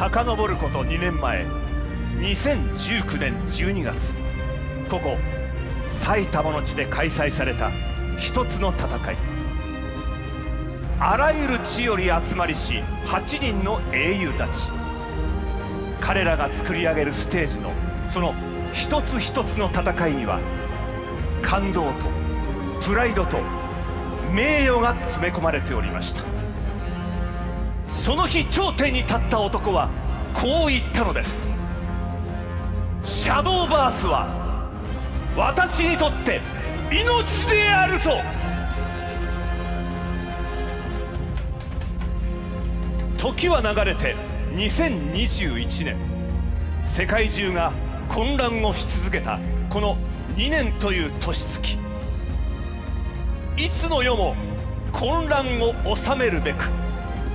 遡ること2年前、2019年12月、ここ埼玉の地で開催された一つの戦い。あらゆる地より集まりし8人の英雄たち。彼らが作り上げるステージのその一つ一つの戦いには、感動とプライドと名誉が詰め込まれておりました。その日頂点に立った男はこう言ったのです。シャドーバースは私にとって命であると。時は流れて2021年、世界中が混乱をし続けたこの2年という年月。いつの世も混乱を収めるべく、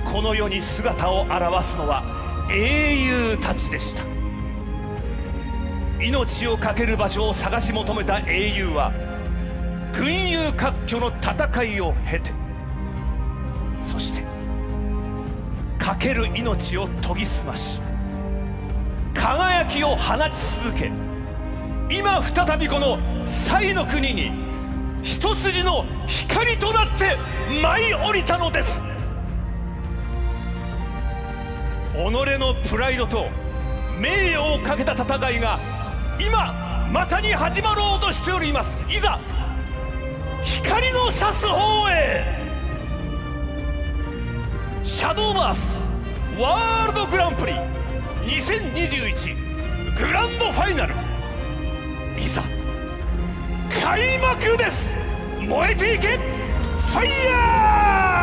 この世に姿を現すのは英雄たちでした。命を懸ける場所を探し求めた英雄は、群雄割拠の戦いを経て、そしてかける命を研ぎ澄まし、輝きを放ち続け、今再びこの彩の国に一筋の光となって舞い降りたのです。己のプライドと名誉をかけた戦いが今まさに始まろうとしております。いざ光の差す方へ。シャドーバースワールドグランプリ2021グランドファイナル、いざ開幕です。燃えていけファイヤー。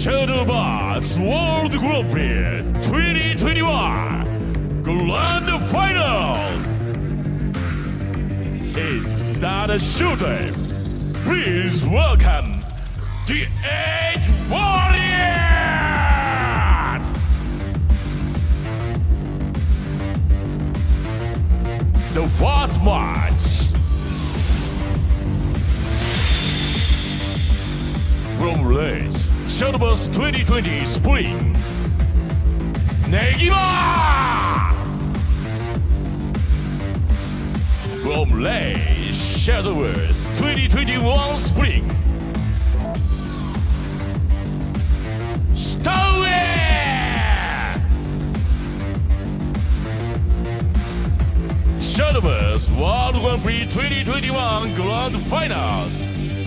Shadowverse World Grand Prix 2021 Grand Final. It's not a showtime. Please welcome the 8 Warriors. The first match from Rage Shadowverse 2020 Spring ネギマ From Rage Shadowverse 2021 Spring 下上 Shadowverse World Grand Prix 2021 Grand Finals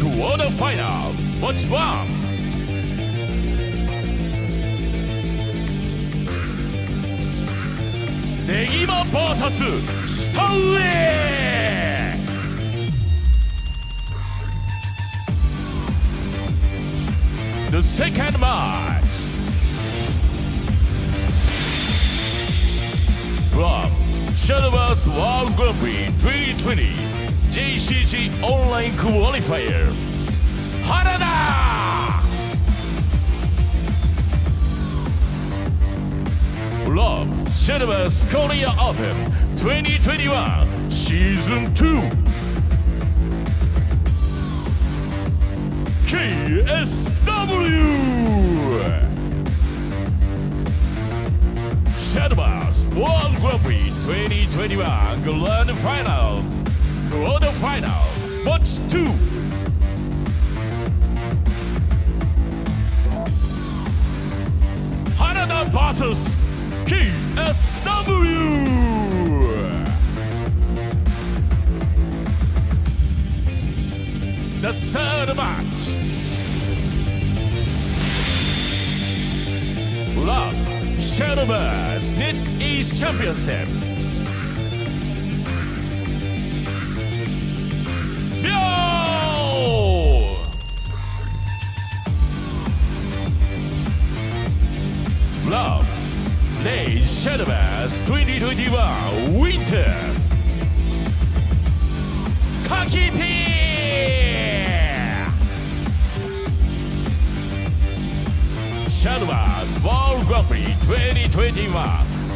Quarter Final Match 1。ネギマ VS 下上。 The second match from Shadowverse World Grand Prix 2020 JCG Online Qualifier 原田。From Shadowverse Korea Open 2021 Season 2 KSW Shadowverse World Grand Prix 2021 Grand Final Quarter Final Match 2 Hanada vs KSW. The third match. Love Shadowverse Net East Championship. Yo! Love Net Shadowverse 2021 Winter. Kakipi! Shadowverse World Grand Prix 2021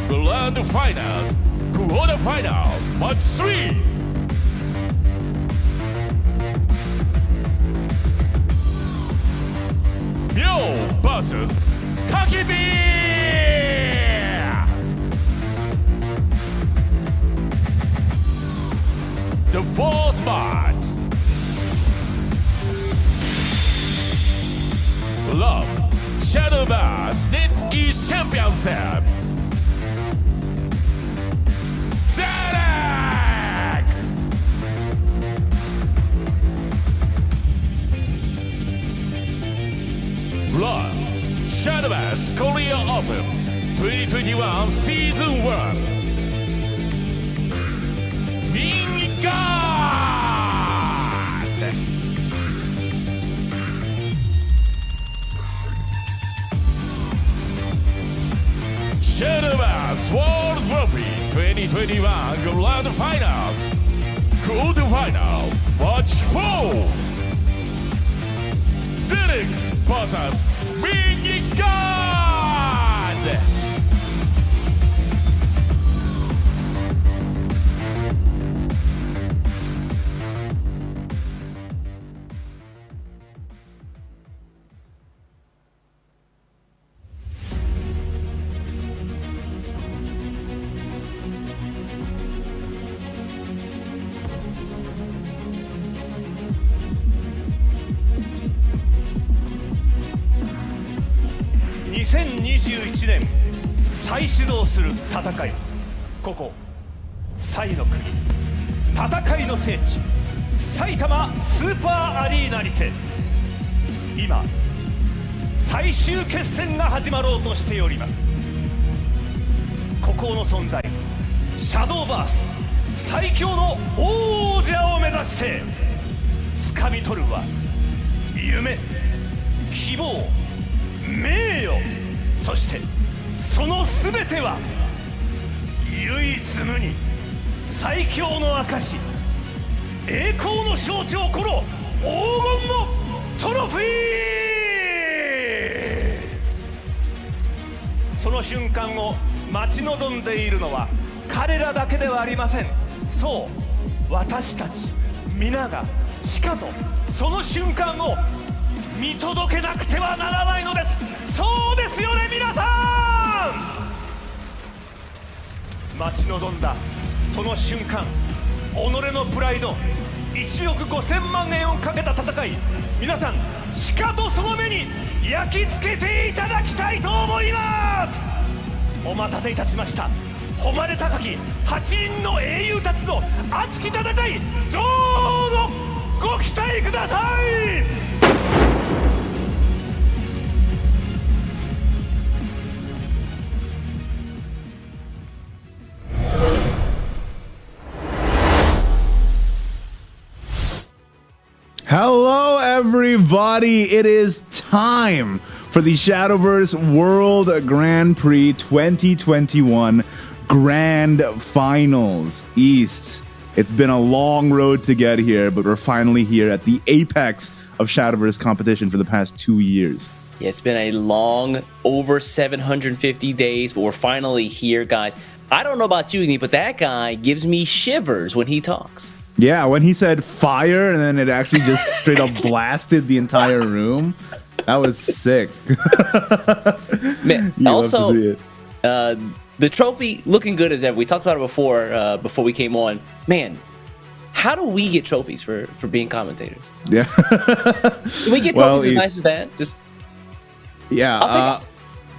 Grand Finals Quarter Final Match 3 Myo vs Kakibi. The fourth match. Love Shadowverse Net East Championship. ZX. Love Shadowverse Korea Open 2021 Season 1. Shadowverse World Grand Prix 2021 Grand Final Quarter Final Match 4 ZX vs Mingigard.2021年再始動する戦い、ここサイの国、戦いの聖地埼玉スーパーアリーナにて今最終決戦が始まろうとしております。孤高の存在シャドーバース最強の王者を目指して掴み取るは夢、希望、名誉、そしてその全ては唯一無二最強の証、栄光の象徴、この黄金のトロフィー。その瞬間を待ち望んでいるのは彼らだけではありません。そう私たち皆がしかとその瞬間を見届けなくてはならないのです。そうですよね皆さん。待ち望んだその瞬間、己のプライド1億5000万円をかけた戦い、皆さんしかとその目に焼き付けていただきたいと思います。お待たせいたしました。誉れ高き8人の英雄たちの熱き戦い、どうぞご期待ください。Hello, everybody. It is time for the Shadowverse World Grand Prix 2021 Grand Finals East. It's been a long road to get here, but we're finally here at the apex of Shadowverse competition for the past 2 years. Yeah, it's been a long, over 750 days, but we're finally here, guys. I don't know about you, but that guy gives me shivers when he talks. Yeah, when he said fire and then it actually just straight up blasted the entire room. That was sick. Man, You love also, to see it. the trophy looking good as ever. We talked about it before we came on. Man, how do we get trophies for being commentators? Yeah. Do we get Well, trophies as nice as that? Just Yeah. I'll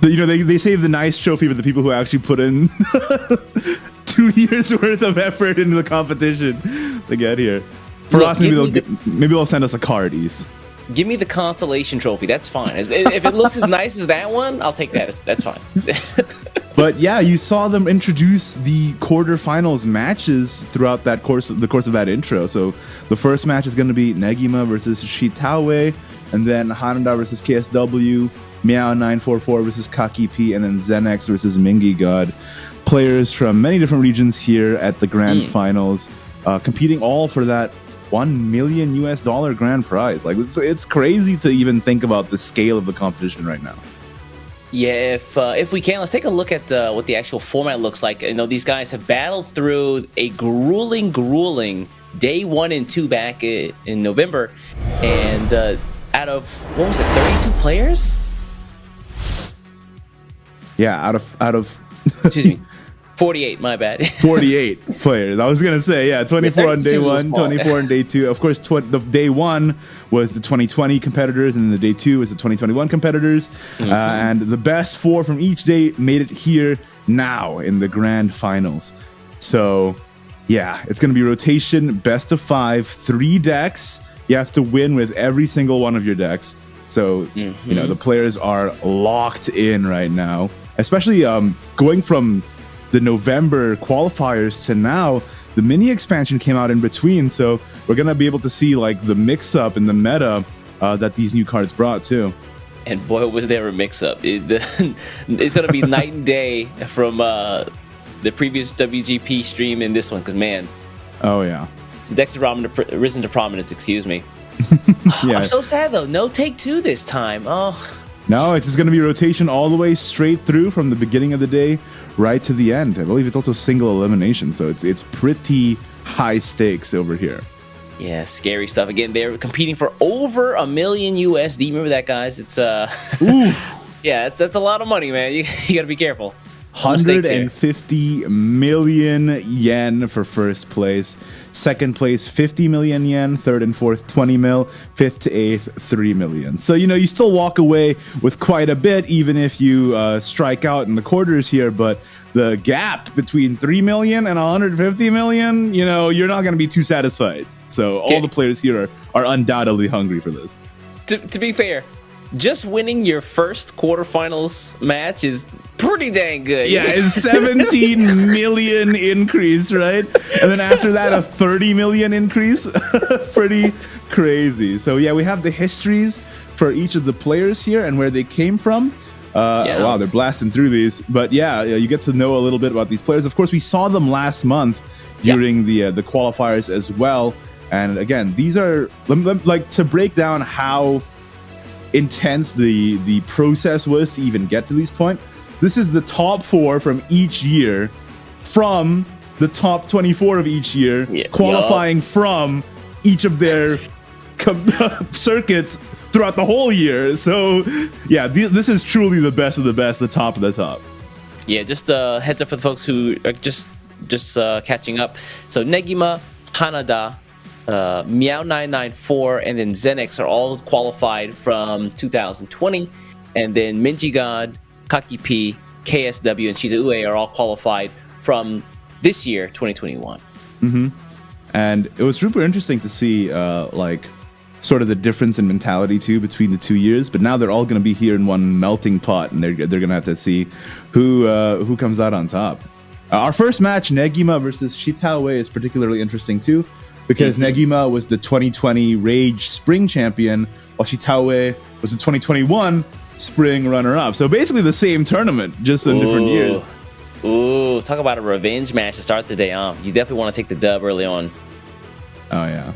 they save the nice trophy for the people who actually put in 2 years worth of effort into the competition to get here. For Look, us, maybe they'll send us a card, Ease. give me the consolation trophy. That's fine. If it looks as nice as that one, I'll take that. That's fine. But yeah, you saw them introduce the quarterfinals matches throughout the course of that intro. So the first match is going to be Negima versus Shitawe, and then Hanada versus KSW, Meow944 versus Kaki P, and then Zenex versus Mingy God. Players from many different regions here at the grand finals, competing all for that $1 million grand prize. Like it's crazy to even think about the scale of the competition right now. Yeah, if we can, let's take a look at what the actual format looks like. You know, these guys have battled through a grueling day 1 and 2 back in November, and out of what was it, 32 players? Yeah, out of Excuse me, 48. My bad. 48 players. I was gonna say, yeah, 24 Yeah, on day 32 was 1, small. 24 on day 2. Of course, the day 1 was the 2020 competitors, and then the day 2 was the 2021 competitors. And the best 4 from each day made it here now in the grand finals. So, yeah, it's gonna be rotation, best of 5, 3 decks. You have to win with every single one of your decks. So, you know, the players are locked in right now, especially going from the November qualifiers to now. The mini expansion came out in between, so we're gonna be able to see like the mix-up in the meta that these new cards brought too. And boy, was there a mix-up. It's going to be night and day from the previous WGP stream and this one, because, man, Oh yeah, decks have risen to prominence, excuse me. yeah. I'm so sad, though. No take 2 this time. Oh, No, it's just gonna be rotation all the way straight through from the beginning of the day right to the end. I believe it's also single elimination, so it's pretty high stakes over here. yeah, scary stuff. Again, they're competing for over $1 million USD. Remember that, guys? It's yeah, that's a lot of money, man. You got to be careful. No mistakes here. 150 million yen for first place. Second place, 50 million yen. Third and fourth, 20 mil. Fifth to eighth, 3 million. So, you know, you still walk away with quite a bit, even if you strike out in the quarters here. But the gap between 3 million and 150 million, you know, you're not going to be too satisfied. So all the players here are undoubtedly hungry for this. To be fair, just winning your first quarterfinals match is pretty dang good. Yeah, it's 17 million increase, right? And then after that, a 30 million increase. Pretty crazy. So yeah, we have the histories for each of the players here and where they came from. Wow, they're blasting through these. But yeah, you get to know a little bit about these players. Of course, we saw them last month during the qualifiers as well. And again, these are like to break down how intense the process was to even get to this point. This is the top 4 from each year, from the top 24 of each year, qualifying from each of their circuits throughout the whole year. So yeah, this is truly the best of the best, the top of the top. Yeah, just a heads up for the folks who are just catching up. So Negima, Hanada, Meow994, and then Zenex are all qualified from 2020, and then Minji God, Kaki P, KSW, and Shiza Ue are all qualified from this year, 2021. And it was super interesting to see like sort of the difference in mentality too between the 2 years. But now they're all going to be here in one melting pot, and they're going to have to see who comes out on top. Our first match, Negima versus Shitawe, is particularly interesting too, because Negima was the 2020 Rage Spring Champion, while Shitawe was the 2021 Spring runner-up. So basically the same tournament, just in different years. Ooh, talk about a revenge match to start the day off. You definitely want to take the dub early on. Oh yeah.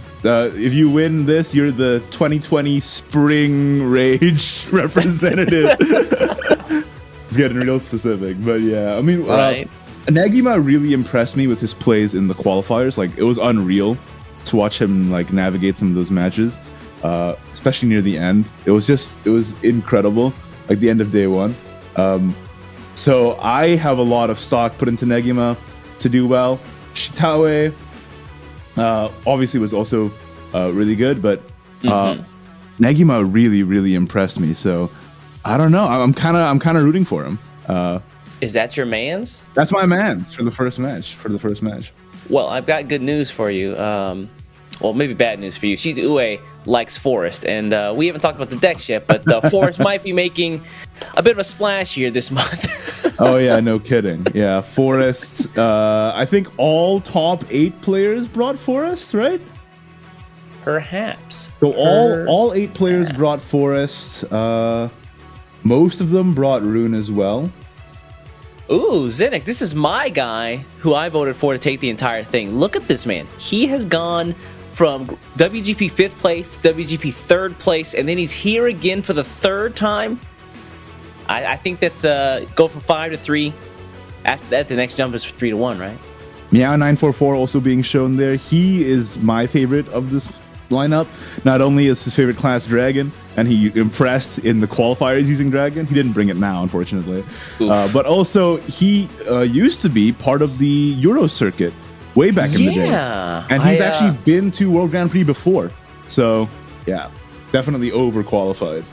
If you win this, you're the 2020 Spring Rage representative. It's getting real specific, but yeah. I mean, Right. Negima really impressed me with his plays in the qualifiers. Like, it was unreal to watch him like navigate some of those matches. especially near the end. It was incredible, like the end of day one. So I have a lot of stock put into Negima to do well. Shitawe obviously was also really good, but Negima really impressed me. So I don't know. I'm kind of rooting for him. Is that your man's? That's my man's for the first match. Well, I've got good news for you. Well, maybe bad news for you. Shizu Ue likes Forest, and we haven't talked about the decks yet, but Forest might be making a bit of a splash here this month. Oh yeah, no kidding. Yeah, Forest. I think all top 8 players brought Forest, right? Perhaps. So all 8 players brought Forest. Most of them brought Rune as well. Ooh, Zenix, this is my guy who I voted for to take the entire thing. Look at this man. He has gone from WGP 5th place to WGP 3rd place, and then he's here again for the 3rd time. I think that go from 5 to 3. After that, the next jump is 3 to 1, right? Meow944 also being shown there. He is my favorite of this lineup. Not only is his favorite class Dragon, and he impressed in the qualifiers using Dragon. He didn't bring it now, unfortunately. But also, he used to be part of the Euro circuit way back in the day. And he's actually been to World Grand Prix before. So, yeah, definitely overqualified.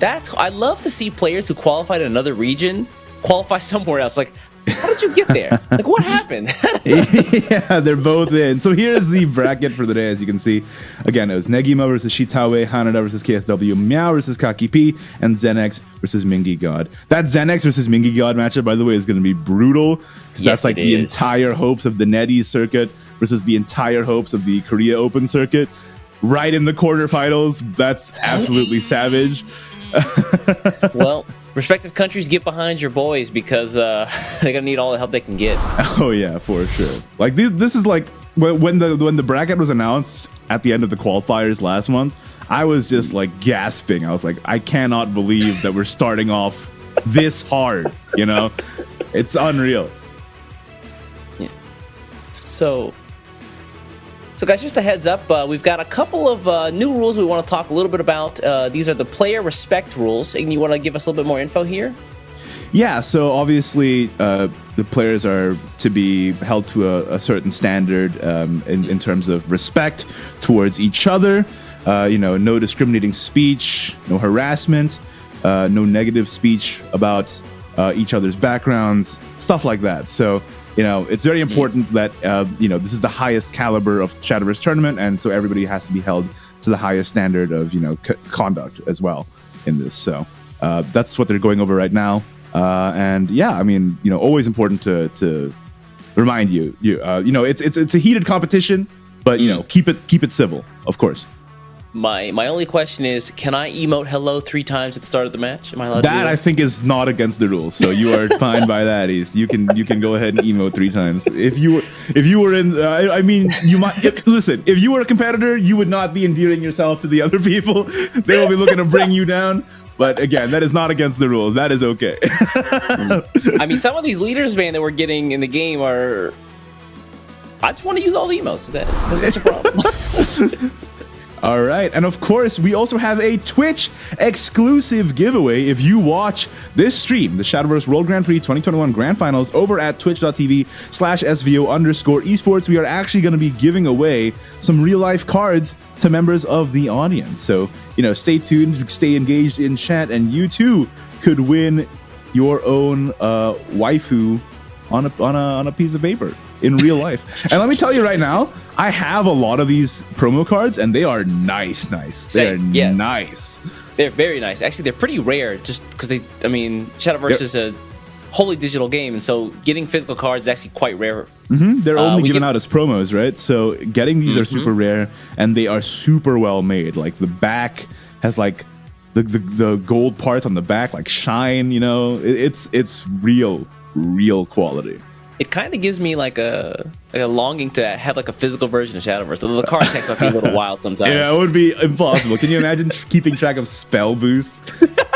I love to see players who qualified in another region qualify somewhere else. Like, how did you get there? Like, what happened? Yeah, they're both in. So here's the bracket for the day, as you can see. Again, it was Negima versus Shitawe, Hanada versus KSW, Meow versus Kaki P, and Zenex versus Mingy God. That Zenex versus Mingy God matchup, by the way, is going to be brutal, because that's like the entire hopes of the NetEase circuit versus the entire hopes of the Korea Open circuit. Right in the quarterfinals. That's absolutely savage. Well, respective countries, get behind your boys, because they're gonna need all the help they can get. Oh yeah, for sure. Like this is like when the bracket was announced at the end of the qualifiers last month, I was just like gasping. I was like, I cannot believe that we're starting off this hard. You know, it's unreal. Yeah. So guys, just a heads up, we've got a couple of new rules we want to talk a little bit about. These are the player respect rules. And you want to give us a little bit more info here? Yeah, so obviously the players are to be held to a certain standard in terms of respect towards each other. No discriminating speech, no harassment, no negative speech about each other's backgrounds, stuff like that. So it's very important that, this is the highest caliber of Shadowverse tournament, and so everybody has to be held to the highest standard of, conduct as well in this. So that's what they're going over right now. And yeah, I mean, always important to remind you, it's a heated competition, but, keep it civil, of course. My only question is, can I emote hello 3 times at the start of the match? Am I allowed to do that? I think is not against the rules, so you are fine by that. You can go ahead and emote 3 times. If you were in, I mean, you might listen. If you were a competitor, you would not be endearing yourself to the other people. They will be looking to bring you down. But again, that is not against the rules. That is okay. I mean, some of these leaders, man, that we're getting in the game are. I just want to use all the emotes. Is that such a problem? All right, and of course, we also have a Twitch exclusive giveaway. If you watch this stream, the Shadowverse World Grand Prix 2021 Grand Finals, over at twitch.tv/SVO_esports, we are actually going to be giving away some real-life cards to members of the audience. So, stay tuned, stay engaged in chat, and you too could win your own waifu on a piece of paper in real life. And let me tell you right now, I have a lot of these promo cards, and they are nice. They're nice. They're very nice. Actually, they're pretty rare, just because Shadowverse is a wholly digital game, and so getting physical cards is actually quite rare. They're only given out as promos, right? So getting these are super rare, and they are super well made. Like the back has like the gold parts on the back like shine. It's real quality. It kind of gives me like a longing to have like a physical version of Shadowverse. Although the card text might be a little wild sometimes. Yeah, it would be impossible. Can you imagine keeping track of spell boosts?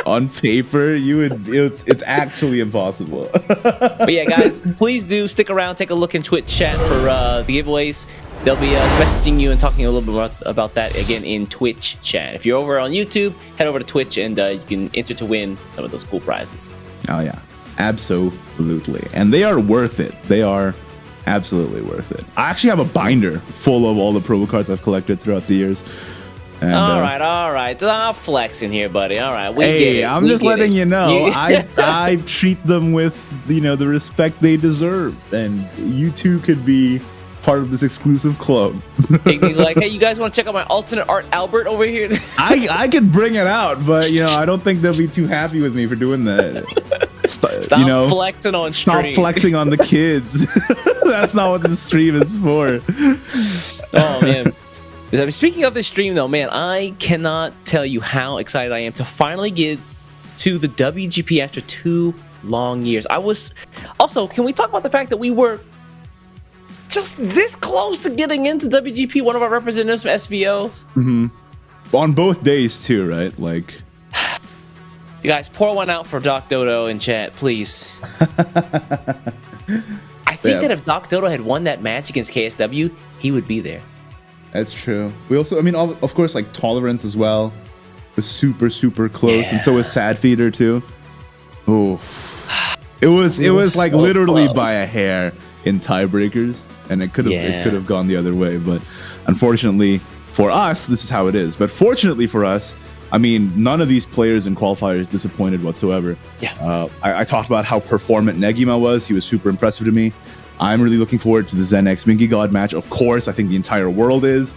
on paper, it's actually impossible. But yeah, guys, please do stick around, take a look in Twitch chat for the giveaways. They'll be messaging you and talking a little bit about that again in Twitch chat. If you're over on YouTube, head over to Twitch and you can enter to win some of those cool prizes. Oh yeah, absolutely. And they are worth it. They are absolutely worth it. I actually have a binder full of all the promo cards I've collected throughout the years. And, all right. I'm flexing here, buddy. All right, we get it. I'm just letting you know. I treat them with the respect they deserve, and you too could be part of this exclusive club. He's like, hey, you guys want to check out my alternate art Albert over here? I could bring it out, but I don't think they'll be too happy with me for doing that. Stop flexing on stream. Stop flexing on the kids. That's not what the stream is for. Oh man. Speaking of this stream though, man, I cannot tell you how excited I am to finally get to the WGP after 2 long years. Can we talk about the fact that we were just this close to getting into WGP, one of our representatives from SVO? Mm-hmm. On both days too, right? Like, you guys, pour one out for Doc Dodo in chat, please. I think that if Doc Dodo had won that match against KSW, he would be there. That's true. We also, of course, like Tolerance as well was super, super close, and so was Sad Feeder too. Oh, it was like so literally close. By a hair in tiebreakers, and it could have gone the other way. But unfortunately for us, this is how it is. But fortunately for us, none of these players and qualifiers disappointed whatsoever. Yeah. I talked about how performant Negima was. He was super impressive to me. I'm really looking forward to the Zen X Mingy God match. Of course, I think the entire world is.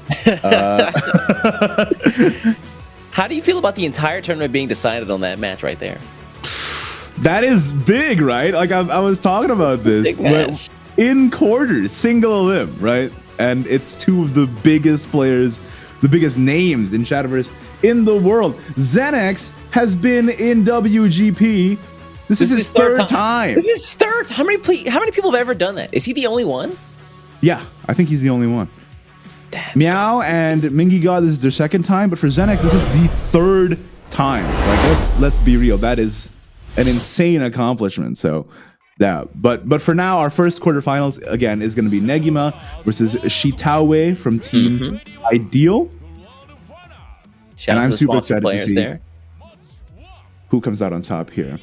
How do you feel about the entire tournament being decided on that match right there? That is big, right? Like I was talking about this. Big match. In quarters, single elim, right? And it's 2 of the biggest players, the biggest names in Shadowverse in the world. Zenex has been in WGP. This is his third time. This is his third. How many people have ever done that? Is he the only one? Yeah, I think he's the only one. Meow and Mingy God, this is their second time, but for Zenex, this is the third time. Like, let's be real. That is an insane accomplishment. So, yeah. But for now, our first quarterfinals again is going to be Negima versus Shitawe from Team Ideal. And I'm super excited to see who comes out on top here.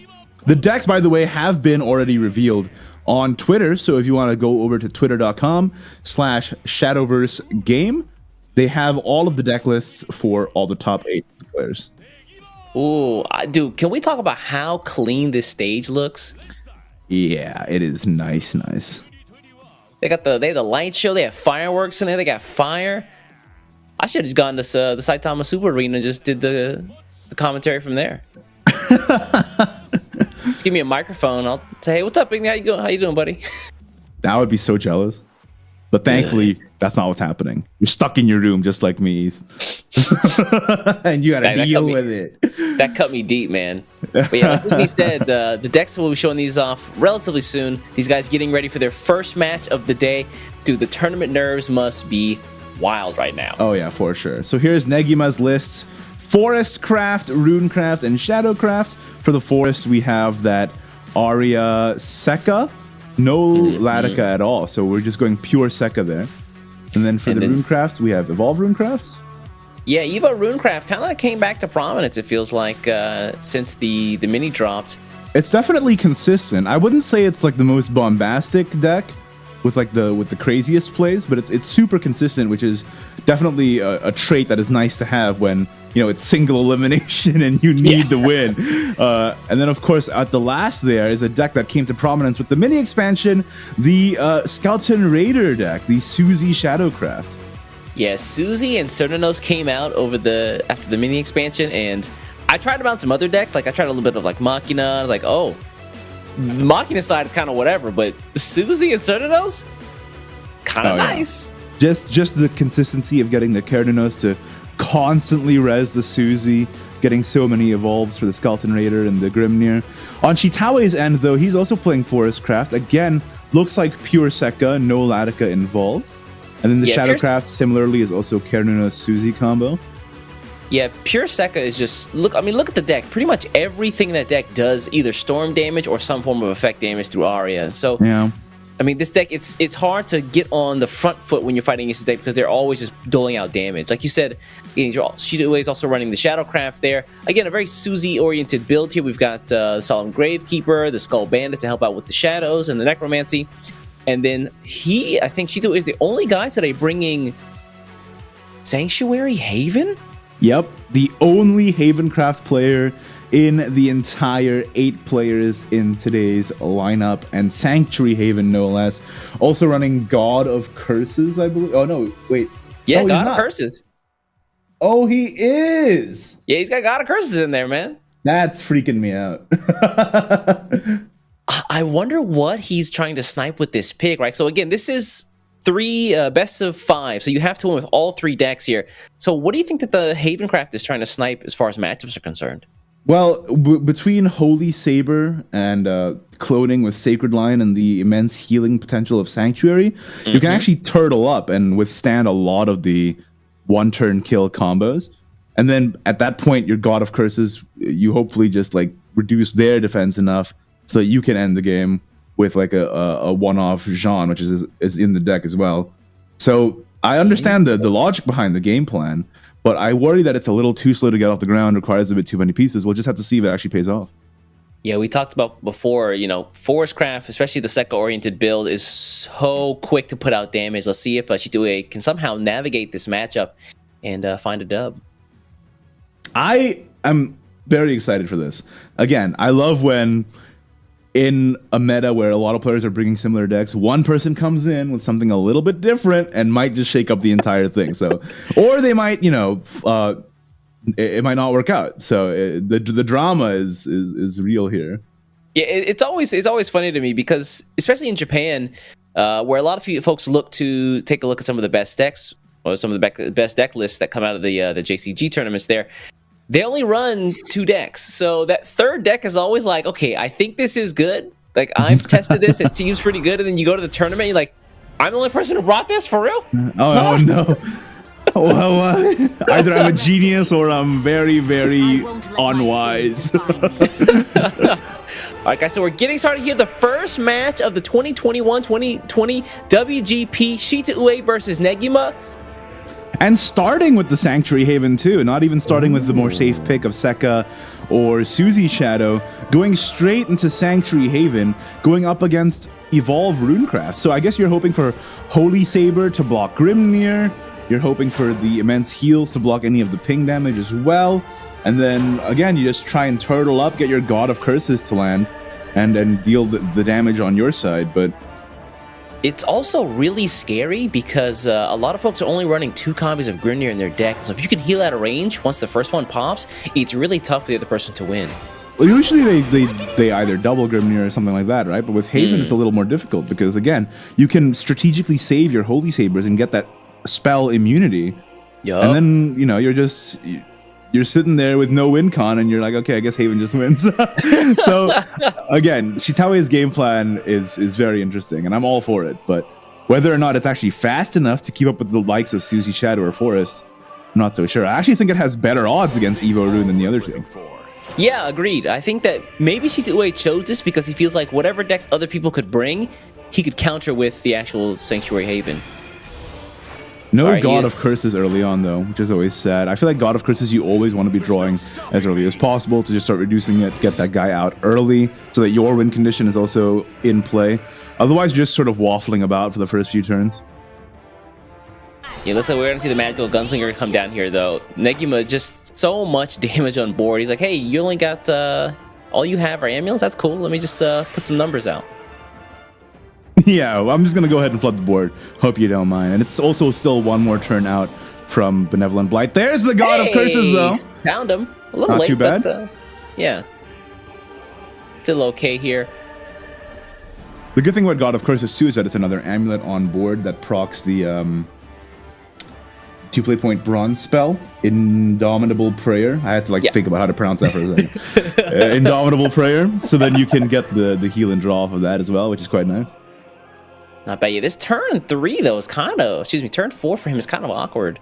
The decks, by the way, have been already revealed on Twitter. So if you want to go over to twitter.com/Shadowverse they have all of the deck lists for all the top 8 players. Ooh, dude, can we talk about how clean this stage looks? Yeah, it is nice. They have the light show. They have fireworks in there. They got fire. I should have just gone to the Saitama Super Arena and just did the commentary from there. Just give me a microphone. I'll say, hey, what's up, Iggy? How you doing, buddy? I would be so jealous. But thankfully, that's not what's happening. You're stuck in your room just like me. And you got to deal with it. That cut me deep, man. But yeah, like he said, the decks will be showing these off relatively soon. These guys getting ready for their first match of the day. Dude, the tournament nerves must be wild right now. Oh, yeah, for sure. So here's Negima's lists. Forest Craft, Runecraft, and Shadowcraft. For the Forest, we have that Aria Sekka. No Latica at all. So we're just going pure Sekka there. And then for the Runecraft, we have Evolve Runecraft. Yeah, Evo Runecraft kind of came back to prominence, it feels like, since the mini dropped. It's definitely consistent. I wouldn't say it's like the most bombastic deck with like the craziest plays, but it's super consistent, which is definitely a trait that is nice to have when it's single elimination and you need to win. And then of course at the last there is a deck that came to prominence with the mini expansion, the Skeleton Raider deck, the Suzy Shadowcraft. Yeah, Suzy and Cernanos came out after the mini expansion, and I tried about some other decks. Like I tried a little bit of like Machina. I was like, oh, the Machina side is kind of whatever, but the Suzy and Cernanos, kind of nice. Just the consistency of getting the Cernanos to constantly res the Suzy, getting so many evolves for the Skeleton Raider and the Grimnir. On Shitawe's end, though, he's also playing Forest Craft. Again, looks like pure Sekka, no Latica involved. And then the Shadowcraft, similarly, is also Cernanos Suzy combo. Yeah, pure Sekka is just look. I mean, look at the deck. Pretty much everything in that deck does either storm damage or some form of effect damage through Arya. So Yeah. I mean, this deck, it's hard to get on the front foot when you're fighting against this deck because they're always just doling out damage. Like you said, Shidoway is also running the Shadowcraft there. Again, a very Suzy-oriented build here. We've got the Solemn Gravekeeper, the Skull Bandit to help out with the Shadows and the Necromancy. And then I think Shidoway is the only guy today bringing Sanctuary Haven? Yep, the only Havencraft player in the entire 8 players in today's lineup, and Sanctuary Haven no less. Also running God of Curses, I believe. Oh no, wait. Yeah, no, God of Curses. Oh, he is. Yeah, he's got God of Curses in there, man. That's freaking me out. I wonder what he's trying to snipe with this pick, right? So again, this is 3 best of 5, so you have to win with all 3 decks here. So what do you think that the Havencraft is trying to snipe as far as matchups are concerned? Well, between Holy Saber and cloning with Sacred Line and the immense healing potential of Sanctuary, you can actually turtle up and withstand a lot of the one-turn kill combos. And then at that point, your God of Curses, you hopefully just like reduce their defense enough so that you can end the game with like a one-off Jean, which is in the deck as well. So I understand the logic behind the game plan, but I worry that it's a little too slow to get off the ground, requires a bit too many pieces. We'll just have to see if it actually pays off. Yeah, we talked about before, Forestcraft, especially the Sekka-oriented build, is so quick to put out damage. Let's see if Shidoway can somehow navigate this matchup and find a dub. I am very excited for this. Again, I love when in a meta where a lot of players are bringing similar decks, one person comes in with something a little bit different and might just shake up the entire thing. So, or they might, it might not work out. So the drama is real here. Yeah, it's always funny to me because, especially in Japan, where a lot of folks look to take a look at some of the best decks or some of the best deck lists that come out of the JCG tournaments there. They only run 2 decks. So that third deck is always like, okay, I think this is good. Like, I've tested this. It seems pretty good. And then you go to the tournament, you're like, I'm the only person who brought this? For real? Oh, no. Well, either I'm a genius or I'm very, very unwise. All right, guys, so we're getting started here. The first match of the 2021-2020 WGP, Shita Ue versus Negima. And starting with the Sanctuary Haven too, not even starting with the more safe pick of Sekka or Suzy Shadow, going straight into Sanctuary Haven, going up against Evolve Runecraft. So I guess you're hoping for Holy Saber to block Grimnir, you're hoping for the immense heals to block any of the ping damage as well, and then again you just try and turtle up, get your God of Curses to land, and then deal the damage on your side. But it's also really scary because a lot of folks are only running 2 copies of Grimnir in their deck. So if you can heal out of range once the first one pops, it's really tough for the other person to win. Well, usually they either double Grimnir or something like that, right? But with Haven, it's a little more difficult because, again, you can strategically save your Holy Sabers and get that spell immunity. Yup. And then, you're sitting there with no win con and you're like, okay, I guess Haven just wins. So again, Shitawe's game plan is very interesting and I'm all for it, but whether or not it's actually fast enough to keep up with the likes of Suzy Shadow or Forest, I'm not so sure. I actually think it has better odds against Evo Rune than the other 2. Yeah, agreed. I think that maybe Shita Ue chose this because he feels like whatever decks other people could bring, he could counter with the actual Sanctuary Haven. No God of Curses early on, though, which is always sad. I feel like God of Curses you always want to be drawing as early as possible to just start reducing it, get that guy out early so that your win condition is also in play. Otherwise, you're just sort of waffling about for the first few turns. Yeah, looks like we're going to see the Magical Gunslinger come down here, though. Negima, just so much damage on board. He's like, hey, you only got, all you have are amulets? That's cool. Let me just put some numbers out. Yeah, well, I'm just going to go ahead and flood the board. Hope you don't mind. And it's also still one more turn out from Benevolent Blight. There's the God of Curses, though. Found him. A little Not late, too bad. But, yeah. Still okay here. The good thing about God of Curses, too, is that it's another amulet on board that procs the 2 play point bronze spell, Indomitable Prayer. I had to think about how to pronounce that for a second. Indomitable Prayer. So then you can get the heal and draw off of that as well, which is quite nice. Not bad. Yeah, this turn 3 though is turn 4 for him is kind of awkward.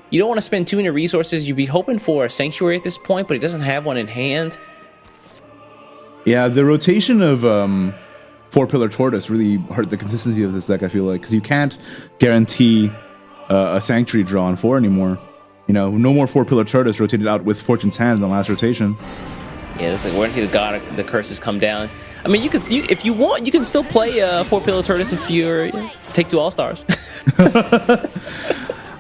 You don't want to spend too many resources. You'd be hoping for a Sanctuary at this point, but he doesn't have one in hand. Yeah, the rotation of 4-Pillar Tortoise really hurt the consistency of this deck, I feel like, because you can't guarantee a Sanctuary draw on 4 anymore. You know, no more 4-Pillar Tortoise rotated out with Fortune's Hand in the last rotation. Yeah, it's like we're gonna see the God of the Curses come down. I mean, if you want, you can still play 4-Pillar Tortoise if you're take 2 All-Stars.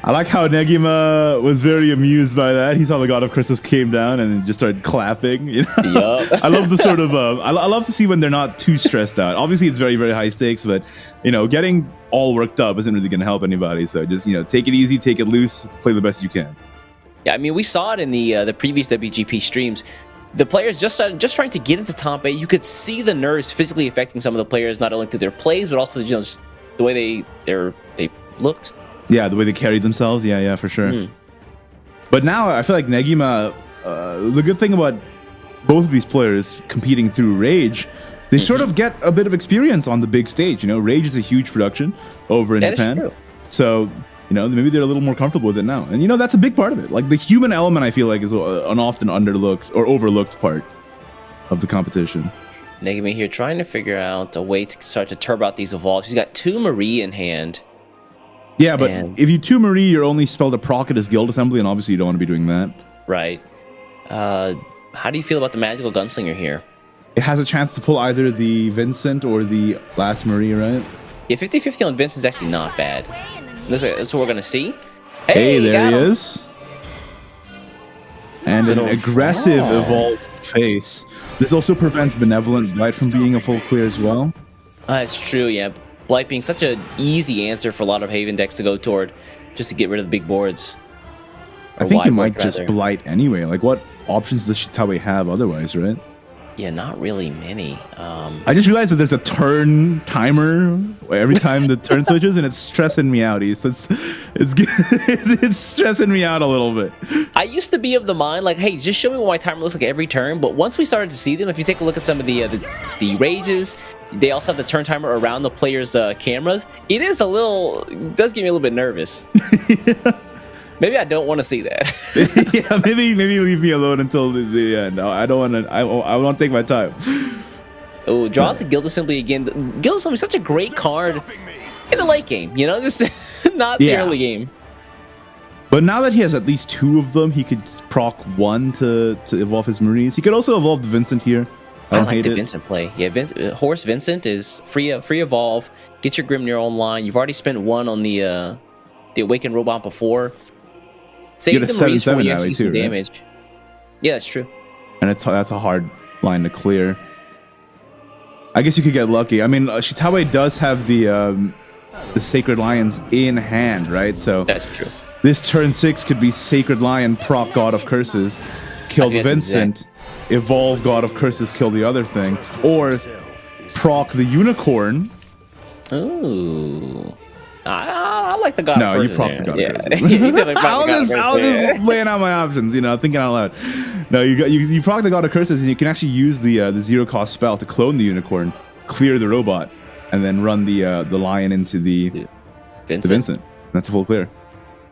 I like how Negima was very amused by that. He saw the God of Curses came down and just started clapping. You know? Yup. I love the sort of I love to see when they're not too stressed out. Obviously, it's very, very high stakes, but you know, getting all worked up isn't really going to help anybody. So just, you know, take it easy, take it loose, play the best you can. Yeah, I mean, we saw it in the previous WGP streams. The players just trying to get into top 8. You could see the nerves physically affecting some of the players, not only through their plays, but also, you know, just the way they looked. Yeah, the way they carried themselves. Yeah, for sure. But now I feel like Negima, the good thing about both of these players competing through Rage, they sort of get a bit of experience on the big stage. You know, Rage is a huge production over in Japan. True. So, you know, maybe they're a little more comfortable with it now. And, you know, that's a big part of it. Like, the human element, I feel like, is an often underlooked or overlooked part of the competition. Negima here trying to figure out a way to start to turbo out these evolves. He's got 2 Marie in hand. Yeah, but if you 2 Marie, you're only spelled a proc at his Guild Assembly, and obviously you don't want to be doing that. Right. How do you feel about the Magical Gunslinger here? It has a chance to pull either the Vincent or the last Marie, right? Yeah, 50-50 on Vince is actually not bad. That's what we're going to see. Hey, there he him. is. And an aggressive evolved face. This also prevents Benevolent Blight from being a full clear as well. That's true, yeah. Blight being such an easy answer for a lot of Haven decks to go toward, just to get rid of the big boards. I think you might just Blight anyway. Like, what options does Shitawe have otherwise, right? Yeah, not really many. I just realized that there's a turn timer every time the turn switches, and it's stressing me out. It's stressing me out a little bit. I used to be of the mind, like, hey, just show me what my timer looks like every turn. But once we started to see them, if you take a look at some of the rages, they also have the turn timer around the players' cameras. It does get me a little bit nervous. Yeah. Maybe I don't want to see that. Yeah, maybe leave me alone until the end. I don't want to. I want to take my time. Oh, draws the Guild Assembly again. The Guild Assembly is such a great card in the late game. You know, just not the early game. But now that he has at least 2 of them, he could proc 1 to evolve his Marines. He could also evolve the Vincent here. I like the Vincent play. Yeah, Horse Vincent is free evolve. Get your Grimnir online. You've already spent 1 on the Awakened Robot before. Save the Marines for when you actually do some damage. Right? Yeah, that's true. And that's a hard line to clear. I guess you could get lucky. I mean, Shitawe does have the Sacred Lions in hand, right? So that's true. This turn 6 could be Sacred Lion, proc God of Curses, kill the Vincent, evolve God of Curses, kill the other thing, or proc the Unicorn. Ooh. I like the God of Curses. No, you proc the God of Curses. Yeah, you definitely proc the God of Curses. I was just laying out my options, you know, thinking out loud. No, you proc the God of Curses, and you can actually use the 0-cost spell to clone the Unicorn, clear the robot, and then run the Lion into the Vincent. That's a full clear.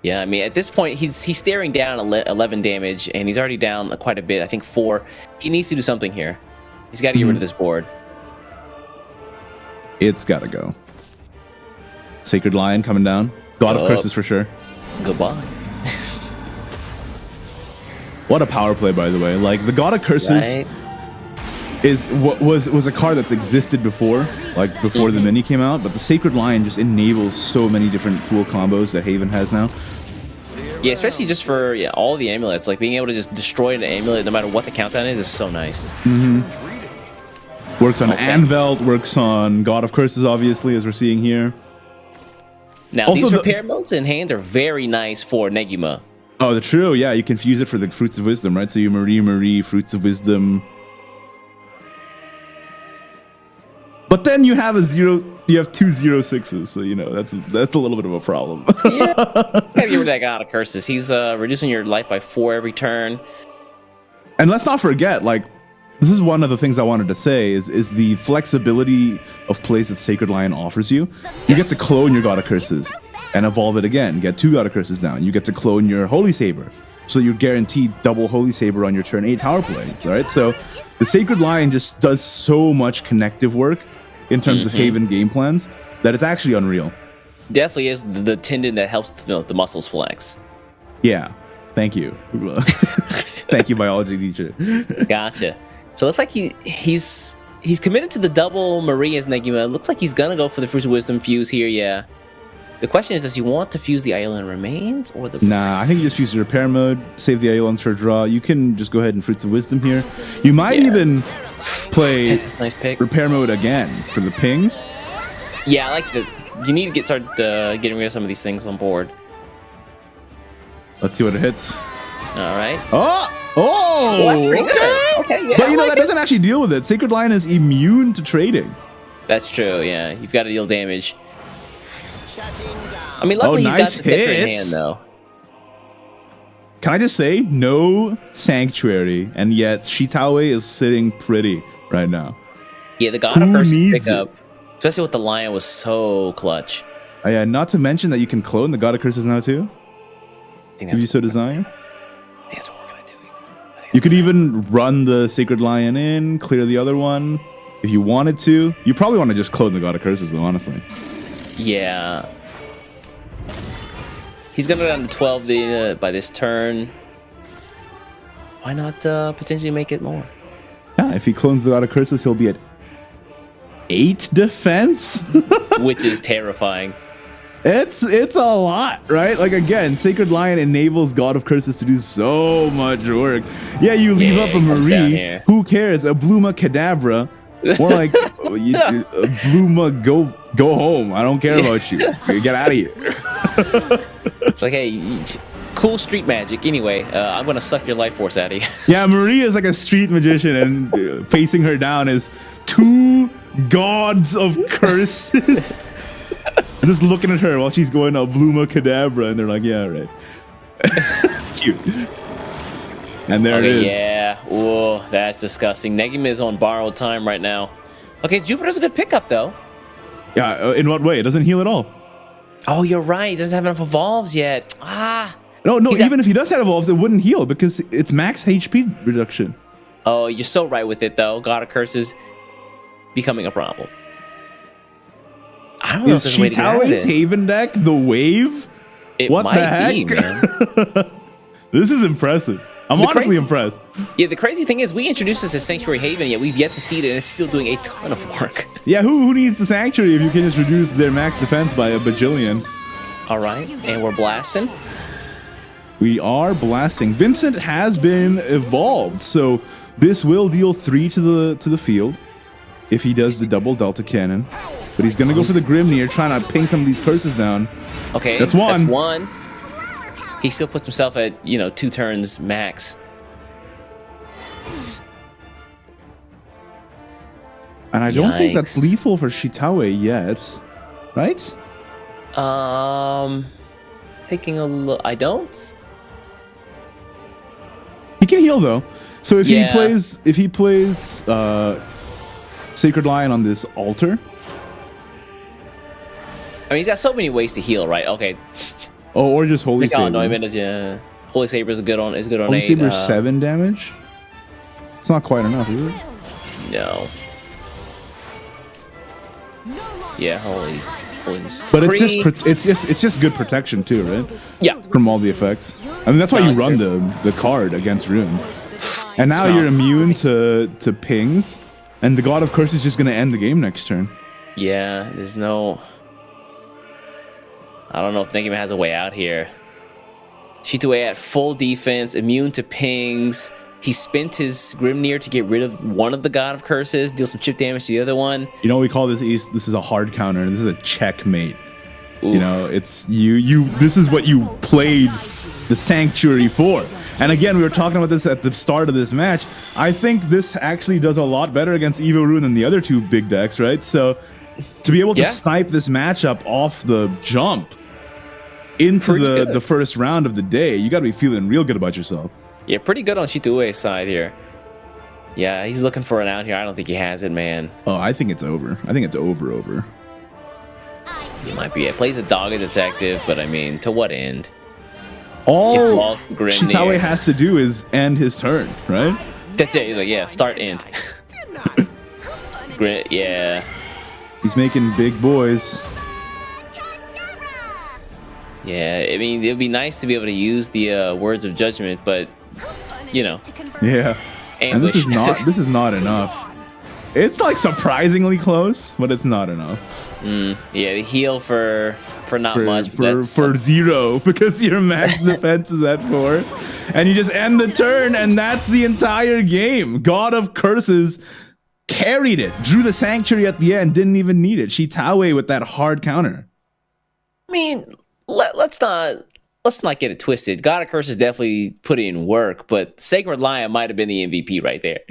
Yeah, I mean, at this point, he's staring down 11 damage, and he's already down quite a bit. I think 4. He needs to do something here. He's got to get rid of this board. It's got to go. Sacred Lion coming down. God of Curses for sure. Goodbye. What a power play, by the way. Like, the God of Curses was a card that's existed before, like before the mini came out, but the Sacred Lion just enables so many different cool combos that Haven has now. Yeah, especially just for all the amulets. Like, being able to just destroy an amulet no matter what the countdown is so nice. Works on Anvelt, works on God of Curses, obviously, as we're seeing here. Now, also, these repair modes in hand are very nice for Negima. Oh, true. Yeah, you can fuse it for the Fruits of Wisdom, right? So you Marie, Fruits of Wisdom. But then you have you have 2 0/6s, so you know that's a little bit of a problem. Yeah, gotta get rid of that God of Curses. He's reducing your life by 4 every turn. And let's not forget, like, this is one of the things I wanted to say is the flexibility of plays that Sacred Lion offers you. You get to clone your God of Curses. and evolve it again. Get 2 God of Curses down. You get to clone your Holy Saber. So you're guaranteed double Holy Saber on your turn 8 power play. Right? So the Sacred Lion just does so much connective work in terms of Haven game plans that it's actually unreal. Definitely is the tendon that helps the muscles flex. Yeah. Thank you. Thank you, biology teacher. Gotcha. So it looks like he's committed to the double Maria's Negima. It looks like he's gonna go for the Fruits of Wisdom fuse here, yeah. The question is, does he want to fuse the Iolan Remains or the... Nah, I think you just use the repair mode, save the Iolans for a draw. You can just go ahead and Fruits of Wisdom here. You might even play nice pick. repair mode again for the pings. Yeah, I like the... You need to start getting rid of some of these things on board. Let's see what it hits. All right. Oh, Well, that's pretty good. Okay, yeah. But you know, I like that it. doesn't actually deal with it. Sacred Lion is immune to trading. That's true, yeah. You've got to deal damage. I mean, luckily nice he's got the Scepter in hits. hand, though. Can I just say, no Sanctuary, and yet Shitawe is sitting pretty right now. Yeah, the God of Who Curse to needs pick up. Especially with the Lion was so clutch. Yeah, not to mention that you can clone the God of Curses now too, I think if you that's, so desire. I think that's what we're going to do. You could even run the Sacred Lion in, clear the other one, if you wanted to. You probably want to just clone the God of Curses though, honestly. Yeah. He's going to go down to 12 by this turn. Why not potentially make it more? Yeah, if he clones the God of Curses, he'll be at 8 defense. Which is terrifying. It's a lot, right? Like, again, Sacred Lion enables God of Curses to do so much work. Yeah, you leave up a he comes down Marie. here. Who cares? A Bluma Cadabra. More like Bluma, go home. I don't care about you. Get out of here. It's like, hey, cool street magic. Anyway, I'm going to suck your life force out of you. Yeah, Marie is like a street magician, and facing her down is 2 gods of curses. Just looking at her while she's going a Bluma Cadabra, and they're like, yeah, right. Cute. And there it is. Yeah. Whoa, that's disgusting. Negima is on borrowed time right now. Okay, Jupiter's a good pickup, though. Yeah, in what way? It doesn't heal at all. Oh, you're right. He doesn't have enough evolves yet. Ah. No, He's even if he does have evolves, it wouldn't heal because it's max HP reduction. Oh, you're so right with it, though. God of Curses becoming a problem. I don't know if Is there's a way to get out of Shitawe's this. Haven deck the wave? It What might the heck? be, man. This is impressive. I'm The honestly crazy- impressed. Yeah, the crazy thing is we introduced this as Sanctuary Haven, yet we've yet to see it, and it's still doing a ton of work. Yeah, who needs the Sanctuary if you can just reduce their max defense by a bajillion? All right, and we're blasting. We are blasting. Vincent has been evolved, so this will deal 3 to the field if he does the double Delta Cannon. But he's gonna go for the Grimnir, trying to ping some of these curses down. Okay, That's one. That's one. He still puts himself at 2 turns max. And I don't think that's Yikes. lethal for Shitawe yet, right? Taking a look. I don't. He can heal though. So if Yeah. he plays Sacred Lion on this altar. I mean, he's got so many ways to heal, right? Okay. Oh, or just Holy Like, oh, Saber. no, I mean, yeah. Holy Saber is good on. Holy 8. Saber 7 damage. It's not quite enough, is it? No. Yeah, holy. But it's just good protection too, right? Yeah. From all the effects. I mean, that's why you run the card against Rune. And now you're immune to pings, and the God of Curse is just gonna end the game next turn. Yeah, there's no... I don't know if Negima has a way out here. Shitue at full defense, immune to pings. He spent his Grimnir to get rid of one of the God of Curses, deal some chip damage to the other one. You know what we call this, East? This is a hard counter, and this is a checkmate. Oof. You know, it's you. This is what you played the Sanctuary for. And again, we were talking about this at the start of this match. I think this actually does a lot better against Evo Rune than the other 2 big decks, right? So to be able to snipe this matchup off the jump into the first round of the day, you got to be feeling real good about yourself. Yeah, pretty good on Shitue's side here. Yeah, he's looking for an out here. I don't think he has it, man. Oh, I think it's over. I think it's over. It might be. It plays a Dogga Detective, but I mean, to what end? All Grimnir. Chitawe has to do is end his turn, right? That's it. He's like, yeah, start end. Yeah. He's making big boys. Yeah, I mean, it would be nice to be able to use the words of judgment, but you know, Yeah. And this is not enough. It's like surprisingly close, but it's not enough. Yeah, the heal for not much. For 0 because your max defense is at 4, and you just end the turn, and that's the entire game. God of Curses carried it, drew the Sanctuary at the end, didn't even need it. Chitawe with that hard counter. I mean, let's not get it twisted. God of Curses definitely put in work, but Sacred Lion might have been the MVP right there.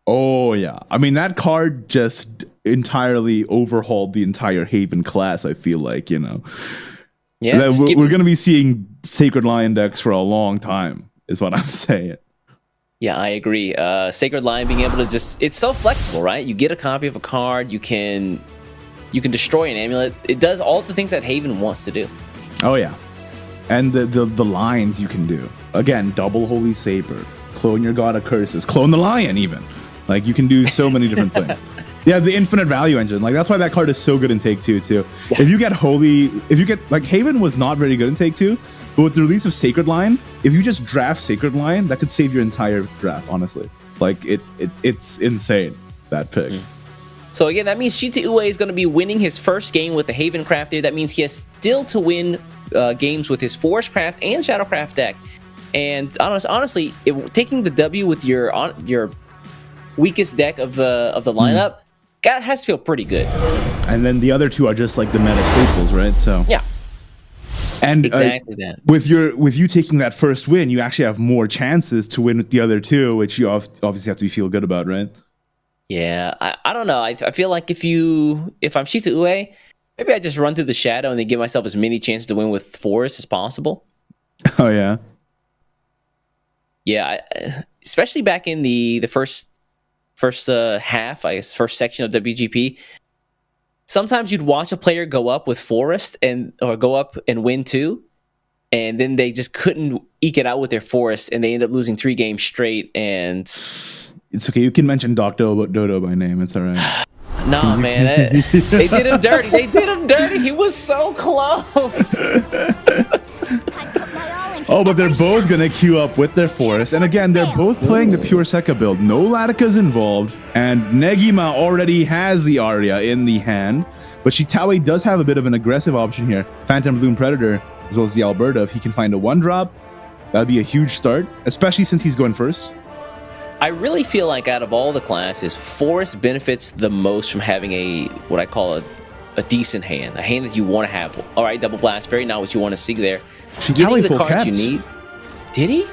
Oh yeah. I mean, that card just entirely overhauled the entire Haven class. I feel like, Yeah, we're going to be seeing Sacred Lion decks for a long time, is what I'm saying. Yeah, I agree. Sacred Lion being able to it's so flexible, right? You get a copy of a card, you can destroy an amulet. It does all the things that Haven wants to do. Oh yeah. And the lines you can do. Again, double Holy Saber, clone your God of Curses, clone the Lion even. Like, you can do so many different things. Yeah, the infinite value engine. Like, that's why that card is so good in Take 2 too. Yeah. If you get like, Haven was not very good in Take 2, but with the release of Sacred Lion, if you just draft Sacred Lion, that could save your entire draft, honestly. Like, it's insane, that pick. So again, that means Shita Ue is going to be winning his first game with the Haven Crafter. That means he has still to win games with his Forest Craft and Shadowcraft deck. And honestly, taking the W with your weakest deck of the lineup, that has to feel pretty good. And then the other two are just like the meta staples, right? So yeah, and exactly that. With you taking that first win, you actually have more chances to win with the other two, which you obviously have to feel good about, right? Yeah, I don't know. I feel like if I'm Shita Ue, maybe I just run through the Shadow and then give myself as many chances to win with Forest as possible. Oh yeah. Yeah, especially back in the first half, I guess, first section of WGP. Sometimes you'd watch a player go up with Forest or go up and win 2, and then they just couldn't eke it out with their Forest, and they end up losing 3 games straight. And it's okay. You can mention Dr. Dodo by name. It's all right. No, man. They did him dirty. They did him dirty. He was so close. Oh, but they're both going to queue up with their Forest. And again, they're both playing the pure Sekka build. No Latica's involved. And Negima already has the Arya in the hand. But Chitawe does have a bit of an aggressive option here. Phantom Bloom Predator, as well as the Alberta. If he can find a 1-drop, that would be a huge start, especially since he's going first. I really feel like out of all the classes, Forest benefits the most from having what I call a decent hand, a hand that you want to have. All right, Double Blast Fairy, not what you want to see there. Getting the cards you need. Did he?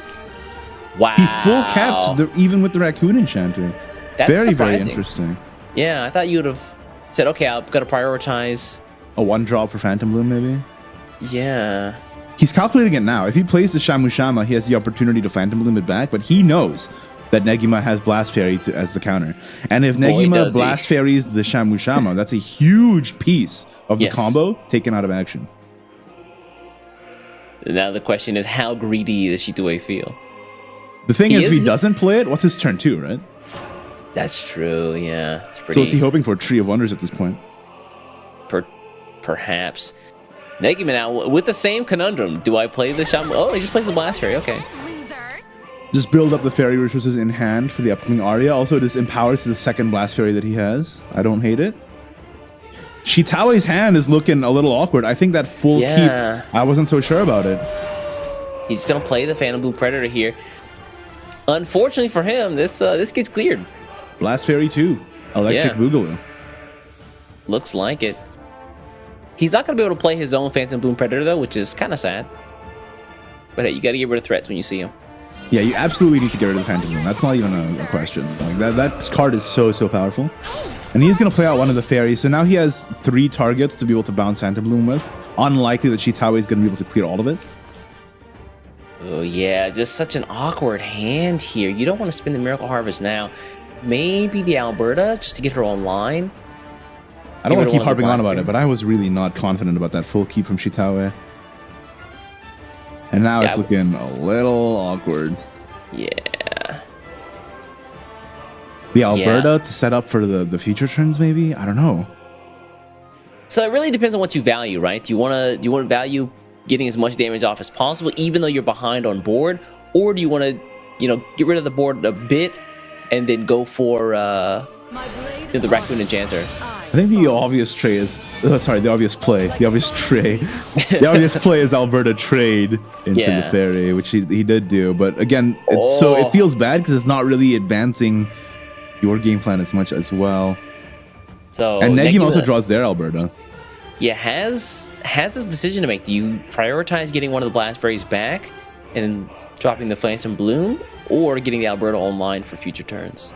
Wow. He full capped even with the Raccoon Enchanter. That's surprising. Very interesting. Yeah, I thought you would have said, okay, I've got to prioritize a 1-drop for Phantom Bloom, maybe. Yeah. He's calculating it now. If he plays the Shamu Shama, he has the opportunity to Phantom Bloom it back, but he knows that Negima has Blast Fairy as the counter. And if Negima Blast Fairies the Shamu Shama, that's a huge piece of the combo taken out of action. Now the question is, how greedy does Shitue feel? The thing is, if he doesn't play it, what's his turn 2, right? That's true, yeah. It's pretty... So what's he hoping for? Tree of Wonders at this point? Perhaps. Negima now, with the same conundrum, do I play the Shamu? Oh, he just plays the Blast Fairy, okay. Just build up the fairy resources in hand for the upcoming Arya. Also, this empowers the second Blast Fairy that he has. I don't hate it. Chitawe's hand is looking a little awkward. I think that full keep, I wasn't so sure about it. He's going to play the Phantom Bloom Predator here. Unfortunately for him, this gets cleared. Blast Fairy 2. Electric Boogaloo. Looks like it. He's not going to be able to play his own Phantom Bloom Predator, though, which is kind of sad. But hey, you got to get rid of threats when you see him. Yeah, you absolutely need to get rid of the Phantom Bloom. That's not even a question. Like that card is so powerful. And he's going to play out one of the fairies. So now he has 3 targets to be able to bounce Phantom Bloom with. Unlikely that Chitawe is going to be able to clear all of it. Oh, yeah. Just such an awkward hand here. You don't want to spin the Miracle Harvest now. Maybe the Alberta just to get her online. I don't want to keep one of the harping on blast about beam. it, but I was really not confident about that full keep from Shitawe. And now Yeah, it's looking a little awkward. Yeah. The Alberta to set up for the future turns, maybe? I don't know. So it really depends on what you value, right? Do you want to value getting as much damage off as possible, even though you're behind on board, or do you want to, get rid of the board a bit and then go for the Raccoon Enchanter? I think the obvious play is the obvious play is Alberta trade into the Fairy, which he did do. But again, it feels bad because it's not really advancing your game plan as much as well. So and Negima also draws their Alberta. Yeah, has this decision to make. Do you prioritize getting one of the Blast Fairies back and then dropping the Phantom Bloom, or getting the Alberta online for future turns?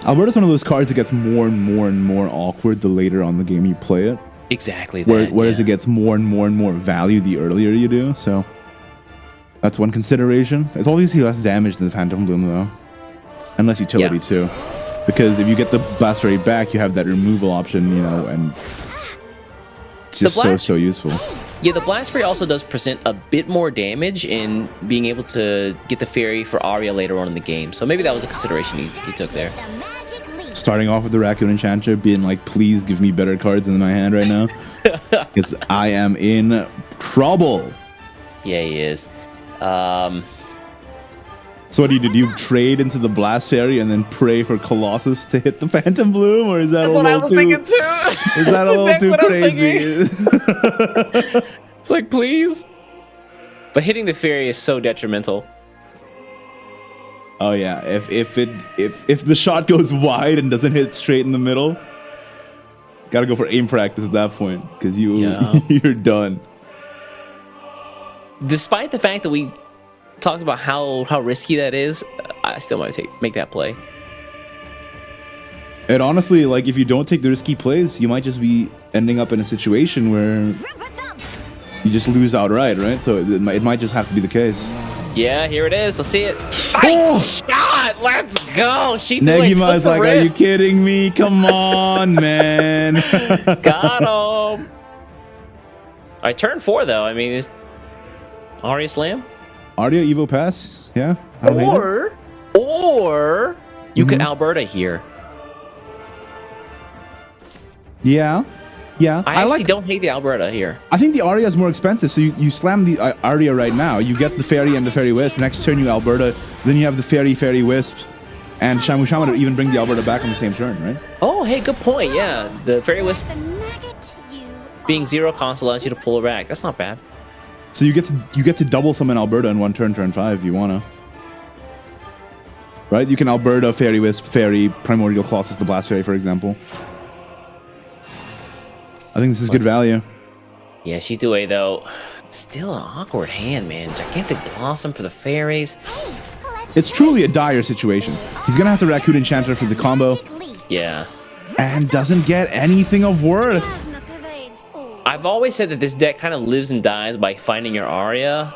Alberta's one of those cards that gets more and more and more awkward the later on the game you play it. Exactly. Whereas it gets more and more and more value the earlier you do. So that's one consideration. It's obviously less damage than the Phantom Bloom though, and less utility too. Because if you get the Blast Fairy back, you have that removal option, and it's just so useful. Yeah, the Blast Fairy also does present a bit more damage in being able to get the Fairy for Arya later on in the game. So maybe that was a consideration he took there. Starting off with the Raccoon Enchanter, being like, please give me better cards in my hand right now. Because I am in trouble. Yeah, he is. So what do? You trade into the Blast Fairy and then pray for Colossus to hit the Phantom Bloom, or is that That's a what I little was thinking too. Is that a little too crazy? It's like, please. But hitting the Fairy is so detrimental. Oh yeah, if the shot goes wide and doesn't hit straight in the middle, gotta go for aim practice at that point because you're done. Despite the fact that we talked about how risky that is, I still might make that play. And honestly, like if you don't take the risky plays, you might just be ending up in a situation where you just lose outright, right? So it might just have to be the case. Yeah, here it is. Let's see it. Nice shot! Let's go! Negima is like, are you kidding me? Come on, man. Got him. All right, turn 4 though. I mean, is Arya Slam? Arya Evo Pass? Yeah. I don't hate it. Or you could Alberta here. Yeah. Yeah. I actually don't hate the Alberta here. I think the Arya is more expensive, so you slam the Arya right now. You get the Fairy and the Fairy Wisp. Next turn you Alberta. Then you have the Fairy Wisp, and Shamu Shamu to even bring the Alberta back on the same turn, right? Oh, hey, good point. Yeah, the Fairy Wisp being 0 cost allows you to pull her back. That's not bad. So you get to double summon Alberta in one turn 5 if you wanna. Right? You can Alberta, Fairy Wisp, Fairy, Primordial Colossus, the Blast Fairy, for example. I think this is good value. Yeah, Shitue though, still an awkward hand, man. Gigantic Blossom for the Fairies. It's truly a dire situation. He's gonna have to Raccoon Enchanter for the combo. Yeah. And doesn't get anything of worth. I've always said that this deck kind of lives and dies by finding your Arya.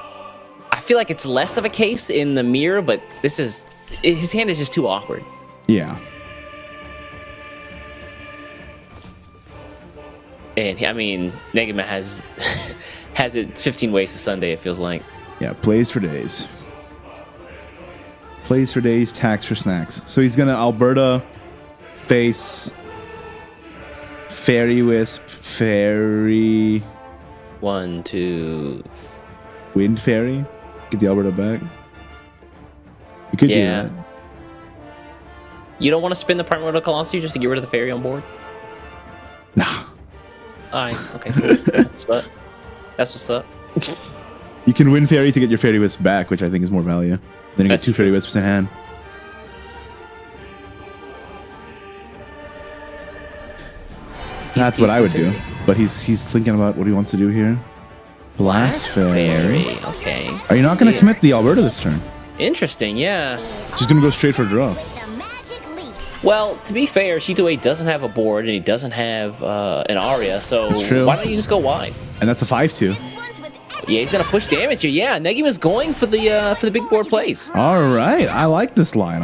I feel like it's less of a case in the mirror, but his hand is just too awkward. Yeah. And I mean, Negima has it 15 ways to Sunday, it feels like. Yeah, plays for days. Plays for days, tax for snacks. So he's gonna Alberta, face, Fairy Wisp, Fairy... 1, 2... Wind Fairy? Get the Alberta back? You could do that. You don't want to spin the Primordial Colossus just to get rid of the Fairy on board? Nah. Alright, okay. That's what's up. You can win Fairy to get your Fairy Wisp back, which I think is more value. Then you get 2 Fairy Wisps in hand. That's what I would do. But he's thinking about what he wants to do here. Blast Fairy. Okay. Are you not going to commit the Alberta this turn? Interesting, yeah. She's going to go straight for a draw. Well, to be fair, Shitue doesn't have a board and he doesn't have an Arya, so why don't you just go wide? And that's a 5-2. Yeah, he's gonna push damage here. Yeah, Negima's going for the big board plays. All right, I like this line.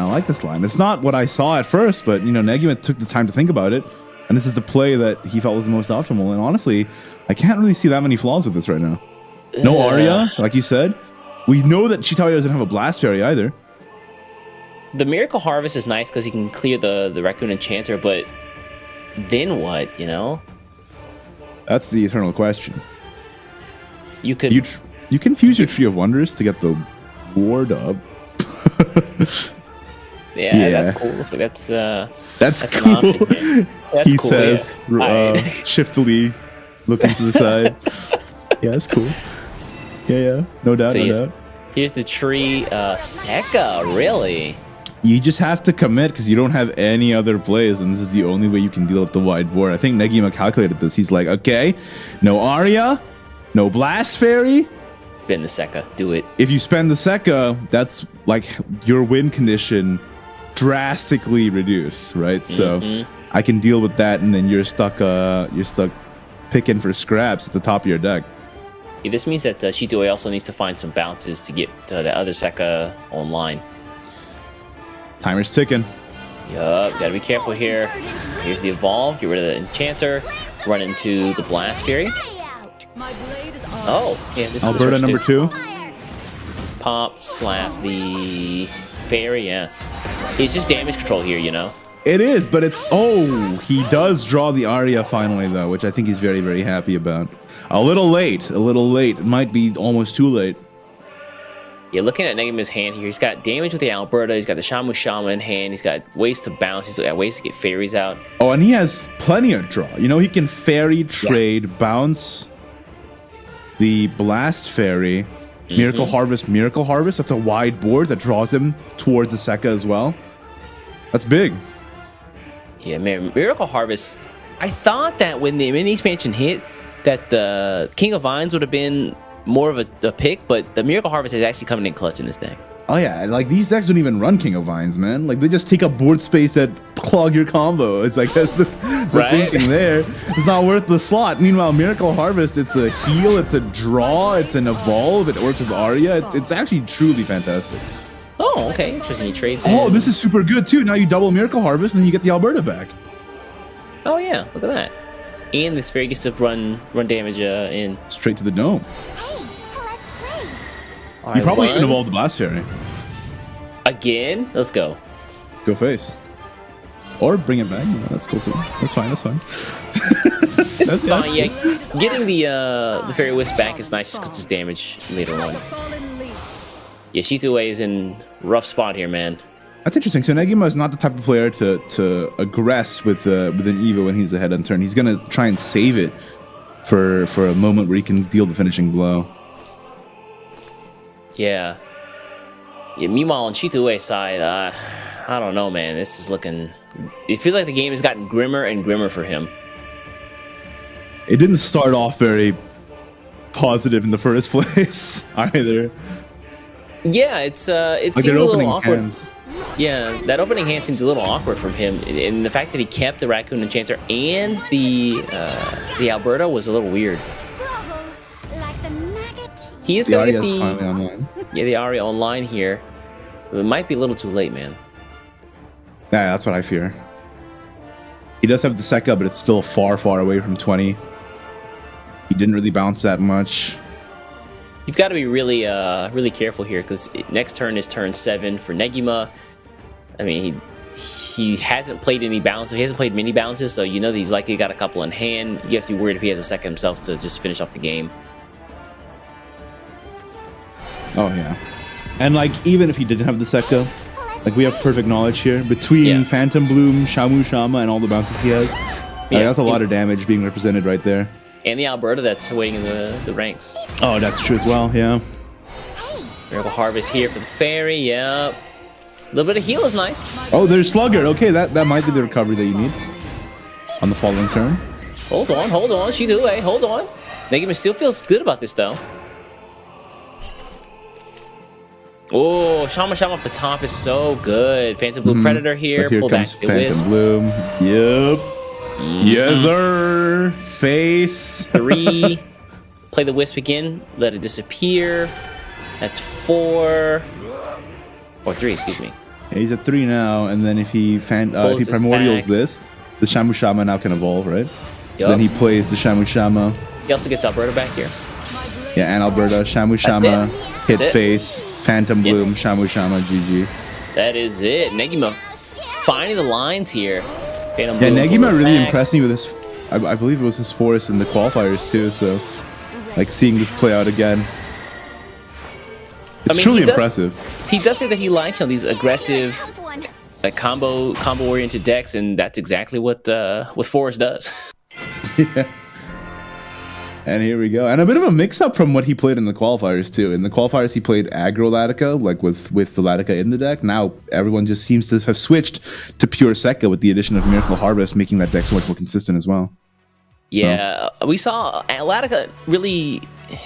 It's not what I saw at first, but Negima took the time to think about it. And this is the play that he felt was the most optimal. And honestly, I can't really see that many flaws with this right now. No Arya, like you said. We know that Chitauri doesn't have a Blast Fairy either. The Miracle Harvest is nice because he can clear the Raccoon Enchanter, but then what, you know? That's the eternal question. You could... You can fuse your Tree of Wonders to get the ward up. yeah, that's cool. So that's cool. an option here. That's He cool, says, yeah. shiftily looking to the side. Yeah, that's cool. Yeah, no doubt, So no here's, doubt. here's the tree. Sekka, really? You just have to commit because you don't have any other plays, and this is the only way you can deal with the wide board. I think Negima calculated this. He's like, okay, no Arya, no Blast Fairy. Spin the Sekka. Do it. If you spend the Sekka, that's like your win condition drastically reduced, right? So I can deal with that, and then you're stuck picking for scraps at the top of your deck. Yeah, this means that Shitoi also needs to find some bounces to get the other Sekka online. Timer's ticking. Yup, gotta be careful here. Here's the Evolve. Get rid of the Enchanter. Run into the Blast Fury. Oh, yeah, this Alberta is number 2. Pop, slap the Fairy, yeah. It's just damage control here, you know? It is, but it's... Oh, he does draw the Arya finally, though, which I think he's very, very happy about. A little late. It might be almost too late. Yeah, looking at Negima's hand here, he's got damage with the Alberta, he's got the Shamu Shama in hand, he's got ways to bounce, he's got ways to get fairies out. Oh, and he has plenty of draw. You know, he can fairy, trade, bounce the Blast Fairy, Miracle Harvest. That's a wide board that draws him towards the Sekka as well. That's big. Yeah, man, Miracle Harvest, I thought that when the mini expansion hit, that the King of Vines would have been more of a pick, but the Miracle Harvest is actually coming in clutch in this thing. Oh yeah, like these decks don't even run King of Vines, man. Like they just take up board space that clog your combo. It's like that's the thinking there. It's not worth the slot. Meanwhile, Miracle Harvest, it's a heal, it's a draw, it's an evolve. It works with Arya. It's actually truly fantastic. Oh, okay, interesting. He trades in. Oh, this is super good too. Now you double Miracle Harvest, and then you get the Alberta back. Oh yeah, look at that. And this fairy gets to run damage in. Straight to the dome. All You right, probably one. can evolve the Blast Fairy. Again? Let's go. Go face. Or bring it back. No, that's cool too. That's fine. That's fine. This is fine, yeah. Getting the Fairy Wisp back is nice just because it's damage later on. Yeah, Shitue is in rough spot here, man. That's interesting. So Negima is not the type of player to aggress with an Evo when he's ahead on turn. He's gonna try and save it for a moment where he can deal the finishing blow. Yeah. Yeah. Meanwhile, on Shitue's side, I don't know, man. This is looking. It feels like the game has gotten grimmer and grimmer for him. It didn't start off very positive in the first place either. Yeah, it Like seemed their a little opening awkward. hands. Yeah, that opening hand seems a little awkward from him, and the fact that he kept the Raccoon Enchanter and the Alberta was a little weird. He is The gonna get Arya's finally online. the Arya online here. It might be a little too late, man. Yeah, that's what I fear. He does have the Sekka, but it's still far, far away from 20. He didn't really bounce that much. You've got to be really, really careful here because next turn is turn 7 for Negima. I mean, he hasn't played any bounces. He hasn't played many bounces, so you know that he's likely got a couple in hand. You have to be worried if he has a Sekka himself to just finish off the game. Oh, yeah. And, like, even if he didn't have the Sekka, like, we have perfect knowledge here. Between Phantom Bloom, Shamu Shama, and all the bounces he has, that's a lot of damage being represented right there. And the Alberta that's waiting in the ranks. Oh, that's true as well, yeah. Miracle Harvest here for the Fairy, yep. A little bit of heal is nice. Oh, there's Slugger. Okay, that might be the recovery that you need on the following turn. Hold on. Shizue, hold on. Negima still feels good about this, though. Oh, Shama off the top is so good. Phantom Blue Predator here. But here Pull back comes the Phantom Wisp. Bloom. Yep. Yes, sir. Face. 3. Play the Wisp again. Let it disappear. That's 4. Or 3, excuse me. He's at 3 now, and then if he Pulls this primordials back. this, the Shamu Shama now can evolve, right? So Yup. then he plays the Shamu Shama. He also gets Alberta back here. Yeah, and Alberta, Shamu Shama, hit That's it. face, Phantom Yeah. Bloom, Shamu Shama, GG. That is it. Negima finding the lines here. Phantom Yeah, Bloom, Negima really back. impressed me with his. I believe it was his forest in the qualifiers too. So, like seeing this play out again, it's I mean, truly he does- impressive. He does say that he likes these aggressive, like combo oriented decks, and that's exactly what Forest does. Yeah. And here we go. And a bit of a mix-up from what he played in the qualifiers too. In the qualifiers, he played aggro Latica, like with the Latica in the deck. Now everyone just seems to have switched to pure Sekka with the addition of Miracle Harvest, making that deck so much more consistent as well. Yeah, we saw Latica really.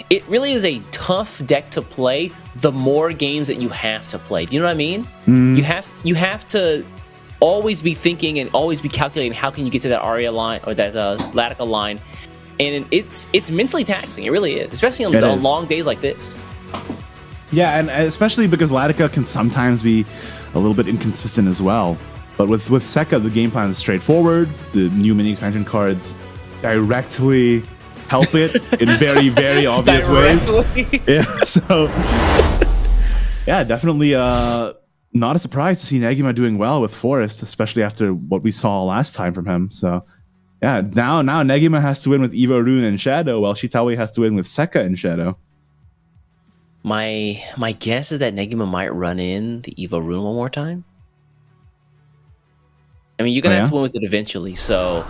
It really is a tough deck to play. The more games that you have to play, do you know what I mean? You have to always be thinking and always be calculating how can you get to that Aria line or that Latica line, and it's mentally taxing. It really is, especially on long days like this. Yeah, and especially because Latica can sometimes be a little bit inconsistent as well. But with Sekka, the game plan is straightforward. The new mini expansion cards directly help it in very, very obvious ways. Yeah, so yeah, definitely not a surprise to see Negima doing well with Forest, especially after what we saw last time from him. So yeah, now Negima has to win with Evo Rune and Shadow, while Shitawi has to win with Sekka and Shadow. My guess is that Negima might run in the Evo Rune one more time. I mean, you're gonna have to win with it eventually, so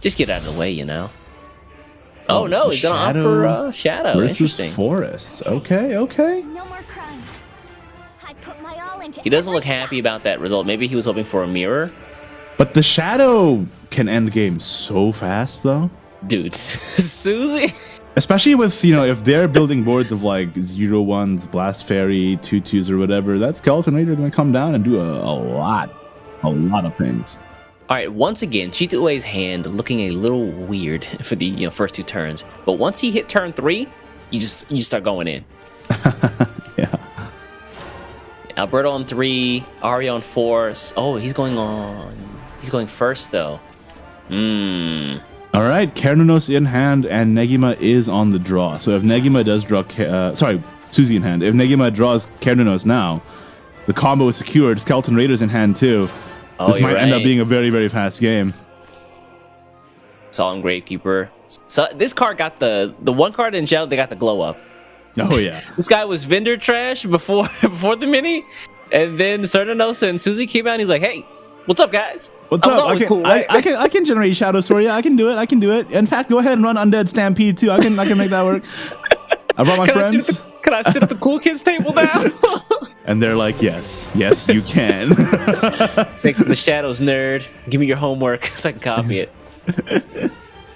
just get out of the way, you know. Oh no, he's gonna opt for Shadow. Versus Interesting. Forest. Okay, okay. No more crying. I put my all into He doesn't every look happy shot. about that result. Maybe he was hoping for a mirror. But the Shadow can end games so fast, though. Dude, Susie. Especially with, if they're building boards of like 0-1s, Blast Fairy, 2-2s, or whatever, that Skeleton Raider is going to come down and do a lot of things. All right, once again, Chitue's hand looking a little weird for the first two turns. But once he hit turn 3, you start going in. Yeah. Alberto on 3, Ari on 4. Oh, he's going first though. All right, Kernunos in hand, and Negima is on the draw. So if Negima does draw, Suzy in hand. If Negima draws Kernunos now, the combo is secured. Skeleton Raiders in hand too. This might end up being a very, very fast game. Solemn Gravekeeper. So this card got the one card in Shadow. They got the glow up. Oh yeah. This guy was vendor trash before the mini, and then Cernanos and Suzy came out. And he's like, "Hey, what's up, guys? What's I was up? always cool, right?" I can generate shadows for you. I can do it. In fact, go ahead and run Undead Stampede too. I can make that work. I brought my friends. Can I sit at the cool kids table now? And they're like, yes, you can. Thanks for the Shadows, nerd. Give me your homework so I can copy it.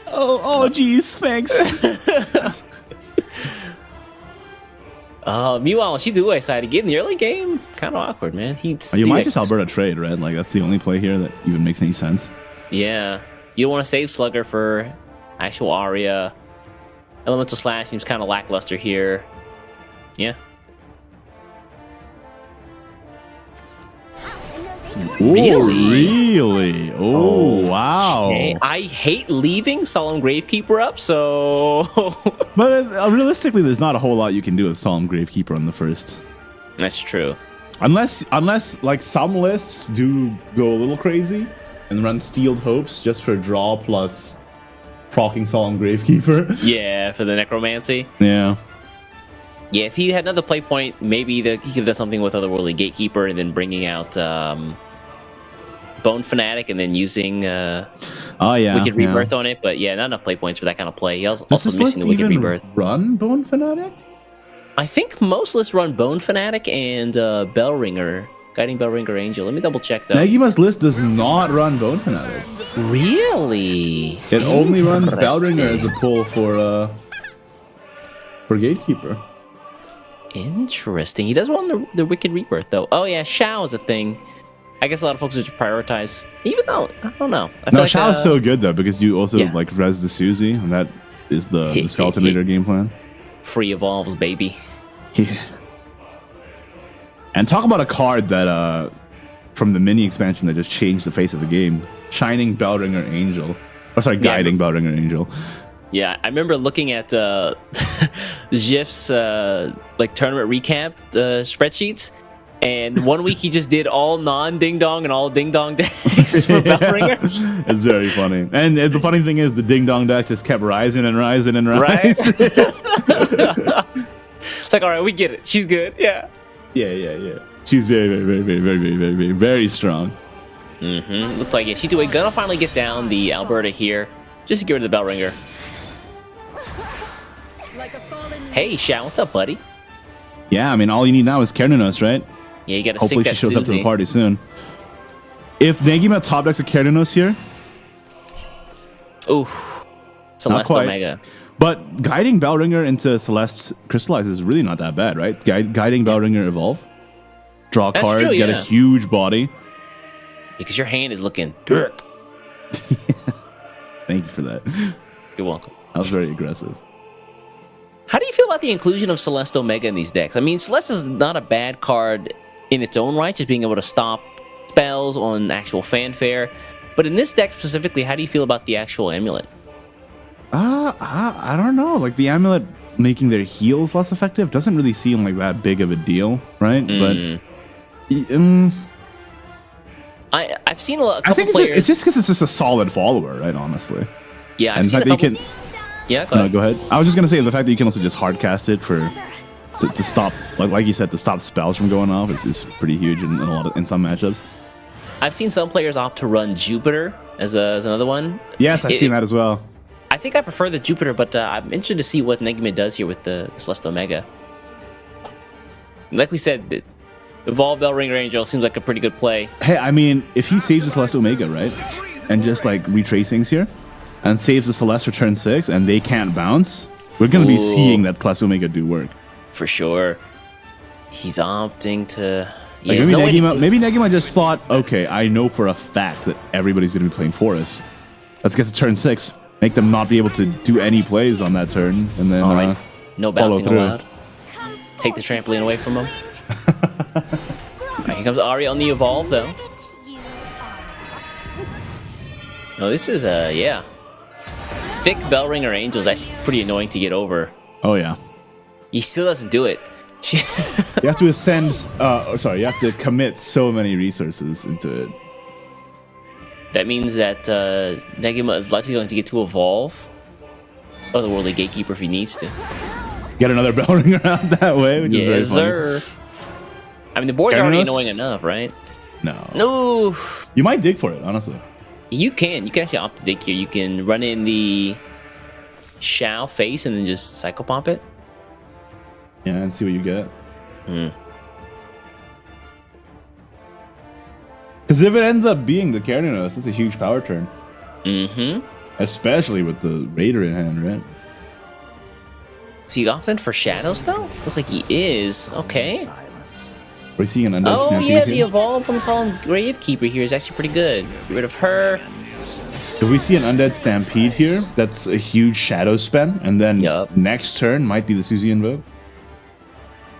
oh, geez, thanks. Meanwhile, Shidue side again in the early game, kind of awkward, man. You might just Alberta trade, right? Like that's the only play here that even makes any sense. Yeah, you don't want to save Slugger for actual Aria. Elemental Slash seems kind of lackluster here. Yeah. Ooh, Really? Oh, wow. Okay. I hate leaving Solemn Gravekeeper up, so... But realistically, there's not a whole lot you can do with Solemn Gravekeeper on the first. That's true. Unless like some lists do go a little crazy and run Steeled Hopes just for draw plus proccing Solemn Gravekeeper. Yeah, for the Necromancy. Yeah. Yeah, if he had another play point, maybe he could have done something with Otherworldly Gatekeeper and then bringing out Bone Fanatic and then using Wicked Rebirth on it. But yeah, not enough play points for that kind of play. He also missing the Wicked Rebirth. Run Bone Fanatic? I think most lists run Bone Fanatic and Bellringer, Guiding Bellringer Angel. Let me double check though. Negima's list does not run Bone Fanatic. Really? It only runs Bellringer as a pull for Gatekeeper. Interesting. He does run the Wicked Rebirth though. Oh yeah, Shao is a thing. I guess a lot of folks would prioritize, even though I don't know. I feel like, Shao is so good though because you also yeah. like res the Suzy, and that is the Skeleton Raider game plan. Free evolves, baby. Yeah. And talk about a card that from the mini expansion that just changed the face of the game. Shining Bellringer Angel. Oh, sorry, Guiding Bellringer Angel. Yeah, I remember looking at GIF's like tournament recap spreadsheets, and one week he just did all non-ding dong and all ding dong decks for Bellringer. It's very funny. And the funny thing is, the ding dong deck just kept rising and rising and Right? rising. It's like, all right, we get it. She's good. Yeah. Yeah. She's very strong. Looks like it. She's gonna finally get down the Alberta here, just to get rid of the Bellringer. Hey, Sha, what's up, buddy? Yeah, I mean, all you need now is Kernunos, right? Yeah, you gotta Hopefully sync she that shows up to Susie. the party soon. If Negima top decks a Kernunos here, Oof. Celeste quite. Omega. but guiding Bellringer into Celeste Crystallize is really not that bad, right? Guiding Bellringer Evolve, draw a That's card, true, get yeah. a huge body. Because your hand is looking dirt. Thank you for that. You're welcome. That was very aggressive. How do you feel about the inclusion of Celeste Omega in these decks? I mean, Celeste is not a bad card in its own right, just being able to stop spells on actual fanfare. But in this deck specifically, how do you feel about the actual amulet? I don't know. Like the amulet making their heals less effective doesn't really seem like that big of a deal, right? But I've seen a couple I think players. it's just because it's just a solid follower, right? Honestly. Yeah, I've And the seen fact a that you couple. can. Yeah, go No, ahead. go ahead. I was just gonna say the fact that you can also just hard cast it to stop, like you said, to stop spells from going off is pretty huge in some matchups. I've seen some players opt to run Jupiter as another one. Yes, I've seen that as well. I think I prefer the Jupiter, but I'm interested to see what Negima does here with the Celeste Omega. Like we said, the Evolve Bellringer Angel seems like a pretty good play. Hey, I mean, if he saves the Celeste Omega, right, and just like retracings here, and saves the Celeste for turn 6, and they can't bounce, we're gonna be Ooh. seeing that Celeste Omega do work. For sure. He's opting to... Yeah, Like there's maybe, no way maybe Negima just thought, okay, I know for a fact that everybody's gonna be playing Forest. Let's get to turn 6, make them not be able to do any plays on that turn, and then All right. No follow bouncing through. allowed. Take the trampoline away from him. All right, here comes Ari on the Evolve, though. No, this is, yeah. Thick Bellringer Angel is actually pretty annoying to get over. Oh yeah. He still doesn't do it. You have to ascend. You have to commit so many resources into it. That means that Negima is likely going to get to Evolve. Otherworldly Gatekeeper if he needs to. Get another Bellringer out that way, which is very Yes, funny. sir. I mean, the board's already Gyarados? annoying enough, right? No. No. You might dig for it, honestly. You can actually opt to dig here. You can run in the Shao face and then just Psycho Pump it. Yeah, and see what you get. Because if it ends up being the Gyarados, it's a huge power turn. Mm-hmm. Especially with the Raider in hand, right? So you opted for Shadows, though? Looks like he is. Okay. We're seeing an Undead Oh, Stampede yeah, the here. Evolve on the Solemn Gravekeeper here is actually pretty good. Get rid of her. If we see an Undead Stampede here, that's a huge Shadow spend. And then Yup. next turn might be the Susie Invoke.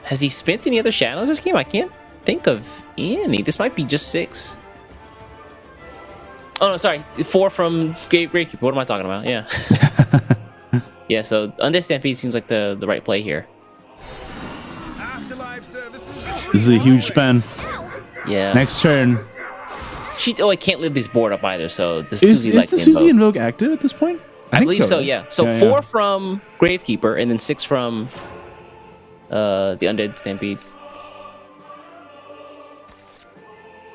Has he spent any other Shadows this game? I can't think of any. This might be just 6. Oh, no, sorry. 4 from Gravekeeper. What am I talking about? Yeah. Yeah, so Undead Stampede seems like the right play here. This is a huge spend. Yeah. Next turn. I can't live this board up either, so the Is Susie the like the Susie invoke. Invoke active at this point? I think believe so, right? yeah. So Yeah, 4 yeah. from Gravekeeper and then 6 from the Undead Stampede.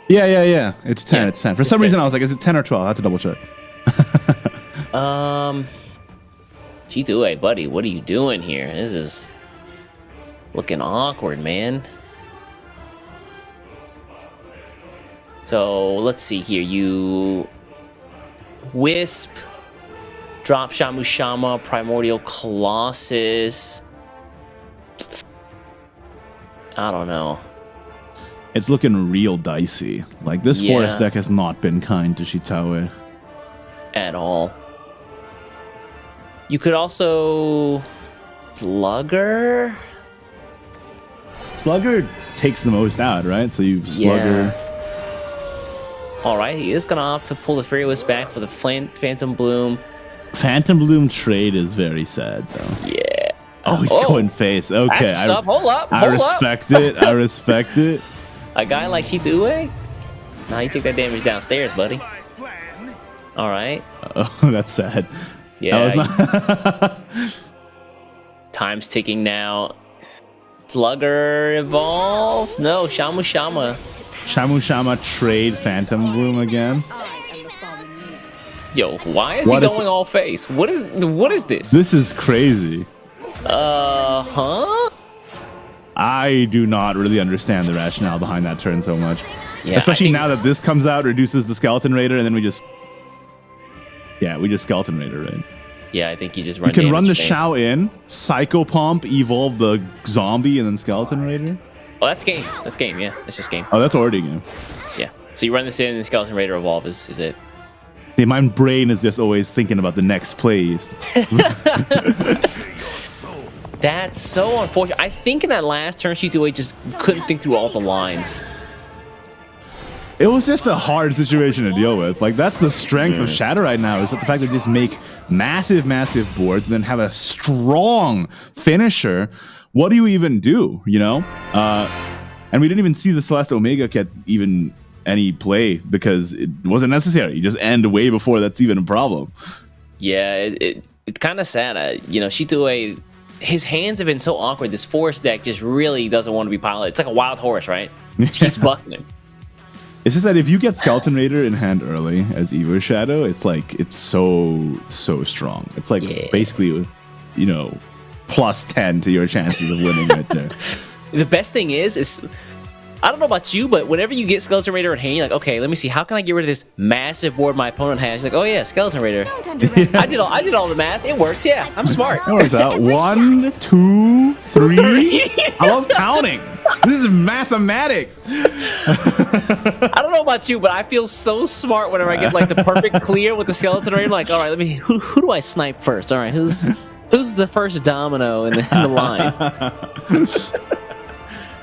Yeah. It's 10. Yeah, It's 10. For it's some 10. reason, I was like, is it 10 or 12? I have to double check. G2A, buddy, what are you doing here? This is looking awkward, man. So let's see here. You Wisp, drop Shamu Shama, Primordial Colossus. I don't know. It's looking real dicey. Like, this Yeah. Forest deck has not been kind to Shitawe. At all. You could also Slugger. Slugger takes the most out, right? So you Slugger. All right, he is gonna opt to pull the Fairy Wisp back for the Phantom Bloom. Phantom Bloom trade is very sad, though. Yeah. Oh, he's going face. Okay, That's up. Hold up. I respect it. I respect it. A guy like Shitue? Nah, you take that damage downstairs, buddy. All right. Oh, that's sad. Yeah. That was not Time's ticking now. Slugger evolve? No, Shamu Shama. Shamu Shama trade Phantom Bloom again. Yo, why is he going all face? What is this? This is crazy. Huh? I do not really understand the rationale behind that turn so much. Yeah, especially now that this comes out, reduces the Skeleton Raider, and then we just Skeleton Raider, right? Yeah, I think you just run. You can run the based. Shao in, Psycho Pump, evolve the zombie, and then Skeleton Raider. Oh, that's game. That's game. Yeah, that's just game. Oh, that's already game. Yeah. So you run this in, and Skeleton Raider evolve is it? See, my brain is just always thinking about the next plays. That's so unfortunate. I think in that last turn, Shitue just couldn't think through all the lines. It was just a hard situation to deal with. Like, that's the strength of Shadow right now, is that the fact that they just make massive, massive boards and then have a strong finisher. What do you even do, you know? And we didn't even see the Celeste Omega get even any play because it wasn't necessary. You just end way before that's even a problem. Yeah, it's kind of sad. Shitue, his hands have been so awkward. This forest deck just really doesn't want to be piloted. It's like a wild horse, right? It keeps bucking him. It's just that if you get Skeleton Raider in hand early as Evo Shadow, it's like, it's so strong. It's like basically, you know, plus 10 to your chances of winning right there. The best thing is I don't know about you, but whenever you get Skeleton Raider in hand, you're like, okay, let me see, how can I get rid of this massive board my opponent has? He's like, oh yeah, Skeleton Raider. I did all the math. It works. Yeah, I'm smart. That works out. 1, 2, 3. I love counting. This is mathematics. I don't know about you, but I feel so smart whenever I get like the perfect clear with the Skeleton Raider. I'm like, all right, let me. Who do I snipe first? All right, who's the first domino in the line?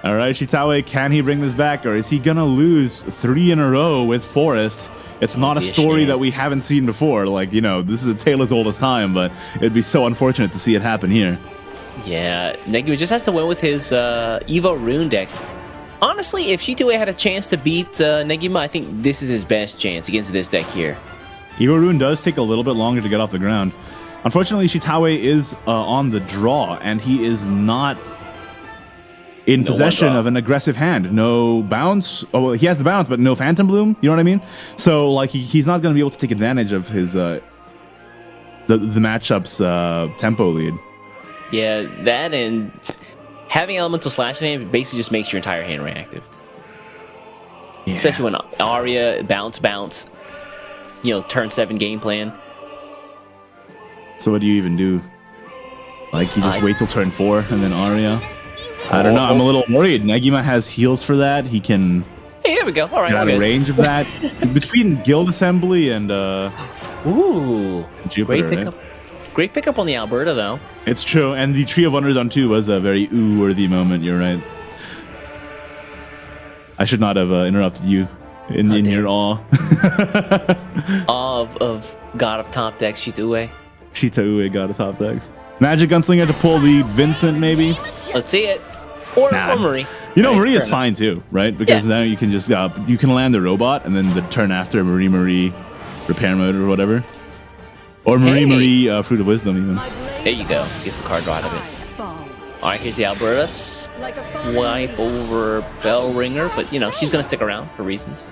All right, Shitawe, can he bring this back, or is he gonna lose 3 in a row with Forest? It's not a story that we haven't seen before. Like, you know, this is a tale as old as time, but it'd be so unfortunate to see it happen here. Yeah, Negima just has to win with his Evo Rune deck. Honestly, if Shitue had a chance to beat Negima, I think this is his best chance against this deck here. Evo Rune does take a little bit longer to get off the ground. Unfortunately, Shitawe is on the draw, and he is not in possession of an aggressive hand. No bounce. Oh, well, he has the bounce, but no Phantom Bloom. You know what I mean? So, like, he's not going to be able to take advantage of his the matchup's tempo lead. Yeah, that and having Elemental Slash in hand basically just makes your entire hand reactive. Yeah. Especially when Aria, bounce, you know, turn 7 game plan. So what do you even do? Like, you just wait till turn 4 and then Aria? I don't know. I'm a little worried. Negima has heals for that. He can hey, here we go. All right, get out of range of that. Between Guild Assembly and Jupiter, great pickup. Right? Great pickup on the Alberta, though. It's true. And the Tree of Wonders on 2 was a very ooh-worthy moment. You're right. I should not have interrupted you in your awe. Awe of God of Top Decks, Shitue. Shitue, God of Top Decks. Magic Gunslinger to pull the Vincent, maybe? Let's see it. Or Marie. You know, Marie is fine, too, right? Because now you can just you can land the robot, and then the turn after Marie repair mode or whatever. Or Marie Fruit of Wisdom, even. There you go. Get some card draw out of it. All right, here's the Alberta. Swipe over Bellringer, but, you know, she's going to stick around for reasons.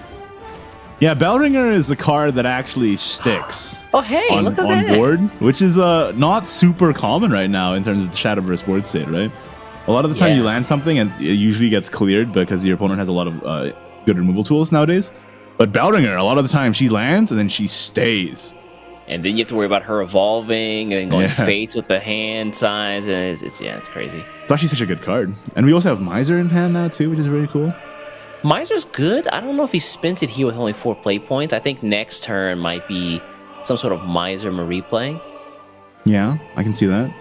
Yeah, Bellringer is a card that actually sticks. Oh, hey, look at that. On board, which is not super common right now in terms of the Shadowverse board state, right? A lot of the time you land something and it usually gets cleared because your opponent has a lot of good removal tools nowadays. But Bellringer, a lot of the time she lands and then she stays. And then you have to worry about her evolving and then going face with the hand size. And it's crazy. It's actually such a good card. And we also have Miser in hand now too, which is very cool. Miser's good. I don't know if he spins it here with only 4 play points. I think next turn might be some sort of Miser Marie play. Yeah, I can see that.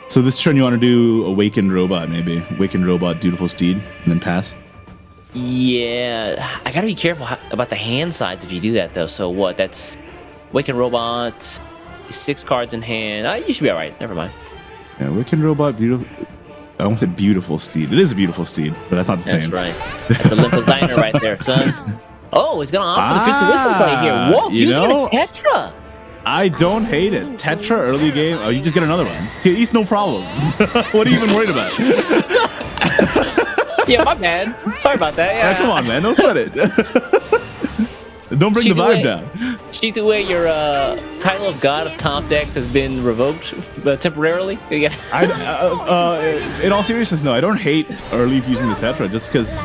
So this turn you want to do Awakened Robot, maybe. Awakened Robot, Dutiful Steed, and then pass. Yeah, I gotta be careful about the hand size if you do that though. So what? That's Wicked Robot, 6 cards in hand. You should be all right. Never mind. Yeah, Wicked Robot, beautiful. I almost said beautiful steed. It is a beautiful steed, but that's not the That's same. right. That's a Limpoziner right there, son. Oh, he's gonna opt for the 50 Wisdom right here. Whoa, you using know, his Tetra. I don't hate it. Tetra early game. Oh, you just get another one. See, East, no problem. What are you even worried about? Yeah, my bad. Sorry about that. Yeah, Come on, man. Don't sweat it. Don't bring the vibe down. Shitue, your title of God of top decks has been revoked temporarily. Yeah. In all seriousness, no, I don't hate early using the Tetra just because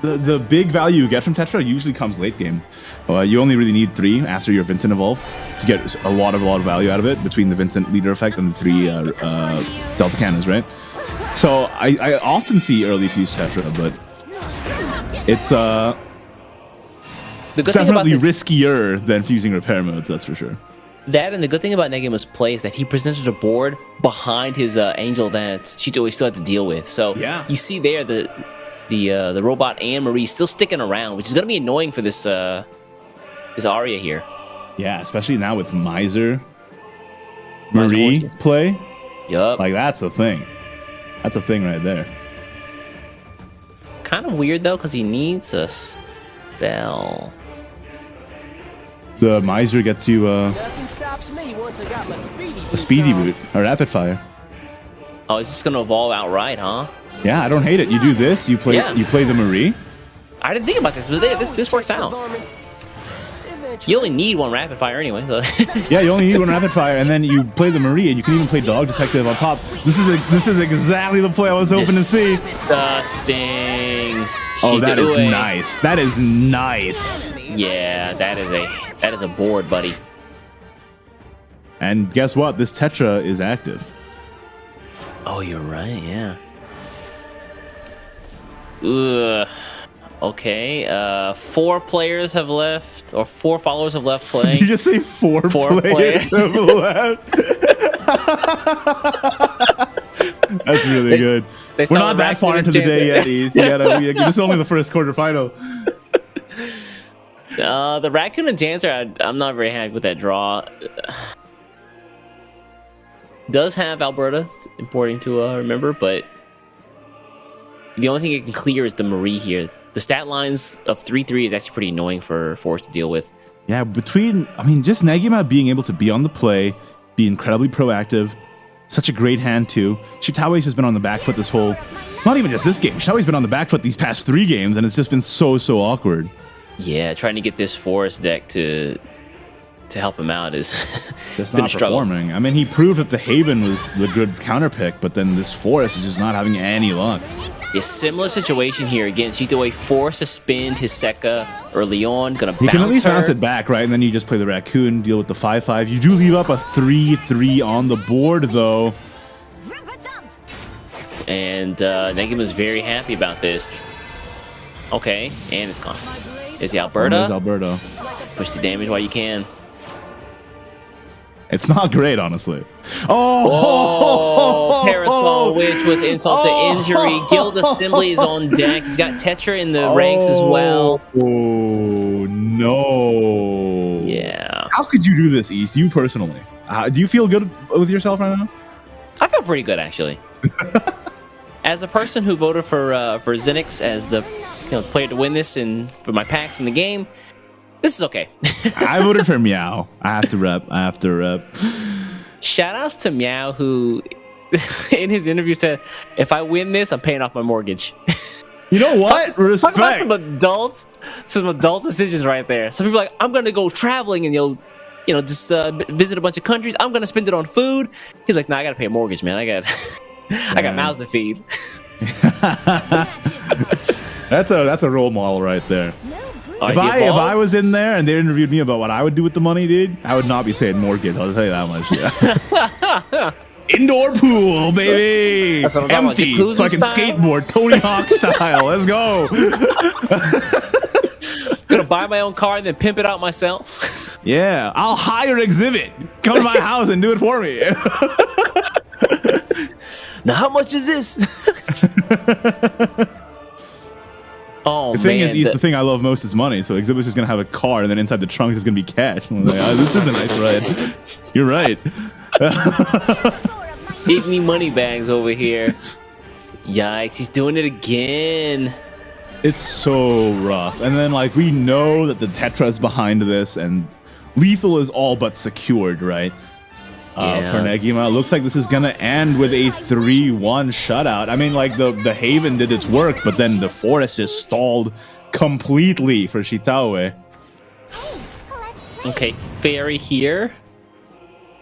the big value you get from Tetra usually comes late game. You only really need 3 after your Vincent evolve to get a lot of value out of it between the Vincent leader effect and the 3 Delta Cannons, right? So I often see early fuse Tetra, but it's definitely riskier than fusing repair modes, that's for sure. That, and the good thing about Negima's play is that he presented a board behind his angel that Shito still had to deal with. So yeah, you see there the robot and Marie still sticking around, which is going to be annoying for this Arya here. Yeah, especially now with Miser Marie play. Yup. Like, that's the thing. That's a thing right there. Kind of weird though, because he needs a spell. The Miser gets you a speedy boot, a rapid fire. Oh, it's just gonna evolve outright, huh? Yeah, I don't hate it. You do this, you play the Marie. I didn't think about this, but this works out. You only need 1 rapid fire anyway. So. Yeah, you only need 1 rapid fire, and then you play the Marie, and you can even play Dog Detective on top. This is exactly the play I was hoping to see. Disgusting. Oh, that is nice. That is nice. Yeah, that is a board, buddy. And guess what? This Tetra is active. Oh, you're right. Yeah. Ugh. Okay. 4 players have left, or 4 followers have left playing. Did you just say 4 players have left? That's really good. We're not that far into the day yet, East. This is only the first quarterfinal. The Raccoon and Janser, I'm not very happy with that draw. Does have Alberta, important to remember, but the only thing it can clear is the Marie here. The stat lines of 3/3 is actually pretty annoying for Force to deal with. Yeah, just Negima being able to be on the play, be incredibly proactive, such a great hand too. Shitawe's has been on the back foot this whole, not even just this game, Shitawe's been on the back foot these past 3 games, and it's just been so awkward. Yeah, trying to get this Forest deck to help him out is just not performing. I mean, he proved that the Haven was the good counter pick, but then this Forest is just not having any luck. Yeah, similar situation here. Again, Shitoe forced to spin his Sekka early on. Gonna bounce You can at least her. bounce it back, right? And then you just play the Raccoon, deal with the 5/5. You do leave up a 3/3 on the board, though. And Negima's very happy about this. Okay, and it's gone. There's the Alberta. There's Alberta. Push the damage while you can. It's not great, honestly. Oh, Parasol, which was insult to injury. Guild Assembly is on deck. He's got Tetra in the ranks as well. Oh, no. Yeah. How could you do this, East? You personally. Do you feel good with yourself right now? I feel pretty good, actually. As a person who voted for Zenix as the player to win this and for my packs in the game, this is okay. I voted for Meow. I have to rep. Shoutouts to Meow, who in his interview said, if I win this, I'm paying off my mortgage. You know what? Respect. Talk about some adult decisions right there. Some people are like, I'm going to go traveling and just visit a bunch of countries. I'm going to spend it on food. He's like, nah, I got to pay a mortgage, man. I got mouths to feed. That's a role model right there. If I was in there and they interviewed me about what I would do with the money, dude, I would not be saying mortgage. I'll tell you that much. Yeah. Indoor pool, baby. That's what I'm empty, about. so I can skateboard Tony Hawk style. Let's go. Gonna buy my own car and then pimp it out myself. Yeah, I'll hire Exhibit. Come to my house and do it for me. Now, how much is this? Oh, The thing man. is, the thing I love most is money. So Exhibit's just gonna have a car, and then inside the trunk is gonna be cash. I'm like, oh, this is a nice ride. You're right. Hit me money bags over here. Yikes, he's doing it again. It's so rough. And then like we know that the Tetra's behind this, and lethal is all but secured, right? Yeah. For Negima. It looks like this is gonna end with a 3-1 shutout. I mean, like the Haven did its work, but then the Forest just stalled completely for Shitawe. Okay, Fairy here.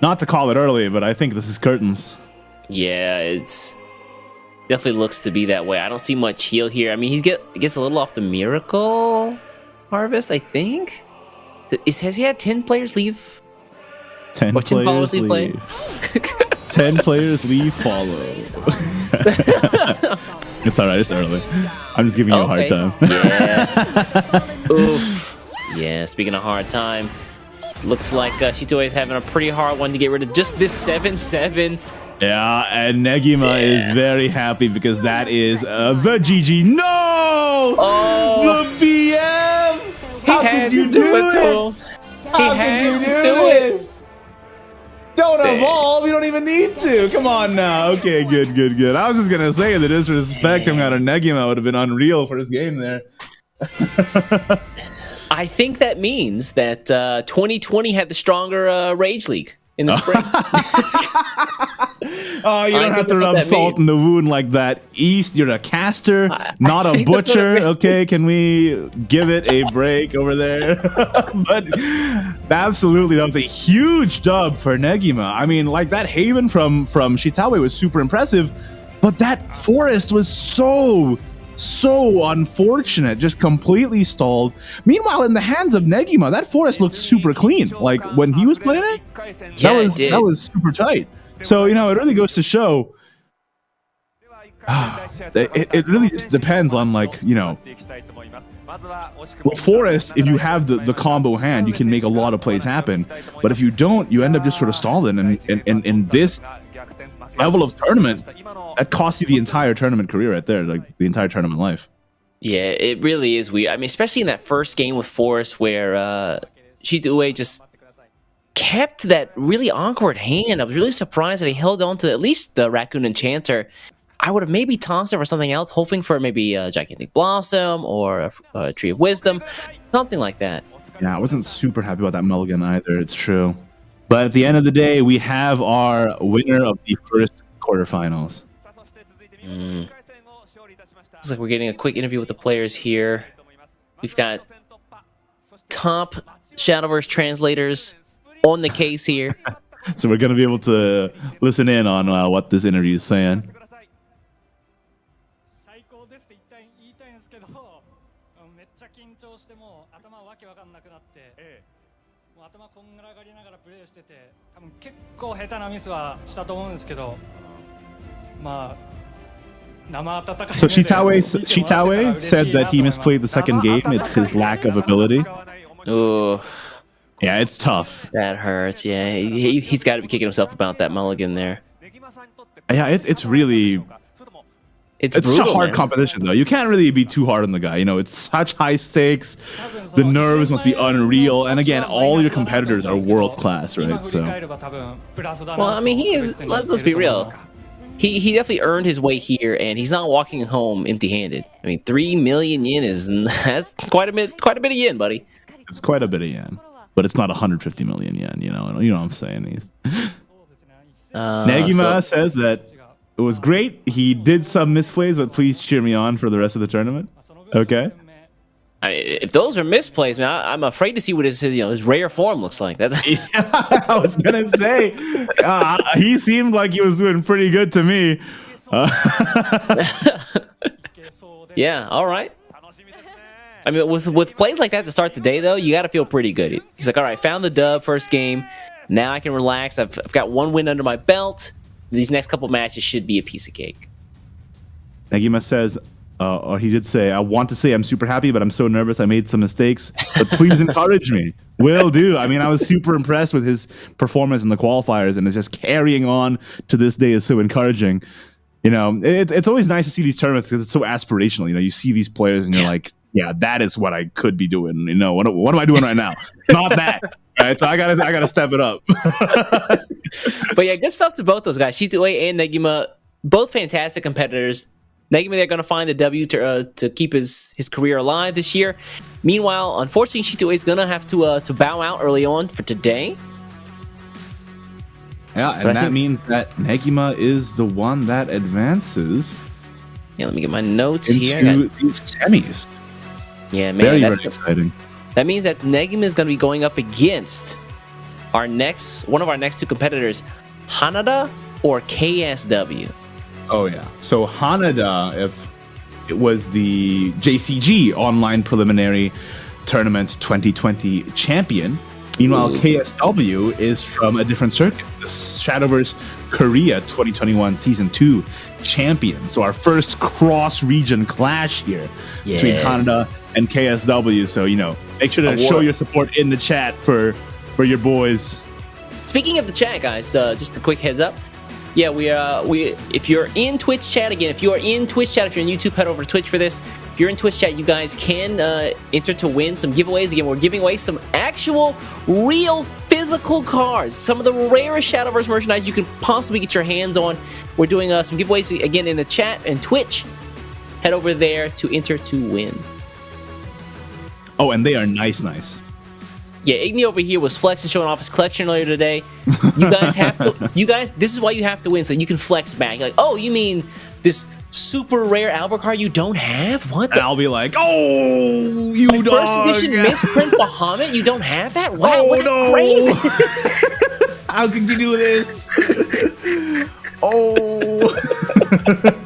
Not to call it early, but I think this is curtains. Yeah, it's definitely looks to be that way. I don't see much heal here. I mean, gets a little off the Miracle Harvest, I think. Has he had 10 players leave? 10 Or 10 followers players leave leave. 10 players leave follow. It's alright, it's early. I'm just giving you a hard time. Yeah. Oof. Yeah, speaking of hard time, looks like Shitoe is having a pretty hard one to get rid of just this 7-7. Yeah, and Negima is very happy because that is the GG. No! Oh. The BM! How could you do it? He had to do it. Don't evolve. You don't even need to. Come on now. Okay, good. I was just gonna say the disrespect coming out of Negima would have been unreal for his game there. I think that means that 2020 had the stronger Rage League in the spring. Oh, you don't have to rub salt in the wound like that. East, you're a caster, not a butcher. Okay, can we give it a break over there? But absolutely, that was a huge dub for Negima. I mean, like that Haven from Shitawe was super impressive, but that Forest was so unfortunate, just completely stalled. Meanwhile, in the hands of Negima, that Forest looked super clean. Like when he was playing it, that was super tight. So, you know, it really goes to show it really just depends on, like, you know, well, Forest, if you have the combo hand, you can make a lot of plays happen. But if you don't, you end up just sort of stalling. And in this level of tournament, that costs you the entire tournament career right there, like the entire tournament life. Yeah, it really is weird. I mean, especially in that first game with Forest where Shitoe just kept that really awkward hand. I was really surprised that he held on to at least the Raccoon Enchanter. I would have maybe tossed it for something else, hoping for maybe a Gigantic Blossom or a Tree of Wisdom, something like that. Yeah, I wasn't super happy about that mulligan either, it's true. But at the end of the day, we have our winner of the first quarterfinals. Looks like we're getting a quick interview with the players here. We've got top Shadowverse translators on the case here. So we're going to be able to listen in on what this interview is saying. So Shitawe said that he misplayed the second game. It's his lack of ability. Oh, yeah, it's tough. That hurts. Yeah, he's got to be kicking himself about that mulligan there. Yeah, it's really... It's brutal, such a hard competition, though. You can't really be too hard on the guy. You know, it's such high stakes. The nerves must be unreal. And again, all your competitors are world class, right? So, well, I mean, he is. Let's be real. He definitely earned his way here, and he's not walking home empty-handed. I mean, 3 million yen that's quite a bit of yen, buddy. It's quite a bit of yen, but it's not 150 million yen. You know what I'm saying? Negima says that it was great. He did some misplays, but please cheer me on for the rest of the tournament. Okay. I mean, if those are misplays, man, I'm afraid to see what his rare form looks like. That's. Yeah, I was gonna say, he seemed like he was doing pretty good to me. Yeah. All right. I mean, with plays like that to start the day, though, you got to feel pretty good. He's like, all right, found the dub first game. Now I can relax. I've got one win under my belt. These next couple matches should be a piece of cake. Negima says, or he did say, I want to say I'm super happy, but I'm so nervous I made some mistakes. But please encourage me. Will do. I mean, I was super impressed with his performance in the qualifiers, and it's just carrying on to this day is so encouraging. you know, it's always nice to see these tournaments because it's so aspirational. You know, you see these players and you're like, yeah, that is what I could be doing. You know, what am I doing right now? Not that. Right, so I gotta step it up. But yeah, good stuff to both those guys. Shitue and Negima, both fantastic competitors. Negima, they're going to find the W to keep his career alive this year. Meanwhile, unfortunately, Shitue is going to have to bow out early on for today. Yeah, and that means that Negima is the one that advances. Yeah, let me get my notes into here. These semis. Yeah, man, very exciting. That means that Negima is going to be going up against one of our next two competitors, Hanada or KSW. Oh yeah. So Hanada, if it was the JCG online preliminary tournament 2020 champion. Meanwhile, KSW is from a different circuit, the Shadowverse Korea 2021 Season 2 champion. So our first cross-region clash here between Hanada and KSW. So, you know, make sure to show your support in the chat for your boys. Speaking of the chat, guys, just a quick heads up. Yeah, we if you're in Twitch chat, again, if you are in Twitch chat, if you're on YouTube, head over to Twitch for this. If you're in Twitch chat, you guys can enter to win some giveaways. Again, we're giving away some actual, real, physical cards. Some of the rarest Shadowverse merchandise you can possibly get your hands on. We're doing some giveaways, again, in the chat and Twitch. Head over there to enter to win. Oh, and they are nice. Yeah, Igni over here was flexing, showing off his collection earlier today. You guys have to. You guys, this is why you have to win, so you can flex back. You're like, oh, you mean this super rare Albert card you don't have? What? And I'll be like, oh, you like dog. First edition misprint Bahamut, you don't have that? Wow, that's crazy. How could you do this? Oh.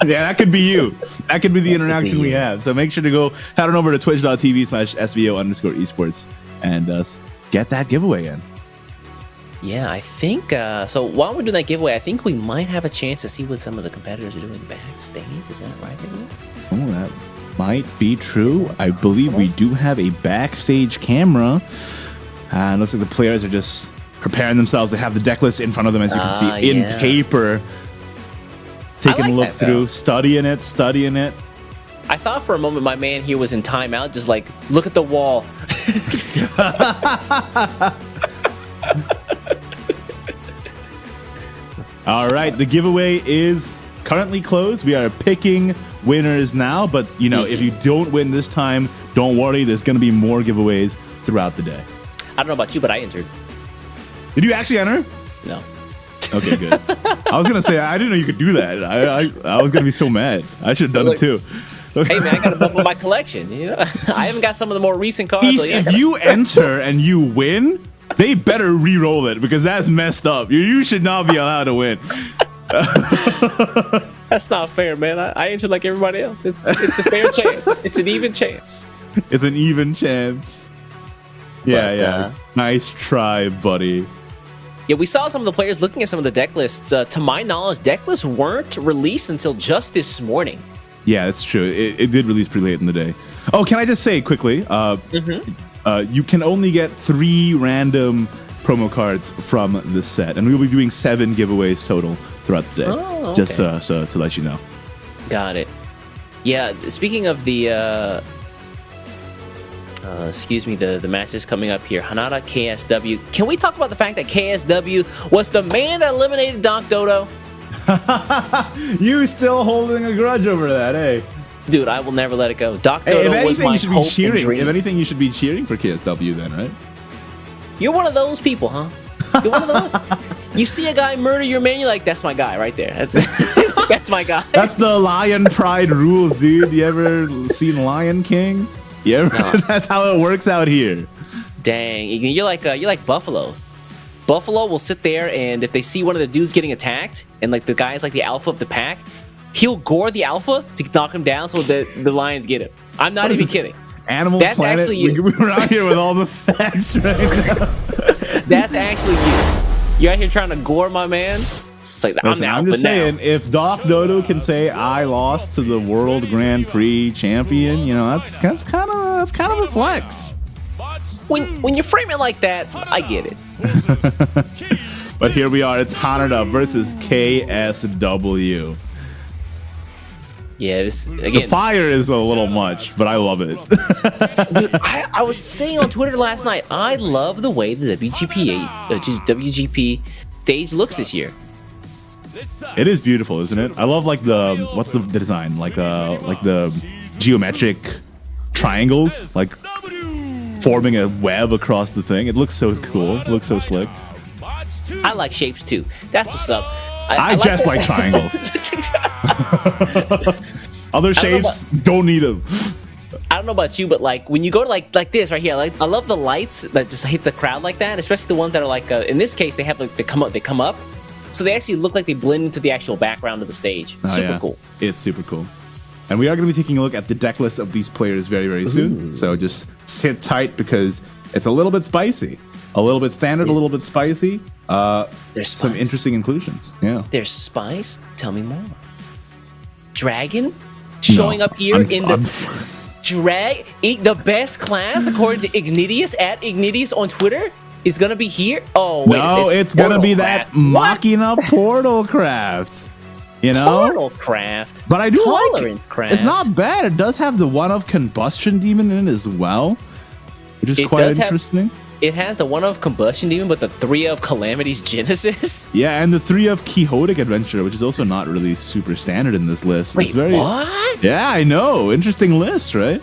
Yeah, that could be you. That could be the interaction we have. So make sure to go head on over to twitch.tv/SVO_esports and get that giveaway in. Yeah, I think so. While we're doing that giveaway, I think we might have a chance to see what some of the competitors are doing backstage. Is that right? Oh, that might be true. I believe we do have a backstage camera. And looks like the players are just preparing themselves. They have the deck list in front of them, as you can see, in paper. Taking a look through, studying it. I thought for a moment my man here was in timeout, just like, look at the wall. All right, the giveaway is currently closed. We are picking winners now, but you know, if you don't win this time, don't worry. There's going to be more giveaways throughout the day. I don't know about you, but I entered. Did you actually enter? No. Okay, good. I was gonna say I didn't know you could do that. I was gonna be so mad. I should have done it too. Hey man, I gotta bump up my collection. You know, I haven't got some of the more recent cards. So yeah. If you enter and you win, they better re-roll it because that's messed up. You should not be allowed to win. That's not fair, man. I entered like everybody else. It's a fair chance. It's an even chance. It's an even chance. Yeah. Nice try, buddy. Yeah, we saw some of the players looking at some of the deck lists. To my knowledge, deck lists weren't released until just this morning. Yeah, that's true. It did release pretty late in the day. Oh, can I just say quickly? You can only get 3 random promo cards from the set, and we'll be doing 7 giveaways total throughout the day. Oh, okay. Just so to let you know. Got it. Yeah, speaking of the the matches coming up here, Hanada, KSW. Can we talk about the fact that KSW was the man that eliminated Doc Dodo? You still holding a grudge over that, eh? Dude, I will never let it go. Doc Dodo was my hope and dream. If anything, you should be cheering for KSW then, right? You're one of those people, huh? You're one of those. You see a guy murder your man, you're like, that's my guy right there. That's my guy. That's the Lion Pride rules, dude. You ever seen Lion King? Yeah, no. That's how it works out here. Dang, you're like Buffalo. Buffalo will sit there, and if they see one of the dudes getting attacked, and like the guy is like the alpha of the pack, he'll gore the alpha to knock him down so the lions get him. I'm not even kidding. Animal Planet. Actually you. We're out here with all the facts right now. That's actually you. You're out here trying to gore my man. It's like, listen, I'm just saying, if Doc Dodo can say I lost to the World Grand Prix champion, you know, that's kind of a flex. When you frame it like that, I get it. But here we are. It's Hanada versus KSW. Yeah, this The again. fire is a little much, but I love it. Dude, I was saying on Twitter last night, I love the way the WGP stage looks this year. It is beautiful, isn't it? I love like the what's the design? Like the geometric triangles, like forming a web across the thing. It looks so cool. It looks so slick. I like shapes too. That's what's up. I just like triangles. Other shapes don't need them. I don't know about you, but like when you go to like this right here, like I love the lights that just hit the crowd like that, especially the ones that are like in this case they have like they come up, so they actually look like they blend into the actual background of the stage. Super cool. It's super cool. And we are going to be taking a look at the deck list of these players very, very soon. So just sit tight because it's a little bit spicy, a little bit standard, a little bit spicy. There's some spice. interesting inclusions. Yeah. There's spice. Tell me more. Dragon showing up here in the the best class according to Ignitius at Ignitius on Twitter is gonna be here. Oh wait, No, it's going to be that Machina Portal Craft. You know? Portal Craft. But I do like Tolerant it. Craft. It's not bad. It does have the one of Combustion Demon in it as well, which is quite interesting. It has the one of Combustion Demon, but the 3 of Calamity's Genesis. Yeah, and the 3 of Quixotic Adventure, which is also not really super standard in this list. Wait, it's very, what? Yeah, I know. Interesting list, right?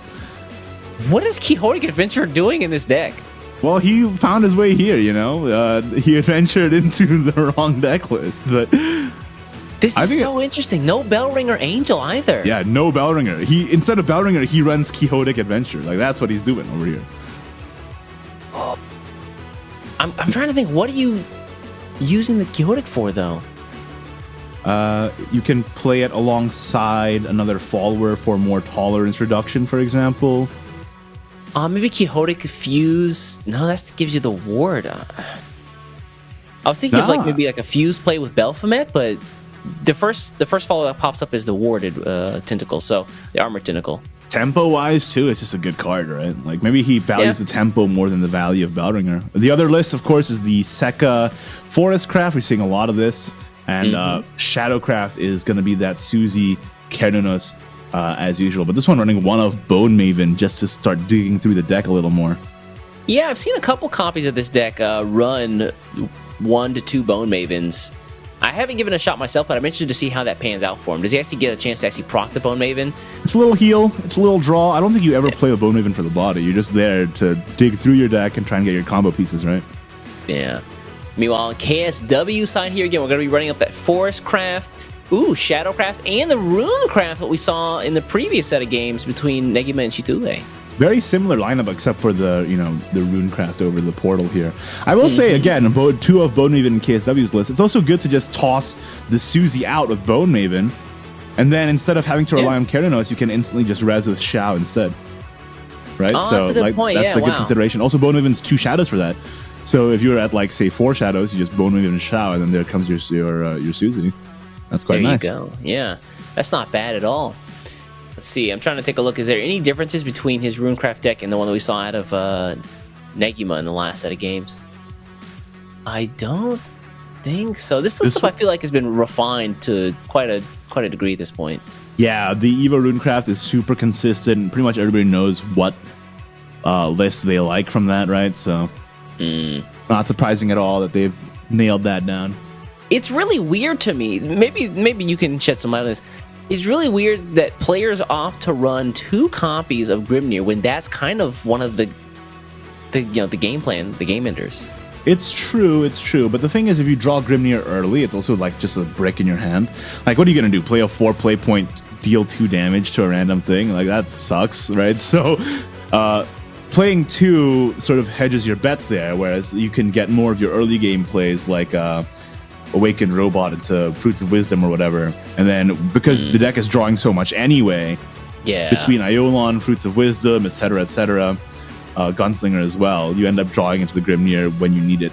What is Quixotic Adventure doing in this deck? Well, he found his way here, you know? He adventured into the wrong deck list, but... This is so interesting. No Bellringer Angel either. Yeah, no Bellringer. Instead of Bellringer, he runs Quixotic Adventure. Like, that's what he's doing over here. I'm trying to think, what are you using the Quixotic for, though? You can play it alongside another follower for more tolerance reduction, for example. Maybe Quixotic Fuse. No, that gives you the ward. I was thinking of like maybe like a Fuse play with Baphomet, but the first follow that pops up is the warded tentacle, so the armored tentacle. Tempo wise too, it's just a good card, right? Like maybe he values the tempo more than the value of Bellringer. The other list, of course, is the Sekka Forest Craft. We're seeing a lot of this, and Shadowcraft is going to be that Suzy Kernunos as usual. But this one running one of Bone Maven just to start digging through the deck a little more. Yeah, I've seen a couple copies of this deck run 1 to 2 Bone Mavens. I haven't given it a shot myself, but I'm interested to see how that pans out for him. Does he actually get a chance to actually proc the Bone Maven? It's a little heal, it's a little draw. I don't think you ever play the Bone Maven for the body. You're just there to dig through your deck and try and get your combo pieces, right? Yeah. Meanwhile, on KSW side here, again, we're going to be running up that Forest Craft, Shadowcraft, and the Rune Craft, what we saw in the previous set of games between Negima and Shitube. Very similar lineup, except for the the Runecraft over the portal here. I will say again, 2 of Bone Maven in KSW's list. It's also good to just toss the Suzy out of Bone Maven, and then instead of having to rely on Kernunos, you can instantly just res with Shao instead. Right? Oh, so that's a good point. that's a good consideration. Also, Bone Maven's 2 shadows for that. So if you're at like say 4 shadows, you just Bone Maven and Shao, and then there comes your Suzy. That's quite nice. There you go. Yeah, that's not bad at all. Let's see. I'm trying to take a look. Is there any differences between his Runecraft deck and the one that we saw out of Negima in the last set of games? I don't think so. This stuff I feel like has been refined to quite a degree at this point. Yeah, the Evo Runecraft is super consistent. Pretty much everybody knows what list they like from that, right? So not surprising at all that they've nailed that down. It's really weird to me. Maybe you can shed some light on this. It's really weird that players opt to run 2 copies of Grimnir when that's kind of one of the game plan, the game enders. It's true, but the thing is, if you draw Grimnir early, it's also like just a brick in your hand. Like, what are you gonna do? Play a 4 play point, deal 2 damage to a random thing? Like, that sucks, right? So, playing 2 sort of hedges your bets there, whereas you can get more of your early game plays like Awakened Robot into Fruits of Wisdom or whatever, and then because the deck is drawing so much anyway, between Iolon, Fruits of Wisdom, etc., Gunslinger as well, you end up drawing into the Grimnir when you need it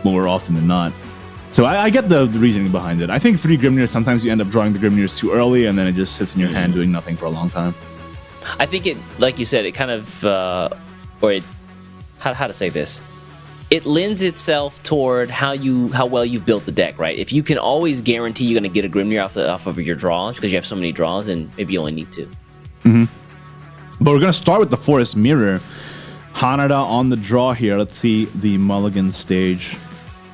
more often than not. So I get the reasoning behind it. I think 3 Grimnirs, sometimes you end up drawing the Grimnirs too early, and then it just sits in your hand doing nothing for a long time. I think it, like you said, it kind of, how to say this? it lends itself toward how well you've built the deck, right? If you can always guarantee you're going to get a Grimnir off of your draws because you have so many draws, and maybe you only need 2. But we're going to start with the Forest Mirror. Hanada on the draw here. Let's see the Mulligan stage.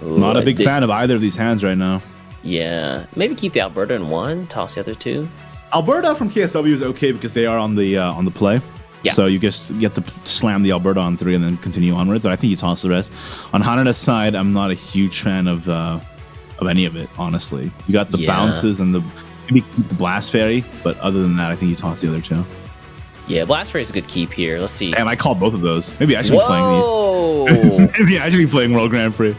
Not a big fan of either of these hands right now. Yeah, maybe keep the Alberta in 1, toss the other 2. Alberta from KSW is okay because they are on the play. Yeah. So you get to slam the Alberta on 3 and then continue onwards. I think you toss the rest. On Hanada's side, I'm not a huge fan of any of it, honestly. You got the bounces and maybe the Blast Fairy, but other than that, I think you toss the other 2. Yeah, Blast Fairy is a good keep here. Let's see. Damn, I called both of those. Maybe I should be playing these. Maybe I should be playing World Grand Prix.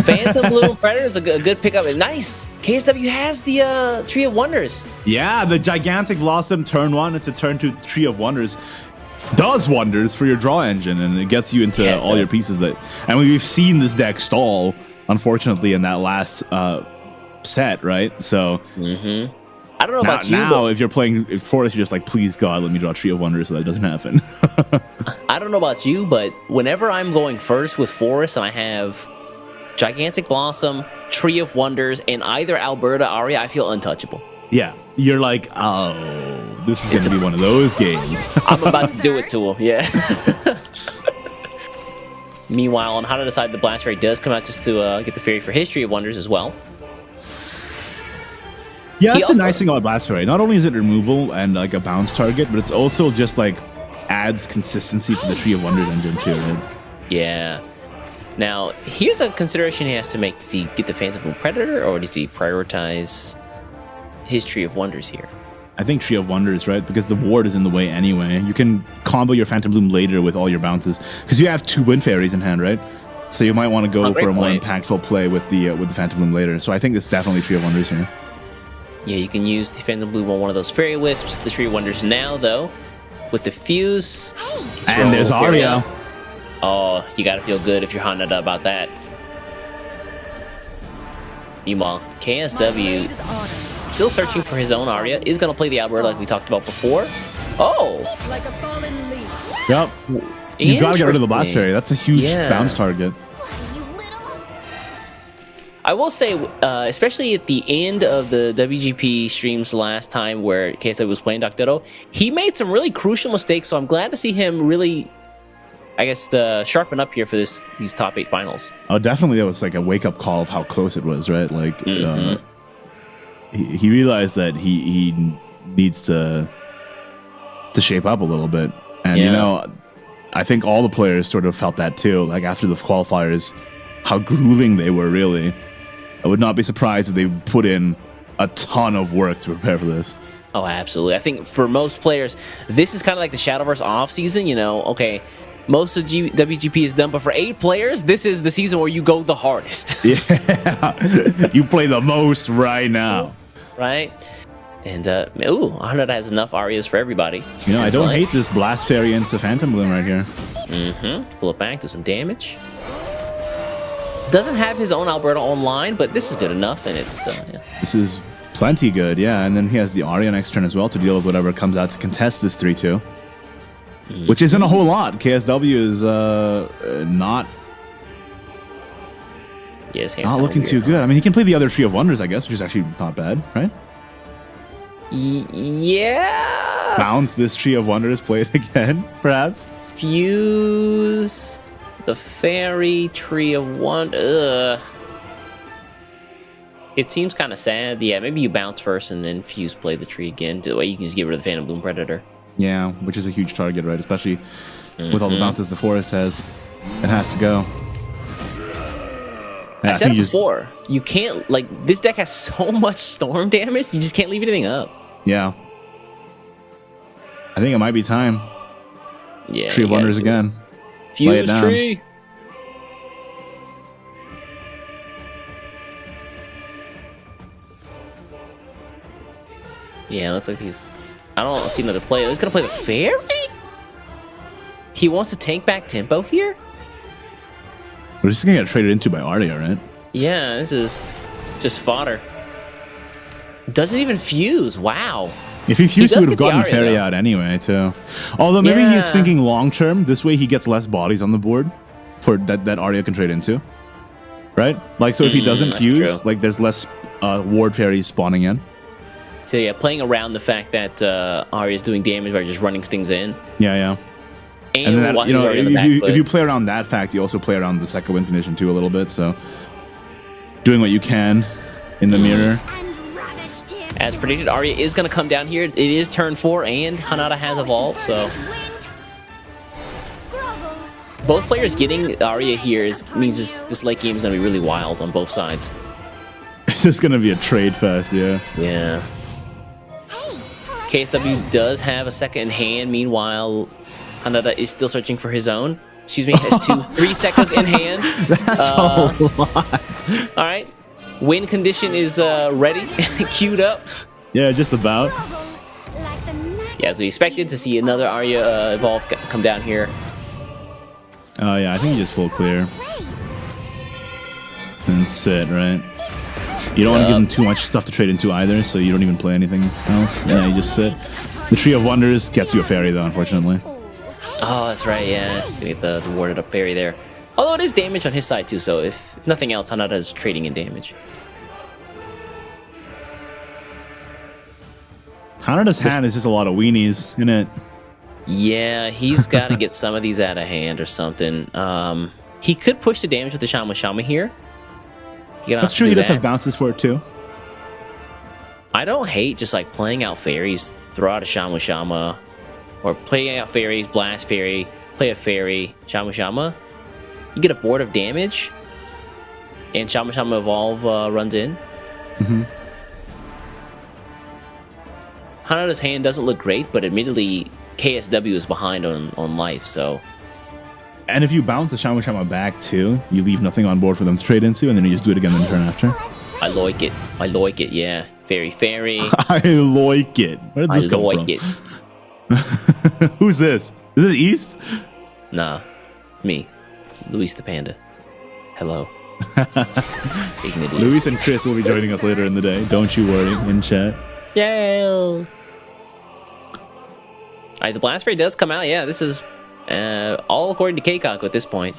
Phantom Bloom Predator is a good pickup. Nice. KSW has the Tree of Wonders. Yeah, the Gigantic Blossom turn 1. It's a turn 2 Tree of Wonders. Does wonders for your draw engine, and it gets you into all your pieces. And we've seen this deck stall, unfortunately, in that last set, right? So I don't know about you. Now, if you're playing Forest, you're just like, please God, let me draw Tree of Wonders so that doesn't happen. I don't know about you, but whenever I'm going first with Forest and I have Gigantic Blossom, Tree of Wonders, and either Alberta Aria, I feel untouchable. Yeah, you're like, oh, this is going to be one of those games. I'm about to do it to him, yeah. Meanwhile, on how to decide, the Blast Fairy does come out just to get the Fairy for History of Wonders as well. Yeah, that's the nice thing about Blast Fairy. Not only is it removal and like a bounce target, but it's also just like adds consistency to the Tree of Wonders engine too, right? Yeah. Now, here's a consideration he has to make. Does he get the Phantom Bloom Predator, or does he prioritize his Tree of Wonders here? I think Tree of Wonders, right? Because the ward is in the way anyway. You can combo your Phantom Bloom later with all your bounces. Because you have 2 Wind Fairies in hand, right? So you might want to go for a more impactful play with the Phantom Bloom later. So I think it's definitely Tree of Wonders here. Yeah, you can use the Phantom Bloom on one of those Fairy Wisps. The Tree of Wonders now, though, with the Fuse. And there's Aria. Oh, you gotta feel good if you're Hanada about that. Meanwhile, KSW, still searching for his own Aria, is gonna play the Alberta like we talked about before. Oh! Like a fallen leaf. Yep. You gotta get rid of the Blast Fairy. That's a huge bounce target. I will say, especially at the end of the WGP streams last time where KSW was playing Doctoro, he made some really crucial mistakes, so I'm glad to see him really, I guess, sharpen up here for these top 8 finals. Oh, definitely that was like a wake-up call of how close it was, right? Like, he realized that he needs to shape up a little bit. And, you know, I think all the players sort of felt that too, like after the qualifiers, how grueling they were, really. I would not be surprised if they put in a ton of work to prepare for this. Oh, absolutely. I think for most players, this is kind of like the Shadowverse off season, you know, okay, most of WGP is done, but for 8 players, this is the season where you go the hardest. Yeah, you play the most right now. Right? And, ooh, Hanada has enough Arias for everybody. You know, I don't hate this Blast Fairy into Phantom Bloom right here. Pull it back, do some damage. Doesn't have his own Alberta online, but this is good enough, and it's, yeah. This is plenty good, yeah. And then he has the Aria next turn as well to deal with whatever comes out to contest this 3-2. Which isn't a whole lot. KSW is not looking too good. I mean, he can play the other Tree of Wonders, I guess, which is actually not bad, right? Yeah. Bounce this Tree of Wonders, play it again, perhaps. Fuse the Fairy Tree of Wonders. It seems kind of sad. Yeah, maybe you bounce first and then Fuse play the tree again. The way you can just get rid of the Phantom Bloom Predator. Yeah, which is a huge target, right? Especially with all the bounces the Forest has. It has to go. I said it before. You can't, like, this deck has so much storm damage, you just can't leave anything up. Yeah. I think it might be time. Yeah. Tree of Wonders again. Fuse tree. Yeah, looks like he's... I don't see another play. He's gonna play the Fairy? He wants to take back tempo here? We're just gonna get traded into by Aria, right? Yeah, this is just fodder. Doesn't even fuse. Wow. If he fused, he would have gotten Fairy out anyway, too. Although maybe he's thinking long term. This way he gets less bodies on the board for that Arya can trade into, right? Like, so if he doesn't that's fuse, true. like there's less ward fairies spawning in. So yeah, playing around the fact that Arya's doing damage by just running things in. Yeah. And, And then while you he's know, already on the if back foot. you play around that fact, you also play around the second wind condition too a little bit. So doing what you can in the mirror. And ravaged him. As predicted, Arya is going to come down here. It is turn 4, and Hanada has evolved, so Wind. Grovel. both players getting Arya here means this late game is going to be really wild on both sides. It's just gonna be a trade fest, yeah. Yeah. KSW does have a second in hand. Meanwhile, Hanada is still searching for his own. Excuse me, has 3 seconds in hand. That's a lot. All right. Win condition is ready, queued up. Yeah, just about. Grovel. Like the magic. Yeah, as we expected to see another Arya evolve come down here. Oh yeah, I think you just full clear and sit, right? You don't want to give them too much stuff to trade into either, so you don't even play anything else. Yeah, you just sit. The Tree of Wonders gets you a fairy though, unfortunately. Oh, that's right, yeah. It's gonna get the warded up fairy there. Although it is damage on his side too, so if nothing else, Hanada is trading in damage. Hanada's hand is just a lot of weenies, isn't it? Yeah, he's got to get some of these out of hand or something. He could push the damage with the Shama here. That's true, he does have bounces for it too. I don't hate just like playing out fairies, throw out a Shama, or playing out fairies, blast fairy, play a fairy, Shama. You get a board of damage, and Shama evolve runs in. Mm-hmm. Hanada's hand doesn't look great, but admittedly, KSW is behind on life, so. And if you bounce the Shama back too, you leave nothing on board for them to trade into, and then you just do it again the turn after. I like it, yeah. Fairy. I like it. Where did this come from? it. Who's this? Is this East? Nah, me, Luis the Panda. Hello. Ignidius. Luis and Chris will be joining us later in the day. Don't you worry, in chat. Yeah. Alright, the Blast Fairy does come out. Yeah, this is all according to Keikok at this point.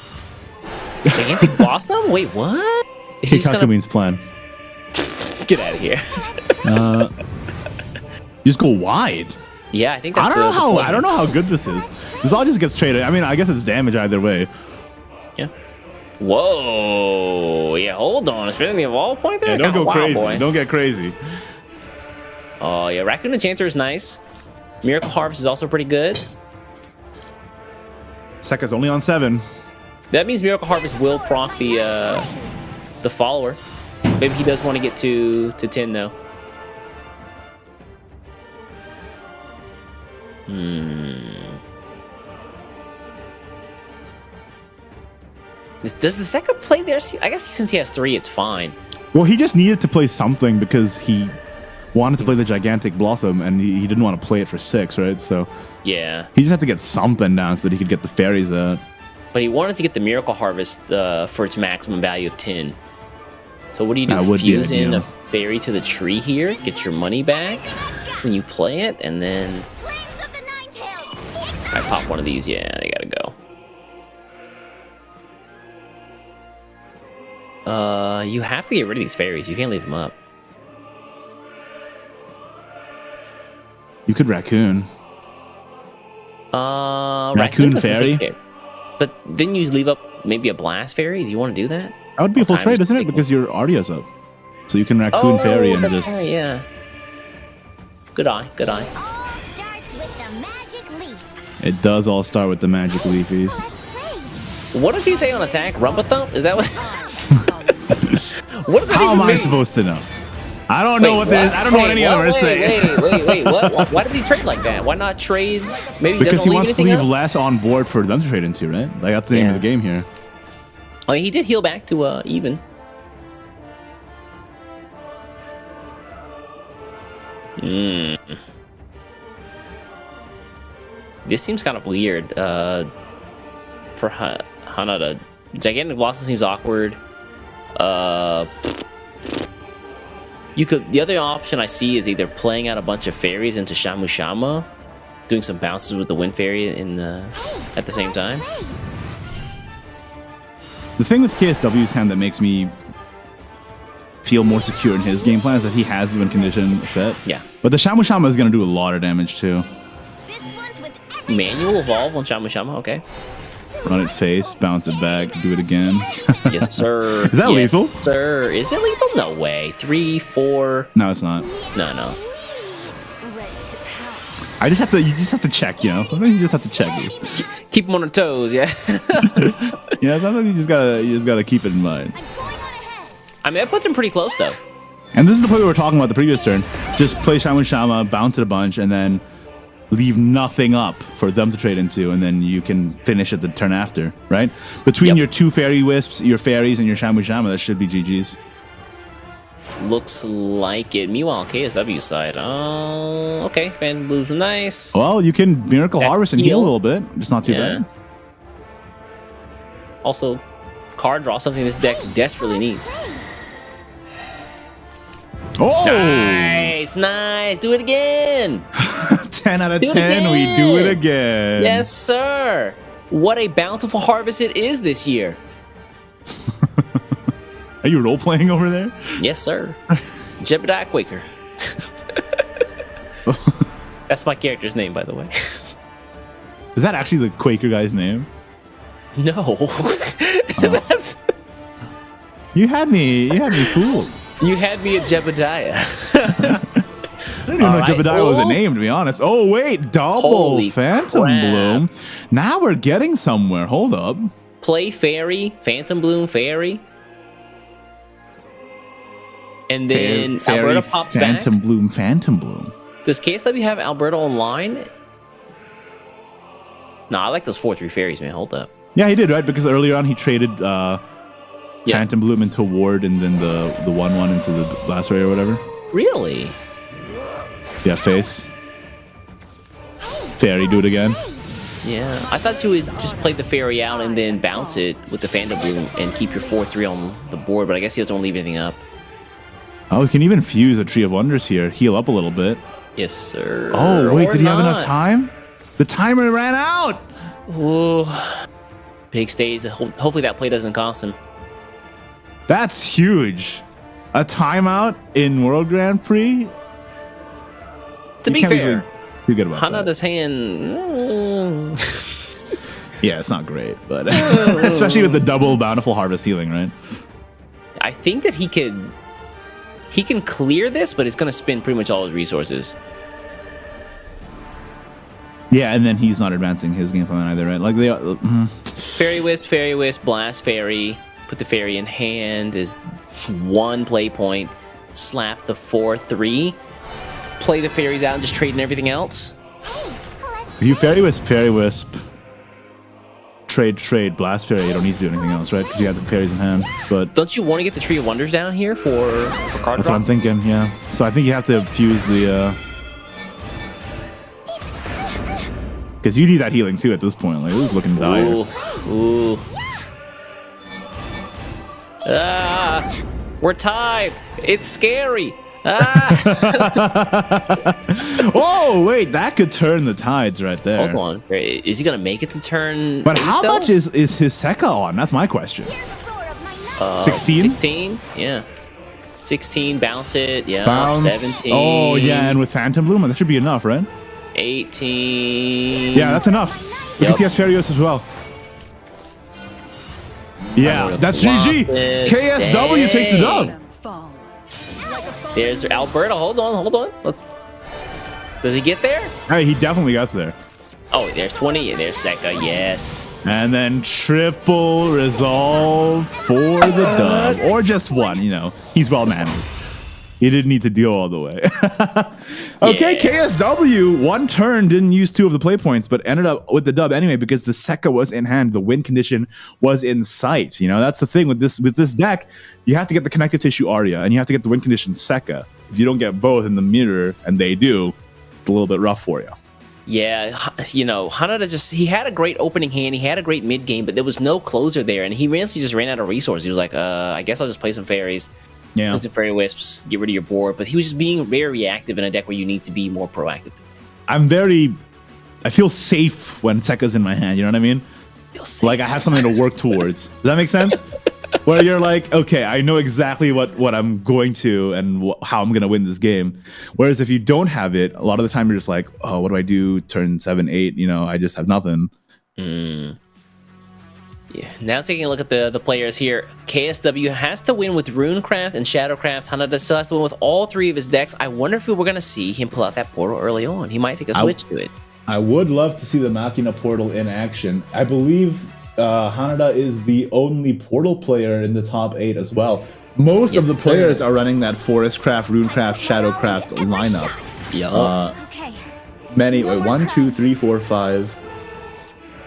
Gigantic Blossom? Wait, what? Is he just gonna means plan. get out of here? Just go wide. Yeah, I think that's I don't know how good this is. This all just gets traded. I mean, I guess it's damage either way. Yeah. Whoa. Yeah, hold on. Spending the evolve point there? Yeah, don't Kinda go wild, crazy. boy. Don't get crazy. Oh, yeah. Raccoon Enchanter is nice. Miracle Harvest is also pretty good. Sekka's only on 7. That means Miracle Harvest will proc the follower. Maybe he does want to get to 10 though. Does the Sekka play there? I guess since he has 3, it's fine. Well, he just needed to play something because he wanted to play the Gigantic Blossom, and he didn't want to play it for 6, right? So Yeah. he just had to get something down so that he could get the fairies out. But he wanted to get the Miracle Harvest for its maximum value of 10. So what do you do? That would be Fuse in ideal. a fairy to the tree here, get your money back when you play it, and then Flames of the Nine-Tails. I pop one of these. Yeah, they gotta go. You have to get rid of these fairies. You can't leave them up. You could Raccoon. Raccoon doesn't fairy? take care. But then you leave up maybe a blast fairy. Do you want to do that? That would be a full Time trade, is isn't it? ticking. Because your Arya's up. So you can Raccoon Fairy and that's just... right, yeah. Good eye. All starts with the magic leaf. It does all start with the Magic Leafies. What does he say on attack? Rumba thump? Is that what? What does that How even am I mean? supposed to know? I don't know what this. I don't know what any of them are saying. Wait. What? Why did he trade like that? Why not trade? Maybe Because doesn't he wants to anything leave up? less on board for them to trade into, right? Like that's the name of the game here. I mean, he did heal back to even. This seems kind of weird. For Hanada, Gigantic Blossom seems awkward. You could. The other option I see is either playing out a bunch of fairies into Shama, doing some bounces with the Wind Fairy in the at the same time. The thing with KSW's hand that makes me feel more secure in his game plan is that he has win condition set. Yeah. But the Shamu Shama is going to do a lot of damage too. This one's with every Manual evolve on Shamu Shama. Okay. Run it face, bounce it back, do it again. Yes, sir. Is that yes, lethal? Sir, is it lethal? No way. 3, 4. No, it's not. No. ready to pounce. You just have to check, you know? Sometimes you just have to check these. Keep them on their toes. Yeah. Yeah, sometimes you just gotta keep it in mind. I'm going on ahead. I mean, that puts him pretty close though. And this is the play we were talking about the previous turn. Just play Shamu Shama, bounce it a bunch, and then leave nothing up for them to trade into, and then you can finish it the turn after, right? Between Yep. your 2 fairy wisps, your fairies, and your Shamu Shama, that should be GG's. Looks like it. Meanwhile, KSW side. Oh, okay. Fan Blue's nice. Well, you can Miracle That's Harvest and heal a heal. little bit. Just not too Yeah. bad. Also, card draw, something this deck desperately needs. Oh! Nice. Do it again. 10 out of Do it 10, we do it again. again. Yes, sir. What a bountiful harvest it is this year. Are you role-playing over there? Yes, sir. Jebediah Quaker. That's my character's name, by the way. Is that actually the Quaker guy's name? No. That's, You had me fooled. you had me at Jebediah. I didn't even know All right. Jebediah was a Oh. name, to be honest. Oh, wait. Double Holy Phantom crap. Bloom. Now we're getting somewhere. Hold up. Play Fairy, Phantom Bloom Fairy. And then Fairy, Alberta pops Phantom back. Bloom, Phantom Bloom. Does KSW have Alberta online? No, I like those 4/3 fairies, man. Hold up. Yeah, he did, right? Because earlier on he traded Yeah. Phantom Bloom into Ward and then the 1/1 into the last ray or whatever. Really? Yeah, face. Fairy, do it again. Yeah. I thought you would just play the fairy out and then bounce it with the Phantom Bloom and keep your 4/3 on the board, but I guess he doesn't want to leave anything up. Oh, we can even fuse a Tree of Wonders here. Heal up a little bit. Yes, sir. Oh, wait, Or did he have enough not. time? The timer ran out! Ooh. Big stage. Hopefully that play doesn't cost him. That's huge. A timeout in World Grand Prix? To You be can't fair, really do good about that. Hanada's hand. Yeah, it's not great, but especially with the double bountiful harvest healing, right? I think that he can clear this, but it's going to spend pretty much all his resources. Yeah, and then he's not advancing his game plan either, right? Like they are. Fairy Wisp, Blast Fairy. Put the fairy in hand is 1 play point. Slap the 4/3. Play the fairies out and just trade in everything else. If you Fairy Wisp, trade, Blast Fairy, you don't need to do anything else, right? Because you have the fairies in hand. But Don't you want to get the Tree of Wonders down here for card that's draw? what I'm thinking, yeah. So I think you have to fuse the. Because you need that healing too at this point. Like, it was looking dire. Ooh. Ah, we're tied. It's scary. Ah. Oh, wait, that could turn the tides right there. Hold on. Is he gonna make it to turn? But 8, how though? much is his Sekka on? That's my question. Hear the roar of my night. 16? 16? Yeah. 16, bounce it. Yeah. Bounce. 17. Oh, yeah, and with Phantom Bloom, that should be enough, right? 18. Yeah, that's enough. Because he has Farios as well. Yeah, that's GG. KSW takes the dub. There's Alberta. Hold on. Does he get there? Hey, he definitely gets there. Oh, there's 20. There's Sekka. Yes. And then triple resolve for the dub. Or just one, you know. He's well managed. He didn't need to deal all the way. Okay, Yeah. KSW, 1 turn, didn't use 2 of the play points, but ended up with the dub anyway because the Sekka was in hand. The win condition was in sight. You know, that's the thing with this deck. You have to get the connective tissue Arya, and you have to get the win condition Sekka. If you don't get both in the mirror, and they do, it's a little bit rough for you. Yeah, you know, Hanada he had a great opening hand, he had a great mid game, but there was no closer there, and he really just ran out of resources. He was like, I guess I'll just play some fairies, Yeah. play some fairy wisps, get rid of your board. But he was just being very reactive in a deck where you need to be more proactive. I feel safe when Sekka's in my hand, you know what I mean? Like I have something to work towards. Does that make sense? Where you're like, okay, I know exactly what I'm going to and how I'm going to win this game. Whereas if you don't have it, a lot of the time you're just like, oh, what do I do? Turn 7, 8, I just have nothing. Yeah. Now taking a look at the players here, KSW has to win with Runecraft and Shadowcraft. Hanada still has to win with all 3 of his decks. I wonder if we're going to see him pull out that portal early on. He might take a switch to it. I would love to see the Machina portal in action. I believe Hanada is the only portal player in the top 8 as well. Most of the players are running that Forestcraft, Runecraft, Shadowcraft lineup. Yeah. Okay. Many, 1, 2, 3, 4, 5,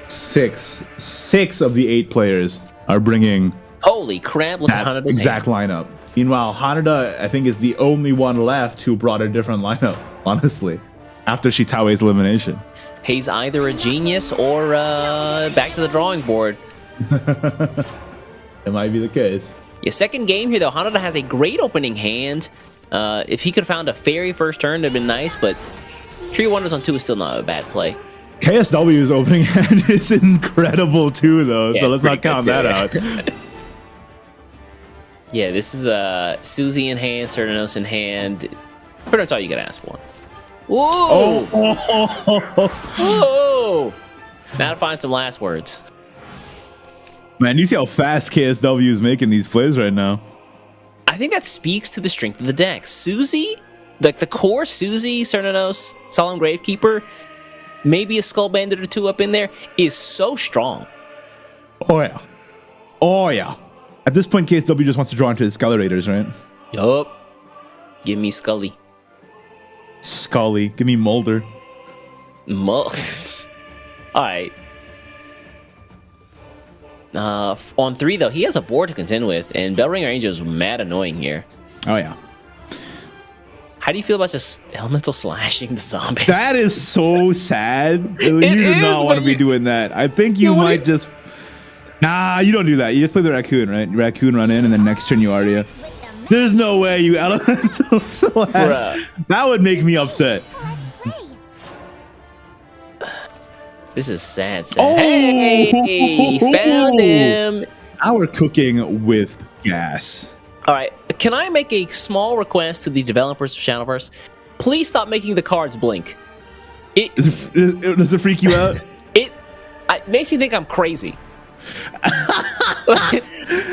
6. 6 of the 8 players are bringing Holy crap! Look at that Hanada's exact lineup. Meanwhile, Hanada, I think, is the only one left who brought a different lineup, honestly, after Shitawe's elimination. He's either a genius or back to the drawing board. It might be the case. Your second game here, though, Hanada has a great opening hand. If he could have found a fairy first turn, that'd been nice, but Tree of Wonders on 2 is still not a bad play. KSW's opening hand is incredible too, though, Yeah, so it's let's not pretty count good, that yeah. out. Yeah, this is Susie in hand, Cernanos in hand. Pretty much all you could ask for. Whoa! Whoa! Now to find some last words. Man, you see how fast KSW is making these plays right now. I think that speaks to the strength of the deck. Susie, like the core Susie, Cernanos, Solemn Gravekeeper, maybe a Skull Bandit or 2 up in there, is so strong. Oh yeah. Oh yeah. At this point, KSW just wants to draw into his Skellerators, right? Yup. Give me Scully. Scully. Give me Mulder. Alright. On 3, though, he has a board to contend with, and Bellringer Angel is mad annoying here. Oh yeah. How do you feel about just elemental slashing the zombie? That is so sad. You do not want to be doing that. I think you might just... Nah, you don't do that. You just play the raccoon, right? Raccoon run in, and then next turn you Aria. There's no way you elemental slash. Bruh. That would make me upset. This is sad. Oh! Hey, found him. Now we're cooking with gas. All right, can I make a small request to the developers of Shadowverse? Please stop making the cards blink. Does it freak you out? It makes me think I'm crazy.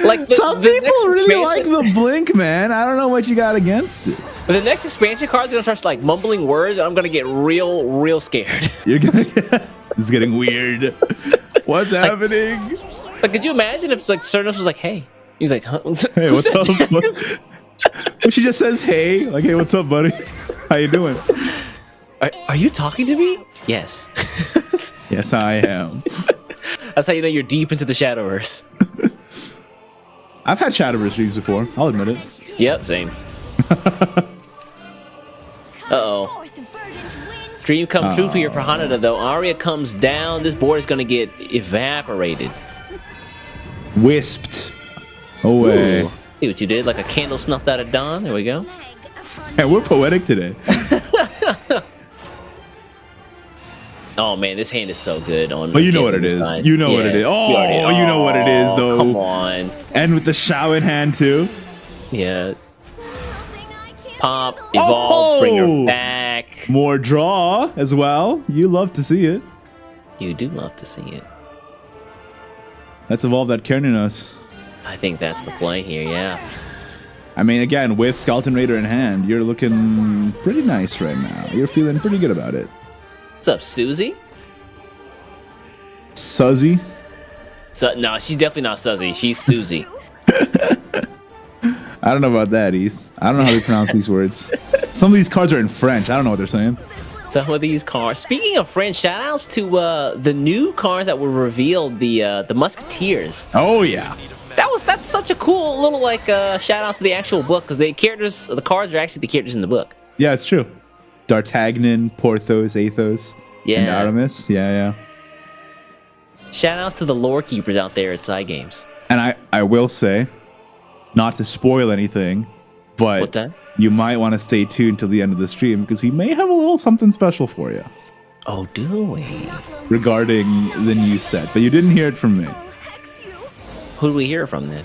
Like Some the people next really like expansion- the blink, man. I don't know what you got against it. The next expansion card's gonna start like mumbling words, and I'm gonna get real scared. You're gonna get... It's getting weird. What's happening? Like, could you imagine if like Cernos was like, "Hey," he's like, huh? Hey, what's up? If she just says, "Hey," like, "Hey, what's up, buddy? How you doing?" Are you talking to me? Yes. Yes, I am. That's how you know you're deep into the Shadowverse. I've had Shadowverse dreams before. I'll admit it. Yep, same. Uh-oh. Dream come true for here for Hanada, though. Arya comes down. This board is going to get evaporated. Wisped away. Ooh. See what you did? Like a candle snuffed out of dawn. There we go. Hey, we're poetic today. Oh, man, this hand is so good. On But you know what it is. side. You know what it is. Oh, you know what it is, though. Come on. And with the Shao in hand, too. Yeah. Pop, evolve, bring her back. More draw as well. You love to see it. You do love to see it. Let's evolve that Kernunos. I think that's the play here, yeah. I mean, again, with Skeleton Raider in hand, you're looking pretty nice right now. You're feeling pretty good about it. What's up, Susie? Suzzy? No, she's definitely not Suzy. She's Susie. I don't know about that, East. I don't know how they pronounce these words. Some of these cards are in French. I don't know what they're saying. Some of these cards. Speaking of French, shoutouts to the new cards that were revealed, the Musketeers. Oh, yeah. That's such a cool little like shoutouts to the actual book, because the cards are actually the characters in the book. Yeah, it's true. D'Artagnan, Porthos, Athos, Yeah. and Aramis. Yeah. Shoutouts to the lore keepers out there at Side Games. And I will say, not to spoil anything, but What's that? you might want to stay tuned till the end of the stream because we may have a little something special for you. Oh, do we? regarding the new set, but you didn't hear it from me. Hex you. Who do we hear from then?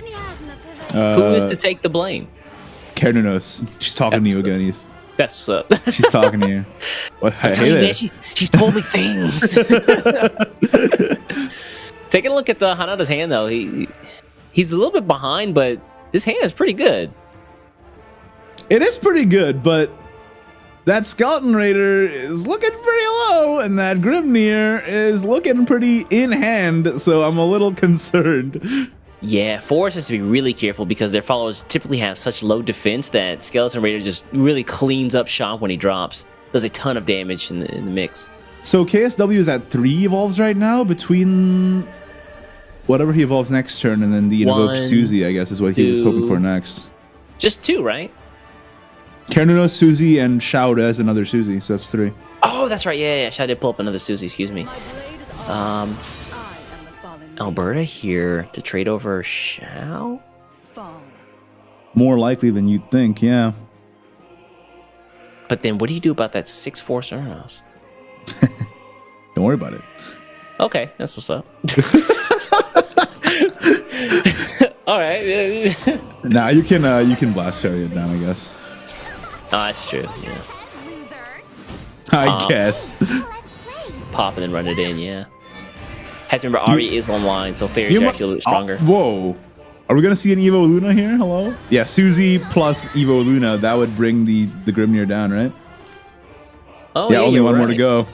Miasma pivot. Who is to take the blame? Kernunos, she's talking to you again. That's what's up. She's talking to you. What? Hey Tell you, there. man, she's told me things. Taking a look at Hanada's hand, though, he's a little bit behind, but his hand is pretty good. It is pretty good, but that Skeleton Raider is looking pretty low, and that Grimnir is looking pretty in hand, so I'm a little concerned. Yeah, Forest has to be really careful because their followers typically have such low defense that Skeleton Raider just really cleans up shop when he drops. Does a ton of damage in the mix. So KSW is at 3 evolves right now between whatever he evolves next turn and then the invoked 1, Suzy, I guess, is what he was hoping 2. for next. Just 2, right? Kernunos, Suzy, and Shao has another Suzy, so that's 3. Oh, that's right. Yeah. Shall I did pull up another Suzy, excuse me. Alberta here to trade over Shao? More likely than you'd think, yeah. But then what do you do about that 6/4 Cernos? Don't worry about it. Okay, that's what's up. All right. Nah, you can blast fairy it down, I guess. Oh, that's true. Yeah. Loser. I guess. Let's play. Pop and then run it in, yeah. Have to remember Ari is online, so Fairy's You mu- actually a little stronger. Whoa. Are we gonna see an Evo Luna here? Hello? Yeah, Suzy plus Evo Luna, that would bring the Grimnir down, right? Oh, Yeah, only you're one more to right. go.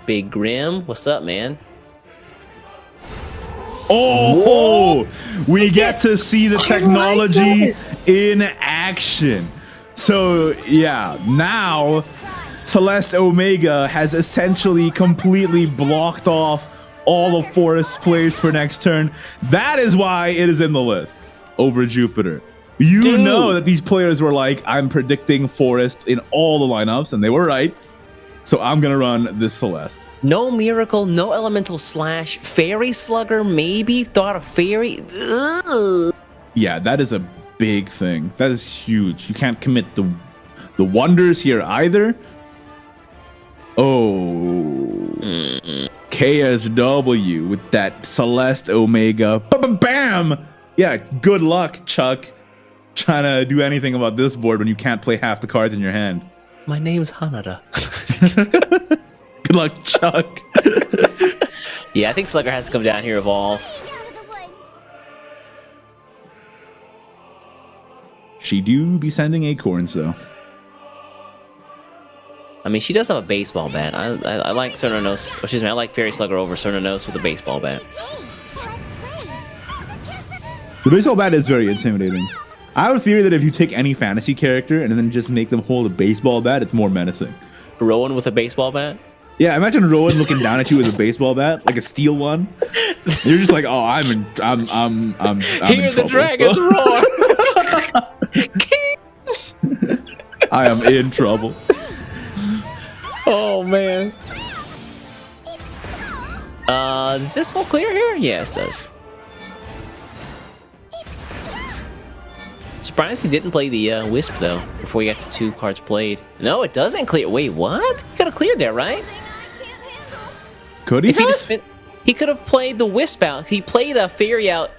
Big Grim, what's up, man? Oh, we get to see the technology this. in action. So yeah, now Celeste Omega has essentially completely blocked off all of Forest plays for next turn. That is why it is in the list over Jupiter. You Dude. know that these players were like, I'm predicting Forest in all the lineups, and they were right. So I'm gonna run this Celeste. No Miracle, no Elemental Slash, Fairy Slugger, maybe? Thought of Fairy? Ugh. Yeah, that is a big thing. That is huge. You can't commit the wonders here either. Oh, KSW with that Celeste Omega. Bam! Yeah, good luck, Chuck. Trying to do anything about this board when you can't play half the cards in your hand. My name's Hanada. Good luck, Chuck. Yeah, I think Slugger has to come down here, evolve. Get out of the woods. She do be sending acorns though. I mean, she does have a baseball bat. I like Cernanos. Oh, excuse me, I like Fairy Slugger over Cernanos with a baseball bat. The baseball bat is very intimidating. I have a theory that if you take any fantasy character and then just make them hold a baseball bat, it's more menacing. Rowan with a baseball bat? Yeah, imagine Rowan looking down at you with a baseball bat, like a steel one. You're just like, oh, I'm in Hear in the trouble. dragons roar! I am in trouble. Oh, man. Does this full clear here? Yes, it does. Surprised he didn't play the Wisp, though, before he got to 2 cards played. No, it doesn't clear. Wait, what? He could have cleared there, right? Could he? If he just spent, he could have played the Wisp out. He played a Fairy out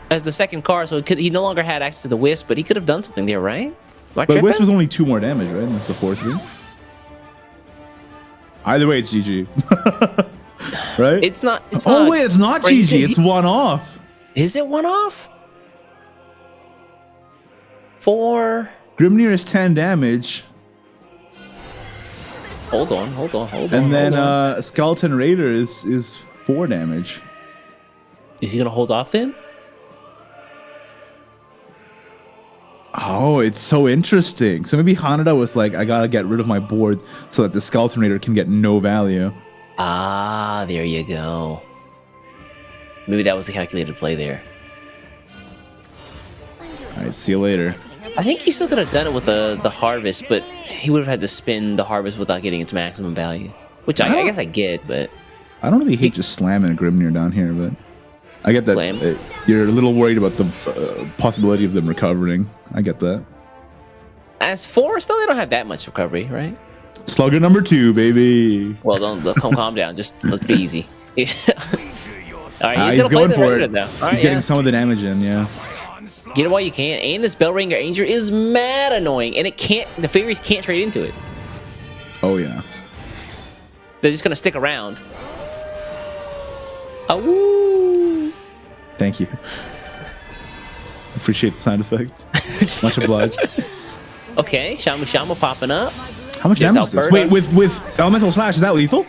as the second card, so he no longer had access to the Wisp, but he could have done something there, right? Am I But tripping? Wisp was only 2 more damage, right? And that's the 4/3. Either way, it's GG. Right? It's not. It's oh, not. wait, it's not Right, GG. It's 1 off. Is it 1 off? 4. Grimnir is 10 damage. Hold on. And then hold on. Skeleton Raider is 4 damage. Is he gonna hold off then? Oh, it's so interesting. So maybe Hanada was like, I gotta get rid of my board so that the Skeleton Raider can get no value. Ah, there you go. Maybe that was the calculated play there. All right, see you later. I think he still could have done it with the harvest, but he would have had to spin the harvest without getting its maximum value. Which I guess I get, but I don't really hate just slamming a Grimnir down here, but I get that Slam. you're a little worried about the possibility of them recovering. I get that. as Forest, though, they don't have that much recovery, right? Slugger number 2, baby. Well, don't calm down. Just let's be easy. All right, He's going for it. Though. All right, He's getting some of the damage in, yeah. Get it while you can. And this Bell Ringer Ranger is mad annoying, and it can't. The fairies can't trade into it. Oh, yeah. They're just gonna stick around. Oh, woo! Thank you. Appreciate the sound effects. Much obliged. Okay, Shamu Shamu popping up. How much There's damage is this? Alberta. Wait, with Elemental Slash, is that lethal?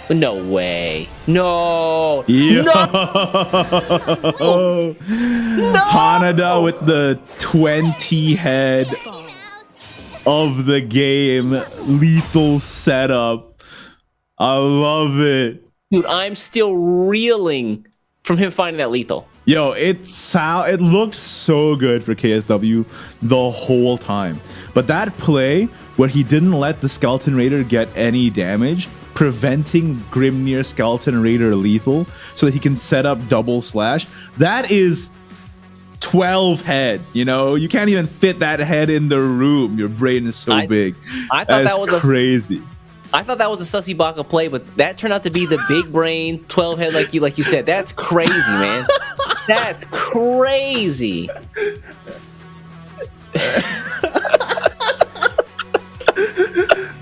No way. No. Yeah. No. Hanada with the 20 head of the game. Lethal setup. I love it. Dude, I'm still reeling from him finding that lethal. Yo, it looked so good for KSW the whole time. But that play where he didn't let the Skeleton Raider get any damage, preventing Grimnir Skeleton Raider lethal so that he can set up double slash, that is 12 head. You know, you can't even fit that head in the room. Your brain is so big. I thought that was crazy. I thought that was a Sussy Baka play, but that turned out to be the big brain 12 head like you said. That's crazy, man. That's crazy.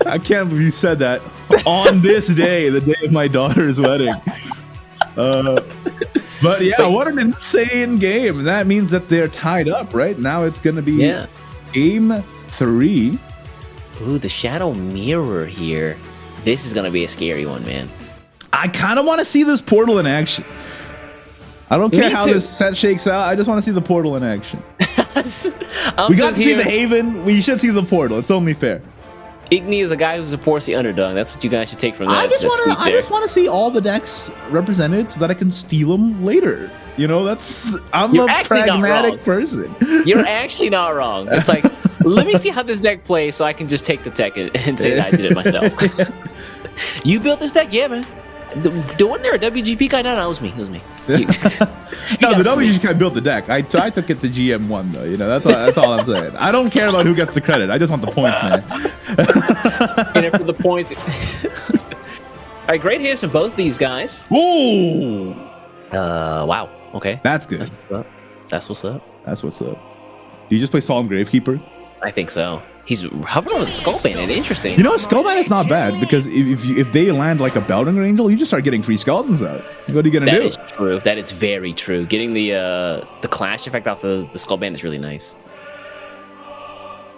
I can't believe you said that on this day, the day of my daughter's wedding. But yeah, what an insane game. That means that they're tied up, right? Now it's going to be game 3. Ooh, the Shadow Mirror here. This is going to be a scary one, man. I kind of want to see this portal in action. I don't care how this set shakes out. I just want to see the portal in action. We got to see the Haven. We should see the portal. It's only fair. Igni is a guy who supports the underdog. That's what you guys should take from that. I just want to see all the decks represented so that I can steal them later. You know, I'm a pragmatic person. You're actually not wrong. It's like, let me see how this deck plays so I can just take the tech and say that I did it myself. You built this deck? Yeah, man. Wasn't there a WGP guy? No, it was me. It was me. No, the WGP guy built the deck. I took it to GM1 though. You know, that's all I'm saying. I don't care about who gets the credit. I just want the points, man. And for the points. All right, great hits from both these guys. Ooh. Wow. Okay. That's good. That's what's up. That's what's up. Do you just play Solemn Gravekeeper? I think so. He's hovering over the Skull Bandit. Interesting. You know, Skull Bandit's not bad because if they land like a Bellringer Angel, you just start getting free skeletons out. What are you gonna do? That is true. That is very true. Getting the clash effect off the Skull Bandit is really nice.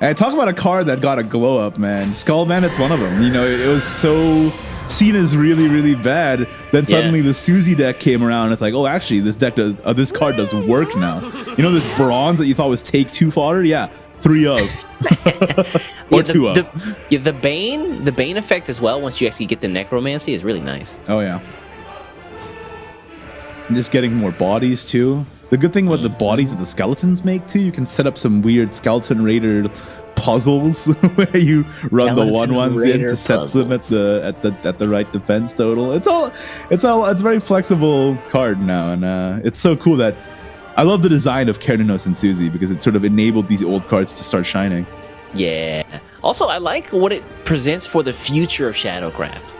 Hey, talk about a card that got a glow up, man. Skull Bandit's one of them. You know, it was so seen as really, really bad. Then suddenly the Susie deck came around. And it's like, oh, actually, this card does work now. You know, this bronze that you thought was take 2 fodder? Yeah. 3 of or 2 of. The Bane effect as well. Once you actually get the Necromancy, is really nice. Oh yeah, and just getting more bodies too. The good thing about the bodies that the skeletons make too, you can set up some weird Skeleton Raider puzzles where you run the 1/1s in to set them at the right defense total. It's a very flexible card now, and it's so cool that. I love the design of Kerninos and Susie because it sort of enabled these old cards to start shining. Yeah. Also, I like what it presents for the future of Shadowcraft.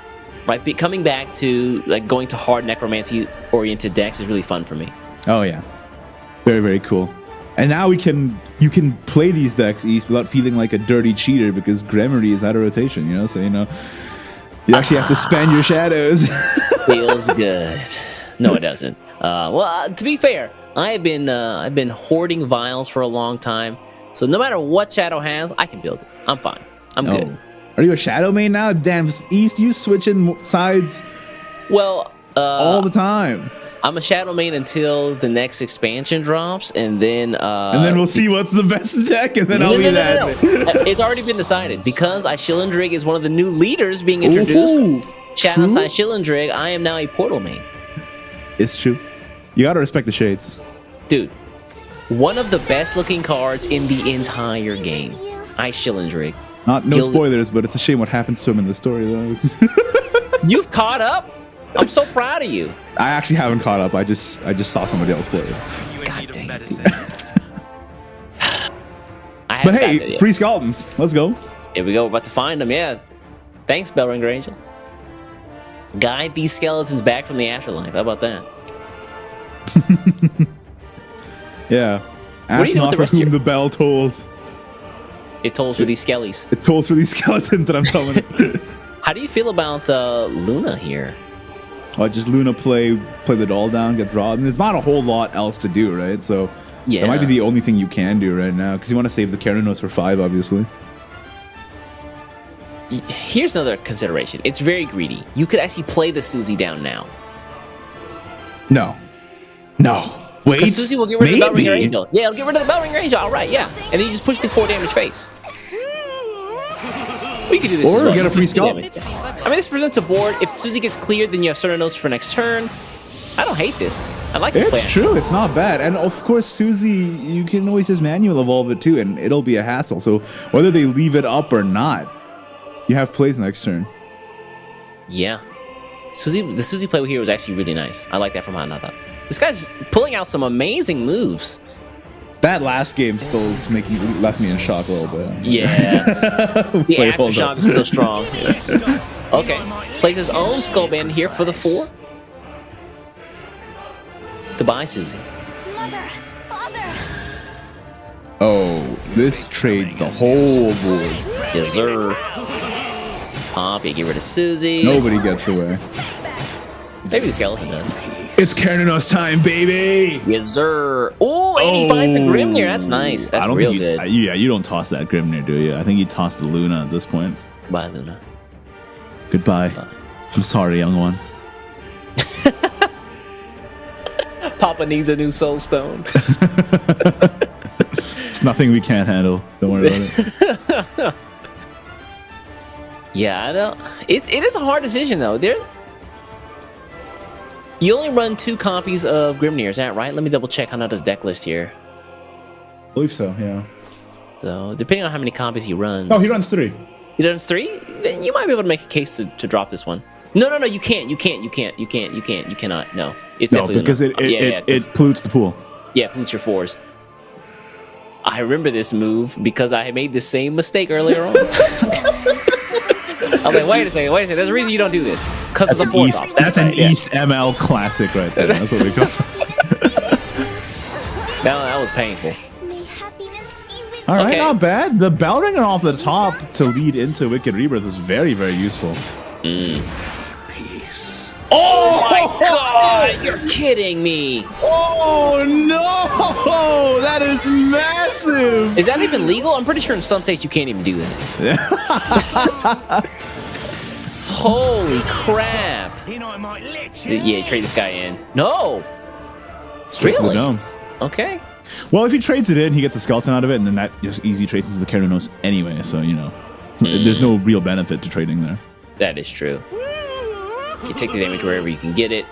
Right, coming back to like going to hard necromancy-oriented decks is really fun for me. Oh yeah, very very cool. And now you can play these decks East without feeling like a dirty cheater because Gremory is out of rotation. You know, so you actually have to spend your shadows. Feels good. No, it doesn't. To be fair. I've been hoarding vials for a long time, so no matter what Shadow has, I can build it. I'm fine. I'm good. Are you a Shadow main now? Damn, East, you switching sides. Well, all the time. I'm a Shadow main until the next expansion drops, and then we'll see what's the best deck, and then I'll be that. It's already been decided because Shillendrig is one of the new leaders being introduced. Shadow side Shillendrig. I am now a Portal main. It's true. You gotta respect the shades. Dude, one of the best looking cards in the entire game. Shillendrig. No spoilers, but it's a shame what happens to him in the story, though. You've caught up? I'm so proud of you. I actually haven't caught up. I just saw somebody else play it. God dang it. But hey, free skeletons. Let's go. Here we go. We're about to find them. Yeah. Thanks, Bellringer Angel. Guide these skeletons back from the afterlife. How about that? Yeah. are you Ask doing not with the for rest of whom your- the bell tolls. It tolls for these skellies. It tolls for these skeletons that I'm telling. How do you feel about Luna here? Just Luna play the doll down, get drawn. And there's not a whole lot else to do, right? So Yeah. that might be the only thing you can do right now because you want to save the Keranos for 5, obviously. Here's another consideration. It's very greedy. You could actually play the Susie down now. No. Wait. Because Susie will get rid of the maybe. Bellringer Angel. Yeah, it'll get rid of the Bellringer Angel. All right, yeah. And then you just push the 4 damage face. We could do this Or as well. get a free Push 2 scalp. damage. I mean, this presents a board. If Susie gets cleared, then you have certain notes for next turn. I don't hate this. I like this plan. It's true. It's not bad. And of course, Susie, you can always just manual evolve it too, and it'll be a hassle. So whether they leave it up or not, you have plays next turn. Yeah. The Susie play here was actually really nice. I like that from Hanada. This guy's pulling out some amazing moves. That last game still left me in shock a little bit. Yeah. The Wait, hold aftershock up. is still strong. Okay. Plays his own skull band here for the 4. Goodbye, Susie. Mother, father. Oh, this trades the whole board. Yes, sir. Poppy, get rid of Susie. Nobody gets away. Maybe the skeleton does. It's Keranos time, baby. Yes, sir. Ooh, 85 the Grimnir. That's nice. That's real think good. you don't toss that Grimnir, do you? I think you toss the Luna at this point. Goodbye, Luna. Goodbye. I'm sorry, young one. Papa needs a new soul stone. It's nothing we can't handle. Don't worry about it. Yeah, I don't. It is a hard decision though. You only run 2 copies of Grimnir, is that right? Let me double check Hanada's deck list here. I believe so, yeah. So depending on how many copies he runs. Oh, he runs 3. He runs 3? Then you might be able to make a case to drop this one. No, you can't. You cannot. No. It's No, definitely because Luna. it pollutes the pool. Yeah, pollutes your 4s. I remember this move because I had made the same mistake earlier on. I was like, wait a second. There's a reason you don't do this. Because of the 4 drops. That's an right, yeah. East ML classic right there. That's what we call it. That was painful. May happiness be with All right, Okay. not bad. The Bellringer off the top to lead into Wicked Rebirth was very, very useful. Oh my god! You're kidding me! Oh no! That is massive! Is that even legal? I'm pretty sure in some states you can't even do that. Holy crap! Yeah, trade this guy in. No! Straight to the Really? dome. Okay. Well, if he trades it in, he gets the skeleton out of it, and then that just easy trades into the Keranos anyway, so, there's no real benefit to trading there. That is true. You take the damage wherever you can get it.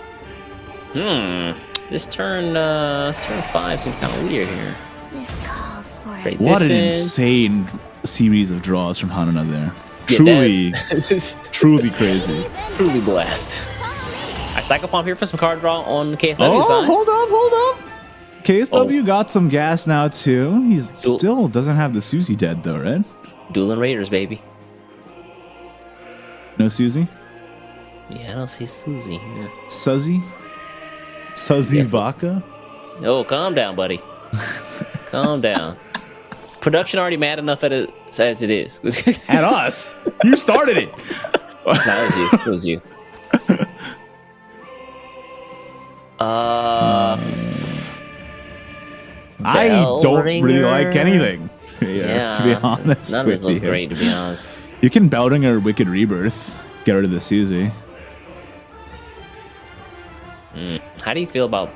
This turn 5 seems kind of weird here. this calls for Trade What this an in. insane series of draws from Hanana there. Yeah, Truly, that- truly crazy. truly blessed. I cycle pump here for some card draw on the KSW Oh, side. hold up. KSW got some gas now, too. He still doesn't have the Susie dead, though, right? Dueling Raiders, baby. No Susie? Yeah, I don't see Susie. Yeah. Suzy? Suzy Yeah. Vaca? Oh, calm down, buddy. Calm down. Production already mad enough at it as it is. At us? You started it. No, it was you. I don't really Bellringer. like anything. Yeah, to be honest None of with this looks you. great, to be honest. You can Bellringer Wicked Rebirth. Get rid of the Susie. How do you feel about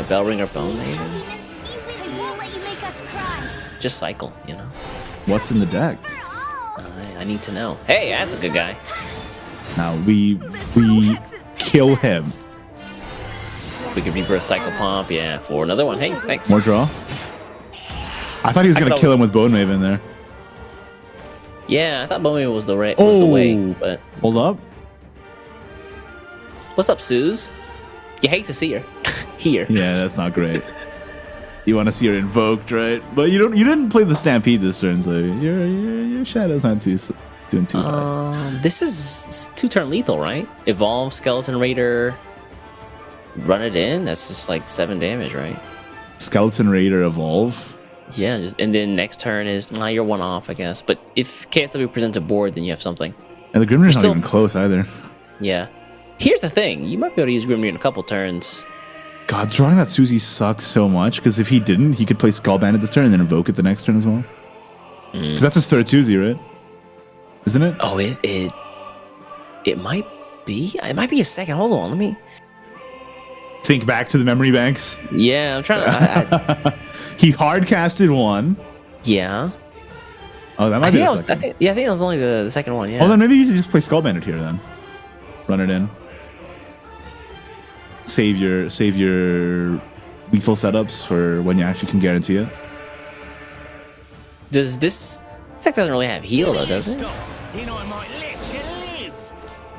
Bellringer Bone Maiden? I won't let you make us cry. Just cycle, What's in the deck? I need to know. Hey, that's a good guy. Now we kill him. We could rebirth Cycle Pump, yeah, for another one. Hey, thanks. More draw. I thought he was gonna thought kill it him with Bone Maven there. Yeah, I thought Bone Maiden was the way, Oh. but Hold up. what's up, Suze? You hate to see her. Here. Yeah, that's not great. You want to see her invoked, right? But you didn't play the Stampede this turn, so your shadows aren't doing too bad. This is 2-turn lethal, right? Evolve, Skeleton Raider, run it in. That's just like 7 damage, right? Skeleton Raider evolve. Yeah, and then next turn is you're 1 off, I guess. But if KSW presents a board, then you have something. And the Grimmir's not still- even close either. Yeah. Here's the thing: you might be able to use Grimnir in a couple turns. God, drawing that Susie sucks so much because if he didn't, he could play Skull Bandit this turn and then invoke it the next turn as well. Because that's his third Susie, right? Isn't it? Oh, is it? It might be. It might be a second. Hold on, let me. Think back to the memory banks. Yeah, I'm trying to. He hard casted 1. Yeah. Oh, that I might be think the that was. second. I think that was only the second one. Yeah. Well, then maybe you should just play Skull Bandit here then. Run it in. Save your lethal setups for when you actually can guarantee it. Does this deck doesn't really have heal though, does it? You know I might let you live.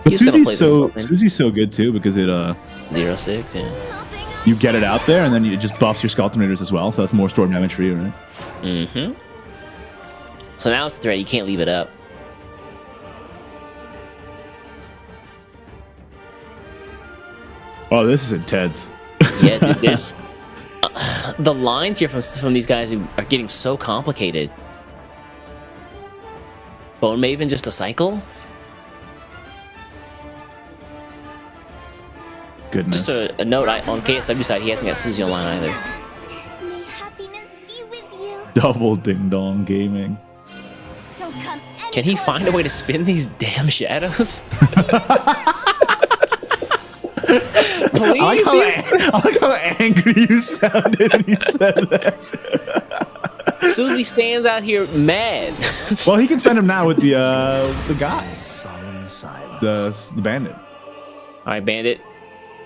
But He's gonna play Susie's so good too because it 0-6. Yeah. Nothing you get it out there and then it just buffs your Skeleton Raiders as well, so that's more storm damage for you, right? Mm-hmm. So now it's a threat. You can't leave it up. Oh, this is intense. Yeah, dude. There's the lines here from these guys are getting so complicated. Bone Maven just a cycle? Goodness. Just a note on KSW side, he hasn't got Susie online either. May happiness be with you. Double ding dong gaming. Don't come any Can he closer. find a way to spin these damn shadows? Please? I like how angry you sounded when you said that. Susie stands out here mad. Well, he can spend him now with the guy, Solemn silence. the bandit, All right, Bandit.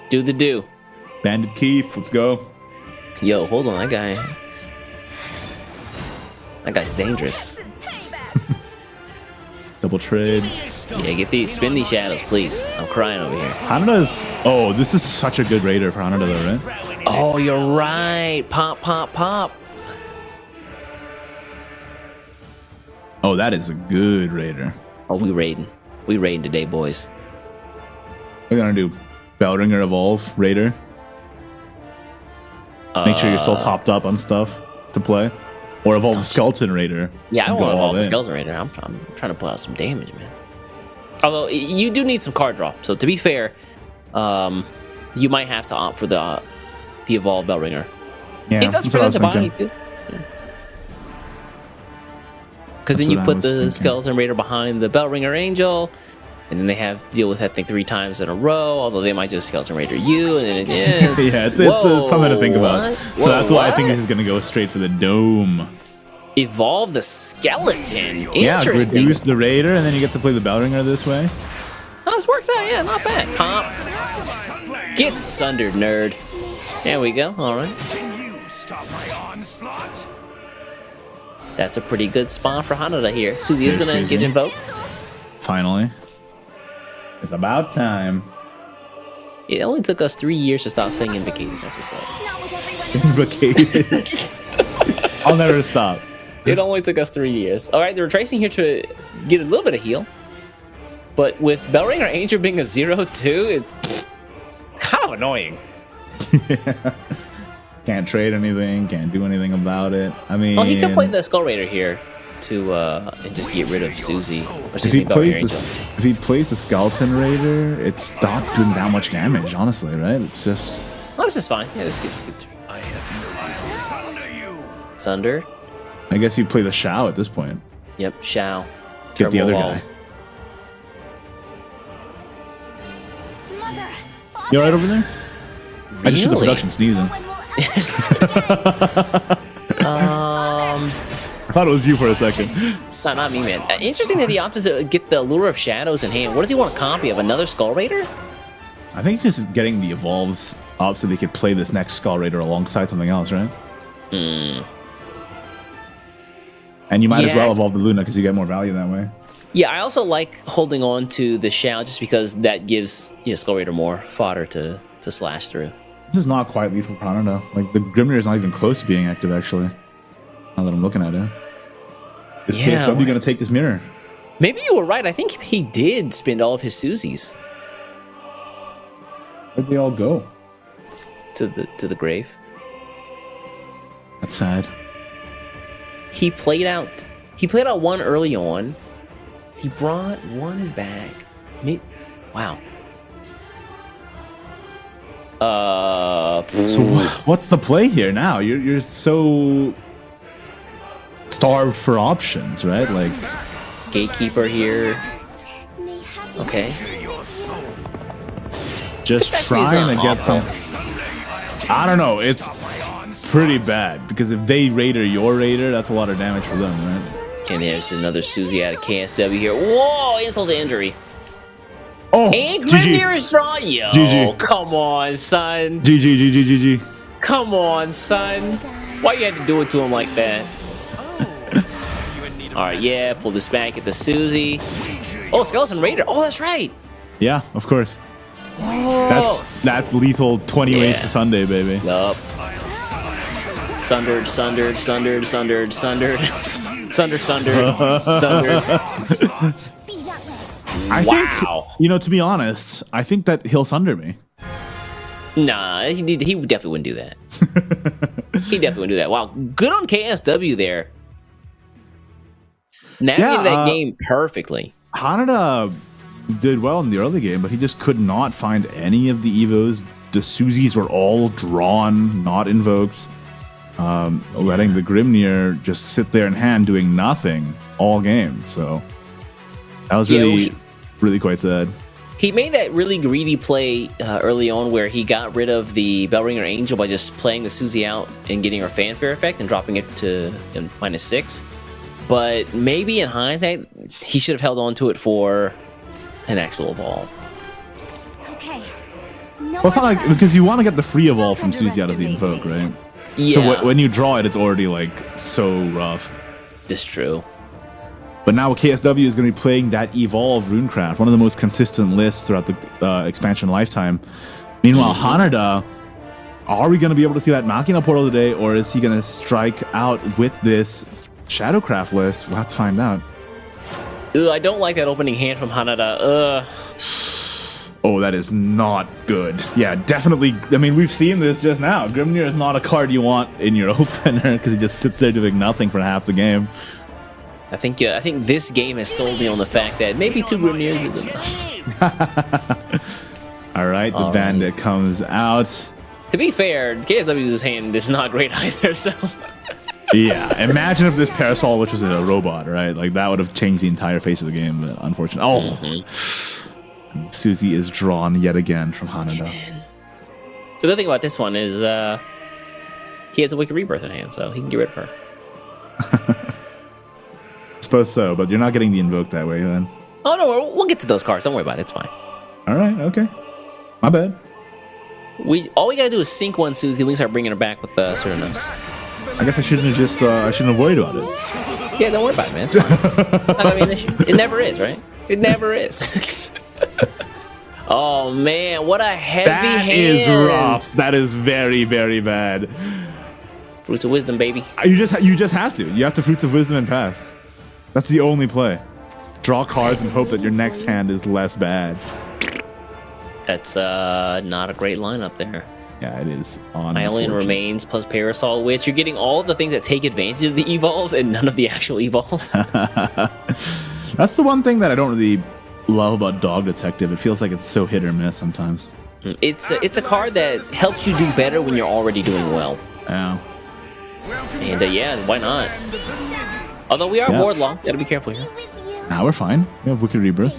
Do the do. Bandit Keith. Let's go. Yo, hold on. That guy's dangerous. This is payback. Double trade. Yeah, spin these shadows, please. I'm crying over here. Hanada's. Oh, this is such a good raider for Hanada, though, right? Oh, you're right. Pop, pop, pop. Oh, that is a good raider. Oh, we raiding. We raiding today, boys. We're gonna do Bellringer Evolve Raider. Make sure you're still topped up on stuff to play, or Evolve Skeleton Raider. Yeah, I and want go to all evolve the in. Skeleton Raider. I'm trying to put out some damage, man. Although you do need some card draw. So to be fair, you might have to opt for the Evolve Bellringer. Yeah, It does that's what I was present a body thinking. too. Because then That's you what I put was the thinking. Skeleton Raider behind the Bellringer Angel, and then they have to deal with that thing 3 times in a row. Although they might just Skeleton Raider you, and then it's Yeah, it's something to think about. what? So that's why I think What? this is gonna go straight for the dome. Evolve the Skeleton. Yeah, Interesting. reduce the raider, and then you get to play the Bellringer this way. Oh, this works out. Yeah, not bad. Pop. Get sundered, nerd. There we go. All right. Can you stop my onslaught? That's a pretty good spawn for Hanada here. Susie is There's going to get Susie. invoked. Finally, it's about time. It only took us 3 years to stop saying invocated. That's what's up. Not with everyone Invocated. I'll never stop. It only took us 3 years. All right, they're tracing here to get a little bit of heal. But with Bellringer Angel being a 0-2, it's kind of annoying. Can't trade anything. Can't do anything about it. I mean, Well, he could play the Skull Raider here to and just get rid of Susie. Or if excuse he me, Bellringer plays Angel. if he plays the Skeleton Raider, it's not doing that much damage. Honestly, right? It's just Oh, this is fine. Yeah, this is good. I have no sunder you. Sunder. I guess you play the Shao at this point. Yep, Shao. Get the Turbo other walls. guy. Mother, You alright over there? I just hear the Really? production sneezing. no one will ever I thought it was you for a second. No, not me, man. Interesting that he opted to get the Lure of Shadows in hand. What does he want a copy of? Another Skull Raider? I think he's just getting the evolves up so they could play this next Skull Raider alongside something else, right? And you might as Yeah. well evolve the Luna because you get more value that way. Yeah, I also like holding on to the Shao just because that gives Skull Raider more fodder to slash through. This is not quite lethal for Hanada. Like, the Grimnir is not even close to being active, actually. Now that I'm looking at it. Is Yeah, KSW going to take this mirror? Maybe you were right. I think he did spend all of his Susies Where'd they all go? to the grave. That's sad. He played out one early on. He brought one back. Wow. So what's the play here now? You're so starved for options, right? Like, Gatekeeper here. May happy Okay. just This actually is trying to not get awful. some. I don't know. It's pretty bad because if they raider your raider, that's a lot of damage for them, right? And there's another Susie out of KSW here. Whoa! Insult to injury. Oh, And GG. Grimnir is drawn. Yo, GG. come on, son. GG. Come on, son. Why you had to do it to him like that? All right, yeah. Pull this back. Get the Susie. Oh, Skeleton Raider. Oh, that's right. Yeah, of course. Oh. That's lethal 20 ways Yeah. to Sunday, baby. Yup. Sundered. Sundered. Sundered. Sundered. be that way. I Wow. think, to be honest, I think that he'll sunder me. Nah, he definitely wouldn't do that. He definitely wouldn't do that. Wow, good on KSW there. Navigated that game perfectly. Hanada did well in the early game, but he just could not find any of the Evos. The Susies were all drawn, not invoked. Letting the Grimnir just sit there in hand doing nothing all game. So that was really quite sad. He made that really greedy play early on where he got rid of the Bellringer Angel by just playing the Susie out and getting her fanfare effect and dropping it to -6. But maybe in hindsight, he should have held on to it for an actual evolve. Okay. No Well, it's not more like time. because you want to get the free evolve Don't from Susie out of the underestimate invoke, me. right? Yeah, So when you draw it, it's already like so rough. this is true. But now KSW is going to be playing that Evolve Runecraft, one of the most consistent lists throughout the expansion lifetime. Meanwhile, Hanada, are we going to be able to see that Machina portal today, or is he going to strike out with this Shadowcraft list? We'll have to find out. Ugh, I don't like that opening hand from Hanada. Ugh. Oh, that is not good. Yeah, definitely. I mean, we've seen this just now. Grimnir is not a card you want in your opener because he just sits there doing nothing for half the game. I think this game has sold me on the fact that maybe 2 Grimnirs is enough. All right, the bandit comes out. To be fair, KSW's hand is not great either, so... Yeah, imagine if this Parasol Witch was a robot, right? Like, that would have changed the entire face of the game, but unfortunately. Oh! Susie is drawn yet again from Hanada. The good thing about this one is he has a Wicked Rebirth in hand, so he can get rid of her. Suppose so, but you're not getting the invoke that way then. Oh, no, we'll get to those cards. Don't worry about it. It's fine. All right, okay. My bad. All we gotta do is sink one Susie, then we can start bringing her back with the Surnames. I guess I shouldn't have just, I shouldn't have worried about it. Yeah, don't worry about it, man. It's fine. Not gonna be an issue. It never is, right? It never is. Oh, man. What a heavy That hand. is rough. That is very, very bad. Fruits of Wisdom, baby. You just have to. You have to Fruits of Wisdom and pass. That's the only play. Draw cards and hope that your next hand is less bad. That's not a great lineup there. Yeah, it is. Hylian Remains plus Parasol Witch. You're getting all the things that take advantage of the evolves and none of the actual evolves. That's the one thing that I don't really love about Dog Detective. It feels like it's so hit or miss sometimes. It's a card that helps you do better when you're already doing well. Yeah. And yeah, why not? Although we are Yeah. board long, gotta be careful here. Now we're fine. We have Wicked Rebirth.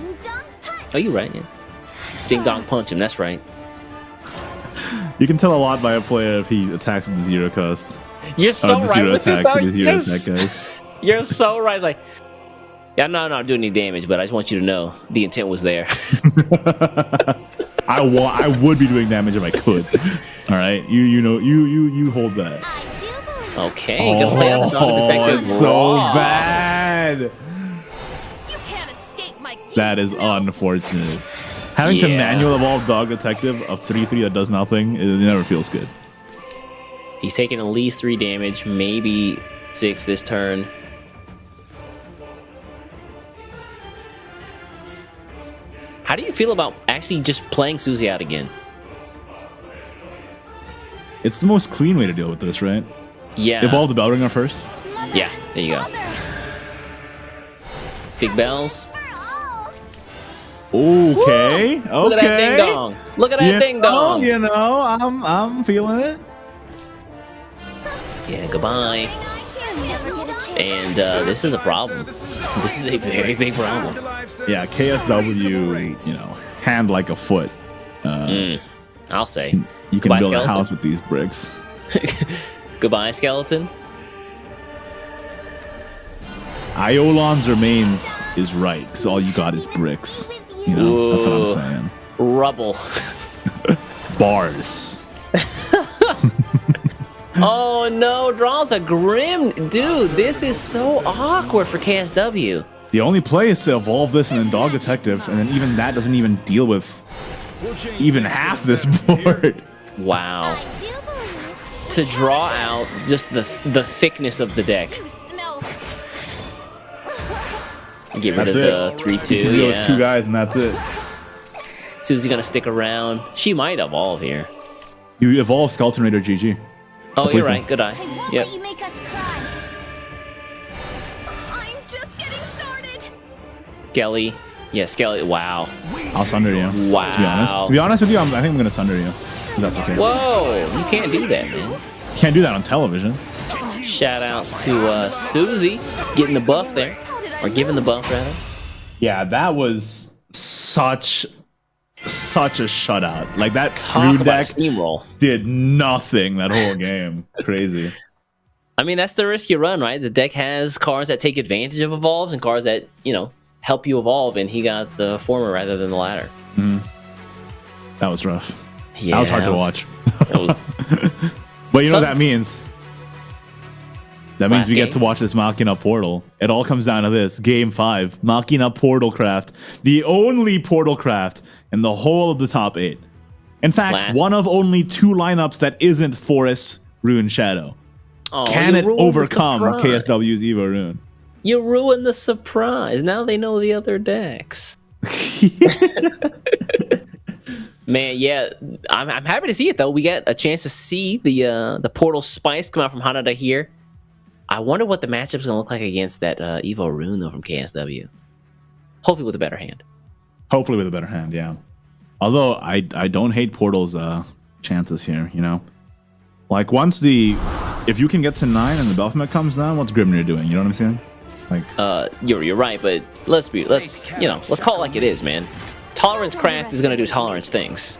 Oh, you're right. Yeah. Ding dong punch him. That's right. You can tell a lot by a player if he attacks with the zero cost. You're so the right zero with it, attack though. to the zero attack, guys. You're so right. It's like, yeah, I'm not doing any damage, but I just want you to know the intent was there. I would be doing damage if I could. All right, you hold that. Okay, gonna play out the Dog Detective it's so raw. bad. You can't escape my That is unfortunate. Having to Yeah. manual evolve Dog Detective of 3/3 that does nothing, it never feels good. He's taking at least 3 damage, maybe 6 this turn. How do you feel about actually just playing Susie out again? It's the most clean way to deal with this, right? Yeah. Evolve the Bellringer first. Yeah, there you go. Big bells. Okay. Woo! Look at that ding dong. Look at that ding dong. You know, I'm feeling it. Yeah, goodbye. And this is a problem. This is a very big problem. Yeah, KSW, you know, hand like a foot. I'll say. You can Goodbye, build skeleton. a house with these bricks. Goodbye, skeleton. Iolon's remains is right, because all you got is bricks. You know, that's what I'm Ooh. saying. Rubble. Bars. Oh no, draws a grim. Dude, this is so awkward for KSW. The only play is to evolve this and then Dog Detective, and then even that doesn't even deal with even half this board. Wow. I do believe To draw out just the thickness of the deck. you smell suspicious. Get rid That's of it. the 3-2. You can deal with 2 Yeah. guys and that's it. Susie gonna stick around. She might evolve here. You evolve Skeleton Raider GG. Oh, That's you're lethal. right. Good eye. I won't Yep. let you make us cry. I'm just getting started. Skelly. Yeah, Skelly. Wow. I'll sunder you. Wow. To be honest with you, I think I'm gonna sunder you. If that's okay. Whoa. You can't do that, man. Can't do that on television. Shout outs to Susie getting the buff there. Or giving the buff, rather. Yeah, that was such a shutout. Like that Talk Rune about deck steamroll. did nothing that whole game. Crazy. I mean, that's the risk you run, right? The deck has cards that take advantage of evolves and cards that, you know, help you evolve, and he got the former rather than the latter. That was rough. Yeah, That was hard to watch. That was But you know what that Sucks. means? That means Last we game? get to watch this Machina Portal. It all comes down to this. Game 5. Machina Portal Craft. The only Portal Craft in the whole of the top 8. In fact, Last- one of only 2 lineups that isn't Forest, Rune, Shadow. Oh, Can you it ruined the overcome surprise. KSW's Evo Rune? You ruined the surprise. Now they know the other decks. Man, yeah, I'm happy to see it though. We got a chance to see the Portal Spice come out from Hanada here. I wonder what the matchup's gonna look like against that Evo Rune though from KSW. Hopefully with a better hand. Hopefully with a better hand, yeah. Although I don't hate Portal's chances here, you know? Like if you can get to 9 and the Baphomet comes down, what's Grimnir doing? You know what I'm saying? Like You're right, but let's call it like it is, man. Tolerance Craft is gonna do tolerance things,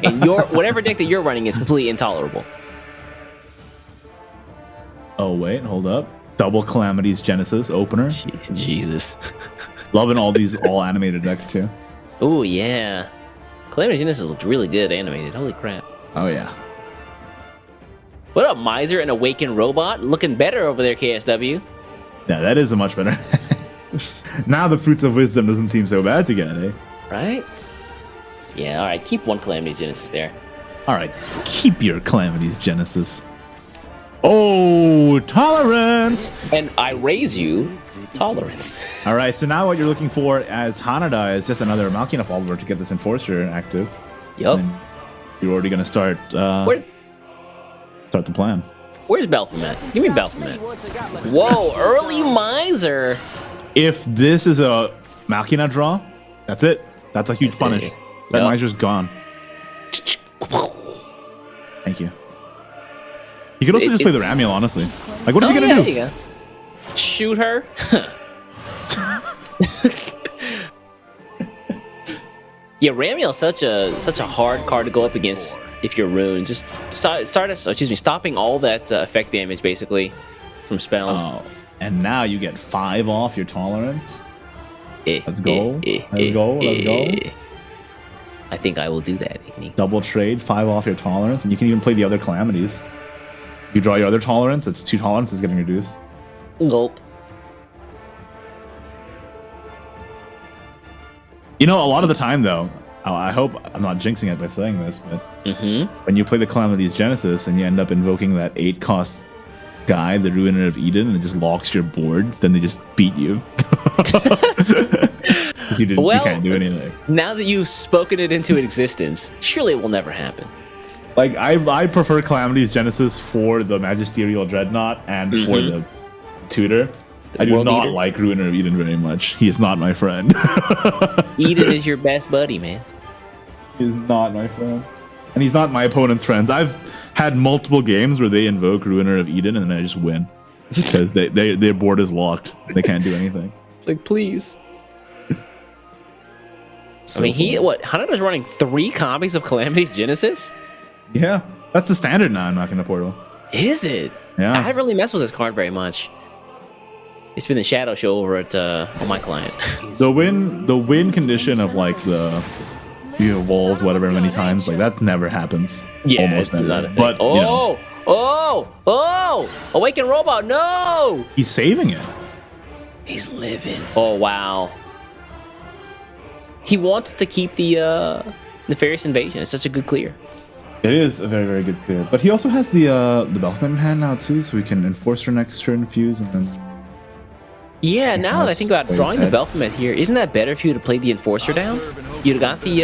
and whatever deck that you're running is completely intolerable. oh wait, hold up. Double Calamities Genesis opener. Jesus. Loving all these all animated decks too. Oh yeah, Calamity Genesis looks really good animated. Holy crap! Oh yeah. What up, Miser and Awakened Robot? Looking better over there, KSW. Yeah, that is a much better. Now the Fruits of Wisdom doesn't seem so bad to get, eh? Right? Yeah, all right. Keep one Calamity Genesis there. All right, keep your Calamities Genesis. Oh, tolerance. And I raise you tolerance. All right, so now what you're looking for as Hanada is just another Machina follower to get this Enforcer active. Yup. And you're already gonna start Where, start the plan. where's Baphomet? Give me Baphomet. Whoa, early Miser. If this is a Machina draw, that's it. That's a huge That's punish. it. That Yup. Miser's gone. Thank you. He could also just play the Ramiel, honestly. Like, what is he gonna there do? you go. Shoot her? Yeah, Ramiel's such a hard card to go up against if you're Rune. Just stopping all that effect damage basically from spells. Oh, and now you get 5 off your tolerance. Let's go. Let's go. Let's go. I think I will do that. Igni. Double trade, 5 off your tolerance, and you can even play the other calamities. You draw your other tolerance, it's 2 tolerances getting reduced. Gulp. You know, a lot of the time though, I hope I'm not jinxing it by saying this, but when you play the Calamity's Genesis and you end up invoking that 8-cost guy, the Ruiner of Eden, and it just locks your board, then they just beat you. You can't do anything. Now that you've spoken it into existence, surely it will never happen. Like, I prefer Calamity's Genesis for the Magisterial Dreadnought and for the Tutor. I do World not Eater? like Ruiner of Eden very much. He is not my friend. Eden is your best buddy, man. He is not my friend. And he's not my opponent's friends. I've had multiple games where they invoke Ruiner of Eden and then I just win. Because their board is locked. They can't do anything. It's like, please. So I mean, fun. Hanada's running 3 copies of Calamity's Genesis? Yeah, that's the standard now in Machina Portal. Is it? Yeah. I haven't really messed with this card very much. It's been the Shadow Show over at on my client. The win condition of like you evolved whatever many times, like that never happens. Yeah, Almost it's never. not a thing. But you know, Awaken Robot, no! he's saving it. He's living. Oh, wow. He wants to keep the Nefarious Invasion. It's such a good clear. It is a very, very good clear. But he also has the Belfman in hand now too, so we can enforce her next turn, fuse, and then Yeah, now that I think about Plays drawing the ahead. Belphegor here, isn't that better if you would have played the Enforcer down? You'd have got the,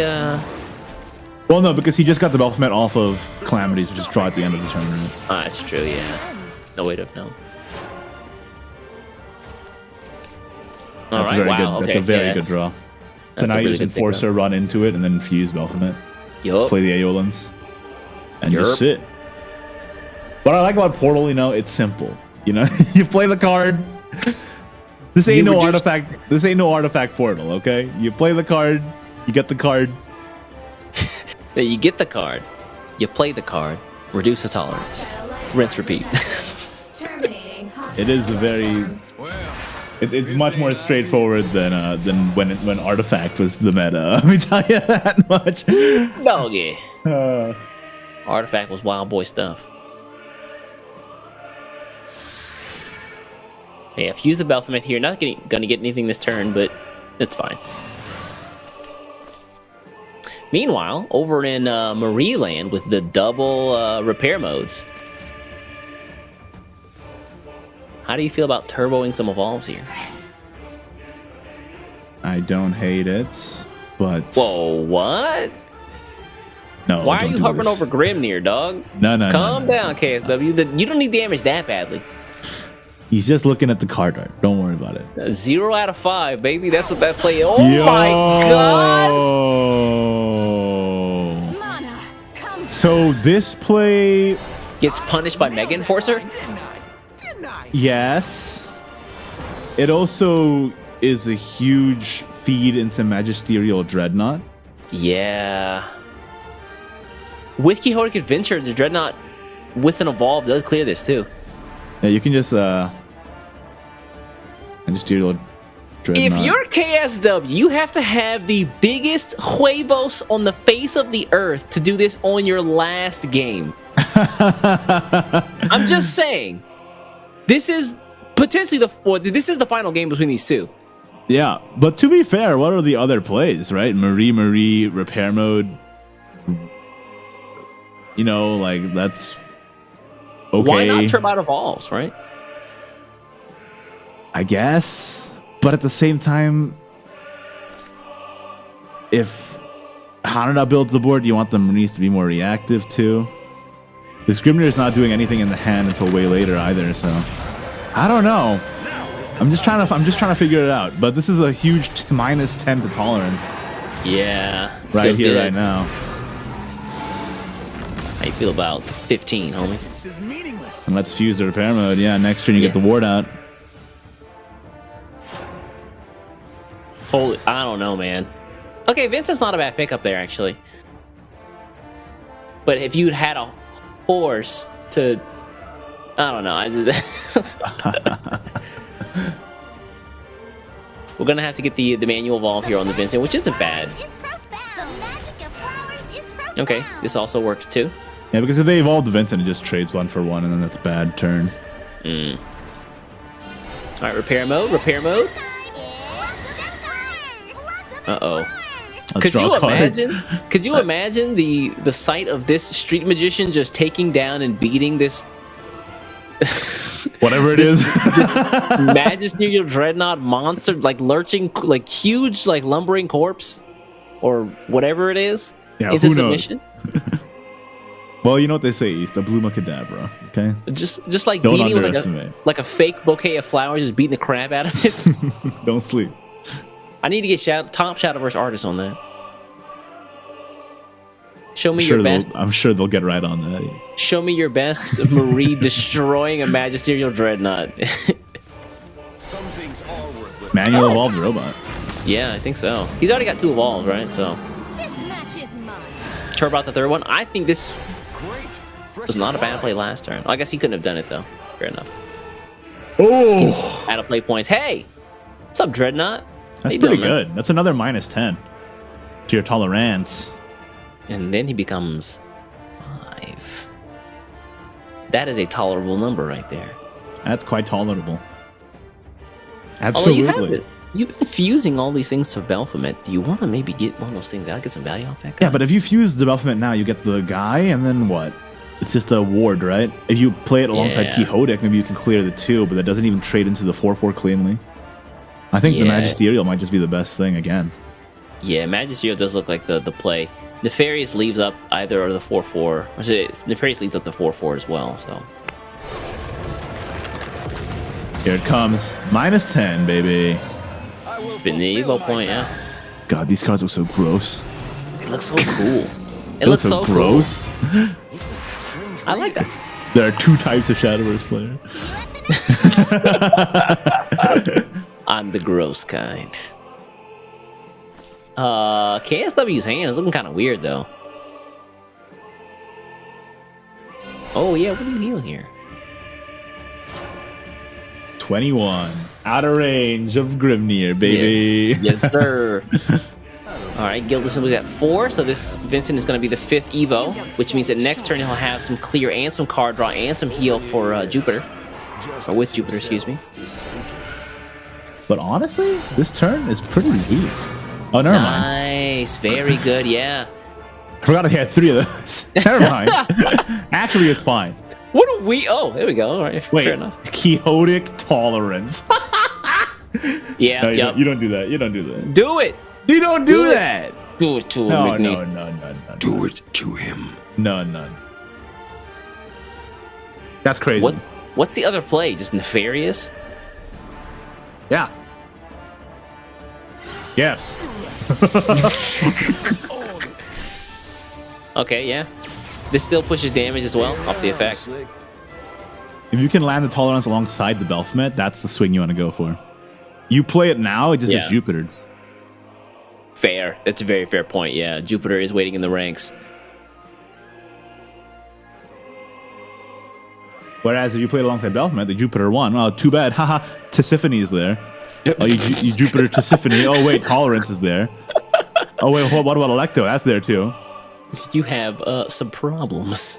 well, no, because he just got the Belfman off of Calamities, which is draw at the end of the turn. Right? Ah, that's true, yeah. No way to have known. That's very good. That's a very good draw. So that's now a you really just good thing, Enforcer, run into it, and then fuse Belfman. Yup. Play the Aeolans, and Yup. just sit. What I like about Portal, it's simple. You play the card. This ain't no artifact. This ain't no artifact Portal, okay? You play the card, you get the card. You get the card, you play the card, reduce the tolerance, rinse, repeat. Terminating. It is a very. It's much more straightforward than when Artifact was the meta. Let me tell you that much. Doggy. Artifact was wild boy stuff. Okay, I've used the Belphegor here. Not gonna get anything this turn, but it's fine. Meanwhile, over in Marie Land with the double repair modes, how do you feel about turboing some evolves here? I don't hate it, but Whoa, what? no. Why are don't you do hovering this. over Grimnir, dog? No. Calm no. down, KSW. You don't need damage that badly. He's just looking at the card art. Don't worry about it. 0 out of 5, baby. That's what that play. Oh my god! Mana, come So this play, Gets punished by Mega Enforcer? yes. It also is a huge feed into Magisterial Dreadnought. Yeah. With Quixotic Adventure, the Dreadnought with an evolve does clear this too. Yeah, you can just Magisterial Dreadnought. If you're KSW, you have to have the biggest huevos on the face of the earth to do this on your last game. I'm just saying. This is potentially this is the final game between these two. Yeah, but to be fair, what are the other plays, right? Marie, repair mode. That's okay. Why not Turbine Evolves, right? I guess. But at the same time, if Hanada builds the board, you want the Marines to be more reactive too. The Grimnir is not doing anything in the hand until way later either, so I don't know. I'm just trying to figure it out. But this is a huge -10 to tolerance Yeah. right feels here, good. right now. How you feel about 15, homie? And let's fuse the repair mode. Yeah, next turn you get the ward out. Holy, I don't know, man. Okay, Vincent's not a bad pickup there, actually. But if you'd had a horse to, I don't know. We're gonna have to get the manual evolve here on the Vincent, which isn't bad. It's profound. The magic of flowers is profound. Okay, this also works too. Yeah, because if they evolve the Vincent, it just trades 1 for 1, and then that's a bad turn. All right, repair mode. Time is showtime. Uh-oh. Could draw you a card. imagine? Could you imagine the sight of this street magician just taking down and beating this Whatever it is. magisterial dreadnought monster, like lurching, like huge, like lumbering corpse, or whatever it is, Yeah, into who knows? submission? Well, you know what they say, East. A bluma cadabra. Okay. Just like Don't beating with underestimate. like a fake bouquet of flowers, just beating the crap out of it. Don't sleep. I need to get top Shadowverse artists on that. Show me your best. I'm sure they'll get right on that. Show me your best Marie destroying a magisterial dreadnought. Manual evolved robot. Yeah, I think so. He's already got 2 evolved, right? So This match is mine. Turbot the 3rd one. I think this was not a bad play last turn. I guess he couldn't have done it though. Fair enough. Oh, Out of play points. Hey, what's up, Dreadnought? How that's you pretty doing, man? good. That's another -10 to your tolerance. And then he becomes 5. That is a tolerable number right there. That's quite tolerable. Although Absolutely. you've been fusing all these things to Baphomet. Do you want to maybe get one of those things out, get some value off that guy? Yeah, but if you fuse the Baphomet now, you get the guy, and then what? It's just a ward, right? If you play it alongside Yeah. Quixotic, maybe you can clear the 2, but that doesn't even trade into the 4/4 cleanly. I think the Yeah. Magisterial might just be the best thing again. Yeah, Magisterial does look like the play. Nefarious leaves up either the 4/4, or Nefarious leaves up the 4/4 as well. So Here it comes. -10, baby. been the Evo point, yeah. God, these cards look so gross. It looks so cool. It looks so gross. cool. I like that. There are 2 types of Shadowverse player. I'm the gross kind. KSW's hand is looking kind of weird though. Oh yeah, what do you heal here? 21. Out of range of Grimnir, baby. Yeah. Yes, sir. All right, Guild Assembly's at 4, so this Vincent is going to be the 5th Evo, which means that next turn he'll have some clear and some card draw and some heal for Jupiter, or with Jupiter, excuse me. But honestly, this turn is pretty weak. Oh, never mind. Nice, very good, yeah. I forgot I had 3 of those. Never mind. Actually, it's fine. What do we? Oh, there we go. All right, Wait, fair enough. Quixotic tolerance. Yeah, No, yep. you don't do that. You don't do that. Do it. You don't do, Do it. that. Do it to him, No, McNee. no. Do it to him. No. That's crazy. What's the other play? Just Nefarious? Yeah. Yes. Okay, yeah. This still pushes damage as well off the effect. If you can land the tolerance alongside the Baphomet, that's the swing you want to go for. You play it now, it just gets Yeah. Jupitered. Fair. That's a very fair point. Yeah, Jupiter is waiting in the ranks. Whereas if you play it alongside Baphomet, the Jupiter won. Oh, too bad. Haha. Tisiphony's there. Oh, you Jupiter Tisiphony. Oh, wait, tolerance is there. Oh, wait, what about Electo? That's there too. You have some problems.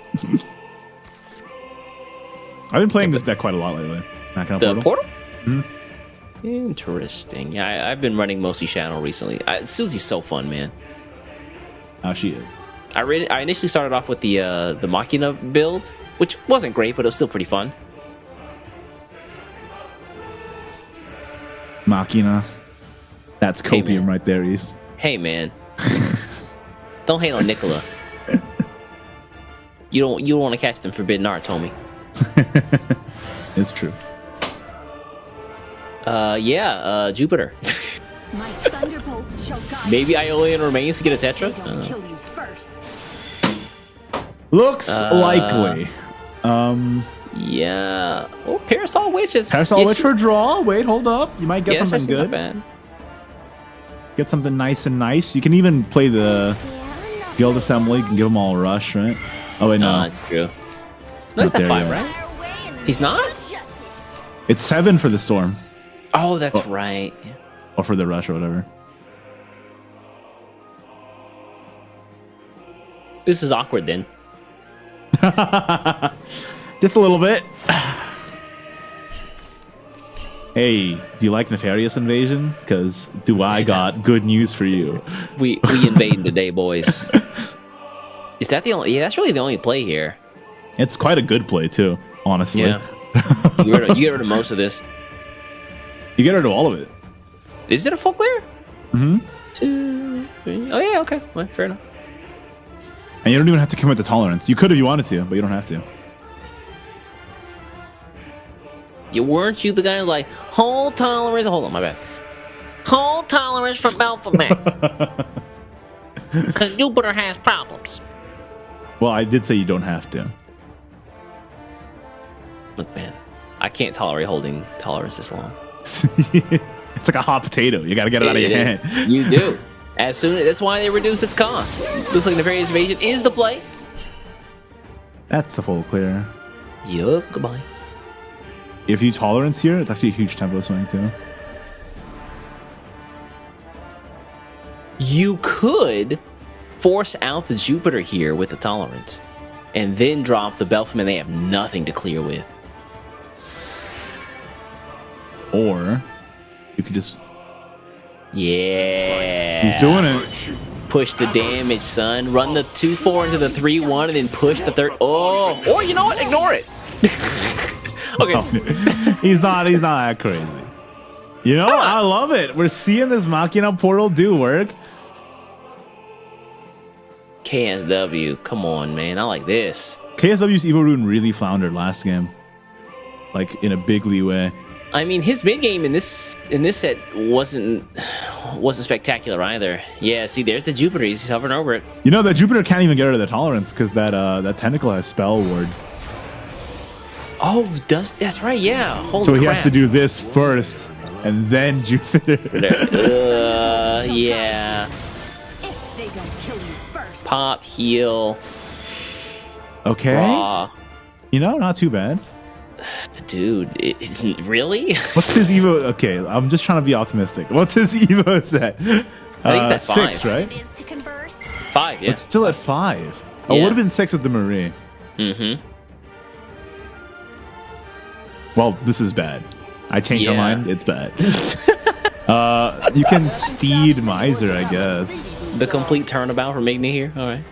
I've been playing this deck quite a lot lately. Not gonna The portal. portal? Interesting. Yeah, I've been running mostly Shadow recently. Susie's so fun, man. Oh, she is. I initially started off with the Machina build, which wasn't great, but it was still pretty fun. Machina. That's Hey, copium man. right there, East. Hey, man. Don't hate on Nicola. You don't want to catch them forbidden art, Tommy. It's true. Jupiter. My thunderbolts shall guide Maybe Aeolian remains to get a Tetra? you. Don't kill you first. Looks likely. Yeah. Oh, Parasol Witches. Parasol Witch for draw. Wait, hold up. You might get Yes, something not good. bad. Get something nice and nice. You can even play the Yeah, I'm Guild Assembly. You can give them all a rush, right? Oh, wait, no. True. No, he's Not at there 5, yet. right? not way in the He's name not? of justice. It's 7 for the Storm. Oh, that's right. Yeah. Or for the Rush or whatever. This is awkward then. Just a little bit. Hey, do you like Nefarious Invasion? Because do I got good news for you. We invading today, boys. Is that the only? Yeah, that's really the only play here. It's quite a good play too, honestly. Yeah. You get rid of most of this. You get rid of all of it. Is it a full clear? Mm-hmm. 2, 3. Oh yeah, okay. Well, fair enough. And you don't even have to commit to tolerance. You could if you wanted to, but you don't have to. Weren't you the guy who's like, hold tolerance? Hold on, my bad. Hold tolerance for Baphomet. Because Jupiter has problems. Well, I did say you don't have to. Look, man, I can't tolerate holding tolerance this long. It's like a hot potato. You got to get it out of your hand. You do. That's why they reduce its cost. Looks like Nefarious Invasion is the play. That's a full clear. Yup, goodbye. If you tolerance here, it's actually a huge tempo swing too. You could force out the Jupiter here with the tolerance and then drop the Belfman. They have nothing to clear with. Or you could just... Yeah. He's doing it. Push the damage, son. Run the 2-4 into the 3-1 and then push the third. Oh, or you know what? Ignore it. Okay. No, he's not that crazy. You know, I love it. We're seeing this Machina portal do work. KSW, come on, man. I like this. KSW's Evo Rune really floundered last game. Like, in a big way. I mean, his mid game in this set wasn't spectacular either. Yeah, see, there's the Jupiter. He's hovering over it. You know, that Jupiter can't even get rid of the tolerance because that tentacle has spell ward. Oh, that's right, yeah. Holy So he crap. has to do this first, and then Jupiter. Yeah. If they don't kill you first. Pop, heal, Okay. raw. You know, not too bad. Dude, really? What's his Evo? Okay, I'm just trying to be optimistic. What's his Evo set? I think that's 6, 5. right? It is to converse. 5, yeah. It's still at 5. Oh, Yeah. would have been 6 with the Marie. Mm-hmm. Well, this is bad. I changed my Yeah. mind. It's bad. You can Steed Miser, I guess. The complete turnabout from Igni here. All right.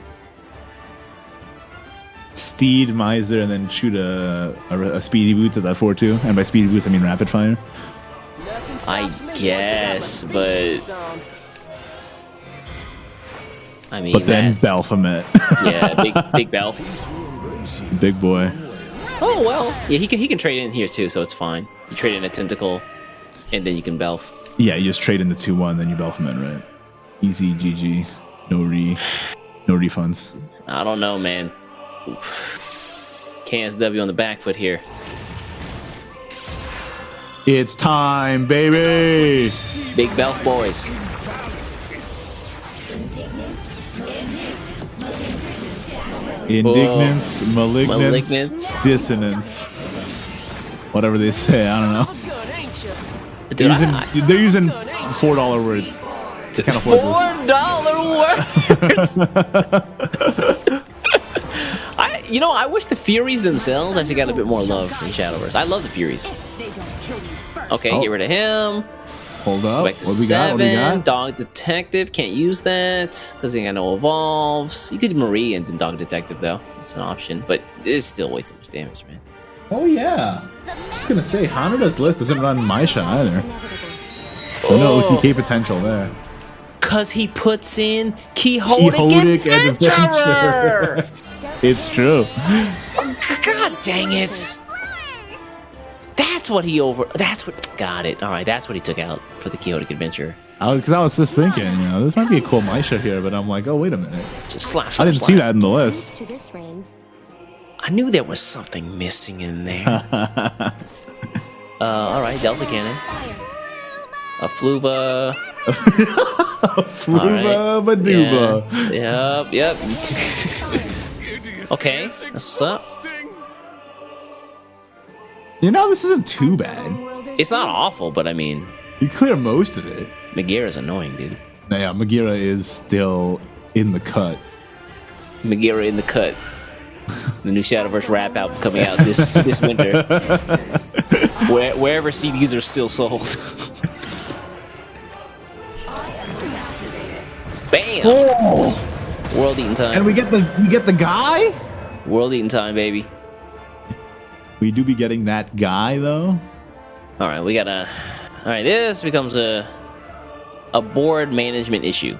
Steed Miser and then shoot a Speedy Boots at that 4-2. And by Speedy Boots, I mean Rapid Fire. I guess, but I mean, But then that's- Baphomet. yeah, big Belf. Big boy. Oh well, yeah, he can trade in here too, so it's fine. You trade in a tentacle, and then you can Belf. Yeah, you just trade in the 2-1, then you Baphomet, right? Easy GG. No refunds. I don't know, man. KSW on the back foot here. It's time, baby! Big Belf boys. Indignance, malignance, Malignance. dissonance. Whatever they say, I don't know. Dude, They're using $4 words. Can't afford $4 words. I wish the Furies themselves actually got a bit more love in Shadowverse. I love the Furies. If they don't kill you first. Okay, Oh. get rid of him. Hold up. Go back to What we got? 7. What we got? Dog Detective, can't use that because he got no evolves. You could do Marie and then Dog Detective though. It's an option, but it's still way too much damage, man. Oh, yeah. I was just going to say, Hanada's list doesn't run Maisha either. Inevitable. So no Oh. OTK potential there. Cause he puts in Quixotic Adventurer. It's true. God dang it! That's what got it. All right, that's what he took out for the Quixotic Adventure. I was just thinking, this might be a cool Maisha here, but I'm like, oh, wait a minute. Just slap. I slap, didn't slap. see that in the list. Used to this reign. I knew there was something missing in there. All right, Delta Cannon, a Fluva. Fruva Baduba. Yep. Okay, that's what's up. This isn't too bad. It's not awful, but I mean, You clear most of it. Megara's annoying, dude. Now, yeah, Magira is still in the cut. Megara in the cut. The new Shadowverse rap album coming out this winter. Wherever CDs are still sold. Bam! Oh, World eating time. and we get the guy. World eating time, baby. We do be getting that guy though. All right, we gotta. All right, this becomes a board management issue.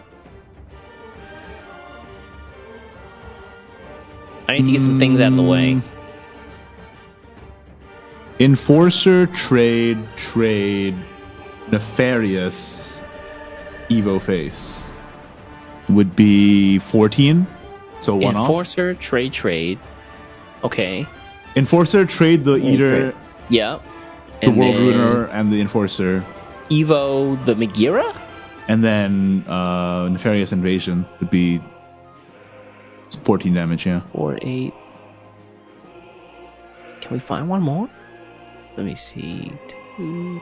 I need to get some things out of the way. Enforcer, trade, nefarious, Evo face would be 14. So one off. Enforcer, trade. Okay. Enforcer, trade the eater, Yep. the world ruiner, and the enforcer, Evo the Megira? and then nefarious invasion would be 14 damage. Yeah. 4, 8. Can we find one more? Let me see. 2.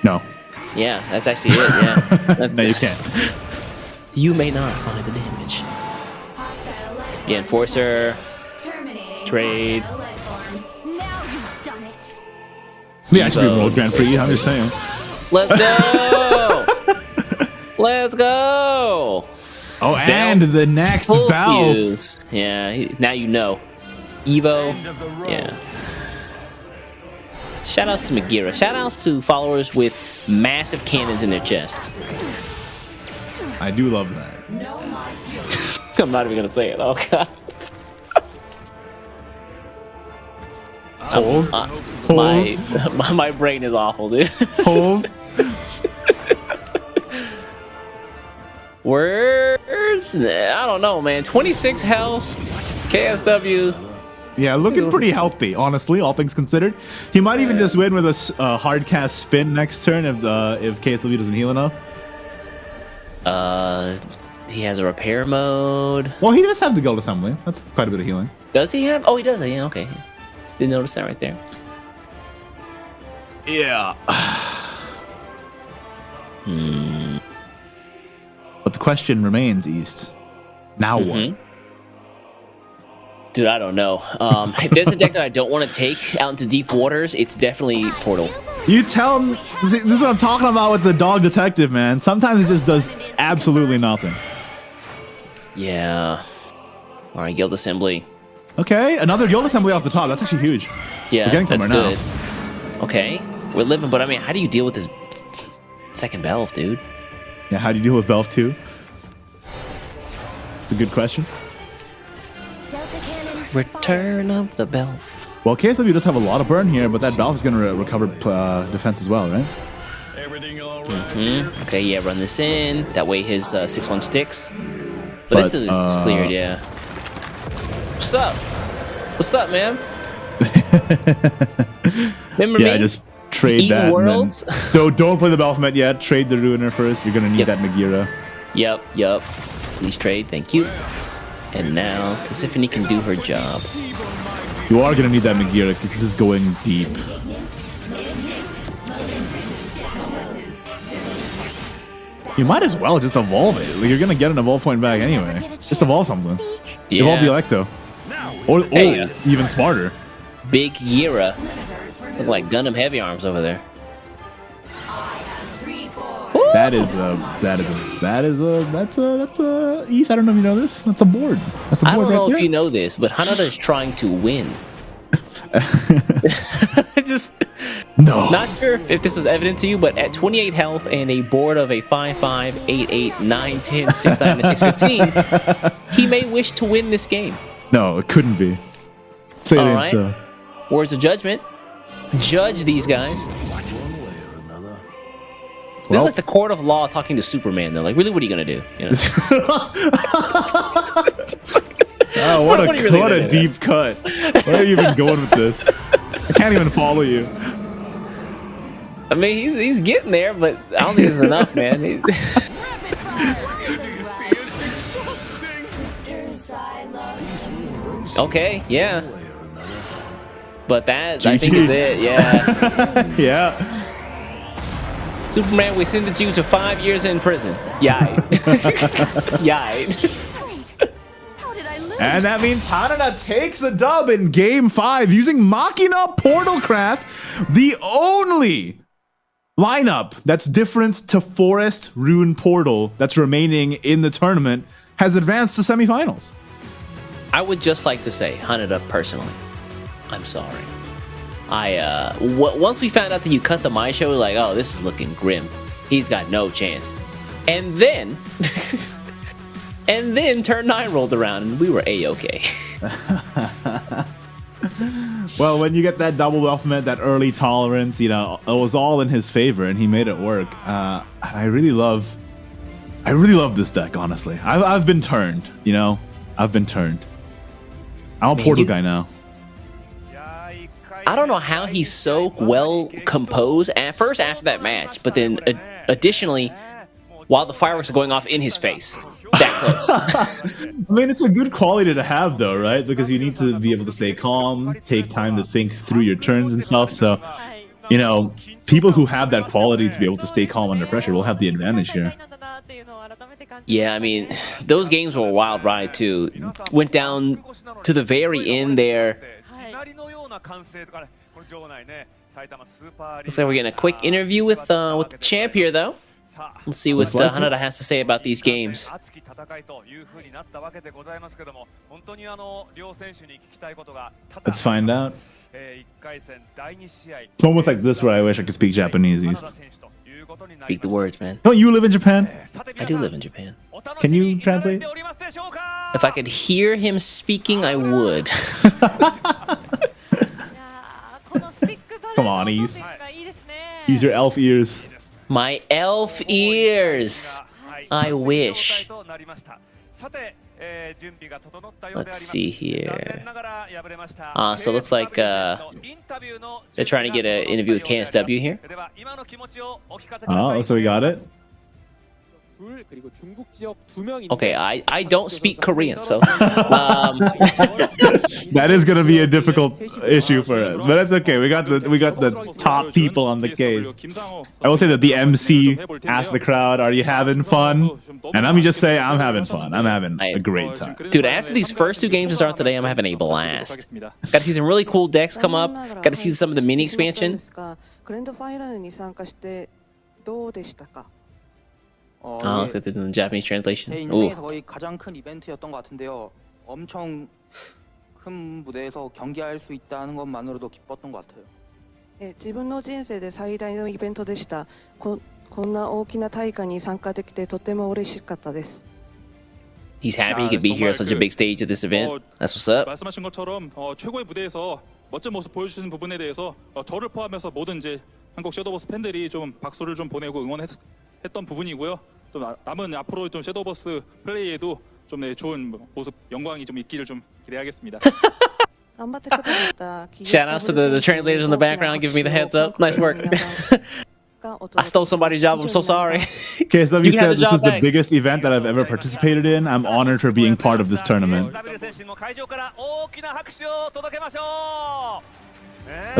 No. Yeah, that's actually it. Yeah. No, you can't. You may not find the damage. Yeah, Enforcer, trade. Now you've done it. Yeah, I should be World Grand Prix. I'm just saying. Let's go! Let's go! Oh, and the next Full valve. fuse. Yeah, now you know. Evo. Yeah. Shoutouts to Megira. Shoutouts to followers with massive cannons in their chests. I do love that. I'm not even gonna say it. Oh god. Hold. My brain is awful, dude. Hold. Words? I don't know, man. 26 health. KSW. Yeah, looking pretty healthy, honestly, all things considered. He might even just win with a hard cast spin next turn if KSW doesn't heal enough. He has a repair mode. Well, he does have the guild assembly. That's quite a bit of healing. Does he have? Oh, he does. Yeah, okay. Didn't notice that right there. Yeah. But the question remains, East. Now what? Dude, I don't know. If there's a deck that I don't want to take out into deep waters, it's definitely Portal. You tell him. This is what I'm talking about with the dog detective, man. Sometimes it just does absolutely nothing. Yeah. All right, Guild Assembly. Okay, another guild assembly off the top. That's actually huge. Yeah, We're getting somewhere that's now. good. Okay, we're living, but I mean, how do you deal with this second Belf, dude? Yeah, how do you deal with Belf 2? It's a good question. Delta cannon. Return of the Belf. Well, KSW does have a lot of burn here, but that Belf is going to recover defense as well, right? Okay, yeah, run this in. That way his 6-1 sticks. But this is cleared, yeah. What's up? What's up, man? Remember me? Yeah, just trade Eden that. Worlds? Don't play the Belfmet yet. Trade the Ruiner first. You're going to need that Megira. Yep. Please trade, thank you. And now Tisiphone can do her job. You are going to need that Megira because this is going deep. You might as well just evolve it. Like, you're going to get an evolve point back anyway. Just evolve something. Evolve the Electo. Or Hey. even smarter. Big Gira. Look like Gundam Heavy Arms over there. That's East. I don't know if you know this. That's a board. That's a I board don't know right if there. you know this, but Hanada is trying to win. Just No. not sure if this was evident to you, but at 28 health and a board of a 5-5, 8-8, 9-10, 6-9, and 6-15, he may wish to win this game. No, it couldn't be. Say it All ain't right. so. Words of judgment. Judge these guys. This is Well. like the court of law talking to Superman, though. Like, really, what are you gonna do? You know? Oh, What are you really what gonna a do? deep cut. Where are you even going with this? I can't even follow you. I mean, he's getting there, but I don't think it's enough, man. Okay, yeah. But that, I think, GG. is it, yeah. Yeah. Superman, we sentenced you to 5 years in prison. Yay. Yay. Wait, how did I lose? And that means Hanada takes a dub in Game 5 using Machina Portalcraft, the only lineup that's different to Forest Rune Portal that's remaining in the tournament has advanced to semifinals. I would just like to say, Hanada, personally, I'm sorry. Once we found out that you cut the My Show, we were like, oh, this is looking grim. He's got no chance. And then, and then turn 9 rolled around and we were A-okay. Well, when you get that double ultimate, that early tolerance, you know, it was all in his favor and he made it work. I really love this deck, honestly. I've been turned, you know? I've been turned. I'm a Portal guy now. I don't know how he's so well composed at first after that match, but then additionally, while the fireworks are going off in his face. That close. I mean, it's a good quality to have, though, right? Because you need to be able to stay calm, take time to think through your turns and stuff. So, you know, people who have that quality to be able to stay calm under pressure will have the advantage here. Yeah, I mean, those games were a wild ride, too. Went down to the very end there. Looks like we're getting a quick interview with the champ here, though. Let's see what Hanada has to say about these games. Let's find out. It's moments like this where I wish I could speak Japanese. Speak the words, man. Don't you live in Japan? I do live in Japan. Can you translate? If I could hear him speaking, I would. Come on, Eve. Use your elf ears. My elf ears. I wish. Let's see here. So it looks like they're trying to get an interview with KSW here. Oh, so we got it. Okay, I don't speak Korean, so that is going to be a difficult issue for us, but that's okay. We got the top people on the case. I will say that the MC asked the crowd, "Are you having fun?" And let me just say, I'm having fun. I'm having a great time, dude. After these first 2 games to start today, I'm having a blast. Got to see some really cool decks come up. Got to see some of the mini expansion. Oh, looks like they're doing the Japanese translation. 거의 가장 큰 이벤트였던 것 같은데요. 엄청 큰 무대에서 경기할 수 있다는 것만으로도 기뻤던 것 같아요. 自分の人生で最大のイベントでした。こんな大きな大会に参加できてとても嬉しかったです。He's happy he could be here on such a big stage at this event. That's what's up. 말씀하신 것처럼 최고의 무대에서 멋진 모습 보여주시는 부분에 대해서 저를 포함해서 모든 이제 한국 섀도우버스 팬들이 좀 박수를 좀 보내고 응원했던 부분이고요. 또 남은 앞으로 좀 섀도우버스 플레이에도 좀 좋은 모습, 영광이 좀 있기를 좀 기대하겠습니다. Shout outs to the translators in the background giving me the heads up. Nice work. I stole somebody's job. I'm so sorry. KSW says this is the biggest event that I've ever participated in. I'm honored for being part of this tournament. Let's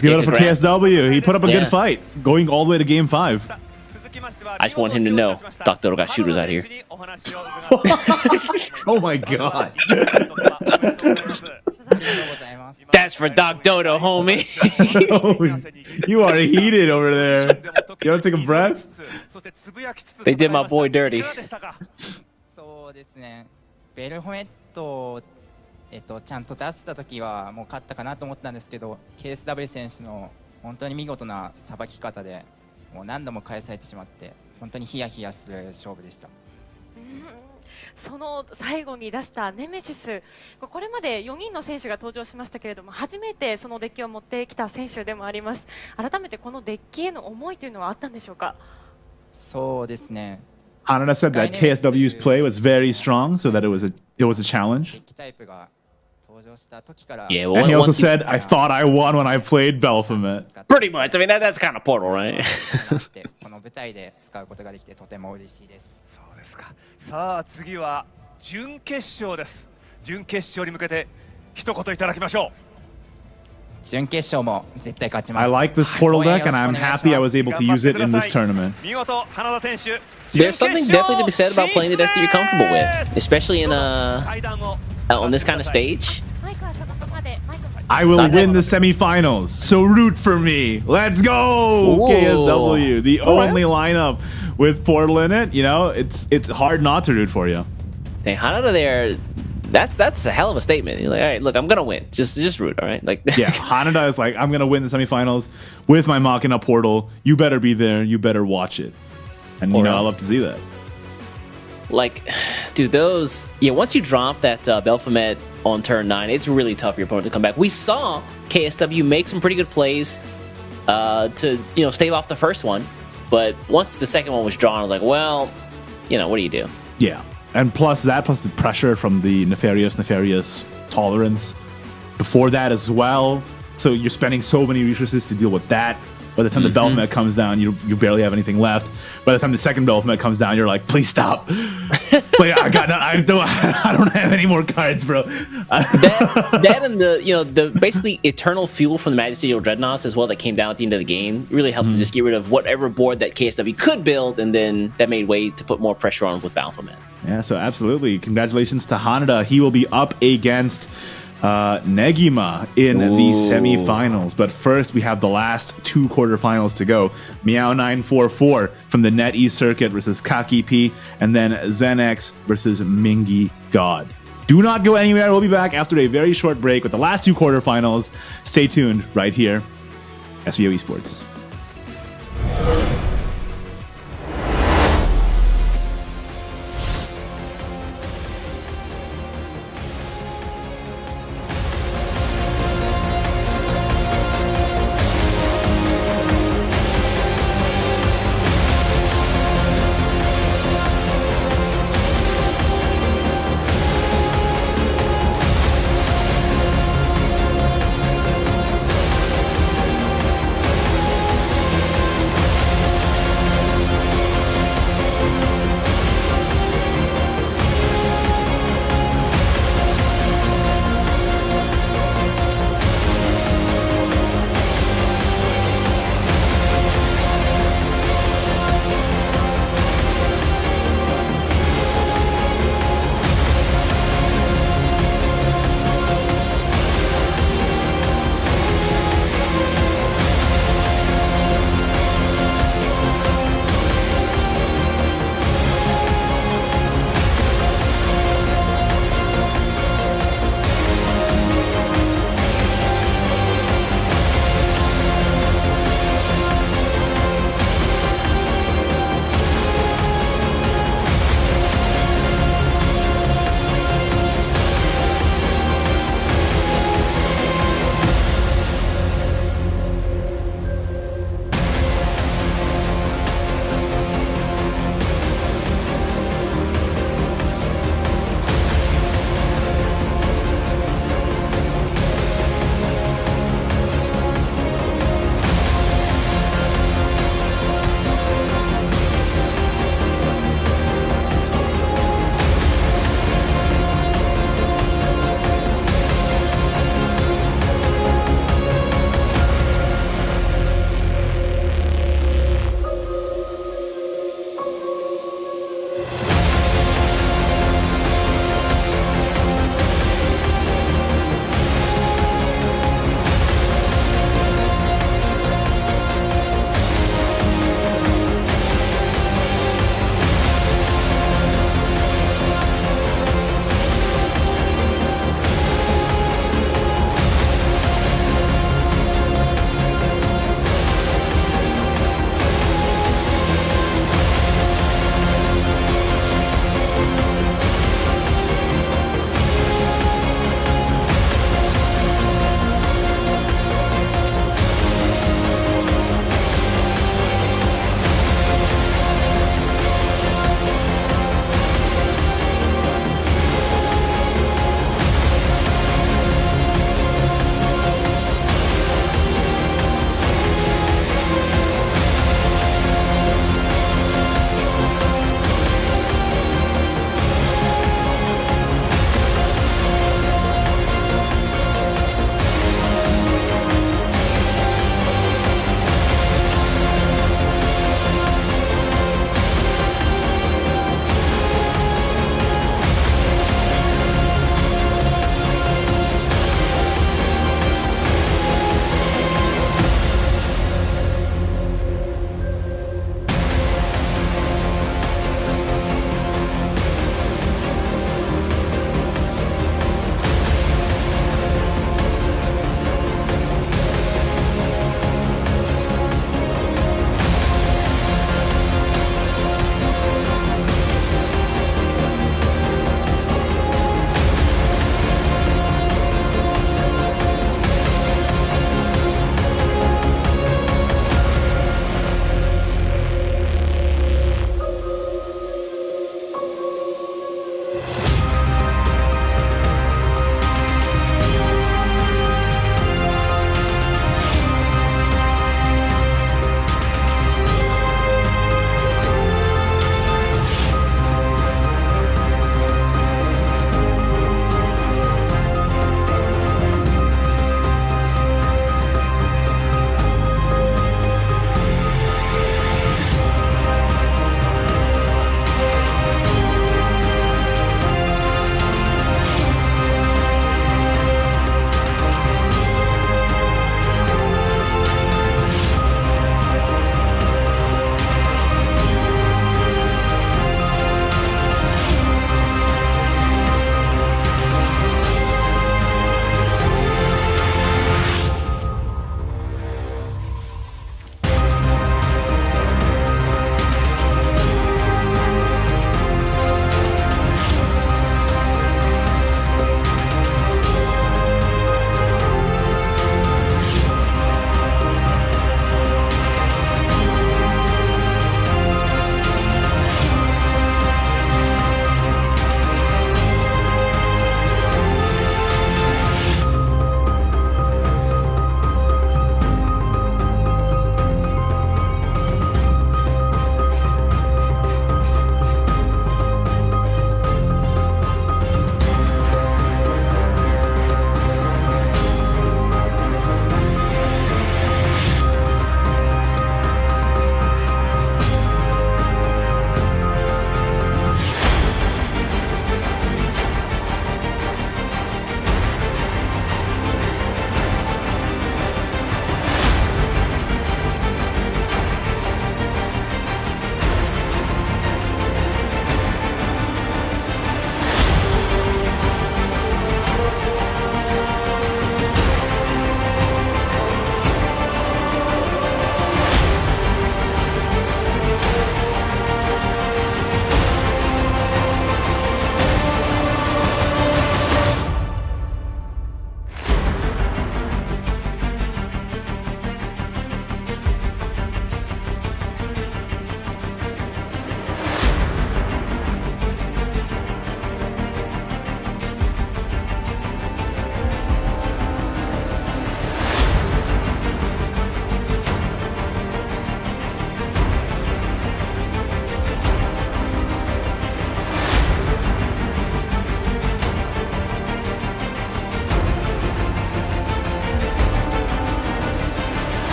give it up for KSW. He put up a good fight, going all the way to Game 5. I just want him to know Dr. got shooters out here. Oh my god. That's for Doc Dodo, homie. You are heated over there. You want to take a breath? They did my boy dirty. そうですね。ベルホメットちゃんと出せた時はもう勝ったかなと思ったんですけど、KSW 選手の本当に見事なさばき方で、もう何度も返されてしまって、本当にヒヤヒヤする勝負でした。その最後に出したネメシス、これまで4人の選手が登場しましたけれども、初めてそのデッキを持ってきた選手でもあります。改めてこのデッキへの思いというのはあったんでしょうか。そうですね。Hanada said that KSW's play was very strong, so that it was a challenge. Yeah, well, and he also said, I thought I won when I played Belphomet. Pretty much. I mean, that's kind of Portal, right? この舞台で使うことができてとても嬉しいです。そうですか。さあ次は準決勝です。準決勝に向けて一言いただきましょう。準決勝も絶対勝ちます。I like this Portal deck, and I'm happy I was able to use it in this tournament. 見事花田選手。 There's something definitely to be said about playing the decks that you're comfortable with, especially in on this kind of stage. マイクはそのままでマイク I will win the semifinals, so root for me. Let's go, Ooh. KSW. The only lineup with Portal in it. You know, it's hard not to root for you. Dang, Hanada there, that's a hell of a statement. You're like, all right, look, I'm gonna win. Just root, all right? Like, Yeah, Hanada is like, I'm gonna win the semifinals with my Machina Portal. You better be there. You better watch it. And you know, I love to see that. like, dude, those once you drop that Baphomet on turn 9, it's really tough for your opponent to come back. We saw KSW make some pretty good plays to stave off the first one, but once the second one was drawn, I was like, well, what do you do? Yeah, and plus the pressure from the nefarious tolerance before that as well. So you're spending so many resources to deal with that. By the time the Baphomet comes down, you barely have anything left. By the time the second Baphomet comes down, you're like, please stop. Like, I don't have any more cards, bro. that and the basically eternal fuel from the Magisterial Dreadnoughts as well that came down at the end of the game really helped to just get rid of whatever board that KSW could build, and then that made way to put more pressure on with Baphomet. Yeah, so absolutely. Congratulations to Hanada. He will be up against Negima in the semifinals. But first, we have the last 2 quarterfinals to go. Meow 944 from the NetEase circuit versus Kaki P, and then ZenX versus Mingy God. Do not go anywhere. We'll be back after a very short break with the last 2 quarterfinals. Stay tuned right here, SVO Esports.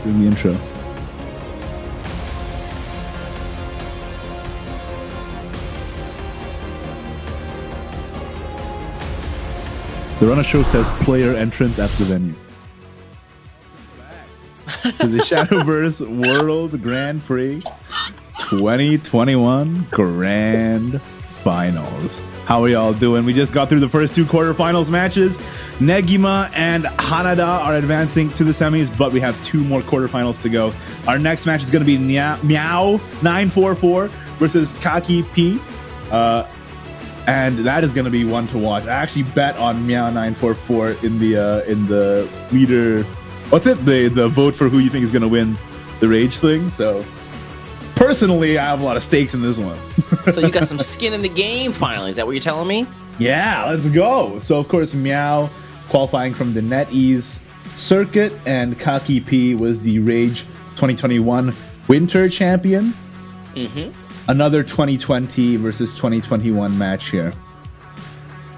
in the intro. The Run Show says player entrance at the venue. To the Shadowverse World Grand Prix 2021 Grand Finals. How are y'all doing? We just got through the first two quarterfinals matches. Negima and Hanada are advancing to the semis, but we have two more quarterfinals to go. Our next match is going to be Meow 944 versus Kaki P. And that is going to be one to watch. I actually bet on Meow 944 in the leader. What's it? The vote for who you think is going to win the Rage thing. So personally, I have a lot of stakes in this one. So you got some skin in the game finally. Is that what you're telling me? Yeah, let's go. So of course, Meow qualifying from the NetEase circuit, and Kaki P was the Rage 2021 Winter Champion. Mm-hmm. Another 2020 versus 2021 match here.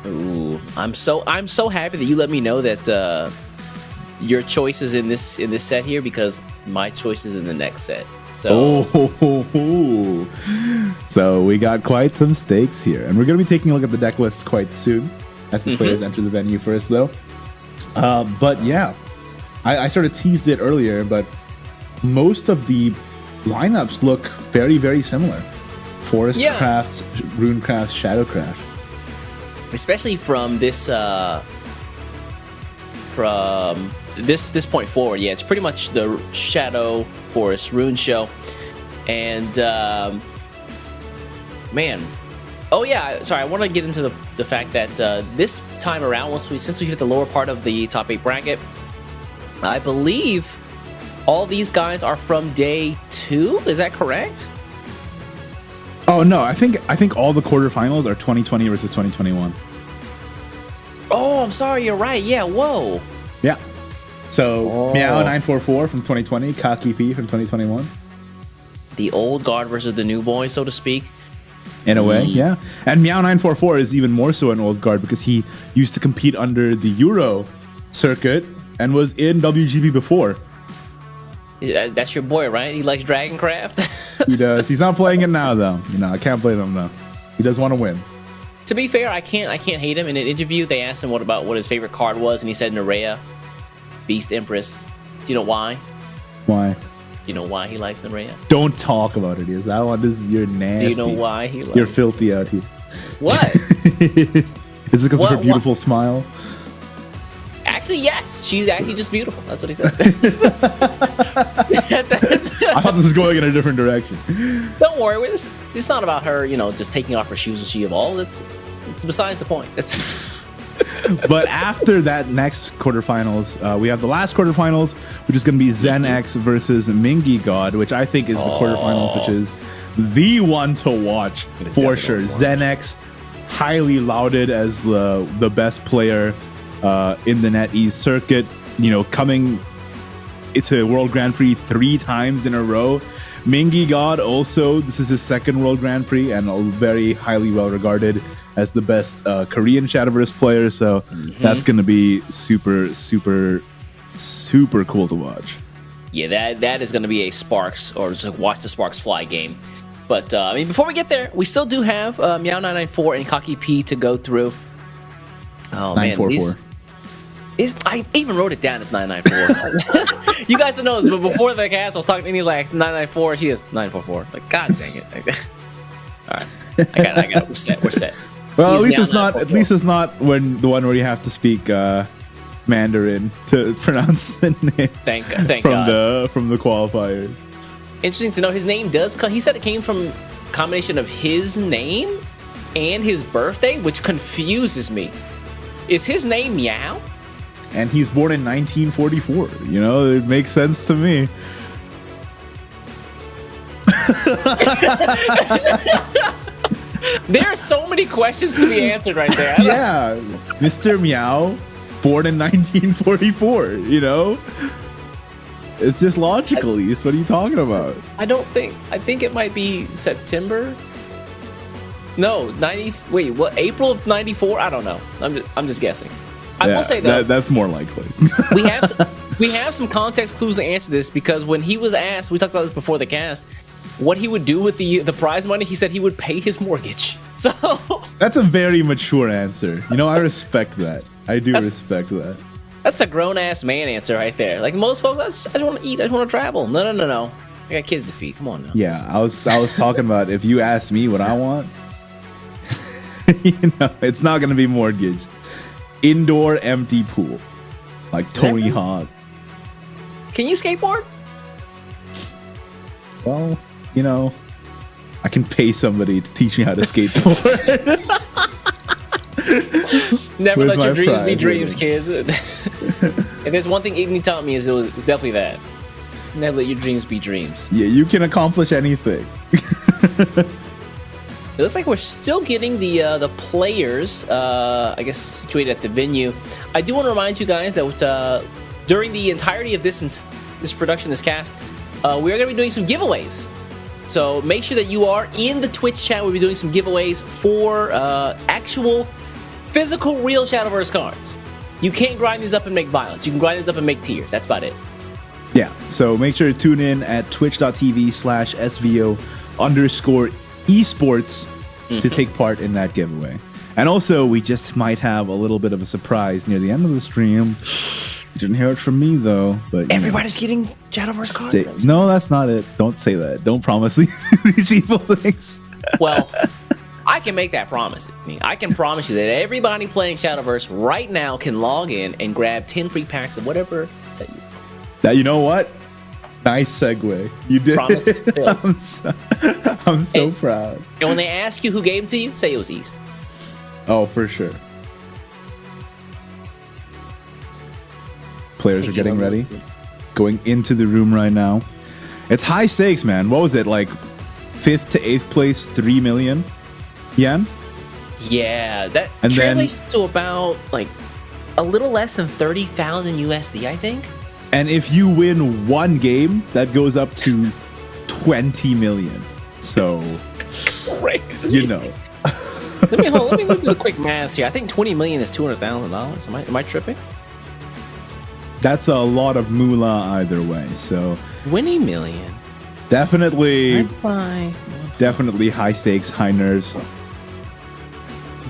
Ooh, I'm so happy that you let me know that your choice is in this set here, because my choice is in the next set. So so we got quite some stakes here, and we're going to be taking a look at the deck list quite soon as the players enter the venue first, though. But yeah, I sort of teased it earlier, but most of the lineups look very, very similar. Forest Crafts, Runecraft, Shadowcraft. Especially from this point forward, yeah, it's pretty much the Shadow Forest Rune show. And man, oh yeah, sorry, I want to get into the fact that this time around, since we hit the lower part of the top 8 bracket, I believe all these guys are from day 2. Is that correct? Oh no, I think all the quarterfinals are 2020 versus 2021. Oh, I'm sorry, you're right. Yeah, whoa. Yeah. So Meow 944 from 2020, Kaki P from 2021. The old guard versus the new boy, so to speak. In a way, yeah. And Meow 944 is even more so an old guard because he used to compete under the Euro circuit and was in WGP before. That's your boy, right? He likes Dragoncraft. He does. He's not playing it now, though. I can't blame him though. He does want to win. To be fair, I can't hate him. In an interview, they asked him what his favorite card was, and he said Nerea, Beast Empress. Do you know why? Why? Do you know why he likes Nerea? Don't talk about it. You're nasty. Do you know why he likes? You're filthy out here. What? Is it because of her beautiful smile? Actually, yes. She's actually just beautiful. That's what he said. I thought this was going in a different direction. Don't worry. It's not about her, just taking off her shoes when she evolves. It's besides the point. But after that next quarterfinals, we have the last quarterfinals, which is going to be Zen X versus Mingy God, which I think is the quarterfinals, which is the one to watch for sure. Zen X, highly lauded as the best player in the NetEase circuit, coming into World Grand Prix 3 times in a row. Mingy God also, this is his second World Grand Prix and very highly well regarded as the best Korean Shadowverse player. So that's going to be super, super, super cool to watch. Yeah, that is going to be a Sparks, or just watch the Sparks fly game. But before we get there, we still do have Meow 994 and Kaki P to go through. Oh 944. Man, I even wrote it down as 994. You guys don't know this, but before the cast, I was talking, and he was like 994. She is 944. Like, god dang it! All right, I got it. We're set. Well, at least it's not. At least it's not when the one where you have to speak Mandarin to pronounce the name. Thank God. From the qualifiers. Interesting to know, his name does come. He said it came from a combination of his name and his birthday, which confuses me. Is his name Meow? And he's born in 1944. It makes sense to me. There are so many questions to be answered right there. Yeah, Mr. Meow, born in 1944. It's just logical. What are you talking about? I think it might be September. No, 90. Wait, what? April of 94? I don't know. I'm just guessing. I will say though, that's more likely. We have some context clues to answer this because when he was asked, we talked about this before the cast, what he would do with the prize money, he said he would pay his mortgage. So That's a very mature answer. You know, I respect that. I do respect that. that's a grown-ass man answer right there. Like most folks, I just want to eat, I just want to travel. No. I got kids to feed. Come on now. Yeah, I was talking about if you ask me what I want, you know, it's not gonna be mortgage. Indoor empty pool. Like Tony Hawk. Can you skateboard? Well, you know, I can pay somebody to teach me how to skateboard. Never With let your my dreams be pride, dreams, really. kids. If there's one thing Igni taught me, it's definitely that. Never let your dreams be dreams. Yeah, you can accomplish anything. It looks like we're still getting the players, I guess, situated at the venue. I do want to remind you guys that during the entirety of this production, this cast, we are going to be doing some giveaways. So make sure that you are in the Twitch chat. We'll be doing some giveaways for actual, physical, real Shadowverse cards. You can't grind these up and make violets. You can grind these up and make tiers. That's about it. Yeah, so make sure to tune in at twitch.tv/SVO_esports to take part in that giveaway. And also, we just might have a little bit of a surprise near the end of the stream. You didn't hear it from me, though. But Everybody's getting Shadowverse cards. No, that's not it. Don't say that. Don't promise these people things. Well, I can make that promise. I can promise you that everybody playing Shadowverse right now can log in and grab 10 free packs of whatever set you want. Now, you know what? Nice segue. You did. Promise fulfilled. I'm so proud. And when they ask you who gave them to you, say it was East. Oh, for sure. Players are getting ready. Going into the room right now. It's high stakes, man. What was it? Like 5th to 8th place, 3 million yen? Yeah, that And translates to about like a little less than 30,000 USD, I think. And if you win one game, that goes up to 20 million. So, It's crazy. you know. Let me do the quick math here. I think 20 million is $200,000. Am I tripping? That's a lot of moolah either way. So, 20 million. definitely Bye. high stakes, high nerves.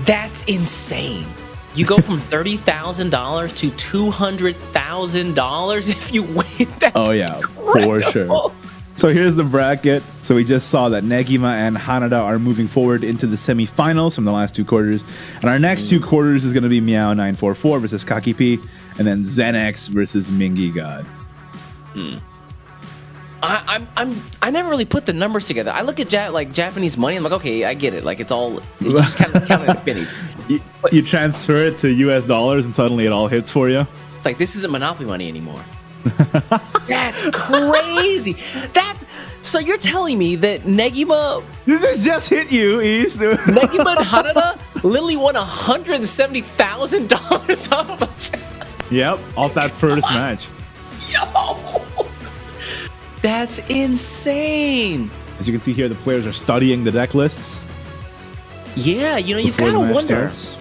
That's insane. You go from $30,000 to $200,000 if you win. That's Oh, yeah, incredible. for sure. So here's the bracket. So we just saw that Negima and Hanada are moving forward into the semifinals from the last two quarters. And our next two quarters is going to be Meow 944 versus Kakipi, and then Zenex versus Mingy God. I never really put the numbers together. I look at Japanese money. I'm like, okay, I get it. Like it's just kind of counting the pennies. You transfer it to US dollars and suddenly it all hits for you. It's like this isn't Monopoly money anymore. That's crazy. So you're telling me that Negima This just hit you, East. Negima and Hanada literally won $170,000 off of it. Yep, off that first match. Yo, that's insane. As you can see here, the players are studying the deck lists. Yeah, you've before got the to match wonder. starts.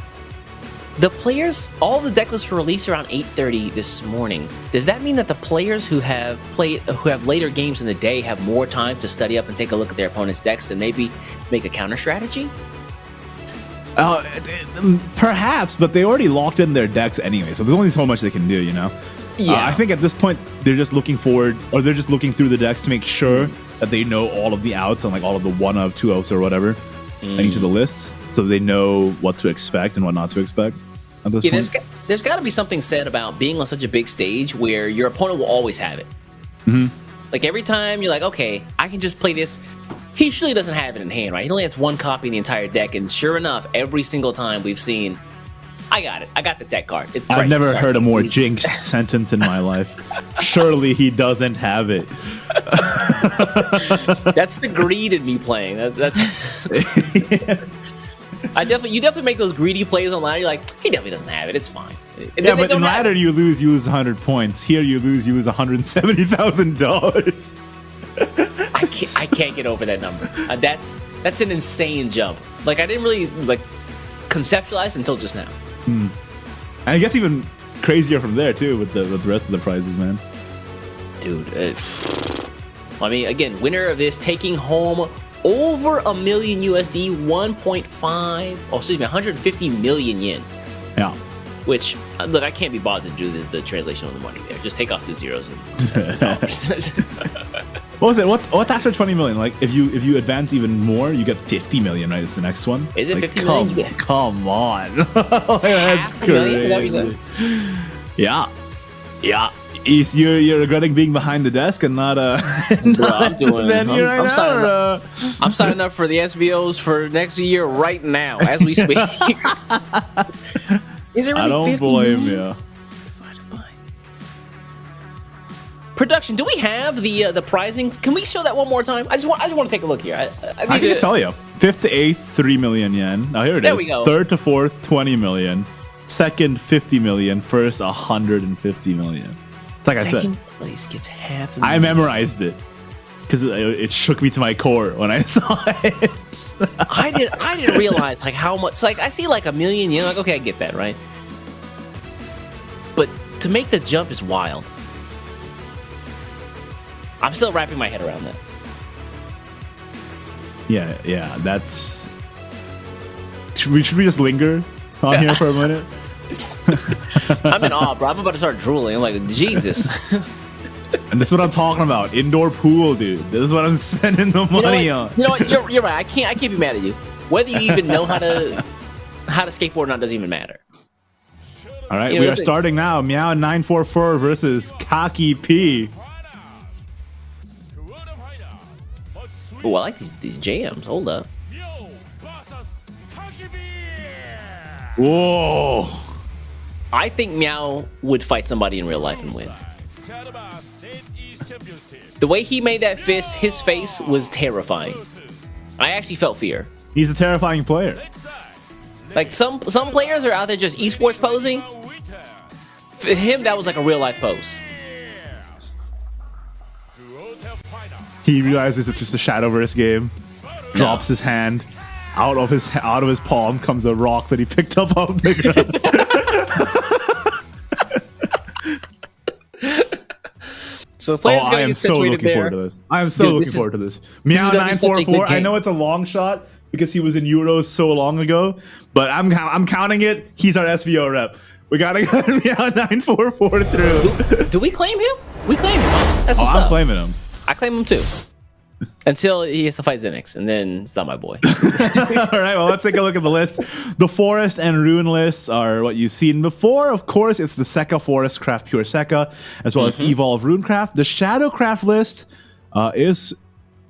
The players, all the deck lists were released around 8:30 this morning. Does that mean that the players who have later games in the day have more time to study up and take a look at their opponent's decks and maybe make a counter strategy? Perhaps, but they already locked in their decks anyway, so there's only so much they can do, you know? Yeah. I think at this point, they're just looking forward, or they're just looking through the decks to make sure that they know all of the outs and like all of the 1-of, 2-ofs or whatever in each of the lists, so they know what to expect and what not to expect at this point. There's got to be something said about being on such a big stage where your opponent will always have it. Like every time you're like, okay, I can just play this. He surely doesn't have it in hand, right? He only has one copy in the entire deck, and sure enough, every single time we've seen, I got it. I got the deck card. It's great. I've never heard a more jinxed sentence in my life. Surely he doesn't have it. That's the greed in me playing. That's you definitely make those greedy plays online. You're like, he definitely doesn't have it. It's fine. And Yeah, then they but in don't have ladder it. you lose 100 points. Here you lose $170,000. I can't get over that number. That's an insane jump. Like I didn't really conceptualize until just now. And I guess even crazier from there too with the rest of the prizes, man. Dude, I mean, again, winner of this taking home over a million USD, 150 million yen. Yeah. Which, look, I can't be bothered to do the translation on the money there. Just take off 2 zeros and that's the dollars. What was it? What's after 20 million? Like if you advance even more, you get 50 million, right? It's the next one. Is it like, 50 million? Yeah. Come on. That's Half a million? Is that what you crazy. said? Yeah. East, you're regretting being behind the desk and not Bro, not I'm signing up for the SVOs for next year right now as we speak. Is it really I don't 50 blame million? you. Divided by- Production, do we have the prizings? Can we show that one more time? I just want to take a look here. I I can just tell you. 5th to 8th, 3 million yen. Now here it There is. we go. 3rd to 4th, 20 million. 2nd, 50 million. 1st, 150 million. It's like I said. Second place gets half a I million. memorized it because it shook me to my core when I saw it. I didn't realize like how much. Like I see like a million yen. Like okay, I get that, right? But to make the jump is wild. I'm still wrapping my head around that. Yeah, that's. Should we just linger on here for a minute? I'm in awe, bro. I'm about to start drooling. I'm like, Jesus. And this is what I'm talking about. Indoor pool, dude. This is what I'm spending the money on. You know what? You're right. I can't be mad at you. Whether you even know how to skateboard or not doesn't even matter. All right, You know, we are listen- starting now. Meow 944 versus Kaki P. Oh, I like these jams. Hold up. Whoa. I think Meow would fight somebody in real life and win. The way he made that fist, his face was terrifying. I actually felt fear. He's a terrifying player. Like some players are out there just esports posing. For him, that was like a real life pose. He realizes it's just a Shadowverse game. Drops his hand. Out of his palm comes a rock that he picked up off the ground. So the players I gonna am get so situated looking there. forward to this. I am so looking forward to this. Meow gonna be such a good 944. I game. know it's a long shot because he was in Euros so long ago, but I'm counting it. He's our SVO rep. We gotta go Meow 944 through. Do we claim him? We claim him. That's what's I'm up. claiming him. I claim him too. Until he has to fight Zenix, and then it's not my boy. All right, well, let's take a look at the list. The Forest and Rune lists are what you've seen before. Of course, it's the Sekka Forest Craft Pure Sekka, as well as Evolve Runecraft. The Shadowcraft list is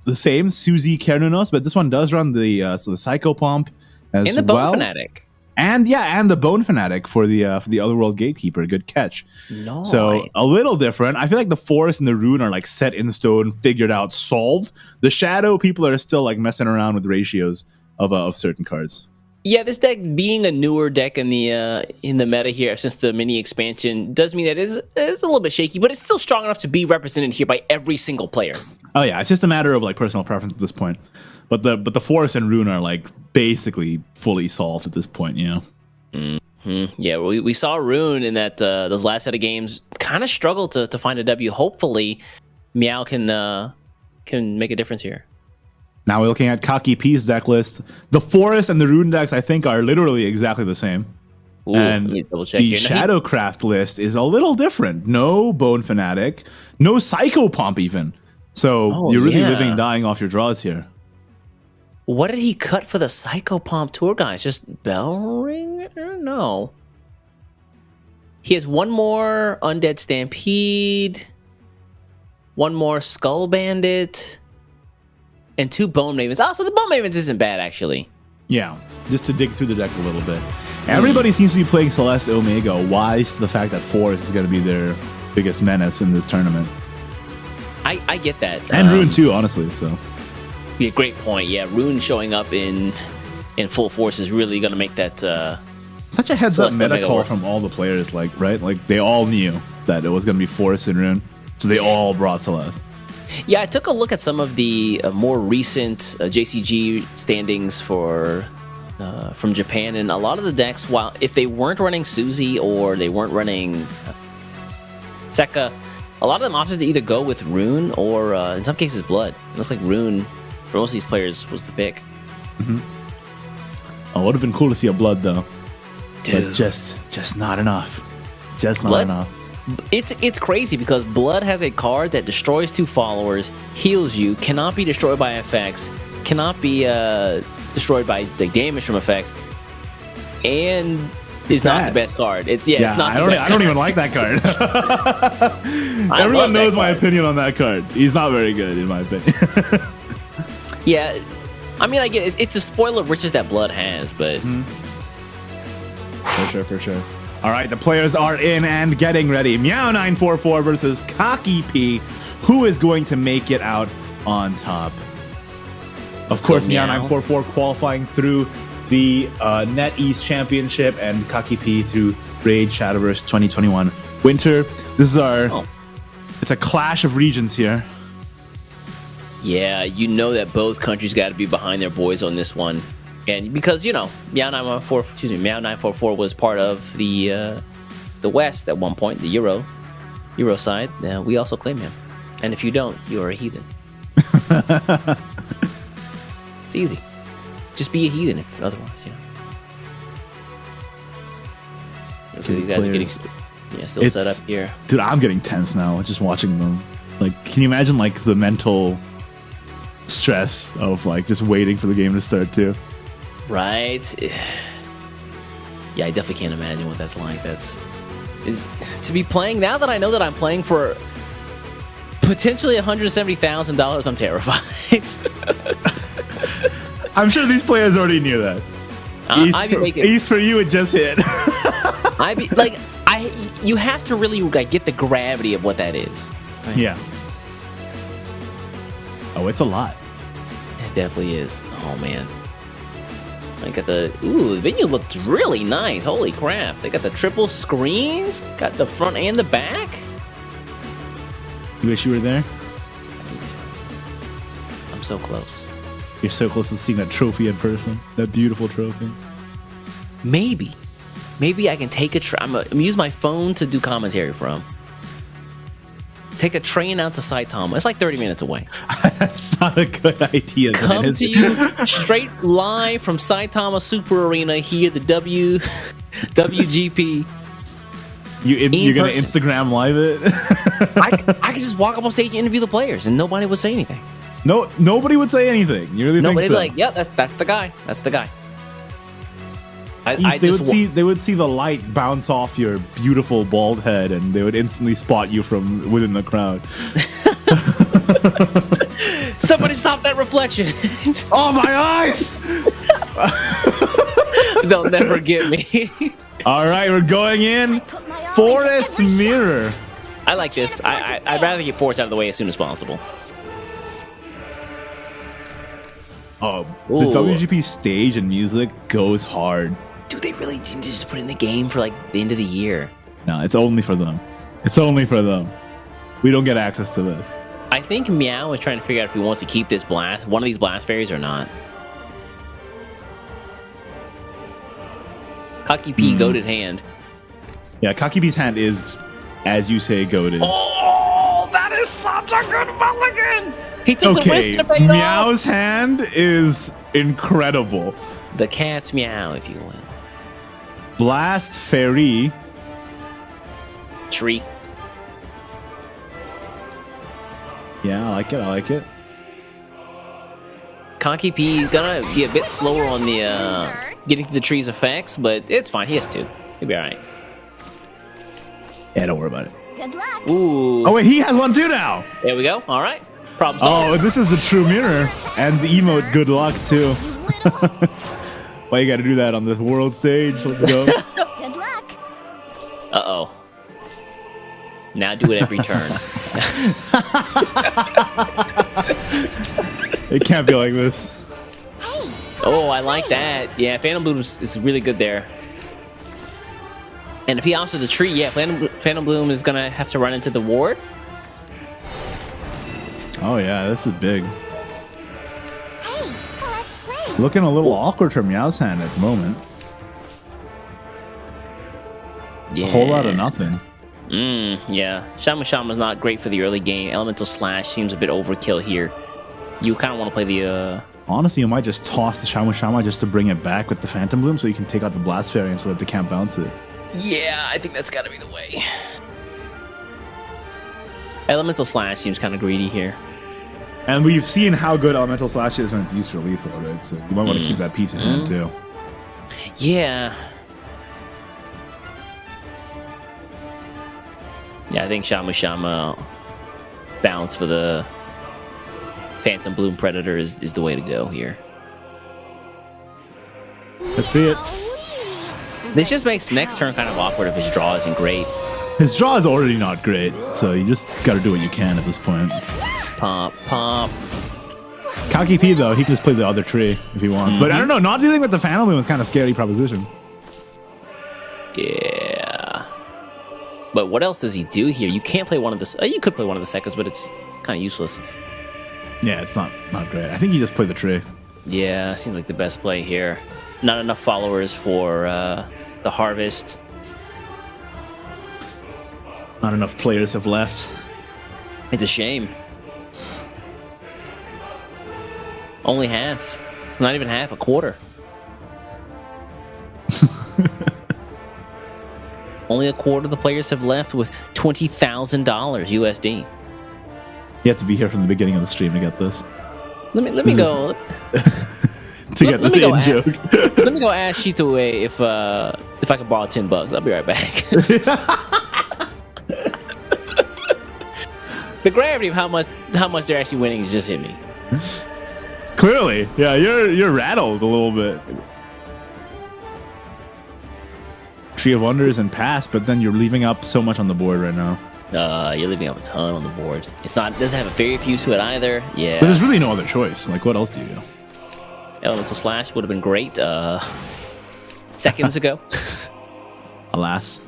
the same, Suzy Kernunos, but this one does run the Psycho Pump as And the Bone well. Fanatic. And the Bone Fanatic for the Otherworld Gatekeeper. Good catch. No. So a little different. I feel like the Forest and the Rune are like set in stone, figured out, solved. The Shadow people are still like messing around with ratios of certain cards. Yeah, this deck being a newer deck in the meta here since the mini expansion does mean that it's a little bit shaky, but it's still strong enough to be represented here by every single player. Oh yeah, it's just a matter of like personal preference at this point. But the Forest and Rune are like basically fully solved at this point, you know. Yeah, we saw Rune in that those last set of games kind of struggle to find a W. Hopefully, Meow can make a difference here. Now we're looking at Kaki P's deck list. The Forest and the Rune decks, I think, are literally exactly the same. Ooh, And let me double check the here. Now, Shadowcraft list is a little different. No Bone Fanatic, no Psycho Pump even. So you're really living and dying off your draws here. what did he cut for the Psycho Pump Tour guys? Just Bell Ring? No. He has one more Undead Stampede, one more Skull Bandit, and 2 Bone Mavens. Oh, so the Bone Mavens isn't bad, actually. Yeah, just to dig through the deck a little bit. Everybody seems to be playing Celeste Omega, wise to the fact that Forest is going to be their biggest menace in this tournament. I get that. And Rune too, honestly. So Yeah, great point. Yeah, Rune showing up in full force is really going to make that... such a heads up Celeste meta Omega call work. from all the players, like, right? Like, they all knew that it was going to be Forest and Rune. So they all brought Celeste. Yeah, I took a look at some of the more recent JCG standings for from Japan, and a lot of the decks, while if they weren't running Suzy or they weren't running Sekka, a lot of them opted to either go with Rune or in some cases Blood. It looks like Rune for most of these players was the pick. Oh, it would have been cool to see a Blood though. Dude. But just not enough. Just not Blood? enough. It's crazy because Blood has a card that destroys 2 followers, heals you, cannot be destroyed by effects, cannot be destroyed by the damage from effects, and is not the best card. It's not the best. I don't even like that card. Everyone knows my opinion on that card. He's not very good in my opinion. Yeah, I mean, I get it's a spoil of riches that Blood has, but For sure. All right, the players are in and getting ready. Meow944 versus Kaki P. Who is going to make it out on top? Of course, Meow944 qualifying through the NetEase Championship and Kaki P through Raid Shadowverse 2021 Winter. This is our... It's a clash of regions here. Yeah, you know that both countries got to be behind their boys on this one. And because, you know, Meow944 was part of the West at one point, the Euro side. We also claim him. And if you don't, you're a heathen. It's easy. Just be a heathen if otherwise, you know. So these guys are getting still set up here. Dude, I'm getting tense now just watching them. Like, can you imagine like the mental stress of like just waiting for the game to start too? Right. Yeah, I definitely can't imagine what that's like. Is to be playing now that I know that I'm playing for potentially $170,000. I'm terrified. I'm sure these players already knew that. East for you, it just hit. You have to really like get the gravity of what that is. Right? Yeah. Oh, it's a lot. It definitely is. Oh man. I got the venue looks really nice. Holy crap. They got the triple screens, got the front and the back. You wish you were there? I'm so close. You're so close to seeing that trophy in person. That beautiful trophy. Maybe I can take I'm gonna use my phone to do commentary from. Take a train out to Saitama. It's like 30 minutes away. That's not a good idea. Come to you straight live from Saitama Super Arena here, the WGP. You're gonna Instagram live it? I could just walk up on stage and interview the players, and nobody would say anything. No, nobody would say anything. You really think so? They'd be like, "Yep, that's the guy. That's the guy." They would see the light bounce off your beautiful bald head, and they would instantly spot you from within the crowd. Somebody stop that reflection! Oh, my eyes! They'll never get me. All right, we're going in. Forest Mirror. I like this. I'd rather get Forest out of the way as soon as possible. Oh, the WGP stage and music goes hard. Dude, they really didn't just put in the game for like the end of the year. No, it's only for them. It's only for them. We don't get access to this. I think Meow is trying to figure out if he wants to keep this blast, one of these blast fairies or not. Kaki P goated hand. Yeah, Kaki P's hand is, as you say, goated. Oh, that is such a good mulligan! He took the risk to pay it Meow's hand is incredible. The cat's meow, if you will. Blast Fairy. Tree. Yeah, I like it. Kaki P gonna be a bit slower on the getting to the tree's effects, but it's fine. He has 2. He'll be all right. Yeah, don't worry about it. Good luck. Ooh. Oh wait, he has 1 too now. There we go. All right. Problem solved. Oh, this is the true mirror and the emote. Good luck too. Why you got to do that on the world stage? Let's go. Good luck. Uh-oh. Now do it every turn. It can't be like this. Oh, I like that. Yeah, Phantom Bloom is really good there. And if he opts for the tree, yeah, Phantom Bloom is going to have to run into the ward. Oh, yeah, this is big. Hey, let's play. Looking a little awkward for Meow's hand at the moment. Yeah. A whole lot of nothing. Yeah. Shama's not great for the early game. Elemental Slash seems a bit overkill here. You kind of want to play the... Honestly, you might just toss the Shama just to bring it back with the Phantom Bloom so you can take out the Blast Fairy so that they can't bounce it. Yeah, I think that's got to be the way. Elemental Slash seems kind of greedy here. And we've seen how good Elemental Slash is when it's used for lethal, right? So you might want to keep that piece in hand too. Yeah. Yeah, I think Shama bounce for the Phantom Bloom Predator is the way to go here. Let's see it. This just makes next turn kind of awkward if his draw isn't great. His draw is already not great, so you just got to do what you can at this point. Pop. Kaki P, though, he can just play the other tree if he wants. But I don't know, not dealing with the Phantom Bloom is kind of scary proposition. Yeah. But what else does he do here? You can't play one of the... you could play one of the seconds, but it's kind of useless. Yeah, it's not great. I think you just play the tree. Yeah, seems like the best play here. Not enough followers for the Harvest. Not enough players have left. It's a shame. Only half. Not even half, a quarter. Only a quarter of the players have left with $20,000 USD. You have to be here from the beginning of the stream to get this. Let me go. to get the in joke. Let me go ask Shitoway if I can borrow $10. I'll be right back. The gravity of how much they're actually winning is just hit me. Clearly, yeah, you're rattled a little bit. Tree of Wonders and pass, but then you're leaving up so much on the board right now. You're leaving up a ton on the board. Doesn't have a fairy fuse to it either. Yeah. But there's really no other choice. Like, what else do you do? Elemental Slash would have been great seconds ago. Alas.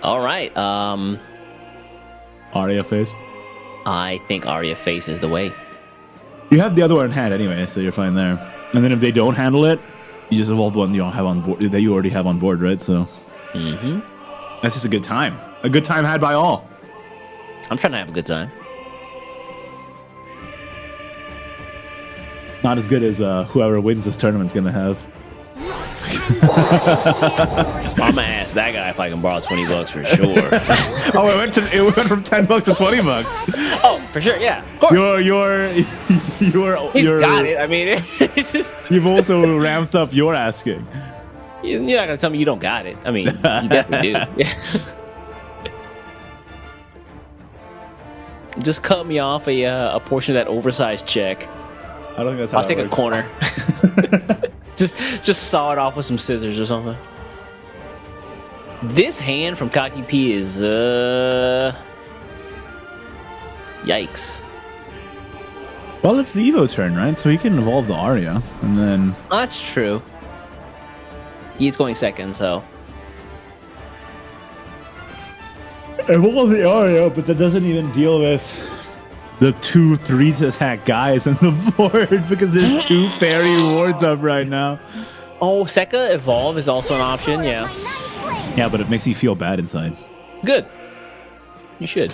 All right. Aria face. I think Aria face is the way. You have the other one in hand anyway, so you're fine there. And then if they don't handle it, you just evolve the one you don't have on board that you already have on board, right? So that's just a good time. A good time had by all. I'm trying to have a good time. Not as good as whoever wins this tournament's gonna have. I'm gonna ask that guy if I can borrow $20 for sure. Oh, it went from $10 to $20. Oh, for sure, yeah. Of course. He's got it. I mean, it's just you've also ramped up your asking. You're not gonna tell me you don't got it. I mean, you definitely do. Just cut me off a portion of that oversized check. I don't think that's how I'll take works. a corner. just saw it off with some scissors or something. This hand from Kaki P is yikes. Well, it's the Evo turn, right? So he can evolve the Aria, and then That's true. He's going second, so evolve the Aria, but that doesn't even deal with the 2-3 attack guys on the board because there's 2 fairy wards up right now. oh, Sekka evolve is also an option. Yeah, Yeah, but it makes me feel bad inside. good. You should.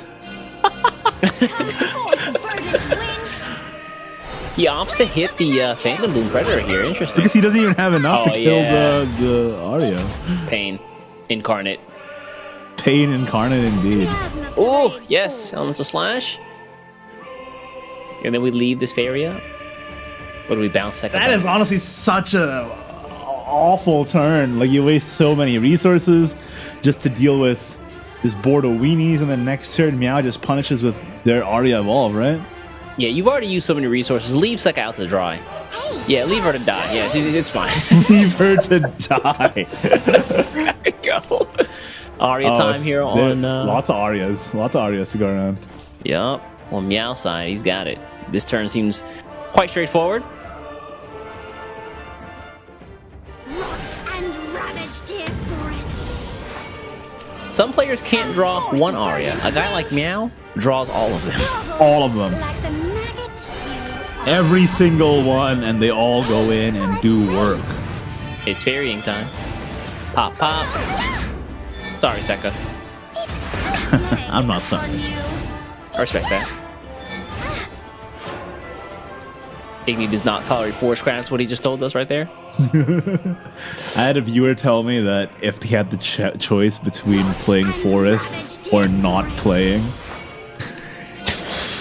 He opts to hit the Phantom Bloom Predator here. Interesting. Because he doesn't even have enough to kill yeah. the Aria. Pain incarnate. Pain incarnate indeed. Oh, yes. Elemental Slash. And then we leave this fairy up. What do we bounce second? That is honestly such a awful turn. Like, you waste so many resources just to deal with this board of weenies, and then next turn Meow just punishes with their Aria Evolve, right? Yeah, you've already used so many resources. Leave Sekka out to dry. Yeah, leave her to die. Yeah, it's fine. Leave her to die. Go. Aria time here on... lots of Arias. Lots of Arias to go around. Yup. On Meow side, he's got it. This turn seems quite straightforward. Some players can't draw one Aria. A guy like Meow draws all of them. All of them. Every single one, and they all go in and do work. It's varying time. Pop, pop. Sorry, Sekka. I'm not sorry. I respect that. Igni does not tolerate force crafts, what he just told us right there. I had a viewer tell me that if he had the choice between playing Forest or not playing,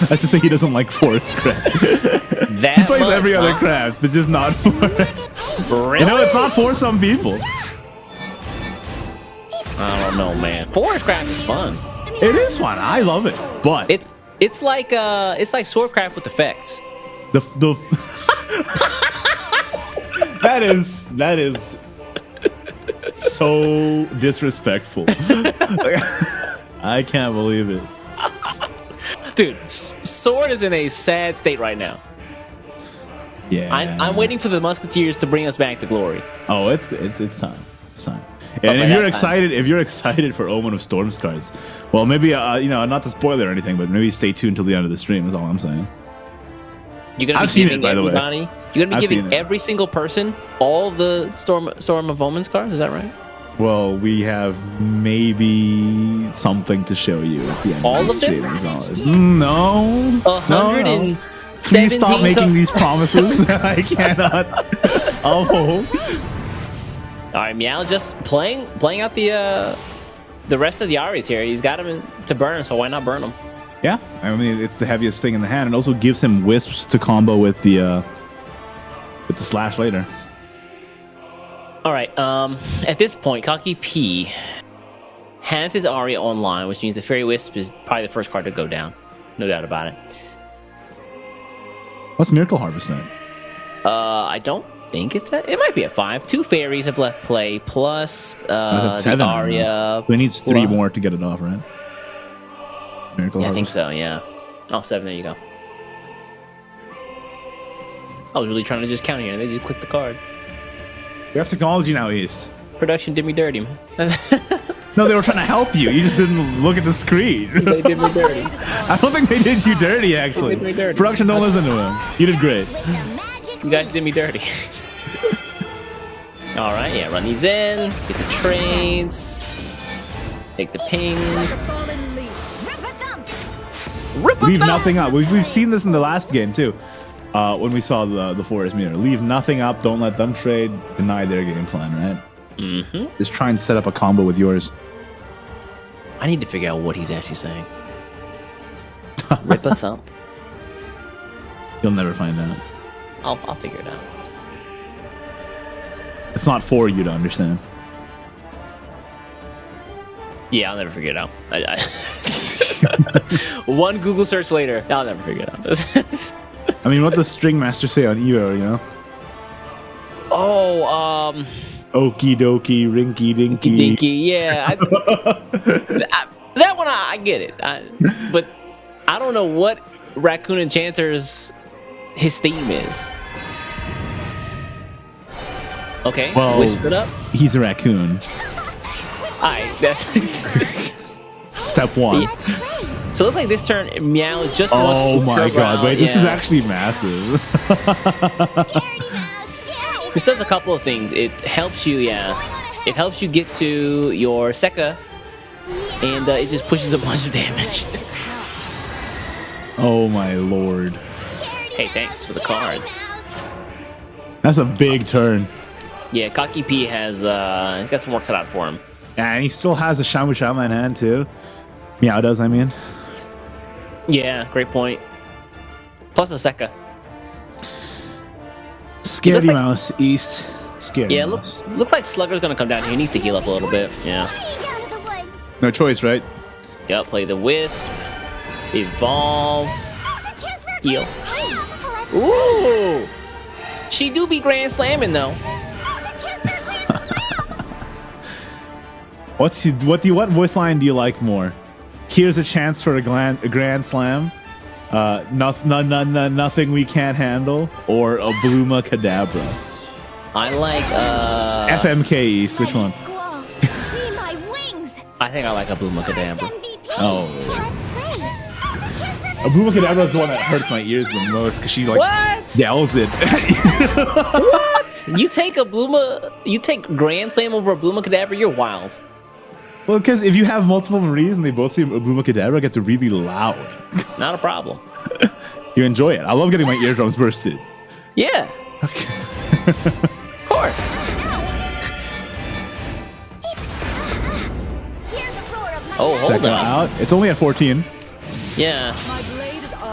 that's to say he doesn't like Forest craft. He plays every other craft, but just not Forest. Really? You know, it's not for some people. I don't know, man. Forest craft is fun. It is fun. I love it, but it's like swordcraft with effects. The that is so disrespectful. I can't believe it. Dude, Sword is in a sad state right now. Yeah, I'm waiting for the Musketeers to bring us back to glory. Oh, it's time. It's time. And if you're excited for Omen of Storm's cards, well, maybe you know, not to spoil it or anything, but maybe stay tuned till the end of the stream. Is all I'm saying. You're gonna be giving everybody. You're gonna be giving every single person all the Storm of Omen's cards. Is that right? Well, we have maybe something to show you at the end of the stream. No. 117. Please stop making these promises. I cannot. Oh. All right, Meow just playing out the rest of the Aries here. He's got him to burn, so why not burn him? Yeah, I mean it's the heaviest thing in the hand. It also gives him wisps to combo with the slash later. All right. At this point, Kaki P has his Aria online, which means the Fairy Wisp is probably the first card to go down. No doubt about it. What's Miracle Harvest then? I don't think it might be a 5. 2 fairies have left play, plus the Aria. So he needs 3 more to get it off, right? Miracle Yeah, Harvest. I think so, yeah. Oh, 7, there you go. I was really trying to just count here, and they just clicked the card. We have technology now, East. Production did me dirty, man. No, they were trying to help you. You just didn't look at the screen. They did me dirty. I don't think they did you dirty, actually. They did me dirty. Production, don't listen to him. You did great. You guys did me dirty. All right, yeah, run these in, get the trades, take the pings. Leave nothing up. We've seen this in the last game, too. When we saw the Forest meter. Leave nothing up, don't let them trade, deny their game plan, right? Mm-hmm. Just try and set up a combo with yours. I need to figure out what he's actually saying. Rip a thump. You'll never find out. I'll figure it out. It's not for you to understand. Yeah, I'll never figure it out. One Google search later, I'll never figure it out. I mean, what does String Master say on Evo, you know? Oh, Okie dokie, rinky dinky. Dinky, yeah. That one, I get it. But I don't know what Raccoon Enchanter's his theme is. Okay, well, whisper it up. He's a raccoon. Alright, that's Step 1. Yeah. So it looks like this turn Meow just wants to Oh my god, wait, this is actually massive. This does a couple of things. It helps you, it helps you get to your Sekka, and it just pushes a bunch of damage. Oh my lord. Hey, thanks for the cards. That's a big turn. Yeah, Kaki P has he's got some more cut out for him. And he still has a Shamu Shama in hand too. Meow does, I mean. Yeah, great point. Plus a Sekka. Scaredy Mouse, East. Scaredy Yeah, Mouse. looks like Slugger's gonna come down here. He needs to heal up a little bit. Yeah. No choice, right? Yep, play the Wisp. Evolve. Heal. Ooh! She do be grand slamming though. What voice line do you like more? Here's a chance for a grand slam. Nothing we can't handle, or a Bluma Kadabra. I like FMK East. Which one? I think I like a Bluma Kadabra. Oh. Bluma Kadabra is the one that hurts my ears the most because she like What? yells it. What? You take Grand Slam over a Bluma Kadabra? You're wild. Well, because if you have multiple Maries and they both say Bluma Kadabra, it gets really loud. Not a problem. You enjoy it. I love getting my eardrums bursted. Yeah. Okay. Of course. Oh, hold Second on. out. It's only at 14. Yeah.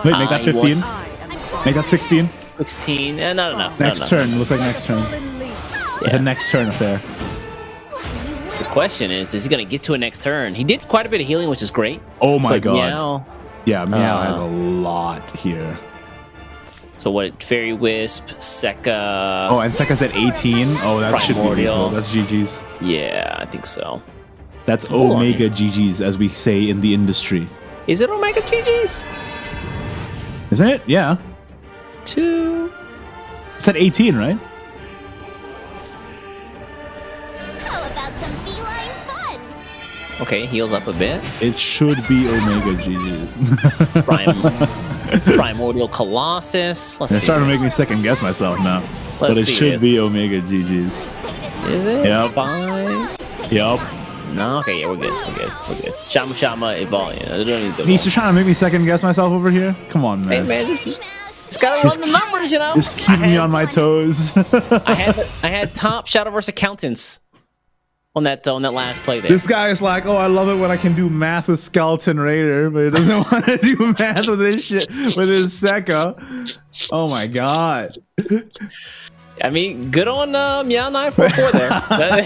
Wait, make that 15. Make that 16. 16. Not enough. Next not turn. Looks like next turn. It's a next turn affair. The question is he going to get to a next turn? He did quite a bit of healing, which is great. Oh my but god. Meow, Yeah, Meow has a lot here. so what? Fairy Wisp, Sekka. Oh, and Sekka's at 18. Oh, that should be Primordial. lethal. That's GG's. Yeah, I think so. That's Hold on Omega GG's, as we say in the industry. Is it Omega GG's? Isn't it? Yeah. 2. It's at 18, right? How about some feline fun? Okay, heals up a bit. It should be Omega GG's. Primordial Colossus. Let's They're see. starting to make me second guess myself now. But Let's it see should this. be Omega GG's. Is it? Yep. 5? Yup. No, okay, yeah, we're good. Shama Evolve. Yeah, they don't need the He's just trying to make me second guess myself over here. Come on, Hey man. man, just gotta run the numbers, you know. Just keep me on my toes. I had top Shadowverse accountants on that last play there. This guy is like, oh, I love it when I can do math with Skeleton Raider, but he doesn't want to do math with this shit with his Sekka. Oh my god. I mean, good on Meow 944 there.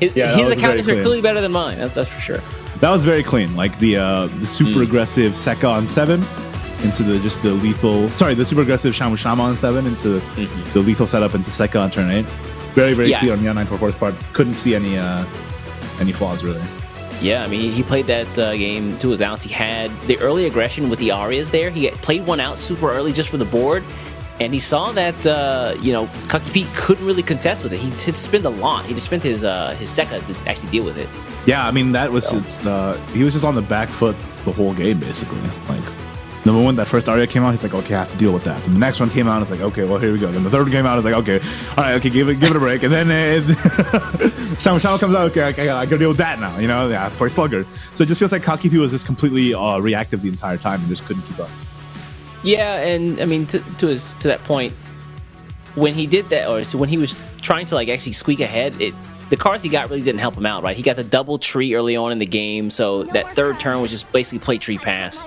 His was accountants very are clearly better than mine. That's for sure. That was very clean. Like the super aggressive Sekka on 7 into the super aggressive Shamu Shama on 7 into the lethal setup into Sekka on turn 8. Very clear on Meow 944's part. Couldn't see any flaws really. Yeah, I mean, he played that game to his outs. He had the early aggression with the Arias there. He played one out super early just for the board. And he saw that, Kaki Pete couldn't really contest with it. He did spend a lot. He just spent his Sekka to actually deal with it. Yeah, I mean, that was he was just on the back foot the whole game, basically. Like, the moment that first Aria came out, he's like, okay, I have to deal with that. And the next one came out, it's like, okay, well, here we go. Then the third came out, it's like, okay, all right, okay, give it a break. And then Shao comes out, okay, I gotta deal with that now, you know? Yeah, I have to play Slugger. So it just feels like Kaki Pete was just completely reactive the entire time and just couldn't keep up. Yeah, and I mean, to that point, when he did that, so when he was trying to actually squeak ahead, the cards he got really didn't help him out, right? He got the double tree early on in the game, so that third turn was just basically play tree pass.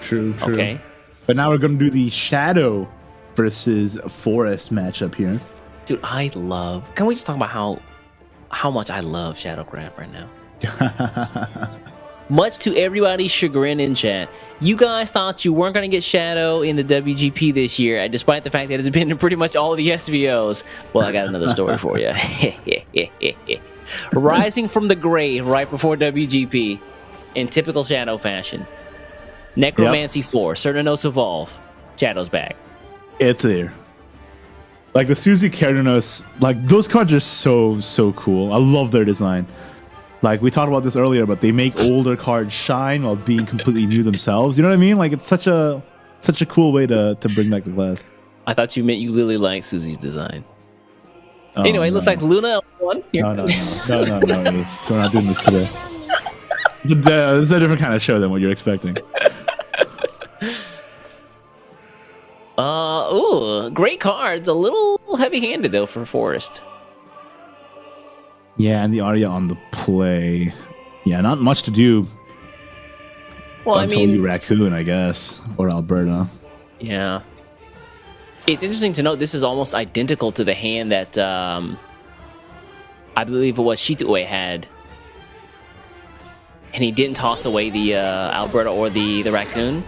True. Okay. But now we're gonna do the Shadow versus Forest matchup here. Dude, can we just talk about how much I love Shadowcraft right now? Much to everybody's chagrin in chat, you guys thought you weren't going to get Shadow in the WGP this year, despite the fact that it's been in pretty much all of the SVOs. Well, I got another story for you. Rising from the grave right before WGP, in typical Shadow fashion. Necromancy 4, Cernanos Evolve, Shadow's back. It's there. Like the Suzy Cardenas, like those cards are so cool. I love their design. Like we talked about this earlier, but they make older cards shine while being completely new themselves. You know what I mean? Like it's such a cool way to bring back the class. I thought you meant you really like Susie's design. Anyway, it looks like Luna won. Here. No. We're not doing this today. It's a different kind of show than what you're expecting. Great cards. A little heavy-handed though for Forest. Yeah, and the Arya on the play. Yeah, not much to do. Well, until you Raccoon, I guess, or Alberta. Yeah. It's interesting to note this is almost identical to the hand that I believe it was Shitue had. And he didn't toss away the Alberta or the Raccoon.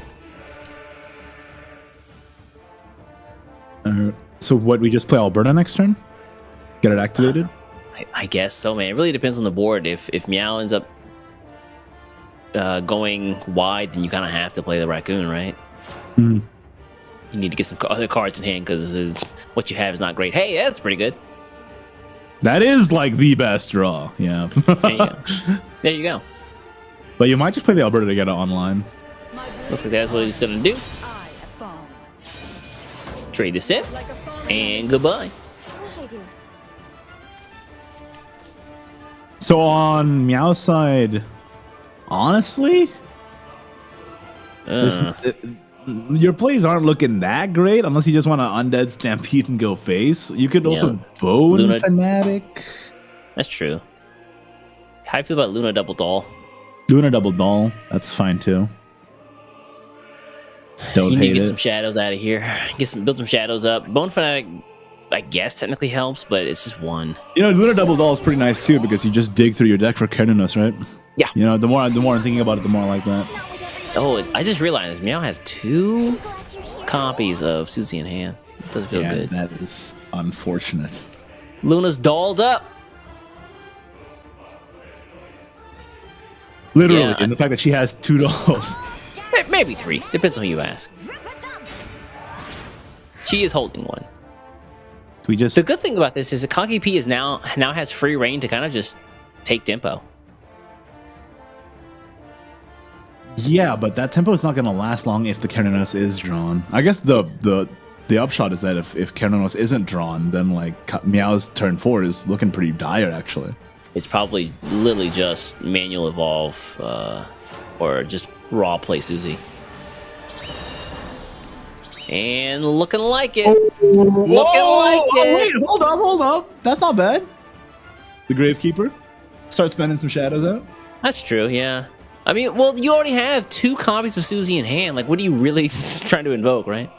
So what, we just play Alberta next turn? Get it activated? I guess so, man. It really depends on the board. If Meow ends up going wide, then you kind of have to play the Raccoon, right? Mm. You need to get some other cards in hand because what you have is not great. Hey, that's pretty good. That is like the best draw. Yeah. There you go. There you go. But you might just play the Alberta to get it online. Looks like that's what he's gonna do. Trade this in, and goodbye. Of course I do. So on Meow's side, honestly, your plays aren't looking that great unless you just want to Undead Stampede and go face. You could also Bone Luna. Fanatic. That's true. How do you feel about Luna Double Doll? Luna Double Doll, that's fine too. Don't You need to hate get it. some shadows out of here. Build some shadows up. Bone Fanatic, I guess, technically helps, but it's just one. You know, Luna Double Doll is pretty nice too because you just dig through your deck for Carnunus, right? Yeah. You know, the more I'm thinking about it, the more I like that. Oh, I just realized Meow has 2 copies of Susie in hand. It doesn't feel Yeah, good. that is unfortunate. Luna's dolled up. Literally, Yeah, and the fact that she has 2 dolls. Maybe 3. Depends on who you ask. She is holding one. We just The good thing about this is that Conky P is now has free reign to kind of just take tempo. yeah, but that tempo is not going to last long if the Carnunus is drawn. I guess the upshot is that if Carnunus isn't drawn, then like Meow's turn 4 is looking pretty dire actually. It's probably literally just manual evolve or just raw play Susie. And looking like it. Wait, hold up. That's not bad. The Gravekeeper. Start spending some shadows out. That's true, yeah. I mean, well, you already have 2 copies of Susie in hand. Like, what are you really trying to invoke, right?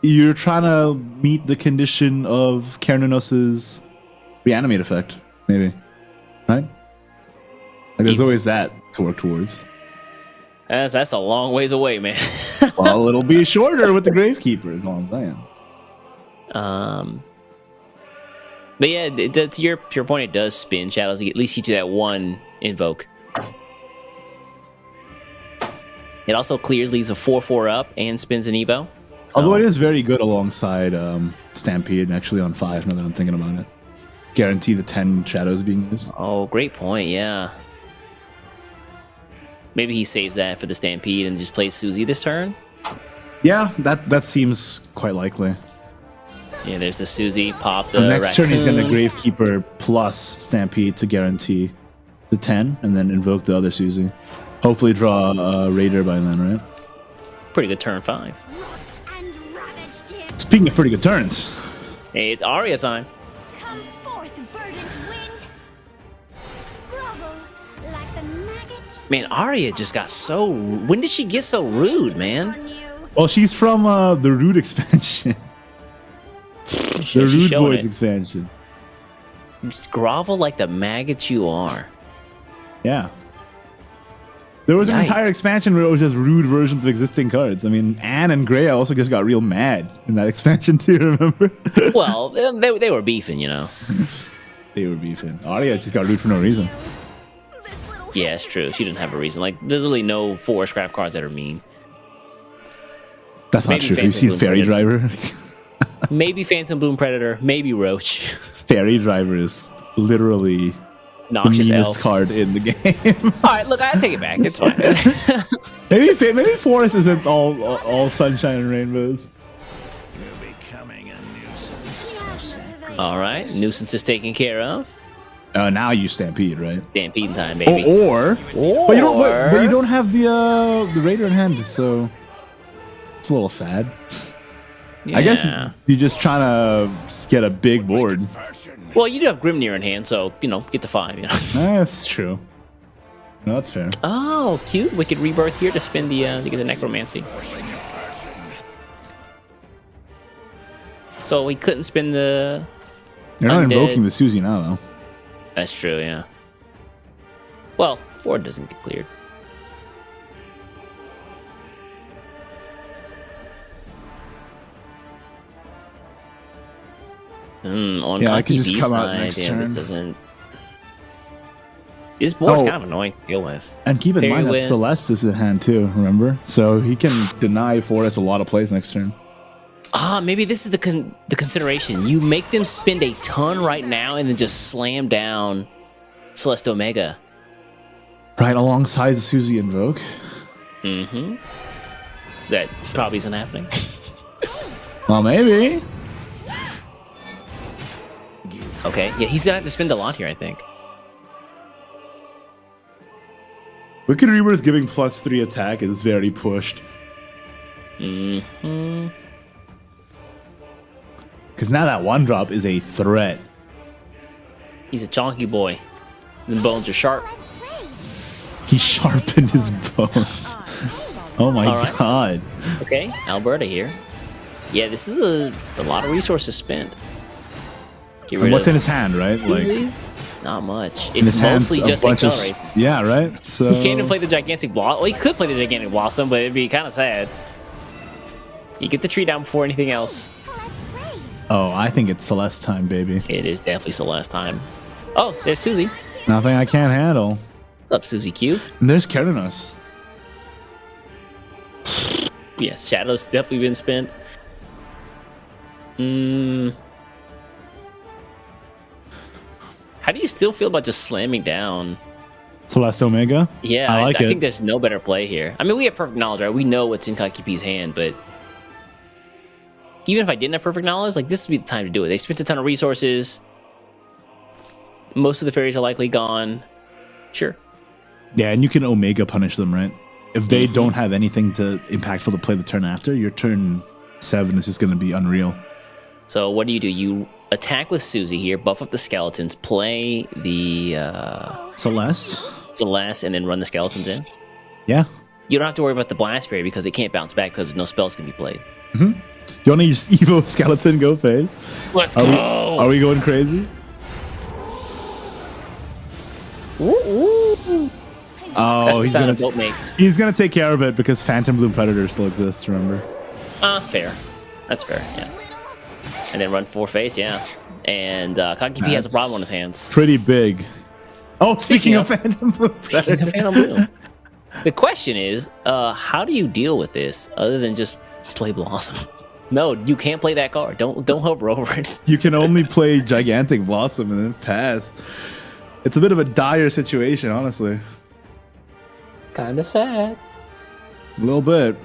You're trying to meet the condition of Carnunus's reanimate effect, maybe. Right? Like, there's always that to work towards. That's a long ways away, man. Well, it'll be shorter with the Gravekeeper, is all I'm saying. But yeah, to your point, it does spin shadows. At least get you that 1 invoke. It also clears, leaves a 4/4 up, and spins an Evo. Although it is very good alongside Stampede, actually on 5, now that I'm thinking about it. Guarantee the 10 shadows being used. Oh, great point, yeah. Maybe he saves that for the Stampede and just plays Susie this turn. Yeah, that seems quite likely. Yeah, there's the Susie, pop the The next turn he's going to raccoon. Gravekeeper plus Stampede to guarantee the 10, and then invoke the other Susie. Hopefully draw a Raider by then, right? Pretty good turn 5. And ravaged him. Speaking of pretty good turns, Hey, it's Arya time. Come forth, verdant wind. Grovel like the maggot Man, Arya just got so... When did she get so rude, man? on you. well, she's from the Rude expansion. The She's Rude showing Boys it. expansion. Just grovel like the maggot you are. Yeah. There was an Yikes. entire expansion where it was just rude versions of existing cards. I mean, Anne and Grey also just got real mad in that expansion too, remember? Well, they were beefing, you know. They were beefing. Arya just got rude for no reason. This little Yeah, it's true. She didn't have a reason. Like, there's really no 4 scrap cards that are mean. That's not Maybe true. You've Phantom seen Bloom Fairy Predator. Driver? Maybe Phantom Bloom Predator. Maybe Roach. Fairy Driver is literally the Noxious meanest Elf. card in the game. All right, look, I take it back. It's fine. maybe Forest isn't all sunshine and rainbows. All right, nuisance is taken care of. Now you Stampede, right? Stampede time, baby. Or but you don't have the Raider in hand, so it's a little sad. I guess Yeah. you're just trying to get a big board. Well, you do have Grimnir in hand, so, you know, get to 5, you know. That's true. No, that's fair. Oh, cute. Wicked Rebirth here to spin the, to get the Necromancy. So we couldn't spin the... You're not Undead. invoking the Susie now, though. That's true, yeah. Well, board doesn't get cleared. On Yeah, I Conky can just B's come out side, next yeah, turn. this doesn't... This board's Oh. kind of annoying to deal with. And keep in Fairy mind that Wisp. Celeste is in hand too, remember? So he can deny Forest a lot of plays next turn. Ah, maybe this is the consideration. You make them spend a ton right now and then just slam down Celeste Omega. Right alongside the Suzy Invoke. Mm-hmm. That probably isn't happening. Well, maybe. Okay, yeah, he's gonna have to spend a lot here, I think. Wicked Rebirth giving +3 attack is very pushed. Mm-hmm. Because now that 1-drop is a threat. He's a chonky boy. The bones are sharp. He sharpened his bones. Oh my Alright. god. Okay, Alberta here. Yeah, this is a lot of resources spent. Get And rid what's of in his hand, right? Like, Uzi? Not much. in It's his hand's mostly a just bunch of accelerates. yeah, right? So He can't even play the gigantic blossom. Well, he could play the gigantic blossom, but it'd be kind of sad. You get the tree down before anything else. Oh, I think it's Celeste time, baby. It is definitely Celeste time. Oh, there's Suzy. Nothing I can't handle. What's up, Suzy Q? And there's Keranos. Yes, Shadow's definitely been spent. How do you still feel about just slamming down? Celeste Omega? Yeah, I like I it. think there's no better play here. I mean, we have perfect knowledge, right? We know what's in Kakipi's hand, but even if I didn't have perfect knowledge, like this would be the time to do it. They spent a ton of resources. Most of the fairies are likely gone. Sure. Yeah, and you can Omega punish them, right? If they don't have anything to impactful to play the turn after, your turn 7 is just going to be unreal. So what do? You attack with Suzy here, buff up the skeletons, play the Celeste, and then run the skeletons in. Yeah. You don't have to worry about the blast fairy because it can't bounce back because no spells can be played. You want to use Evo Skeleton? Go, Faye. Let's Are go. Are we going crazy? Oh, That's the sound of boat mates. he's gonna take care of it because Phantom Bloom Predator still exists. Remember? Fair. That's fair. Yeah. And then run 4 face. Yeah. And Kakipi has a problem on his hands. Pretty big. Oh, speaking of Phantom Bloom Speaking Predator. of Phantom Bloom. The question is, how do you deal with this other than just play Blossom? No, you can't play that card. Don't hover over it. You can only play Gigantic Blossom and then pass. It's a bit of a dire situation, honestly. Kind of sad. A little bit.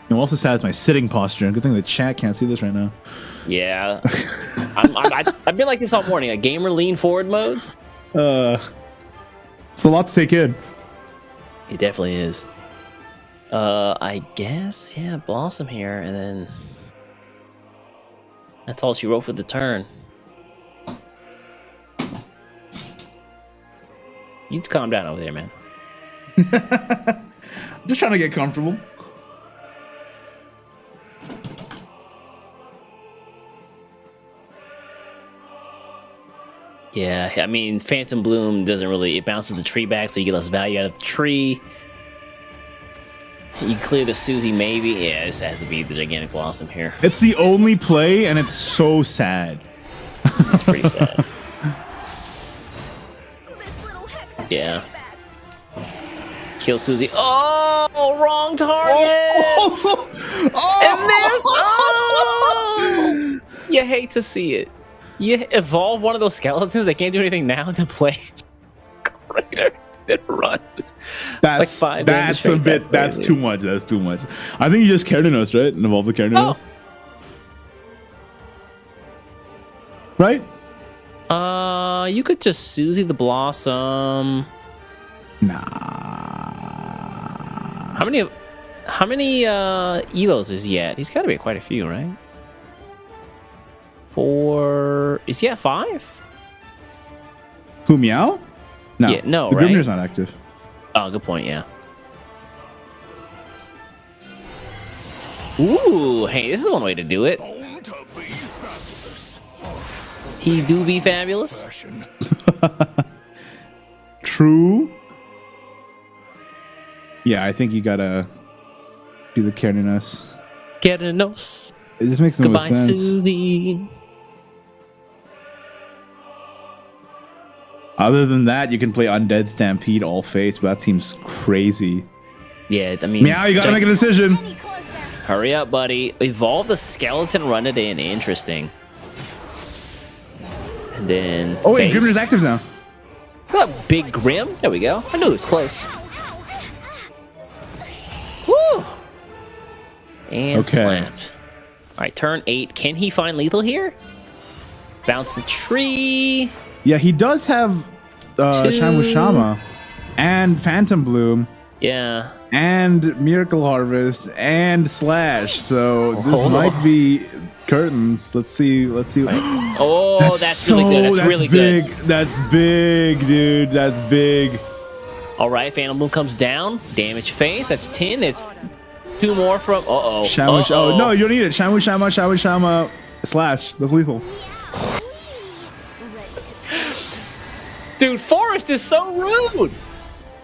And also sad is my sitting posture. Good thing the chat can't see this right now. Yeah. I've been like this all morning. A gamer lean forward mode. It's a lot to take in. It definitely is. I guess, yeah, Blossom here, and then that's all she wrote for the turn. You just calm down over there, man. I'm just trying to get comfortable. Yeah, I mean, Phantom Bloom doesn't really, it bounces the tree back, so you get less value out of the tree. You clear the Suzy, maybe. Yeah, this has to be the Gigantic Blossom here. It's the only play, and it's so sad. It's pretty sad. Yeah. Kill Suzy. Oh, wrong target! And there's... Oh! You hate to see it. You evolve one of those skeletons that can't do anything now and then play greater than run. That's like 5 that's a damage bit. straight, That's too much. That's too much. I think you just Keranos, right? And evolve the Keranos. Right? You could just Suzy the Blossom. Nah. How many Evos is he at? He's got to be at quite a few, right? 4. Is he at 5? Who, Meow? No. Yeah, no, the right? Grimnir's not active. Oh, good point, yeah. Ooh, hey, this is one way to do it. He do be fabulous. True. Yeah, I think you gotta do the Keranos. Keranos. It just makes no Goodbye, sense. Suzy. Other than that, you can play Undead Stampede all face, but that seems crazy. Yeah, I mean... Meow, you gotta make a decision. Hurry up, buddy. Evolve the skeleton, run it in. Interesting. And then Oh wait, face. Grimner's active now. Oh, big Grim. There we go. I knew it was close. Woo! And Okay. slant. All right, turn 8. Can he find lethal here? Bounce the tree. Yeah, he does have Shamu Shama and Phantom Bloom Yeah. and Miracle Harvest and Slash. So this Hold might on. be curtains. Let's see. Oh, that's really good. That's really big. good. That's big, dude. That's big. All right, Phantom Bloom comes down. Damage face. That's 10. It's 2 more from. Uh-oh. Shamu Uh-oh. Oh, no, you don't need it. Shamu Shama, Slash. That's lethal. Dude, Forest is so rude.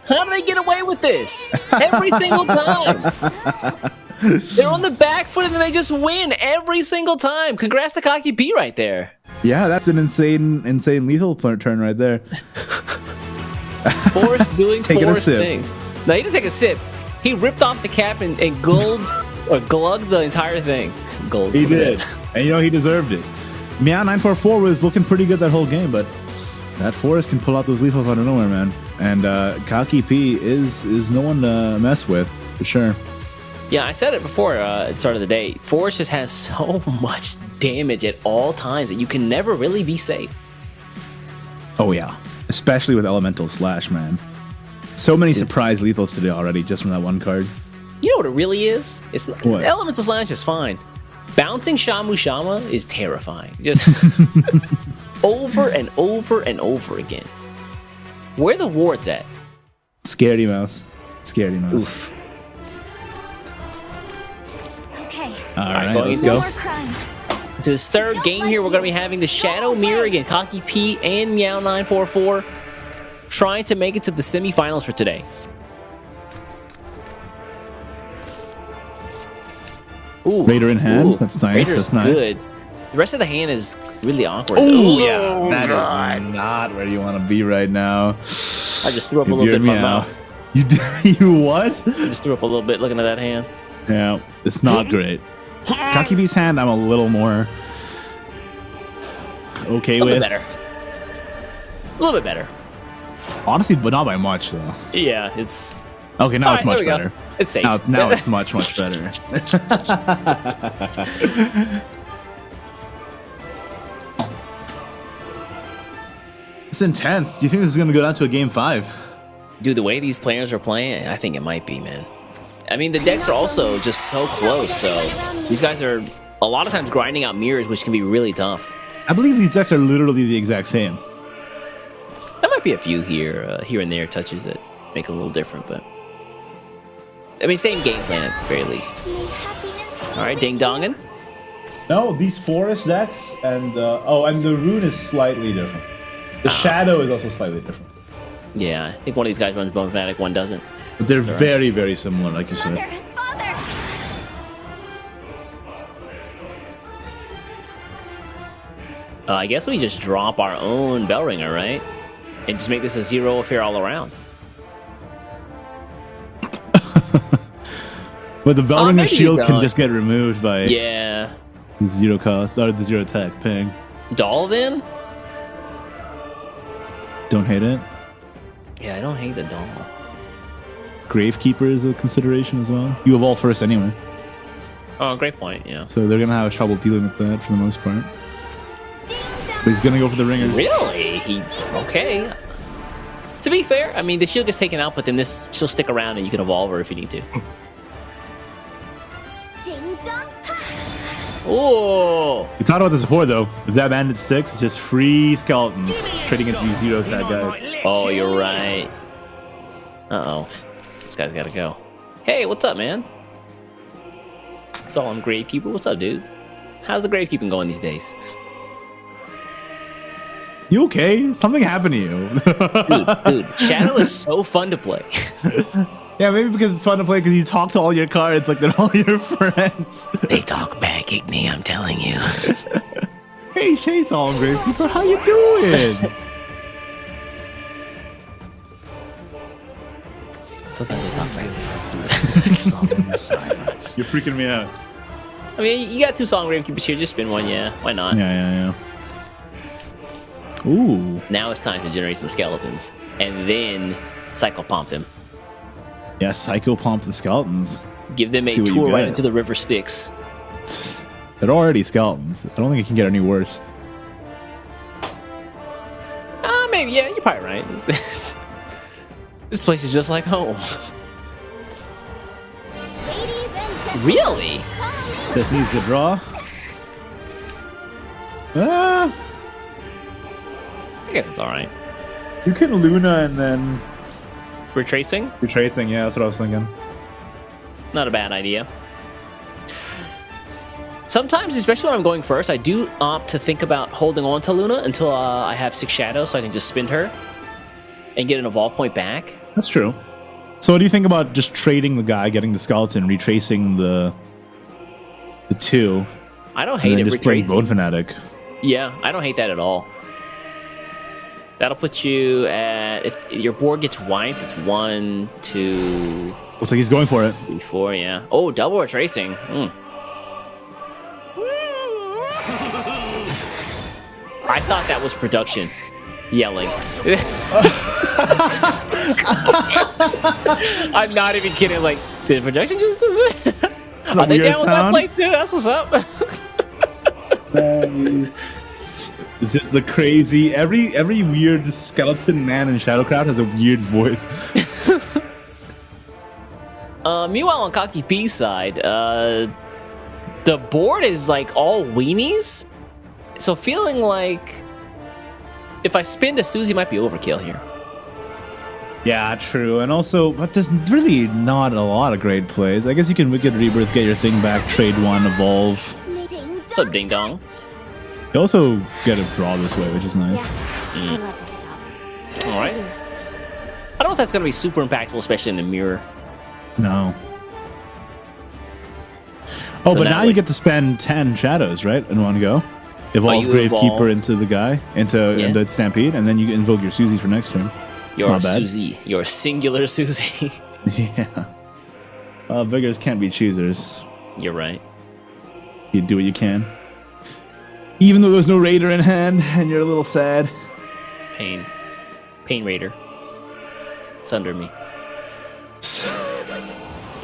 How do they get away with this? Every single time. They're on the back foot and they just win every single time. Congrats to Kaki B right there. Yeah, that's an insane lethal turn right there. Forest doing Taking a Forest sip. thing. No, he didn't take a sip. He ripped off the cap and glugged the entire thing. Gold. He did. And you know, he deserved it. Meow 944 was looking pretty good that whole game, but that Forest can pull out those lethals out of nowhere, man. And Kaki P is no one to mess with, for sure. Yeah, I said it before at the start of the day. Forest just has so much damage at all times that you can never really be safe. Oh, yeah. Especially with Elemental Slash, man. So many surprise lethals today already just from that one card. You know what it really is? It's not, What? Elemental Slash is fine. Bouncing Shamu Shama is terrifying. Just over and over and over again. Where are the wards at? Scaredy Mouse. Oof. Okay. All right, going let's into go. More crime. It's his third game here. We're going to be having the Shadow Mirror again. Kaki P and Meow 944 trying to make it to the semifinals for today. Ooh. Raider in hand. Ooh. That's nice. Raider's That's nice. good. The rest of the hand is really awkward. Oh, Ooh, yeah. That God. is not where you want to be right now. I just threw up a If little bit you're in my Meow. mouth. You what? I just threw up a little bit looking at that hand. Yeah, it's not great. Kaki B's hand, I'm a little more okay A little with. bit better. A little bit better. Honestly, but not by much, though. Yeah, it's... Okay, now All it's right, much there we go. better. It's safe. Now it's much, much better. It's intense. Do you think this is going to go down to a game 5? Dude, the way these players are playing, I think it might be, man. I mean, the decks are also just so close, so these guys are a lot of times grinding out mirrors, which can be really tough. I believe these decks are literally the exact same. There might be a few here and there touches that make it a little different, but... I mean, same game plan at the very least. All right, ding donging. No, these forest decks and the rune is slightly different. The shadow is also slightly different. Yeah, I think one of these guys runs Bone Fanatic, one doesn't. But they're very, very similar, like you said. Father! I guess we just drop our own Bell Ringer, right? And just make this a 0 affair all around. But the Bell Oh, Ringer maybe you shield can don't. just get removed by Yeah. the 0 cost or the 0 attack ping. Doll then? Don't hate it. Yeah, I don't hate the doll. Gravekeeper is a consideration as well. You evolve first anyway, Oh, great point, yeah. so they're gonna have trouble dealing with that for the most part. But he's gonna go for the ringer. Really? Okay. To be fair, I mean, the shield gets taken out, but then she'll stick around and you can evolve her if you need to. Ding dong! Oh! We talked about this before though. If that bandit sticks, it's just free skeletons trading into these 0 attack guys. Oh, you're right. Uh-oh. This guy's gotta go. Hey, what's up, man? It's all I'm Gravekeeper. What's up, dude? How's the Gravekeeping going these days? You okay? Something happened to you. Dude, Shadow is so fun to play. Yeah, maybe because it's fun to play because you talk to all your cards like they're all your friends. They talk back, Igni, I'm telling you. Hey, Shay Solomon Gravekeeper, how you doing? Sometimes they talk back. You're freaking me out. I mean, you got 2 Song Gravekeepers here. Just spin one, yeah. Why not? Yeah. Ooh. Now it's time to generate some skeletons. And then Psychopomp them. Yeah, Psychopomp the skeletons. Give them a See what you tour right get. into the river Styx. They're already skeletons. I don't think it can get any worse. Maybe, yeah, you're probably right. This place is just like home. Ladies and gentlemen, Really? follow me. This needs to draw. Ah, I guess it's alright. you can Luna and then Retracing? retracing. Yeah, that's what I was thinking. Not a bad idea. Sometimes, especially when I'm going first, I do opt to think about holding on to Luna until I have 6 shadows, so I can just spin her and get an evolve point back. That's true. So what do you think about just trading the guy, getting the skeleton, retracing the 2, I don't and hate then it just playing retracing. Bone Fanatic? Yeah, I don't hate that at all. That'll put you at, if your board gets wiped, it's 1, 2, Looks like he's going for it. 3, 4, yeah. Oh, double retracing. I thought that was production yelling. I'm not even kidding. Like, did production just... Are they weird down with that sound. play too? That's what's up. It's just the crazy. Every weird skeleton man in Shadowcraft has a weird voice. Meanwhile, on Cocky P's side, the board is like all weenies. So feeling like if I spin to Susie might be overkill here. Yeah, true. And also, but there's really not a lot of great plays. I guess you can Wicked Rebirth, get your thing back, trade 1, evolve. What's up, Ding Dong? You also get a draw this way, which is nice. I love this job. All right. I don't know if that's going to be super impactful, especially in the mirror. No. Oh, So but now now we- you get to spend 10 shadows, right? In one go. Evolve you Gravekeeper evolve- into the guy, into Stampede, and then you invoke your Susie for next turn. Your Not bad. Susie. Your singular Susie. Yeah. Vigors can't be choosers. You're right. You do what you can. Even though there's no Raider in hand, and you're a little sad. Pain. Pain Raider. It's under me.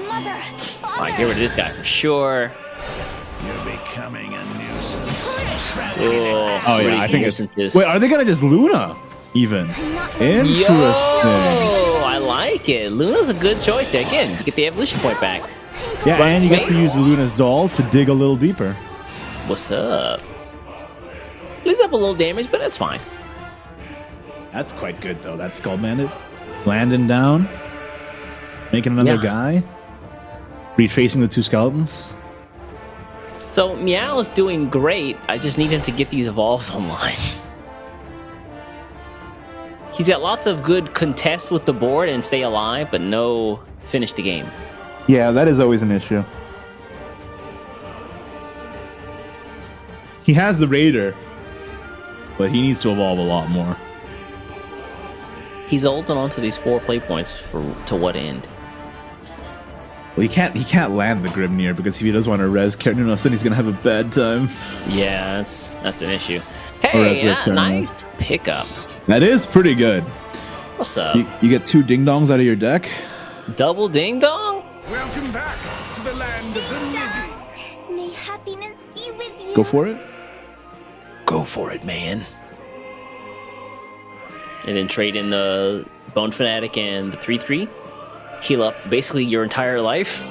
Mother, Alright, get rid of this guy for sure. You're becoming a nuisance. Oh yeah, I think it's. nuisances. Wait, are they gonna just Luna? Even. Interesting. Yo, I like it. Luna's a good choice there. Again, you get the evolution point back. Yeah, Right and you get to face. use Luna's doll to dig a little deeper. What's up? Leaves up a little damage, but that's fine. That's quite good though. That Skull Bandit. Landing down. Making another Yeah. guy. Retracing the 2 skeletons. So Meow is doing great. I just need him to get these evolves online. He's got lots of good contests with the board and stay alive, but no finish the game. Yeah, that is always an issue. He has the Raider, but he needs to evolve a lot more. He's holding on to these 4 play points to what end? Well, he can't land the Grimnir because if he does want to res Kernunos, then he's gonna have a bad time. Yeah, that's an issue. Or Hey, as Rick nice pickup. That is pretty good. What's up? You get 2 ding dongs out of your deck. Double ding dong? Welcome back to the land of the living. may happiness be with you. Go for it. Go for it, man. And then trade in the Bone Fanatic and the 3/3. Heal up basically your entire life.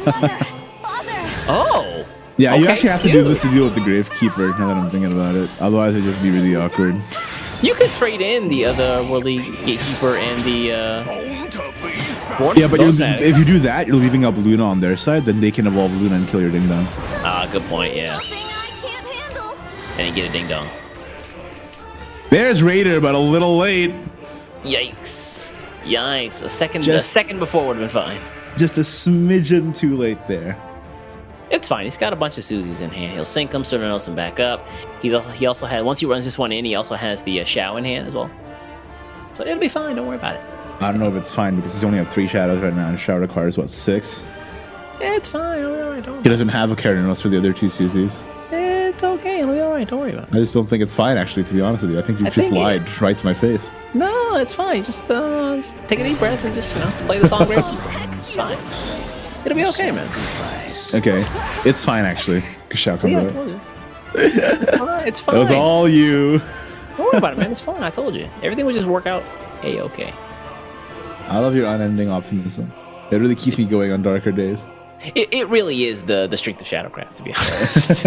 Father, Oh! Yeah, you Okay, actually have to do dude. this to deal with the Gravekeeper, now that I'm thinking about it. Otherwise, it'd just be really awkward. You could trade in the other Worldly Gatekeeper and the Born to be Born Yeah, but Bone Fanatic. if you do that, you're leaving up Luna on their side, then they can evolve Luna and kill your ding dong. Ah, good point, yeah. something I can't handle. And then get a ding dong. There's Raider, but a little late. Yikes. Yikes. A Just- second before would have been fine. Just a smidgen too late there. It's fine. He's got a bunch of Susies in hand. He'll sync them, Cernos them back up. He also had, once he runs this one in, he also has the Shao in hand as well. So it'll be fine. Don't worry about it. I don't know if it's fine because he's only have 3 shadows right now, and Shadow requires, what, 6? Yeah, it's fine. All right, don't He doesn't have a Kernunos for the other 2 Susies. It's okay. okay. It'll be all right. Don't worry about it. I just don't think it's fine, actually, to be honest with you. I think you I just think lied just right to my face. No, it's fine. Just take a deep breath and just play the song great. It's fine. It'll be okay, man. Okay. It's fine, actually. Kashao comes Yeah, I out. told you. It's fine. That was all you. Don't worry about it, man. It's fine. I told you. Everything will just work out a-okay. I love your unending optimism. It really keeps me going on darker days. It really is the strength of Shadowcraft, to be honest.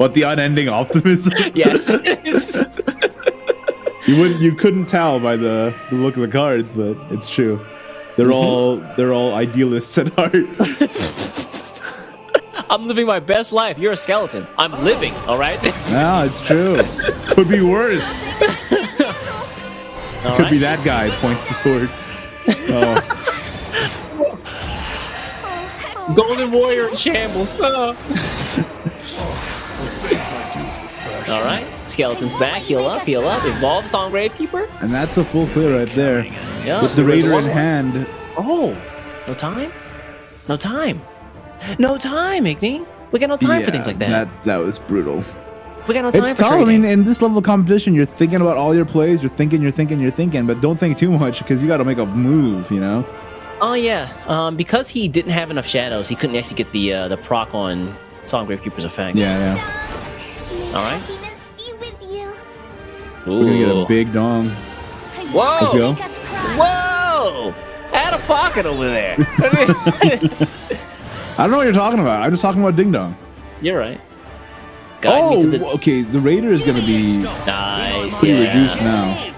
What, the unending optimism? Yes. You couldn't tell by the look of the cards, but it's true. They're all idealists at heart. I'm living my best life. You're a skeleton. I'm living, all right? No, it's true. Could be worse. All Could right? be that guy points the sword. Oh. Golden Warrior in shambles. Oh. All right. Skeleton's back. Heal up. Evolve Song Gravekeeper. And that's a full clear right there. Yeah. With the Raider in hand. Oh, no time? No time. No time, Igni. We got no time for things like that. That was brutal. We got no time It's for tough. I trading. mean, in this level of competition, you're thinking about all your plays. You're thinking, but don't think too much because you got to make a move, you know? Oh, yeah. Because he didn't have enough shadows, he couldn't actually get the proc on Song Gravekeeper's effect. Yeah. All right. Be with you. We're going to get a big dong. Whoa! Let's go. Whoa! Out of pocket over there. I don't know what you're talking about. I'm just talking about ding dong. You're right. Guide me to the... Okay. The Raider is going to be Nice, pretty yeah. reduced now.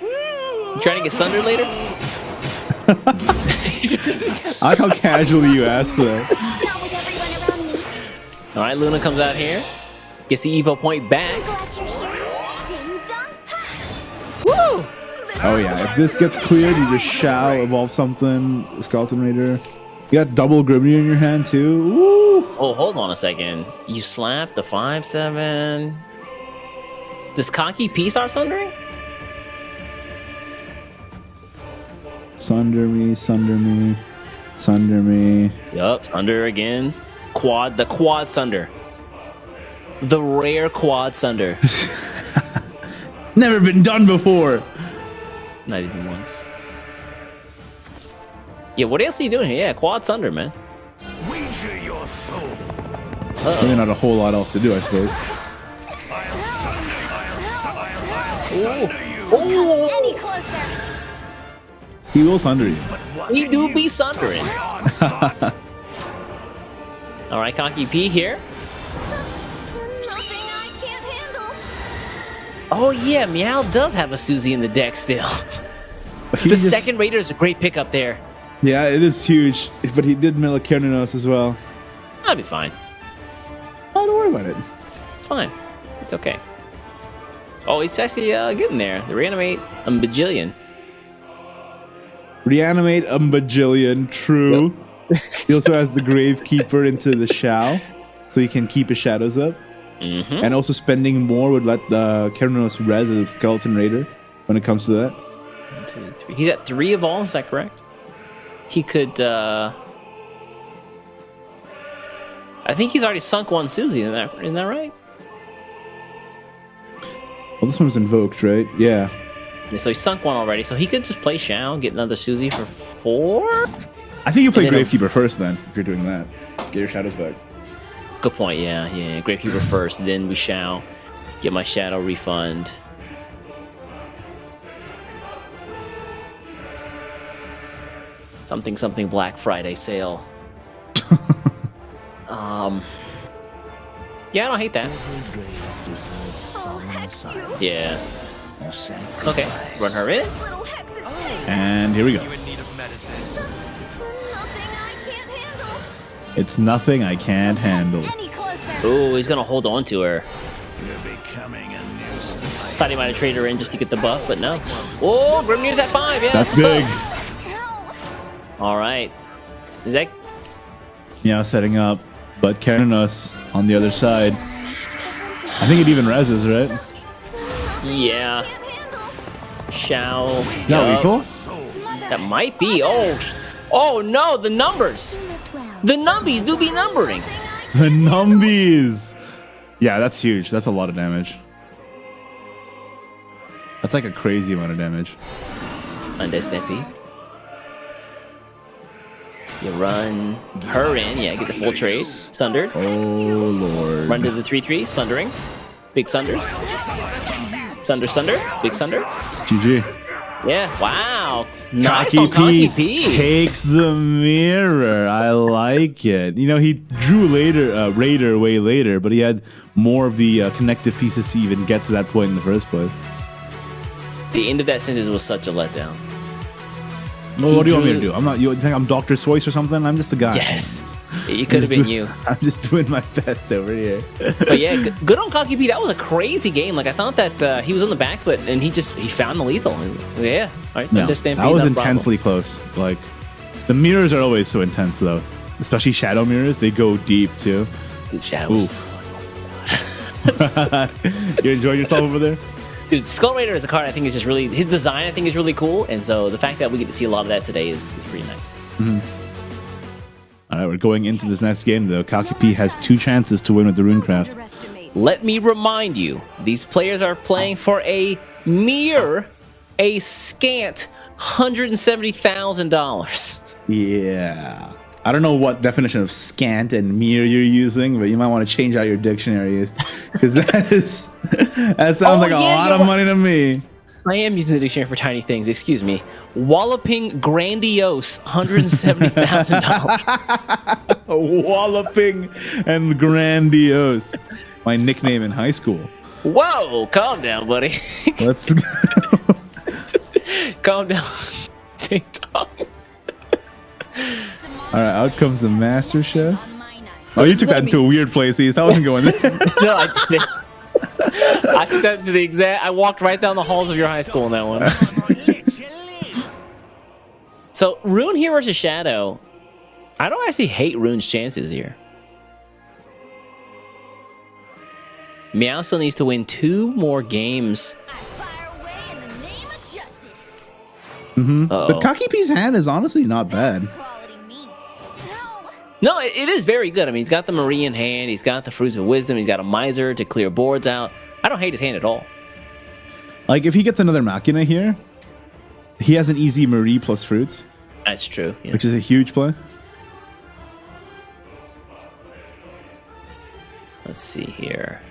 You trying to get sundered later? I like how casually you asked that. Not with everyone around me. All right, Luna comes out here. Gets the Evo point back. Glad you're here. Ding dong. Woo! Oh yeah, if this gets cleared, you just shall evolve something. Skeleton Raider. You got double Grimnir in your hand too. Woo! Oh, hold on a second. You slap the 5/7. Does Cocky P start sundering? Sunder me, sunder me, sunder me. Yup, sunder again. The quad sunder. The rare quad sunder. Never been done before. Not even once. Yeah, what else are you doing here? Yeah, quad sunder, man. Wager your soul. Really not a whole lot else to do, I suppose. Ooh. Any closer. He will sunder you. We do be sundering. All right, Cocky P here. Nothing I can't handle. Oh yeah, Meow does have a Susie in the deck still. He The just- second Raider is a great pickup there. Yeah, it is huge, but he did Milikerninos as well. That'll be fine. Oh, don't worry about it. It's fine. It's okay. Oh, it's actually getting there. The reanimate a bajillion. Reanimate a bajillion, true. He also has the Gravekeeper into the Shao, so he can keep his shadows up. Mm-hmm. And also spending more would let the Kernos res a Skeleton Raider when it comes to that. 1, 2, 3. He's at 3 evolves, is that correct? He could I think he's already sunk one Susie, isn't that right? Well, this one's invoked, right? Yeah. Yeah, so he sunk one already, so he could just play Shao and get another Susie for 4? I think you play And then Gravekeeper first then, if you're doing that. Get your shadows back. Good point, yeah. Gravekeeper first, then we Shao. Get my Shadow refund. Something Black Friday sale. Yeah, I don't hate that. I'll hex you. Yeah. Okay, run her in. This little hex is big. And here we go. Nothing I can't handle. It's nothing I can't handle. Any closer. Ooh, he's gonna hold on to her. You're becoming a nuisance. Thought he might have traded her in just to get the buff, but no. Oh, Grimnir's at 5. Yeah, That's what's big. up. All right. Is that? Yeah, setting up, but Kernos on the other side. I think it even reses, right? Yeah. Can't handle. Shao. Is that Yup. lethal? That might be. Oh no, the numbers. Lived well. The numbies do be numbering. The numbies. Yeah, that's huge. That's a lot of damage. That's like a crazy amount of damage. Under Snippy. You run her in. Yeah, get the full trade. Sundered. Oh, Lord. Run to the 3-3. Sundering. Big Sunders. Sunder. Big Sunder. GG. Yeah. Wow. Nice Cocky on Cocky P P. takes the mirror. I like it. You know, he drew Raider way later, but he had more of the connective pieces to even get to that point in the first place. The end of that sentence was such a letdown. Well, what do you want me to do? I'm not. You think I'm Dr. Seuss or something? I'm just a guy. Yes. It could have been you. I'm just doing my best over here. But yeah, good on Cocky P. That was a crazy game. Like, I thought that he was on the back foot and he found the lethal. Yeah. All right. No, Understand. that was intensely close. Like, the mirrors are always so intense, though. Especially shadow mirrors. They go deep, too. Dude, Shadow was... You enjoying yourself over there? Dude, Skull Raider as a card, I think is just really... His design, I think, is really cool. And so the fact that we get to see a lot of that today is pretty nice. Mm-hmm. All right, we're going into this next game, though. Cocky P has 2 chances to win with the Runecraft. Let me remind you, these players are playing for a scant $170,000. Yeah. I don't know what definition of scant and mere you're using, but you might want to change out your dictionaries, because that sounds like a lot of money to me. I am using the dictionary for tiny things. Excuse me. Walloping grandiose, $170,000. Walloping and grandiose. My nickname in high school. Whoa, calm down, buddy. Let's go. Calm down. TikTok. All right, out comes the Master Chef. Oh, you took that into a weird place, East. I wasn't going there. No, I didn't. I took that to the exact... I walked right down the halls of your high school in that one. So, Rune here versus Shadow. I don't actually hate Rune's chances here. Meow still needs to win 2 more games. But Cocky P's hand is honestly not bad. No, it is very good. I mean, he's got the Marie in hand. He's got the Fruits of Wisdom. He's got a Miser to clear boards out. I don't hate his hand at all. Like, if he gets another Machina here, he has an easy Marie plus Fruits. That's true. Yeah. Which is a huge play. Let's see here.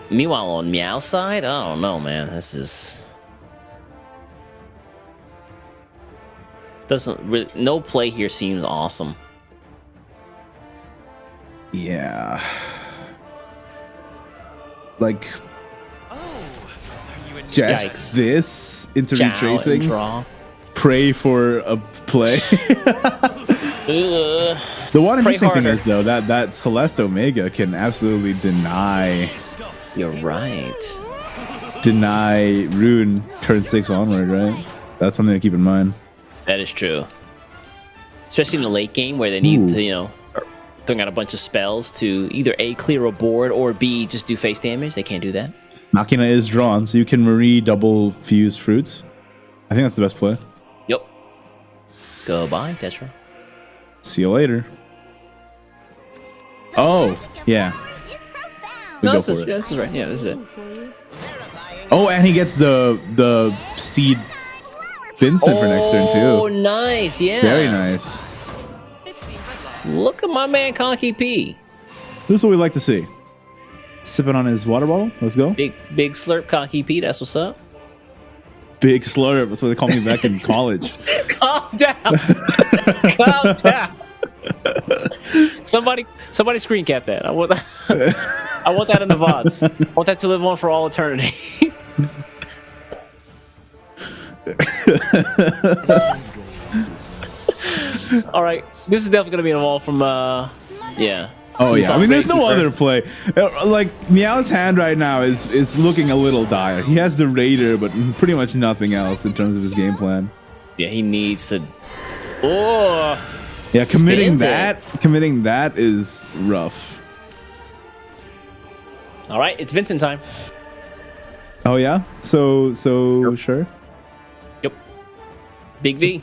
Meanwhile, on Meow's side, I don't know, man. This is... no play here seems awesome. Yeah. Like, just Yikes. this into Chow retracing. and draw. Pray for a play. The one interesting thing is, though, that Celeste Omega can absolutely deny. You're right. Deny Rune turn 6 onward, right? That's something to keep in mind. That is true. Especially in the late game where they need to, you know, start throwing out a bunch of spells to either A, clear a board, or B, just do face damage. They can't do that. Machina is drawn, so you can Marie double fuse Fruits. I think that's the best play. Yep. Goodbye, Tetra. See you later. Oh, yeah. No, this is right. Yeah, this is it. Oh, and he gets the Steed Vincent for next turn, too. Oh, nice. Yeah. Very nice. Look at my man, Conky P. This is what we like to see. Sipping on his water bottle. Let's go. Big slurp, Conky P. That's what's up. Big slurp. That's what they called me back in college. Calm down. Calm down. Somebody screen cap that. I want that in the VODs. I want that to live on for all eternity. All right, this is definitely gonna be involved from yeah. Oh yeah, I mean, there's no other play. Like, Meow's hand right now is looking a little dire. He has the Raider, but pretty much nothing else in terms of his game plan. Yeah, he needs to. Oh. Yeah, committing that is rough. All right, it's Vincent time. Oh yeah, so sure. Yep. Big V.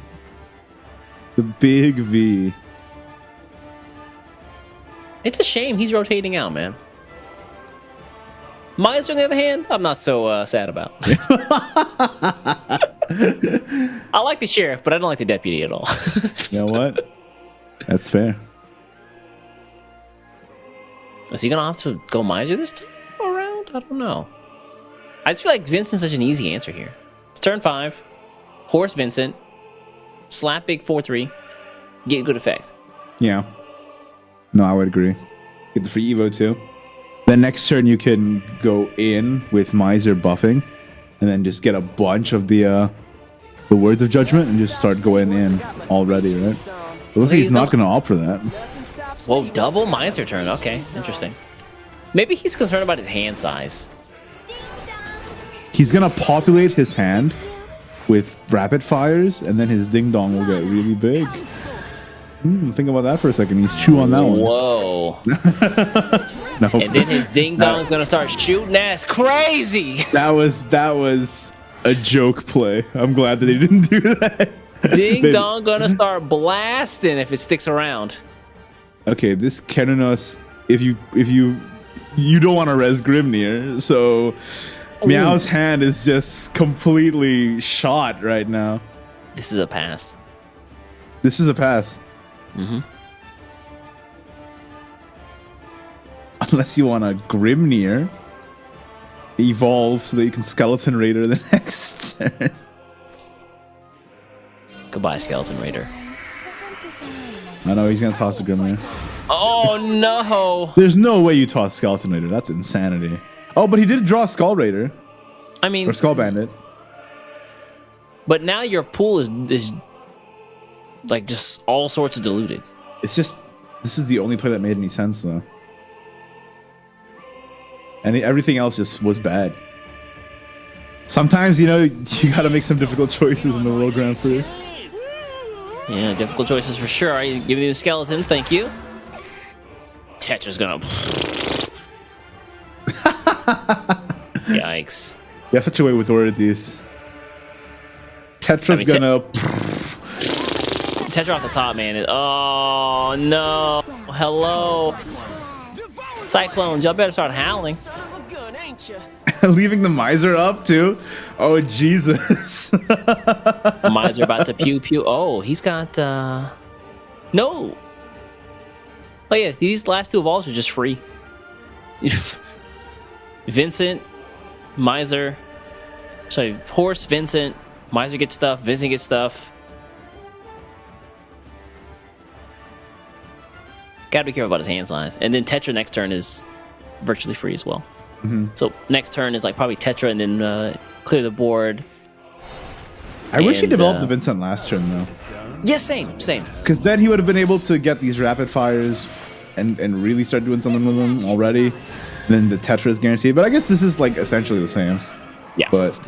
The big V. It's a shame he's rotating out, man. Miser, on the other hand, I'm not so sad about. I like the sheriff, but I don't like the deputy at all. You know what? That's fair. Is he gonna have to go Miser this time around? I don't know. I just feel like Vincent's such an easy answer here. It's turn 5. Horse Vincent. Slap big 4-3. Get good effect. Yeah. No, I would agree. Get the free Evo too. Then next turn you can go in with Miser buffing, and then just get a bunch of the words of judgment and just start going in already, right? It looks like he's not going to opt for that. Whoa, double Miser turn. Okay, interesting. Maybe he's concerned about his hand size. He's going to populate his hand with rapid fires, and then his ding dong will get really big. Think about that for a second. He's chew on that one. Whoa. No. And then his ding dong's gonna start shooting ass crazy. That was a joke play. I'm glad that they didn't do that. Ding dong gonna start blasting if it sticks around. Okay, this Kenunos, if you don't want to res Grimnir, so Meow's hand is just completely shot right now. This is a pass. This is a pass. Mm-hmm. Unless you want a Grimnir evolve so that you can Skeleton Raider the next turn. Goodbye, Skeleton Raider. I know he's gonna toss the Grimnir. Oh no! There's no way you toss Skeleton Raider. That's insanity. Oh, but he did draw Skull Raider. I mean, or Skull Bandit. But now your pool is like just all sorts of diluted. It's just this is the only play that made any sense though. And everything else just was bad. Sometimes, you gotta make some difficult choices in the World Grand Prix. Yeah, difficult choices for sure. I give you a skeleton, thank you. Tetra's gonna. Yikes. You have such a way with words, these. Tetra's gonna. Tetra off the top, man. Oh no! Hello, Cyclones. Y'all better start howling. Leaving the Miser up too. Oh Jesus! Miser about to pew pew. Oh, he's got no. Oh yeah, these last two evolves are just free. Vincent, Miser. Sorry, Horse, Vincent. Miser gets stuff. Vincent gets stuff. Gotta be careful about his hand size. And then Tetra next turn is virtually free as well. Mm-hmm. So next turn is like probably Tetra and then clear the board. I wish he developed the Vincent last turn though. Yeah, same. Because then he would have been able to get these rapid fires and really start doing something with them already. And then the Tetra is guaranteed. But I guess this is like essentially the same. Yeah. But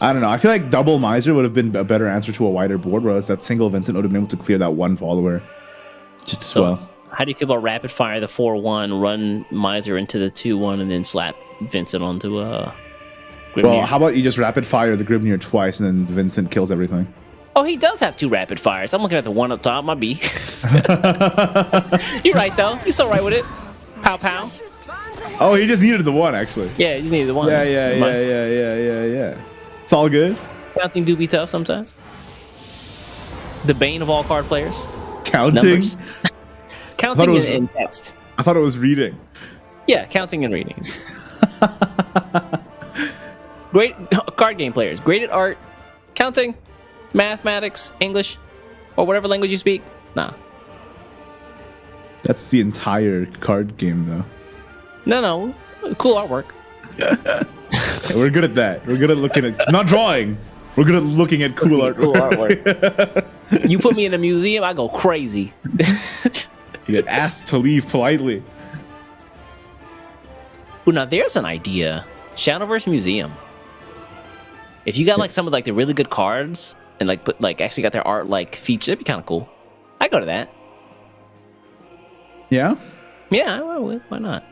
I don't know. I feel like double Miser would have been a better answer to a wider board, whereas that single Vincent would have been able to clear that one follower just as well. How do you feel about rapid fire the 4-1, run Miser into the 2-1, and then slap Vincent onto Grimnir? Well, how about you just rapid fire the Grimnir twice and then Vincent kills everything? Oh, he does have 2 rapid fires. I'm looking at the one up top, my B. You're right, though. You're so right with it. Pow, pow. Oh, he just needed the one, actually. Yeah, you just needed the one. Yeah. It's all good. Counting do be tough sometimes. The bane of all card players. Counting? Counting and text. I thought it was reading. Yeah, counting and reading. Great card game players. Great at art, counting, mathematics, English, or whatever language you speak. Nah. That's the entire card game, though. No. Cool artwork. Yeah, we're good at that. We're good at looking at... Not drawing. We're good at looking at cool artwork. Cool artwork. You put me in a museum, I go crazy. You get asked to leave politely. Ooh, now there's an idea. Shadowverse Museum. If you got like some of like the really good cards and like put like actually got their art like featured, that'd be kind of cool. I'd go to that. Yeah? Yeah, I would. Why not?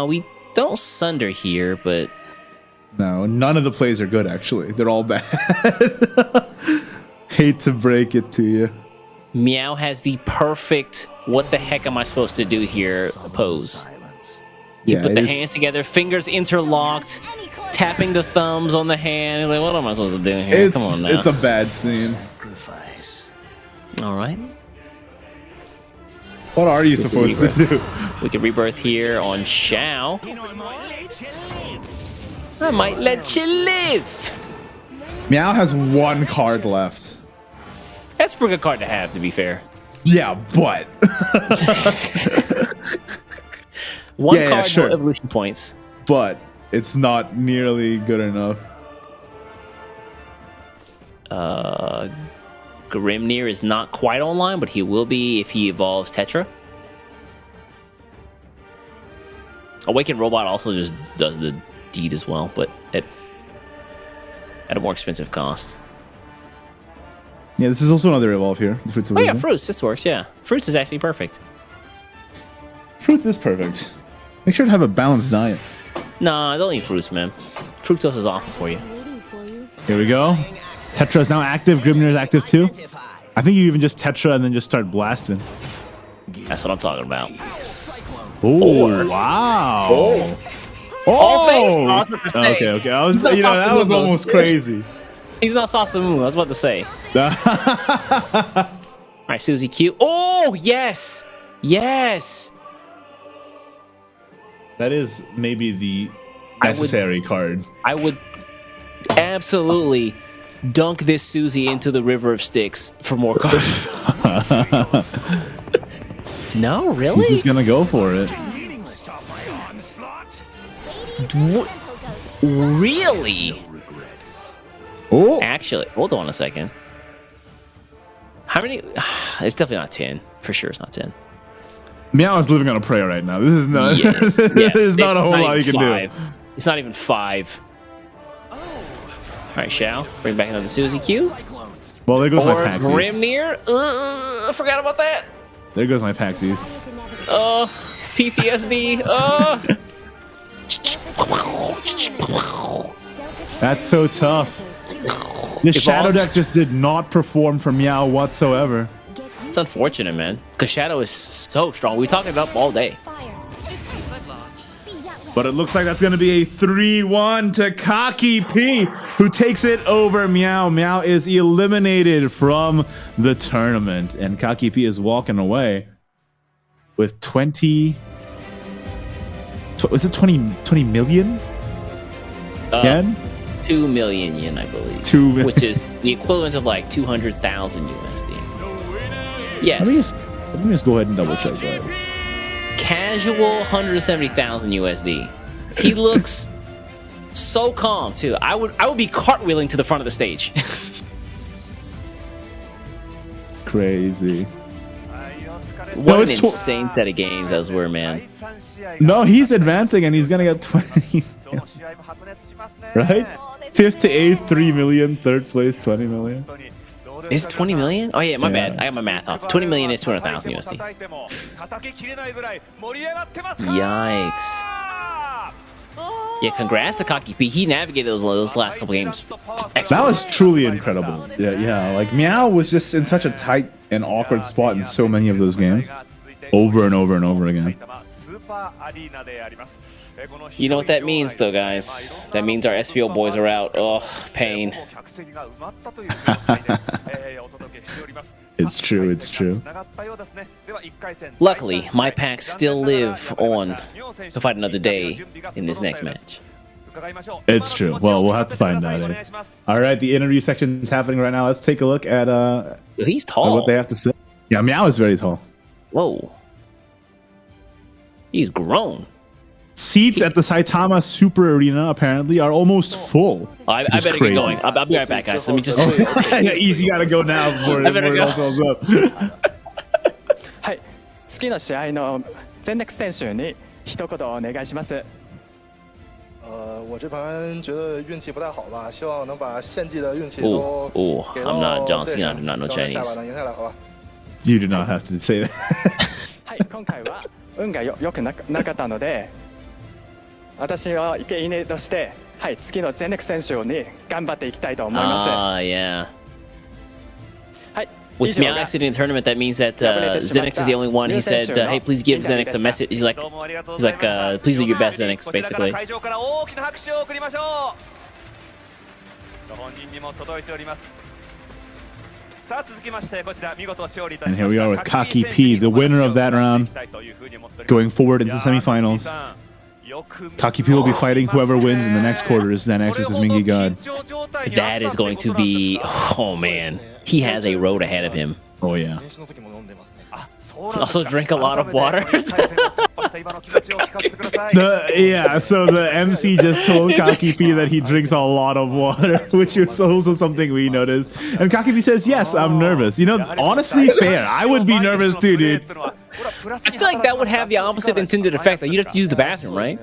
We don't sunder here, but no, none of the plays are good actually. They're all bad. Hate to break it to you. Meow has the perfect what the heck am I supposed to do here pose. You put the hands together, fingers interlocked, tapping the thumbs on the hand. You're like, what am I supposed to do here? Come on now. It's a bad scene. All right. What are you supposed to do? We can rebirth here on Shao. I might let you live. Meow has one card left. That's a pretty good card to have, to be fair. Yeah, but one card, no evolution points. But it's not nearly good enough. Grimnir is not quite online, but he will be if he evolves Tetra. Awakened Robot also just does the deed as well, but at a more expensive cost. Yeah, this is also another evolve here. Fruits of Wisdom. Wisdom. Fruits. This works, yeah. Fruits is actually perfect. Fruits is perfect. Make sure to have a balanced diet. Nah, don't eat fruits, man. Fructose is awful for you. Here we go. Tetra is now active. Grimnir is active too. I think you even just Tetra and then just start blasting. That's what I'm talking about. Oh, wow. Oh! Okay. I was, that was almost crazy. He's not Sasamu. I was about to say. All right, Susie Q. Oh, yes. Yes. That is maybe the necessary card. I would absolutely dunk this Susie into the river of sticks for more cards. No, really? He's just gonna go for it. Really? Oh, actually, hold on a second. How many? It's definitely not 10. For sure, it's not 10. Meow is living on a prayer right now. This is not. Yes, There's not a whole lot you can do. It's not even 5. All right, Shao, bring back another Susie Q. Well, there goes my Or Paxies. Grimnir. I forgot about that. There goes my Paxies. PTSD. That's so tough. This Shadow deck just did not perform for Meow whatsoever. It's unfortunate, man. Because Shadow is so strong. We talked it up all day. But it looks like that's going to be a 3-1 to Kaki P, who takes it over Meow. Meow is eliminated from the tournament, and Kaki P is walking away with 20... Was it 20 million yen? 2 million yen, I believe. 2 million. Which is the equivalent of like 200,000 USD. Yes. Let me just go ahead and double check that. Casual 170,000 USD. He looks so calm too. I would be cartwheeling to the front of the stage. Crazy. What an insane set of games those were, man. No, he's advancing and he's gonna get 20 right? 5th to 8th, 3 million. 3rd place, 20 million. Is it 20 million? Oh yeah, my bad. I got my math off. 20 million is 200,000 USD. Yikes. Yeah, congrats to Kaki P. He navigated those last couple games. That was truly incredible. Yeah. Like Meow was just in such a tight and awkward spot in so many of those games, over and over and over again. You know what that means, though, guys? That means our SVO boys are out. Oh, pain. It's true. It's true. Luckily, my packs still live on to fight another day in this next match. It's true. Well, we'll have to find out. All right, the interview section is happening right now. Let's take a look at he's tall. What they have to say. Yeah, Meow is very tall. Whoa. He's grown. Seats at the Saitama Super Arena apparently are almost full. I better get going. I'll be right back, guys. Let me just. Yeah, easy. Gotta go now before it all fills up. はい、次の試合の全ネク選手に一言お願いします。我这盘觉得运气不太好吧，希望能把献祭的运气都给到 I'm not John Cena. I'm not no 下把 Chinese. 能赢下来，好吧？ You do not have to say that. はい、今回は運が良くなかったので、私は生稲として、はい、次の全ネク選手に頑張っていきたいと思います。Yeah. With Meow exiting the tournament, that means that Zenix is the only one. He said, "Hey, please give Zenix a message." He's like, "Please do your best, Zenix." Basically. 本人にも届いております。さあ続きましてこちら見事勝利いたし And ま here した we are with Kaki P, the winner of that round, going forward into the semifinals. Kaki P will be fighting whoever wins in the next quarters, Xanax versus Mingy God. That is going to be, oh man, he has a road ahead of him. Oh yeah. Also drink a lot of water. Yeah, so the MC just told Kaki P that he drinks a lot of water, which is also something we noticed. And Kaki P says, yes, I'm nervous. You know, honestly, fair. I would be nervous too, dude. I feel like that would have the opposite intended effect. Like you'd have to use the bathroom, right?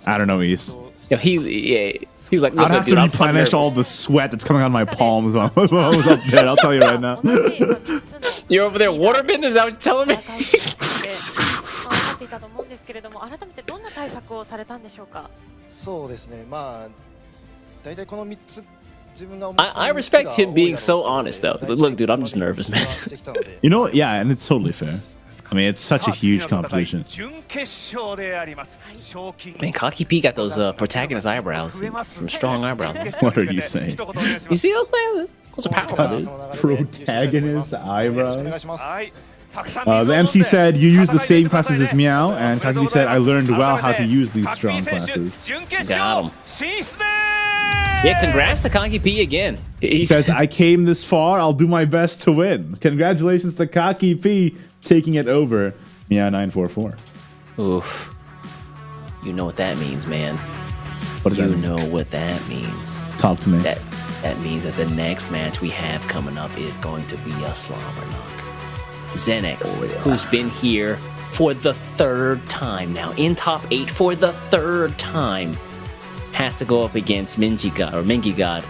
I don't know, East. Yo, he's like, I'd have to replenish all the sweat that's coming out of my palms while I was up there. I'll tell you right now. You're over there waterbending? Is that what you're telling me? I respect him being so honest, though. Look, dude, I'm just nervous, man. You know, yeah, and it's totally fair. I mean, it's such a huge competition. Man, Kaki P got those protagonist eyebrows. Some strong eyebrows. What are you saying? You see those things? Those are powerful, dude. Protagonist eyebrows? The MC said, you use the same classes as Meow, and Kaki said, I learned well how to use these strong classes. Got him. Yeah, congrats to Kaki P again. He says, I came this far, I'll do my best to win. Congratulations to Kaki P taking it over Meow 944. Oof. You know what that means, man. What does that mean? You know what that means. Talk to me. That means that the next match we have coming up is going to be a slobber knock. Xanax, who's been here for the third time now, in top 8 for the third time, has to go up against Mingy God,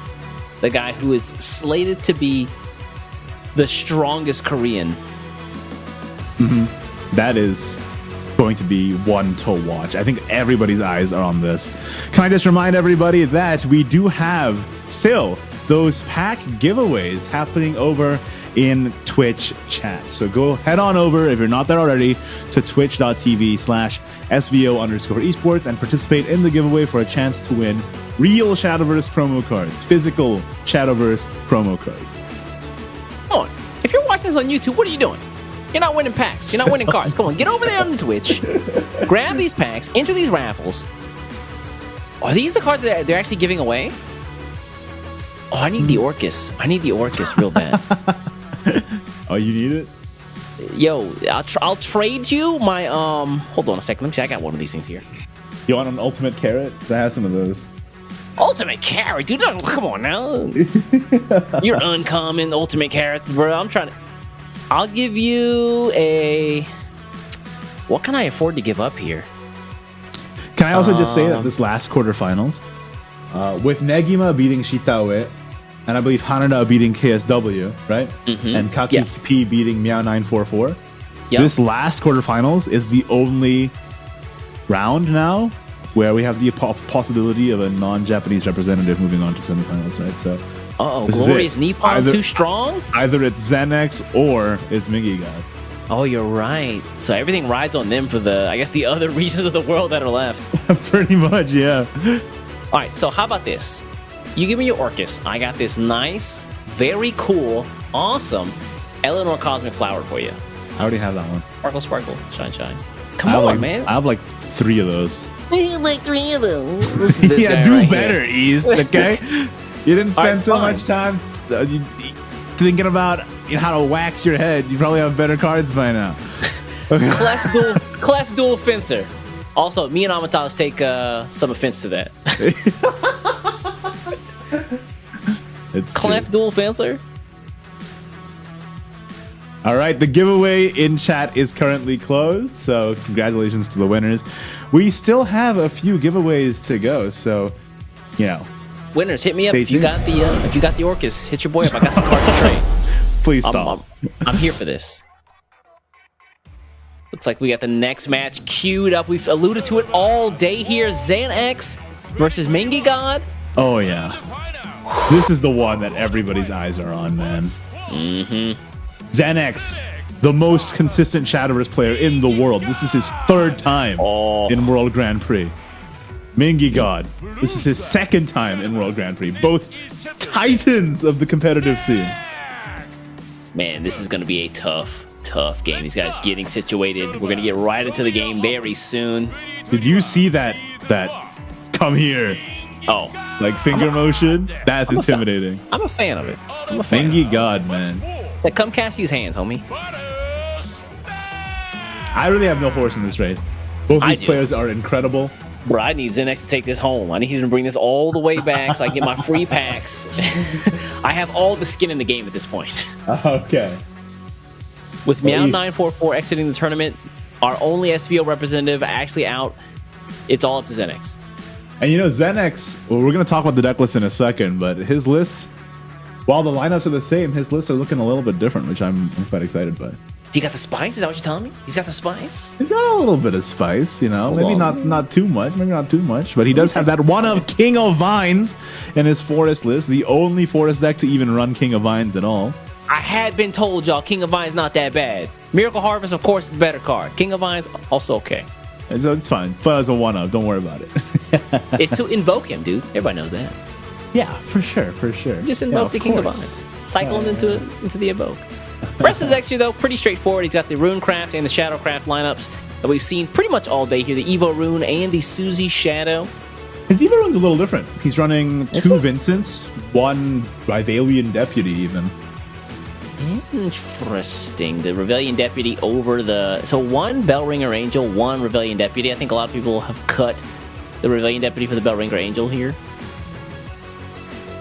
the guy who is slated to be the strongest Korean. That is going to be one to watch. I think everybody's eyes are on this. Can I just remind everybody that we do have still those pack giveaways happening over in Twitch chat. So go head on over, if you're not there already, to twitch.tv/SVO_esports and participate in the giveaway for a chance to win real Shadowverse promo cards, physical Shadowverse promo cards. Come on, if you're watching this on YouTube, what are you doing? You're not winning packs. You're not winning cards. Come on, get over there on Twitch. Grab these packs. Enter these raffles. Are these the cards that they're actually giving away? Oh, I need the Orcus. I need the Orcus real bad. Oh, you need it? Yo, I'll trade you my Hold on a second. Let me see. I got one of these things here. You want an ultimate carrot? I have some of those. Ultimate carrot, dude. No, come on now. You're uncommon ultimate carrots, bro. I'm trying to. I'll give you a. What can I afford to give up here? Can I also just say that this last quarterfinals, with Negima beating Shitawe, and I believe Hanada beating KSW, right? And Kaki P beating Meow 944. This last quarterfinals is the only round now where we have the possibility of a non-Japanese representative moving on to semifinals, right? So. Glorious Nippon too strong? Either it's Xanax or it's Mingy God. Oh, you're right. So everything rides on them for the, I guess, the other regions of the world that are left. Pretty much, yeah. All right, so how about this? You give me your Orcus. I got this nice, very cool, awesome Eleanor Cosmic Flower for you. I already have that one. Sparkle, sparkle, shine, shine. Come on, man. I have like 3 of those. You have like 3 of those. Yeah, do better, Ease, okay? You didn't spend so much time thinking about how to wax your head. You probably have better cards by now. Clef dual fencer. Also, me and Amatas take some offense to that. It's Clef dual fencer. All right, the giveaway in chat is currently closed, so congratulations to the winners. We still have a few giveaways to go, so you know. Winners, hit me up if you got the Orcus. Hit your boy up. I got some cards to trade. Please stop. I'm here for this. Looks like we got the next match queued up. We've alluded to it all day here. Xanax versus Mingy God. Oh yeah. This is the one that everybody's eyes are on, man. Xanax, the most consistent Shadowverse player in the world. This is his 3rd time in World Grand Prix. Mingy God, this is his 2nd time in World Grand Prix. Both titans of the competitive scene. Man, this is going to be a tough game. These guys getting situated. We're going to get right into the game very soon. Did you see that come here? Oh. Like finger motion? That's intimidating. I'm a fan of it. I'm a fan. Mingy God, man. Like, come Cassie's hands, homie. I really have no horse in this race. Both these players are incredible. Bro, I need Xanax to take this home. I need him to bring this all the way back so I get my free packs. I have all the skin in the game at this point. Okay. With Meow944 exiting the tournament, our only SVO representative actually out, it's all up to Xanax. And you know, Xanax, well, we're going to talk about the deck list in a second, but his lists, while the lineups are the same, his lists are looking a little bit different, which I'm quite excited by. He got the spice? Is that what you're telling me? He's got the spice? He's got a little bit of spice, you know. Maybe not too much. Maybe not too much. But he does have that one of King of Vines in his Forest list. The only Forest deck to even run King of Vines at all. I had been told, y'all, King of Vines not that bad. Miracle Harvest, of course, is the better card. King of Vines, also okay. So it's fine. But as a one of, don't worry about it. It's to invoke him, dude. Everybody knows that. Yeah, for sure. Just invoke the King of Vines. Cycle him into the invoke. The rest of the decks here, though, pretty straightforward. He's got the Runecraft and the Shadowcraft lineups that we've seen pretty much all day here. The Evo Rune and the Susie Shadow. His Evo Rune's a little different. He's running 2 Vincents, 1 Rivalian Deputy even. Interesting. The Rebellion Deputy over the... So 1 Bellringer Angel, 1 Rebellion Deputy. I think a lot of people have cut the Rebellion Deputy for the Bellringer Angel here.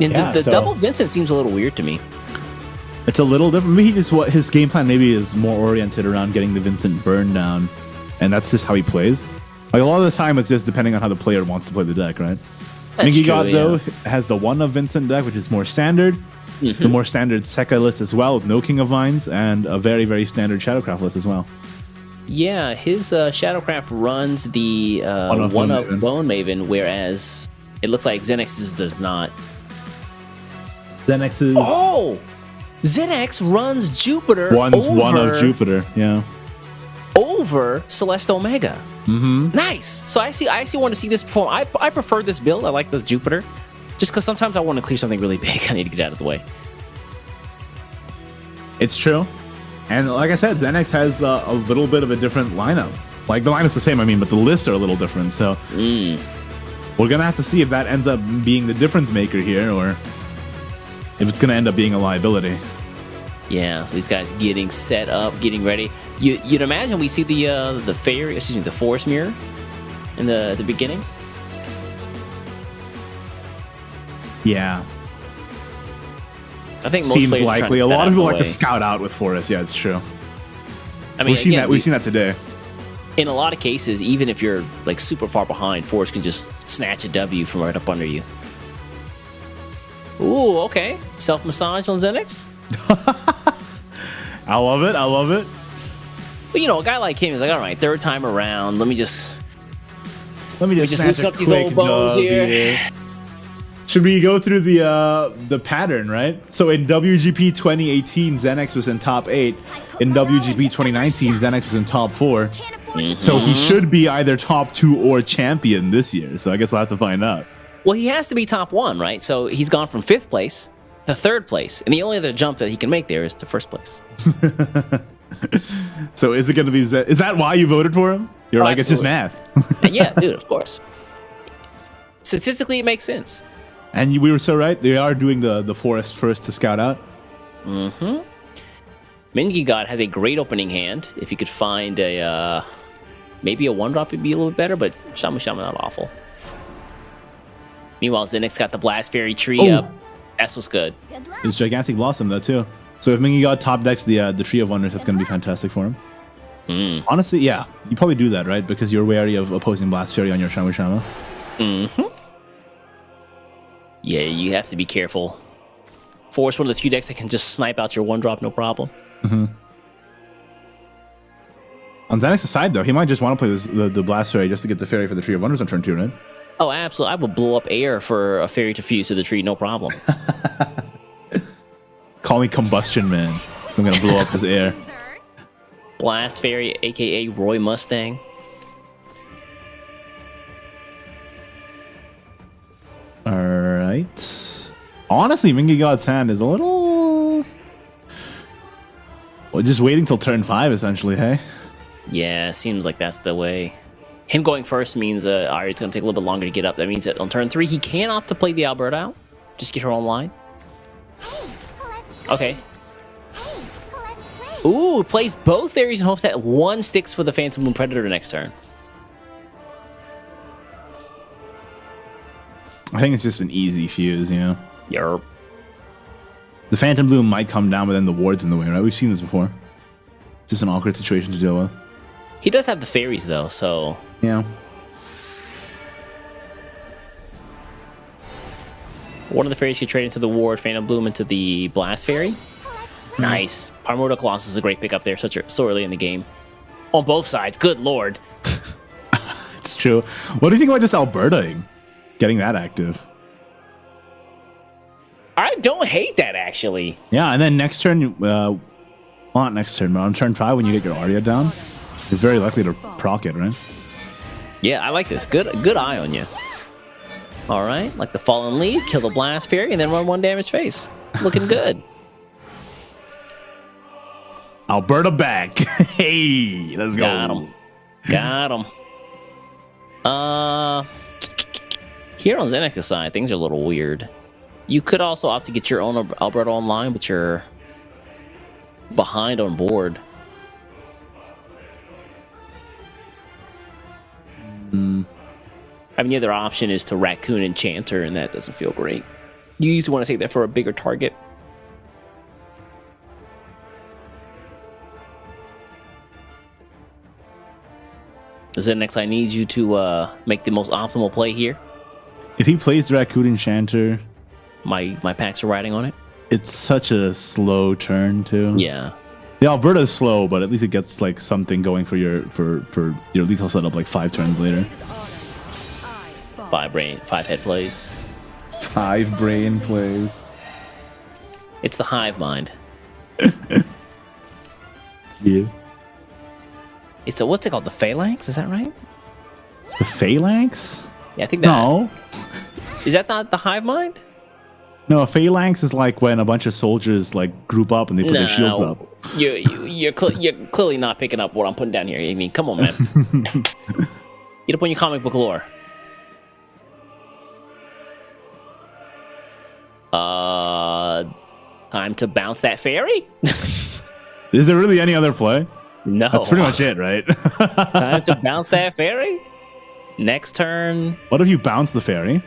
And the double Vincent seems a little weird to me. It's a little different. Maybe his game plan maybe is more oriented around getting the Vincent burn down, and that's just how he plays. Like a lot of the time, it's just depending on how the player wants to play the deck, right? Mingy God though has the 1 of Vincent deck, which is more standard. The more standard Sekka list as well, with no King of Vines, and a very, very standard Shadowcraft list as well. Yeah, his Shadowcraft runs the 1 of Bone Maven, whereas it looks like Xenex's does not. Xenex's... Oh! Xenex runs Jupiter over... 1 of Jupiter, yeah. Over Celeste Omega. Nice! So I actually want to see this perform. I prefer this build. I like this Jupiter. Just because sometimes I want to clear something really big. I need to get out of the way. It's true. And like I said, Xenex has a little bit of a different lineup. Like, the lineup's the same, I mean, but the lists are a little different. So we're going to have to see if that ends up being the difference maker here, or if it's going to end up being a liability. Yeah, so these guys getting set up, getting ready. You'd imagine we see the Forest Mirror in the beginning. Yeah. I think most seems players likely. A lot of people like to scout out with Forest. Yeah, it's true. I mean, we've seen that today. In a lot of cases, even if you're like super far behind, Forest can just snatch a W from right up under you. Ooh, okay. Self-massage on Xenex? I love it. But you know, a guy like him is like, all right, 3rd time around, let me just loosen up these old bones here. Should we go through the pattern, right? So in WGP 2018, Xenex was in top 8. In WGP 2019, Xenex was in top 4. So he should be either top 2 or champion this year. So I guess I'll have to find out. Well, he has to be top 1, right? So he's gone from 5th place to 3rd place. And the only other jump that he can make there is to 1st place. So is it going to be... Is that why you voted for him? You're like, absolutely. It's just math. Yeah, dude, of course. Statistically, it makes sense. And we were so right. They are doing the Forest first to scout out. Mingy God has a great opening hand. If you could find maybe a 1-drop would be a little bit better, but Shamu not awful. Meanwhile, Xenex got the Blast Fairy tree up. That's what's good. It's Gigantic Blossom though too. So if Mingy God top decks the Tree of Wonders, that's going to be fantastic for him. Honestly, yeah, you probably do that, right? Because you're wary of opposing Blast Fairy on your Shamu. Yeah, you have to be careful. Force one of the few decks that can just snipe out your 1-drop, no problem. On Xenex's side, though, he might just want to play the Blast Fairy just to get the Fairy for the Tree of Wonders on turn 2, right? Oh, absolutely. I would blow up air for a fairy to fuse to the tree, no problem. Call me Combustion Man. So I'm gonna blow up this air. Blast Fairy, aka Roy Mustang. Alright. Honestly, Mingy God's hand is a little... Well, just waiting till turn 5, essentially, hey? Yeah, seems like that's the way. Him going first means Ari's going to take a little bit longer to get up. That means that on turn 3, he can opt to play the Alberta out. Just get her online. Okay. Ooh, plays both fairies in hopes that one sticks for the Phantom Moon Predator next turn. I think it's just an easy fuse, you know? Yerp. The Phantom Bloom might come down, but then the ward's in the way, right? We've seen this before. It's just an awkward situation to deal with. He does have the fairies, though, so... Yeah. One of the fairies could trade into the ward, Phantom Bloom into the Blast Fairy. Nice. Primordial Colossus is a great pickup there, so early in the game. On both sides, good lord. It's true. What do you think about just Alberta-ing? Getting that active? I don't hate that, actually. Yeah, and then next turn, well, not next turn, but on turn 5, when you get your Arya down, you're very likely to proc it, right? Yeah, I like this. Good eye on you. All right, like the Fallen Leaf, kill the Blast Fairy, and then run 1 damage face. Looking good. Alberta back. Hey, let's go. Got him. Got him. Here on Xenix's side, things are a little weird. You could also opt to get your own Alberta online, but you're behind on board. I mean, the other option is to Raccoon Enchanter, and that doesn't feel great. You usually want to take that for a bigger target. Xenix, I need you to make the most optimal play here. If he plays Raccoon Enchanter... My packs are riding on it. It's such a slow turn, too. Yeah. The Alberta is slow, but at least it gets like something going for your lethal setup like 5 turns later. 5 head plays. 5 brain plays. It's the hive mind. Yeah. It's what's it called? The Phalanx? Is that right? The Phalanx? Yeah, I think that. No. Is that not the hive mind? No, a Phalanx is like when a bunch of soldiers like group up and they put their shields up. You're clearly not picking up what I'm putting down here. I mean, come on, man. Get up on your comic book lore. Time to bounce that fairy? Is there really any other play? No. That's pretty much it, right? Time to bounce that fairy? Next turn. What if you bounce the fairy,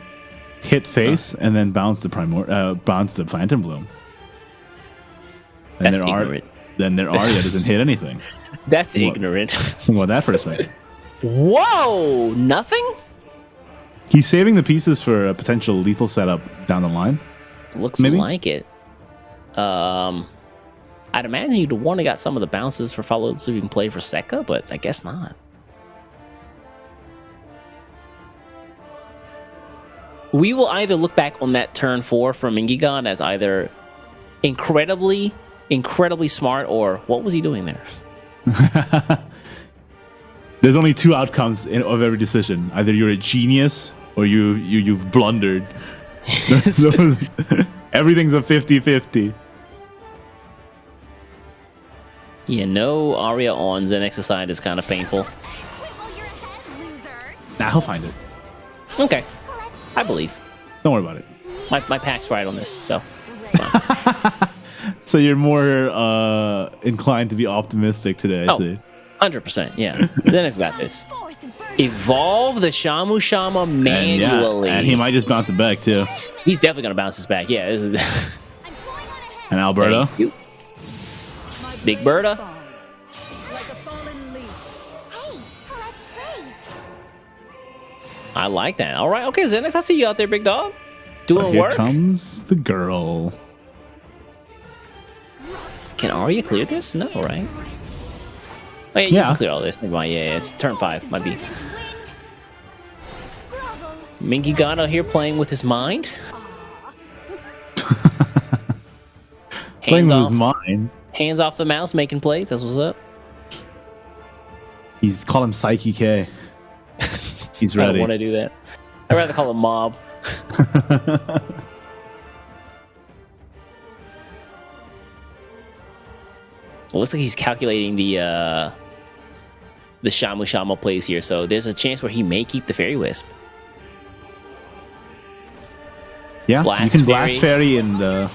hit face, and then bounce the bounce the Phantom Bloom? And That's ignorant. Then their Arya doesn't hit anything. That's ignorant. Think about that for a second. Whoa! Nothing? He's saving the pieces for a potential lethal setup down the line. Looks like it. I'd imagine you'd want to got some of the bounces for follow so you can play for Sekka, but I guess not. We will either look back on that turn 4 from Ingigan as either incredibly smart, or what was he doing there? There's only 2 outcomes of every decision. Either you're a genius or you've blundered. Everything's a 50-50. Yeah, no Arya on Xenix's side is kind of painful. Nah, he'll find it. Okay. I believe. Don't worry about it. My pack's right on this, so. So you're more inclined to be optimistic today, I see. 100%, yeah. Xenix got this. Evolve the Shamu Shama manually. And he might just bounce it back, too. He's definitely going to bounce this back, yeah. This is and Alberta. Big Berta. I like that. All right, okay, Xenix, I see you out there, big dog. Doing work. Here comes the girl. Can Arya clear this? No, right? Oh, yeah, you can clear all this. Never mind. Yeah, it's turn 5. Might be. Mingy God out here playing with his mind. Playing Hands with his off, mind. hands off the mouse, making plays. That's what's up. He's call him Psyche K. He's I ready. don't want to do that. I'd rather call him Mob. It looks like he's calculating the Shamu Shama plays here, so there's a chance where he may keep the Fairy Wisp. Yeah, Blast you can Blast Fairy. Fairy and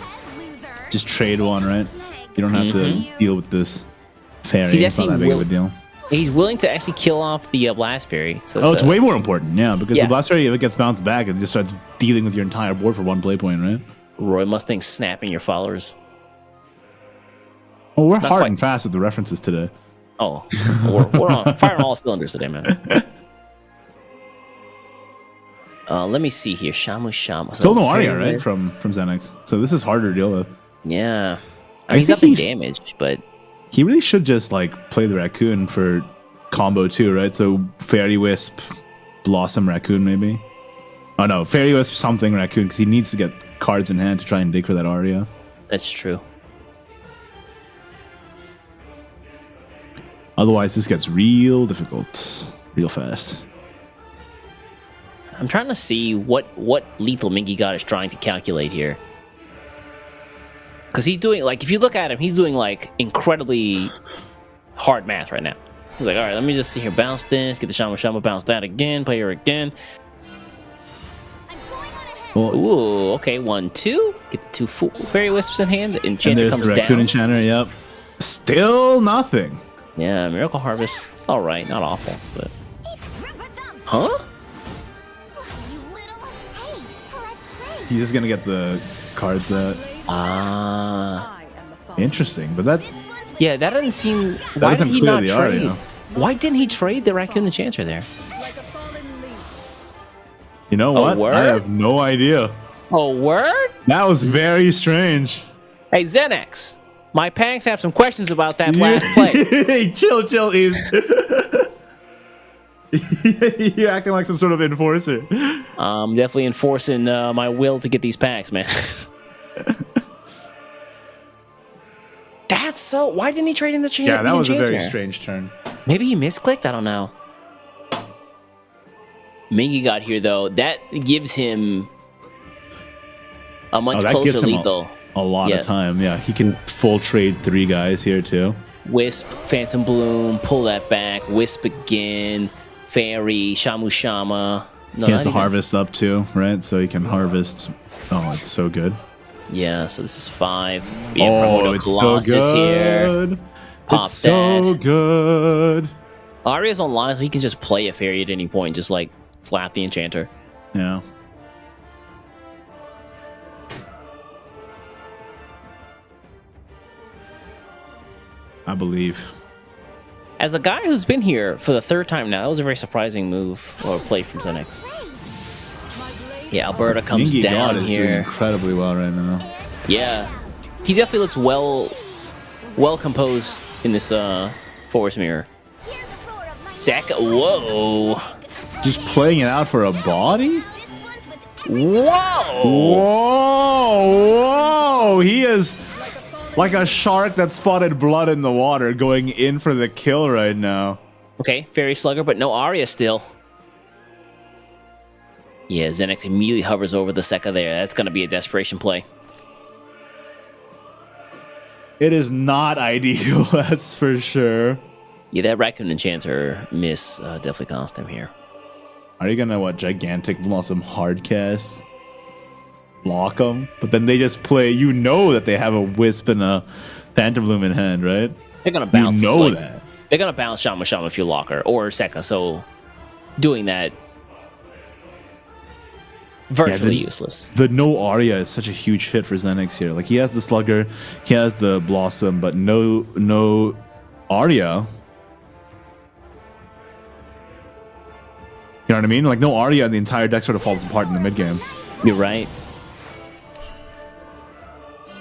just trade one, right? You don't have to deal with this Fairy. He's It's not that actually big of a deal. He's willing to actually kill off the Blast Fairy. So Oh, it's way more important, yeah, because Yeah. the Blast Fairy, if it gets bounced back, it just starts dealing with your entire board for one play point, right? Roy Mustang snapping your followers. Oh, we're Not hard quite. and fast with the references today. Oh, we're on firing all cylinders today, man. Let me see here. Shamu Shama. Still no Fairy Arya, right? Wisp. From Xanax. So this is harder to deal with. Yeah. I I mean, he's think up in he- damage, but He really should just like play the Raccoon for combo too, right? So Fairy Wisp, Blossom Raccoon maybe. Oh no, Fairy Wisp something Raccoon because he needs to get cards in hand to try and dig for that Arya. that's true. Otherwise, this gets real difficult, real fast. I'm trying to see what lethal Mingy God is trying to calculate here. Because he's doing, like, if you look at him, he's doing, like, incredibly hard math right now. He's like, all right, let me just see here. Bounce this, get the Shamu Shama, bounce that again, play her again. Well, Ooh, okay, 1, 2. Get the 2 Fairy Wisps in hand. and Enchanter there's comes the Raccoon down. Enchanter, yep. Still nothing. Yeah, Miracle Harvest. All right, not awful, but... Huh? He's just gonna get the cards out. Ah. Interesting, but that Yeah, that doesn't seem... Why did doesn't he clear not the trade? Arya. Why didn't he trade the Raccoon Enchanter there? you know Oh, what? word? I have no idea. Oh, word? That was very strange. Hey, Xenex, my Panks have some questions about that last play. Hey, chill, is. You're acting like some sort of enforcer. I'm definitely enforcing my will to get these packs, man. That's so... Why didn't he trade in the Enchanter? Yeah, that was a very strange turn. Maybe he misclicked? I don't know. Mingy got here, though. That gives him a much that closer gives him lethal. A lot of time. Yeah, he can full trade 3 guys here too. Wisp, Phantom Bloom, pull that back. Wisp again. Fairy, Shamu Shama. No, He has not the even- harvest up too, right? So he can harvest. Oh, it's so good. Yeah, so this is 5. Yeah, Oh, Primordial it's so Colossus here. good. Pop It's so that. good. Arya's online, so he can just play a fairy at any point, just like slap the enchanter. Yeah. I believe. As a guy who's been here for the 3rd time now, that was a very surprising move or play from Xenex. Yeah, Alberta comes Mingy down God is doing here. incredibly well right now. Yeah, he definitely looks well composed in this forest mirror. Zach, whoa, Just playing it out for a body? whoa, Whoa! He is like a shark that spotted blood in the water going in for the kill right now. Okay, Fairy Slugger, but no Arya still. Yeah, Xenex immediately hovers over the Sekka there. That's going to be a desperation play. It is not ideal, that's for sure. Yeah, that Raccoon Enchanter miss definitely cost him here. Are you gonna, what, Gigantic Blossom Hardcast? Block them? But then they just play, you know that they have a Wisp and a Phantom Bloom in hand, right? They're going to bounce. You know like, that. They're going to bounce Shama Shama if you lock her, or Sekka, so doing that virtually useless. The no Arya is such a huge hit for Xenex here. Like, he has the Slugger, he has the Blossom, but no Arya. You know what I mean? Like, no Arya, and the entire deck sort of falls apart in the mid game. You're right.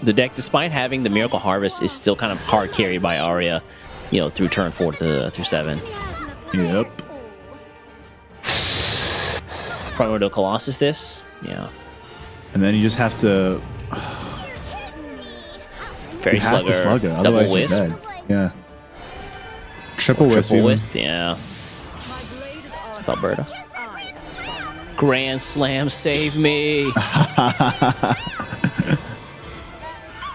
The deck, despite having the Miracle Harvest, is still kind of hard carried by Arya, you know, through turn 4 through 7. Yep. Primordial Colossus this. Yeah. And then you just have to Fairy Slugger, Slugger, Double otherwise you're Wisp. dead. Yeah. Triple Wisp. Triple even. Wisp, yeah. Alberta. Grand Slam, save me.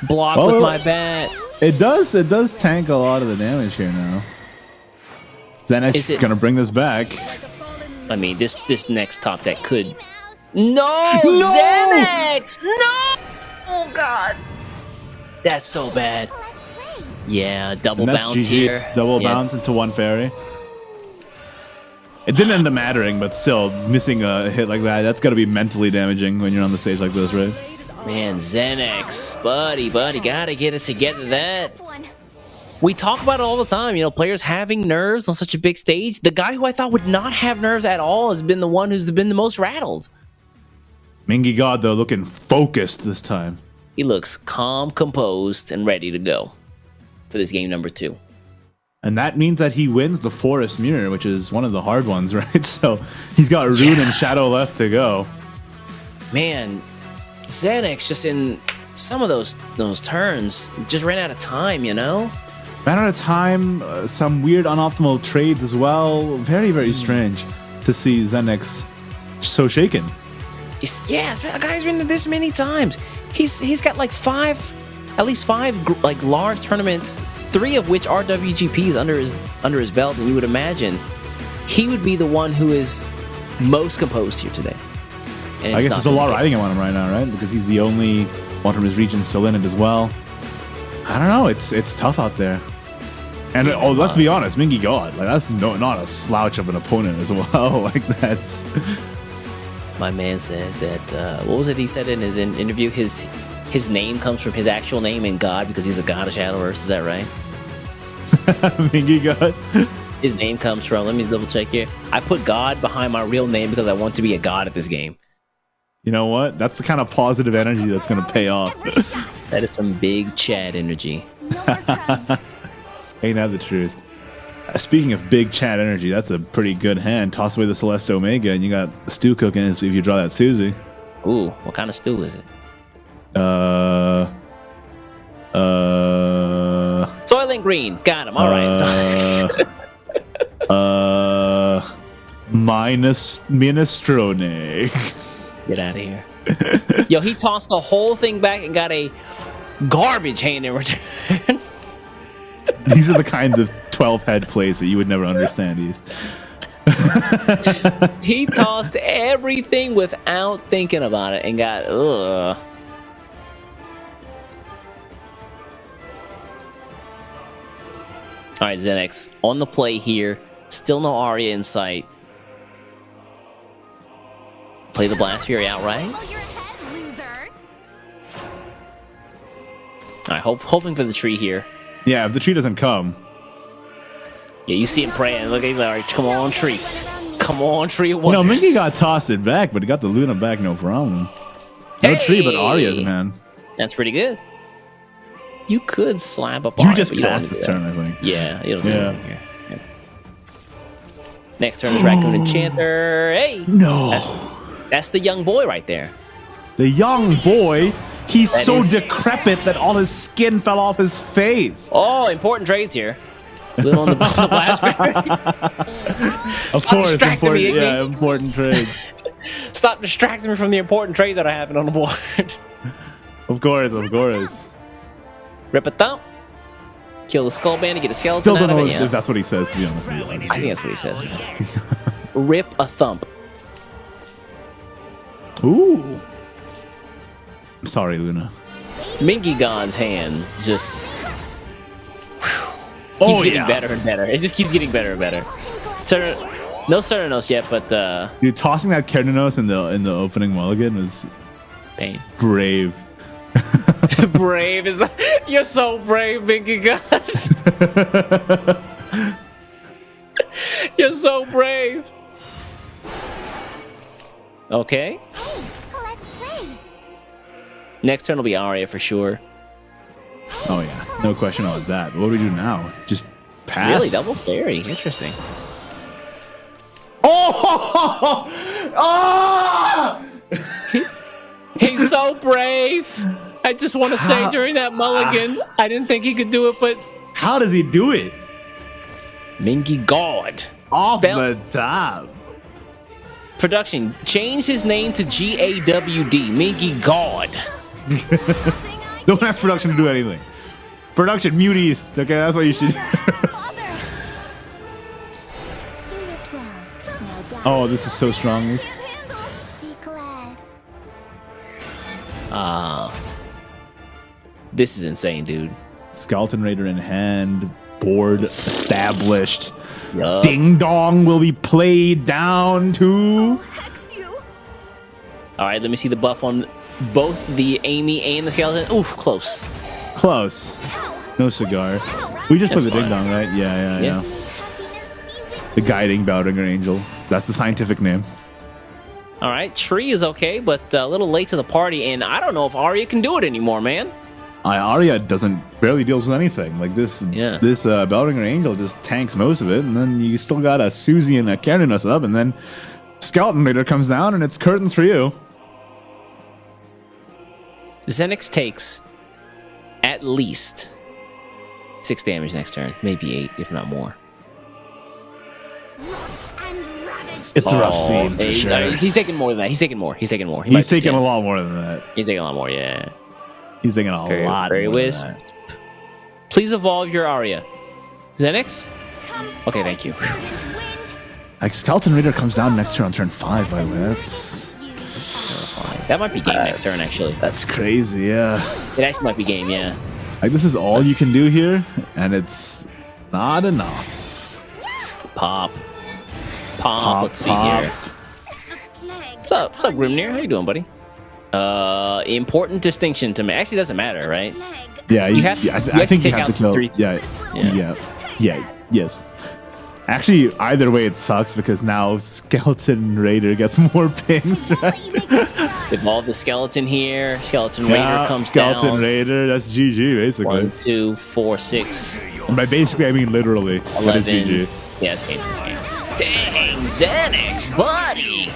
Block with my bat. It does tank a lot of the damage here now. Xenex is gonna bring this back. I mean, this next top deck could. No, Xenex! No! Oh God, that's so bad. Yeah, double And that's bounce GG's. here. Double bounce into one fairy. It didn't end up mattering, but still, missing a hit like that's gotta be mentally damaging when you're on the stage like this, right? Man, Xenex, buddy, gotta get it together. That we talk about it all the time. You know, players having nerves on such a big stage. The guy who I thought would not have nerves at all has been the one who's been the most rattled. Mingy God, though, looking focused this time. He looks calm, composed, and ready to go for this game number 2. And that means that he wins the Forest Mirror, which is one of the hard ones, right? So he's got Rune and Shadow left to go. Man, Xenex just in some of those turns just ran out of time, you know? Ran out of time, some weird unoptimal trades as well. Very, very strange to see Xenex so shaken. Yes, the guy's been this many times. He's got like at least five like large tournaments, 3 of which are WGPs under his belt, and you would imagine he would be the one who is most composed here today. And I guess there's a lot riding on him right now, right? Because he's the only one from his region still in it as well. I don't know. It's tough out there. And let's be honest, Mingy God, like that's not a slouch of an opponent as well. Like that's. My man said that what was it he said in his interview? His name comes from his actual name in God because he's a god of Shadowverse. Is that right? Mingy God. His name comes from. Let me double check here. I put God behind my real name because I want to be a god at this game. You know what? That's the kind of positive energy that's going to pay off. That is some big Chad energy. Ain't that the truth? Speaking of big Chad energy, that's a pretty good hand. Toss away the Celeste Omega, and you got stew cooking if you draw that Susie. Ooh, what kind of stew is it? Soylent Green. Got him. All right. Minestrone. Get out of here. Yo, he tossed the whole thing back and got a garbage hand in return. These are the kinds of 12-head plays that you would never understand, East. He tossed everything without thinking about it and got, ugh. All right, Xenex on the play here. Still no Arya in sight. Play the Blast Fury outright. All right, hoping for the tree here. Yeah, if the tree doesn't come. Yeah, you see him praying. Look, he's like, all right, come on, tree. Come on, tree. No, Mingy got tossed it back, but he got the Luna back, no problem. No tree, but Arya's in hand. That's pretty good. You could slap up You Arya, just but you don't passed wanna do this that. turn, I think. Yeah, you don't do that here. Yeah. Next turn is Raccoon Enchanter. Hey! No. That's the young boy right there. The young boy? He's That so is- decrepit that all his skin fell off his face. Oh, important trades here. Little on the Blast Fury. Of course, distracting me, important trades. Stop distracting me from the important trades that are happening on the board. Of course. Rip a thump. Kill the Skull Band to get a skeleton Still out don't of know it. Yeah. if that's what he says, to be honest. I think that's what he says. Man. Rip a thump. Ooh. I'm sorry, Luna. Mingy God's hand just keeps getting better and better. It just keeps getting better and better. No Cernos yet, but Dude, tossing that Kerninos in the opening mulligan was pain. Brave. Brave is you're so brave, Mingy God. You're so brave. Okay. Next turn will be Arya for sure. Oh yeah, no question about that. What do we do now? Just pass? Really, double fairy. Interesting. Oh! Oh! He's so brave. I just want to say during that mulligan, I didn't think he could do it, but How does he do it? Mingy God. Off the top. Production, change his name to GAWD. Mingy God. Don't ask production to do anything. Production, mute East. Okay, that's what you should. Oh, this is so strong. East. This is insane, dude. Skeleton Raider in hand. Board established. Yup. Ding dong will be played down to. All right, let me see the buff on both the Amy and the skeleton. Oof, close. Close. No cigar. We just put That's the ding fine. dong, right? Yeah. The guiding Bowdinger Angel. That's the scientific name. All right, Tree is okay, but a little late to the party, and I don't know if Arya can do it anymore, man. Arya barely deals with anything. Like this Bowdinger Angel just tanks most of it, and then you still got a Susie and a carrying us up, and then Skeleton Raider comes down, and it's curtains for you. Xenix takes at least 6 damage next turn, maybe 8, if not more. It's a rough scene for sure. He's taking more than that. He's taking more. He's taking more. He's taking a lot more than that. He's taking a lot more, yeah. He's taking a lot more than Wisp. that. Please evolve your Arya. Xenix? Okay, thank you. Like Skeleton Raider comes down next turn on turn 5, by the way. That's That might be game next turn, actually. That's crazy, yeah. It actually might be game, yeah. Like this is all you can do here, and it's not enough. Pop. Let's see here. What's up, Grimnir? How you doing, buddy? Important distinction to me. Actually, it doesn't matter, right? Yeah, I think you take have to out kill. 3. Yes. Actually, either way, it sucks because now Skeleton Raider gets more pings, right? Evolve the skeleton here. Skeleton Raider comes Skeleton down. Raider, that's GG, basically. 1, 2, 4, 6. And by basically, I mean literally. 11. That is GG. Yeah, it's game. Dang, Xenix, buddy.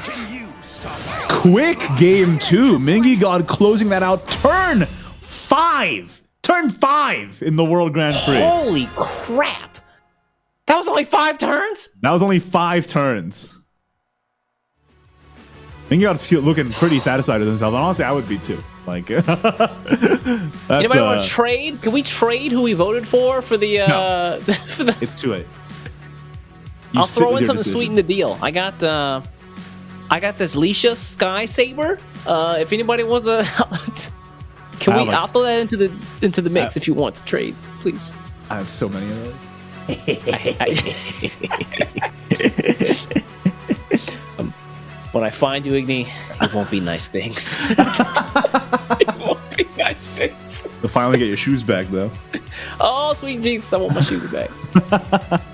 Quick game 2. Mingy God closing that out. Turn 5. Turn 5 in the World Grand Prix. Holy crap. That was only 5 turns? That was only 5 turns. Mingy God's looking pretty satisfied with himself. And honestly, I would be too. Like, anybody want to trade? Can we trade who we voted for the? No. For the it's too late. I'll throw in something to sweeten the deal. I got this Leisha Sky Saber. If anybody wants to, I'll throw that into the mix if you want to trade, please. I have so many of those. When I find you, Igni, it won't be nice things. It won't be nice things. You'll finally get your shoes back, though. Oh, sweet Jesus, I want my shoes back.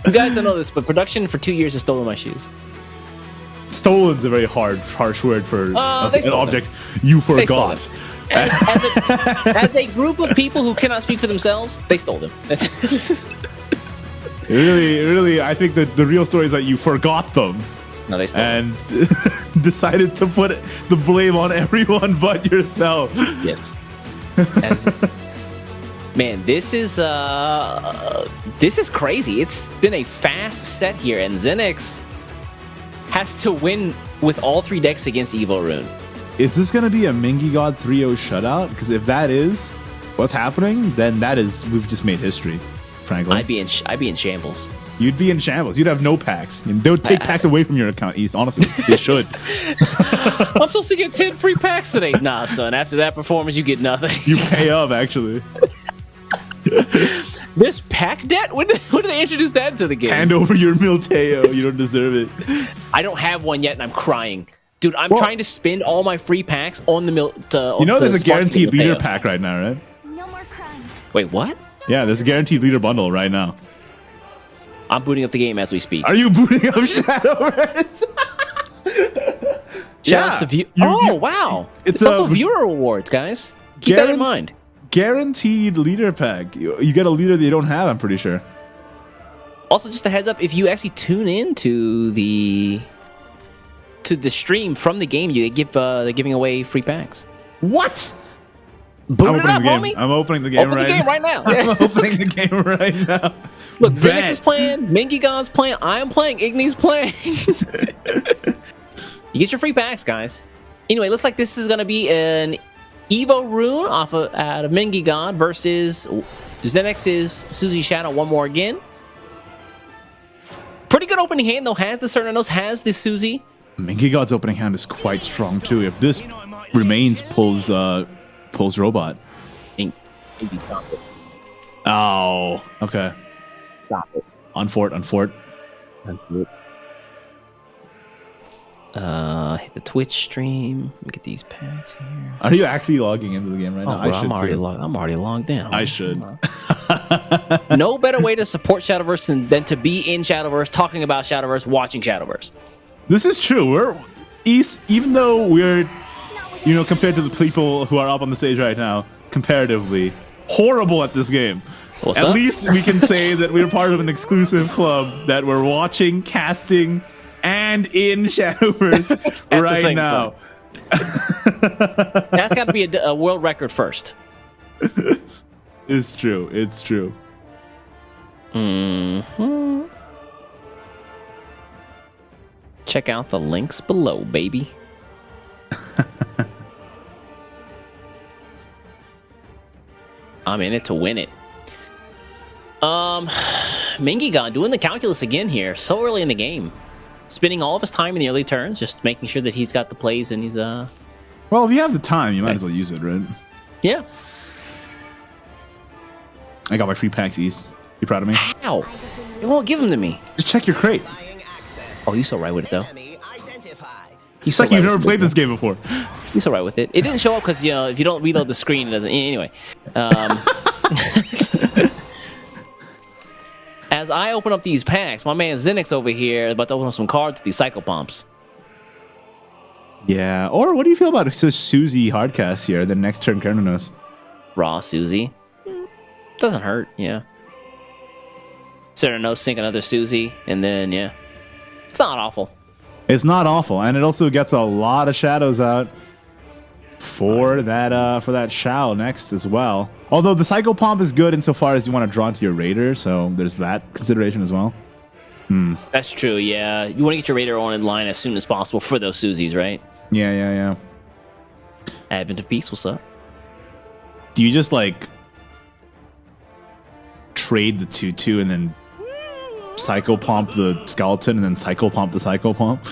You guys don't know this, but production for 2 years has stolen my shoes. Stolen's a very harsh word for an object you They stole forgot. them. As a group of people who cannot speak for themselves, they stole them. Really, I think that the real story is that you forgot them. No, they stole and decided to put the blame on everyone but yourself. Yes. Man, this is crazy. It's been a fast set here, and Xenix has to win with all 3 decks against Evo Rune. Is this going to be a Mingy God 3-0 shutout? Because if that is what's happening, then we've just made history, frankly. I'd be in shambles. You'd be in shambles. You'd have no packs. And they would take packs away from your account, East. Honestly, they should. I'm supposed to get 10 free packs today. Nah, son. After that performance, you get nothing. You pay up, actually. This pack debt? When did they introduce that into the game? Hand over your Milteo. You don't deserve it. I don't have one yet, and I'm crying. Dude, I'm trying to spend all my free packs on the there's a guaranteed leader pack right now, right? No more crying. Wait, what? Yeah, there's a guaranteed leader bundle right now. I'm booting up the game as we speak. Are you booting up Shadowverse? Shout out to view. Wow! It's also viewer rewards, guys. Keep that in mind. Guaranteed leader pack. You get a leader that you don't have. I'm pretty sure. Also, just a heads up: if you actually tune in to to the stream from the game, they're giving away free packs. What? Boot it up, homie. I'm opening the game Open the game right now. I'm opening the game right now. Look, Zenix is playing, Mingigon's playing, I'm playing, Igni's playing. You get your free packs, guys. Anyway, looks like this is going to be an Evo rune out of Mingigon versus Zenix's Susie Shadow one more again. Pretty good opening hand, though. Has the Cernanos, has the Susie. Mingigod's opening hand is quite strong, too. If this remains, pulls robot. Oh, okay. Stop it. On fort. Hit the Twitch stream. Let me get these packs here. Are you actually logging into the game right now? Bro, I'm already logged in. I should. No better way to support Shadowverse than to be in Shadowverse, talking about Shadowverse, watching Shadowverse. This is true. Even though we're, compared to the people who are up on the stage right now, comparatively horrible at this game. At least we can say that we're part of an exclusive club that we're watching, casting, and in Shadowverse right now. That's got to be a world record first. It's true. Mm-hmm. Check out the links below, baby. I'm in it to win it. Mingigon doing the calculus again here, so early in the game. Spending all of his time in the early turns, just making sure that he's got the plays and he's Well, if you have the time, you might as well use it, right? Yeah. I got my free packs, East. You proud of me? How? You won't give them to me. Just check your crate. Oh, you so right with it though. It's like you've never played this game before. He's all right with it. It didn't show up because if you don't reload the screen, it doesn't. Anyway, as I open up these packs, my man Zenix over here is about to open up some cards with these Psycho Pumps. Yeah. Or what do you feel about Susie hardcast here? The next turn, Kernanos. Raw Susie doesn't hurt. Yeah. Cernanos sink another Susie, and then yeah, it's not awful. It's not awful, and it also gets a lot of shadows out for that Shao next as well. Although the Psycho Pomp is good insofar as you want to draw into your Raider, so there's that consideration as well. That's true, yeah. You want to get your Raider on in line as soon as possible for those Susies, right? Yeah. Advent of Peace, what's up? Do you just like trade the 2/2 and then Psycho Pomp the Skeleton and then Psycho Pomp the Psycho Pomp?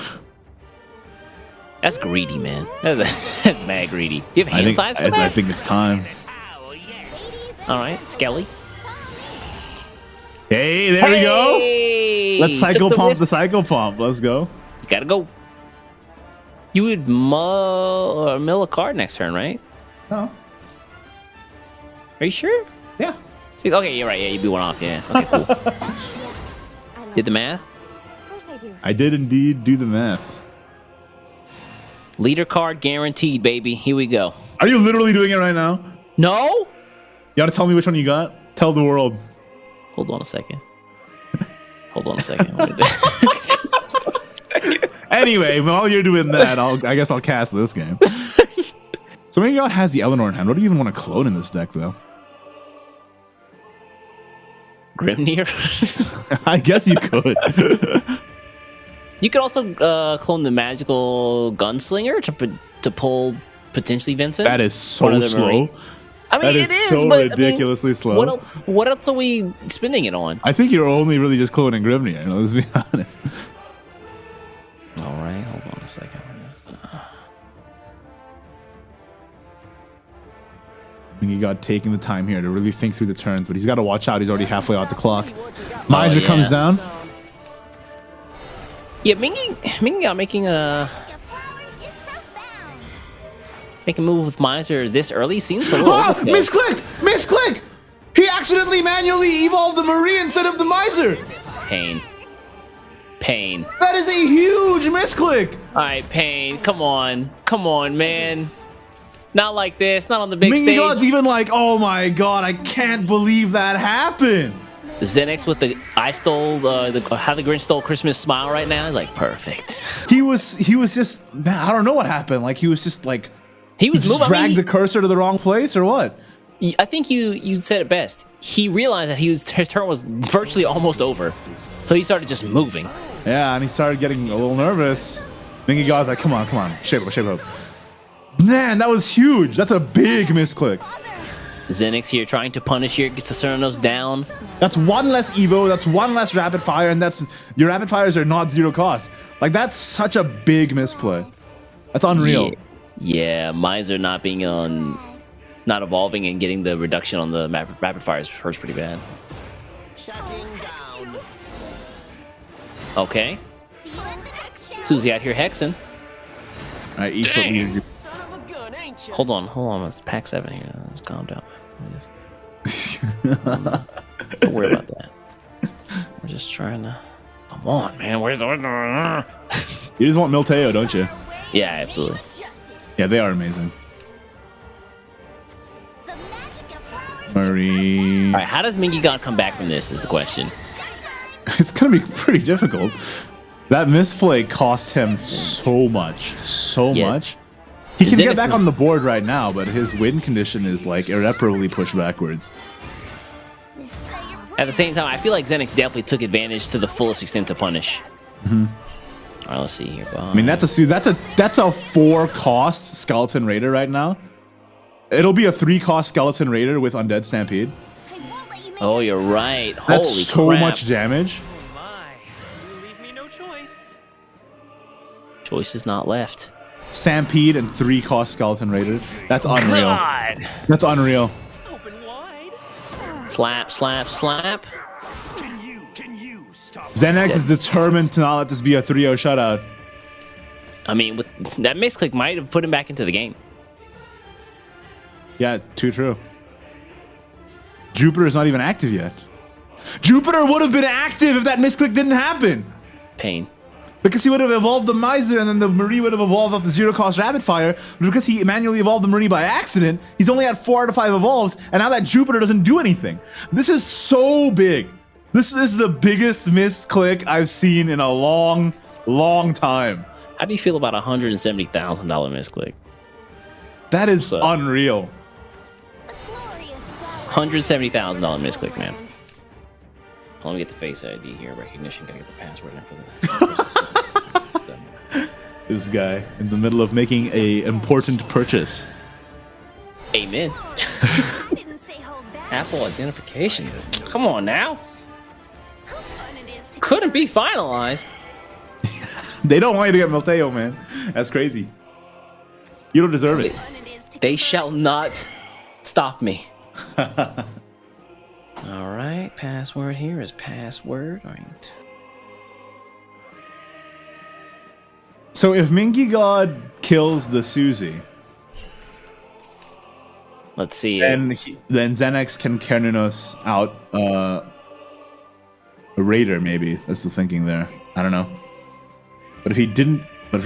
That's greedy, man. That's mad greedy. Do you have hand size for that? I think it's time. All right, Skelly. Hey, there we go. Let's Psycho Pomp the Psycho Pomp. Let's go. You gotta go. You would mill a card next turn, right? No. Are you sure? Yeah. Okay, you're right. Yeah, you'd be one off. Yeah. Okay, cool. Did the math? Of course I do. I did indeed do the math. Leader card guaranteed, baby. Here we go. Are you literally doing it right now? No. You gotta tell me which one you got. Tell the world. Hold on a second. Hold on a second. Anyway, while you're doing that, I guess I'll cast this game. So many y'all has the Eleanor in hand. What do you even want to clone in this deck, though? Grimnir? I guess you could. You could also clone the magical gunslinger to pull potentially Vincent. That is so slow. I mean, it is so but, ridiculously slow. What else are we spending it on? I think you're only really just cloning Grimnir. Let's be honest. All right, hold on a second. He got taking the time here to really think through the turns, but he's got to watch out. He's already halfway out the clock. Miser comes down. Yeah, Mingy got making a move with Miser this early seems a little misclick! He accidentally manually evolved the Marie instead of the Miser. Pain. That is a huge misclick. All right, Pain. Come on, man. Not like this. Not on the big stage. God's even like, oh my god, I can't believe that happened. Xenix with the I stole how the Grinch stole Christmas smile right now is like perfect. He was just, I don't know what happened. Like he was just like he was just moving. dragged the cursor to the wrong place or what? I think you said it best. He realized that his turn was virtually almost over, so he started just moving. Yeah, and he started getting a little nervous. Mingy God's like, come on, shape up. Man, that was huge. That's a big misclick. Xenix here trying to punish here, gets the Cernos down. That's one less Evo, that's one less rapid fire, and that's your rapid fires are not 0 cost. Like that's such a big misplay. That's unreal. Yeah, Miser not being on, not evolving and getting the reduction on the rapid fires hurts pretty bad. Okay. Susie out here hexing. Alright, each of you. Hold on. It's pack 7 here. Let's calm down. Don't worry about that. We're just trying to. Come on, man. Where's the? You just want Milteo, don't you? Yeah, absolutely. Yeah, they are amazing. Marie. All right, how does Mingy God come back from this? Is the question. It's gonna be pretty difficult. That misplay costs him so much. He can get back on the board right now, but his win condition is like irreparably pushed backwards. At the same time, I feel like Xenix definitely took advantage to the fullest extent to punish. All right, let's see here. I mean, that's a 4-cost Skeleton Raider right now. It'll be a 3-cost Skeleton Raider with Undead Stampede. Oh, you're right. That's Holy so crap. much damage. Choice is not left. Stampede and 3-cost Skeleton Raider. That's unreal. God. That's unreal. Slap. Xenix is determined to not let this be a 3-0 shutout. I mean, with that misclick might have put him back into the game. Yeah, too true. Jupiter is not even active yet. Jupiter would have been active if that misclick didn't happen. Pain. Because he would have evolved the Miser and then the Marie would have evolved off the 0-cost rapid fire. But because he manually evolved the Marie by accident, he's only had 4 out of 5 evolves, and now that Jupiter doesn't do anything. This is so big. This is the biggest misclick I've seen in a long time. How do you feel about $170,000 misclick? That is unreal. $170,000 misclick, man. Let me get the face ID here. Recognition. Gotta get the password in for the. This guy in the middle of making a important purchase. Amen. Apple identification. Come on now. Couldn't be finalized. They don't want you to get Milteo, man. That's crazy. You don't deserve it. They shall not stop me. All right, password here is password. All right. So if Mingy God kills the Susie, let's see. Then Xenix can Kernunos out a Raider, maybe. That's the thinking there. I don't know. But if he didn't, if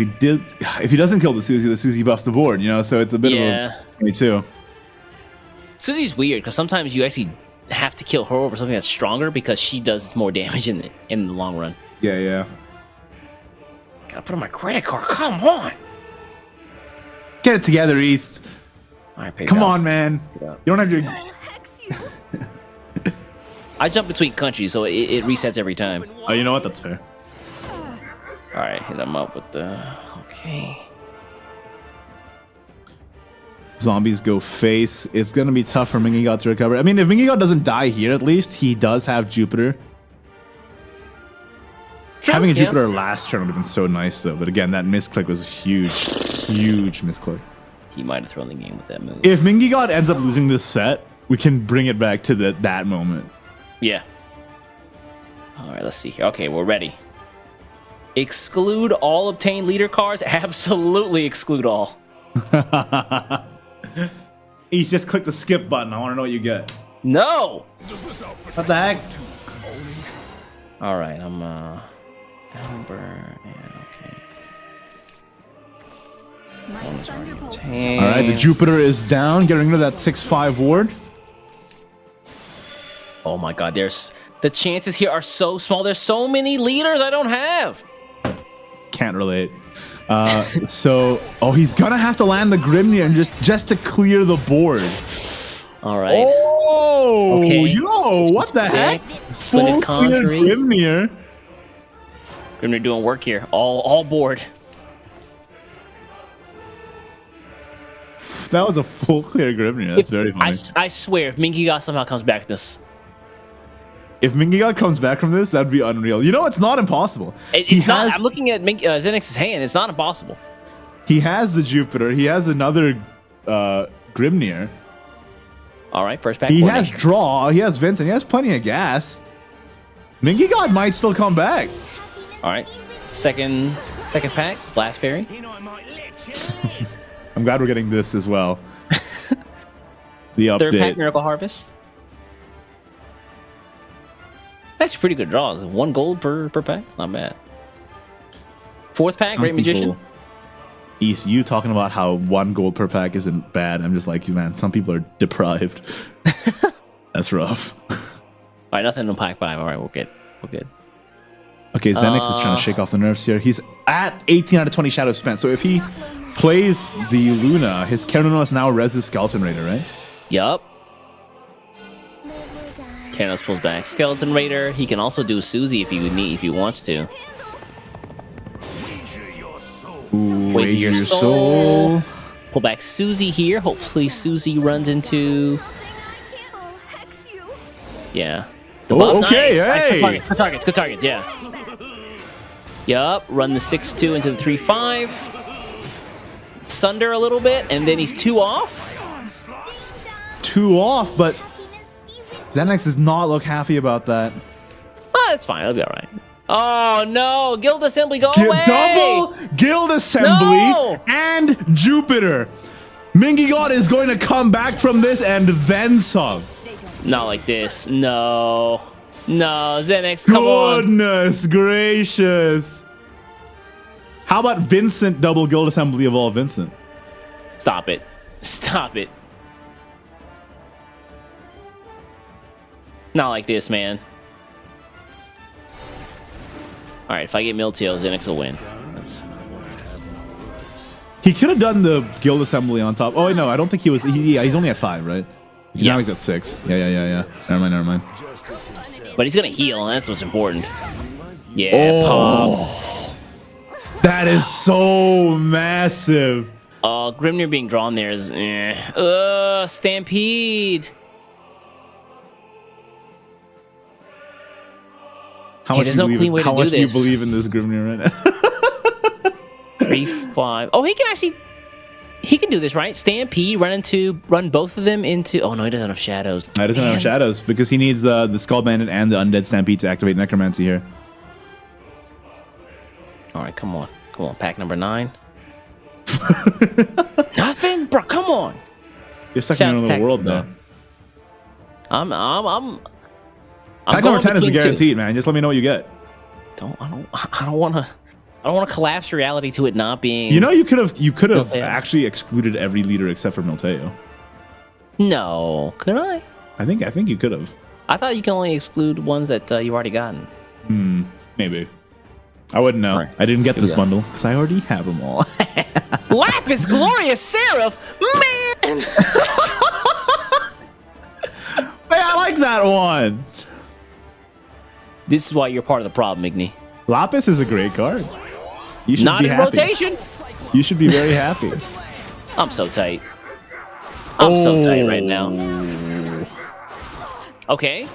he doesn't kill the Susie buffs the board, you know. So it's a bit of a 22. Susie's weird because sometimes you actually have to kill her over something that's stronger because she does more damage in the long run. Yeah. Gotta put on my credit card. Come on. Get it together, East. All right, come on, man. You don't have to. I jump between countries, so it resets every time. Oh, you know what? That's fair. All right, hit him up with the. Okay. Zombies go face. It's gonna be tough for Mingy God to recover. I mean, if Mingy God doesn't die here, at least he does have Jupiter. Having a Jupiter last turn would have been so nice, though. But again, that misclick was a huge misclick. He might have thrown the game with that move. If Mingy God ends up losing this set, we can bring it back to that moment. Yeah. All right, let's see here. Okay, we're ready. Exclude all obtained leader cards? Absolutely exclude all. Each just click the skip button. I want to know what you get. No! What the heck? All right, I'm Amber. Yeah, okay. All right, the Jupiter is down. Getting rid of that 6/5 ward. Oh my God, there's The chances here are so small. There's so many leaders I don't have. Can't relate. So, he's gonna have to land the Grimnir and just to clear the board. All right. Oh, okay. Yo, what the heck? Full clear Grimnir. Grimnir doing work here. All board. That was a full clear Grimnir. That's very funny. I swear, if Mingiga somehow comes back to this. If Mingiga comes back from this, that'd be unreal. You know, it's not impossible. It's not. I'm looking at Zenix's hand. It's not impossible. He has the Jupiter. He has another Grimnir. All right, first pack. He has draw. He has Vincent. He has plenty of gas. Mingigod might still come back. All right, second pack. Blast Fairy. I'm glad we're getting this as well. The update. Third pack Miracle Harvest. That's pretty good draws. 1 gold per pack. It's not bad. Fourth pack, Great Magician. East, you talking about how 1 gold per pack isn't bad. I'm just like, man, some people are deprived. That's rough. All right, nothing in pack 5. All right, we're good. Okay, Zenix is trying to shake off the nerves here. He's at 18 out of 20 shadows spent. So if he plays the Luna, his Keruno is now Rez's Skeleton Raider, right? Yup. Kanos pulls back Skeleton Raider. He can also do Susie if he wants to. Wager your soul. Pull back Susie here. Hopefully Susie runs into. Yeah. The buff. Okay, nice. hey. Good targets. Yeah. Yup. Run the 6-2 into the 3-5. Sunder a little bit, and then he's 2 off. 2 off, but Zenix does not look happy about that. Oh, that's fine. It'll be all right. Oh, no. Guild Assembly, go away. Double Guild Assembly and Jupiter. Mingigod is going to come back from this and then some. Not like this. No, Zenix, come on. Goodness gracious. How about Vincent double Guild Assembly of all Vincent? Stop it. Not like this, man. All right, if I get Milteo, Zenix will win. He could have done the Guild Assembly on top. Oh, no, I don't think he was. He's only at 5, right? Because now he's at 6. Yeah. Never mind. But he's going to heal, and that's what's important. Yeah, pop. That is so massive. Grimnir being drawn there is... Stampede. How much, there's no clean way to do this. Do you believe in this Grimnir right now? 3-5. Oh, he can do this, right? Stampede, run both of them into... Oh, no, he doesn't have shadows. He doesn't have shadows because he needs the Skull Bandit and the Undead Stampede to activate Necromancy here. All right, come on. Pack number 9. Nothing? Bro, come on. You're stuck in another world, though. I'm pack number 10 is guaranteed, man. Just let me know what you get. I don't want to collapse reality to it not being. You know, you could have actually excluded every leader except for Milteo. No, could I? I think you could have. I thought you can only exclude ones that you've already gotten. Maybe. I wouldn't know. Right. I didn't get this bundle because I already have them all. Lapis Glorious Seraph, man. Hey, I like that one. This is why you're part of the problem, Igni. Lapis is a great card. You should not be in happy. Rotation. You should be very happy. I'm so tight. I'm so tight right now. Okay.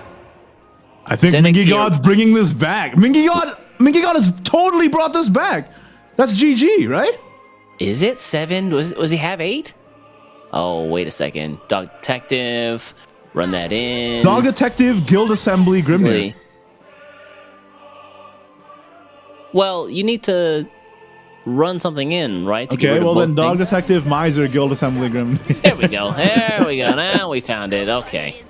I think Mingigod's bringing this back. Mingigod has totally brought this back. That's GG, right? Is it 7? Was he have 8? Oh, wait a second. Dog Detective. Run that in. Dog Detective, Guild Assembly, Grimnir. Well, you need to run something in, right? Okay, well then Dog Detective, Miser, Guild Assembly, Grimnir. There we go. Now we found it. Okay.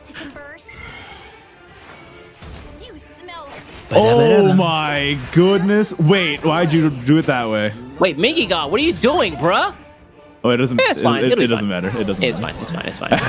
Oh my goodness. Wait, why'd you do it that way? Wait, Mingigod, what are you doing, bruh? Oh, it doesn't. Yeah, it's fine. It It'll be doesn't fine. matter. It doesn't. It's matter. fine. It's fine. It's fine. It's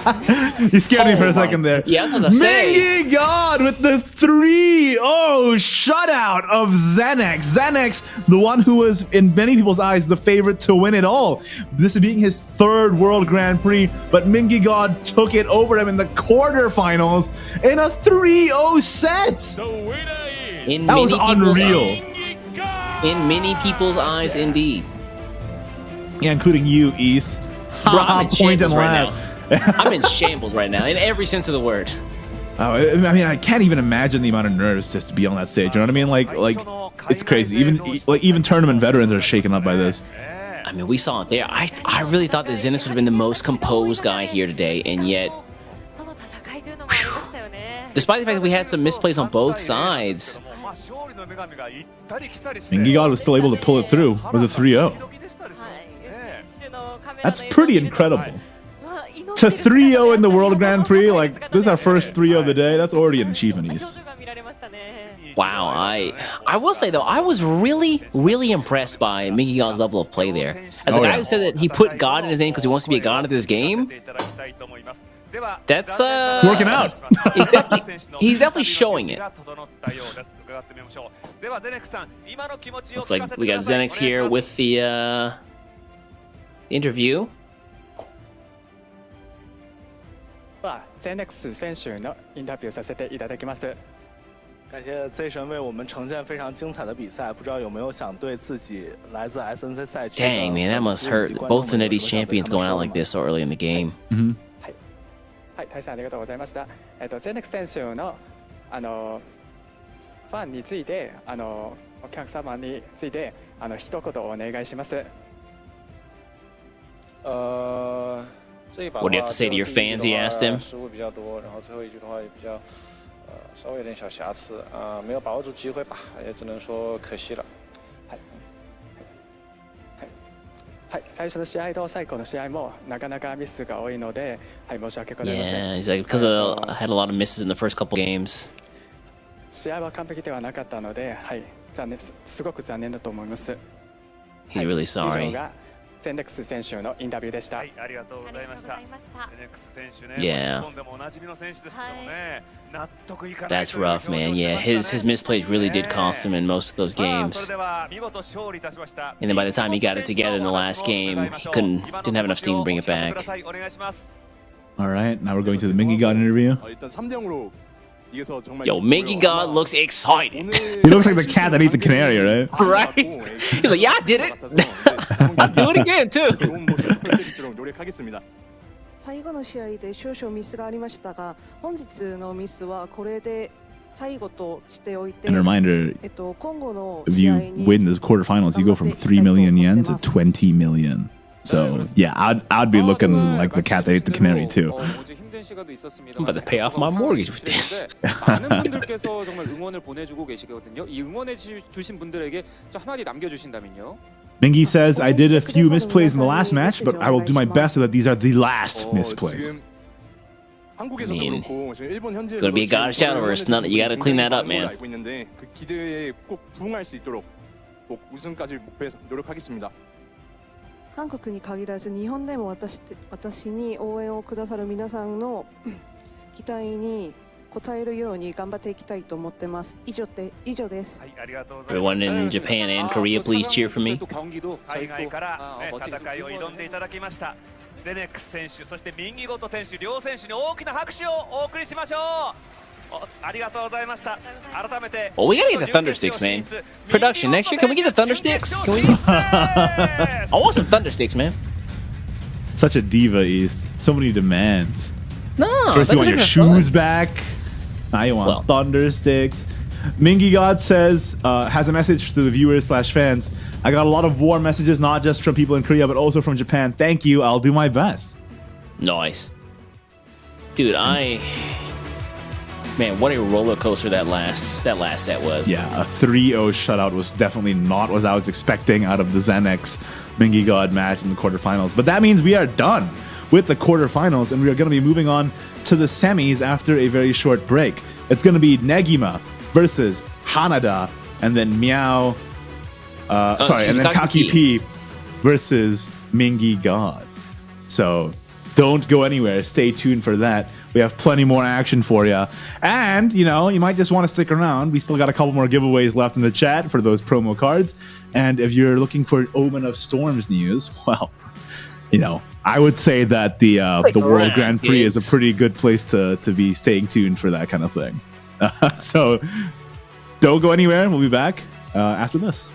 fine. You scared me for Oh a second my- there. Yeah, I was gonna say. Mingy God with the 3-0 shutout of Xenex. Xenex, the one who was, in many people's eyes, the favorite to win it all. This being his third World Grand Prix, but Mingy God took it over him in the quarterfinals in a 3-0 set. The winner is In That was many people's unreal. eyes- In many people's eyes, indeed. Yeah, including you, East. Bro, I'm in Point and shambles right laugh. now. I'm in shambles right now, in every sense of the word. Oh, I mean, I can't even imagine the amount of nerves just to be on that stage. You know what I mean? Like it's crazy. Even tournament veterans are shaken up by this. I mean, we saw it there. I really thought that Xenex would have been the most composed guy here today, and yet, その戦いというのもありましたよね。 despite the fact that we had some misplays on both sides, Mingy God was still able to pull it through with a 3-0. はい、選手のカメラの That's 映像 pretty を見ると incredible. まあ祈って To いる姿が 3-0 in the やっぱり World Grand Prix, like this is our 姿が first 3-0 of the day. That's already an achievement, 表 East. 情が見られましたね。 wow, I will say though, I was really impressed by Mingy God's level of play there. As a Oh, guy yeah. who said that he put God in his name because he wants to be a god at this game, that's It's working out. he's definitely showing it. Looks like we got Xenex here with the interview. はゼネックス選手のインタビューさせていただきます。感谢 Z 神为我们呈现非常精彩的比赛，不知道有没有想对自己来自 SNC 赛区的 Dang man, that must hurt. Both of these champions going out like this so early in the game. はい、大さんありがとうございました。ゼネックス選手のファンについてお客様について一言お願いします。这一把 What do you have to say to your fans? He asked him. 失误比较多，然后最后一局的话也比较稍微有点小瑕疵没有把握住机会吧，也只能说可惜了。はい、最初の試合と最後の試合もなかなかミスが多いので、はい、申し訳ございません。 Yeah, he's like, because I had a lot of misses in the first couple games. 試合は完璧ではなかったので、はい、すごく残念だと思います。 He's really 以 sorry. 上がゼネックス選手のインタビューでした。はい、ありがとうございました。ゼネックス選手ね、 Yeah. 日本でもおなじみの選手ですけどもね、納得いかない That's rough, man. Yeah, his misplays really did cost him in most of those それ games. では見事勝利いたしました。 And then by the time he got it together in the last game, he didn't have enough steam to bring it back. お願いします。 All right, now we're going to the Mingy God interview. 일단 3대0으로 이겨서 정말 Yo, Mingy God looks excited. He looks like the cat that ate the canary, right? Right? He's like, yeah, I did it. I'll do it again, too. 좋은 모습을 펼칠 수 있도록 노력하겠습니다. 最後の試合で少々ミスがありましたが、本日のミスはこれで最後としておいて、 And a reminder, 今後の if 試合 you に win the quarterfinals, you go from 3 million yen to 20 million. So yeah, I'd be looking like the cat that ate the canary too. I'm about to pay off my mortgage with this. 많은 분들께서 정말 응원을 보내주고 계시거든요. 이 응원해 주신 분들에게 좀 한마디 남겨주신다면요. Mingy says, I did a few misplays in the last match, but I will do my best so that these are the last misplays. 지금 한국에서도 I mean, 그렇고 지금 일본 현지에서 gonna be a god of Shadowverse. You gotta clean that up, man. 알고 있는데 그 기대에 꼭 부응할 수 있도록 꼭 우승까지 목표해서 노력하겠습니다. 韓国に限らず日本でも私に応援をくださる皆さんの期待に応えるように頑張っていきたいと思ってます。以上です。 Everyone in Japan and Korea, please cheer for me. 海外から戦いを挑んでいただきました。ゼネックス選手、そしてミンギゴト選手、両選手に大きな拍手をお送りしましょう。ありがとうございました。改めて。 Well, we gotta get the Thunder Sticks, man. Production next year, can we get the Thunder Sticks? Can we just... I want some Thunder Sticks, man. Such a diva, East. So many demands. No, First, you want your Thunder Sticks are shoes fun. back. Now you want Well. thunder sticks. Mingy God says, has a message to the viewers/fans. I got a lot of warm messages, not just from people in Korea, but also from Japan. Thank you. I'll do my best. Nice. Dude, Man, what a roller coaster that last set was. Yeah, a 3-0 shutout was definitely not what I was expecting out of the Xenex Mingy God match in the quarterfinals. But that means we are done with the quarterfinals, and we are going to be moving on to the semis after a very short break. It's going to be Negima versus Hanada, and then Meow, and then Kaki P versus Mingy God. So don't go anywhere. Stay tuned for that. We have plenty more action for you. And, you know, you might just want to stick around. We still got a couple more giveaways left in the chat for those promo cards. And if you're looking for Omen of Storms news, well, you know, I would say that the World Grand Prix is a pretty good place to be staying tuned for that kind of thing. So don't go anywhere. We'll be back after this.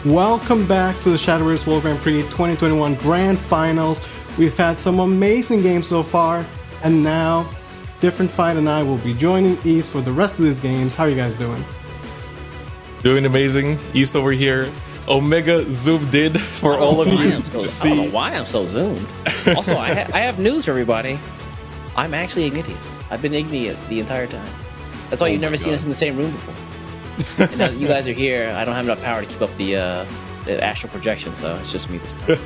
Welcome back to the Shadowverse World Grand Prix 2021 Grand Finals. We've had some amazing games so far, and now Different Fight and I will be joining East for the rest of these games. How are you guys doing? Doing amazing. East over here. Omega zoomed in for all of you to see. I don't know why I'm so zoomed. Also, I have news for everybody. I'm actually Ignitius. I've been Igni the entire time. That's why you've never seen us in the same room before. And now that you guys are here, I don't have enough power to keep up the astral projection, so it's just me this time.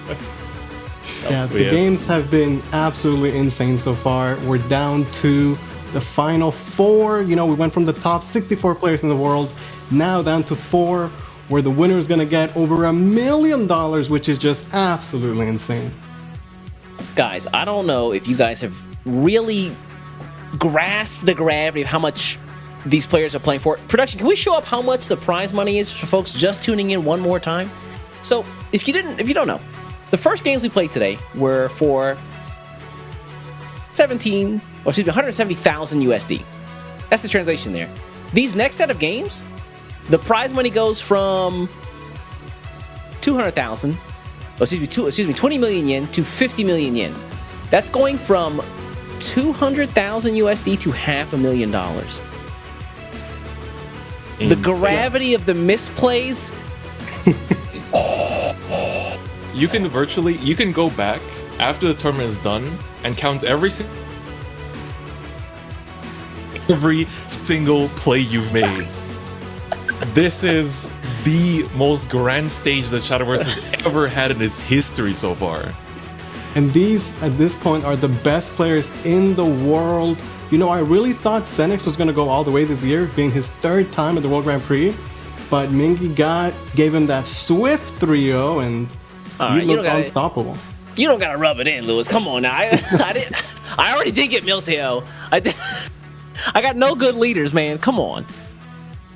So, yeah, the games have been absolutely insane so far. We're down to the final 4. You know, we went from the top 64 players in the world, now down to 4, where the winner is going to get over $1 million, which is just absolutely insane. Guys, I don't know if you guys have really grasped the gravity of how much these players are playing for. Production, can we show up how much the prize money is for folks just tuning in one more time? So, if you don't know, the first games we played today were for 170,000 USD. That's the translation there. These next set of games, the prize money goes from 20 million yen to 50 million yen. That's going from 200,000 USD to $500,000. The gravity of the misplays. You can go back after the tournament is done and count every single play you've made. This is the most grand stage that Shadowverse has ever had in its history so far. And these, at this point, are the best players in the world. You know, I really thought Xenix was going to go all the way this year, being his 3rd time at the World Grand Prix. But Mingy gave him that swift 3-0, and he looked unstoppable. You don't gotta rub it in, Lewis. Come on now. I already did get Milteo. I got no good leaders, man. Come on.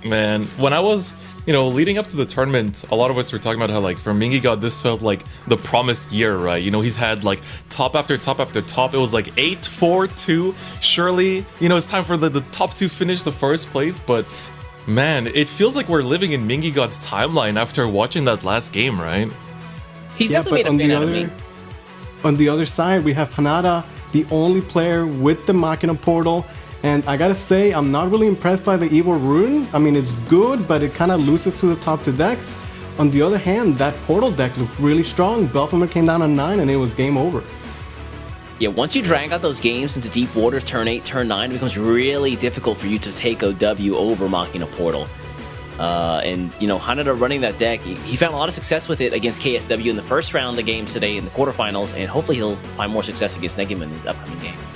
Man, when I was, leading up to the tournament, a lot of us were talking about how, like, for Mingy God, this felt like the promised year, right? You know, he's had, like, top after top after top. It was like 8-4-2. Surely, it's time for the top 2 finish the first place. But, man, it feels like we're living in Mingy God's timeline after watching that last game, right? He's definitely made a fan out of me. On the other side, we have Hanada, the only player with the Machina portal. And I gotta say, I'm not really impressed by the Evil Rune. I mean, it's good, but it kind of loses to the top 2 decks. On the other hand, that portal deck looked really strong. Belfamer came down on 9 and it was game over. Yeah, once you drag out those games into deep waters, turn 8, turn 9, it becomes really difficult for you to take a W over Machina Portal. And, Hanada running that deck, he found a lot of success with it against KSW in the first round of the games today in the quarterfinals, and hopefully he'll find more success against Negima in his upcoming games.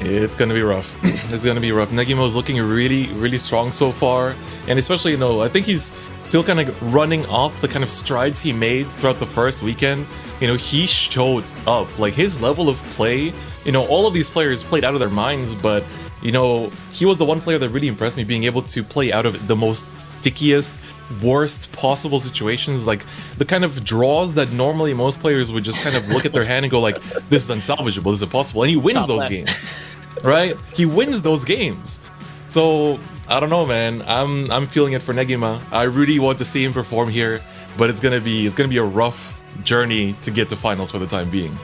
It's gonna be rough. It's gonna be rough. Negimo is looking really, really strong so far, and especially, I think he's still kind of running off the kind of strides he made throughout the first weekend. He showed up. Like, his level of play, all of these players played out of their minds, but, he was the one player that really impressed me, being able to play out of the most stickiest, worst possible situations, like the kind of draws that normally most players would just kind of look at their hand and go like, this is unsalvageable, this is impossible, and he wins those games, right? He wins those games. So I don't know, man. I'm feeling it for Negima. I really want to see him perform here, but it's gonna be a rough journey to get to finals for the time being.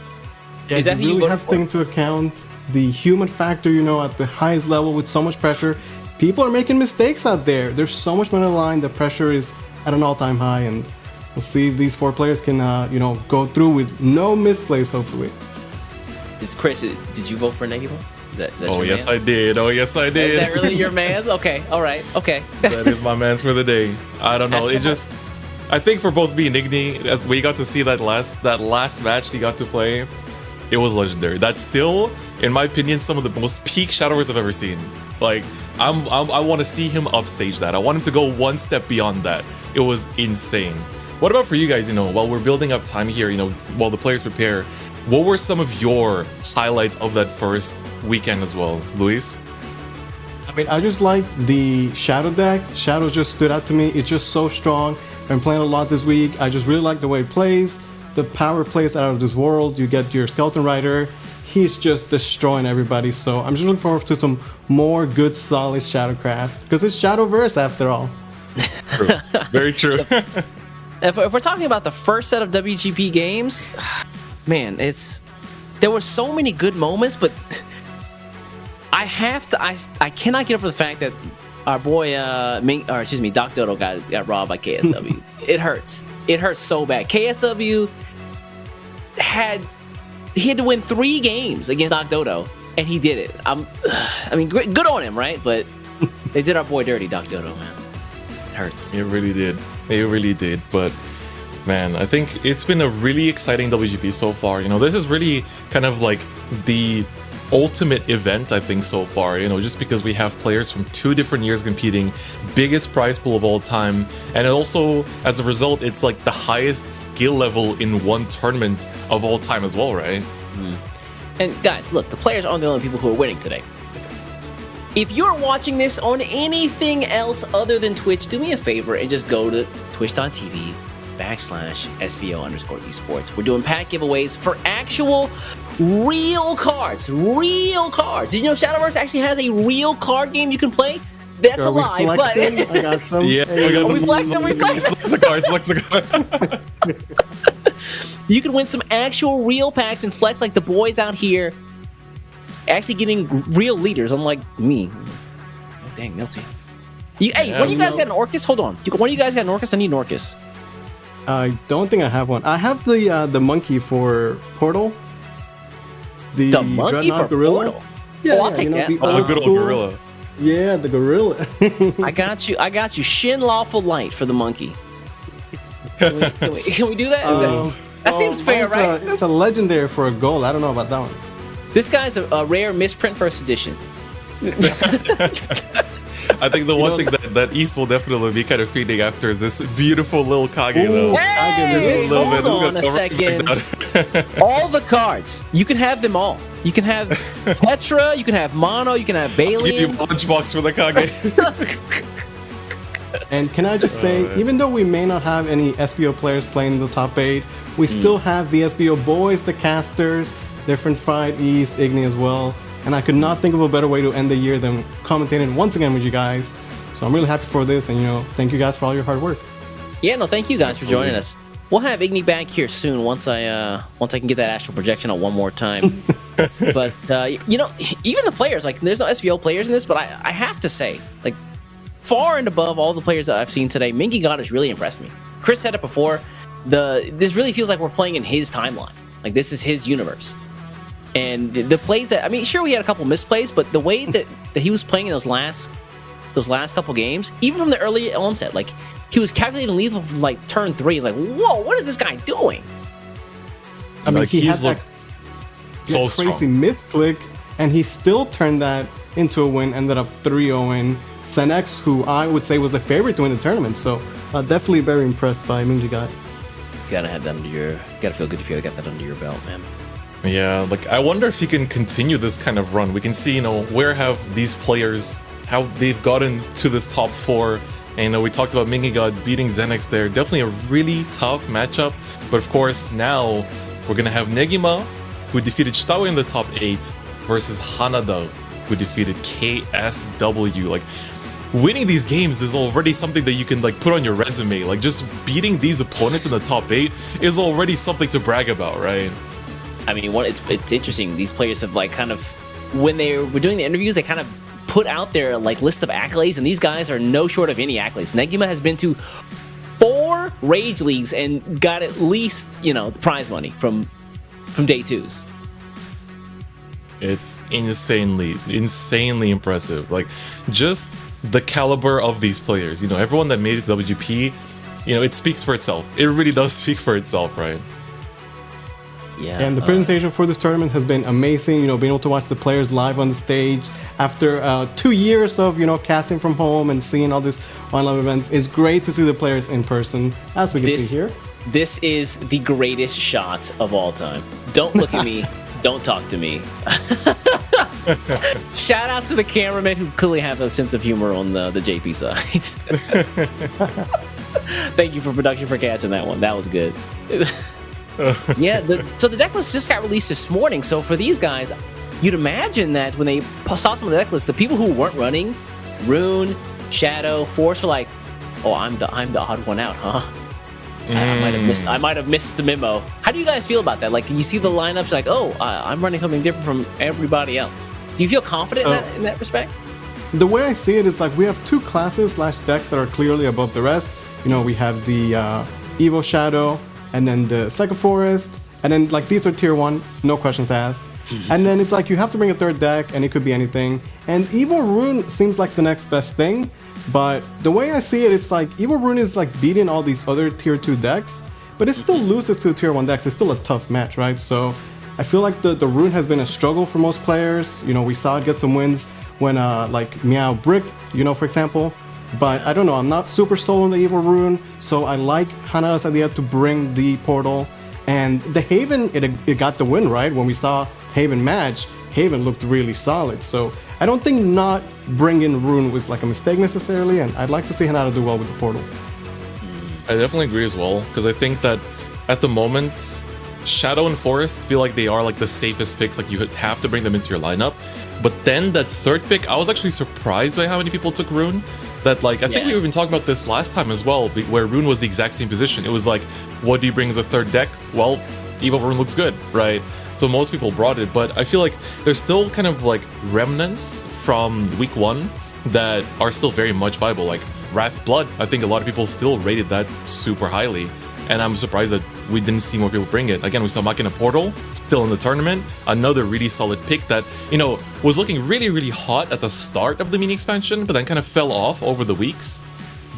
Yeah, you really have to take into account the human factor, at the highest level with so much pressure. People are making mistakes out there. There's so much money on the line. The pressure is at an all-time high, and we'll see if these 4 players can, go through with no misplays, hopefully. Chris, did you vote for Negima? Oh, yes, I did. Oh, yes, I did. Is that really your man's? Okay, all right, okay. That is my man's for the day. I don't know. I think for both me and Igni, as we got to see that last match he got to play, it was legendary. That's still, in my opinion, some of the most peak Shadowverse I've ever seen. Like, I want to see him upstage that. I want him to go one step beyond that. It was insane. What about for you guys, while we're building up time here, while the players prepare, what were some of your highlights of that first weekend as well, Luis? I mean, I just like the Shadow deck. Shadow just stood out to me. It's just so strong. I've been playing a lot this week. I just really like the way it plays. The power plays out of this world. You get your Skeleton Rider. He's just destroying everybody. So I'm just looking forward to some more good, solid Shadowcraft. Because it's Shadowverse after all. True. Very true. if we're talking about the first set of WGP games, man, there were so many good moments, but I cannot get over the fact that our boy Doc Dodo got robbed by KSW. It hurts. It hurts so bad. KSW had to win 3 games against Doc Dodo, and he did it. I mean, good on him, right? But they did our boy dirty, Doc Dodo, man. It hurts. It really did. It really did. But man, I think it's been a really exciting WGP so far. You know, this is really kind of like the ultimate event, I think, so far. You know, just because we have players from 2 different years competing, biggest prize pool of all time, and also as a result, it's like the highest skill level in one tournament of all time as well, right? And guys, look, the players aren't the only people who are winning today. If you're watching this on anything else other than Twitch, do me a favor and just go to twitch.tv/SVO_esports. We're doing pack giveaways for actual real cards. Real cards. Did you know Shadowverse actually has a real card game you can play? That's a lie, but I got some. Yeah, we flex the cards, flex the cards. You can win some actual real packs and flex like the boys out here. Actually getting real leaders, unlike me. Oh, dang, Milty. Hey, when you guys got an Orcus? Hold on. When you guys got an Orcus? I need an Orcus. I don't think I have one. I have the monkey for Portal. The monkey for gorilla. Portal? Yeah, I'll take that. The good old gorilla. Yeah, the gorilla. I got you. Shin Lawful Light for the monkey. Can we do that? That seems fair, right? It's a legendary for a gold. I don't know about that one. This guy's a rare misprint first edition. I think the one thing that East will definitely be kind of feeding after is this beautiful little Kage, though. Hey, hold on a second. All the cards. You can have them all. You can have Petra, you can have Mono, you can have Bailey. Give you a lunchbox for the Kage. And can I just say, even though we may not have any SBO players playing in the top 8, we still have the SBO boys, the casters, different fight, East, Igni as well. And I could not think of a better way to end the year than commentating once again with you guys. So I'm really happy for this, and thank you guys for all your hard work. Yeah, no, thank you guys for joining us. We'll have Igni back here soon once I can get that astral projection out one more time. But even the players, like, there's no SVO players in this, but I have to say, like, far and above all the players that I've seen today, Mingy God has really impressed me. Chris said it before. This really feels like we're playing in his timeline. Like, this is his universe. And the plays that, I mean, sure, we had a couple misplays, but the way that he was playing in those last couple games, even from the early onset, like, he was calculating lethal from like turn 3. He's like, whoa, what is this guy doing? I mean, he had that so crazy misclick, and he still turned that into a win, ended up 3-0-ing Senex, who I would say was the favorite to win the tournament. So definitely very impressed by Mingy God. Gotta feel good if you got that under your belt, man. Yeah, like, I wonder if he can continue this kind of run. We can see, where have these players, how they've gotten to this top 4. And, we talked about Mingy God beating Xenex there. Definitely a really tough matchup. But, of course, now we're going to have Negima, who defeated Shitawa in the top 8, versus Hanada, who defeated KSW. Like, winning these games is already something that you can, like, put on your resume. Like, just beating these opponents in the top 8 is already something to brag about, right? I mean, it's interesting. These players have, like, kind of, when they were doing the interviews, they kind of put out their, like, list of accolades, and these guys are no short of any accolades. Negima has been to 4 Rage Leagues and got at least, the prize money from day 2s. It's insanely impressive. Like, just the caliber of these players. Everyone that made it to WGP, it speaks for itself. It really does speak for itself, right? Yeah. And the presentation for this tournament has been amazing. Being able to watch the players live on the stage after 2 years of casting from home and seeing all these online events, it's great to see the players in person, as we can see here. This is the greatest shot of all time. Don't look at me. Don't talk to me. Shout outs to the cameramen who clearly have a sense of humor on the JP side. Thank you for production for catching that one. That was good. Yeah, so the deck list just got released this morning. So for these guys, you'd imagine that when they saw some of the deck list, the people who weren't running, Rune, Shadow, Force, were like, "Oh, I'm the odd one out, huh?" I might have missed the memo. How do you guys feel about that? Like, you see the lineups, like, oh, I'm running something different from everybody else. Do you feel confident in that respect? The way I see it is like we have two classes / decks that are clearly above the rest. You know, we have the Evo Shadow, and then the Psycho Forest, and then like these are tier 1, no questions asked. And then it's like you have to bring a third deck, and it could be anything. And Evo Rune seems like the next best thing, but the way I see it, it's like Evo Rune is like beating all these other tier 2 decks, but it still loses to tier 1 decks. It's still a tough match, right? So I feel like the Rune has been a struggle for most players. You know, we saw it get some wins when like Meow bricked, you know, for example. But I don't know, I'm not super sold on the Evil Rune, so I like Hanada's idea to bring the portal. And the Haven, it got the win, right? When we saw Haven match, Haven looked really solid. So I don't think not bringing Rune was like a mistake necessarily, and I'd like to see Hanada do well with the portal. I definitely agree as well, because I think that at the moment, Shadow and Forest feel like they are like the safest picks, like you have to bring them into your lineup. But then that third pick, I was actually surprised by how many people took Rune. That like, I think we were even talking about this last time as well, where Rune was the exact same position. It was like, what do you bring as a third deck? Well, Evo Rune looks good, right? So most people brought it, but I feel like there's still kind of like remnants from week 1 that are still very much viable. Like Wrath Blood, I think a lot of people still rated that super highly. And I'm surprised that we didn't see more people bring it. Again, we saw Machina Portal, still in the tournament. Another really solid pick that, you know, was looking really, really hot at the start of the mini expansion, but then kind of fell off over the weeks.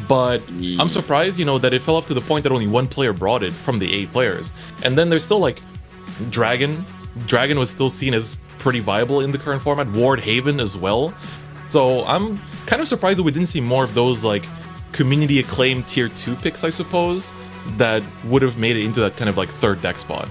But I'm surprised, you know, that it fell off to the point that only one player brought it from the 8 players. And then there's still like Dragon. Dragon was still seen as pretty viable in the current format. Ward Haven as well. So I'm kind of surprised that we didn't see more of those like community acclaimed tier 2 picks, I suppose, that would have made it into that kind of like third deck spot.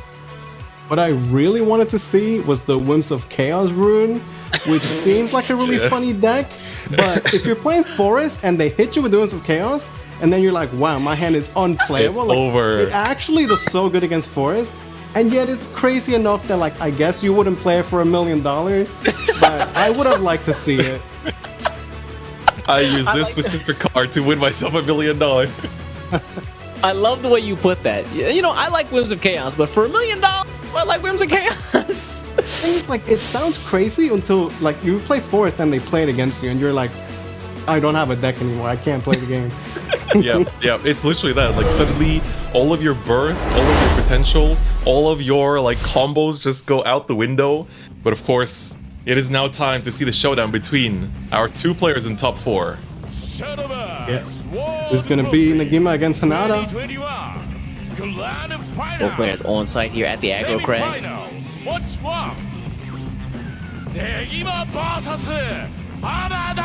What I really wanted to see was the Whims of Chaos Rune, which seems like a really funny deck, but if you're playing Forest and they hit you with the Whims of Chaos, and then you're like, wow, my hand is unplayable. It's like, over. It actually does so good against Forest, and yet it's crazy enough that like I guess you wouldn't play it for $1 million, but I would have liked to see it. I used this specific card to win myself $1 million. I love the way you put that. You know, I like Whims of Chaos, but for $1 million, I like Whims of Chaos. It's like, it sounds crazy until like you play Forest and they play it against you and you're like, I don't have a deck anymore, I can't play the game. yeah, it's literally that. Like suddenly all of your burst, all of your potential, all of your like combos just go out the window. But of course, it is now time to see the showdown between our 2 players in top 4. This is gonna be Negima against Hanada. Both players on site here at the aggro crag. What's one? Negima versus Hanada.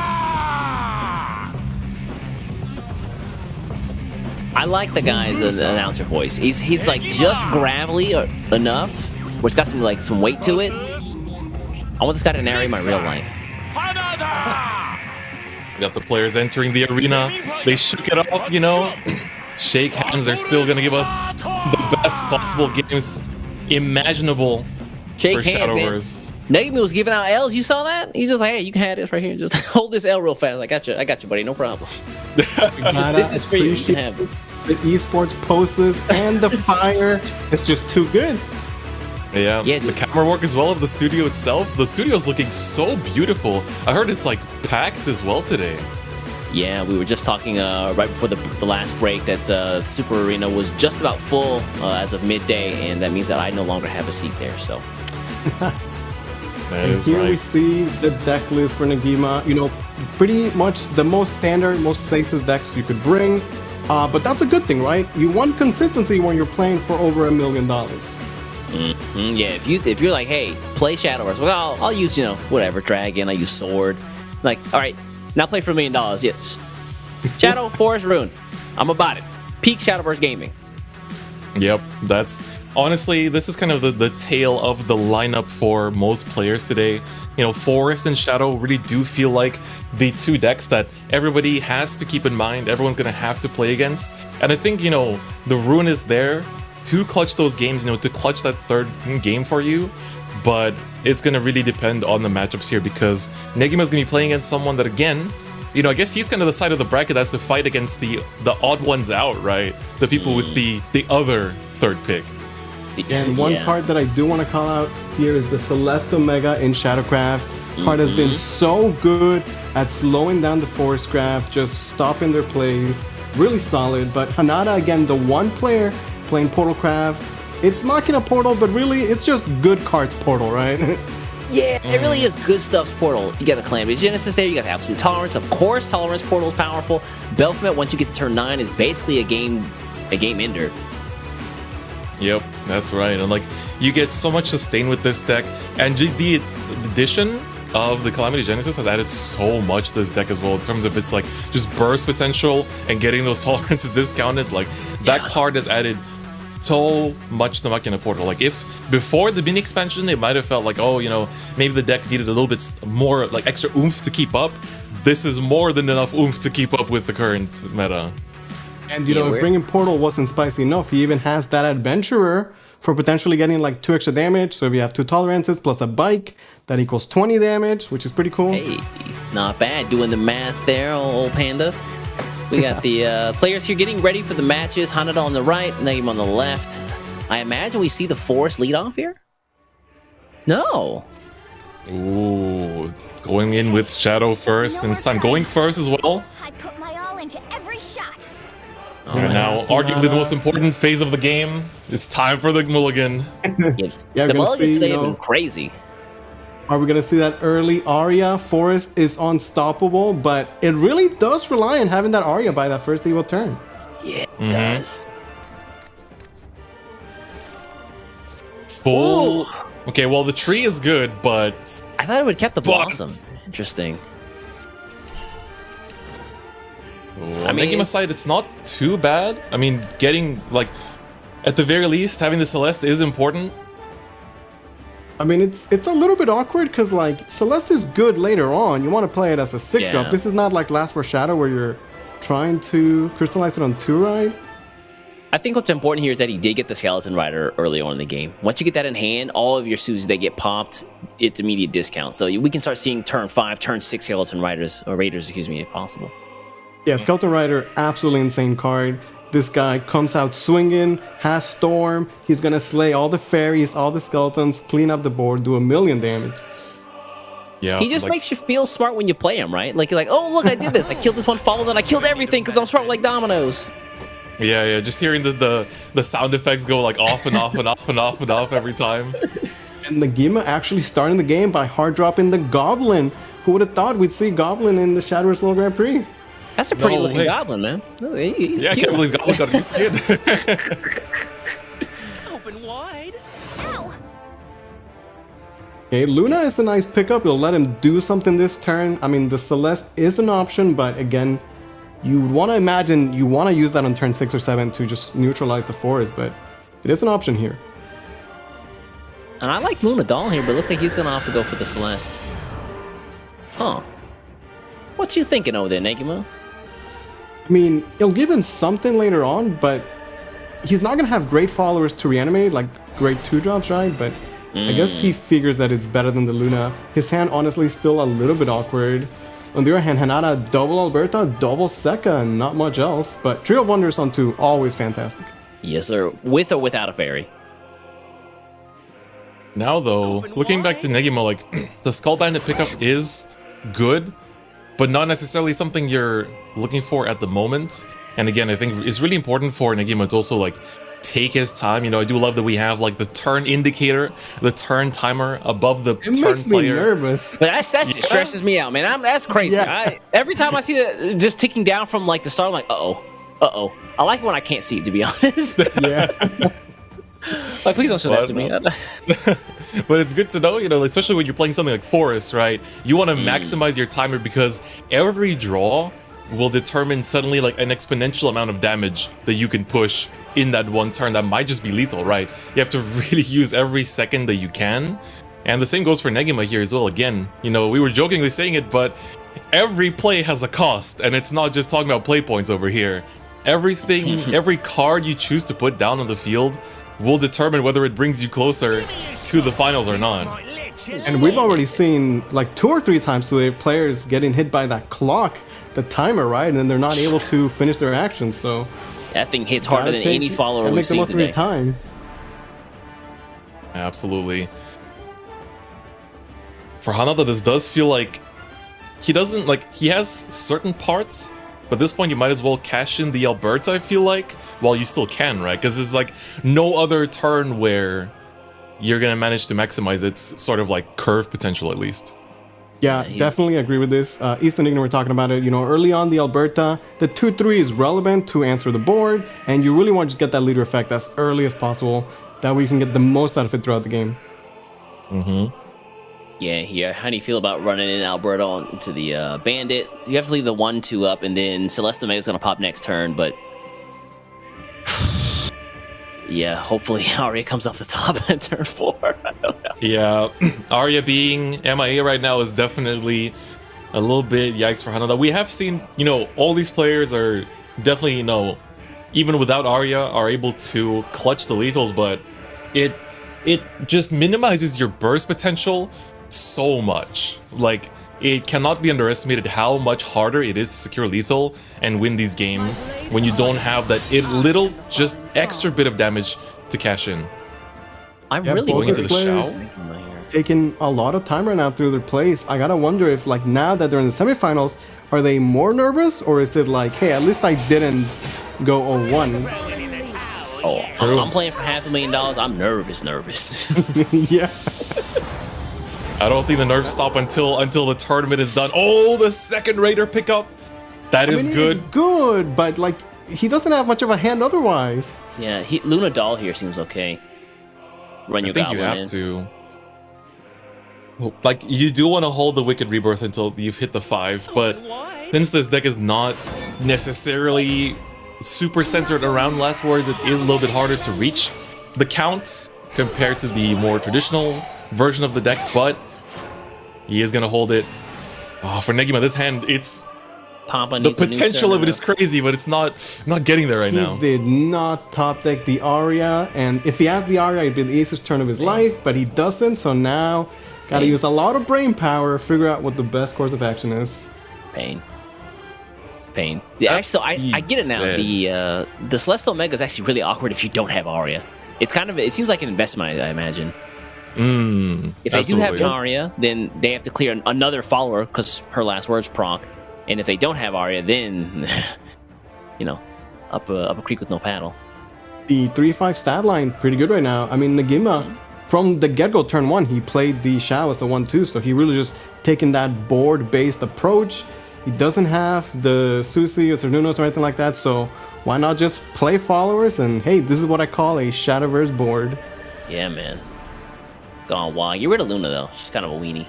I like the guy's announcer voice. He's like just gravelly enough, where it's got some weight to it. I want this guy to narrate my real life. Got the players entering the arena. They shook it off, you know. Shake hands. They're still gonna give us the best possible games imaginable. Shake for hands, Shadowverse. man. Negima was giving out L's. You saw that? He's just like, hey, you can have this right here. Just hold this L real fast. I got you, buddy. No problem. This is for you. You can have it. The esports poses and the fire. It's just too good. Yeah, the camera work as well of the studio itself. The studio's looking so beautiful. I heard it's like packed as well today. Yeah, we were just talking right before the last break that Super Arena was just about full as of midday, and that means that I no longer have a seat there. So. And here we see the deck list for Negima. You know, pretty much the most standard, most safest decks you could bring. But that's a good thing, right? You want consistency when you're playing for over $1 million. Yeah, if you're like, hey, play Shadowverse, well, I'll use, you know, whatever, Dragon, I use Sword. Like, all right, now play for $1 million, yes. Shadow, Forest, Rune. I'm about it. Peak Shadowverse gaming. Yep, that's honestly, this is kind of the tale of the lineup for most players today. You know, Forest and Shadow really do feel like the 2 decks that everybody has to keep in mind, everyone's gonna have to play against. And I think, you know, the Rune is there to clutch those games, you know, to clutch that third game for you. But it's gonna really depend on the matchups here, because Negima's gonna be playing against someone that, again, you know, I guess he's kind of the side of the bracket that has to fight against the odd ones out, right? The people with the other third pick. And one card that I do want to call out here is the Celeste Omega in Shadowcraft. Card has been so good at slowing down the Forest Craft, just stopping their plays. Really solid. But Hanada, again, the one player playing Portal Craft. It's Machina Portal, but really it's just good cards Portal, right? Yeah, it really is good stuff's Portal. You got the Calamity Genesis there, you got the Absolute Tolerance. Of course, Tolerance Portal is powerful. Belphegor, once you get to turn 9, is basically a game ender. Yep, that's right. And like, you get so much sustain with this deck, and the addition of the Calamity Genesis has added so much to this deck as well in terms of its like just burst potential and getting those tolerances discounted. Like that card has added so much to Machina Portal. Like if before the mini expansion it might have felt like, oh, you know, maybe the deck needed a little bit more like extra oomph to keep up, this is more than enough oomph to keep up with the current meta. And you know, if bringing Portal wasn't spicy enough, he even has that Adventurer for potentially getting like 2 extra damage. So if you have 2 tolerances plus a bike, that equals 20 damage, which is pretty cool. Hey, not bad. Doing the math there, old Panda. We got the players here getting ready for the matches. Hanada on the right, Negima on the left. I imagine we see the Forest lead off here? No. Ooh, going in with Shadow first, and this time going first as well. I put my all into every shot. And now, arguably the most important phase of the game. It's time for the mulligan. Yeah, the mulligans today have been crazy. Are we going to see that early Aria? Forest is unstoppable, but it really does rely on having that Aria by that first evil turn. Yeah, it does. Full. Ooh. Okay, well, the tree is good, but... I thought it would have kept the Blossom. Interesting. I mean, Negima's side, it's not too bad. I mean, getting, like, at the very least, having the Celeste is important. I mean, it's a little bit awkward because, like, Celeste is good later on. You want to play it as a 6-drop. This is not like Last War Shadow where you're trying to crystallize it on 2, right? I think what's important here is that he did get the Skeleton Rider early on in the game. Once you get that in hand, all of your Susies that get popped, it's immediate discount. So we can start seeing turn 5, turn 6 Skeleton Riders, or Raiders, excuse me, if possible. Yeah, Skeleton Rider, absolutely insane card. This guy comes out swinging, has Storm. He's gonna slay all the fairies, all the skeletons, clean up the board, do 1,000,000 damage. Yeah, he just makes you feel smart when you play him, right? Like you're like, oh look, I did this. I killed this one follow, then I killed everything because I'm smart like dominoes. Yeah, just hearing the sound effects go like off and off and off and off and off every time. And Negima actually starting the game by hard dropping the Goblin. Who would have thought we'd see Goblin in the Shadowverse World Grand Prix? That's a pretty looking Goblin, man. Yeah, I can't believe Goblin got his skin. Open wide. Okay, Luna is a nice pickup. You'll let him do something this turn. I mean, the Celeste is an option, but again, you want to imagine you want to use that on turn 6 or 7 to just neutralize the forest, but it is an option here. And I like Luna Doll here, but it looks like he's going to have to go for the Celeste. Huh. What you thinking over there, Negima? I mean, it'll give him something later on, but he's not going to have great followers to reanimate, like great 2-drops, right? But I guess he figures that it's better than the Luna. His hand, honestly, is still a little bit awkward. On the other hand, Hanada, double Alberta, double Sekka, and not much else. But Trio of Wonders on 2, always fantastic. Yes, sir. With or without a fairy. Now, though, looking back to Negima, like, the Skull Bandit pickup is good, but not necessarily something you're looking for at the moment. And again, I think it's really important for Negima to also, like, take his time. You know, I do love that we have, like, the turn indicator, the turn timer above the turn makes player. me nervous. But that stresses me out, man. That's crazy. Yeah. Every time I see it just ticking down from, like, the start, I'm like, uh-oh. I like it when I can't see it, to be honest. Yeah. Like, please don't show that to me. But it's good to know, you know, especially when you're playing something like Forest, right? You want to maximize your timer because every draw will determine suddenly like an exponential amount of damage that you can push in that one turn that might just be lethal, right? You have to really use every second that you can. And the same goes for Negima here as well. Again, you know, we were jokingly saying it, but every play has a cost, and it's not just talking about play points over here. Everything, every card you choose to put down on the field will determine whether it brings you closer to the finals or not. And we've already seen like 2 or 3 times today players getting hit by that clock, the timer, right? And then they're not able to finish their actions. So that thing hits harder than any follower we've seen today. Make the most of your time. Absolutely. For Hanada, this does feel like he doesn't he has certain parts, but at this point you might as well cash in the Alberta, I feel like, while you still can, right? Because there's like no other turn where you're gonna manage to maximize its sort of like curve potential, at least. Yeah, definitely agree with this. Easton Igna, we're talking about it, you know, early on the Alberta, the 2-3 is relevant to answer the board, and you really want to just get that leader effect as early as possible. That way you can get the most out of it throughout the game. Mm-hmm. Yeah. How do you feel about running in Alberta into the Bandit? You have to leave the 1-2 up, and then Celeste Omega's going to pop next turn, but... yeah, hopefully Arya comes off the top at turn 4. I don't know. Yeah, Arya being MIA right now is definitely a little bit yikes for Hanada. We have seen, you know, all these players are definitely, you know, even without Arya, are able to clutch the lethals, but it just minimizes your burst potential so much. Like, it cannot be underestimated how much harder it is to secure lethal and win these games when you don't have that little just extra bit of damage to cash in. I'm really going into the players taking a lot of time right now through their plays. I gotta wonder if, like, now that they're in the semifinals, are they more nervous, or is it like, hey, at least I didn't go 0-1? Oh, I'm playing for $500,000. I'm nervous. Yeah. I don't think the nerves stop until the tournament is done. Oh, the second Raider pickup. That is good. It's good, but like he doesn't have much of a hand otherwise. Yeah, Luna Doll here seems okay. Run your I think you Goblin have to. Like, you do want to hold the Wicked Rebirth until you've hit the 5, but since this deck is not necessarily super centered around Last Words, it is a little bit harder to reach the counts compared to the more traditional version of the deck, but he is going to hold it. Oh, for Negima, this hand, it's... the potential of it is crazy, but it's not getting there right now. He did not top deck the Arya, and if he has the Arya, it'd be the easiest turn of his life, but he doesn't, so now gotta use a lot of brain power, figure out what the best course of action is. Pain. Yeah, so I get it now. The Celestial Omega is actually really awkward if you don't have Arya. It seems like an investment, I imagine. If they do have an Arya, then they have to clear another follower because her last words proc. And if they don't have Arya, then, you know, up a creek with no paddle. The 3-5 stat line, pretty good right now. I mean, Negima, from the get-go turn 1, he played the Shao as the 1-2, so he really just taken that board-based approach. He doesn't have the Susi or Cernunos or anything like that, so why not just play followers? And hey, this is what I call a Shadowverse board. Yeah, man. Gone wild. Get rid of Luna, though. She's kind of a weenie.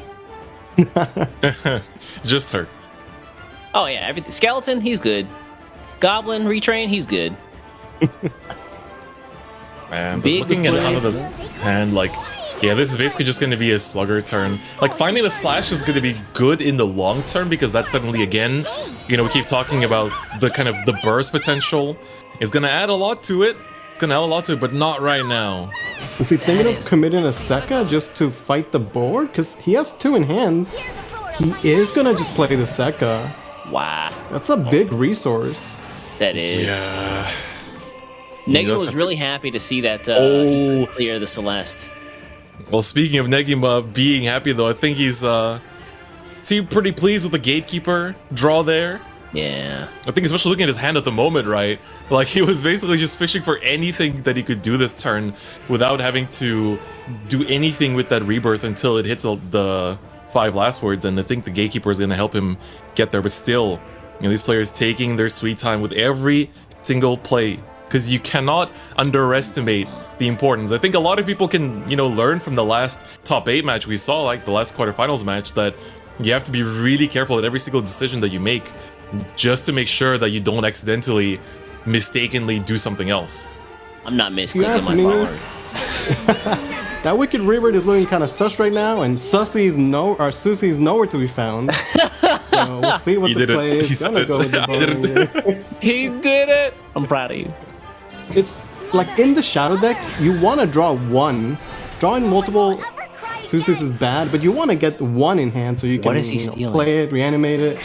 Just her. Oh, yeah. Everything. Skeleton, he's good. Goblin, retrain, he's good. Man, but looking at Hanada's hand, like, yeah, this is basically just going to be a slugger turn. Like, finding the slash is going to be good in the long term because that's suddenly, again, you know, we keep talking about the kind of the burst potential. It's going to add a lot to it. It's going to add a lot to it, but not right now. Is he thinking of committing a Sekka just to fight the board? Because he has 2 in hand. He is going to just play the Sekka. Wow. That's a big resource. That is. Yeah. Negima was really happy to see that clear the Celeste. Well, speaking of Negima being happy, though, I think he's pretty pleased with the Gatekeeper draw there. Yeah. I think especially looking at his hand at the moment, right? Like, he was basically just fishing for anything that he could do this turn without having to do anything with that Rebirth until it hits the 5 last words, and I think the Gatekeeper is going to help him get there. But still, you know, these players taking their sweet time with every single play, because you cannot underestimate the importance. I think a lot of people can, you know, learn from the last top 8 match we saw, like the last quarterfinals match, that you have to be really careful at every single decision that you make, just to make sure that you don't accidentally, mistakenly do something else. I'm not misclicking my forward. That Wicked Rebirth is looking kind of sus right now, and Susi's nowhere to be found. So we'll see what the play is. Gonna go with the board. He did it! I'm proud of you. It's like in the Shadow deck, you want to draw 1. Drawing multiple Susis is bad, but you want to get one in hand so you can play it, reanimate it.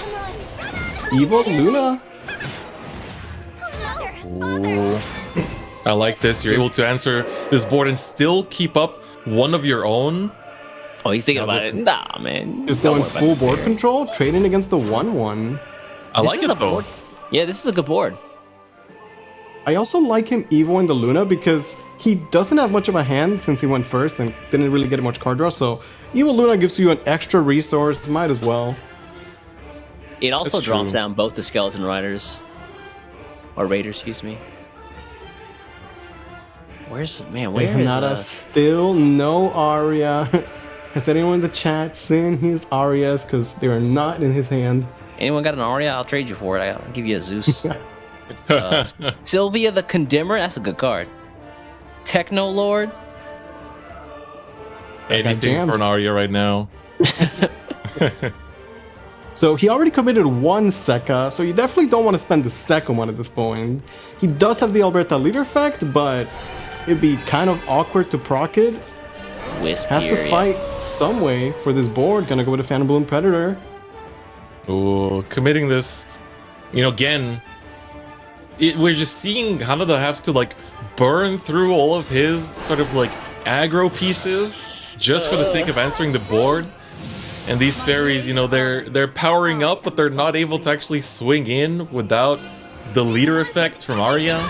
Evil Luna? Ooh. I like this. You're able to answer this board and still keep up one of your own. Oh, he's thinking about it. Nah, man. Just going full board control, trading against the 1-1. I like it though. Yeah, this is a good board. I also like him evoing the Luna because he doesn't have much of a hand since he went first and didn't really get much card draw. So Evil Luna gives you an extra resource. Might as well. It also drops down both the Skeleton Riders. Or Raiders, excuse me. Where is Hanada still no Aria. Has anyone in the chat seen his Arias? Because they are not in his hand. Anyone got an Aria? I'll trade you for it. I'll give you a Zeus. Sylvia the Condemner? That's a good card. Techno Lord? Anything for an Aria right now. So he already committed one Sekka, so you definitely don't want to spend the second one at this point. He does have the Alberta leader effect, but it'd be kind of awkward to proc it. Has to fight some way for this board. Gonna go with a Phantom Bloom Predator. Ooh, committing this, again, we're just seeing Hanada have to like burn through all of his sort of like aggro pieces just for the sake of answering the board. And these fairies, they're powering up, but they're not able to actually swing in without the leader effect from Arya.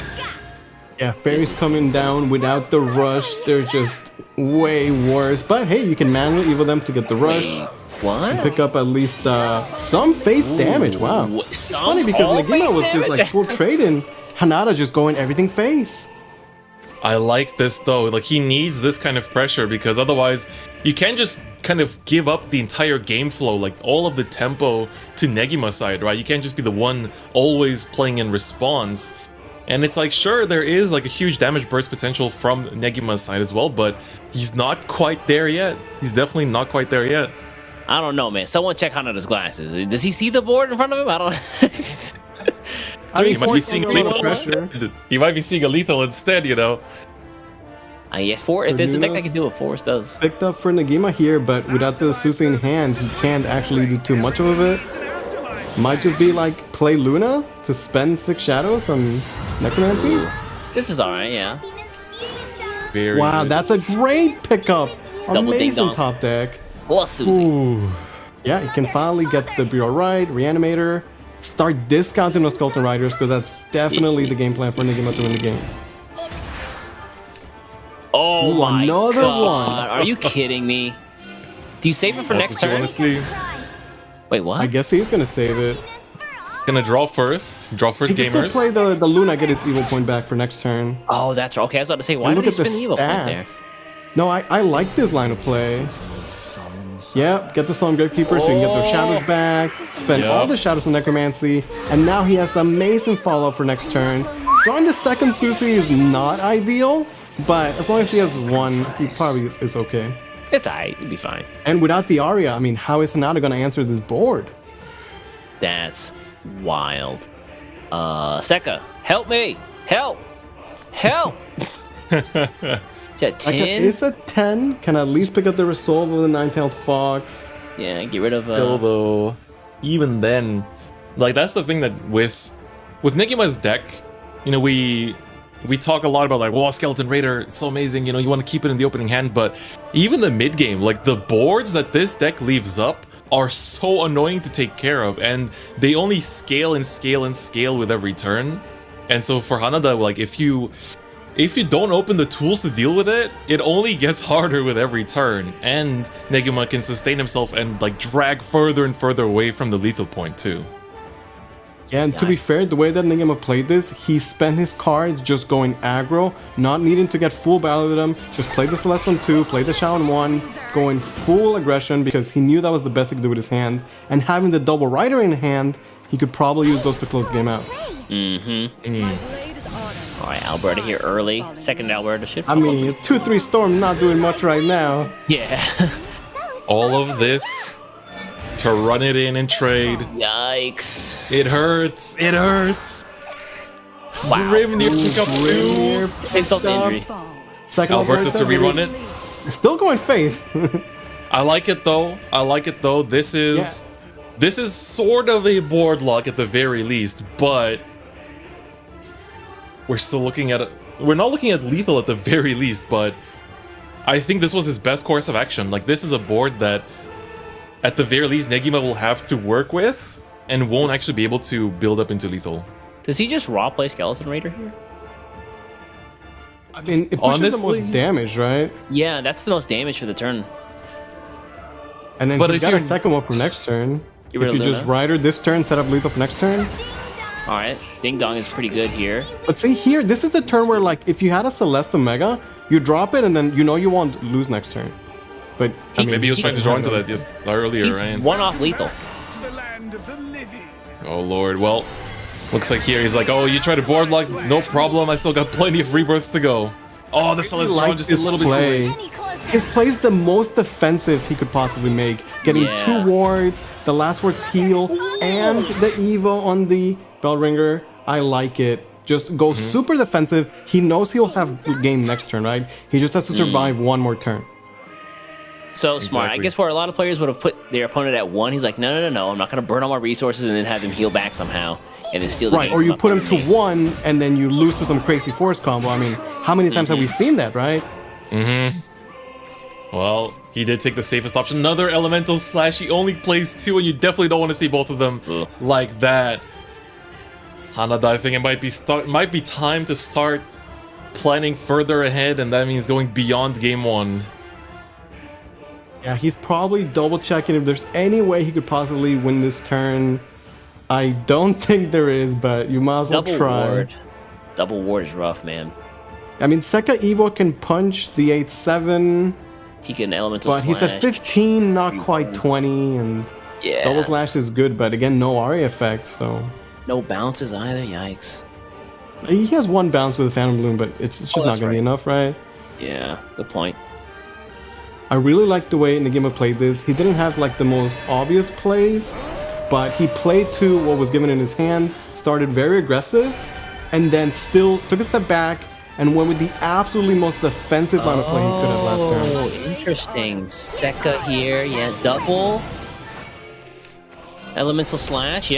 Yeah, fairies coming down without the rush, they're just way worse. But hey, you can manually evil them to get the rush. What? And pick up at least some face damage. Wow. It's funny because Negima was just like full trade and Hanada just going everything face. I like this though, like he needs this kind of pressure because otherwise you can't just kind of give up the entire game flow, like all of the tempo to Negima's side, right? You can't just be the one always playing in response. And it's like, sure, there is like a huge damage burst potential from Negima's side as well, but he's not quite there yet. He's definitely not quite there yet. I don't know, man. Someone check Hanada's glasses. Does he see the board in front of him? I don't You might be seeing a lethal instead. You might be seeing a lethal instead, Yeah, if there's a deck I can do it, Force does. Picked up for Negima here, but without the Susi in hand, he can't actually do too much of it. Might just be like play Luna to spend 6 shadows on Necromancy. This is alright, yeah. Wow, that's a great pickup. Amazing top deck. Well, Susie. Ooh. Yeah, you can finally get the Bureau right, Reanimator, start discounting those Skeleton Riders because that's definitely the game plan for Negima to win the game. Oh Ooh, my another God. one. Are you kidding me? Do you save it for next turn? Wait, what? I guess he's gonna save it. Gonna draw first He can still gamers. play the Luna, get his evil point back for next turn. Oh, that's right. Okay, I was about to say, why And did he spin the evil point there? No, I like this line of play. Yeah, get the Solemn Gravekeeper so you can get those shadows back, spend all the shadows on Necromancy, and now he has the amazing follow-up for next turn. Drawing the second Susi is not ideal, but as long as he has one, he probably is okay. It's alright, it'll be fine. And without the Arya, I mean, how is Hanada gonna answer this board? That's wild. Sekka, help me! Help! Help! Is a 10? Can at least pick up the Resolve of the Nine-Tailed Fox. Yeah, get rid of Still though, even then, like that's the thing that with Negima's deck, we talk a lot about like, whoa, Skeleton Raider, it's so amazing, you want to keep it in the opening hand, but even the mid game, like the boards that this deck leaves up are so annoying to take care of, and they only scale and scale and scale with every turn. And so for Hanada, like if you don't open the tools to deal with it, it only gets harder with every turn, and Negima can sustain himself and like drag further and further away from the lethal point too. Yeah, and to be fair, the way that Negima played this, he spent his cards just going aggro, not needing to get full battle with them, just played the Celeste on 2, played the Shao on 1, going full aggression because he knew that was the best he could do with his hand, and having the double Rider in hand, he could probably use those to close the game out. Alright, Alberta here early. Second Alberta should. I mean, 2-3 Storm not doing much right now. Yeah. All of this to run it in and trade. Yikes. It hurts. It hurts. Wow. Grimnir pick up 2. Insult to injury. Second Alberta to rerun it. Still going face. I like it though. This is sort of a board lock at the very least, but we're still looking at it. We're not looking at lethal at the very least, but I think this was his best course of action. Like, this is a board that, at the very least, Negima will have to work with and won't actually be able to build up into lethal. Does he just raw play Skeleton Raider here? I mean, it pushes the most damage, right? Yeah, that's the most damage for the turn. And then he's got a second one for next turn. If you just Rider this turn, set up lethal for next turn. Alright, Ding Dong is pretty good here. But see here, this is the turn where, like, if you had a Celeste Omega, you drop it and then you know you won't lose next turn. But I mean, maybe he was trying to draw into that just earlier, he's right? one off lethal. Oh lord, well, looks like here he's like, oh, you try to board lock, no problem, I still got plenty of rebirths to go. Oh, the Celeste drawn just a little bit too late. His play is the most defensive he could possibly make. Getting 2 wards, the last ward's heal, and the Evo on the Bellringer. I like it. Just go super defensive. He knows he'll have game next turn, right? He just has to survive one more turn. So smart. I guess where a lot of players would have put their opponent at 1, he's like, no, I'm not going to burn all my resources and then have him heal back somehow. And then steal the game. Or you put him to 1 and then you lose to some crazy force combo. I mean, how many times have we seen that, right? Well, he did take the safest option. Another elemental slash. He only plays 2, and you definitely don't want to see both of them like that. Hanada, I think it might be time to start planning further ahead, and that means going beyond game 1. Yeah, he's probably double checking if there's any way he could possibly win this turn. I don't think there is, but you might as well try. Double ward is rough, man. I mean, Sekka Evo can punch the 8-7. He can elemental slash. But he's at 15, not quite 20, and double slash is good, but again, no Aria effect, so... No bounces either, yikes. He has 1 bounce with a Phantom Bloom, but it's just not going to be enough, right? Yeah, good point. I really like the way Negima played this. He didn't have like the most obvious plays, but he played to what was given in his hand, started very aggressive, and then still took a step back and went with the absolutely most defensive line of play he could have last turn. Oh, interesting. Sekka here, double. Elemental slash,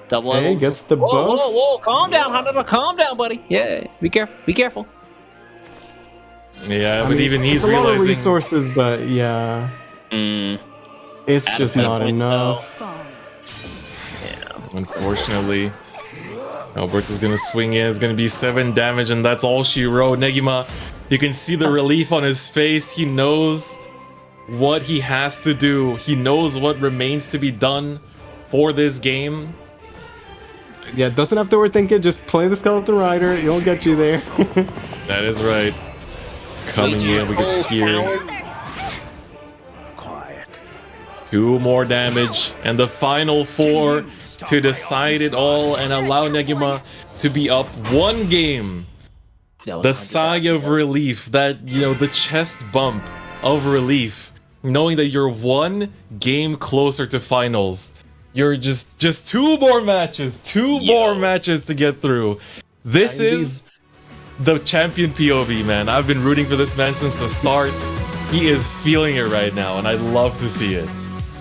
Double Hey, gets the buff. Whoa, calm down, Hanada, calm down, buddy. Yeah, be careful. Yeah, but even he's realizing... It's a lot of resources, but it's just not enough. Unfortunately. Alberto is gonna swing in, it's gonna be 7 damage, and that's all she wrote. Negima, you can see the relief on his face. He knows what he has to do. He knows what remains to be done for this game. Yeah, doesn't have to overthink it, just play the Skeleton Rider, it'll get you there. That is right. Coming in, we can hear. Quiet. 2 more damage, and the final 4 to decide it all and allow Negima to be up 1 game. The sigh of relief, that, the chest bump of relief, knowing that you're 1 game closer to finals. You're just 2 more matches, 2 more matches to get through. This is the champion POV, man. I've been rooting for this man since the start. He is feeling it right now, and I love to see it.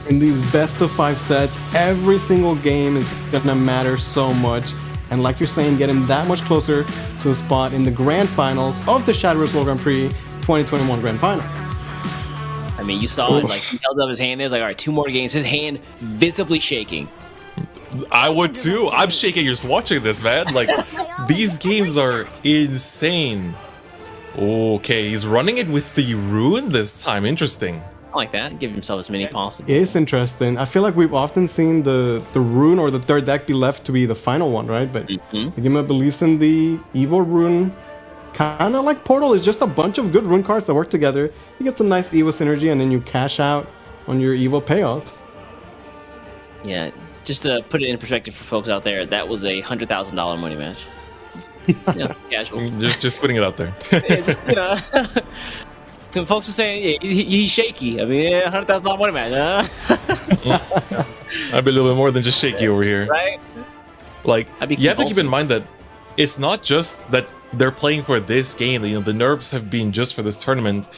In these best of 5 sets, every single game is gonna matter so much. And like you're saying, get him that much closer to a spot in the grand finals of the Shadowverse World Grand Prix 2021 Grand Finals. I mean, you saw it, like, he held up his hand there. It's like, all right, 2 more games. His hand visibly shaking. I would too. I'm shaking just watching this, man. Like, these games are insane. Okay, he's running it with the rune this time. Interesting. I like that. Give himself as many possible. It's interesting. I feel like we've often seen the rune or the 3rd deck be left to be the final one, right? But Negima believes in the evil rune. Kind of like Portal, is just a bunch of good rune cards that work together. You get some nice Evo synergy, and then you cash out on your Evo payoffs. Yeah, just to put it in perspective for folks out there, that was a $100,000 money match. Casual. Just putting it out there. Some folks are saying he's shaky. I mean, $100,000 money match. I'd be a little bit more than just shaky over here. Right? Like, you have to keep in mind that it's not just that they're playing for this game. The nerves have been just for this tournament.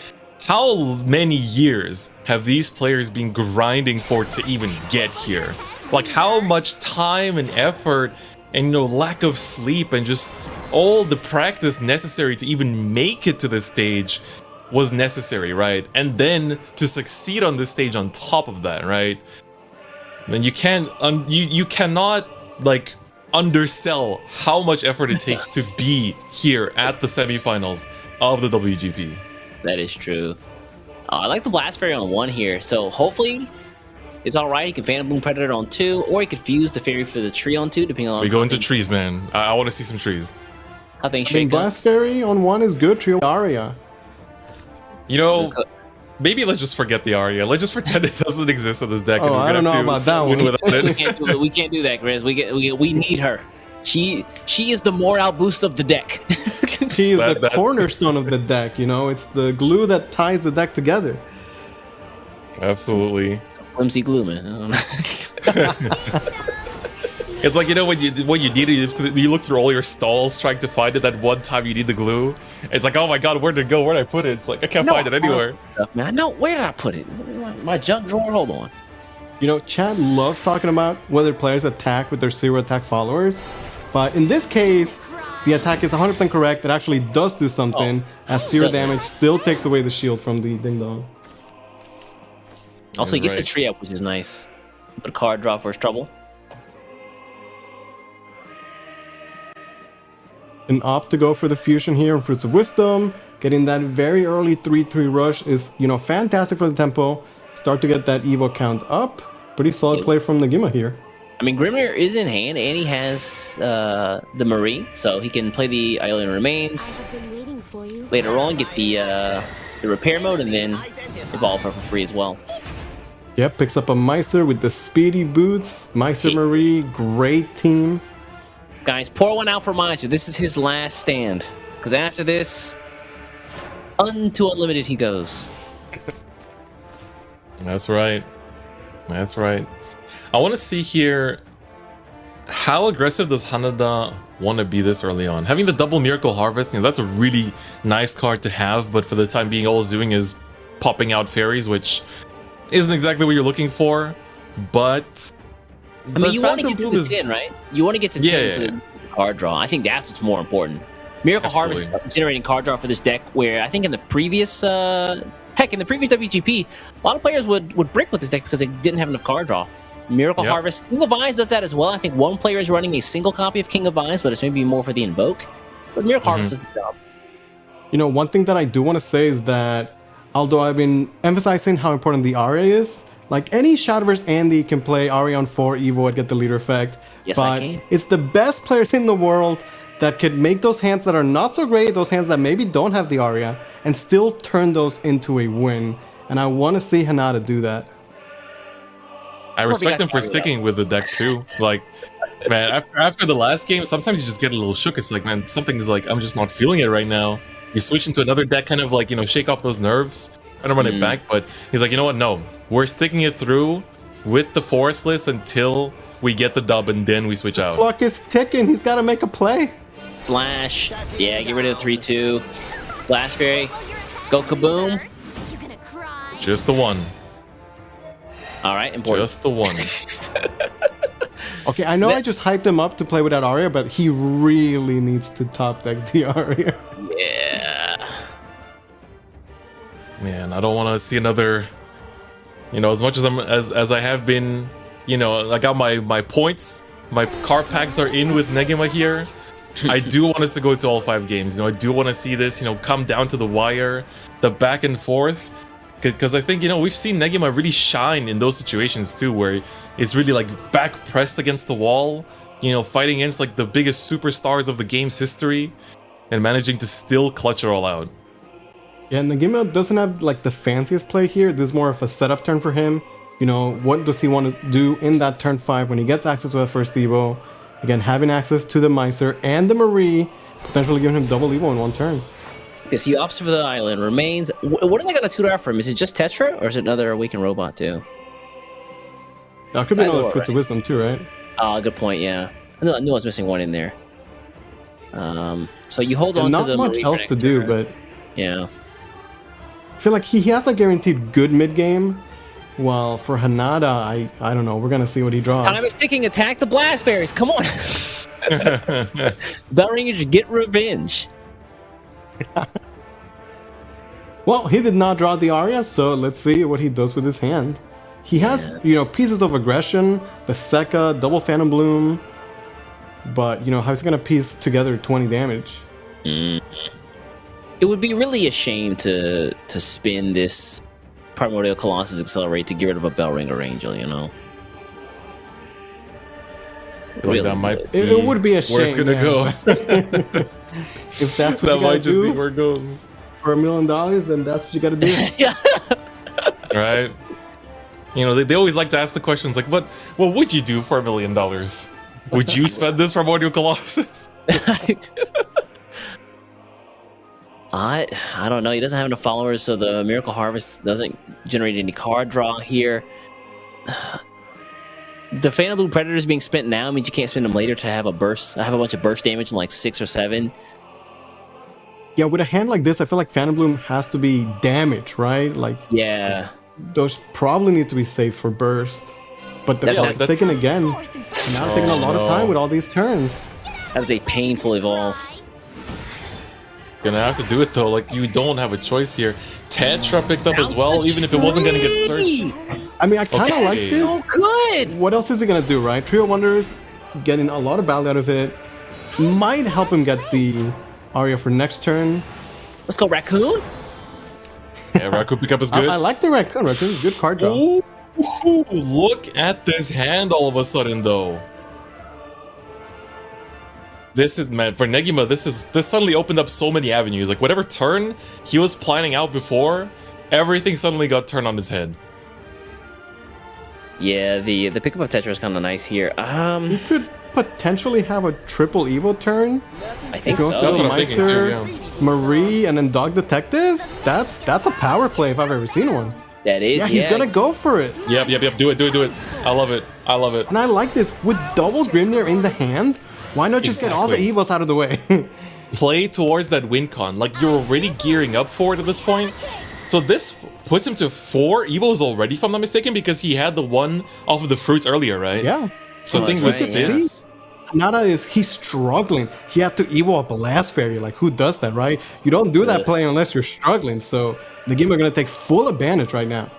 how many years have these players been grinding for to even get here? Like, how much time and effort and, you know, lack of sleep and just all the practice necessary to even make it to this stage was necessary, right? And then to succeed on this stage on top of that, right? And you can't, you cannot, like, undersell how much effort it takes to be here at the semifinals of the WGP. That is true. I like the Blast Fairy on 1 here, so hopefully it's alright. He can Phantom Boom Predator on 2, or he could fuse the Fairy for the tree on 2, depending on... We go into trees, man. I want to see some trees. How things I mean, shake up. Blast Fairy on 1 is good. Trio Aria. You know, maybe let's just forget the Aria. Let's just pretend it doesn't exist in this deck. Oh, and we're I don't gonna know have about that win one. without it. We can't do that, Grizz. We need her. She is the morale boost of the deck. She is the cornerstone of the deck, you know? It's the glue that ties the deck together. Absolutely. Flimsy glue, man. It's like, you know, what you need, you look through all your stalls trying to find it that one time you need the glue. It's like, oh my god, where'd it go? Where'd I put it? It's like, I can't find it anywhere. Man, no, where did I put it? My junk drawer? Hold on. You know, Chad loves talking about whether players attack with their zero attack followers. But in this case, the attack is 100% correct. It actually does do something, as zero damage still takes away the shield from the Ding Dong. Also, he gets the tree up, which is nice. Put a card draw for his trouble. An opt to go for the fusion here in Fruits of Wisdom. Getting that very early 3-3 rush is, you know, fantastic for the tempo. Start to get that Evo count up. Pretty solid play from Nagima here. I mean, Grimnir is in hand, and he has the Marie, so he can play the Island Remains. Later on, get the repair mode, and then evolve her for free as well. Yep, picks up a Meister with the speedy boots. Meister Marie, great team. Guys, pour one out for Meister. This is his last stand. Because after this, unto unlimited he goes. That's right. That's right. I want to see here, how aggressive does Hanada want to be this early on? Having the double Miracle Harvest, you know, that's a really nice card to have, but for the time being, all it's doing is popping out fairies, which isn't exactly what you're looking for, but... I mean, you want to get to the 10, right? You want to get to 10 to the card draw. I think that's what's more important. Miracle Harvest generating card draw for this deck, where I think in the previous... heck, in the previous WGP, a lot of players would brick with this deck because they didn't have enough card draw. Miracle Harvest. King of Vines does that as well. I think one player is running a single copy of King of Vines, but it's maybe more for the Invoke. But Miracle Harvest does the job. You know, one thing that I do want to say is that, although I've been emphasizing how important the Aria is, like any Shadowverse Andy can play Aria on 4 Evo and get the leader effect. Yes, but I can. It's the best players in the world that could make those hands that are not so great, those hands that maybe don't have the Aria, and still turn those into a win. And I want to see Hanada do that. I respect him for sticking with the deck too. Like, man, after the last game, sometimes you just get a little shook. It's like, man, something's like, I'm just not feeling it right now. You switch into another deck, kind of like, you know, shake off those nerves, trying to run it back. But he's like, you know what? No, we're sticking it through with the Forest list until we get the dub, and then we switch out. Clock is ticking. He's got to make a play. Slash. Yeah, get rid of the 3-2. Blast Fairy. Go kaboom. Just the one. All right, important. Just the one. Okay, I know I just hyped him up to play without Aria, but he really needs to top deck the Aria. Yeah. Man, I don't want to see another. You know, as much as I have been, you know, I got my points, my card packs are in with Negima here. I do want us to go to all 5 games. You know, I do want to see this, you know, come down to the wire, the back and forth. Because I think, you know, we've seen Negima really shine in those situations too, where it's really like back pressed against the wall, you know, fighting against like the biggest superstars of the game's history and managing to still clutch it all out. Yeah, Nagima doesn't have like the fanciest play here. This is more of a setup turn for him. You know, what does he want to do in that turn 5 when he gets access to that first Evo? Again, having access to the Meister and the Marie, potentially giving him double Evo in one turn. Yes, he opts for the Island Remains. What are they going to tutor out for him? Is it just Tetra, or is it another Awakened Robot too? That could be another Fruits of Wisdom too, right? Oh, good point, yeah. I knew I was missing one in there. So you hold on to the Not much Marie else to do, but... Yeah. I feel like he has a guaranteed good mid game. While for Hanada, I don't know. We're gonna see what he draws. Time is ticking. Attack the blast berries. Come on. Bell Ringers, get revenge. Well, he did not draw the Aria, so let's see what he does with his hand. He has, you know, pieces of aggression, the Sekka, double Phantom Bloom, but you know, how's he gonna piece together 20 damage? It would be really a shame to spin this Primordial Colossus Accelerate to get rid of a Bell Ringer Angel, you know? Really, that might it would be a shame. Where it's gonna go. If that's what that you might gotta just do be where it goes. for $1 million, then that's what you gotta do. Right? You know, they always like to ask the questions like, what would you do for $1 million? Would you spend this Primordial Colossus? I don't know. He doesn't have enough followers, so the Miracle Harvest doesn't generate any card draw here. The Phantom Blue Predators being spent now means you can't spend them later to have a burst. I have a bunch of burst damage in like 6 or 7. Yeah, with a hand like this, I feel like Phantom Bloom has to be damaged, right? Like, yeah, those probably need to be saved for burst. But the clock's taken again. Now it's taking a lot of time with all these turns. That is a painful evolve. Gonna have to do it though. Like, you don't have a choice here. Tetra picked up as well, even if it wasn't gonna get searched. I mean, I kind of like this. Oh, good. What else is he gonna do, right? Trio Wonders, getting a lot of value out of it. Might help him get the Aria for next turn. Let's go, Raccoon. Yeah, Raccoon pickup is good. I like the Raccoon. Raccoon is a good card draw. Ooh, look at this hand all of a sudden, though. This is, man, for Negima, this suddenly opened up so many avenues. Like, whatever turn he was planning out before, everything suddenly got turned on its head. Yeah, the pickup of Tetra is kind of nice here. He could potentially have a triple Evo turn. I think so. That's what I'm thinking too, yeah. Marie and then Dog Detective. That's a power play if I've ever seen one. That is, yeah. He's gonna go for it. Yep. Do it. I love it. And I like this with double Grimnir in the hand. Why not just get all the Evos out of the way? Play towards that win con. Like, you're already gearing up for it at this point. So this puts him to 4 Evos already, if I'm not mistaken, because he had the one off of the fruits earlier, right? Yeah. So think with this. Nada he's struggling. He had to Evo a Blast Fairy. Like, who does that, right? You don't do that play unless you're struggling. So the game are gonna take full advantage right now.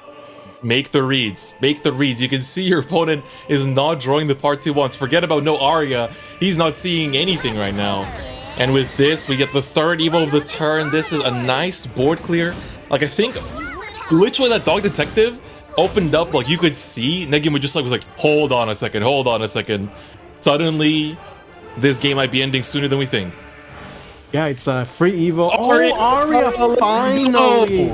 Make the reads. You can see your opponent is not drawing the parts he wants. Forget about no Aria. He's not seeing anything right now. And with this, we get the 3rd Evo of the turn. This is a nice board clear. Like, I think literally that Dog Detective opened up, like, you could see Negima just was like, hold on a second. Suddenly, this game might be ending sooner than we think. Yeah, it's a free Evo. Aria finally!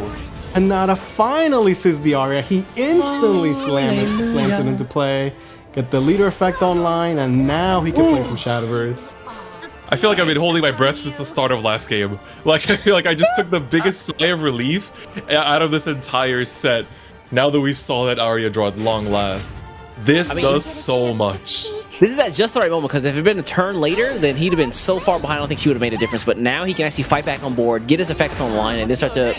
And Nada finally sees the Aria. He instantly slams it into play. Get the leader effect online, and now he can play some Shadowverse. I feel like I've been holding my breath since the start of last game. Like, I feel like I just took the biggest sigh of relief out of this entire set. Now that we saw that Aria draw at long last. This does so much. This is at just the right moment, because if it had been a turn later, then he'd have been so far behind, I don't think she would have made a difference. But now he can actually fight back on board, get his effects online, and then start to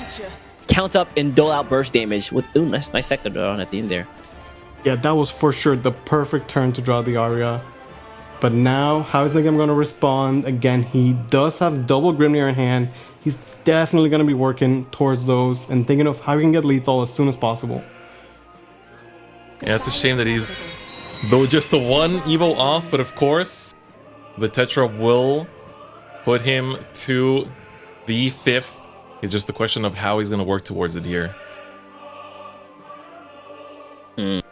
count up and dole out burst damage with nice sector draw at the end there. Yeah, that was for sure the perfect turn to draw the Aria. But now, how is Negima going to respond? Again, he does have double Grimnir in hand. He's definitely going to be working towards those and thinking of how he can get lethal as soon as possible. Yeah, it's a shame that he's, though, just the 1 Evo off, but of course, the Tetra will put him to the 5th. It's just a question of how he's going to work towards it here. Man,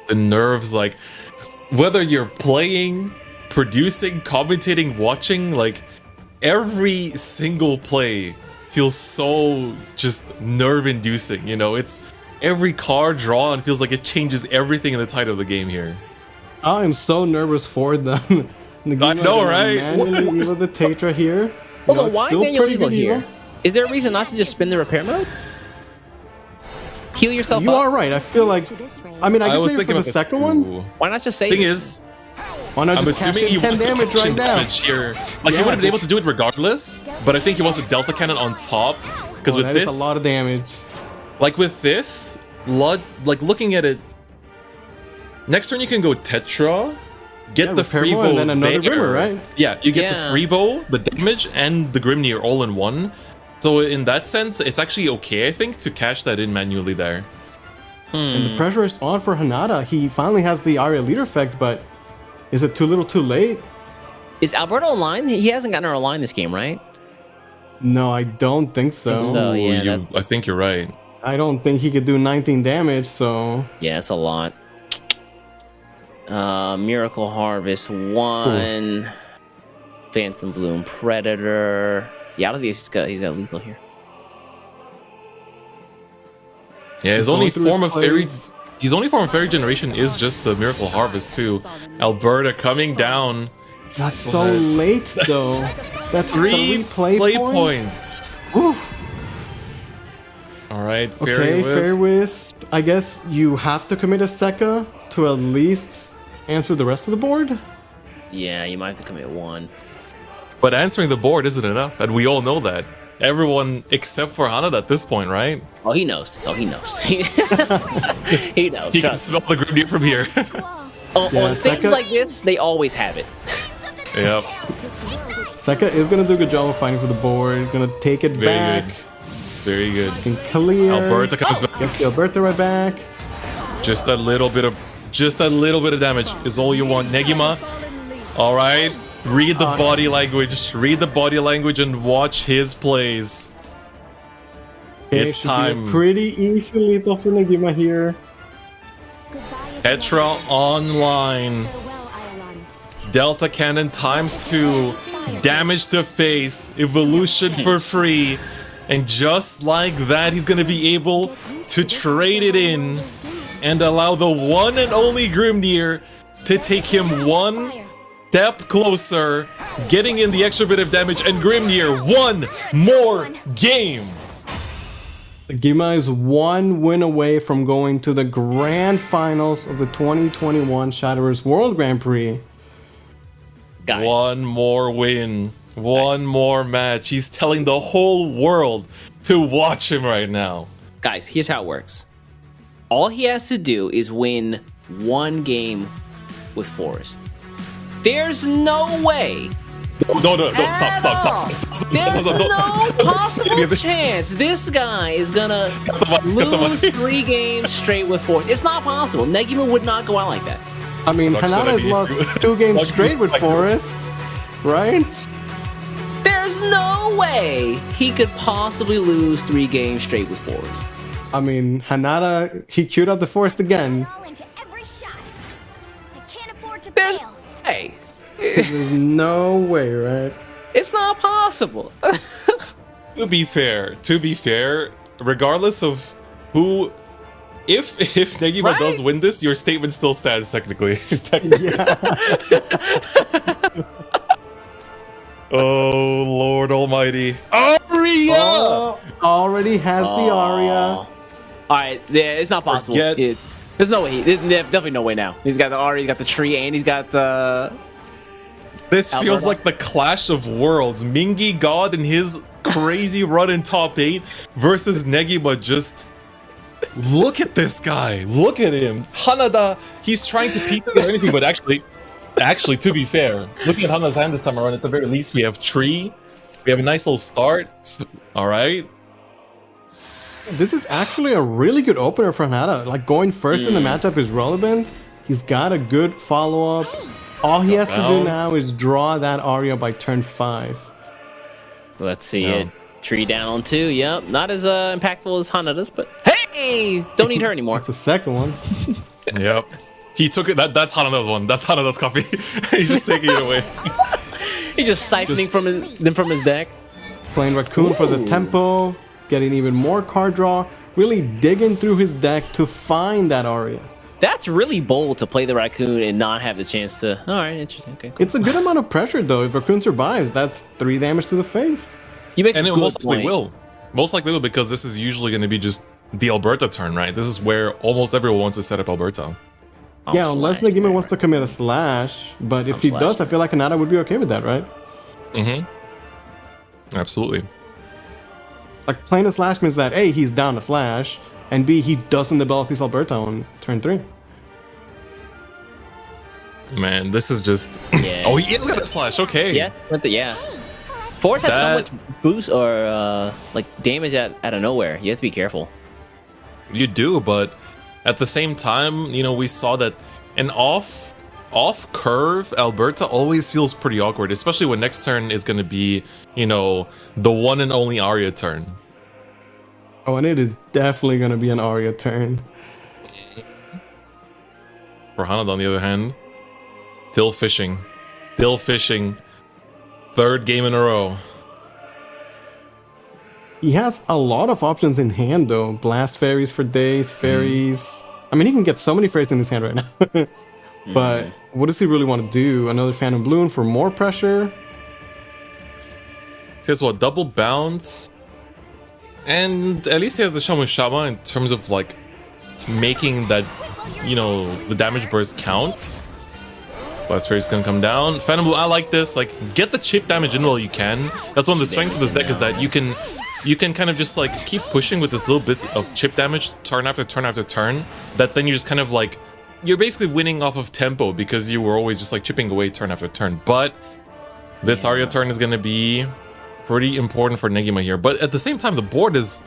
the nerves, like, whether you're playing, producing, commentating, watching, like, every single play feels so just nerve-inducing, you know? It's every card drawn feels like it changes everything in the title of the game here. I'm so nervous for them. I know, right? Manually Evo the Tetra here. Hold on, why manual Evo here? Is there a reason not to just spin the repair mode? Heal yourself You up? are right. I feel like... I mean, I guess was maybe for the second one? Why not just save Thing it? is, Why not I'm just cash assuming in he 10 wants to damage cash right in now? damage here. Like, he would have been able to do it regardless, but I think he wants a Delta Cannon on top, because with that this... is a lot of damage. Like with this, like looking at it, next turn you can go Tetra, get the Repair Freevo and then another there. Grimmer, right? Yeah, you get Yeah. the Freevo, the damage, and the Grimnir all in one. So in that sense, it's actually okay, I think, to cash that in manually there. And the pressure is on for Hanada. He finally has the Aria leader effect, but is it too little too late? Is Alberto online? He hasn't gotten her online this game, right? No, I don't think so. So, yeah, I think you're right. I don't think he could do 19 damage, so... Yeah, it's a lot. Miracle Harvest 1. Phantom Bloom Predator. Yeah, I don't think he's got lethal here. Yeah, his He's only going through form his of fairy, plays. his only form of fairy generation is just the Miracle Harvest too. Alberta coming down. That's so late, though. That's three play points. Woo. All right, Okay, Fairy Fairy Wisp. Wisp. I guess you have to commit a Sekka to at least answer the rest of the board. Yeah, you might have to commit one. But answering the board isn't enough, and we all know that. Everyone except for Hanada at this point, right? Oh, he knows. Oh, he knows. He knows. He can Trust smell the Grimnir from here. on things Sekka- like this, they always have it. Yep. Sekka is gonna do a good job of fighting for the board. Gonna take it Very back. good. Very good. Can clear. Alberta comes back. Gets the Alberta right back. Just a little bit of damage is all you want. Negima. All right. Read the body language. Read the body language and watch his plays. Okay, It's should be a time. pretty easy lethal for Negima here. Etra online. Delta Cannon ×2. Damage to face. Evolution for free. And just like that, he's going to be able to trade it in and allow the one and only Grimnir to take him one step closer, getting in the extra bit of damage, and Grimnir, one more game. Negima is one win away from going to the grand finals of the 2021 Shadowverse World Grand Prix. Guys. One more win. One more match. He's telling the whole world to watch him right now. Guys, here's how it works. All he has to do is win one game with Forest. There's no way. No, stop. There's no possible chance this guy is gonna lose 3 games straight with Forest. It's not possible. Negima would not go out like that. I mean, Hanada has lost 2 games straight with Forest, right? There's no way he could possibly lose 3 games straight with Forest. I mean, Hanada, he queued up the Forest again. There's no way. There's no way, right? It's not possible. To be fair, regardless of who, if Negima does win this, your statement still stands technically. Oh Lord Almighty, Aria! Oh, already has the Aria. All right, yeah, it's not possible. There's no way. There's definitely no way now. He's got the Aria, he's got the tree, and he's got. This Alberta. feels like the clash of worlds. Mingy God and his crazy run in top 8 versus Negima. Just look at this guy. Look at him. Hanada, he's trying to piece together anything, but actually, to be fair, looking at Hanada's hand this time around, at the very least, we have tree. We have a nice little start. All right. This is actually a really good opener for Hanada. Like, going first in the matchup is relevant. He's got a good follow-up. All he has to do now is draw that Aria by turn 5. Let's see it. Tree down on 2. Yep, not as impactful as Hanada's, but hey, don't need her anymore. That's the second one. Yep. He took it. That's Hanada's one. That's Hanada's copy. He's just taking it away. He's just siphoning from his deck. Playing Raccoon for the tempo, getting even more card draw, really digging through his deck to find that Aria. That's really bold to play the Raccoon and not have the chance to. All right, interesting. Okay, cool. It's a good amount of pressure though. If Raccoon survives, that's 3 damage to the face. You make and a it good most likely point. will. Most likely will, because this is usually going to be just the Alberta turn, right? This is where almost everyone wants to set up Alberta. Yeah, unless Negima wants to commit a slash, but if he does, I feel like Hanada would be okay with that, right? Mm-hmm. Absolutely. Like, playing a slash means that A, he's down a slash, and B, he doesn't develop his Alberta on turn 3. Man, this is just... Yeah. Oh, he is gonna slash, okay. Yes, yeah. Force has so much boost or like damage out of nowhere. You have to be careful. You do, but at the same time, you know, we saw that an off curve Alberta always feels pretty awkward, especially when next turn is going to be, you know, the one and only Arya turn. Oh, and it is definitely going to be an Arya turn. For Hanada, on the other hand, still fishing. Still fishing. Third game in a row. He has a lot of options in hand, though. Blast fairies for days, fairies. I mean, he can get so many fairies in his hand right now. But what does he really want to do? Another Phantom Bloom for more pressure? He has what? Double bounce? And at least he has the Shamu Shama in terms of like making that, you know, the damage burst count. Blast Fairy's gonna come down. Phantom Bloom, I like this. Like, get the chip damage in while you can. That's one of the strengths of this deck, is that you can kind of just like keep pushing with this little bit of chip damage turn after turn after turn. That then you just kind of like, you're basically winning off of tempo because you were always just like chipping away turn after turn. But this Arya turn is gonna be pretty important for Negima here. But at the same time, the board is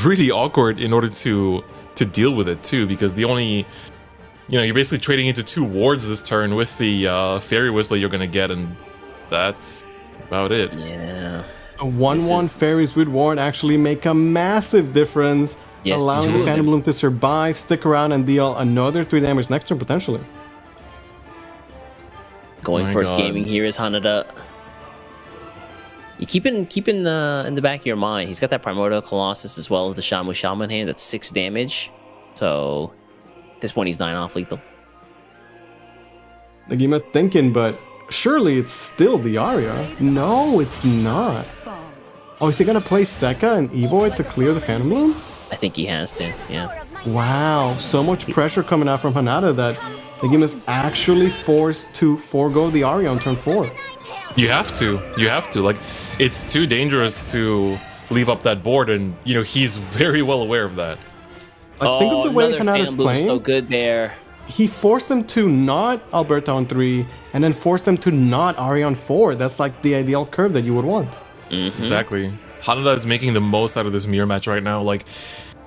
really awkward in order to deal with it too, because the only, you know, you're basically trading into 2 wards this turn with the Fairy Whisper you're gonna get, and that's about it. Yeah. A 1/1 fairies with ward actually make a massive difference, allowing the Phantom Bloom to survive, stick around, and deal another 3 damage next turn potentially. Going first gaming here is Hanada. You keep in the back of your mind, he's got that Primordial Colossus as well as the Shamu Shaman hand. That's 6 damage. So at this point, he's 9 off lethal. Negima thinking, but surely it's still the Arya. No, it's not. Oh, is he gonna play Sekka and Evoid to clear the Phantom Bloom? I think he has to, yeah. Wow, so much pressure coming out from Hanada that Negima's actually forced to forego the Arya on turn 4. You have to. Like, it's too dangerous to leave up that board, and, you know, he's very well aware of that. Like, think of the way Hanada's playing. So good there. He forced them to not Alberta on 3, and then forced them to not Arya on 4. That's like the ideal curve that you would want. Exactly. Hanada is making the most out of this mirror match right now. Like,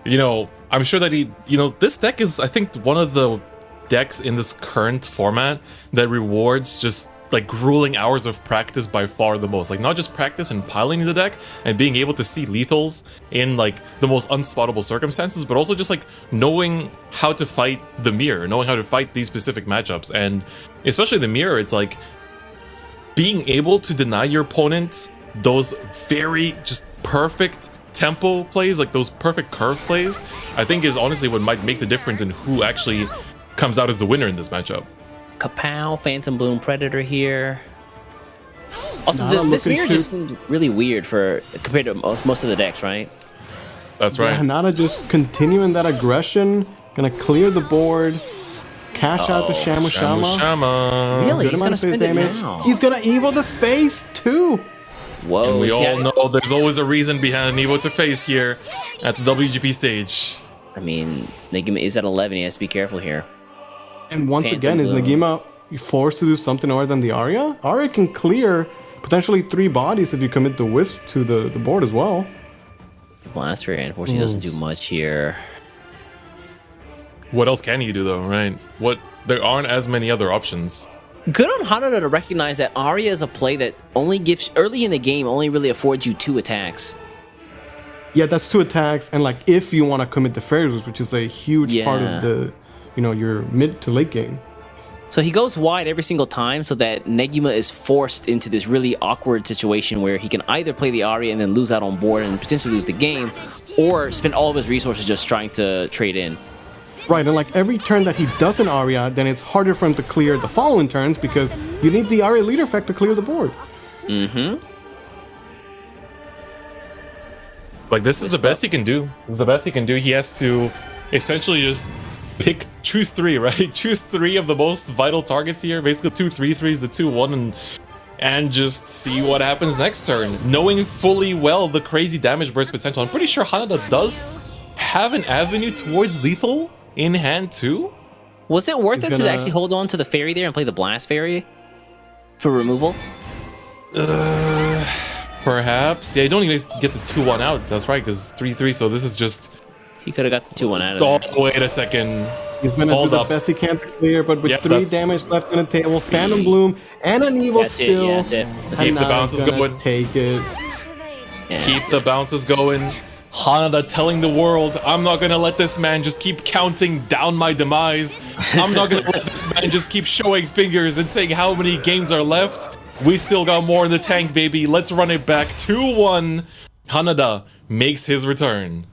you know, I'm sure that he, you know, this deck is, I think, one of the decks in this current format that rewards just like grueling hours of practice by far the most. Like, not just practice and piling the deck and being able to see lethals in like the most unspottable circumstances, but also just like knowing how to fight the mirror, knowing how to fight these specific matchups. And especially the mirror, it's like being able to deny your opponent those very just perfect tempo plays, like those perfect curve plays, I think is honestly what might make the difference in who actually comes out as the winner in this matchup. Kapow, Phantom Bloom Predator here. Also, this mirror just seems really weird compared to most of the decks, right? That's right. Yeah, Hanada just continuing that aggression, gonna clear the board, cash out the Shamu Shama. Really? He's gonna spend it now. He's gonna Evo the face too. Whoa. And we all know there's always a reason behind an Evo to face here at the WGP stage. I mean, Negima is at 11. He has to be careful here. And once again, is Negima forced to do something other than the Arya? Arya can clear potentially 3 bodies if you commit the Wisp to the board as well. Blast Fairy, unfortunately, doesn't do much here. What else can you do, though, right? There aren't as many other options. Good on Hanada to recognize that Arya is a play that only gives, early in the game, only really affords you 2 attacks. Yeah, that's 2 attacks, and like if you want to commit the Fairies, which is a huge part of the, you know, your mid to late game. So he goes wide every single time so that Negima is forced into this really awkward situation where he can either play the Arya and then lose out on board and potentially lose the game, or spend all of his resources just trying to trade in. Right, and like every turn that he does an Arya, then it's harder for him to clear the following turns because you need the Arya leader effect to clear the board. Like, this is the best he can do. This is the best he can do. He has to essentially just choose 3, right? Choose 3 of the most vital targets here. Basically 2 3/3s, the 2 1 and and just see what happens next turn, knowing fully well the crazy damage burst potential. I'm pretty sure Hanada does have an avenue towards lethal in hand too. Was it worth it to actually hold on to the fairy there and play the blast fairy for removal? Perhaps. Yeah, you don't even get the 2-1 out. That's right, because 3-3. So this is just. He could have got the 2-1 out of there. Wait a second. He's gonna do the best he can to clear, but with 3 damage left on the table, Phantom Bloom and an Evil still. That's it. Keep the bounces going. Take it. Yeah. Keep the bounces going. Hanada telling the world, I'm not gonna let this man just keep counting down my demise. I'm not gonna let this man just keep showing fingers and saying how many games are left. We still got more in the tank, baby. Let's run it back. 2-1. Hanada makes his return.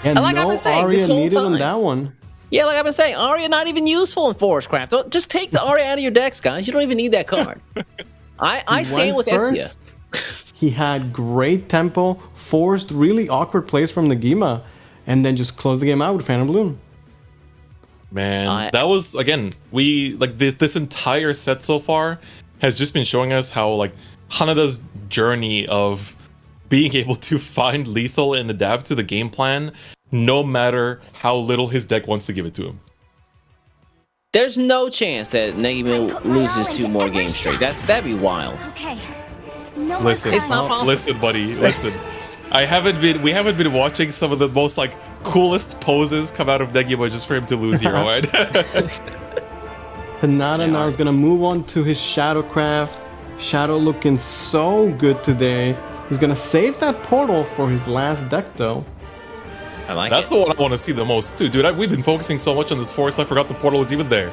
And like I've been saying, Arya needed on that one. Yeah, like I've been saying, Arya not even useful in Forest Craft. Just take the Arya out of your decks, guys. You don't even need that card. I stand with Estia. He had great tempo, forced really awkward plays from Nagima, and then just closed the game out with Phantom Bloom. Man, that was, again, this entire set so far has just been showing us how, like, Hanada's journey of being able to find lethal and adapt to the game plan, no matter how little his deck wants to give it to him. There's no chance that Nagima loses 2 more games straight. That'd be wild. Okay. Listen, it's not possible. Listen, buddy, listen. We haven't been watching some of the most like coolest poses come out of Nagima just for him to lose here, alright? Hanada now is gonna move on to his Shadowcraft. Shadow looking so good today. He's gonna save that portal for his last deck though. I like That's the one I want to see the most too, dude. We've been focusing so much on this forest, I forgot the portal was even there.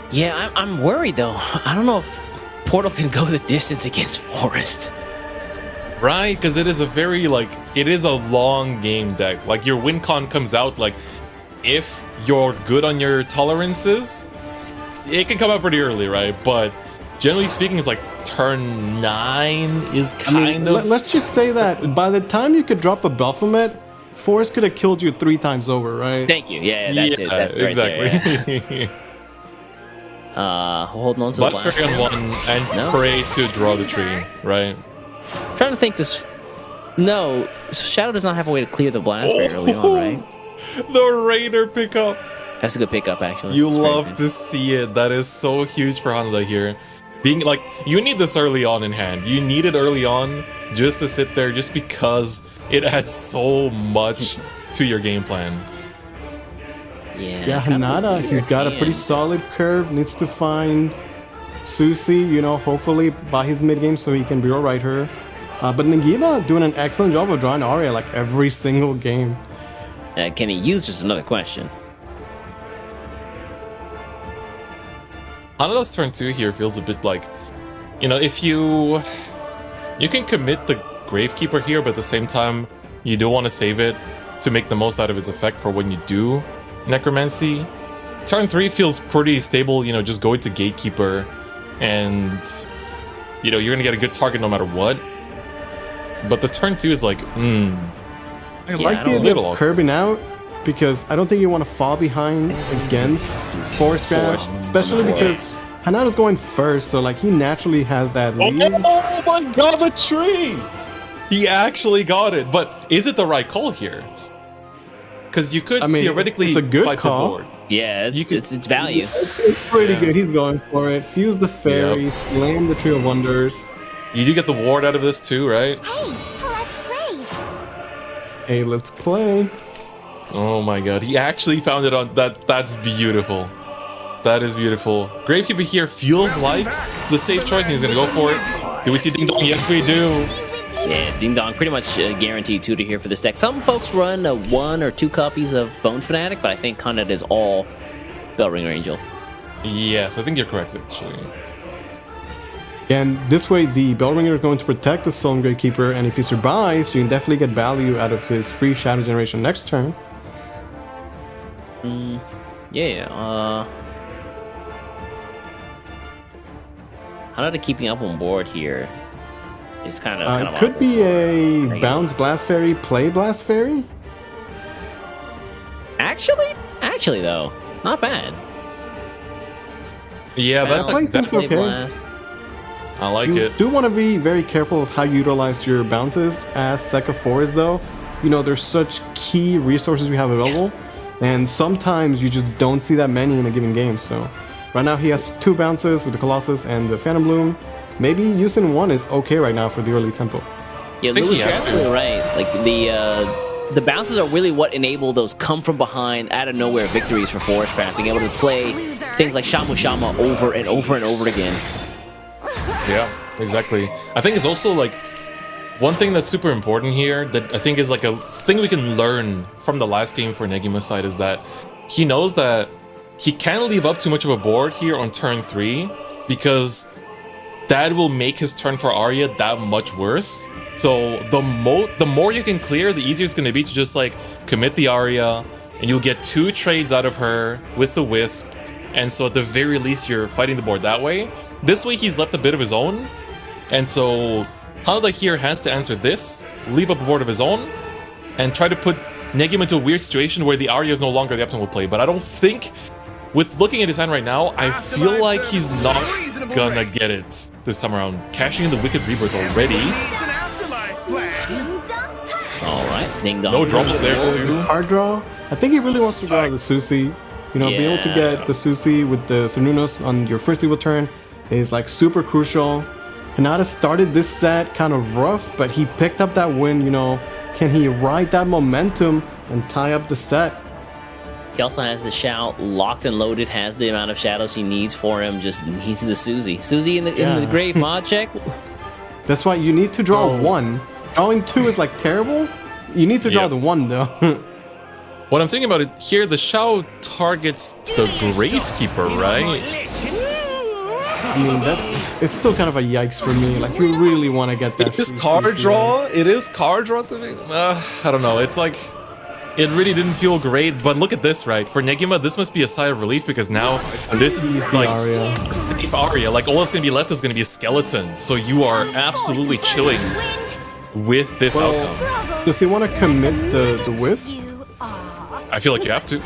Yeah, I'm worried though. I don't know if Portal can go the distance against Forest. Right, because it is a very, it is a long game deck. Like, your win con comes out, if you're good on your tolerances, it can come out pretty early, right? But generally speaking, it's turn 9 is kind of... Let's just say that by the time you could drop a Baphomet, Forest could have killed you 3 times over, right? Thank you. Yeah, that's it. That's right exactly. There, yeah. Holding on to Blast the Fairy on 1 and pray to draw the tree, right? I'm trying to think this. No, Shadow does not have a way to clear the blast very early on, right? The Raider pickup. That's a good pickup, actually. You love to see it. That is so huge for Hanada here. Being you need this early on in hand. You need it early on just to sit there, just because it adds so much to your game plan. Yeah, Hanada, he's got a pretty solid curve. Needs to find Susie, hopefully by his mid game so he can rewrite her. But Nagima doing an excellent job of drawing Arya every single game. Can he use just another question? Hanada's turn 2 here feels a bit if you can commit the Gravekeeper here, but at the same time, you do want to save it to make the most out of its effect for when you do Necromancy. Turn 3 feels pretty stable, just going to Gatekeeper, and you're gonna get a good target no matter what. But the turn 2 is I like the idea of curbing out, because I don't think you want to fall behind against Forest Craft, especially because Hanada's going first, so he naturally has that lead. Oh my god, the tree! He actually got it, but is it the right call here? Because you could theoretically it's a good fight call. the board. Yeah, it's value. It's pretty good. He's going for it. Fuse the fairy, slam the Tree of Wonders. You do get the ward out of this too, right? Hey, let's play. Oh my god, he actually found it on that. That's beautiful. That is beautiful. Gravekeeper here feels like the safe choice, and he's gonna go for it. Do we see Ding Dong? Yes, we do. Yeah, Ding Dong pretty much guaranteed tutor here for this deck. Some folks run 1 or 2 copies of Bone Fanatic, but I think Conrad is all Bellringer Angel. Yes, I think you're correct, actually. And this way, the Bellringer is going to protect the Solemn Gravekeeper, and if he survives, you can definitely get value out of his free Shadow Generation next turn. How to keeping up on board here? It's kind of could be a bounce Blast Fairy, play Blast Fairy. Actually though, not bad. Yeah, that play seems okay. Blast. I like You it. do want to be very careful of how you utilize your bounces as Sekka Forest, though. You know, there's such key resources we have available, and sometimes you just don't see that many in a given game. So right now he has 2 bounces with the Colossus and the Phantom Bloom. Maybe using 1 is okay right now for the early tempo. Yeah, Lewis, you're absolutely right. Like the bounces are really what enable those come from behind, out of nowhere victories for Forest Craft, being able to play things like Shamu Shama over and over and over again. Yeah, exactly. I think it's also like one thing that's super important here that I think is like a thing we can learn from the last game for Negima's side is that he knows that he can't leave up too much of a board here on turn 3 because that will make his turn for Arya that much worse. So the more you can clear, the easier it's going to be to just like commit the Arya, and you'll get 2 trades out of her with the Wisp, and so at the very least you're fighting the board that way. This way he's left a bit of his own, and so Hanada here has to answer this, leave up a board of his own, and try to put Negima into a weird situation where the Arya is no longer the optimal play. But I don't think, with looking at his hand right now, I feel like he's not gonna get it this time around. Cashing in the Wicked Rebirth already. Alright, ding dong. No drops there too. Card draw. I think he really wants to draw the Susi. You know, being able to get the Susi with the Cernunos on your first evil turn is like super crucial. Hanada started this set kind of rough, but he picked up that win, you know. Can he ride that momentum and tie up the set? He also has the Shout locked and loaded, has the amount of shadows he needs for him, just needs the Susie. Susie in the grave mod check? That's why you need to draw 1. Drawing 2 is like terrible. You need to draw the 1 though. What I'm thinking about it here, the Shao targets the Gravekeeper, right? I mean, it's still kind of a yikes for me. Like, you really want to get that. It is card draw. It is card draw to me. I don't know. It's like, it really didn't feel great. But look at this, right? For Negima, this must be a sigh of relief because now this is like a safe Arya. Like, all that's going to be left is going to be a skeleton. So you are absolutely chilling with this outcome. Does he want to commit the Wisp? I feel like you have to.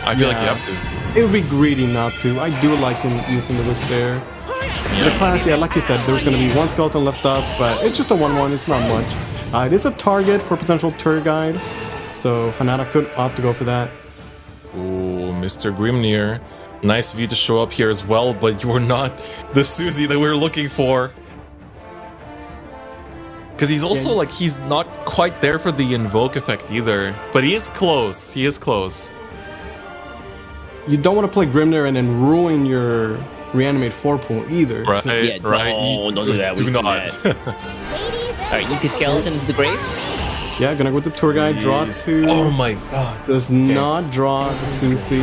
I feel like you have to. It would be greedy not to. I do like him using the Wisp there. The clash, yeah, like you said, there's going to be 1 skeleton left up, but it's just a 1/1. It's not much. It is a target for potential tour guide, so Hanada could opt to go for that. Ooh, Mr. Grimnir. Nice of you to show up here as well, but you are not the Susie that we were looking for. Because he's also like, he's not quite there for the invoke effect either, but he is close. He is close. You don't want to play Grimnir and then ruin your reanimate 4 pool either. Right, Yeah, right. no, don't do that. Do We've seen not. that. Alright, Yuki Skeleton into the grave. Yeah, gonna go with the tour guide. Draw 2. Oh my god. Does not draw the Susi.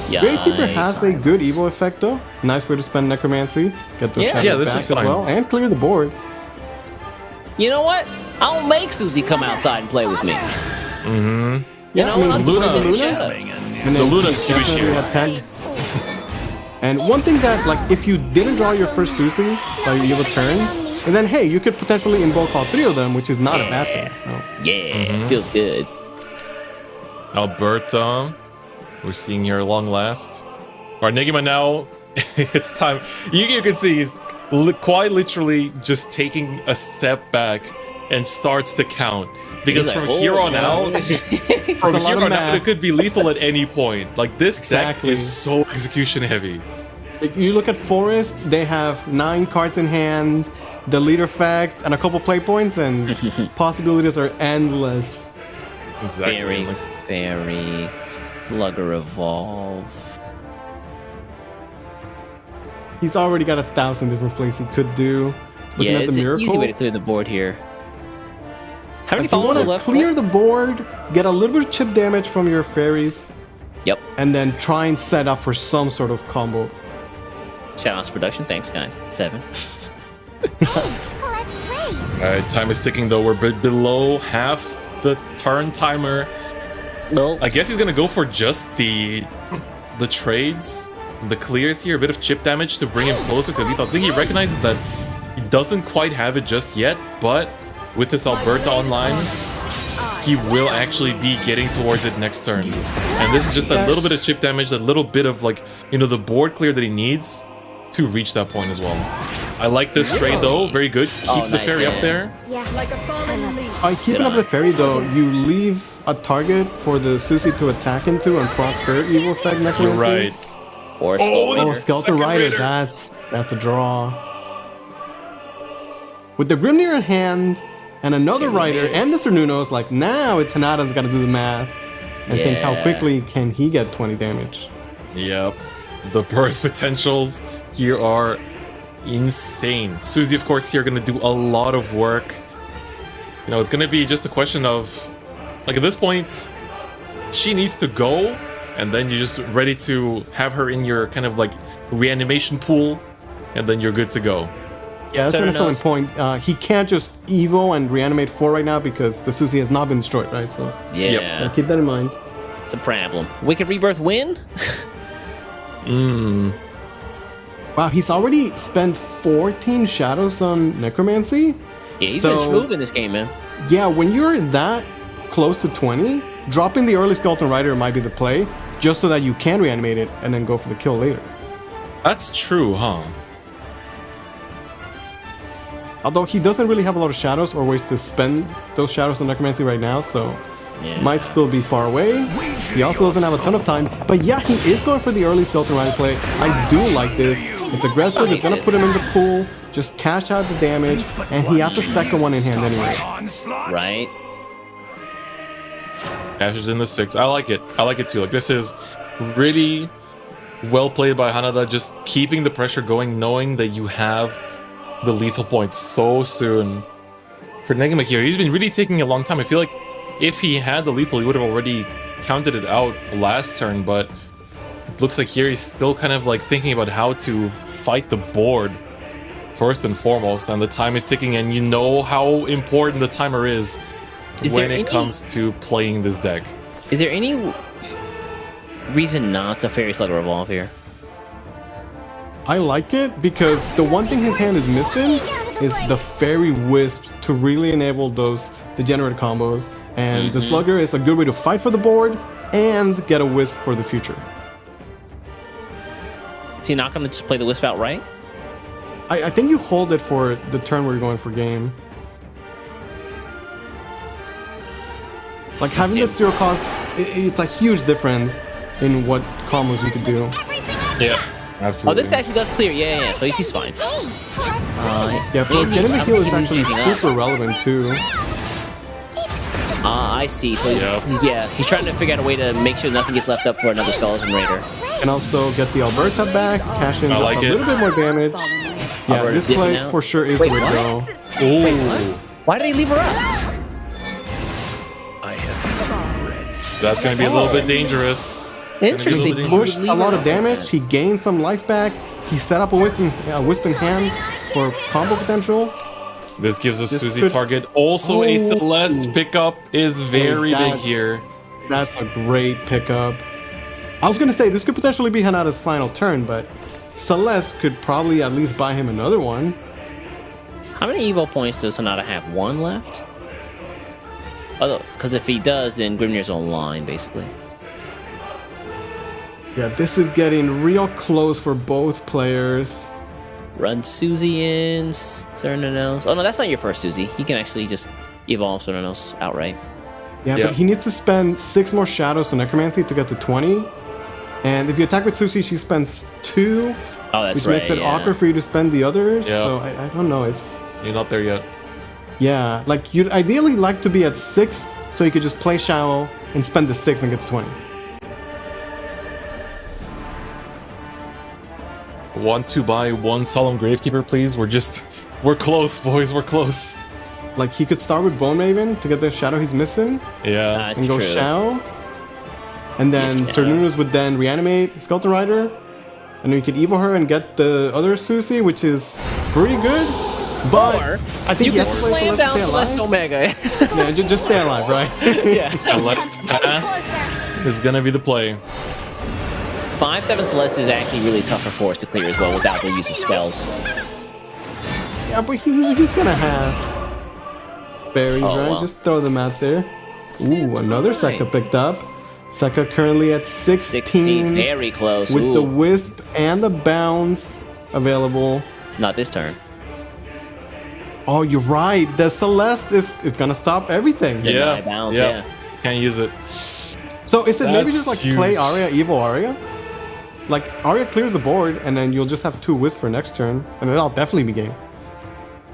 Gravekeeper has a good Evo effect though. Nice way to spend Necromancy. Get those shadows back as well. And clear the board. You know what? I'll make Susie come outside and play with me. Mm-hmm. You know, I'll just Luna. swim in the shadows. And the Luna's huge here. And one thing that, like, if you didn't draw your first Susi by your Evo turn, and then hey, you could potentially invoke all 3 of them, which is not a bad thing. So yeah, feels good. Alberta, we're seeing here long last. Our Negima now, it's time. You can see he's quite literally just taking a step back and starts to count. Because from here on out, it could be lethal at any point. Like, this deck is so execution heavy. Like, you look at Forest, they have 9 cards in hand, the leader effect, and a couple play points, and possibilities are endless. Exactly. Fairy, Slugger Evolve. He's already got 1,000 different plays he could do. Looking at the Miracle. It's an easy way to clear the board here. How many If you follows want are to left? clear the board, get a little bit of chip damage from your fairies. Yep. And then try and set up for some sort of combo. Shoutouts to production. Thanks, guys. 7. Alright, time is ticking though. We're below half the turn timer. No. I guess he's gonna go for just the trades, the clears here, a bit of chip damage to bring him closer to lethal. I think he recognizes that he doesn't quite have it just yet, but with this Alberta online, he will actually be getting towards it next turn. And this is just that little bit of chip damage, that little bit of, like, you know, the board clear that he needs to reach that point as well. I like this trade though. Very good. Keep the nice, fairy up yeah. there. Yeah, like a fallen leaf. By keeping up the fairy though, you leave a target for the Susie to attack into and proc her evil effect necromancy. You're right. Or Oh, Skeleton Rider, that's a draw. With the Grimnir in hand and another Rider and Mr. Nuno's, like now it's Hanada's got to do the math and think how quickly can he get 20 damage. Yep. The burst potentials here are insane. Susie, of course, here going to do a lot of work. You know, it's going to be just a question of, like at this point, she needs to go, and then you're just ready to have her in your kind of like reanimation pool, and then you're good to go. Yeah, that's an excellent point. He can't just Evo and reanimate 4 right now because the Susie has not been destroyed, right? So Yeah. keep that in mind. It's a problem. Wicked Rebirth win? Wow, he's already spent 14 shadows on Necromancy? Yeah, he's been smooth in this game, man. Yeah, when you're that close to 20, dropping the early Skeleton Rider might be the play, just so that you can reanimate it and then go for the kill later. That's true, huh? Although he doesn't really have a lot of shadows or ways to spend those shadows on Necromancy right now, so might still be far away. He also doesn't have a ton of time, but yeah, he is going for the early Skeleton Rider play. I do like this. It's aggressive, it's gonna put him in the pool, just cash out the damage, and he has a second one in hand anyway. Right. Cashes in the 6. I like it. I like it too. Like, this is really well played by Hanada, just keeping the pressure going, knowing that you have the lethal points so soon. For Negima here, he's been really taking a long time. I feel like if he had the lethal, he would have already counted it out last turn, but it looks like here he's still kind of like thinking about how to fight the board first and foremost, and the time is ticking, and you know how important the timer is when it comes to playing this deck. Is there any reason not to Fairy Slugger Revolve here? I like it because the one thing his hand is missing is the Fairy Wisp to really enable those degenerate combos, and the Slugger is a good way to fight for the board and get a Wisp for the future. Is he not going to just play the Wisp outright? I think you hold it for the turn where you're going for game. Like having the 0 cost, it's a huge difference in what combos you could do. Yeah, absolutely. Oh, this actually does clear. Yeah. So he's fine. Yeah, plus getting the heal is actually super relevant too. I see. So he's trying to figure out a way to make sure nothing gets left up for another Skeleton Raider. And also get the Alberta back, cash in just a little bit more damage. Yeah, this play for sure is the way to go. Ooh. Why did he leave her up? That's going to be a little bit dangerous. Interesting. He pushed a lot of damage, he gained some life back, he set up a wisp in hand for combo potential. This gives us Susie target. Also, a Celeste pickup is very big here. That's a great pickup. I was going to say, this could potentially be Hanada's final turn, but Celeste could probably at least buy him another one. How many Evo points does Hanada have? 1 left? Because if he does, then Grimnir's online, basically. Yeah, this is getting real close for both players. Run Susie in, Cernanos. Oh no, that's not your first Susie. He can actually just evolve Cernanos outright. Yeah, but he needs to spend 6 more shadows on Necromancy to get to 20. And if you attack with Susie, she spends 2. Oh, that's which makes it awkward for you to spend the others. Yeah. So I don't know. You're not there yet. Yeah, like you'd ideally like to be at 6th so you could just play Shao and spend the 6th and get to 20. Want to buy 1 Solemn Gravekeeper, please? We're close, boys. We're close. Like he could start with Bone Maven to get the shadow he's missing. Yeah. And go Shao. And then Cernunnos would then reanimate Skeleton Rider. And then you could Evo her and get the other Susie, which is pretty good. But I think you can slam down Celeste Omega. Yeah, just stay alive, right? Yeah. Celeste pass is gonna be the play. 5/7 Celeste is actually really tough for Force to clear as well without the use of spells. Yeah, but he's gonna have berries, right? Well. Just throw them out there. Ooh, another Sekka picked up. Sekka currently at 16. Very close. With the Wisp and the Bounce available. Not this turn. Oh, you're right. The Celeste is gonna stop everything. Deny bounds, yeah. Can't use it. So is it maybe That's just like huge. play Arya, Evil Arya? Like Arya clears the board, and then you'll just have 2 Wisp for next turn, and then I'll definitely be game.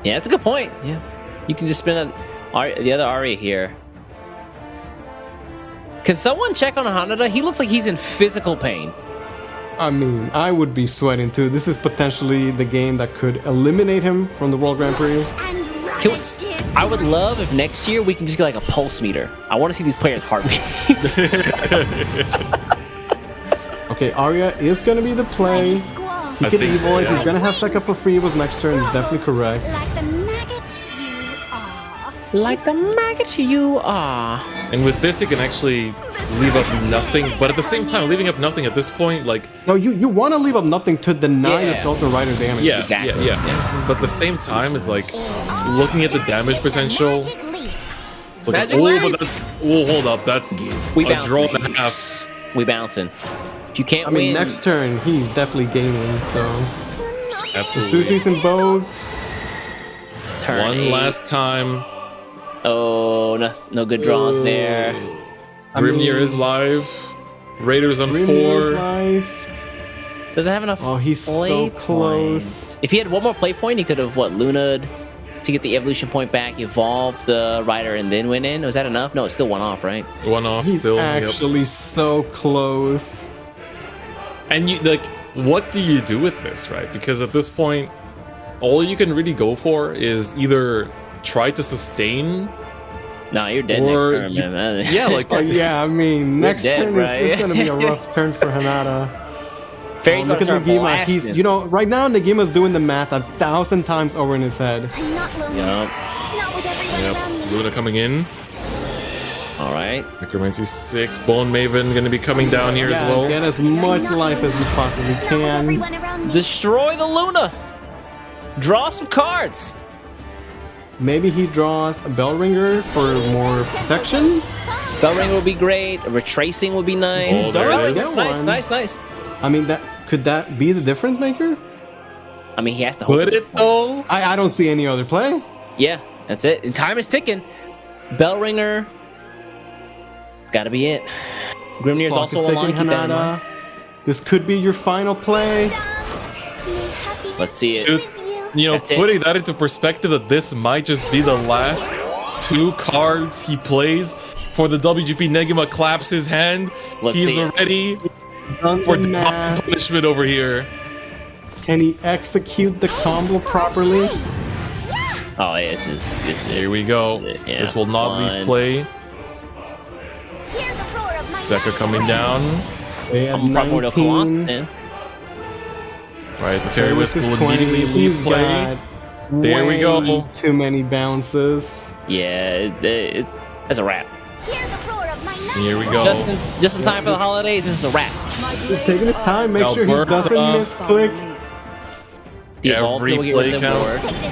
Yeah, that's a good point. Yeah. You can just spin the other Arya here. Can someone check on Hanada? He looks like he's in physical pain. I mean, I would be sweating too. This is potentially the game that could eliminate him from the World Grand Prix. I would love if next year we can just get like a pulse meter. I want to see these players' heartbeats. Okay, Arya is gonna be the play. He I can think, Evoid. yeah. He's gonna have Sekka for free was next turn. He's definitely correct. Like the maggot you are. Like the maggot you are. And with this, you can actually leave up nothing. But at the same time, leaving up nothing at this point, like... No, you want to leave up nothing to deny the Skeleton Rider damage. Yeah, Exactly. yeah. But at the same time, it's like, looking at the damage potential... It's like, Magic oh, Leap! but that's... Oh, hold up, that's We a bounce. draw and a half. We bouncing. If you can't I mean, win... next turn, he's definitely gaming, so... Absolutely. Susie's in boat. Turn One 8. last time. Oh, no good draws there. Grimnir is live. Raiders on Grimnir's 4. life. Doesn't have enough. Oh, he's play so point. close. If he had one more play point, he could have Luna'd to get the evolution point back, evolve the rider, and then win in. Was that enough? No, it's still one off, right? One off He's still. yep. actually so close. And you like, what do you do with this, right? Because at this point, all you can really go for is either try to sustain. No, you're dead Or next turn, man. Yeah, like Oh, yeah, I mean, next dead, turn right? is going to be a rough turn for Hanada. Fairy's Look gonna at start Nagima. blasting. He's, you know, right now Nagima's doing the math 1,000 times over in his head. I'm not lonely. Yup. Not with everyone around me. Luna coming in. All right. Necromancy 6. Bone Maven going to be coming down here as Yeah, well. get as much life as you possibly Not with can. everyone around me. Destroy the Luna. Draw some cards. Maybe he draws a Bellringer for more protection. Bellringer would be great. Retracing would be nice. Oh, there it nice, is. nice, nice, nice. I mean, could that be the difference maker? I mean, he has to hold Would this it though? I don't see any other play. Yeah, that's it. And time is ticking. Bellringer. It's got to be it. Grimnir's Clock also is along. ticking, Keep that in mind. Hanada. This could be your final play. Let's see it. Dude, you know, That's it. putting that into perspective, that this might just be the last 2 cards he plays for the WGP. Negima claps his hand. Let's He's see it. ready Done for the divine math. punishment over here. Can he execute the combo properly? Oh, yeah, this is Here we go. Yeah, This will not fine. leave play. Hear the roar of my Zeka coming down. They have Primordial Colossus, 19. man. Right, the Fairy This Wisp is will 20. immediately He's leave play. got There we go. way too many bounces. Yeah, that's a wrap. Hear the roar of my Here we go. Just in time for the holidays, this is a wrap. He's taking his time, make sure he Alberta. doesn't misclick. The evolve Every will get play rid of the counts. board.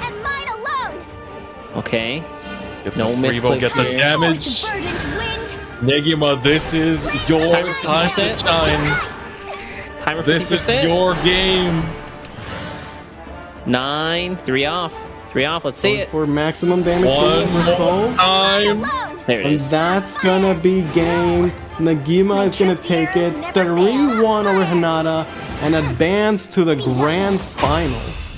and mine alone. Okay. Get No the Freevo, misclicks get the here. damage. Burdened wind. Negima, this is your time to 50%. shine. Timer This is 50%. your game. 9, 3 off. 3 off. Let's see Going it. for maximum damage One here for Soul. more time. There it And is. that's gonna be game. Nagima is gonna take it 3-1 over Hanada and advance to the grand finals.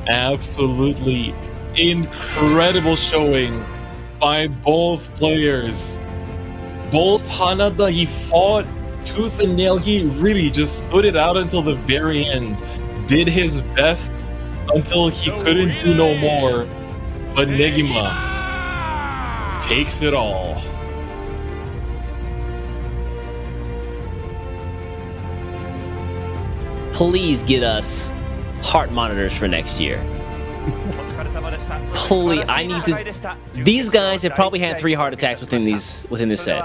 Absolutely incredible showing by both players. Both Hanada, he fought tooth and nail. He really just stood it out until the very end. Did his best until he couldn't do no more. But Negima takes it all. Please get us heart monitors for next year. Please, I need to. These guys have probably had 3 heart attacks within this set.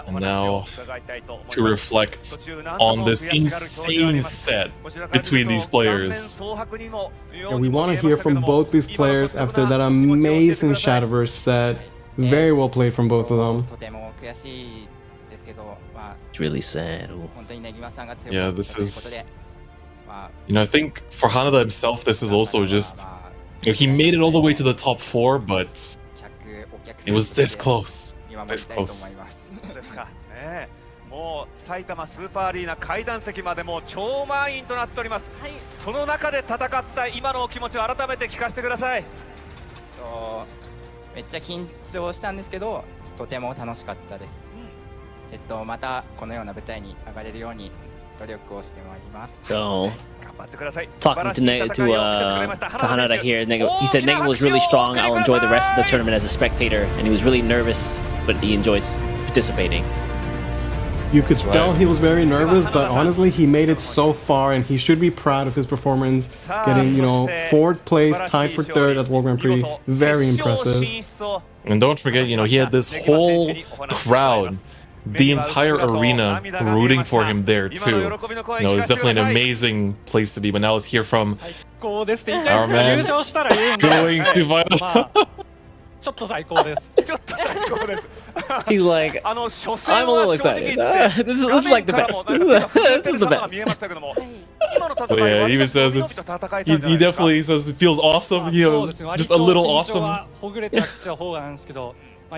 And now, to reflect on this insane set between these players. And we want to hear from both these players after that amazing Shadowverse set. Very well played from both of them. とても悔しいですけど、まあ It's really sad. Ooh. 本当にネギマさんが強Yeah, かったという this こと is で、You know, I think for Hanada himself, this is also just, you know, he made it all the way to the top 4, but it was this close. This close. そうですか。ねえ、もう埼玉スーパーアリーナ階段席までもう超満員となっております。その中で戦った今のお気持ちを改めて聞かせてください。めっちゃ緊張したんですけど、とても楽しかったです。またこのような舞台に上がれるように努力をしてまいります。 So, talking to Hanada here, he said Negamo was really strong. I'll enjoy the rest of the tournament as a spectator, and he was really nervous, but he enjoys participating. You could tell he was very nervous, but honestly, he made it so far, and he should be proud of his performance. Getting, you know, 4th place, tied for 3rd at World Grand Prix. Very impressive. And don't forget, you know, he had this whole crowd, the entire arena rooting for him there too. You know, it's definitely an amazing place to be. But now let's hear from our man going to final. He's like, I'm a little excited. This is like the best. This is the best. So yeah, he even says he definitely says it feels awesome, you know, just a little awesome.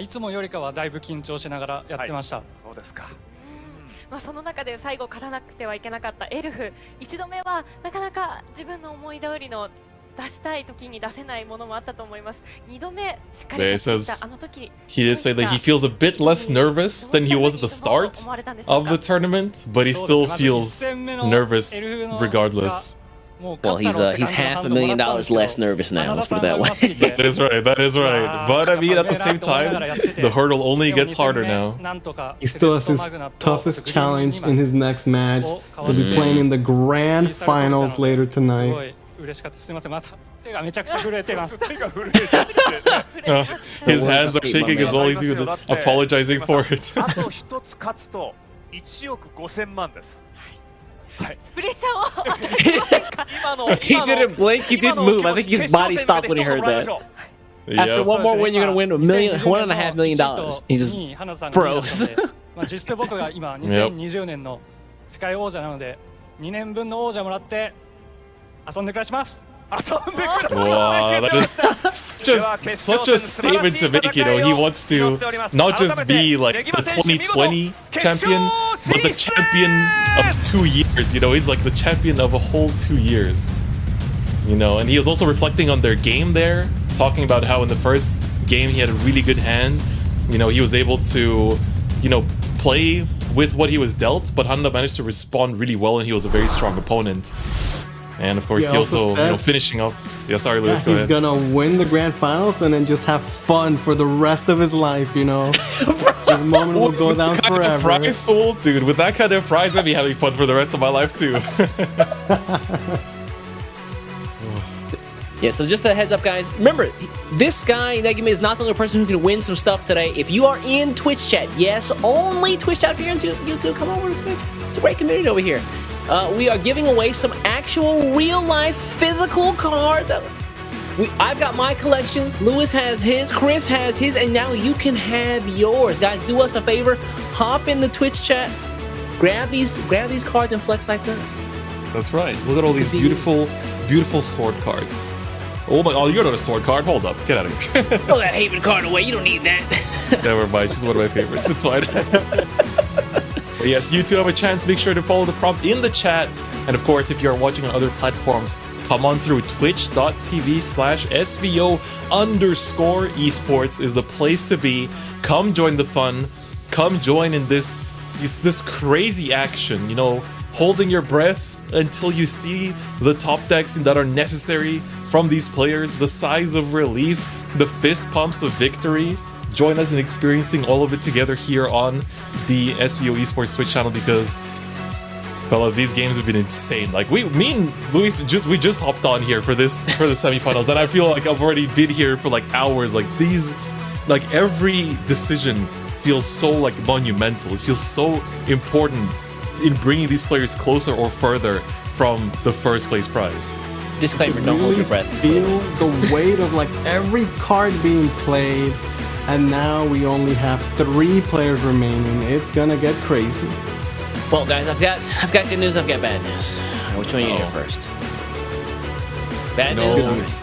いつもよりかはだいぶ緊張しながらやってました。そうですか。その中で最後勝たなくてはいけなかったエルフ、1度目はなかなか自分の思い通りの出したい時に出せないものもあったと思います。2度目しっかり出してきたあの時。He did say that he feels a bit less nervous than he was at the start of the tournament, but he still feels nervous regardless. Well, he's $500,000 less nervous now. Let's put it that way. That is right. That is right. But I mean, at the same time, the hurdle only gets harder now. He still has his toughest challenge in his next match. He'll be playing in the grand finals later tonight. His hands are shaking as well. He's even apologizing for it. あと一つ勝つと1億5000万です。 He didn't blink, he didn't move. I think his body stopped when he heard that. After one more win, you're gonna win $1.5 million. He just froze. 実質僕が今2020年の世界王者なので2年分の王者もらって遊んで暮らします。 Wow, that is such a statement to make, you know. He wants to not just be like the 2020 champion, but the champion of 2 years, you know. He's like the champion of a whole 2 years, you know. And he was also reflecting on their game there, talking about how in the first game he had a really good hand. You know, he was able to, you know, play with what he was dealt, but Hanada managed to respond really well, and he was a very strong opponent. And of course, he also you know, finishing up. Yeah, sorry, Lewis. He's gonna win the grand finals and then just have fun for the rest of his life, you know. This moment will go down forever. Prize pool, dude. With that kind of prize, I'd be having fun for the rest of my life too. Yeah, so just a heads up, guys. Remember, this guy, Negame, is not the only person who can win some stuff today. If you are in Twitch chat, yes, only Twitch chat. If you're in YouTube, come over to Twitch. It's a great community over here. We are giving away some actual real-life physical cards. I've got my collection. Lewis has his. Chris has his. And now you can have yours. Guys, do us a favor. Hop in the Twitch chat. Grab these cards and flex like this. That's right. Look at all these beautiful, beautiful sword cards. Oh my! Oh, you're not a sword card. Hold up. Get out of here. Throw that Haven card away. You don't need that. Never mind. She's one of my favorites. It's fine. But yes, you too have a chance. Make sure to follow the prompt in the chat. And of course, if you're watching on other platforms, come on through twitch.tv/SVO_esports is the place to be. Come join the fun. Come join in this crazy action, you know, holding your breath until you see the top decks that are necessary from these players, the sighs of relief, the fist pumps of victory. Join us in experiencing all of it together here on the SVO Esports Twitch channel, because fellas, these games have been insane. Like me and Luis just hopped on here for the semifinals, and I feel like I've already been here for like hours. Like every decision feels so like monumental. It feels so important in bringing these players closer or further from the first place prize. Disclaimer: don't hold your breath. Feel the weight of like every card being played. And now we only have 3 players remaining. It's gonna get crazy. Well, guys, I've got good news. I've got bad news. Which one you hear first? Bad news. Good news.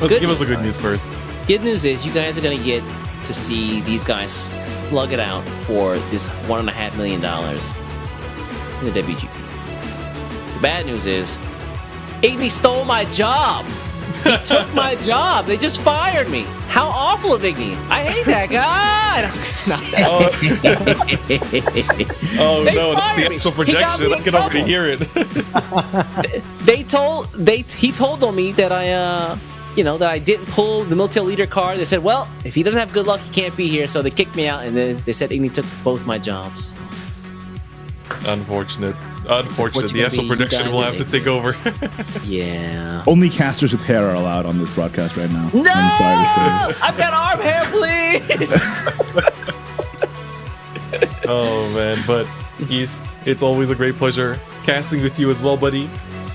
Let's give us the good news first. Good news is you guys are gonna get to see these guys slug it out for this $1.5 million in the WGP. The bad news is Igni stole my job. He took my job. They just fired me. How awful of Igni. I hate that guy. It's not that. Oh They no, that's fired the me. actual He got me projection. I in can already trouble. hear it. He told on me that that I didn't pull the military leader card. They said, well, if he doesn't have good luck, he can't be here. So they kicked me out, and then they said Igni took both my jobs. Unfortunate. What The you actual gonna be, projection you will guys have to take over. Yeah. Only casters with hair are allowed on this broadcast right now. No! I'm sorry to say. I've got arm hair, please. Oh man, but East, it's always a great pleasure casting with you as well, buddy.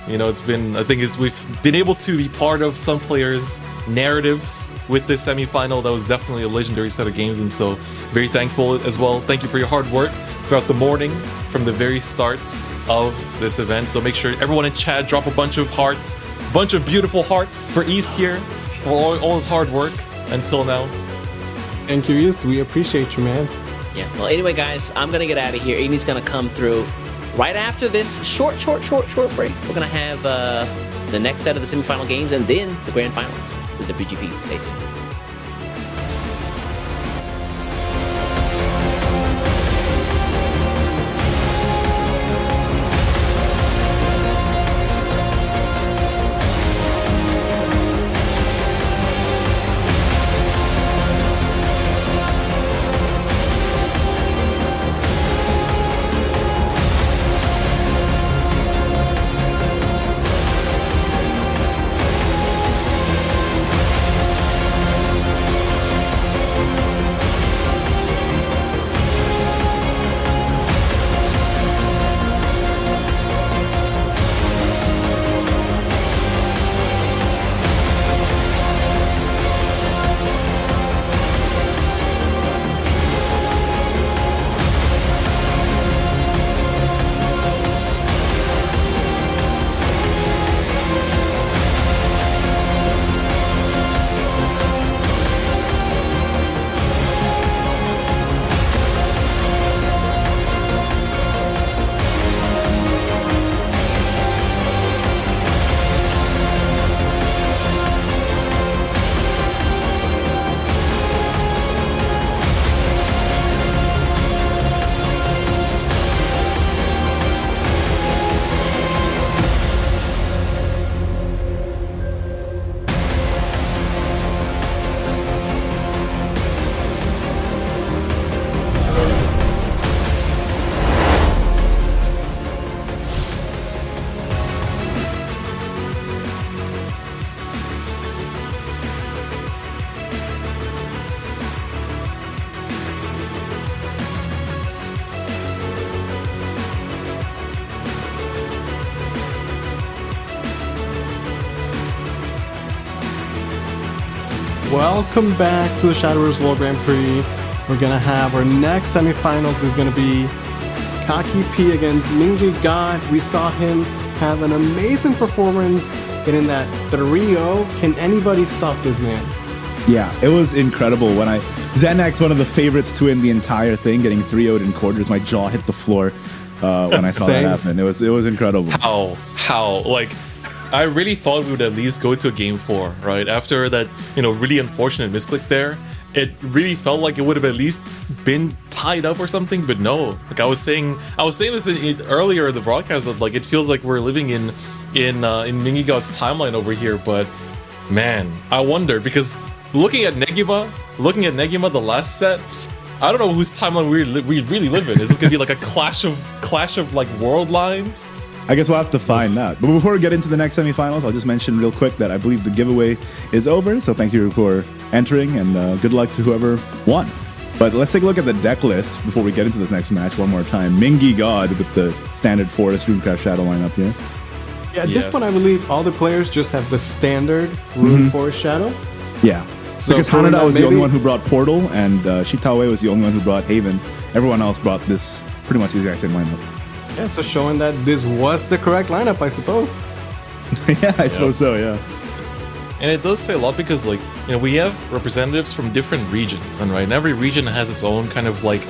You know, we've been able to be part of some players' narratives with this semifinal. That was definitely a legendary set of games, and so very thankful as well. Thank you for your hard work throughout the morning from the very start of this event. So make sure everyone in chat drop a bunch of hearts, a bunch of beautiful hearts for East here for all his hard work until now. Thank you, East. We appreciate you, man. Yeah. Well, anyway, guys, I'm gonna get out of here. Igni's gonna come through right after this short break. We're gonna have the next set of the semifinal games and then the grand finals to the WGP. Stay tuned. Welcome back to the Shadowverse World Grand Prix. We're gonna have our next semifinals is gonna be Kaki P against Mingji God. We saw him have an amazing performance getting that 3-0. Can anybody stop this man? Yeah, it was incredible. Xanax, one of the favorites to win the entire thing, getting 3-0'd in quarters. My jaw hit the floor when I saw that happen. It was incredible. How? Like, I really thought we would at least go to a game 4, right? After that, really unfortunate misclick there, it really felt like it would have at least been tied up or something, but no. Like I was saying this earlier in the broadcast that like it feels like we're living in Mingigod's timeline over here. But man, I wonder, because looking at Negima the last set, I don't know whose timeline we really live in. Is this gonna be like a clash of like world lines? I guess we'll have to find out. But before we get into the next semifinals, I'll just mention real quick that I believe the giveaway is over. So thank you for entering, and good luck to whoever won. But let's take a look at the deck list before we get into this next match one more time. Mingi God with the standard Forest Runecraft Shadow lineup here. Yeah, at this point, I believe all the players just have the standard Rune Forest Shadow. Yeah. So because Hanada was the only one who brought Portal, and Shitawe was the only one who brought Haven. Everyone else brought this pretty much the exact same lineup. Yeah, so showing that this was the correct lineup, I suppose. Yeah, I suppose so, yeah. And it does say a lot because, like, you know, we have representatives from different regions, and right, and every region has its own kind of like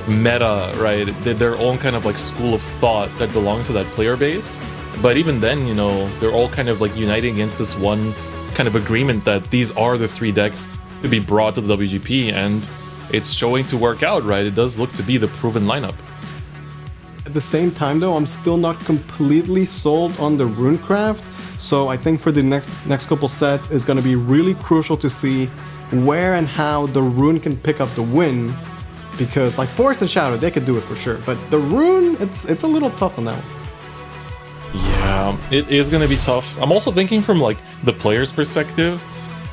meta, right? Their own kind of like school of thought that belongs to that player base. But even then, you know, they're all kind of like uniting against this one kind of agreement that these are the 3 decks to be brought to the WGP, and it's showing to work out, right? It does look to be the proven lineup. At the same time, though, I'm still not completely sold on the Runecraft. So I think for the next couple sets, it's going to be really crucial to see where and how the Rune can pick up the win. Because like Forest and Shadow, they could do it for sure. But the Rune, it's a little tough on that one. Yeah, it is going to be tough. I'm also thinking from like the player's perspective.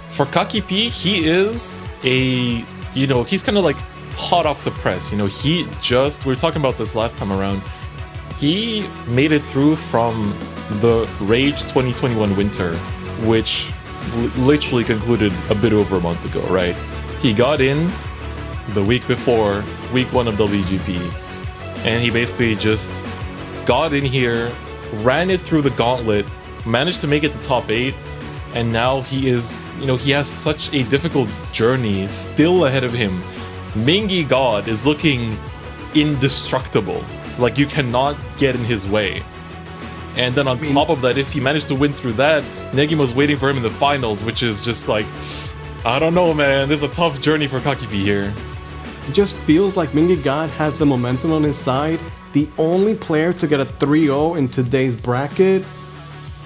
For Kakipi, he is a, you know, he's kind of like hot off the press. You know, we were talking about this last time around. He made it through from the Rage 2021 winter, which literally concluded a bit over a month ago, right? He got in the week before, week 1 of WGP, and he basically just got in here, ran it through the gauntlet, managed to make it to top 8, and now he is, you know, he has such a difficult journey still ahead of him. Mingy God is looking indestructible. Like, you cannot get in his way. And then on top of that, if he managed to win through that, Negimo's waiting for him in the finals, which is just like, I don't know, man. There's a tough journey for Kakipi here. It just feels like Mingy God has the momentum on his side. The only player to get a 3-0 in today's bracket.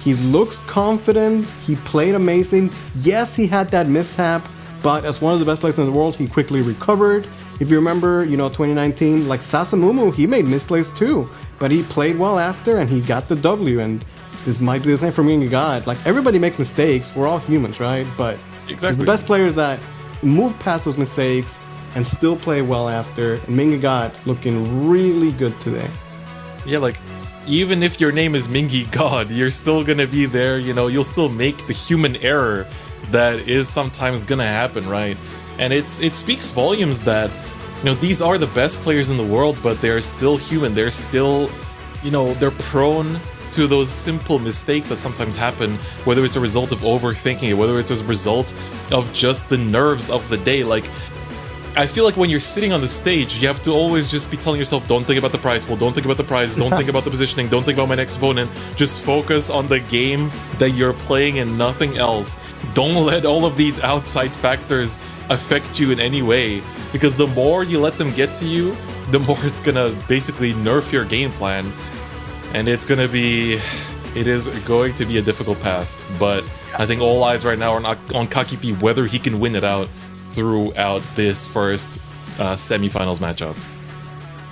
He looks confident. He played amazing. Yes, he had that mishap, but as one of the best players in the world, he quickly recovered. If you remember, you know, 2019, like Sasamumu, he made misplays too, but he played well after and he got the W, and this might be the same for Mingy God. Like, everybody makes mistakes. We're all humans, right? But exactly. The best players that move past those mistakes and still play well after. And Mingy God looking really good today. Yeah, like, even if your name is Mingy God, you're still gonna be there, you know, you'll still make the human error that is sometimes gonna happen, right? And it speaks volumes that, you know, these are the best players in the world, but they're still human. They're still, you know, they're prone to those simple mistakes that sometimes happen, whether it's a result of overthinking it, whether it's as a result of just the nerves of the day. Like, I feel like when you're sitting on the stage, you have to always just be telling yourself, don't think about the prize pool, don't think about the prizes, don't think about the positioning, don't think about my next opponent. Just focus on the game that you're playing and nothing else. Don't let all of these outside factors affect you in any way, because the more you let them get to you, the more it's gonna basically nerf your game plan. And it is going to be a difficult path. But I think all eyes right now are on Kakipi, whether he can win it out throughout this first semifinals matchup.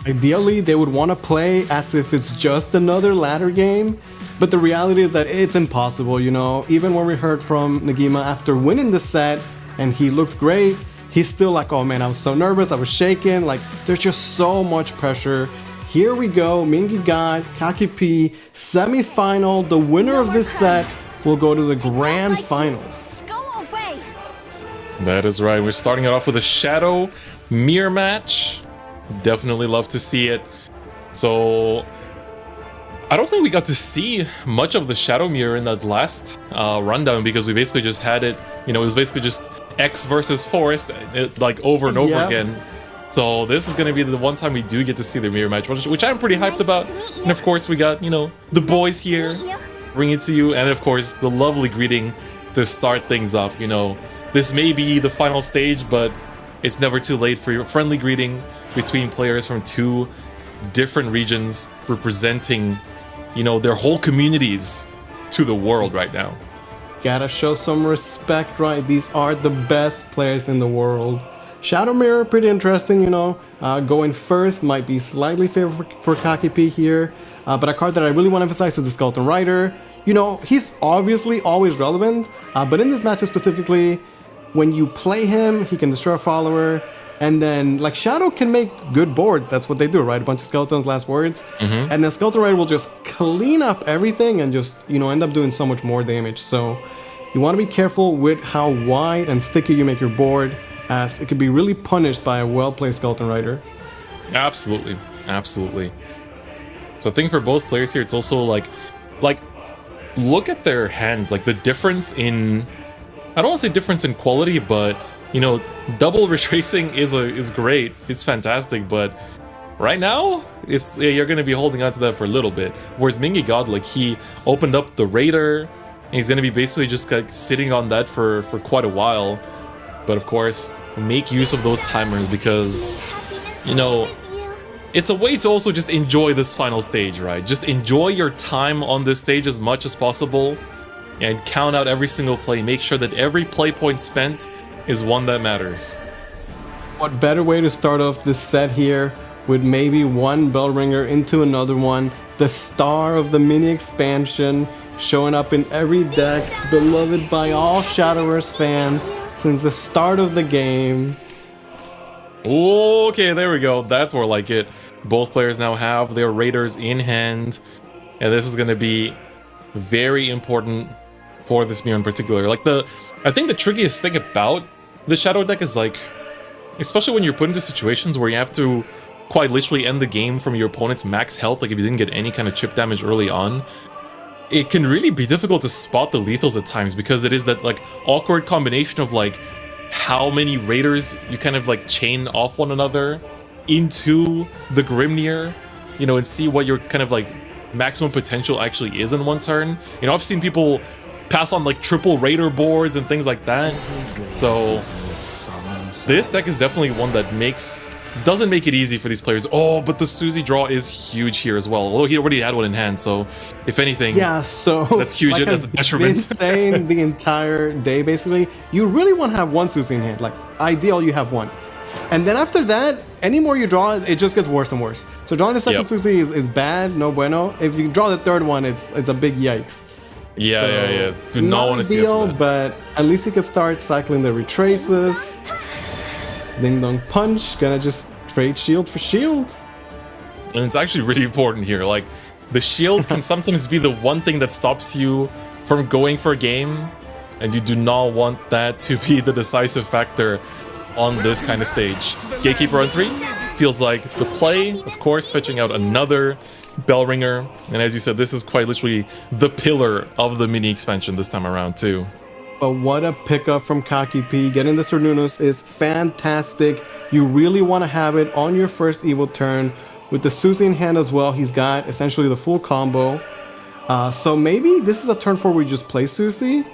Ideally, they would want to play as if it's just another ladder game, but the reality is that it's impossible, you know. Even when we heard from Negima after winning the set and he looked great, he's still like, oh man, I was so nervous, I was shaking. Like, there's just so much pressure. Here we go, Mingy God, Kakipi, semi-final. The winner of this set will go to the grand finals. That is right. We're starting it off with a Shadow Mirror match. Definitely love to see it. So, I don't think we got to see much of the Shadow Mirror in that last rundown, because we basically just had it, you know, it was basically just X versus Forest, like over and over again. So this is going to be the one time we do get to see the mirror match, which I'm pretty hyped about. And of course we got, you know, the boys here, bring it to you. And of course the lovely greeting to start things off. You know, this may be the final stage, but it's never too late for your friendly greeting between players from 2 different regions representing, you know, their whole communities to the world right now. Gotta show some respect, right? These are the best players in the world. Shadow Mirror, pretty interesting, you know. Going first might be slightly favored for Kakipi here. But a card that I really want to emphasize is the Skeleton Rider. You know, he's obviously always relevant. But in this matchup specifically, when you play him, he can destroy a follower. And then, like, Shadow can make good boards. That's what they do, right? A bunch of skeletons, last words. And then Skeleton Rider will just clean up everything and just, you know, end up doing so much more damage. So you want to be careful with how wide and sticky you make your board, as it could be really punished by a well-played Skeleton Rider. Absolutely, absolutely. So I think for both players here, it's also like look at their hands, like the difference in, I don't want to say difference in quality, but you know, double retracing is great, it's fantastic, but right now you're going to be holding on to that for a little bit. Whereas Mingy God, like, he opened up the Raider, and he's going to be basically just like sitting on that for quite a while. But of course, make use of those timers, because, you know, it's a way to also just enjoy this final stage, right? Just enjoy your time on this stage as much as possible and count out every single play. Make sure that every play point spent is one that matters. What better way to start off this set here with maybe one bell ringer into another one, the star of the mini expansion showing up in every deck, beloved by all Shadowverse fans since the start of the game. Okay, there we go. That's more like it. Both players now have their Raiders in hand, and this is going to be very important for this mirror in particular. Like, I think the trickiest thing about the Shadow deck is, like, especially when you're put into situations where you have to quite literally end the game from your opponent's max health, like if you didn't get any kind of chip damage early on, it can really be difficult to spot the lethals at times, because it is that, like, awkward combination of, like, how many Raiders you kind of like chain off one another into the Grimnir, you know, and see what your kind of like maximum potential actually is in one turn. You know, I've seen people pass on like triple Raider boards and things like that. So this deck is definitely one that doesn't make it easy for these players. Oh, but the Susie draw is huge here as well. Although he already had one in hand, so if anything, yeah, so that's huge. Like as a detriment. I've been saying the entire day, basically, you really want to have one Susie in hand. Like, ideal, you have one, and then after that, any more you draw, it just gets worse and worse. So drawing the second Susie is bad, no bueno. If you draw the third one, it's a big yikes. Yeah. Do not want to see ideal, but at least you can start cycling the retraces. Ding Dong Punch, gonna just trade shield for shield. And it's actually really important here. Like, the shield can sometimes be the one thing that stops you from going for a game, and you do not want that to be the decisive factor on this kind of stage. Gatekeeper on 3 feels like the play, of course, fetching out another bell ringer. And as you said, this is quite literally the pillar of the mini expansion this time around too. But what a pickup from Kaki P. Getting the Cernunnos is fantastic. You really want to have it on your first evil turn. With the Susie in hand as well, he's got essentially the full combo. So maybe this is a turn 4 where you just play Susie.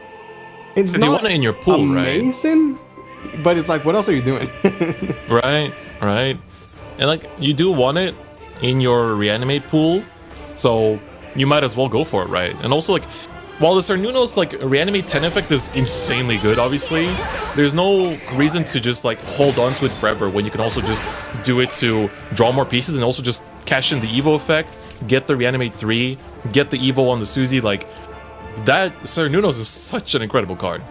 It's not you want it in your pool, amazing, right? But it's like, what else are you doing? Right. And like, you do want it in your reanimate pool, so you might as well go for it, right? And also, like, while the Cernunnos, like, reanimate 10 effect is insanely good, obviously, there's no reason to just, like, hold on to it forever when you can also just do it to draw more pieces and also just cash in the Evo effect, get the reanimate 3, get the Evo on the Susie. Like, that Cernunnos is such an incredible card.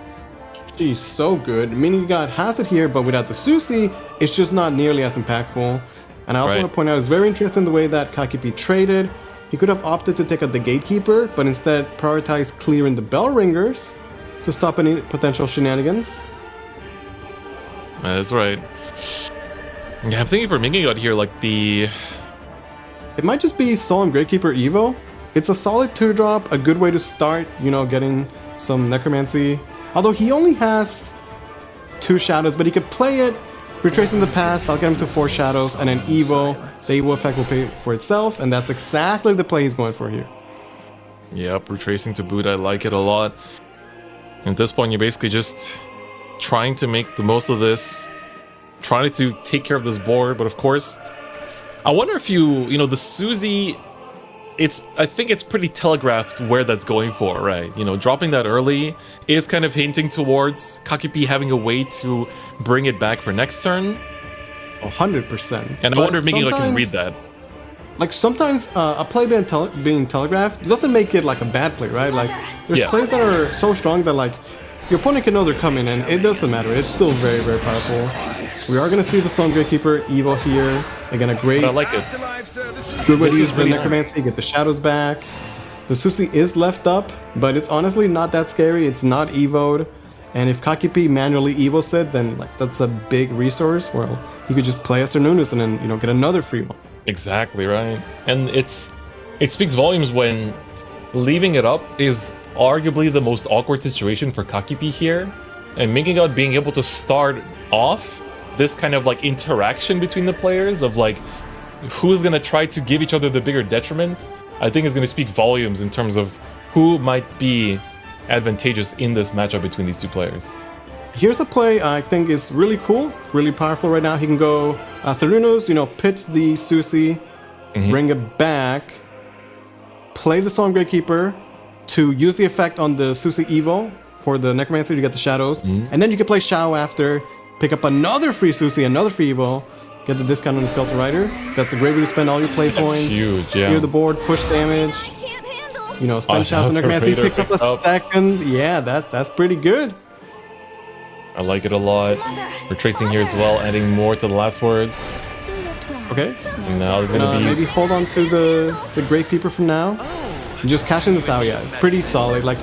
She's so good. Mini God has it here, but without the Susie, it's just not nearly as impactful. And I also want to point out, it's very interesting the way that Kakipi traded. He could have opted to take out the Gatekeeper, but instead prioritized clearing the Bell Ringers to stop any potential shenanigans. That's right. Yeah, I'm thinking for Mingy God here, like the... It might just be Solemn Gatekeeper Evo. It's a solid 2-drop, a good way to start, you know, getting some Necromancy. Although he only has 2 shadows, but he could play it, retracing the past, I'll get him to 4 shadows, and then Evo, the Evo effect will pay for itself, and that's exactly the play he's going for here. Yep, retracing to boot, I like it a lot. At this point, you're basically just trying to make the most of this, trying to take care of this board, but of course, I wonder if you know, the Susie, I think it's pretty telegraphed where that's going for, right? You know, dropping that early is kind of hinting towards Kakipi having a way to bring it back for next turn. 100%. And I wonder if Mingy can read that. Like, sometimes a play being telegraphed doesn't make it like a bad play, right? Like, there's plays that are so strong that, like, your opponent can know they're coming, and it doesn't matter. It's still very, very powerful. We are going to see the Stone Gatekeeper Evo here. Again, a great... But I like it. Good way to use the Necromancy, get the shadows back. The Susie is left up, but it's honestly not that scary. It's not Evo'd. And if Kakipi manually Evos it, then like that's a big resource. Well, he could just play as Cernunnos and then, you know, get another free one. Exactly, right. And it's it speaks volumes when leaving it up is arguably the most awkward situation for Kakipi here, and Mingigod being able to start off this kind of like interaction between the players of like who's gonna try to give each other the bigger detriment, I think is gonna speak volumes in terms of who might be advantageous in this matchup between these two players. Here's a play I think is really cool, really powerful right now. He can go Sarunos, pitch the Susi, bring it back, play the Storm Gatekeeper to use the effect on the Susi Evo for the Necromancer to get the shadows, and then you can play Shao after, pick up another free Susi, another free Evo, get the discount on the Skeleton Rider. That's a great way to spend all your play points. Huge, yeah. Clear the board, push damage. Spend Shao's on Necromancer, he picks up a second. Yeah, that's pretty good. I like it a lot. Retracing here as well, adding more to the last words. Okay. Now there's gonna be maybe hold on to the Great Peeper for now. And just cashing this out, yeah. Pretty solid. Like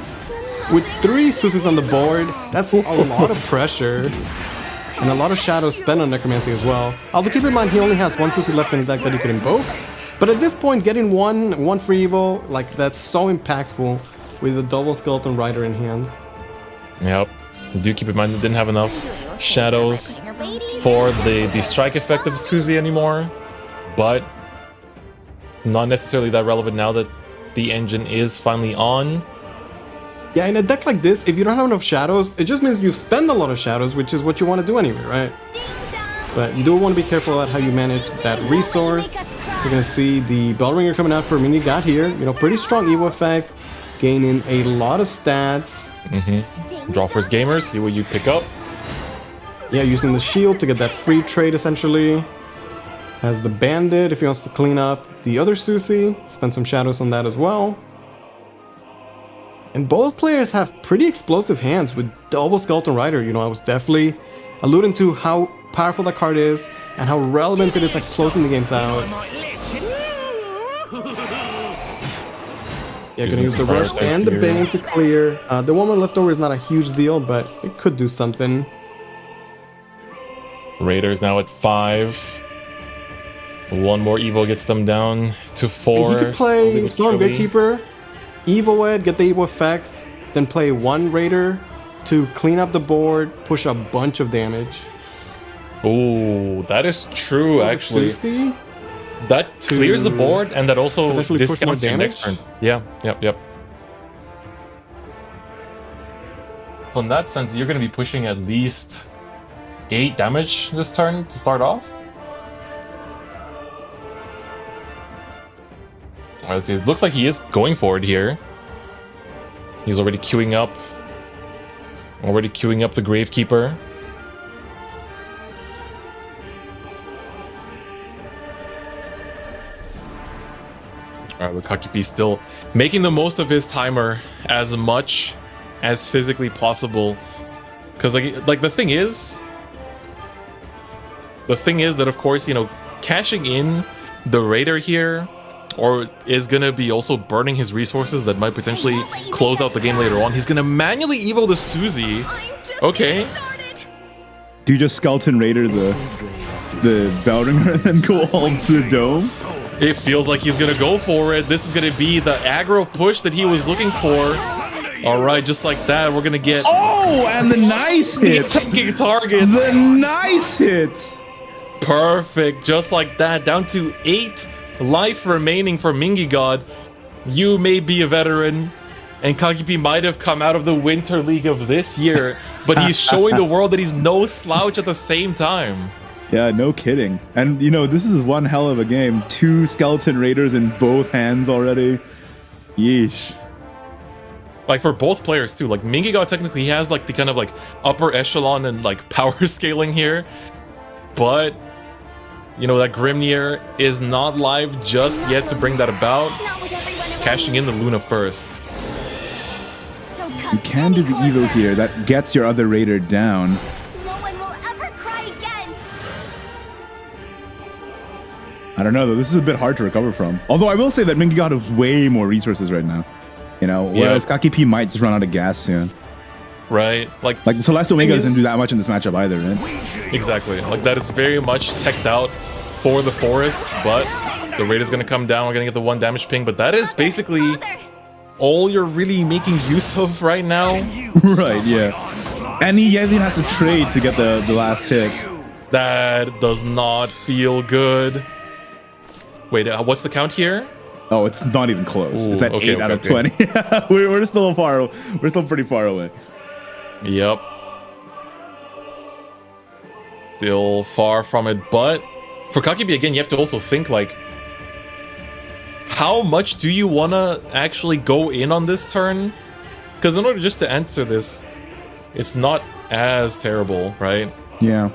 with 3 Susis on the board, that's a lot of pressure. And a lot of shadows spent on Necromancy as well. Although keep in mind he only has 1 Susi left in the deck that he could invoke. But at this point, getting one free Evo, like that's so impactful with a double Skeleton Rider in hand. Yep. Do keep in mind that didn't have enough shadows for the strike effect of Suzy anymore, but not necessarily that relevant now that the engine is finally on. Yeah, in a deck like this, if you don't have enough shadows, it just means you spend a lot of shadows, which is what you want to do anyway, right? But you do want to be careful about how you manage that resource. You're gonna see the Bellringer coming out for Mingigod here. Pretty strong Evo effect, gaining a lot of stats. Draw first gamers, see what you pick up. Yeah, using the shield to get that free trade essentially. Has the Bandit if he wants to clean up the other Susi. Spend some shadows on that as well. And both players have pretty explosive hands with double Skeleton Rider. I was definitely alluding to how powerful that card is and how relevant it is at closing the games out. Yeah, gonna use the Rush and the Bane to clear. The 1 more leftover is not a huge deal, but it could do something. Raiders now at 5. 1 more Evo gets them down to 4. He could play Storm Gatekeeper, Evo Ed, get the Evo effect, then play 1 Raider to clean up the board, push a bunch of damage. Oh, that is true, actually. Susi? That clears the board, and that also discounts your damage? next turn. Yeah, yep. So in that sense, you're going to be pushing at least 8 damage this turn to start off. Alright, let's see. It looks like he is going for it here. He's already queuing up. The Gravekeeper. Alright, but Kakipi still making the most of his timer as much as physically possible. Because like the thing is that of course, cashing in the Raider here is gonna be also burning his resources that might potentially close out the game later on. He's gonna manually evo the Suzy. Okay. Do you just Skeleton Raider the Bellringer and then go all to the dome? It feels like he's gonna go for it. This is gonna be the aggro push that he was looking for. Alright, just like that, we're gonna get... Oh, and the nice hit! Target. The nice hit! Perfect, just like that. Down to 8 life remaining for Mingigod. You may be a veteran, and Kakipi might have come out of the Winter League of this year, but he's showing the world that he's no slouch at the same time. Yeah, no kidding. And, this is one hell of a game. 2 Skeleton Raiders in both hands already. Yeesh. Like, for both players, too. Like, Mingigod technically has, like, the kind of, like, upper echelon and, like, power scaling here. But, that Grimnir is not live just yet to bring that about. Cashing in the Luna first. You can do the Evo here. That gets your other Raider down. I don't know, though. This is a bit hard to recover from. Although I will say that Mingigod has way more resources right now. Whereas Kakipi might just run out of gas soon. Right. Like the Celestial Omega doesn't do that much in this matchup either, right? Exactly. Like, that is very much teched out for the forest, but The Raider's gonna come down, we're gonna get the 1 damage ping, but that is basically all you're really making use of right now. Right, yeah. And he even has to trade to get the last hit. That does not feel good. Wait, what's the count here? Oh, it's not even close. Ooh, it's at okay, 8 out of okay. 20. we're still pretty far away. Yep. Still far from it, but for Kakibi again, you have to also think like, how much do you want to actually go in on this turn? Because in order just to answer this, it's not as terrible, right? Yeah.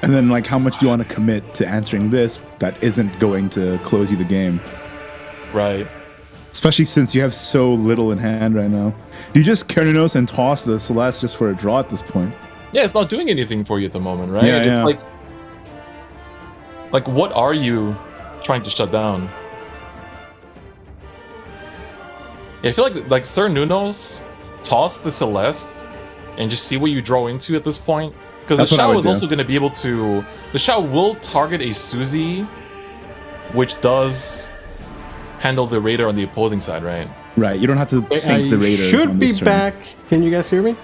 And then, like, how much do you want to commit to answering this that isn't going to close you the game? Right. Especially since you have so little in hand right now. You just Kerninos and toss the Celeste just for a draw at this point. Yeah, it's not doing anything for you at the moment, right? Yeah, It's yeah. like, what are you trying to shut down? Yeah, I feel like Sir Nuno's toss the Celeste and just see what you draw into at this point. Because the That's what I Shao would is do. also going to be able to... The Shao will target a Suzy, which does handle the Raider on the opposing side, right? Right, you don't have to sink the Raider. Should on be this turn. back. Can you guys hear me?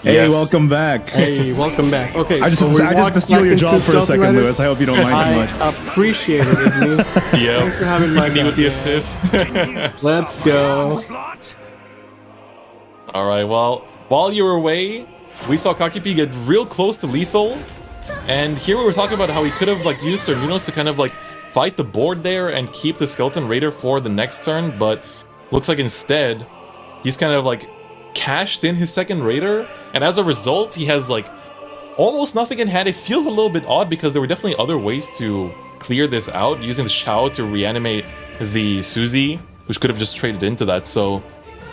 Hey, Yes. welcome back. Hey, welcome back. Okay, I just so we had to walked steal back your into job for a Stealthy second, Rider. Lewis. I hope you don't mind too much. I appreciate it, Igni. Yeah. Thanks for having my Me with the back. assist. Let's go. All right, well, while you were away, we saw Kakipi get real close to lethal. And here we were talking about how he could have like used Sir Nunos to kind of like fight the board there and keep the Skeleton Raider for the next turn, but looks like instead he's kind of like cashed in his second Raider, and as a result he has like almost nothing in hand. It feels a little bit odd because there were definitely other ways to clear this out, using the Shao to reanimate the Suzy, which could have just traded into that. So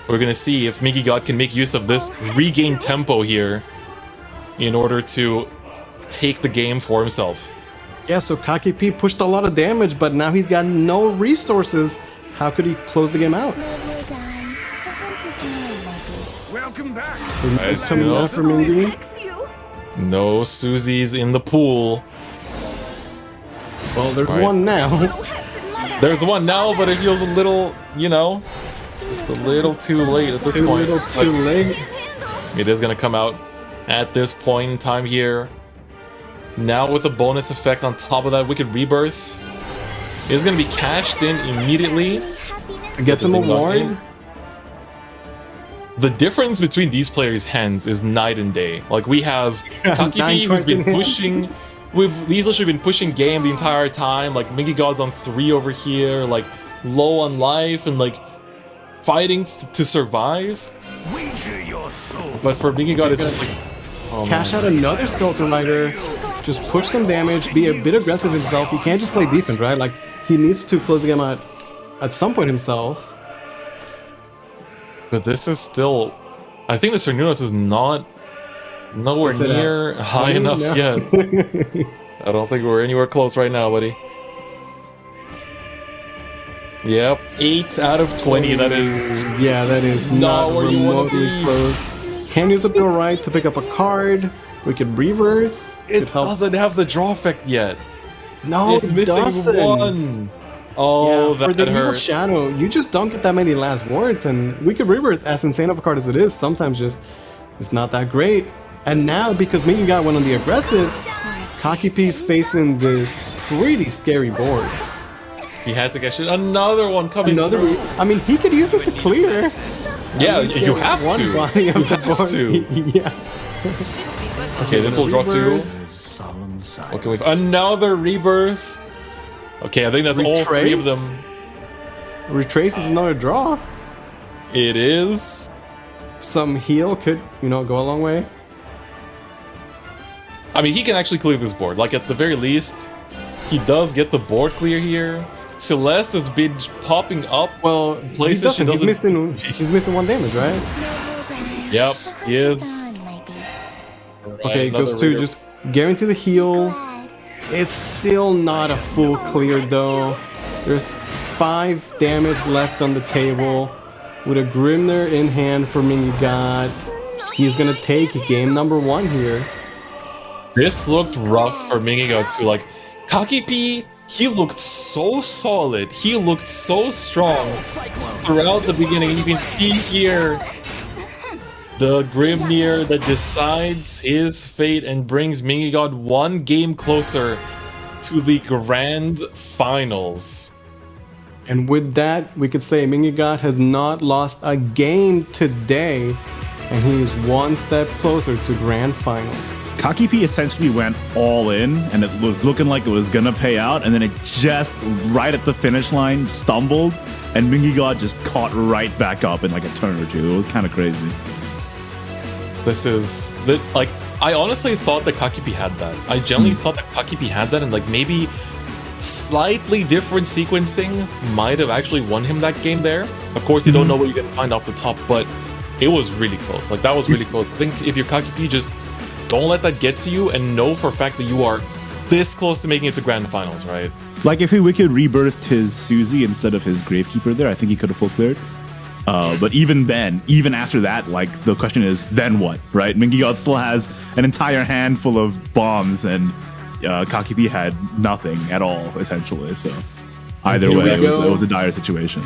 we're gonna see if Mingy God can make use of this regain tempo here in order to take the game for himself. Yeah, so Kakipi pushed a lot of damage, but now he's got no resources. How could he close the game out? Welcome back. It's coming out for Mingy. No Susie's in the pool. Well, there's Right. one now. There's one now, but it feels a little, you know, just a little too late at this Too point. little, too late. It is going to come out at this point in time here. Now with a bonus effect on top of that, Wicked Rebirth is going to be cashed in immediately. Gets him a ward. The difference between these players' hands is night and day. Like, we have Kakibi, who's been pushing... He's literally been pushing game the entire time. Like, Mingy God's on 3 over here, like, low on life, and, like, fighting to survive. But for Mingy God, it's just like... Oh, Cash man. out another Skeleton Rider. Just push some damage, be a bit aggressive himself. He can't just play defense, right? Like, he needs to close the game out at some point himself. But this is still... I think the Sir Nunos is nowhere near high enough yet. I don't think we're anywhere close right now, buddy. Yep, 8 out of 20, that is... Yeah, that is not where you want to remotely be. close. Can use the Bill Right to pick up a card. We could Rebirth. It Could help. doesn't have the draw effect yet. No, It's it missing doesn't. one. Oh, Yeah, for that the Evil hurts. Shadow, you just don't get that many last words, and Wicked Rebirth, as insane of a card as it is, sometimes just it's not that great. And now, because Mingy got one on the aggressive, Kakipi's facing this pretty scary board. He had to get shit. Another one coming through. I mean, he could use it to clear. Yeah, At least you get have one to. body You of the have board. to. Yeah. Okay, this will draw 2. Okay, we've another Rebirth. Okay, I think that's all 3 of them. Retrace is another draw. It is. Some heal could, go a long way. I mean, he can actually clear this board. Like, at the very least, he does get the board clear here. Celeste has been popping up. Well, places she He's doesn't. he's missing 1 damage, right? Yep, he is. Okay, it goes 2. Just guarantee the heal. It's still not a full clear though. There's 5 damage left on the table. With a Grimner in hand for Mingy God. He's gonna take game number 1 here. This looked rough for Mingy God too. Like, Kakipi he looked so solid. He looked so strong throughout the beginning. You can see here the Grimnir that decides his fate and brings Mingigod one game closer to the grand finals. And with that, we could say Mingigod has not lost a game today, and he is one step closer to grand finals. Kakipi essentially went all in, and it was looking like it was gonna pay out, and then it just, right at the finish line, stumbled, and Mingigod just caught right back up in like a turn or two. It was kind of crazy. This is, like, I honestly thought that Kakipi had that. I genuinely thought that Kakipi had that, and like maybe slightly different sequencing might have actually won him that game there. Of course, you don't know what you're gonna find off the top, but it was really close. Like, that was really close. I think if you're Kakipi, just don't let that get to you, and know for a fact that you are this close to making it to grand finals, right? Like, if we could rebirthed his Suzy instead of his Gravekeeper there, I think he could have full cleared. But even then, even after that, like, the question is, then what, right? Mingigod still has an entire handful of bombs, and Kakipi had nothing at all, essentially. So either way, it was a dire situation.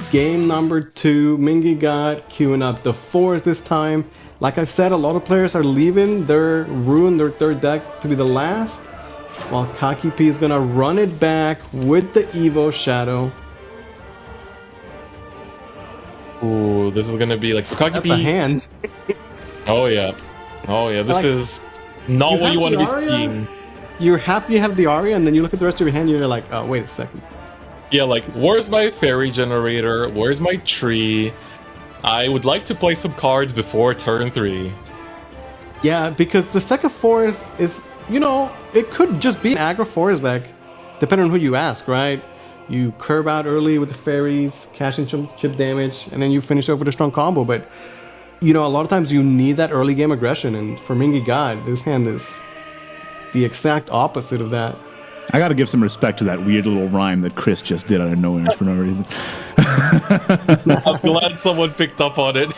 Game number 2, Mingigod queuing up the 4s this time. Like I've said, a lot of players are leaving their Rune, their third deck, to be the last, while Kakipi is gonna run it back with the Evo Shadow. Ooh, this is gonna be like, for Kakipi. That's a hand. Oh yeah, oh yeah. This Like, is not what you want to be Aria? seeing. You're happy you have the Aria, and then you look at the rest of your hand, and you're like, oh, wait a second. Yeah, like, where's my fairy generator? Where's my tree? I would like to play some cards before turn 3. Yeah, because the second forest is, you know, it could just be an aggro forest deck, depending on who you ask, right? You curve out early with the fairies, cash in chip damage, and then you finish off with a strong combo. But, you know, a lot of times you need that early game aggression, and for Mingigod, this hand is the exact opposite of that. I gotta give some respect to that weird little rhyme that Chris just did out of nowhere for no reason. I'm glad someone picked up on it.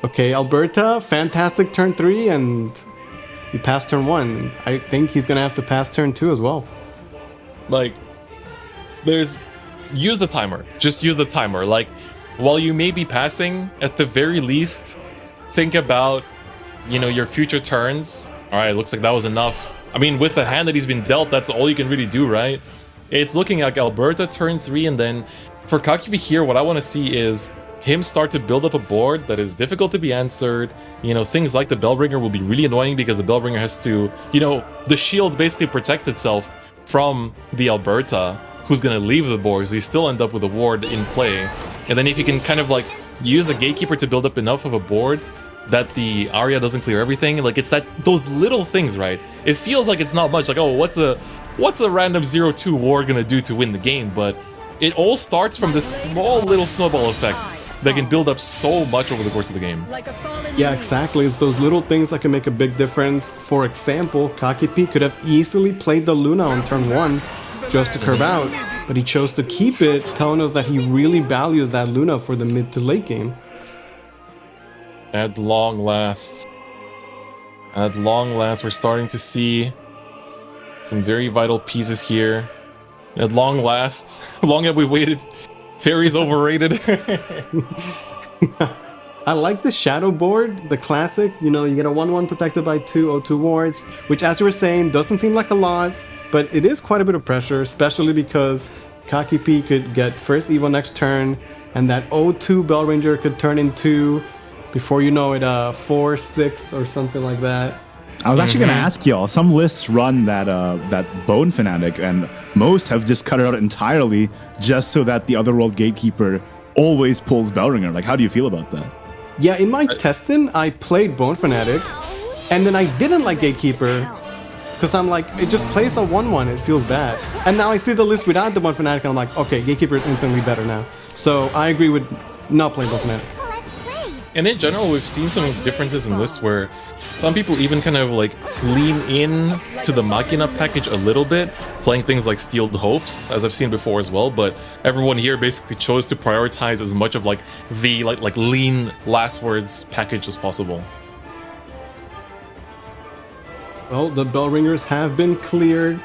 Okay, Alberta, fantastic turn 3, and he passed turn 1. I think he's gonna have to pass turn 2 as well. Like, use the timer. Just use the timer. Like, while you may be passing, at the very least, think about, you know, your future turns. All right, looks like that was enough. I mean, with the hand that he's been dealt, that's all you can really do, right? It's looking like Alberta turn 3, and then for Kakipi here, what I want to see is him start to build up a board that is difficult to be answered. You know, things like the Bellbringer will be really annoying because the Bellbringer has to, you know, the shield basically protects itself from the Alberta, who's going to leave the board, so you still end up with a ward in play. And then if you can kind of like use the Gatekeeper to build up enough of a board that the Aria doesn't clear everything, like, it's those little things, right? It feels like it's not much, like, oh, what's a random 0-2 ward gonna do to win the game? But it all starts from this small little snowball effect that can build up so much over the course of the game. Yeah, exactly. It's those little things that can make a big difference. For example, Kakipi could have easily played the Luna on turn 1 just to curve out, but he chose to keep it, telling us that he really values that Luna for the mid to late game. At long last, we're starting to see some very vital pieces here. At long last, how long have we waited? Fairy's overrated. I like the Shadow board, the classic. You know, you get a 1-1 protected by 2 O2 wards, which, as you were saying, doesn't seem like a lot, but it is quite a bit of pressure, especially because Kakipi could get first Evo next turn, and that O2 Bell Ranger could turn into, before you know it, 4-6 or something like that. I was actually going to ask y'all, some lists run that Bone Fanatic, and most have just cut it out entirely just so that the Otherworld Gatekeeper always pulls Bellringer. Like, how do you feel about that? Yeah, in my testing, I played Bone Fanatic, and then I didn't like Gatekeeper, because I'm like, it just plays a 1-1, it feels bad. And now I see the list without the Bone Fanatic, and I'm like, okay, Gatekeeper is infinitely better now. So I agree with not playing Bone Fanatic. And in general, we've seen some differences in lists where some people even kind of like lean in to the Machina package a little bit, playing things like Steeled Hopes, as I've seen before as well, but everyone here basically chose to prioritize as much of like the like lean last words package as possible. Well, the Bellringers have been cleared.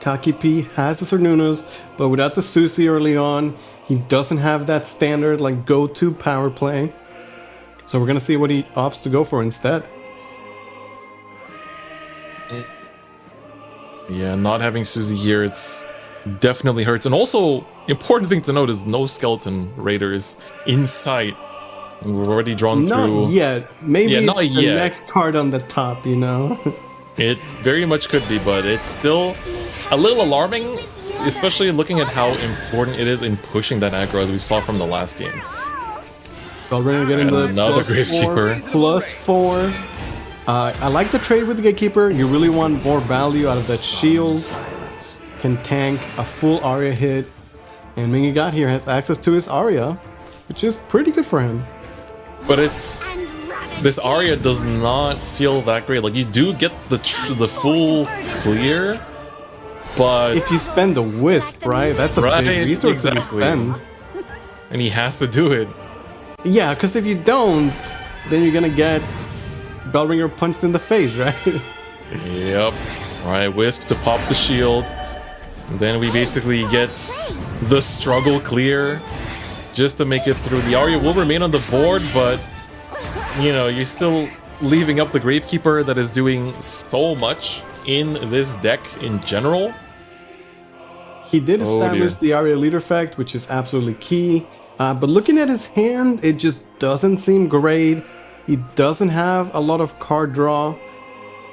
Kakipi has the Cernunos, but without the Susi early on, he doesn't have that standard like go-to power play. So we're gonna see what he opts to go for instead. Yeah, not having Susie here, it's definitely hurts. And also, important thing to note is no skeleton raiders in sight. We've already drawn through. Not yet. Maybe it's not the yet. next card on the top, you know? It very much could be, but it's still a little alarming, especially looking at how important it is in pushing that aggro as we saw from the last game. Already getting the another Gravekeeper. +4. I like the trade with the Gatekeeper. You really want more value out of that shield. Can tank a full Arya hit. And Mingy God here has access to his Arya, which is pretty good for him. But this Arya does not feel that great. Like, you do get the full clear, but if you spend the Wisp, right? That's a big resource to spend. And he has to do it. Yeah, because if you don't, then you're gonna get Bellringer punched in the face, right? Yep. Alright, Wisp to pop the shield. And then we basically get the struggle clear just to make it through. The Arya will remain on the board, but you know, you're still leaving up the Gravekeeper that is doing so much in this deck in general. He did establish the Arya lead effect, which is absolutely key. But looking at his hand, it just doesn't seem great. He doesn't have a lot of card draw.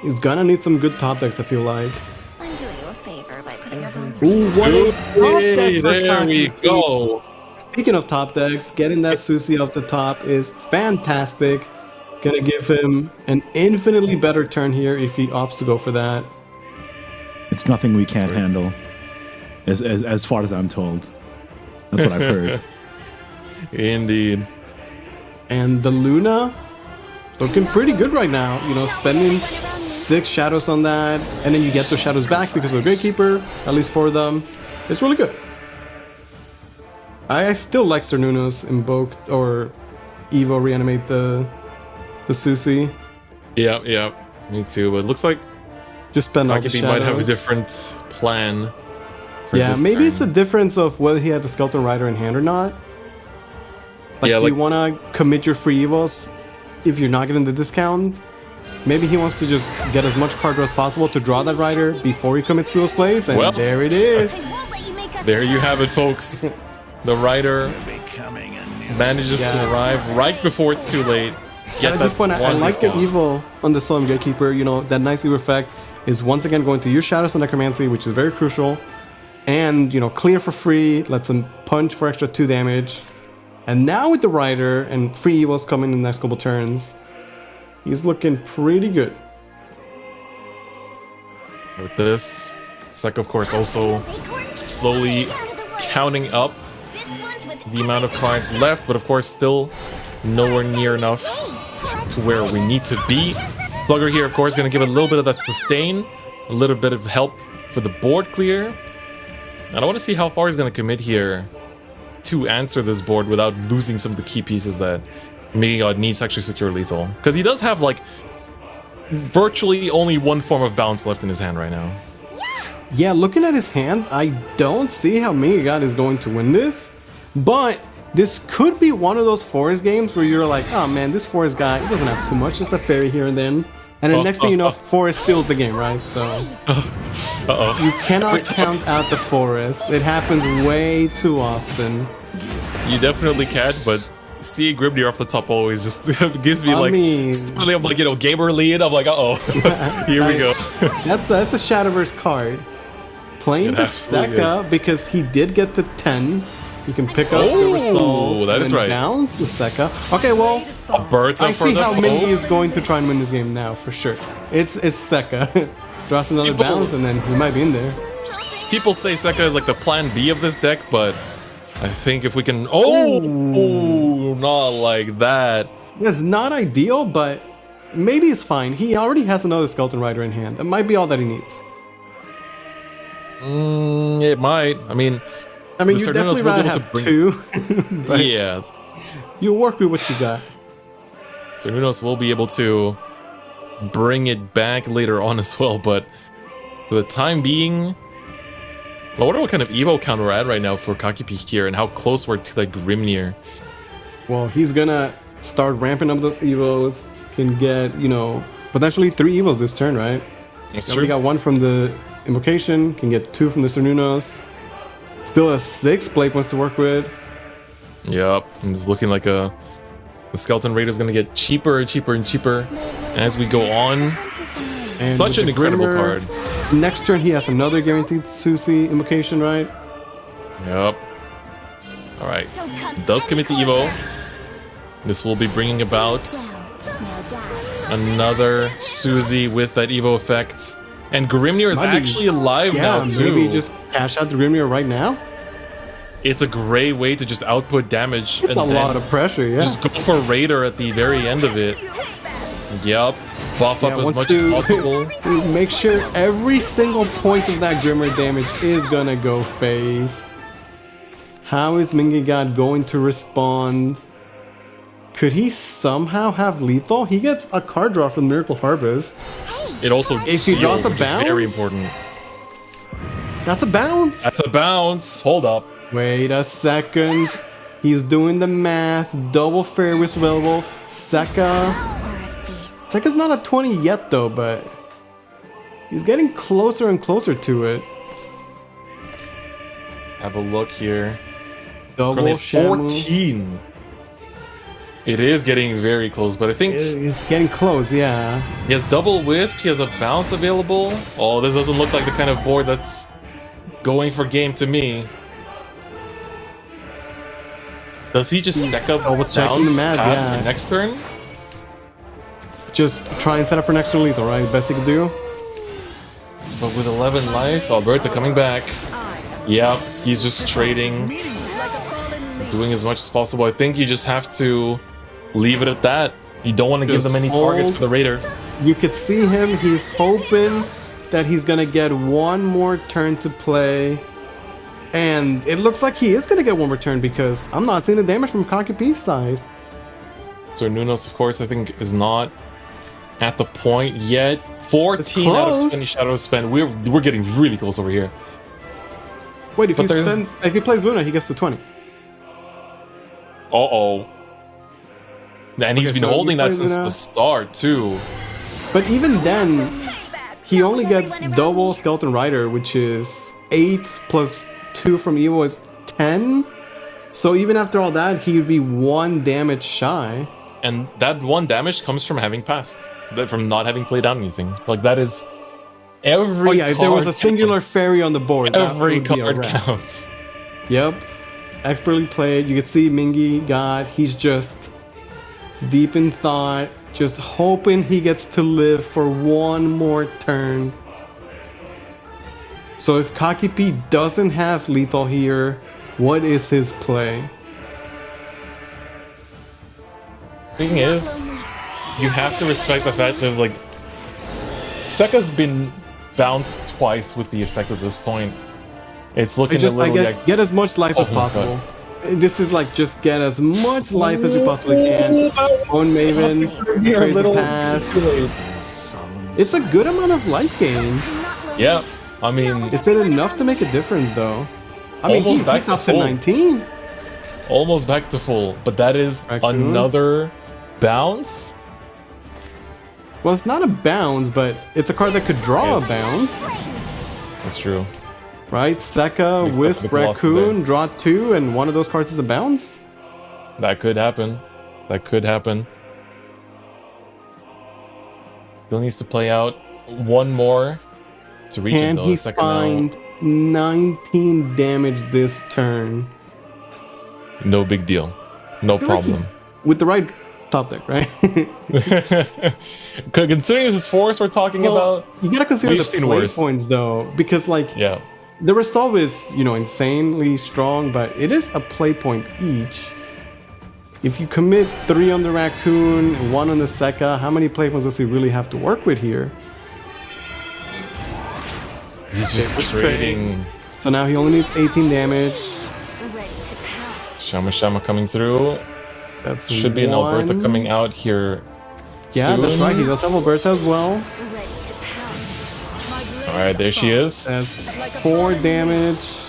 He's gonna need some good top decks, I feel like. I'm doing you a favor by putting your phone. Ooh, what a top deck for There we go. Speaking of top decks, getting that Susi off the top is fantastic. Gonna give him an infinitely better turn here if he opts to go for that. It's nothing we can't handle, as far as I'm told. That's what I've heard. Indeed. And the Luna, looking pretty good right now. You know, spending 6 shadows on that, and then you get those shadows back because of the Gatekeeper, at least 4 of them. It's really good. I still like Cernunos invoked or Evo reanimate the Susi. Yeah, me too. But it looks like just spend all the Kakipi shadows. might have a different plan. For Yeah, this maybe turn. it's a difference of whether he had the Skeleton Rider in hand or not. Like, do you want to commit your free evos if you're not getting the discount? Maybe he wants to just get as much card draw as possible to draw that rider before he commits to those plays, and Well, there it is. There you have it, folks. The rider manages to arrive right before it's too late. At this point, I like the Evo on the Solemn Gatekeeper. You know, that nice Evo effect is once again going to use Shadows on Necromancy, which is very crucial. And, you know, clear for free, lets him punch for extra 2 damage. And now with the Rider and free Evos coming in the next couple turns, he's looking pretty good. With this, Sek, of course, also slowly counting up the amount of cards left, but of course still nowhere near enough to where we need to be. Slugger here, of course, going to give a little bit of that sustain, a little bit of help for the board clear. And I want to see how far he's going to commit here to answer this board without losing some of the key pieces that Megagod needs to actually secure lethal. Because he does have, like, virtually only one form of balance left in his hand right now. Yeah, looking at his hand, I don't see how Megagod is going to win this. But this could be one of those Forest games where you're like, oh man, this Forest guy, he doesn't have too much, just a fairy here and then. And then next thing you know, Forest steals the game, right? So you cannot count out the Forest. It happens way too often. You definitely can, but seeing Grimnir off the top always just gives me suddenly I'm like, you know, gamer lead. I'm like, uh-oh, here we go. That's a Shadowverse card. Playing the Sekka because he did get to 10. You can pick up the Resolve that is and right. bounce the Sekka. Okay, well, I see how Mingy is going to try and win this game now, for sure. It's Sekka. Draws another bounce and then he might be in there. People say Sekka is like the plan B of this deck, but I think if we can... Oh, not like that. That's not ideal, but maybe it's fine. He already has another Skeleton Rider in hand. That might be all that he needs. It might. I mean, you definitely rather have 2. But yeah. You work with what you got. Cernunos will be able to bring it back later on as well, but for the time being, I wonder what kind of Evo count we're at right now for Kakipi here and how close we're to like Grimnir. Well, he's gonna start ramping up those Evos. Can get, you know, potentially 3 Evos this turn, right? That's true. We got 1 from the Invocation, can get 2 from the Cernunos. Still has 6 play points to work with. Yep, and it's looking like the Skeleton Raider is gonna get cheaper and cheaper and cheaper as we go on. And such an incredible Grimnir, card. Next turn he has another guaranteed Susi Invocation, right? Yep. Alright. Does commit the Evo. This will be bringing about another Suzy with that Evo effect. And Grimnir is actually alive now too. Maybe just cash out the Grimnir right now? It's a great way to just output damage. It's a lot of pressure, yeah. Just go for Raider at the very end of it. Yep. Buff up as much as possible. Make sure every single point of that Grimnir damage is gonna go phase. How is Mingigod going to respond? Could he somehow have lethal? He gets a card draw from Miracle Harvest. It also if he draws a which is bounce, very important. That's a bounce. That's a bounce. Hold up. Wait a second. He's doing the math. Double Fairy Wisp available. Sekka's not a 20 yet though, but he's getting closer and closer to it. Have a look here. Double Shamu. 14. It is getting very close, but I think it's getting close, yeah. He has double wisp, he has a bounce available. Oh, this doesn't look like the kind of board that's going for game to me. Does he just Sekka checking the mat, pass yeah. for next turn? Just try and set up for next turn lethal, right? Best he can do. But with 11 life, Alberta coming back. Yep, he's just trading, doing as much as possible. I think you just have to leave it at that. You don't want to give them any targets for the Raider. You could see him, he's hoping that he's gonna get 1 more turn to play. And it looks like he is gonna get 1 more turn because I'm not seeing the damage from Kakipi's side. So Nunos, of course, I think is not at the point yet. 14 out of 20 shadow spend. We're getting really close over here. Wait, if he plays Luna, he gets to 20. Uh-oh. And he's been holding that since the start, too. But even then, he only gets double Skeleton Rider, which is 8 plus 2 from Evo is 10. So even after all that, he would be 1 damage shy. And that 1 damage comes from having passed. From not having played down anything. Like, that is... Every if there was a singular fairy on the board, every card counts. Yep. Expertly played. You can see Mingigod, he's just deep in thought, just hoping he gets to live for 1 more turn. So if Kakipi doesn't have lethal here, what is his play? Thing is, you have to respect the fact that like Sekka's been bounced twice with the effect at this point. It's looking a little like get as much life as possible. This is like just get as much life as you possibly can. Own Maven, trace the pass. It's a good amount of life gain. Yeah, I mean, is it enough to make a difference though? I mean, he's up to 19. Almost back to full, but that is another bounce. Well, it's not a bounce, but it's a card that could draw a bounce. That's true. Right? Sekka, Wisp, Raccoon, draw 2, and one of those cards is a bounce? That could happen. That could happen. Still needs to play out 1 more to reach it, though. Can he find 19 damage this turn? No big deal. No problem. With the right top deck, right? Considering this is Force we're talking about, you gotta consider the play points though, because like the Restore is, you know, insanely strong, but it is a play point each. If you commit 3 on the Raccoon, 1 on the Sekka, how many play points does he really have to work with here? He's just trading. So now he only needs 18 damage. Shama coming through. That should be an Alberta coming out here. Yeah, soon. That's right. He does have Alberta as well. Alright, there she is. That's 4 damage.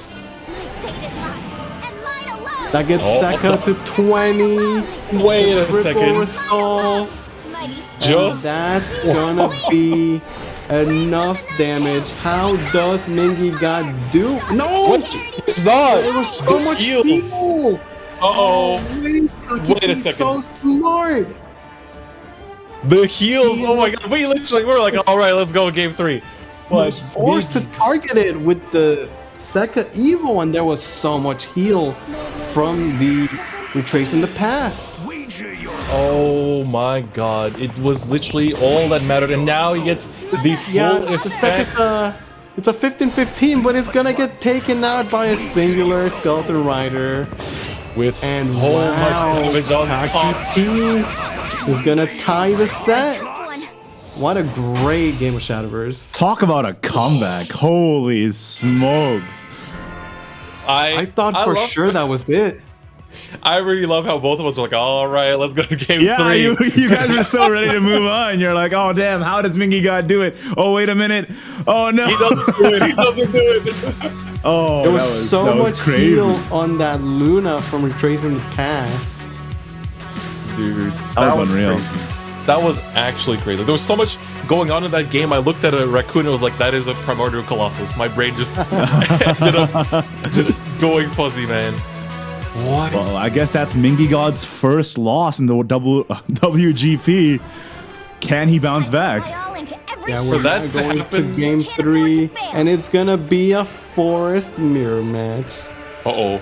That gets Sekka to 20. Wait a Triple second. resolve. Just And that's gonna be enough damage. How does Mingy God do? No! It's not! There was so much heal! Uh-oh. Wait a second. So smart! The heals! Oh my god, we literally were like, alright, let's go game 3. He was forced to target it with the Sekka Evo, and there was so much heal from the Retracing the Past. Oh my god, it was literally all that mattered, and now he gets the full The effect. Sekka's it's a 15-15, but it's gonna get taken out by a singular Skeleton Rider. With and so much damage on top. Kaki is gonna tie the set. What a great game of Shadowverse. Talk about a comeback. Holy smokes. I thought for sure that was it. I really love how both of us were like, alright, let's go to game 3. Yeah, you guys were so ready to move on. You're like, oh damn, how does Mingy God do it? Oh, wait a minute. Oh no. He doesn't do it. He doesn't do it. Oh, there was so that was much crazy. heal on that Luna from Retracing the Past. Dude, that was unreal. Crazy. That was actually crazy. There was so much going on in that game. I looked at a raccoon and was like, that is a Primordial Colossus. My brain just ended up just going fuzzy, man. What? Well, I guess that's Mingy God's first loss in the WGP. Can he bounce back? Yeah, we're now going to game 3, and it's gonna be a Forest Mirror match. Uh-oh.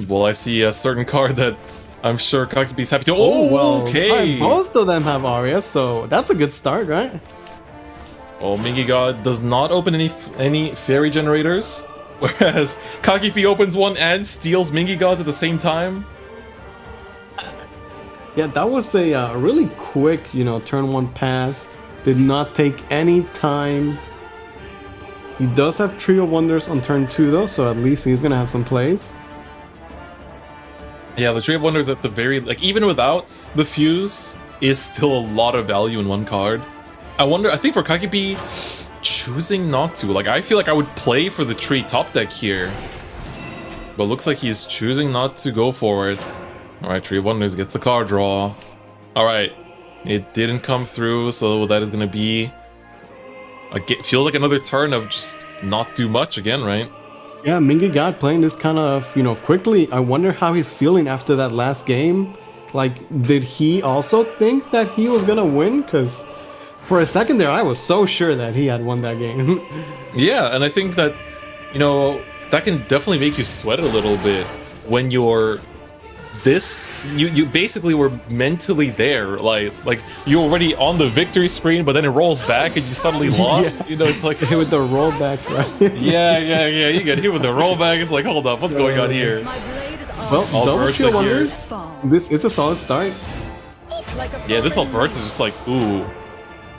Well, I see a certain card that I'm sure Kakipi's happy to. Oh, well, okay. both of them have Arya, so that's a good start, right? Oh, Mingy God does not open any fairy generators, whereas Kakipi opens one and steals Mingy Gods at the same time. Yeah, that was a really quick, turn 1 pass. Did not take any time. He does have Tree of Wonders on turn 2 though, so at least he's gonna have some plays. Yeah, the Tree of Wonders at the very, even without the fuse, is still a lot of value in one card. I think for Kakipi, choosing not to, I feel like I would play for the tree top deck here. But looks like he's choosing not to go for it. Alright, Tree of Wonders gets the card draw. Alright, it didn't come through, so that is gonna be... feels like another turn of just not do much again, right? Yeah, Mingy God playing this kind of, quickly. I wonder how he's feeling after that last game. Did he also think that he was gonna win? Because for a second there, I was so sure that he had won that game. Yeah, and I think that, that can definitely make you sweat a little bit when you're you basically were mentally there, like you're already on the victory screen, but then it rolls back and you suddenly lost. Yeah. It's like hit with the rollback, right? yeah, you get hit with the rollback. It's like, hold up, what's going on here? Well, double Shield Wonders. This is a solid start. Yeah, this Alberta is just like, ooh.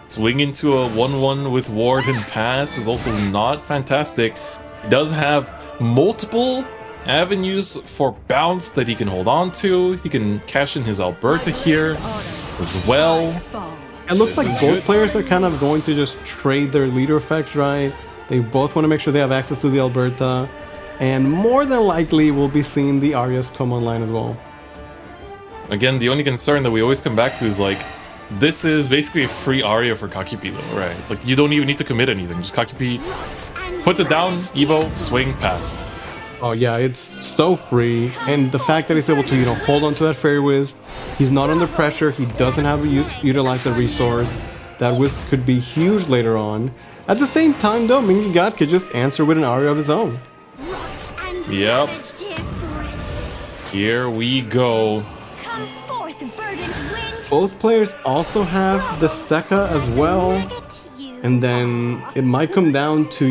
Swing into a 1-1 with Ward and Pass is also not fantastic. It does have multiple avenues for bounce that he can hold on to. He can cash in his Alberta here as well. It looks like both players are kind of going to just trade their leader effects, right? They both want to make sure they have access to the Alberta, and more than likely we'll be seeing the Arias come online as well. Again, the only concern that we always come back to is this is basically a free Aria for Kakipi though, right? You don't even need to commit anything. Just Kakipi puts it down, Evo, swing, pass. Oh yeah, it's so free, and the fact that he's able to, hold on to that Fairy Wisp, he's not under pressure, he doesn't have to utilize the resource. That Wisp could be huge later on. At the same time though, Mingy God could just answer with an Aria of his own. Yep. Here we go. Both players also have the Sekka as well, and then it might come down to,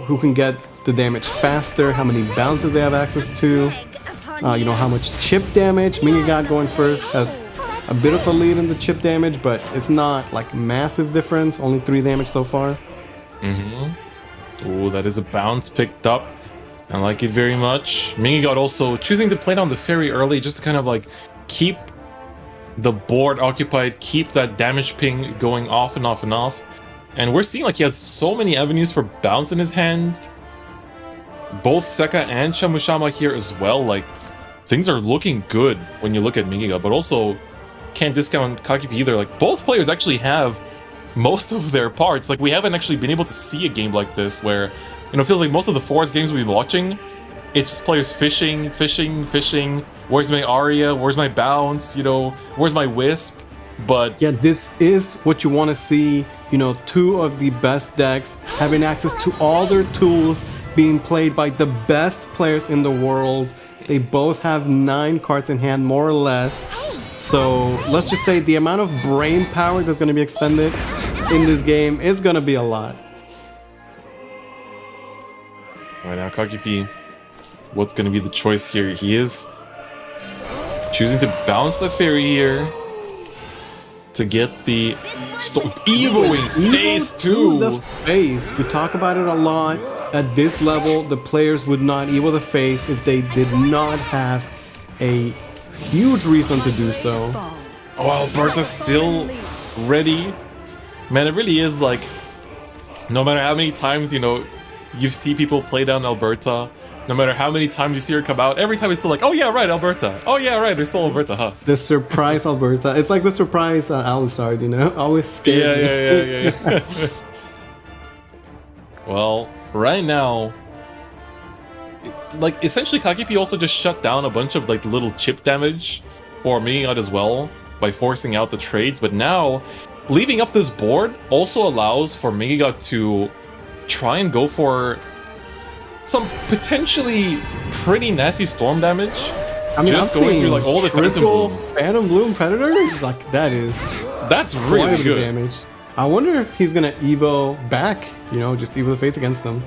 who can get the damage faster, how many bounces they have access to, how much chip damage. Mingy God going first has a bit of a lead in the chip damage, but it's not massive difference, only 3 damage so far. Oh, that is a bounce picked up. I like it very much. Mingy God also choosing to play down the fairy early just to kind of keep the board occupied, keep that damage ping going off and off and off. And we're seeing like he has so many avenues for bounce in his hand. Both Seka and Shamushama here as well. Like, things are looking good when you look at Mingiga, but also can't discount Kakipi either. Like, both players actually have most of their parts. Like, we haven't actually been able to see a game like this where, you know, it feels like most of the Forest games we've been watching, it's just players fishing. Where's my Aria? Where's my bounce? You know, where's my Wisp? But yeah, this is what you want to see. You know, two of the best decks having access to all their tools, being played by the best players in the world. They both have 9 cards in hand, more or less. So let's just say the amount of brain power that's going to be expended in this game is going to be a lot. Right now, Kakipi, what's going to be the choice here? He is choosing to bounce the fairy here to get the Evoing phase 2. The face. We talk about it a lot. At this level, the players would not Evo the face if they did not have a huge reason to do so. Oh, Alberta's still ready. Man, it really is like, no matter how many times, you know, you see people play down Alberta, no matter how many times you see her come out, every time it's still like, oh yeah, right, Alberta. Oh yeah, right, there's still Alberta, huh? The surprise Alberta. It's like the surprise Alisard, you know? Always scary. Yeah. Well, right now, like, essentially Kakipi also just shut down a bunch of like little chip damage for Mingiga as well by forcing out the trades, but now leaving up this board also allows for Mingiga to try and go for some potentially pretty nasty storm damage. I mean, just I'm going through like all the Phantom Bloom Predator. Like that's really good damage. I wonder if he's gonna Evo back. You know, just Evo the face against them.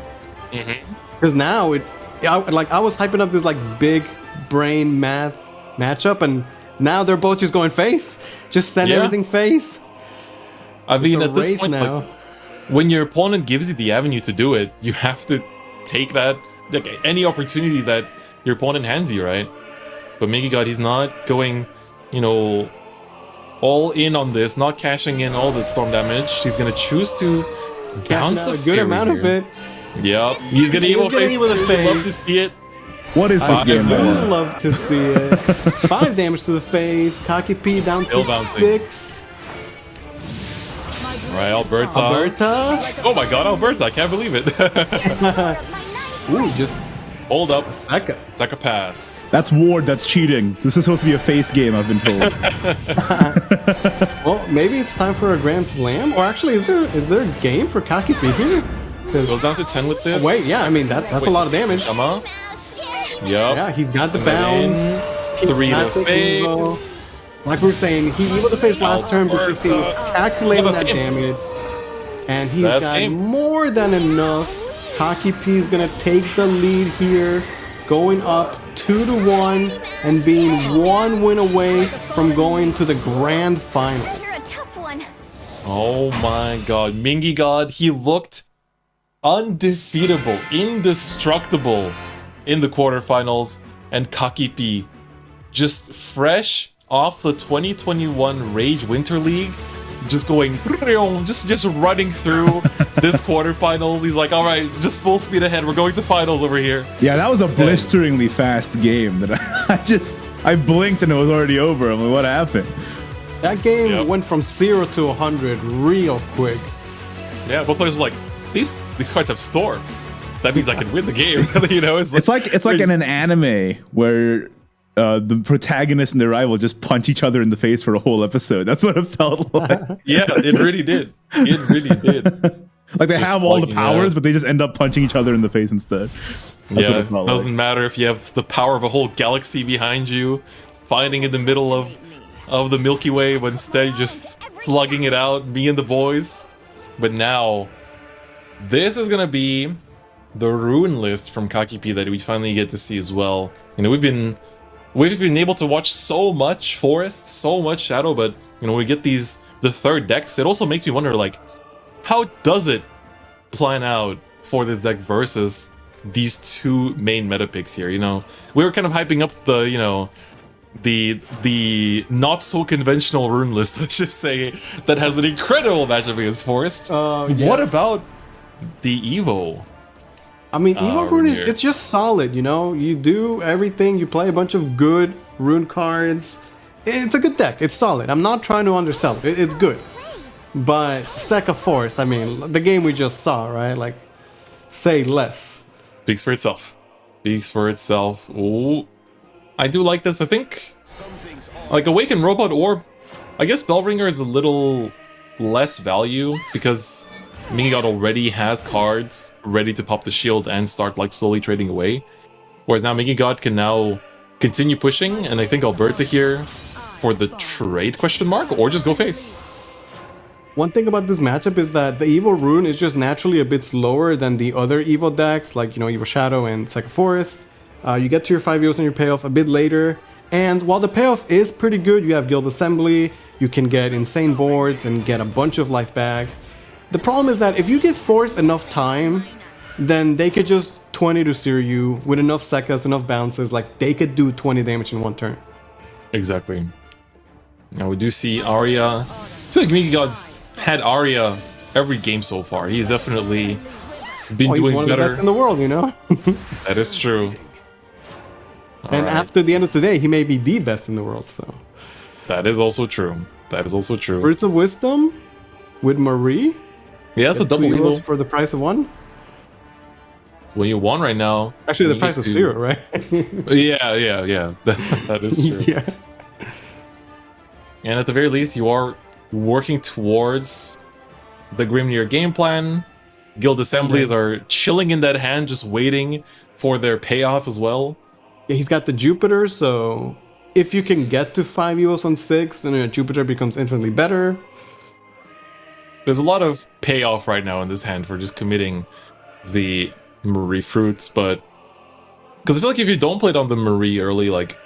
Because now I was hyping up this like big brain math matchup, and now they're both just going face. Just send everything face. I mean, at this point, now, like, when your opponent gives you the avenue to do it, you have to take that, like, any opportunity that your opponent hands you, right? But Mingiga, he's not going, you know, all in on this, not cashing in all the storm damage. He's gonna choose to bounce a good amount of it. Yep, he's gonna Evo the face. Love to see it. What is this game? I would love to see it. 5 damage to the face. Kakipi down Still to bouncing. 6. Right, Alberta. Oh my god, Alberta, I can't believe it. Ooh, just hold up. Seka pass. That's Ward, that's cheating. This is supposed to be a face game, I've been told. Well, maybe it's time for a Grand Slam? Or actually, is there a game for Kakipi here? Goes down to 10 with this. Oh, wait, yeah, I mean, that's a lot of damage. Yep. Yeah, he's got the bounce. 3 to the face. Evo. Like we were saying, he Evo'd the face last turn because he was calculating that damage. And he's got more than enough. Kakipi's gonna take the lead here, going up 2-1 and being 1 win away from going to the grand finals. Oh my god, Mingiga, he looked undefeatable, indestructible in the quarterfinals, and Kakipi just fresh off the 2021 Rage Winter League, just going, just running through this quarterfinals. He's like, all right, just full speed ahead. We're going to finals over here. Yeah, that was a blisteringly fast game that I blinked and it was already over. I'm like, what happened? That game went from 0 to 100 real quick. Yeah, both players were like, these cards have Storm. That means I can win the game. You know, it's like in an anime where the protagonist and the rival just punch each other in the face for a whole episode. That's what it felt like. Yeah, it really did. It really did. Like they have all the powers, but they just end up punching each other in the face instead. That's what it felt doesn't matter if you have the power of a whole galaxy behind you, fighting in the middle of the Milky Way, but instead just slugging it out, me and the boys. But now, this is gonna be the ruin list from Kakipi that we finally get to see as well. You know, we've been able to watch so much Forest, so much Shadow, but you know, we get the third decks. It also makes me wonder, like, how does it plan out for this deck versus these two main meta picks here? You know, we were kind of hyping up the the not so conventional rune list, let's just say, that has an incredible matchup against Forest. Yeah. What about the Evo? I mean, Evo Rune is here. it's just solid, you know? You do everything, you play a bunch of good rune cards. It's a good deck, it's solid. I'm not trying to undersell it, it's good. But Sekka Forest, I mean, the game we just saw, right? Like, say less. Speaks for itself. Speaks for itself. Ooh. I do like this. I think, like, Awakened Robot Orb, I guess Bellringer is a little less value because Mingigod already has cards ready to pop the shield and start, like, slowly trading away. Whereas now Mingigod can now continue pushing, and I think Alberta here for the trade question mark, or just go face. One thing about this matchup is that the Evo Rune is just naturally a bit slower than the other Evo decks, like, you know, Evo Shadow and Sekka Forest. You get to your 5 Evos and your payoff a bit later, and while the payoff is pretty good, you have Guild Assembly, you can get insane boards and get a bunch of life back. The problem is that if you give Forest enough time, then they could just 20 to sear you with enough Sekkas, enough bounces, like they could do 20 damage in one turn. Exactly. Now we do see Arya. I feel like Migigod's had Arya every game so far. He's definitely been doing he's one better. of the best in the world, you know? That is true. And after the end of today, he may be the best in the world, so. That is also true. That is also true. Fruits of Wisdom with Marie. Yeah, that's a double Evos evil. for the price of one. When you won right now. Actually, the you price need of 0, right? Yeah. That is true. Yeah. And at the very least, you are working towards the Grimnir game plan. Guild Assemblies are chilling in that hand, just waiting for their payoff as well. Yeah, he's got the Jupiter, so if you can get to 5 Evos on 6, then Jupiter becomes infinitely better. There's a lot of payoff right now in this hand for just committing the Marie fruits, but because I feel like if you don't play down the Marie early, like,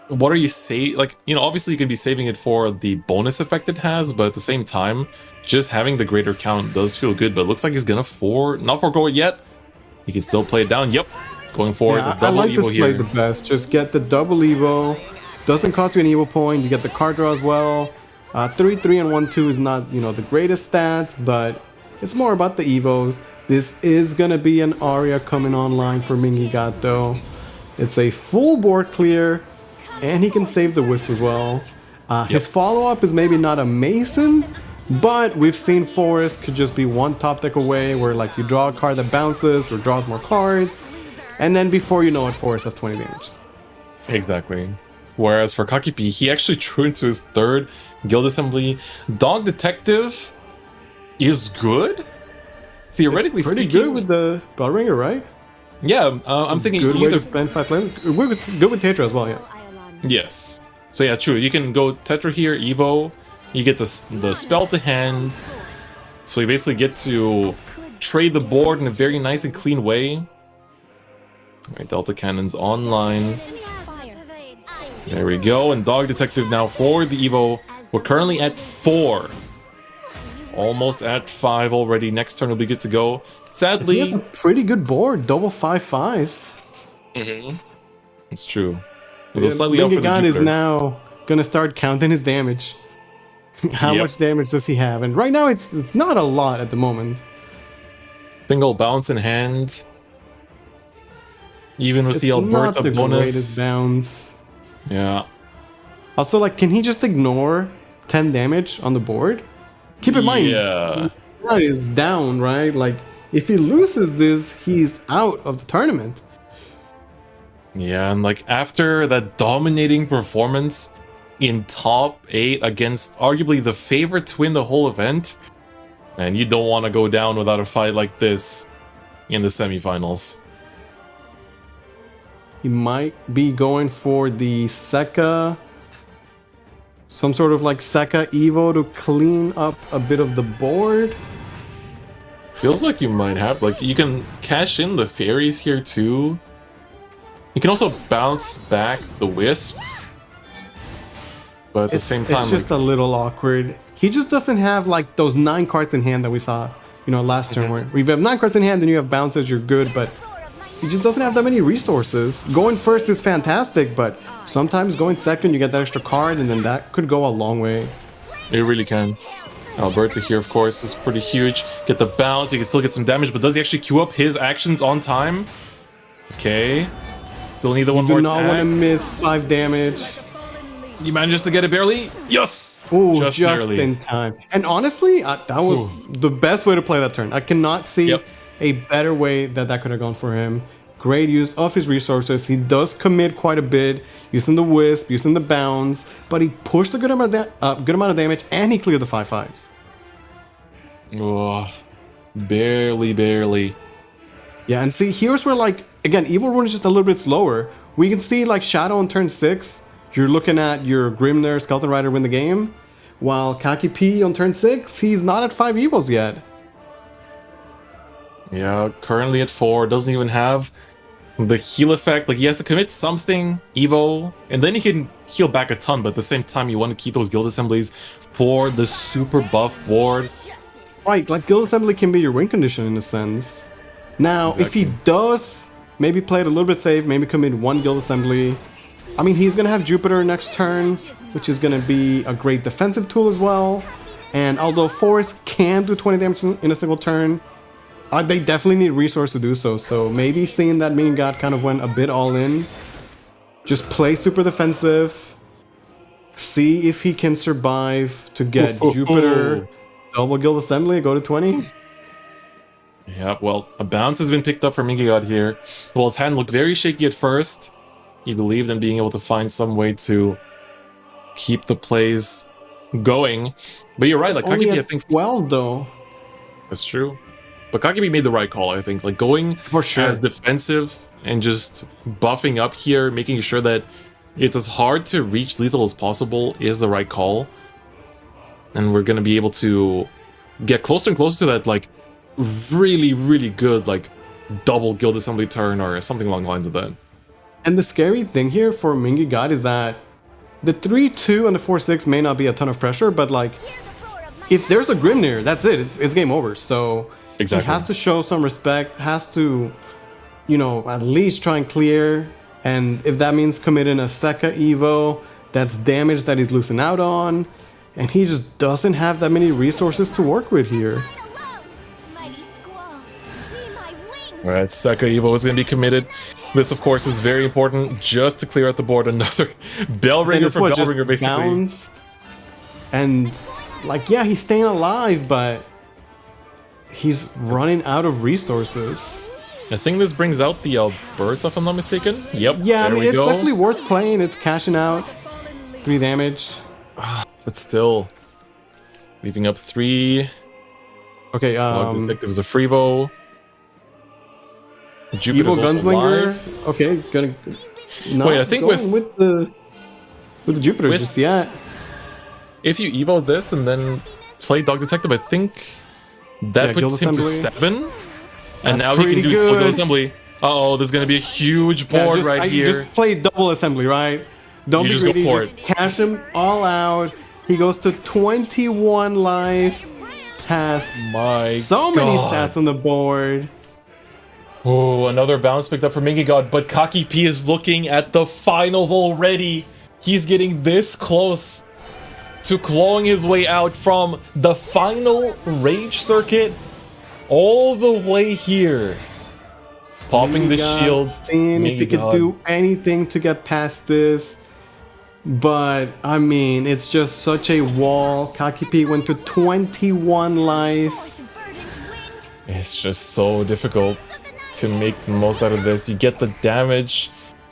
what are you like, you know, obviously you can be saving it for the bonus effect it has, but at the same time, just having the greater count does feel good. But it looks like he's gonna not forego it yet. He can still play it down. Yep, going for the double I like Evo this play here. the best. Just get the double Evo. Doesn't cost you an Evo point. You get the card draw as well. 3-3 and 1-2 is not, you know, the greatest stats, but it's more about the Evos. This is gonna be an Arya coming online for Mingigod though. It's a full board clear, and he can save the Wisp as well. His follow-up is maybe not amazing, but we've seen Forest could just be one top deck away where, like, you draw a card that bounces or draws more cards, and then before you know it, Forest has 20 damage. Exactly. Whereas for Kakipi, he actually drew into his third Guild Assembly. Dog Detective is good, theoretically Pretty speaking. good with the Bellringer, right? Yeah, I'm thinking good way either. to spend 5 players. Good with Tetra as well, yeah. Yes. So yeah, true. You can go Tetra here, Evo. You get the spell to hand. So you basically get to trade the board in a very nice and clean way. Alright, Delta Cannon's online. There we go. And Dog Detective now for the Evo. We're currently at 4. Almost at 5 already. Next turn will be good to go. Sadly, he has a pretty good board. Double 5/5s. It's true. We'll go slightly off for the Mingigod is Jupiter. now gonna start counting his damage. How much damage does he have? And right now it's not a lot at the moment. Single bounce in hand. Even with the Alberta not the bonus. greatest bounce. Yeah. Also, like, can he just ignore 10 damage on the board? Keep in mind, Yeah. that is down, right? Like, if he loses this, he's out of the tournament. Yeah, and like after that dominating performance in top 8 against arguably the favorite to win the whole event, man, you don't want to go down without a fight like this in the semifinals. He might be going for the Sekka, some sort of like Sekka Evo to clean up a bit of the board. Feels like you might have, like, you can cash in the fairies here too. You can also bounce back the Wisp. But at the same time, it's just a little awkward. He just doesn't have like those 9 cards in hand that we saw, you know, last turn where if you have 9 cards in hand and you have bounces, you're good, but he just doesn't have that many resources. Going first is fantastic, but sometimes going second, you get that extra card, and then that could go a long way. It really can. Alberta here, of course, is pretty huge. Get the bounce, you can still get some damage, but does he actually queue up his actions on time? Okay. Still need the one more do not tag. want to miss 5 damage. He manages to get it barely. Yes! Ooh, just barely. in time. And honestly, that was the best way to play that turn. I cannot see a better way that could have gone for him. Great use of his resources. He does commit quite a bit, using the Wisp, using the bounce, but he pushed a good amount of damage, and he cleared the 5/5s. Oh, barely. Yeah, and see, here's where, like, again, Evil Rune is just a little bit slower. We can see, like, Shadow on turn 6, you're looking at your Grimner, Skeleton Rider win the game, while Kaki P on turn 6, he's not at 5 Evils yet. Yeah, currently at 4, doesn't even have the heal effect. Like, he has to commit something, Evo, and then he can heal back a ton, but at the same time, you want to keep those guild assemblies for the super buff board. Right, like, guild assembly can be your win condition in a sense. Now, if he does maybe play it a little bit safe, maybe commit 1 guild assembly, I mean, he's going to have Jupiter next turn, which is going to be a great defensive tool as well. And although Forest can do 20 damage in a single turn, they definitely need resource to do so. So maybe seeing that Million God kind of went a bit all in, just play super defensive, see if he can survive to get Jupiter, double guild assembly, go to 20. Yeah, well, a bounce has been picked up for Million God here. Well, his hand looked very shaky at first. He believed in being able to find some way to keep the plays going. But you're right, like Kakibi, I think 12 though. That's true. But Kakibi made the right call, I think. Like going for sure as defensive and just buffing up here, making sure that it's as hard to reach lethal as possible is the right call. And we're gonna be able to get closer and closer to that, like, really good, like, double guild assembly turn or something along the lines of that. And the scary thing here for Million God is that the 3-2 and the 4-6 may not be a ton of pressure, but, like, if there's a Grimnir, that's it. It's game over. So exactly. He has to show some respect, has to, you know, at least try and clear. And if that means committing a Sekka Evo, that's damage that he's losing out on. And he just doesn't have that many resources to work with here. Alright, Sekka Evo is going to be committed. This, of course, is very important just to clear out the board. Another bell ringer for bell ringer, basically. Bounce. And, like, yeah, he's staying alive, but he's running out of resources. I think this brings out the Alberta, if I'm not mistaken. Yep. Yeah, I mean, it's definitely worth playing. It's cashing out 3 damage. But still, leaving up 3. Okay, Dog Detective is a Freevo. Evil Gunslinger. Okay, gonna. Wait, I think with the Jupiter just yet. If you evo this and then play Dog Detective, I think that puts him to 7. And now he can do double assembly. Uh-oh, there's gonna be a huge board here. Just play double assembly, right? Don't be greedy, just cash him all out. He goes to 21 life. Has so many stats on the board. Oh, another bounce picked up for Million God, but Kaki P is looking at the finals already. He's getting this close to clawing his way out from the final Rage Circuit all the way here. Popping the shields. Seeing if he could do anything to get past this. But, I mean, it's just such a wall. Kaki P went to 21 life. It's just so difficult to make the most out of this. You get the damage.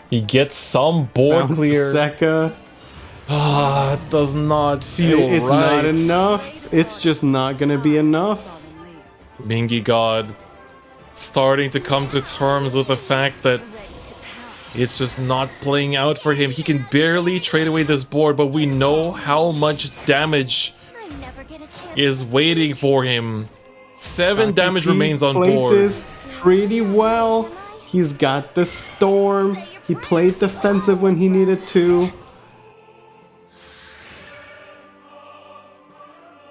You get some board clear. Sekka. It does not feel right. It's not enough. It's just not gonna be enough. Million God starting to come to terms with the fact that it's just not playing out for him. He can barely trade away this board, but we know how much damage is waiting for him. 7 damage remains on board. Played this pretty well. He's got the storm. He played defensive when he needed to.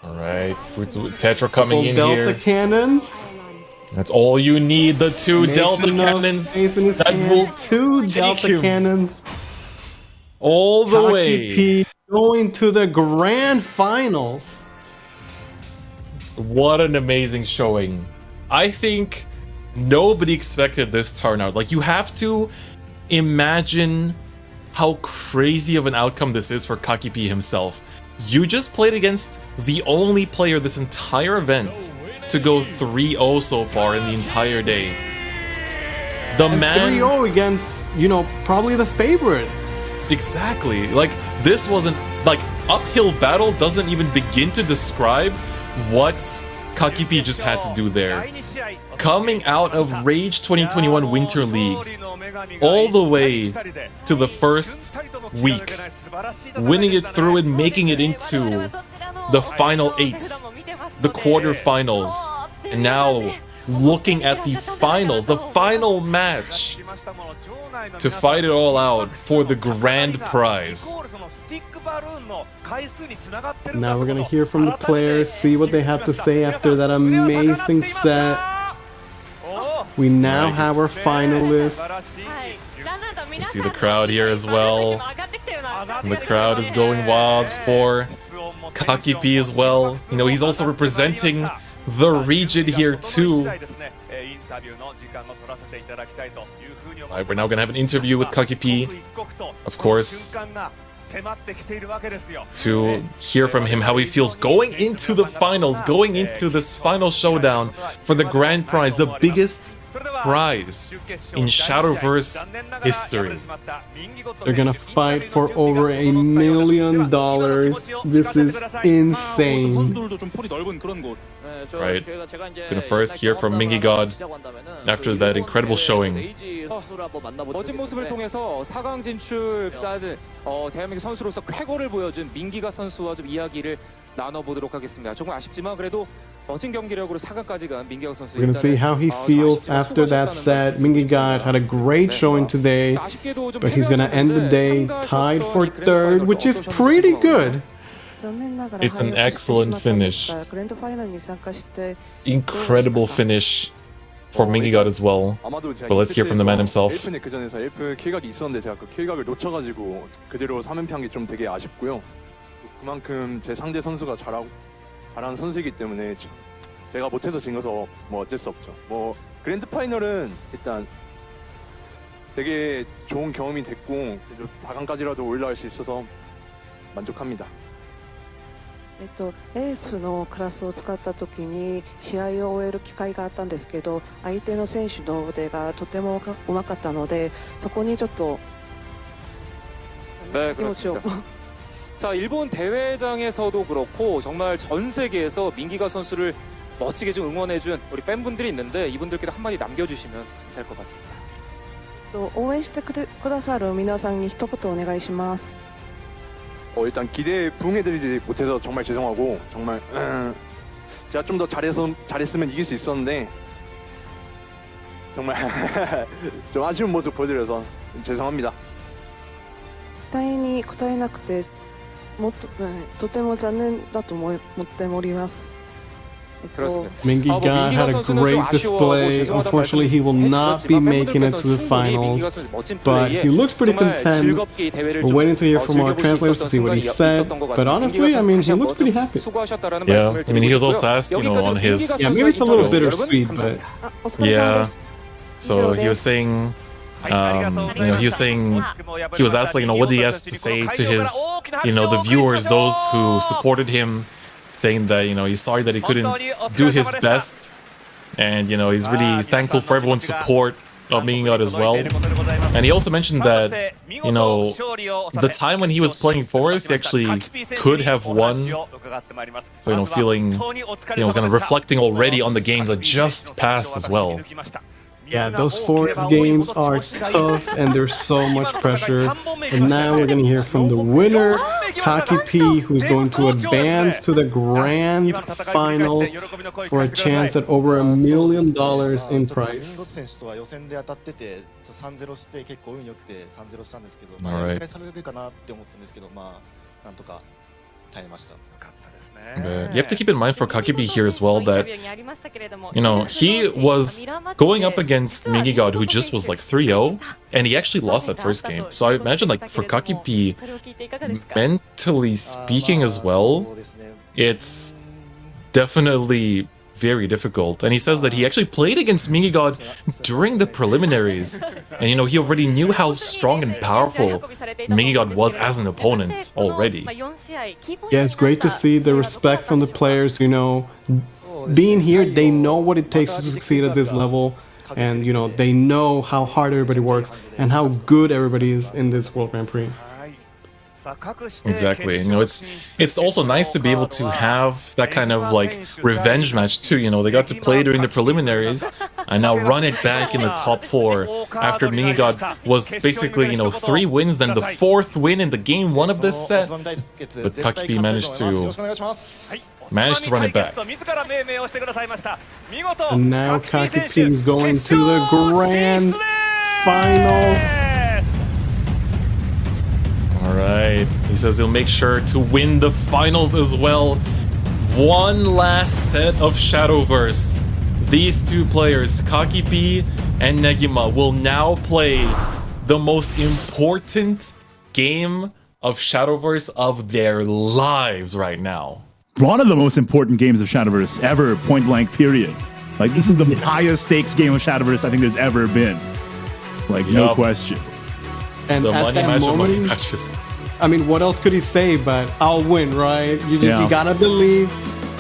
Alright, Tetra coming in Delta here. cannons. That's all you need. The two Makes Delta enough cannons space in his that hand. will Two take Delta him cannons. all the Kaki way. P going to the grand finals. What an amazing showing. I think nobody expected this turnout. Like, you have to imagine how crazy of an outcome this is for Kaki P himself. You just played against the only player this entire event to go 3-0 so far in the entire day. The And man 3-0 against, you know, probably the favorite. Exactly. Like, this wasn't like uphill battle doesn't even begin to describe what Kaki P just had to do there. Coming out of Rage 2021 Winter League all the way to the first week, winning it through and making it into the final 8, the quarterfinals, and now looking at the finals, the final match, to fight it all out for the grand prize. Now we're gonna hear from the players, see what they have to say after that amazing set. We now have our finalists. You can see the crowd here as well. And the crowd is going wild for Kaki P as well. You know, he's also representing the region here too. Alright, we're now gonna have an interview with Kaki P, of course, to hear from him how he feels going into the finals, going into this final showdown for the grand prize, the biggest prize in Shadowverse history. They're gonna fight for over $1 million. This is insane. Right. Gonna first hear from Mingy God after that incredible showing. 멋진 모습을 통해서 4강 진출까지 대한민국 선수로서 쾌거를 보여준 민기가 선수와 좀 이야기를 나눠보도록 하겠습니다. 조금 아쉽지만 그래도 멋진 경기력으로 4강까지 간 민기가 선수. We're gonna see how he feels after that set. Mingy God had a great showing today, but he's gonna end the day tied for third, which is pretty good. It's an excellent finish. Incredible finish for Mingy God as well. But let's hear from the man himself. 1분 그 전에서 1분 킬각이 있었는데 제가 그 킬각을 놓쳐가지고 그대로 3연패한 게 좀 되게 아쉽고요. 그만큼 제 상대 선수가 잘하는 선수이기 때문에 제가 못해서 진 거서 뭐 어쩔 수 없죠. 뭐 그랜드 파이널은 일단 되게 좋은 경험이 됐고 4강까지라도 올라갈 수 있어서 만족합니다. エルフのクラスを使った時に試合を終える機会があったんですけど、相手の選手の腕がとてもうまかったので、そこにちょっと 네, 그렇습니다. 자, 일본 대회장에서도 그렇고 정말 전 세계에서 민기가 선수를 멋지게 좀 응원해준 우리 팬분들이 있는데 이분들께도 한마디 남겨주시면 감사할 것 같습니다. 応援してくださる皆さんに一言お願いします。 일단 기대에 부응해드리지 못해서 정말 죄송하고 정말 제가 좀 더 잘했으면 이길 수 있었는데 정말 좀 아쉬운 모습 보여드려서 죄송합니다. 期待に応えなくてとても残念だと思っております。 Mingy God had a great display. Unfortunately, he will not be making it to the finals, but he looks pretty content. We're waiting to hear from our translators to see what he said, but honestly, I mean, he looks pretty happy. Yeah, I mean, he was also asked, you know, on his... Yeah, maybe it's a little bittersweet, but... Yeah, so he was saying... you know, he was saying... He was asked, like, you know, what he has to say to his, you know, the viewers, those who supported him, saying that, you know, he's sorry that he couldn't do his best, and, you know, he's really thankful for everyone's support of Mingy God as well. And he also mentioned that, you know, the time when he was playing Forest, he actually could have won. So, you know, feeling, you know, kind of reflecting already on the games that just passed as well. Yeah, those Forest games are tough and there's so much pressure. And now we're going to hear from the winner, Kaki P, who's going to advance to the grand finals for a chance at over $1 million in prize. All right. But you have to keep in mind for Kakipi here as well that, you know, he was going up against Mingigod, who just was like 3-0, and he actually lost that first game. So I imagine, like, for Kakipi, mentally speaking as well, it's definitely very difficult. And he says that he actually played against Mingigod during the preliminaries, and, you know, he already knew how strong and powerful Mingigod was as an opponent already. Yeah, it's great to see the respect from the players, you know. Being here, they know what it takes to succeed at this level, and, you know, they know how hard everybody works and how good everybody is in this World Grand Prix. Exactly. You know, it's also nice to be able to have that kind of like revenge match too. You know, they got to play during the preliminaries and now run it back in the top 4 after Mingigod was basically, you know, 3 wins, then the 4th win in the game 1 of this set. But Kakipi managed to run it back. And now Kakipi is going to the grand finals. Alright, he says he'll make sure to win the finals as well. One last set of Shadowverse. These two players, Kakipi and Negima, will now play the most important game of Shadowverse of their lives right now. One of the most important games of Shadowverse ever, point blank, period. Like, this is the highest stakes game of Shadowverse I think there's ever been. Like, no question. And the at money that match moment, money matches. I mean, what else could he say but I'll win, right? You gotta believe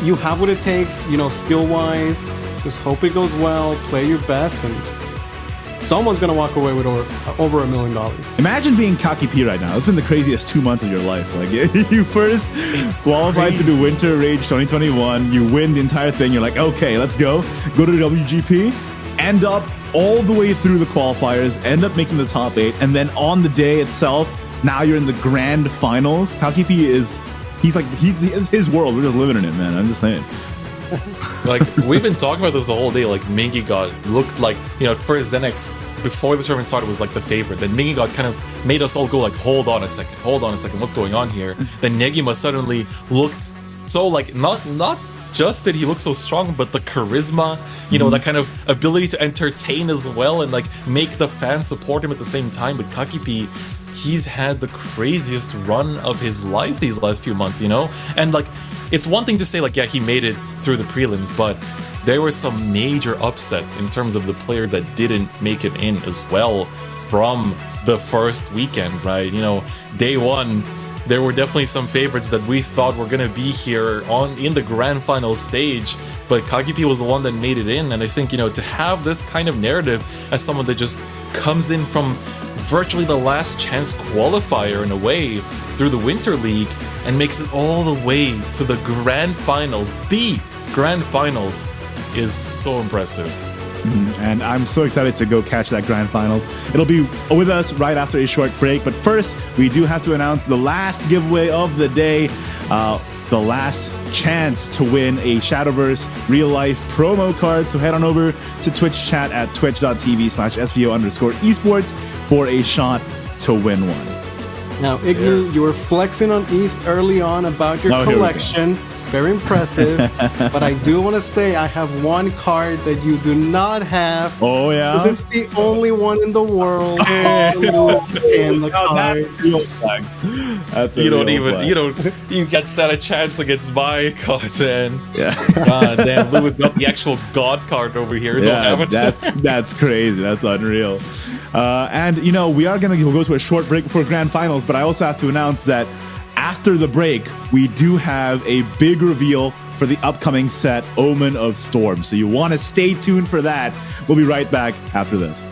you have what it takes, you know, skill-wise. Just hope it goes well, play your best, and someone's gonna walk away with over $1 million. Imagine being Kakipi right now. It's been the craziest 2 months of your life. Like, you first qualified to the Winter Rage 2021, you win the entire thing, you're like, okay, let's go to the WGP, end up all the way through the qualifiers, end up making the top 8, and then on the day itself, now you're in the grand finals. Kakipi is, he's his world. We're just living in it, man. I'm just saying. Like, we've been talking about this the whole day. Like, Mingigod looked like, you know, at first Zenex, before the tournament started, was like the favorite. Then Mingigod kind of made us all go like, hold on a second, what's going on here? Then Negima suddenly looked so like, not just that he looks so strong, but the charisma, you know, that kind of ability to entertain as well and like make the fans support him at the same time. But Kakipi, he's had the craziest run of his life these last few months, you know? And like, it's one thing to say like, yeah, he made it through the prelims, but there were some major upsets in terms of the player that didn't make it in as well from the first weekend, right? You know, day 1, there were definitely some favorites that we thought were gonna be here in the grand final stage, but Kakipi was the one that made it in. And I think, you know, to have this kind of narrative as someone that just comes in from virtually the last chance qualifier in a way through the Winter League and makes it all the way to the grand finals, is so impressive. And I'm so excited to go catch that grand finals. It'll be with us right after a short break. But first, we do have to announce the last giveaway of the day. The last chance to win a Shadowverse real life promo card. So head on over to Twitch chat at twitch.tv/SVO_esports for a shot to win one. Now, Iggy, you were flexing on East early on about your collection. Very impressive. But I do want to say I have one card that you do not have. Oh, yeah? Because it's the only one in the world. In the card. That's real flags. That's you get that a chance against my card, man. Yeah. God damn, Lewis got the actual god card over here. Yeah, that's crazy. That's unreal. And, you know, we are going to go to a short break before grand finals, but I also have to announce that after the break, we do have a big reveal for the upcoming set, Omen of Storm. So you want to stay tuned for that. We'll be right back after this.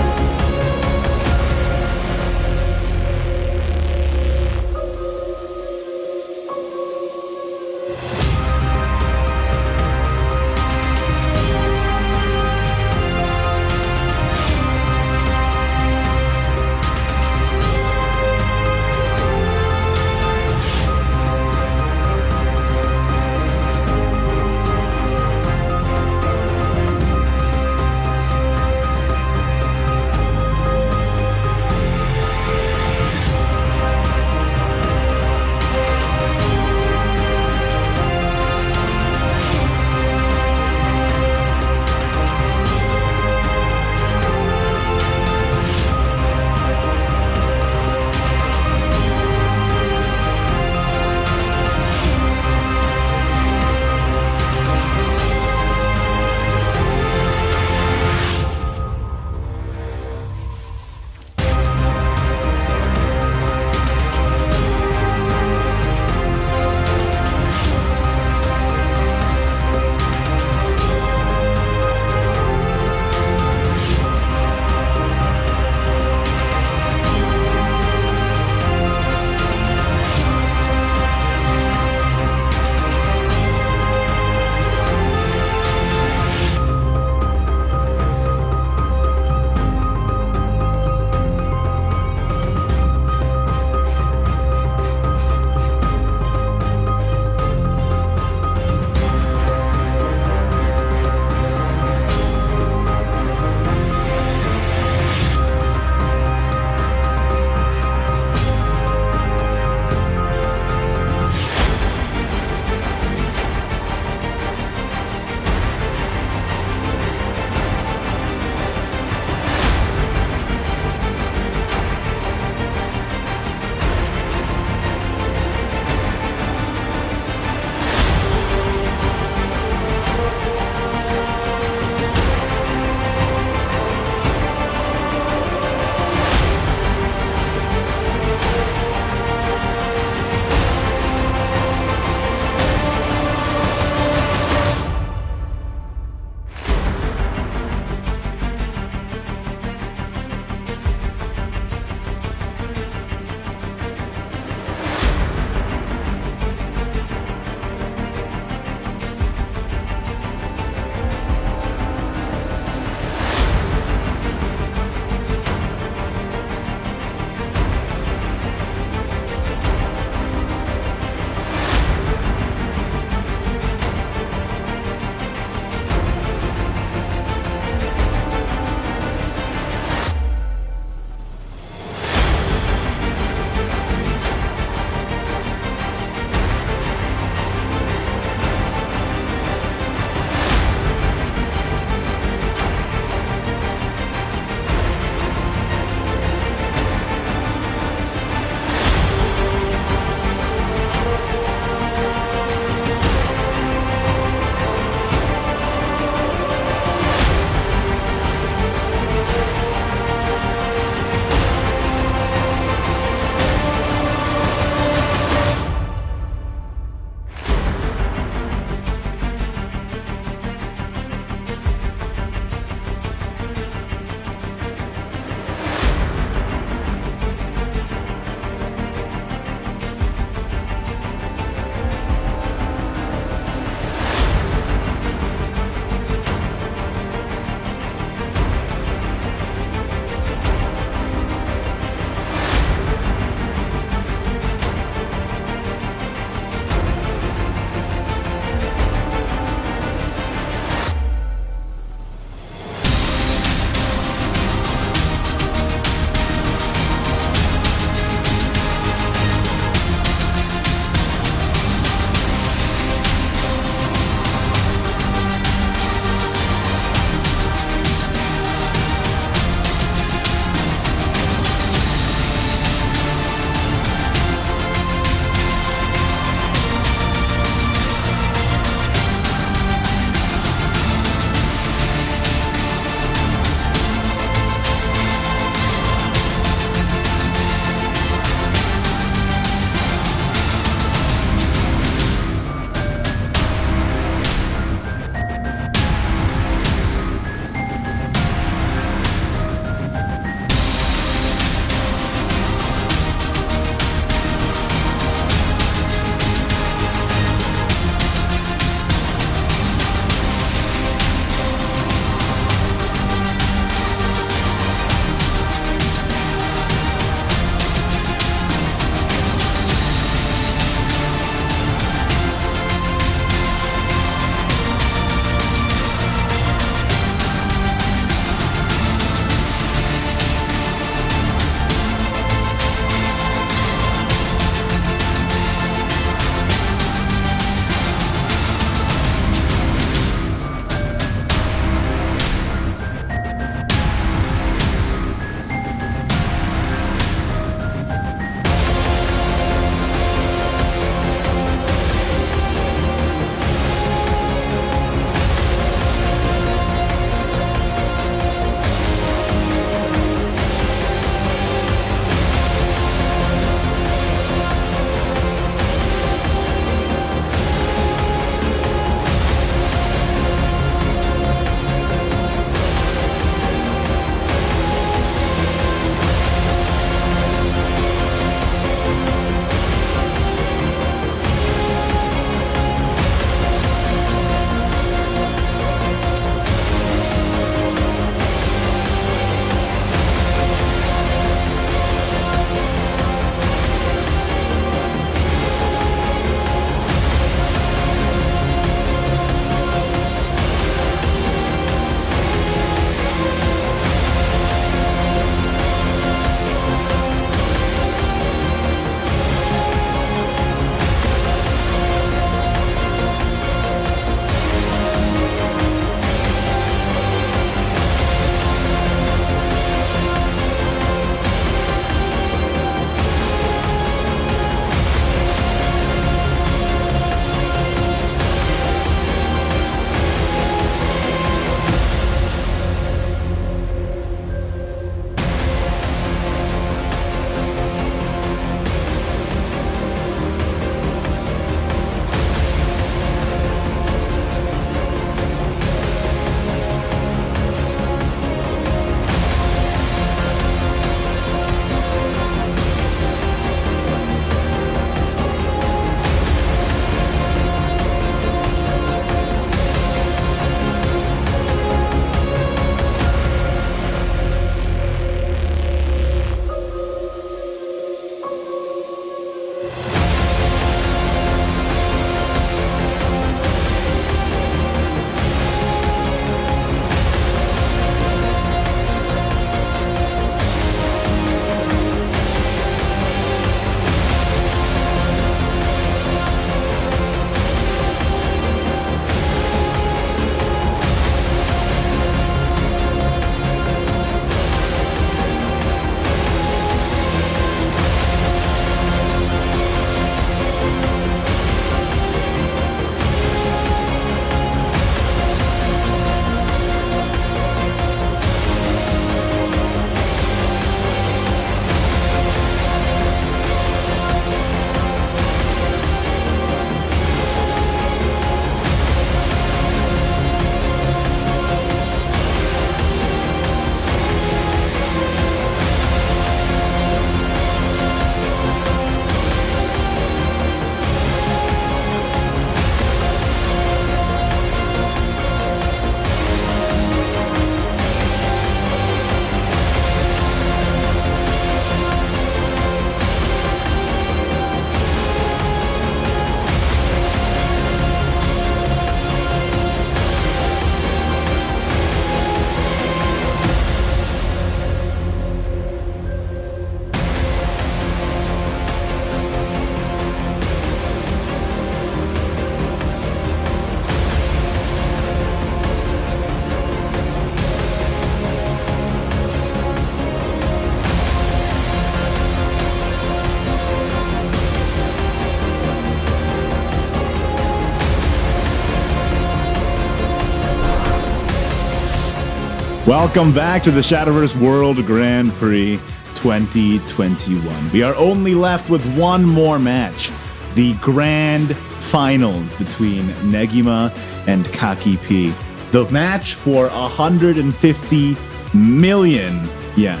Welcome back to the Shadowverse World Grand Prix 2021. We are only left with one more match, the Grand Finals between Negima and Kaki P. The match for 150 million yen.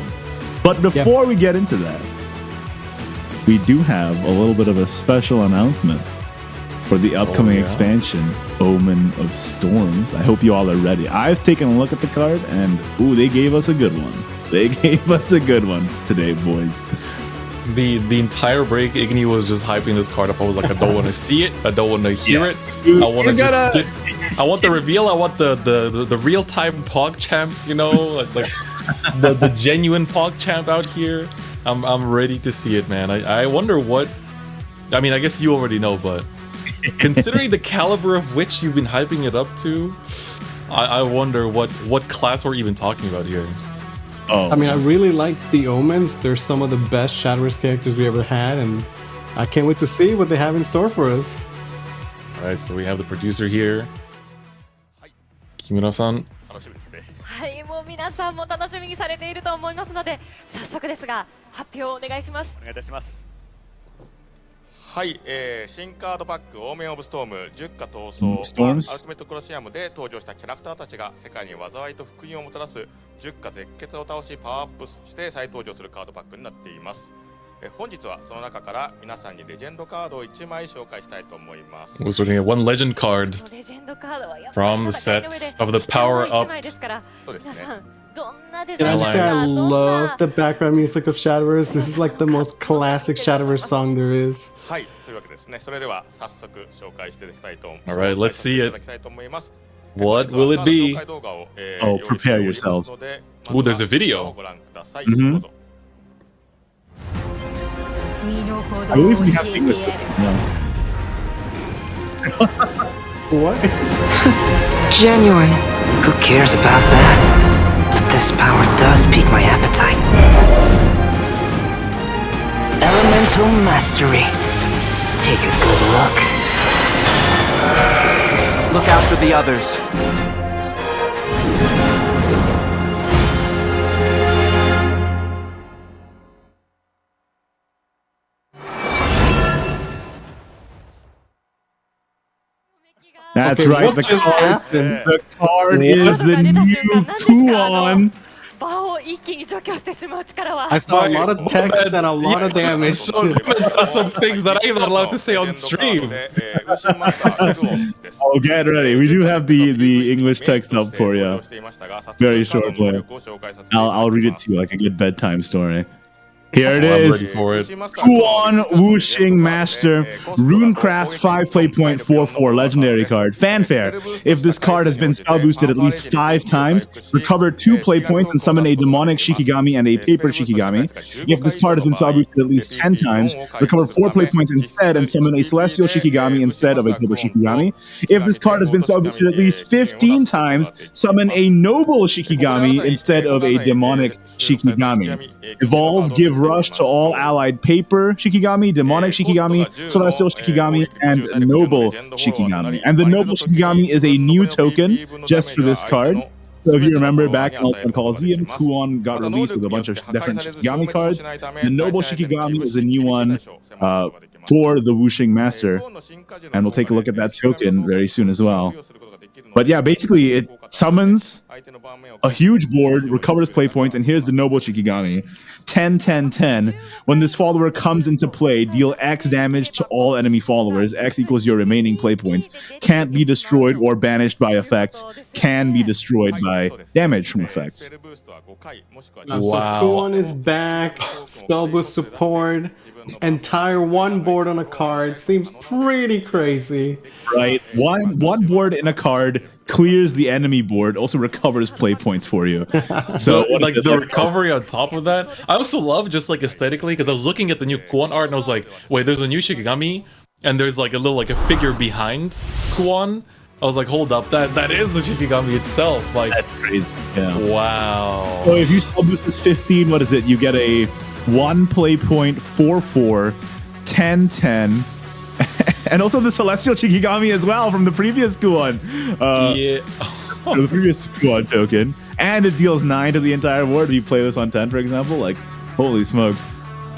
But before we get into that, we do have a little bit of a special announcement for the upcoming expansion, Omen of Storms. I hope you all are ready. I've taken a look at the card, and they gave us a good one. They gave us a good one today, boys. The entire break, Igni was just hyping this card up. I was like, I don't want to see it. I don't want to hear it. I want to I want the reveal. I want the real time Pog champs. You know, like the genuine Pog champ out here. I'm ready to see it, man. I wonder what. I mean, I guess you already know, but considering the caliber of which you've been hyping it up to, I wonder what class we're even talking about here. I mean, I really like the Omens. They're some of the best Shadowverse characters we ever had, and I can't wait to see what they have in store for us. Alright, so we have the producer here. Kimura-san. はい、もう皆さんも楽しみにされていると思いますので、早速ですが発表をお願いします。お願いいたします。はい、新カードパックオーメンオブストーム10課闘争はアルティメットクロシアムで登場したキャラクターたちが世界に災いと福音をもたらす10課絶血を倒しパワーアップして再登場するカードパックになっています。本日はその中から皆さんにレジェンドカードを1枚紹介したいと思います。We're looking at one legend card from the sets of the power ups. Can I just say I love the background music of Shadowverse? This is like the most classic Shadowverse song there is. はい、というわけですね。それでは早速紹介していただきたいと思います。Alright, let's see it. What will it be? Oh, prepare yourselves. Oh, there's a video. I believe we have English. No. What? Genuine. Who cares about that? But this power does pique my appetite. Elemental Mastery. Take a good look. Look out for the others. That's okay, right. The card is the new Kuon. I saw a lot of text and a lot of damage. So said some things that I'm not allowed to say on stream. Oh, get ready. We do have the English text up for you. Very short play. I'll read it to you like a good bedtime story. Here it is. Kuon Wuxing Master, Runecraft 5 play point 4/4 legendary card. Fanfare. If this card has been spell boosted at least 5 times, recover 2 play points and summon a demonic Shikigami and a paper Shikigami. If this card has been spell boosted at least 10 times, recover 4 play points instead and summon a celestial Shikigami instead of a paper Shikigami. If this card has been spell boosted at least 15 times, summon a noble Shikigami instead of a demonic Shikigami. Evolve, give rush to all allied paper Shikigami, demonic Shikigami, celestial Shikigami, and noble Shikigami. And the noble Shikigami is a new token just for this card. So if you remember back in Coliseum, Kuon got released with a bunch of different Shikigami cards. The noble Shikigami is a new one for the Wuxing Master. And we'll take a look at that token very soon as well. But yeah, basically it summons a huge board, recovers play points, and here's the noble Shikigami. 10, 10, 10. When this follower comes into play, deal X damage to all enemy followers. X equals your remaining play points. Can't be destroyed or banished by effects. Can be destroyed by damage from effects. Wow. So Kuon is back. Spell boost support. Entire one board on a card. Seems pretty crazy. Right. One board in a card clears the enemy board, also recovers play points for you. So like the recovery on top of that. I also love just like aesthetically because I was looking at the new Kuon art and I was like, wait, there's a new Shikigami and there's like a little like a figure behind Kuon. I was like, hold up, that is the Shikigami itself. Like that's crazy. Yeah. Wow. So if you spell boost this 15, what is it? You get a 1 play point 4/4, 10, 10. And also the Celestial Shikigami as well from the previous Kuon. Yeah. The previous Kuon token. and it deals 9 to the entire board if you play this on 10, for example. Like, holy smokes.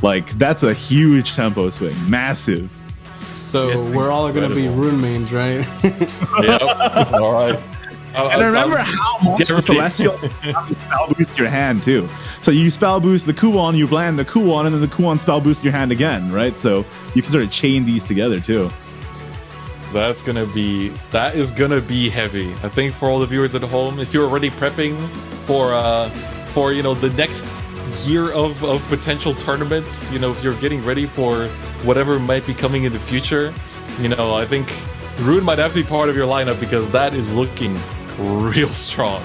Like, that's a huge tempo swing. Massive. So we're all going to be rune mains, right? Yep. All right. And remember how much the Celestial spell boost your hand, too. So you spell boost the Kuon, you land the Kuon, and then the Kuon spell boost your hand again, right? So you can sort of chain these together, too. That is gonna be heavy. I think for all the viewers at home, if you're already prepping for the next year of potential tournaments, if you're getting ready for whatever might be coming in the future, I think Rune might have to be part of your lineup because that is looking real strong.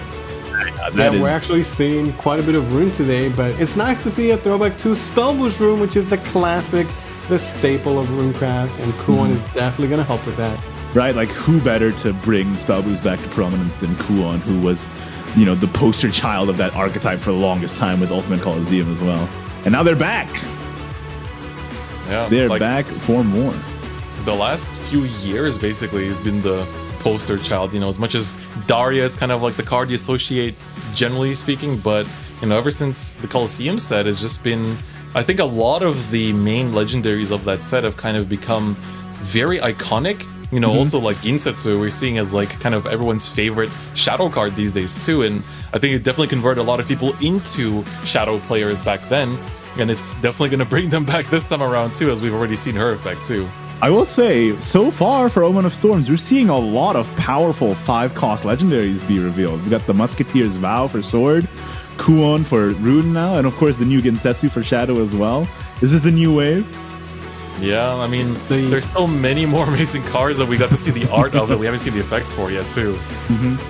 We're actually seeing quite a bit of Rune today, but it's nice to see a throwback to Spell Boost Rune, which is the classic, the staple of RuneCraft, and Kuon is definitely going to help with that. Right, like who better to bring Spell Boost back to prominence than Kuon, who was, the poster child of that archetype for the longest time with Ultimate Coliseum as well. And now they're back. Yeah, they're back for more. The last few years, basically, has been the poster child. As much as Daria is kind of like the card you associate, generally speaking, but ever since the Coliseum set, has just been. I think a lot of the main legendaries of that set have kind of become very iconic. Also like Ginsetsu, we're seeing as like kind of everyone's favorite Shadow card these days too. And I think it definitely converted a lot of people into Shadow players back then. And it's definitely going to bring them back this time around too, as we've already seen her effect too. I will say, so far for Omen of Storms, we're seeing a lot of powerful 5-cost legendaries be revealed. We got the Musketeer's Vow for Sword, Kuon for Rune now, and of course the new Gensetsu for Shadow as well. This is the new wave. Yeah, I mean, there's still many more amazing cards that we got to see the art of that we haven't seen the effects for yet, too.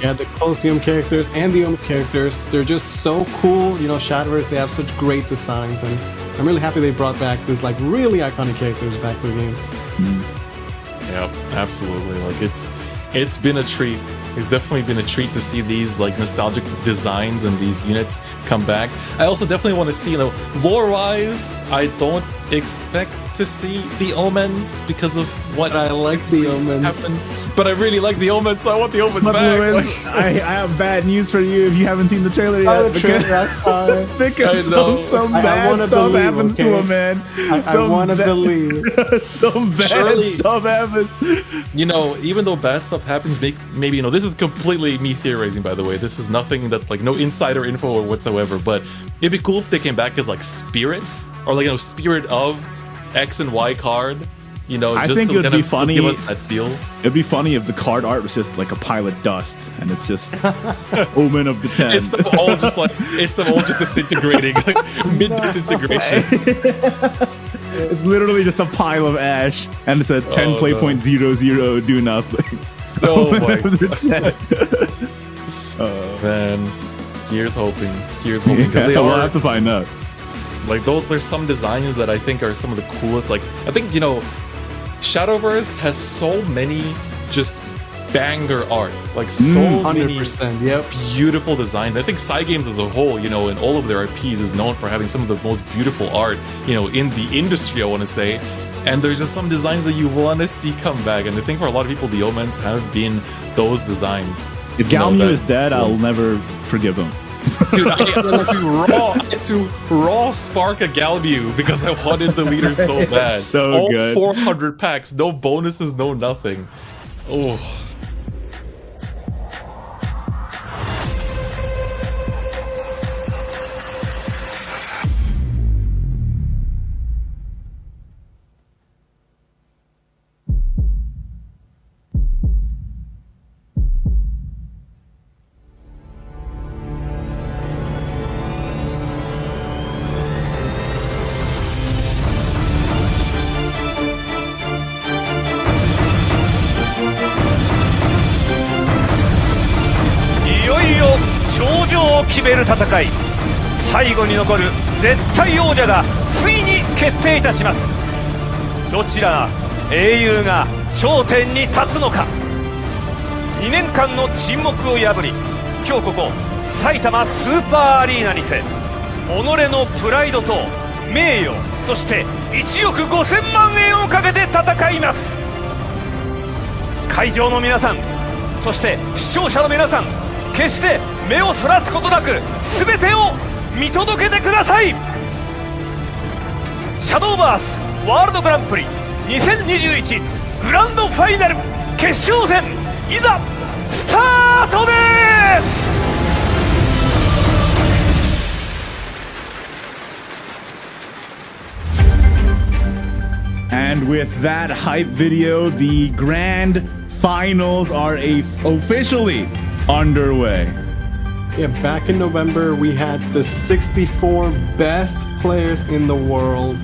Yeah, the Coliseum characters and the Omen characters, they're just so cool. Shadowverse, they have such great designs, and I'm really happy they brought back this like really iconic characters back to the game. Yep, absolutely. Like it's been a treat. It's definitely been a treat to see these like nostalgic designs and these units come back. I also definitely want to see, lore-wise, I don't expect to see the Omens because of what I like the Omens happened. But I really like the Omens, so I want the Omens back. I have bad news for you if you haven't seen the trailer yet. Oh, the trailer, I saw it. Because some bad stuff happens to him, man. I want to believe. Some bad stuff happens. Even though bad stuff happens, maybe, this is completely me theorizing, by the way. This is nothing that, like, no insider info or whatsoever, but it'd be cool if they came back as, like, spirits, or, like, spirit of X and Y card. I just think to it would be funny. Give us that feel. It'd be funny if the card art was just like a pile of dust, and it's just Omen of the 10. It's them all just disintegrating, like mid-disintegration. It's literally just a pile of ash, and it's a 10 play point 0/0 do nothing. Oh my god. Man, here's hoping. Because they we'll have to find out. Like there's some designs that I think are some of the coolest. Like I think Shadowverse has so many just banger art, like so 100%, many beautiful designs. I think Cygames as a whole, in all of their IPs is known for having some of the most beautiful art, in the industry, I want to say. And there's just some designs that you want to see come back. And I think for a lot of people, the Omens have been those designs. If Galmu is dead, I'll never forgive him. Dude, I had to raw spark a Galbu because I wanted the leader so bad. So all good. 400 packs, no bonuses, no nothing. Oh.決める戦い、最後に残る絶対王者がついに決定いたします。どちら英雄が頂点に立つのか。2年間の沈黙を破り、今日ここ埼玉スーパーアリーナにて己のプライドと名誉、そして1億5000万円をかけて戦います。会場の皆さん、そして視聴者の皆さん、決して目をそらすことなく全てを見届けてください。シャドーバースワールドグランプリ2021グランドファイナル決勝戦、いざスタートです。And with that hype video, the grand finals are officially underway. Yeah, back in November, we had the 64 best players in the world.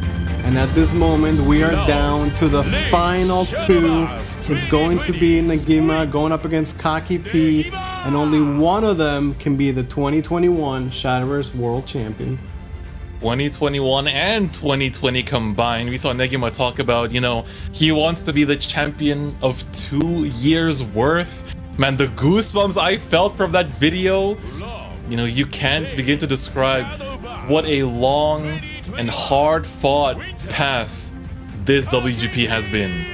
And at this moment, we are down to the final two. It's going to be Negima going up against Kaki P. And only one of them can be the 2021 Shadowverse World Champion. 2021 and 2020 combined. We saw Negima talk about, you know, he wants to be the champion of 2 years worth. Man, the goosebumps I felt from that video, you know, you can't begin to describe what a long and hard-fought path this WGP has been.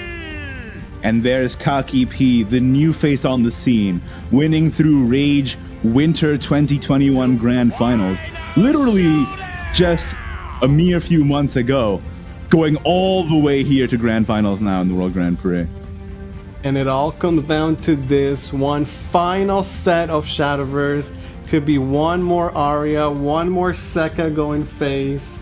And there's Kaki P, the new face on the scene, winning through Rage Winter 2021 Grand Finals. Literally just a mere few months ago, going all the way here to Grand Finals now in the World Grand Prix. And it all comes down to this one final set of Shadowverse. Could be one more Arya, one more Sekka going face.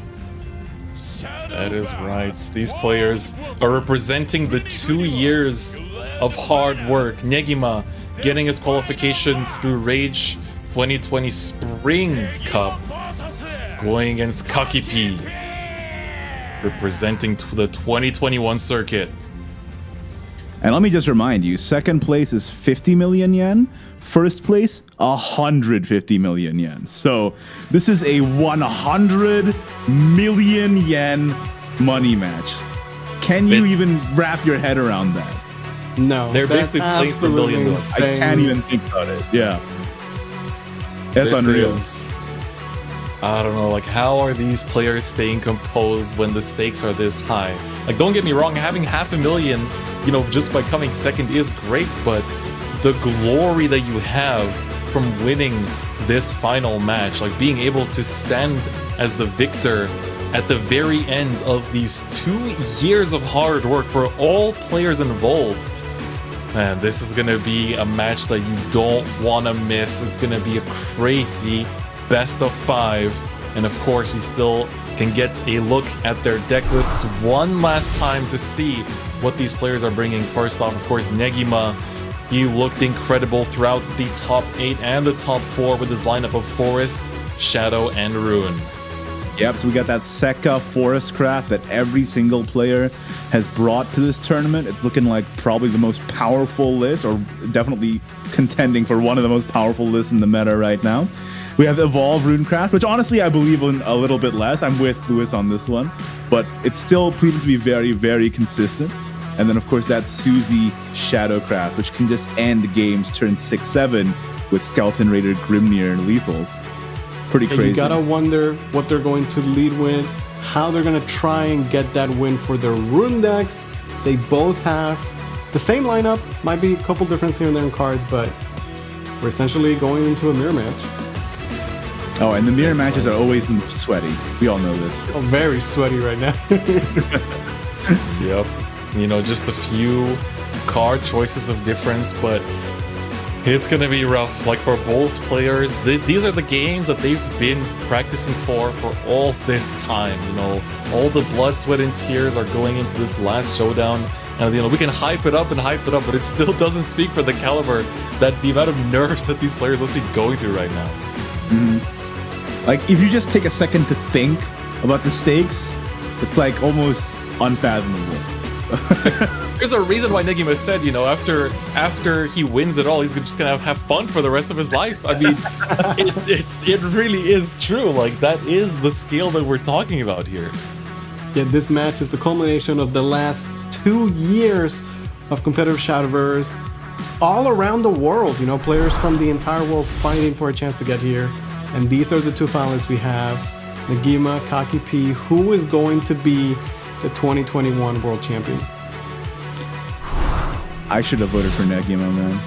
That is right. These players are representing the 2 years of hard work. Negima getting his qualification through Rage 2020 Spring Cup, going against Kaki P, representing the 2021 circuit. And let me just remind you, second place is 50 million yen, first place 150 million yen. So this is a 100 million yen money match. Can you even wrap your head around that? No, they're basically playing for $1 million. I can't even think about it. Yeah, that's This unreal. I don't know, like, how are these players staying composed when the stakes are this high? Like, don't get me wrong, having $500,000, you know, just by coming second is great, but the glory that you have from winning this final match, like being able to stand as the victor at the very end of these 2 years of hard work for all players involved. Man, this is gonna be a match that you don't want to miss. It's gonna be a crazy best of 5, and of course we still can get a look at their deck lists one last time to see what these players are bringing. First off, of course, Negima, he looked incredible throughout the top 8 and the top 4 with his lineup of Forest, Shadow, and Ruin. Yep, so we got that Sekka Forest Craft that every single player has brought to this tournament. It's looking like probably the most powerful list, or definitely contending for one of the most powerful lists in the meta right now. We have Evolve Runecraft, which honestly I believe in a little bit less. I'm with Lewis on this one, but it's still proven to be very, very consistent. And then, of course, that Suzy Shadowcraft, which can just end games turn 6-7 with Skeleton Raider, Grimnir, and Lethals. Pretty crazy. You gotta wonder what they're going to lead with, how they're gonna try and get that win for their Rune decks. They both have the same lineup, might be a couple differences here and there in cards, but we're essentially going into a mirror match. Oh, and the mirror matches are always the most sweaty. We all know this. Oh, very sweaty right now. Yep. You know, just a few card choices of difference, but it's gonna be rough. Like, for both players, these are the games that they've been practicing for all this time. You know, all the blood, sweat, and tears are going into this last showdown. And, you know, we can hype it up, but it still doesn't speak for the caliber, that the amount of nerves that these players must be going through right now. Like, if you just take a second to think about the stakes, it's like almost unfathomable. There's a reason why Negima said, you know, after he wins it all, he's just gonna have fun for the rest of his life. I mean, it really is true. Like, that is the scale that we're talking about here. Yeah, this match is the culmination of the last 2 years of competitive Shadowverse all around the world. You know, players from the entire world fighting for a chance to get here. And these are the two finalists we have. Negima, Kaki P, who is going to be the 2021 World Champion. I should have voted for Negima, man.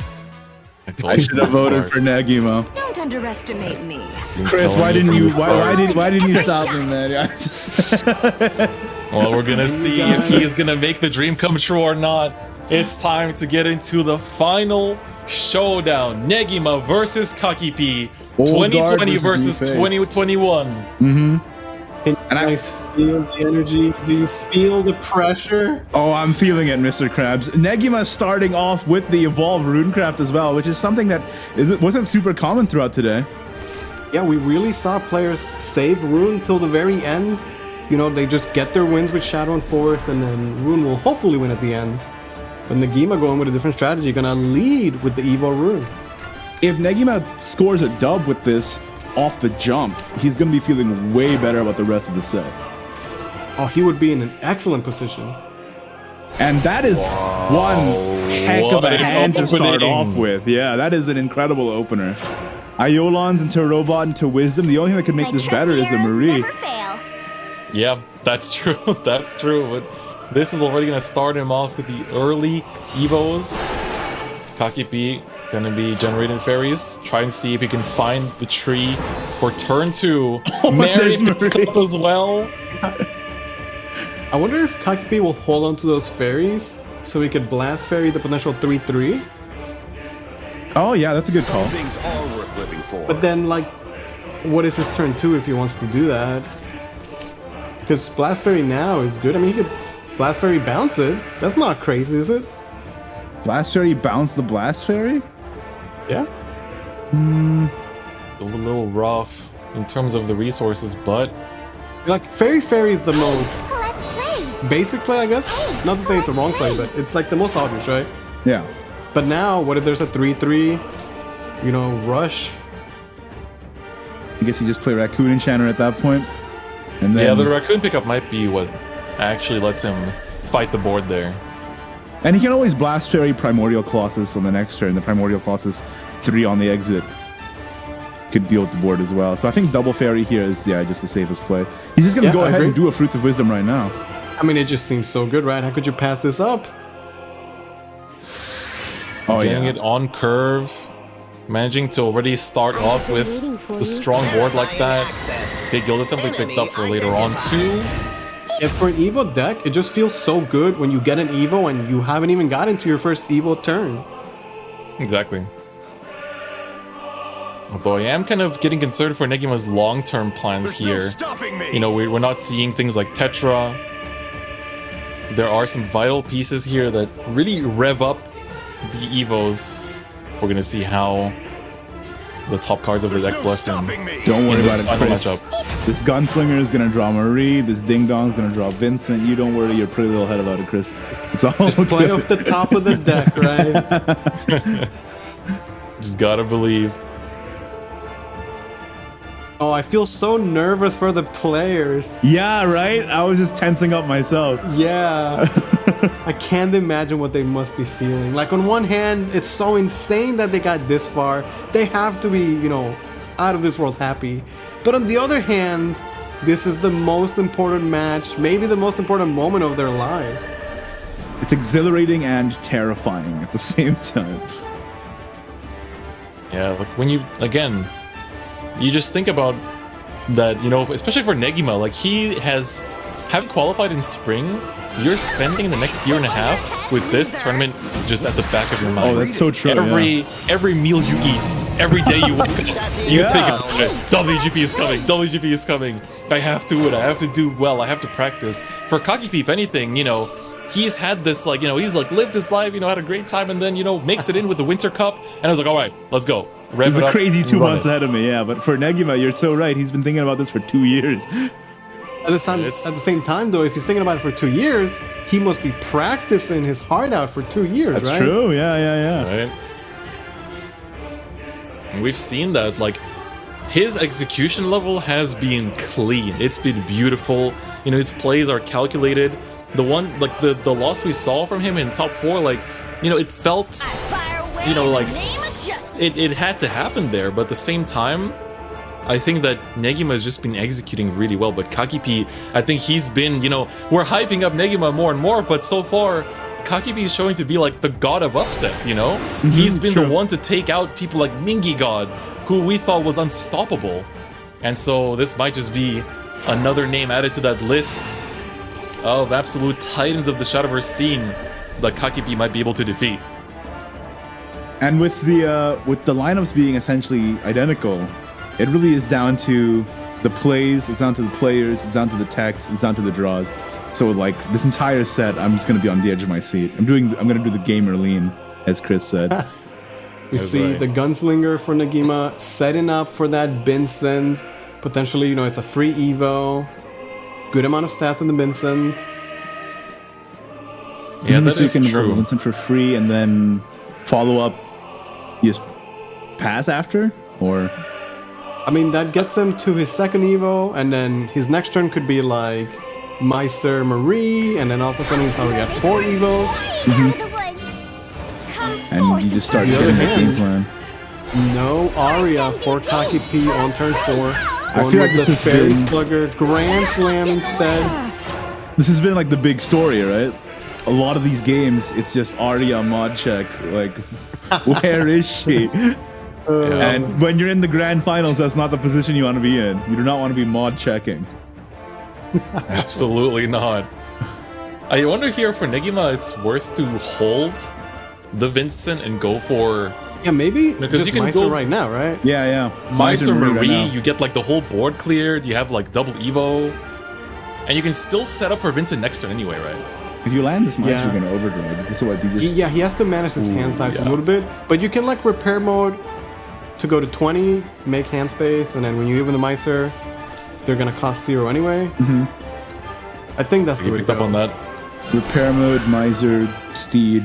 I should have voted for Negima. Don't underestimate me. Chris, why didn't you stop me, man? I just Well, we're gonna see if he is gonna make the dream come true or not. It's time to get into the final showdown. Negima versus Kakipi. 2020 versus 2021. Mm-hmm. Can you guys feel the energy? Do you feel the pressure? Oh, I'm feeling it, Mr. Krabs. Negima starting off with the Evolved Runecraft as well, which is something that wasn't super common throughout today. Yeah, we really saw players save Rune till the very end. You know, they just get their wins with Shadow and Fourth, and then Rune will hopefully win at the end. But Negima going with a different strategy, gonna lead with the Evo Rune. If Negima scores a dub with this off the jump, he's gonna be feeling way better about the rest of the set. Oh, he would be in an excellent position. And that is one heck of a hand to start off with. Yeah, that is an incredible opener. Iolans into Robot into Wisdom. The only thing that could make this better is a Marie. Yeah, that's true. That's true. But this is already going to start him off with the early Evos. Kakipi going to be generating fairies. Try and see if he can find the tree for turn 2. Mary pick up as well. I wonder if Kakipi will hold on to those fairies so he could blast fairy the potential 3-3. Oh yeah, that's a good call. Things are worth living for. But then, like, what is his turn 2 if he wants to do that? Because Blast Fairy now is good. I mean, he could Blast Fairy bounce it. That's not crazy, is it? Blast Fairy bounce the Blast Fairy? Yeah. It was a little rough in terms of the resources, but... Like, Fairy is the most basic play, I guess? Not to say it's a wrong play, but it's like the most obvious, right? Yeah. But now, what if there's a 3-3, you know, rush? I guess you just play Raccoon Enchanter at that point. And then... Yeah, the Raccoon pickup might be what actually lets him fight the board there. And he can always Blast Fairy Primordial Colossus on the next turn. The Primordial Colossus 3 on the exit could deal with the board as well. So I think Double Fairy here is, yeah, just the safest play. He's just going to go ahead and do a Fruits of Wisdom right now. I mean, it just seems so good, right? How could you pass this up? Oh, getting it on curve, managing to already start off with the strong board like that. Big Guild is simply picked up for later on too. And for an Evo deck, it just feels so good when you get an Evo and you haven't even got into your first Evo turn. Exactly. Although I am kind of getting concerned for Negima's long-term plans here. You know, we're not seeing things like Tetra. There are some vital pieces here that really rev up the Evos. We're gonna see how the top cards of the deck bless him. Don't worry about it, Chris. This Gunslinger is gonna draw Marie. This Ding Dong is gonna draw Vincent. You don't worry your pretty little head about it, Chris. It's all just play off the top of the deck, right? Just gotta believe. Oh, I feel so nervous for the players. Yeah, right? I was just tensing up myself. Yeah. I can't imagine what they must be feeling. Like, on one hand, it's so insane that they got this far. They have to be, you know, out of this world happy. But on the other hand, this is the most important match, maybe the most important moment of their lives. It's exhilarating and terrifying at the same time. Yeah, like when you, again, you just think about that, you know, especially for Negima, like he has, having qualified in spring, you're spending the next year and a half with this tournament just at the back of your mind. Oh, that's so true. Every meal you eat, every day you wake up, you think about it. WGP is coming, WGP is coming. I have to win, I have to do well, I have to practice. For Kakipi, if anything, you know, he's had this, like, you know, he's like lived his life, you know, had a great time, and then, you know, makes it in with the Winter Cup, and I was like, all right, let's go. There's a crazy 2 months ahead of me, yeah. But for Negima, you're so right. He's been thinking about this for 2 years. At the same time, though, if he's thinking about it for 2 years, he must be practicing his heart out for 2 years, That's right? true, yeah. Right. And we've seen that, like, his execution level has been clean. It's been beautiful. You know, his plays are calculated. The one, like, the loss we saw from him in top 4, like, you know, it felt, you know, like, it had to happen there, but at the same time, I think that Negima has just been executing really well, but Kakipi, I think he's been, you know, we're hyping up Negima more and more, but so far, Kakipi is showing to be like the god of upsets, you know? He's been the one to take out people like Mingy God, who we thought was unstoppable. And so this might just be another name added to that list of absolute titans of the Shadowverse scene that Kakipi might be able to defeat. And with the lineups being essentially identical, it really is down to the plays, it's down to the players, it's down to the text, it's down to the draws. So like this entire set, I'm just gonna be on the edge of my seat. I'm gonna do the gamer lean, as Chris said. We see the Gunslinger for Negima setting up for that Vincent. Potentially, it's a free Evo. Good amount of stats on the Vincent. Yeah, that is true. Vincent for free and then follow up. You just pass after, or I mean that gets him to his second Evo, and then his next turn could be like Meiser Marie, and then all of a sudden he's already at 4 Evos. And you just start getting the game plan. No Aria for Kakipi on turn 4. I feel like this has Fairy been Slugger Grand Slam instead. This has been like the big story, right? A lot of these games, it's just Aria mod check. Like, where is she? And when you're in the grand finals, that's not the position you want to be in. You do not want to be mod checking. Absolutely not. I wonder here for Negima, it's worth to hold the Vincent and go for... Yeah, maybe because just you can Meiser go right now, right? Yeah. Meiser Marie, right you get like the whole board cleared, you have like double Evo, and you can still set up for Vincent next turn anyway, right? If you land this Meiser, you're going to overdrive. So what, you just... Yeah, he has to manage his hand size a little bit, but you can like repair mode to go to 20, make hand space, and then when you even the Meiser, they're going to cost 0 anyway. I think that's the way to go. Up on that. Repair mode, Meiser, Steed,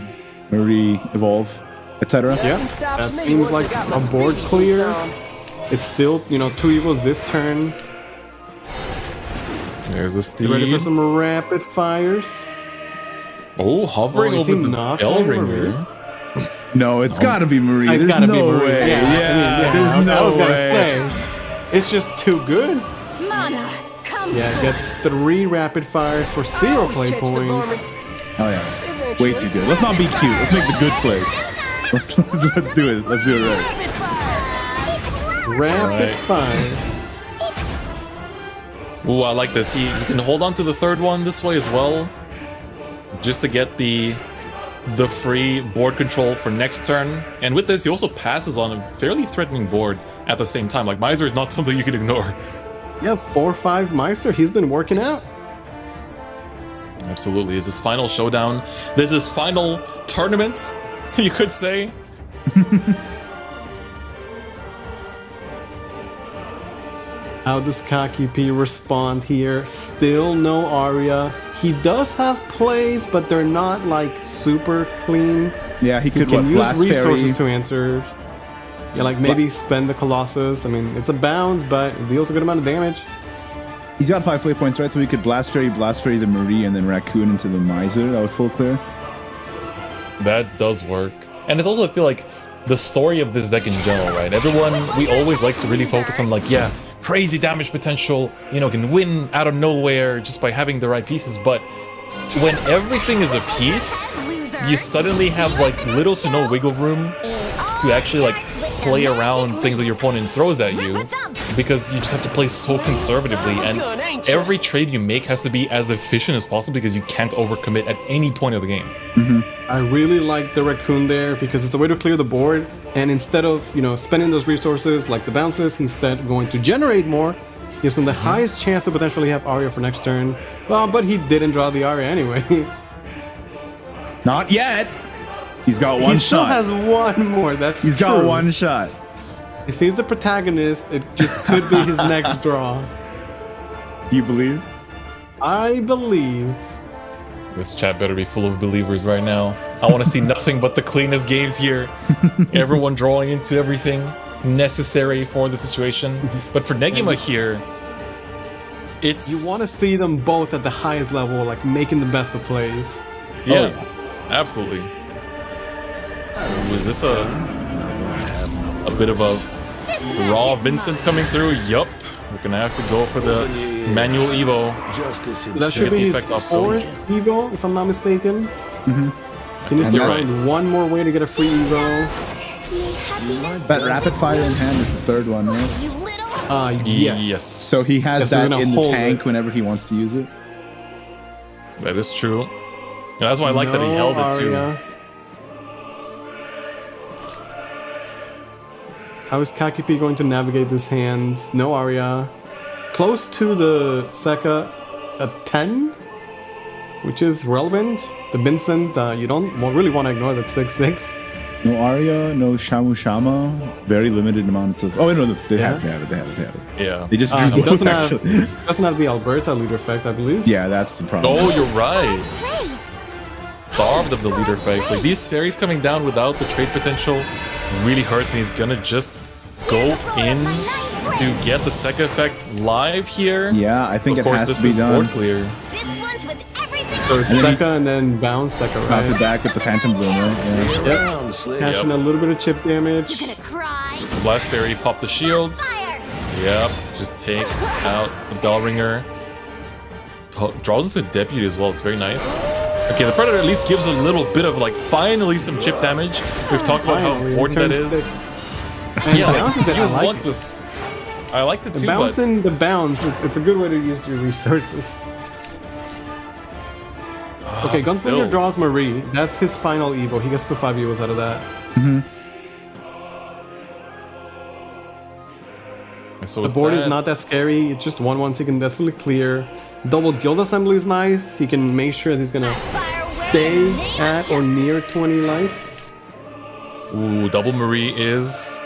Marie, Evolve, etc. Yeah, that seems like a board clear. It's still, 2 Evos this turn. There's a Steed. Ready for some rapid fires. Oh, hovering over the bell ringer. No, it's gotta be Marie. It's There's gotta be no Marie. way. Yeah, There's no I was gonna way. say, it's just too good. Yeah, it gets 3 rapid fires for 0 play points. Oh yeah, way too good. Let's not be cute. Let's make the good plays. Let's do it. Let's do it right. Rapid fire. Ooh, I like this. He can hold on to the third one this way as well, just to get the free board control for next turn. And with this, he also passes on a fairly threatening board at the same time. Like, Meiser is not something you can ignore. Yeah, 4-5 Meiser. He's been working out. Absolutely. This is final showdown. This is final tournament, you could say. How does Kakipi respond here? Still no Aria. He does have plays, but they're not like super clean. Yeah, he could can use Blast resources Fairy. to answer. Yeah, like maybe spend the Colossus. I mean, it's a bounce, but it deals a good amount of damage. He's got 5 play points, right? So we could Blast Fairy, the Marie, and then Raccoon into the Meiser. That would full clear. That does work. And it's also, I feel like, the story of this deck in general, right? Everyone, we always like to really focus on like, yeah, crazy damage potential, can win out of nowhere just by having the right pieces. But when everything is a piece, you suddenly have like little to no wiggle room to actually like play around things that your opponent throws at you, because you just have to play so conservatively, and every trade you make has to be as efficient as possible because you can't overcommit at any point of the game. I really like the Raccoon there because it's a way to clear the board, and instead of spending those resources like the bounces, he's instead going to generate more. Gives him the highest chance to potentially have Aria for next turn. Well, but he didn't draw the Aria anyway. Not yet. He's got one shot. He still has one more. That's He's true. got one shot. If he's the protagonist, it just could be his next draw. Do you believe? I believe. This chat better be full of believers right now. I want to see nothing but the cleanest games here. Everyone drawing into everything necessary for the situation. But for Negima here, it's... You want to see them both at the highest level, like making the best of plays. Yeah, absolutely. Was this a bit of a raw Vincent coming through? Yup. We're gonna have to go for the manual Evo. That should be his 4th Evo, if I'm not mistaken. He needs to find one more way to get a free Evo. That rapid fire in hand is the third one, right? Yes. So he has Yes, they're that gonna in the hold tank it. whenever he wants to use it. That is true. And that's why I like that he held it too. How is Kakipi going to navigate this hand? No Aria. Close to the Sekka at 10, which is relevant. The Vincent, you don't really want to ignore that 6-6. No Arya, no Shamu Shama. Very limited amounts of. Oh no, they Yeah. have it. Yeah. They just He drew doesn't both, have, actually. doesn't have the Alberta leader effect, I believe. Yeah, that's the problem. Oh, you're right. Starved of the leader effects. Like these fairies coming down without the trade potential really hurt, and he's gonna just go in to get the second effect live here. Yeah, I think of it course has this to be is done. board clear. So it's Sekka and then bounce Sekka, right? Bounce it back with the Phantom Bloom, right? Yeah. Yep. Cash in a little bit of chip damage. Blast fairy, pop the shield. Yep, just take out the bell ringer. Draws into a deputy as well. It's very nice. Okay, the Predator at least gives a little bit of like finally some chip damage. We've talked about how Finally, important that turn is. 6. And Yeah, bounces like, it, you I like want it. this. I like the The two, bounce but and the bounce, it's a good way to use your resources. Okay, Gunslinger still. draws Marie. That's his final Evo. He gets to 5 Evos out of that. So The with board is that- not that scary. It's just 1/1, so he can definitely clear. Double Guild Assembly is nice. He can make sure that he's gonna stay at or near 20 life. Ooh, double Marie is.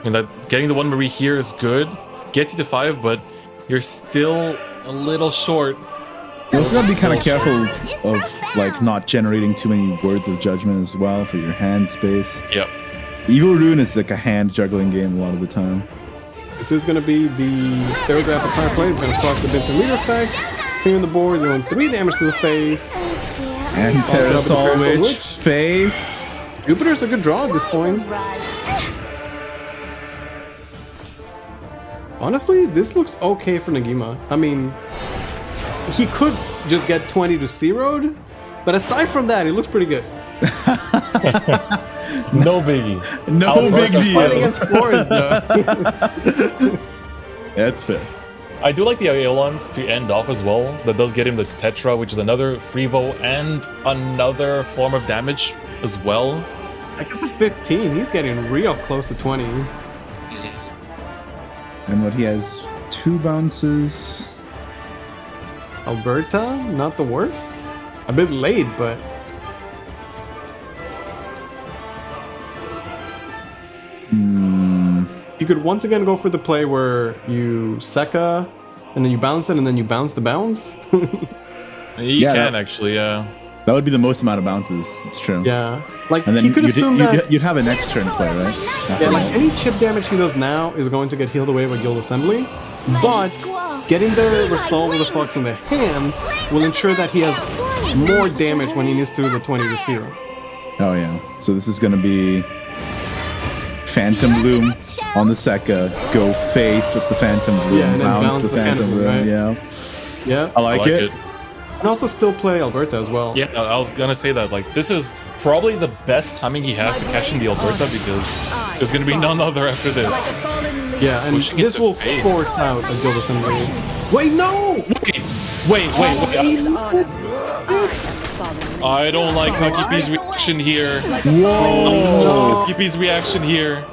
I mean, that getting the one Marie here is good. Gets you to 5, but you're still a little short. You also gotta be kind of careful of like not generating too many words of judgment as well for your hand space. Yep. Evil Rune is like a hand juggling game a lot of the time. This is gonna be the third rapid fire play. It's gonna proc the Vincent leader effect. Clearing the board, doing 3 damage to the face. And Follows it up with the Parasol Parasol Witch face. Jupiter's a good draw at this point. Honestly, this looks okay for Nagima. I mean, he could just get 20 to 0'd, but aside from that, it looks pretty good. No biggie. No big deal. Fighting against Flores, though. That's fair. I do like the Aeolans to end off as well. That does get him the Tetra, which is another Freevo and another form of damage as well. I guess at 15, he's getting real close to 20. And what he has 2 bounces. Alberta, not the worst. A bit late, but you could once again go for the play where you Sekka, and then you bounce it, and then you bounce the bounce. You can actually, yeah. That would be the most amount of bounces. It's true. Yeah, like And then he could assume that. you'd have a next turn play, right? Yeah, like any chip damage he does now is going to get healed away by Guild Assembly, but getting the Resolve of the Fox in the hand will ensure that he has more damage when he needs to do the 20 to 0. Oh yeah. So this is gonna be Phantom Bloom on the Sekka. Go face with the Phantom Bloom. Yeah, and then bounce the Phantom Bloom, right? Yeah. Yeah, I like it. And also still play Alberta as well. Yeah, I was gonna say that. Like, this is probably the best timing he has to cash in the Alberta because there's gonna be none other after this. Yeah, and Pushing it this to will face. force out a Guild Assembly. Wait, no! Wait. I don't like Kakipi's reaction here. Whoa! Kakipi's reaction here.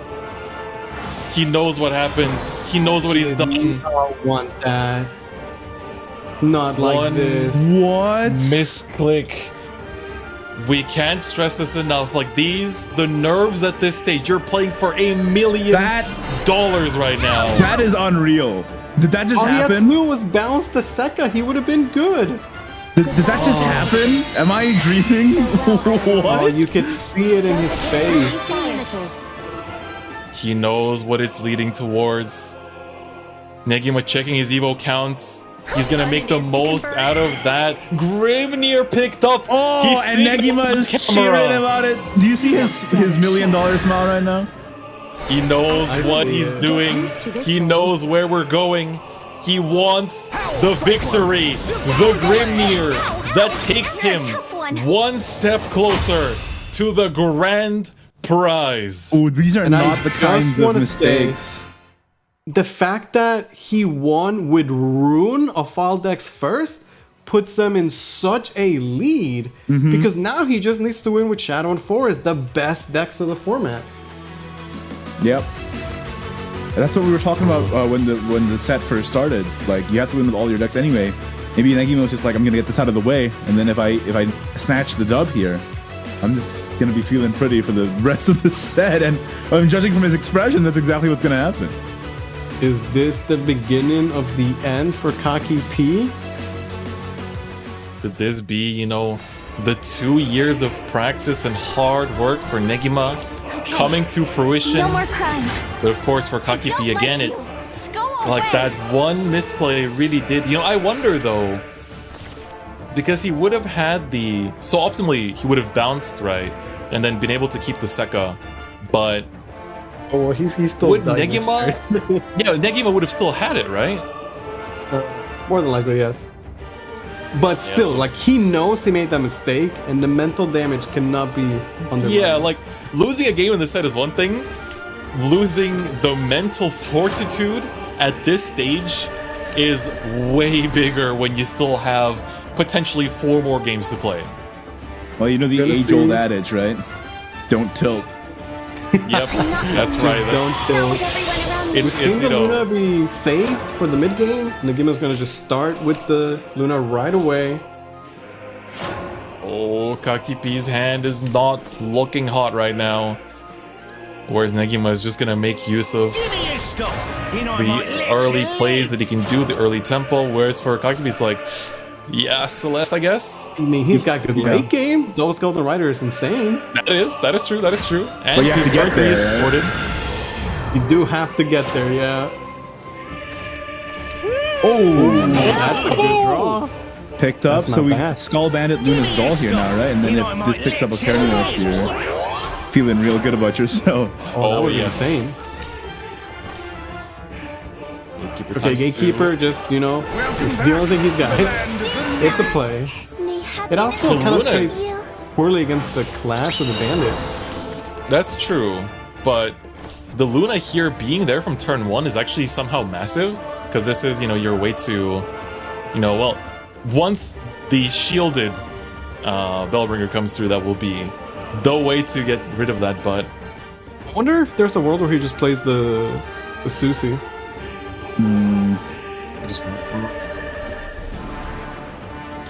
He knows what happens. He knows what he's done. I want that. Not like One this. What? Misclick. We can't stress this enough. Like the nerves at this stage. You're playing for $1 million right now. That is unreal. Did that just All he had to happen? do was bounce the Sekka. He would have been good. Did that just happen? Am I dreaming? What? Oh, you could see it in his face. He knows what it's leading towards. Negima checking his Evo counts. He's gonna make the most out of that. Grimnir picked up. Oh, He's and seeing this Negima on is camera. cheering about it. Do you see his $1 million smile right now? He knows I what see he's it. doing. He knows where we're going. He wants the victory. The Grimnir that takes him one step closer to the Grand Surprise! Oh, these are And I not the just kinds of wanna say, mistakes. the fact that he won with Rune of File decks first puts them in such a lead, because now he just needs to win with Shadow and Forest, the best decks of the format. Yep. That's what we were talking about when the set first started. Like, you have to win with all your decks anyway. Maybe Negimo's just like, I'm gonna get this out of the way, and then if I snatch the dub here, I'm just gonna be feeling pretty for the rest of the set. And I'm judging from his expression, that's exactly what's gonna happen. Is this the beginning of the end for Kaki P? Could this be, you know, the 2 years of practice and hard work for Negima coming to fruition? No more crying. But of course, for Kaki P again, it like that one misplay really did. You know, I wonder though, because he would have had the so optimally he would have bounced right and then been able to keep the Sekka, but oh, well, he's still would dying next Negima? turn. Yeah, Negima would have still had it, right? More than likely, yes. But still, like, he knows he made that mistake, and the mental damage cannot be on the Yeah, like, losing a game in the set is one thing. Losing the mental fortitude at this stage is way bigger when you still have potentially 4 more games to play. Well, you know the age-old adage, right? Don't tilt. Yep, that's right. Don't tilt. Would Sting the Luna be saved for the mid game? Negima's gonna just start with the Luna right away. Oh, Kaki P's hand is not looking hot right now. Whereas Negima is just gonna make use of the early plays that he can do, the early tempo. Whereas for Kaki P, it's like, yeah, Celeste, I guess. I mean, he's got good late game. Double Skeleton Rider is insane. That is true. That is true. And but you have his to get turn 3 there, is sorted. You do have to get there, yeah. Oh, that's a good draw. Picked up, That's so not we bad. Skull Bandit Luna's Doll here now, right? And then if this picks up a Carnivorous, you're feeling real good about yourself. Oh, that would be insane. Okay, Gatekeeper, just, you know, it's the only thing he's got. It's a play. It also kind of plays poorly against the Clash of the Bandit. That's true, but the Luna here being there from turn 1 is actually somehow massive, because this is, you know, your way to, you know, well, once the shielded Bellbringer comes through, that will be the way to get rid of that, but... I wonder if there's a world where he just plays the Susi. Just...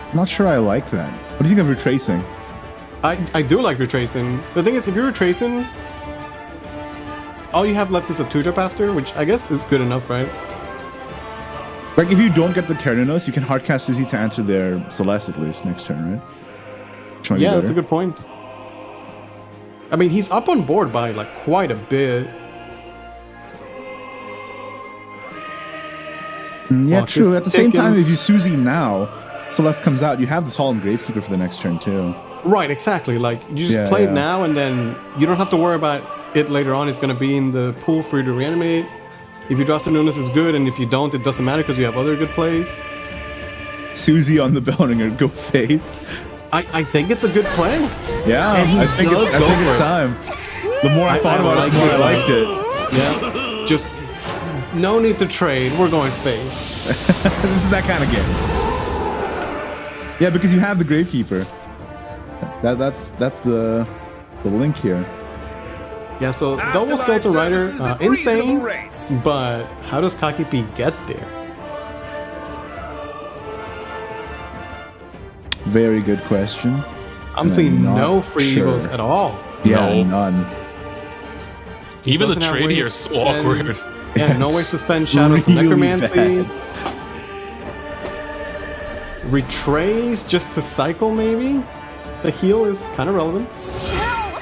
I'm not sure I like that. What do you think of retracing? I do like retracing. The thing is, if you're retracing, all you have left is a 2-drop after, which I guess is good enough, right? Like, if you don't get the Carninos, you can hardcast Susie to answer their Celeste at least next turn, right? Yeah, that's a good point. I mean, he's up on board by, like, quite a bit. Yeah, Well, true. just At the same taking- time, if you Susie now, Celeste comes out, you have the Solemn Gravekeeper for the next turn, too. Right, exactly. Like, you just play it now, and then you don't have to worry about it later on. It's going to be in the pool for you to reanimate. If you draw some Nunes, it's good, and if you don't, it doesn't matter because you have other good plays. Susie on the Bellringer, go face. I think it's a good play. Yeah, And he I think does it's go for it. time. The more I thought about it, the more I liked it. Yeah, just no need to trade. We're going face. This is that kind of game. Yeah, because you have the Gravekeeper. That's the link here. Yeah, so double Skeleton Rider, insane, but how does Kaki P get there? Very good question. I'm seeing no free evos at all. Yeah, No. none. Even the Doesn't have trade ways here to is so spend- awkward. Yeah, no ways to spend Shadows of Really Necromancy. bad. Retrace just to cycle, maybe? The heal is kind of relevant.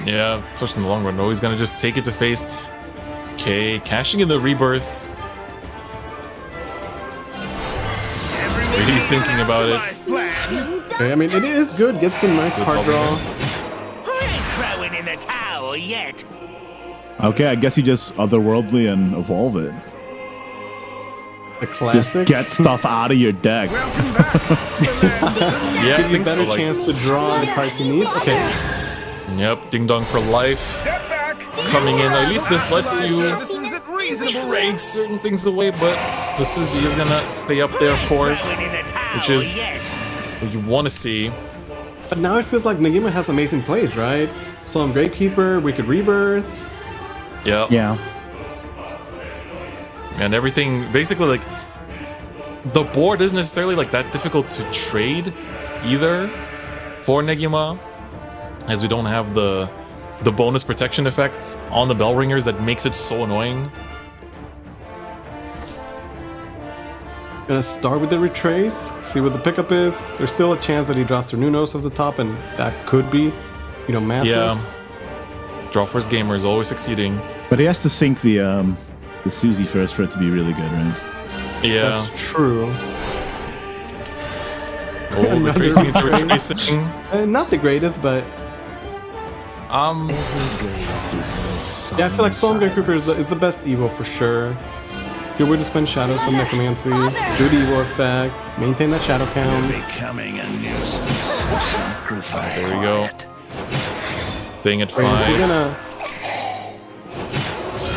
Yeah, especially in the long run. No, he's gonna just take it to face. Okay, cashing in the rebirth. Really thinking about it. Okay, I mean, it is good. Get some nice card draw. Throwing in the towel yet. Okay, I guess you just otherworldly and evolve it. The classic. Just get stuff out of your deck. Yeah, Give you a better chance to draw the cards he needs. Okay. Yep, ding dong for life. coming in. At least this lets you trade certain things away, but the Suzy is gonna stay up there, of course, which is what you want to see. But now it feels like Negima has amazing plays, right? Solemn Gravekeeper, Wicked Rebirth. Yeah. Yeah. And everything, basically, like, the board isn't necessarily like that difficult to trade either for Negima, as we don't have the bonus protection effect on the bell ringers that makes it so annoying. Gonna start with the retrace, see what the pickup is. There's still a chance that he draws Ternunos off the top, and that could be, you know, massive. Yeah. Draw first gamer is always succeeding. But he has to sink the Suzy first for it to be really good, right? Yeah. That's true. Oh, retracing into retracing. Not the greatest, but yeah, I feel like Solemn Gravekeeper is the best Evo for sure. Good way to spend Shadow, some Necromancy, good Evo effect, maintain that Shadow count. Becoming a nuisance. Sacrifice. There we go. Staying at Wait, is he 5. gonna...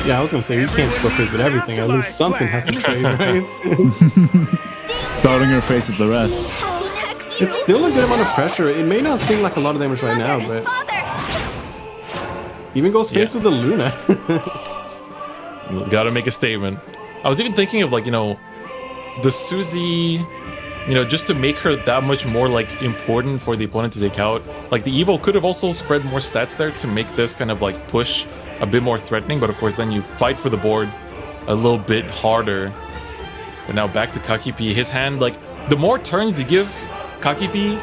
Yeah, I was gonna say, you can't just go face with everything. At least something has to trade, right? Throwing her face with the rest. It's still a good amount of pressure. It may not seem like a lot of damage right now, but... Even goes face with the Luna. Gotta make a statement. I was even thinking of, like, you know, the Suzy, you know, just to make her that much more, like, important for the opponent to take out. Like, the Evo could have also spread more stats there to make this kind of, like, push a bit more threatening, but of course then you fight for the board a little bit harder. But now back to Kakipi. His hand, like, the more turns you give Kakipi,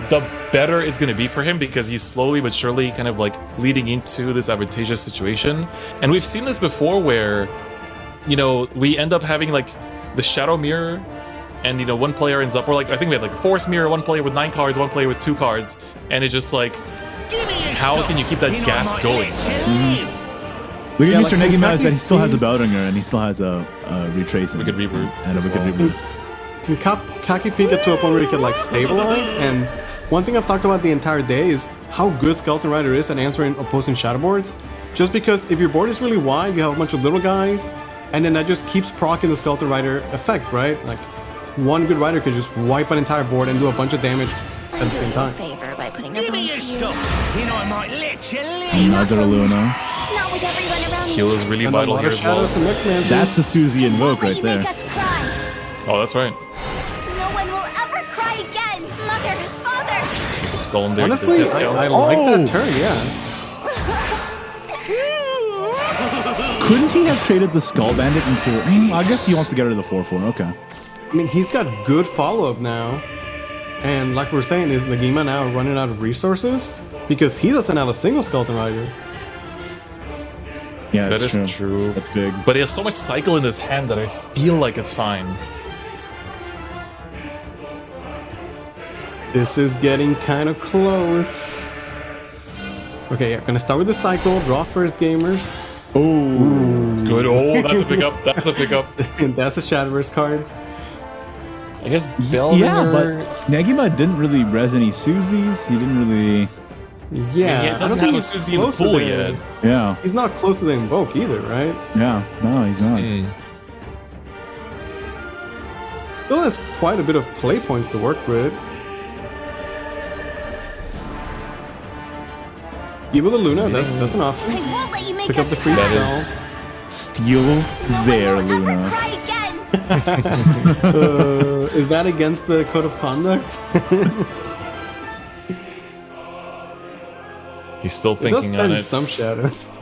the better it's going to be for him, because he's slowly but surely kind of, like, leading into this advantageous situation. And we've seen this before where, you know, we end up having, like, the Shadow Mirror, and, you know, one player ends up, or, like, I think we had, like, a Force Mirror, one player with 9 cards, one player with 2 cards, and it's just, like, how can you keep that gas going? Look at Yeah, Mr. like, Negima is that he still has a Kakipi- Bellringer, and he still has a retracing. Wicked Rebirth And a as Wicked well. Rebirth. Can Kakipi get to a point where he can, like, stabilize? And one thing I've talked about the entire day is how good Skeleton Rider is at answering opposing shadow boards. Just because if your board is really wide, you have a bunch of little guys, and then that just keeps proccing the Skeleton Rider effect, right? Like, one good rider could just wipe an entire board and do a bunch of damage at the same time. Favor by putting Give me your stuff. You know I might let you live. Another Luna. Not with everyone around Heal is really And a vital lot here of as well. shadows and Necromancy. That's the Suzy Invoke right you there. make us cry. Oh, that's right. No one will ever cry again. Mother, father. The spell in there. Honestly, the discount. I like that turn, yeah. Couldn't he have traded the Skull Bandit into... I guess he wants to get rid of the 4/4. Okay. I mean, he's got good follow-up now. And like we're saying, is Negima now running out of resources? Because he doesn't have a single Skeleton Rider. Yeah, That that's is true. true. That's big. But he has so much cycle in his hand that I feel like it's fine. This is getting kind of close. Okay, yeah, gonna start with the cycle. Draw first, gamers. Oh, good. Oh, that's a pickup. That's a pickup. That's a Shadowverse card. I guess Bellringer. Yeah, but Negima didn't really res any Suzys. He didn't really... Yeah, he I doesn't don't think have a he's Suzy in the close to pool the- yet. Yeah. He's not close to the Invoke either, right? Yeah. No, he's not. Still has quite a bit of play points to work with. Evil the Luna, that's an option. I won't let you make Pick up us the free cry. spell. Steal their Luna. Cry again. Is that against the code of conduct? He's still It does thinking on spend it. some shadows.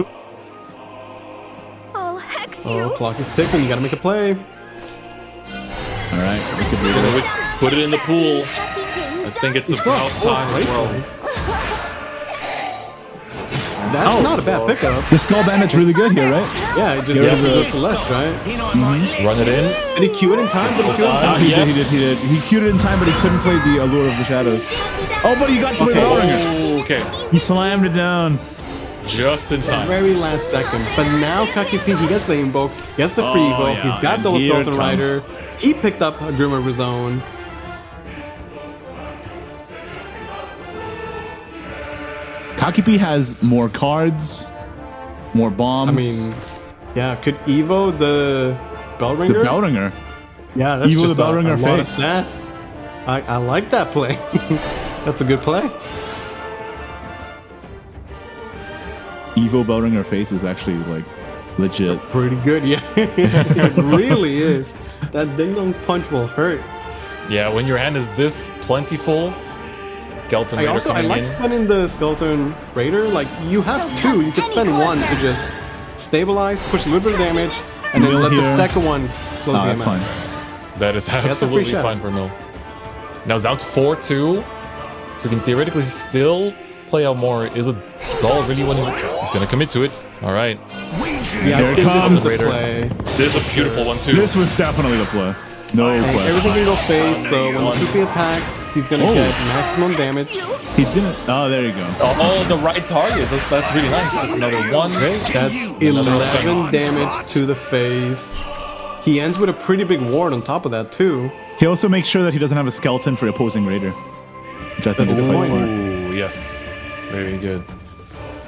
I'll hex you. Oh, clock is ticking. You gotta make a play. All right. We could He's gonna put it in the pool. I think it's about time as well. That's not a bad pickup. The Skull Bandit's really good here, right? Yeah, it just Yeah, gives it's us a- Celeste, right? Run it in. Did he cue it in time? Did he cue it in time? He did. He queued it in time, but he couldn't play the Allure of the Shadows. Oh, but he got to play the Bellringer. Oh, okay. He slammed it down. Just in The time. very last second. But now Kakipi, he gets the Invoke, he gets the free Evoke, yeah, he's got and double here it Skeleton comes. Rider, he picked up a Grim of his own. Kakipi has more cards, More bombs. I mean, yeah, could Evo the bell ringer? The bell ringer. Yeah, that's Evo just the bell ringer a lot of face. stats. I like that play. That's a good play. Evo bell ringer face is actually like legit. Pretty good, yeah. It really is. That ding dong punch will hurt. Yeah, when your hand is this plentiful, Skeleton Raider I coming like in. spending the Skeleton Raider. Like, you have two. You can spend one to just stabilize, push a little bit of damage, and then Mill let the here. second one close the That's game out. fine. That is that's a free absolutely shadow. fine for Mill. Now it's down to 4-2. So you can theoretically still play out more. Is a doll really winning? He's gonna commit to it. All right. Yeah, Here it this comes. is the play. This is a beautiful one too. This was definitely the play. No And play. everything can go face, so when the Susie attacks, he's gonna Oh. get maximum damage. He didn't. Oh, there you go. Oh, the right targets. That's really nice. That's another one. That's 11 damage to the face. He ends with a pretty big ward on top of that too. He also makes sure that he doesn't have a skeleton for opposing raider, which I think That's is a good quite point. smart. Ooh, yes. Very good.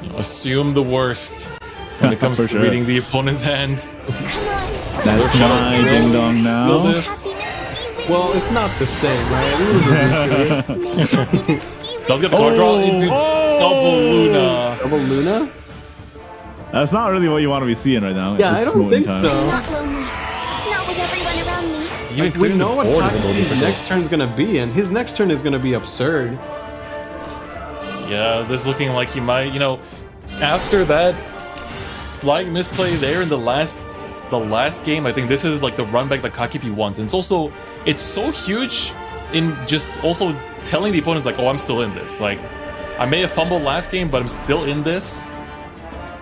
You know, assume the worst when it comes For to sure. reading the opponent's hand. That's my ding dong Steal now. this. Well, it's not the same, right? Does get the card draw into double Luna. Double Luna? That's not really what you want to be seeing right now. at Yeah, this I don't moment in think time. so. Not lonely. Not with everyone around me. Even Like, we clearing the know what board is a little Kaki's difficult. next turn's gonna be, and his next turn is gonna be absurd. Yeah, this is looking like he might, you know, after that flying misplay there in the last game, I think this is like the run back that Kakipi wants. And it's so huge in just also telling the opponents like, oh, I'm still in this. Like, I may have fumbled last game, but I'm still in this.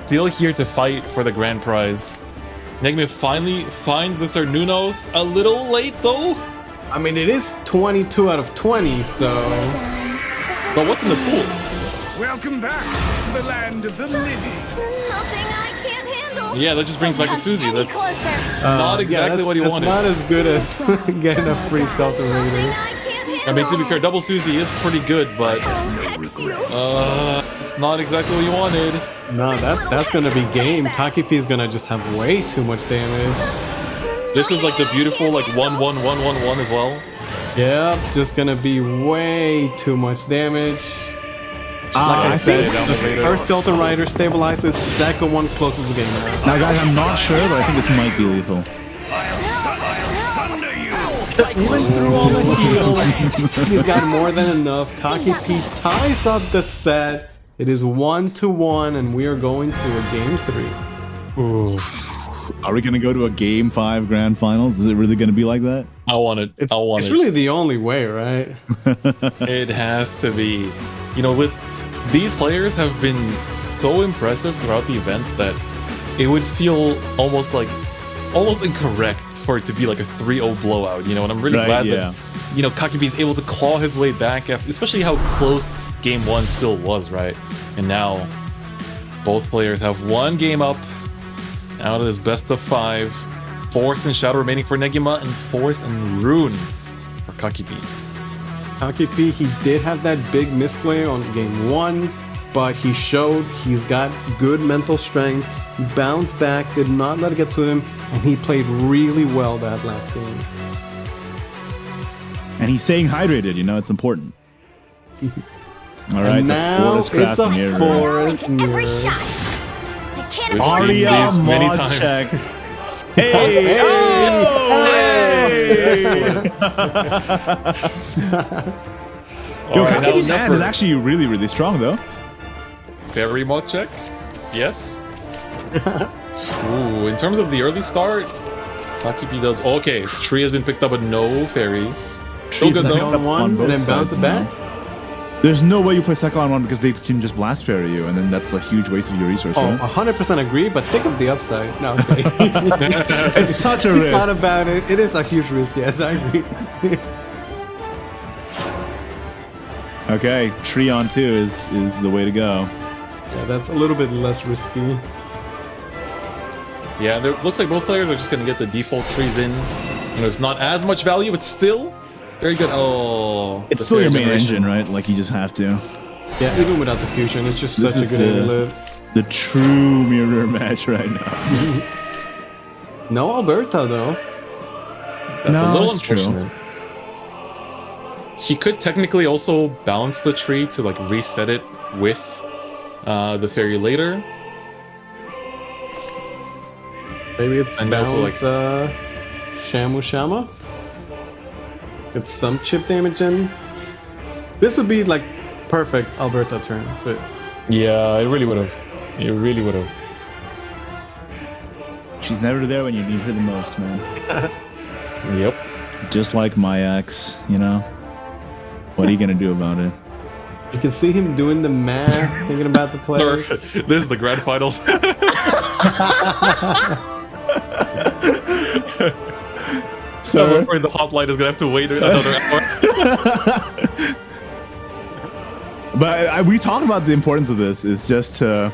Still here to fight for the grand prize. Negme finally finds the Cernunos a little late though. I mean, it is 22 out of 20, so... But what's in the pool? Welcome back to the land of the living. Nothing I can't handle. Yeah, that just brings back a Susie. That's not exactly that's, what he that's wanted. not as good as getting a free Skeleton Raider. I mean, to be fair, double Susie is pretty good, but it's not exactly what you wanted. No, that's gonna be game. Kakipi is gonna just have way too much damage. This is like the beautiful like 1-1-1-1-1 as well. Yeah, just gonna be way too much damage. I think the first Skeleton Rider stabilizes, second one closes the game out. Now, guys, I'm not sure, but I think this might be lethal. Even through all the heal, he's got more than enough. Kakipi ties up the set. It is 1-1, and we are going to a game 3. Ooh. Are we going to go to a Game 5 Grand Finals? Is it really going to be like that? I want it. I want It's it. really the only way, right? It has to be. You know, with these players have been so impressive throughout the event that it would feel almost incorrect for it to be like a 3-0 blowout, you know, and I'm really glad that, you know, Kakipi's able to claw his way back, after, especially how close Game 1 still was, right? And now, both players have one game up out of this best of 5. Forest and Shadow remaining for Negima, and Forest and Rune for Kakipi. Kakipi, he did have that big misplay on game 1, but he showed he's got good mental strength. He bounced back, did not let it get to him, and he played really well that last game. And he's staying hydrated, you know, it's important. All right, And now the it's a mirror. forest mirror. We've seen Aria these many mod times. check. Hey! Yo, Alright, Kakipi's now hand is for- actually really, really strong, though. Fairy mod check? Yes. Ooh, in terms of the early start, Kakipi does okay. Tree has been picked up with no fairies. Still good though. one and then bounce it back. There's no way you play second on one because they can just blast fairy you, and then that's a huge waste of your resource, Oh, right? 100% agree, but think of the upside. No, I'm kidding. It's such a He risk. thought about it. It is a huge risk, yes, I agree. Okay, tree on 2 is the way to go. Yeah, that's a little bit less risky. Yeah, there looks like both players are just gonna get the default trees in. You know, it's not as much value, but still very good. Oh, It's the still your fairy main generation. engine, right? Like, you just have to. Yeah, even without the fusion, it's just such a good interlude. The true mirror match right now. No Alberta though. That's a little unfortunate. He could technically also bounce the tree to like reset it with the fairy later. Maybe it's and bounce also, like, Shamu Shama. Get some chip damage in. This would be like perfect Alberta turn, but yeah, it really would have. It really would have. She's never there when you need her the most, man. Yep. Just like my ex, you know. What are you gonna do about it? You can see him doing the math, thinking about the players. This is the grand finals. So the hotline is gonna have to wait another hour. But we talk about the importance of this. Is just to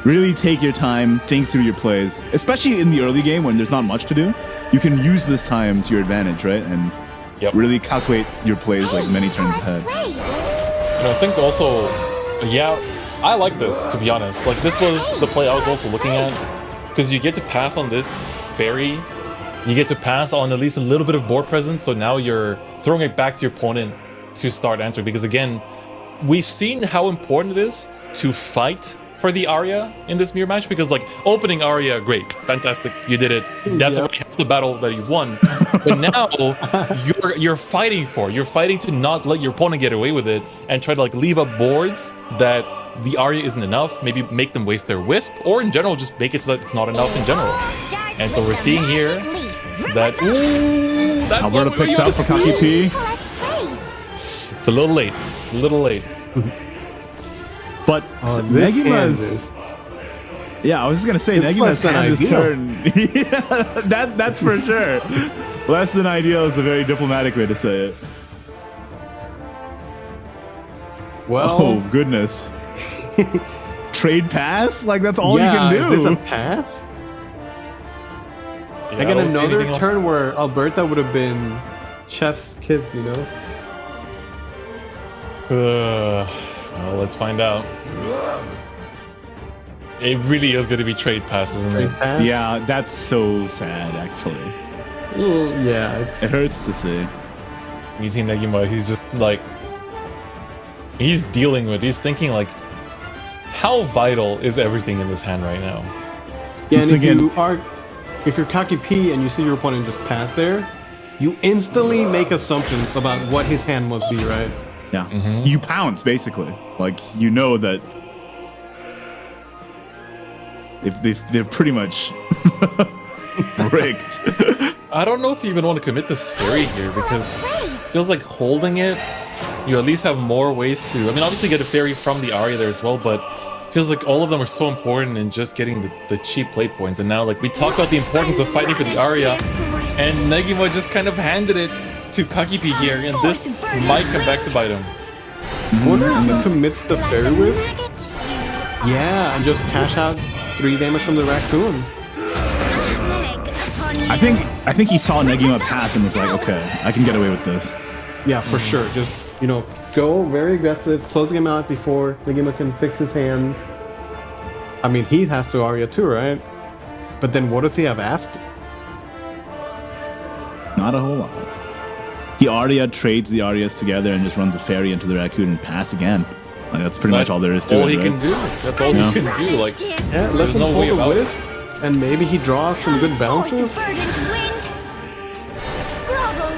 really take your time, think through your plays, especially in the early game when there's not much to do. You can use this time to your advantage, right? And really calculate your plays like many turns ahead. And I think also, yeah, I like this, to be honest. Like, this was the play I was also looking at, because you get to pass on this fairy, you get to pass on at least a little bit of board presence, so now you're throwing it back to your opponent to start answering, because again, we've seen how important it is to fight for the Aria in this mirror match, because like opening Aria, great, fantastic, you did it. That's already half the battle that you've won. But now you're fighting to not let your opponent get away with it and try to like leave up boards that the Aria isn't enough, maybe make them waste their Wisp, or in general just make it so that it's not enough in general. And so we're seeing here that Alberta picked up for Kaki P. It's a little late. But Negima's... Yeah, I was just gonna say, Negima's hand this turn. Yeah, that's for sure. Less than ideal is a very diplomatic way to say it. Well... Oh, goodness. Trade pass? Like, that's all you can do. Is this a pass? Yeah, like in another turn where Alberta would have been chef's kiss, you know? Well, let's find out. It really is going to be trade passes, isn't it? Yeah, that's so sad, actually. Yeah, it hurts to see. Meeting Negima, he's just like... He's thinking like, how vital is everything in this hand right now? Yeah, and if you're Kaki P and you see your opponent just pass there, you instantly make assumptions about what his hand must be, right? Yeah, you pounce basically. Like, you know that they're pretty much rigged. I don't know if you even want to commit this fairy here, because it feels like holding it, you at least have more ways to... I mean, obviously get a fairy from the Aria there as well, but it feels like all of them are so important in just getting the cheap play points. And now, like, we talked about the importance of fighting for the Aria, and Negima just kind of handed it to Kakipi here, and this might come back to bite him. Wonder if he commits the fairy wisp? Yeah, and just cash out 3 damage from the raccoon. I think he saw Negima pass and was like, okay, I can get away with this. Yeah, for sure. Just, you know, go very aggressive, closing him out before Negima can fix his hand. I mean, he has to Aria too, right? But then what does he have after? Not a whole lot. He Aria trades the Arias together and just runs a fairy into the raccoon and pass again. Like, that's pretty much all there is to it. All he can do. That's all he can do. Like, yeah, there's no way about it. And maybe he draws some good bounces.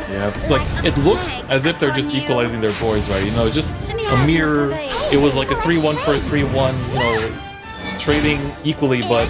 Yeah, it's like, it looks as if they're just equalizing their boards, right? You know, just a mirror. It was like a 3-1 for a 3-1, you know, trading equally, but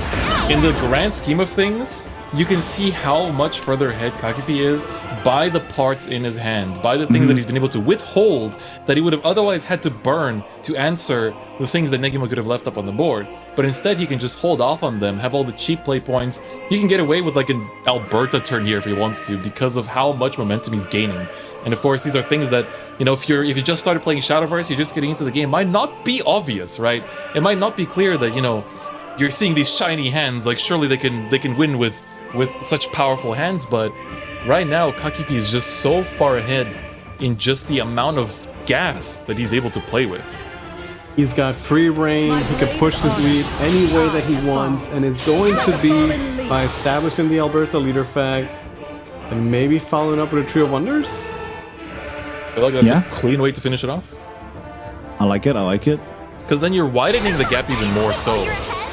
in the grand scheme of things, you can see how much further ahead Kakipi is by the parts in his hand, by the things that he's been able to withhold that he would have otherwise had to burn to answer the things that Negima could have left up on the board. But instead, he can just hold off on them, have all the cheap play points. He can get away with like an Alberta turn here if he wants to, because of how much momentum he's gaining. And of course, these are things that, you know, if you just started playing Shadowverse, you're just getting into the game, might not be obvious, right? It might not be clear that, you know, you're seeing these shiny hands, like surely they can win with such powerful hands, but right now Kakipi is just so far ahead in just the amount of gas that he's able to play with. He's got free reign. He can push this lead any way that he wants, and it's going to be by establishing the Alberto leader fact and maybe following up with a Trio of Wonders. I feel like that's a clean way to finish it off. I like it. I like it. Because then you're widening the gap even more so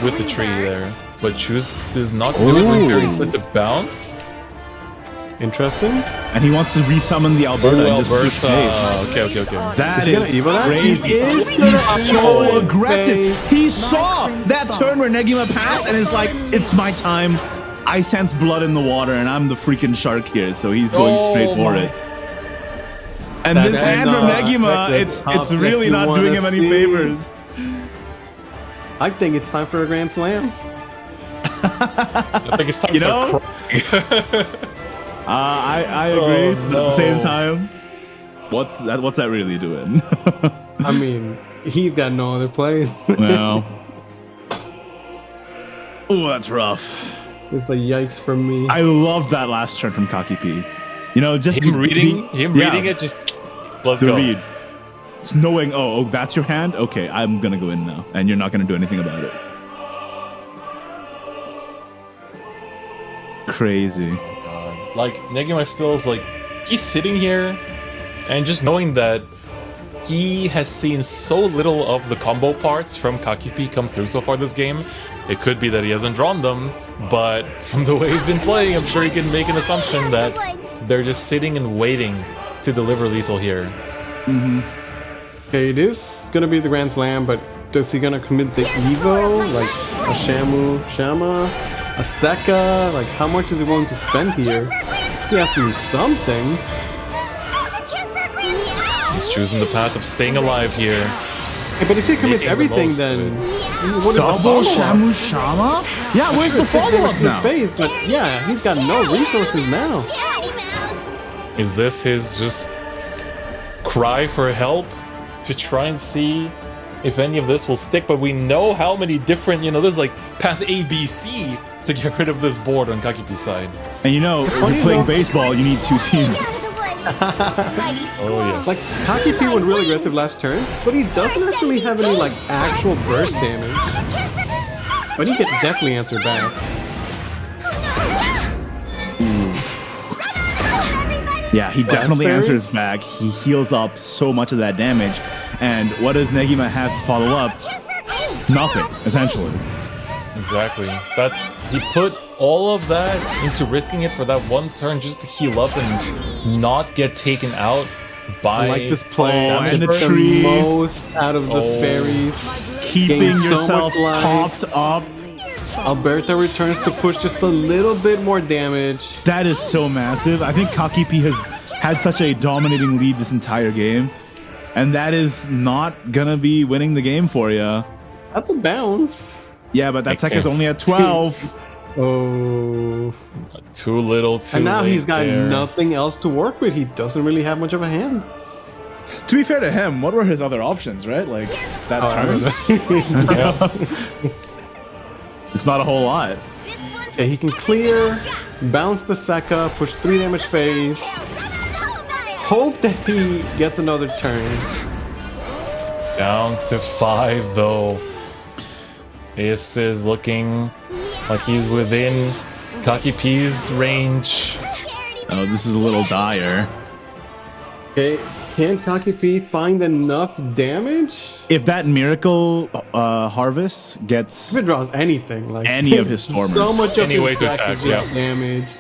with the tree there. But does not do it when Fairy Split to bounce. Interesting. And he wants to resummon the Alberta. and just push stage. Okay. That is crazy. He is so aggressive. He saw that turn where Negima passed and is like, it's my time. I sense blood in the water and I'm the freaking shark here. So he's going straight for it. And this hand from Negima, it's really not doing him any favors. I think it's time for a Grand Slam. I think it's time to start crying. I agree, but at the same time, what's that really doing? I mean, he's got no other place. Well, oh, that's rough. It's a yikes from me. I love that last turn from Kaki P. You know, just him reading it, just let's go. Read. It's knowing, oh, that's your hand? Okay, I'm gonna go in now, and you're not gonna do anything about it. Crazy. Like, Negima still is like, he's sitting here, and just knowing that he has seen so little of the combo parts from Kakipi come through so far this game, it could be that he hasn't drawn them, but from the way he's been playing, I'm sure he can make an assumption that they're just sitting and waiting to deliver lethal here. Okay, it is gonna be the Grand Slam, but does he gonna commit the Evo? Like a Shama, a Sekka? Like, how much is he willing to spend here? He has to do something. He's choosing the path of staying alive here. Okay, but if he commits everything, then what is Double the Shamu Shama? Yeah, I'm where's sure the it's 6 follow-up damage to now? the face, but yeah, he's got no resources now. Is this his just cry for help to try and see if any of this will stick? But we know how many different, there's like path A, B, C to get rid of this board on Kakipi's side. And if you're playing baseball, you need 2 teams. Oh yes. Like, Kakipi went really aggressive last turn, but he doesn't actually have any, like, actual burst damage. But he can definitely answer back. Yeah, he definitely answers back. He heals up so much of that damage. And what does Negima have to follow up? Nothing, essentially. Exactly. He put all of that into risking it for that one turn just to heal up and not get taken out by I like this play. in the Get tree. the most out of the fairies. Keeping Gain so yourself much life. popped up. Alberto returns to push just a little bit more damage. That is so massive. I think Kakipi has had such a dominating lead this entire game. And that is not gonna be winning the game for you. That's a bounce. Yeah, but that tech is only at 12. Oh. Too little, too And now late he's got there. nothing else to work with. He doesn't really have much of a hand. To be fair to him, what were his other options, right? Like, that turn? It's not a whole lot. Okay, he can clear, bounce the Sekka, push 3 damage phase. Hope that he gets another turn. Down to 5 though. This is looking like he's within Kakipi's range. Oh, this is a little dire. Okay, can Kakipi find enough damage? If that miracle harvest gets... If it draws anything, like any of his stormers. So much of Any way his to deck attack, is just yeah. damage.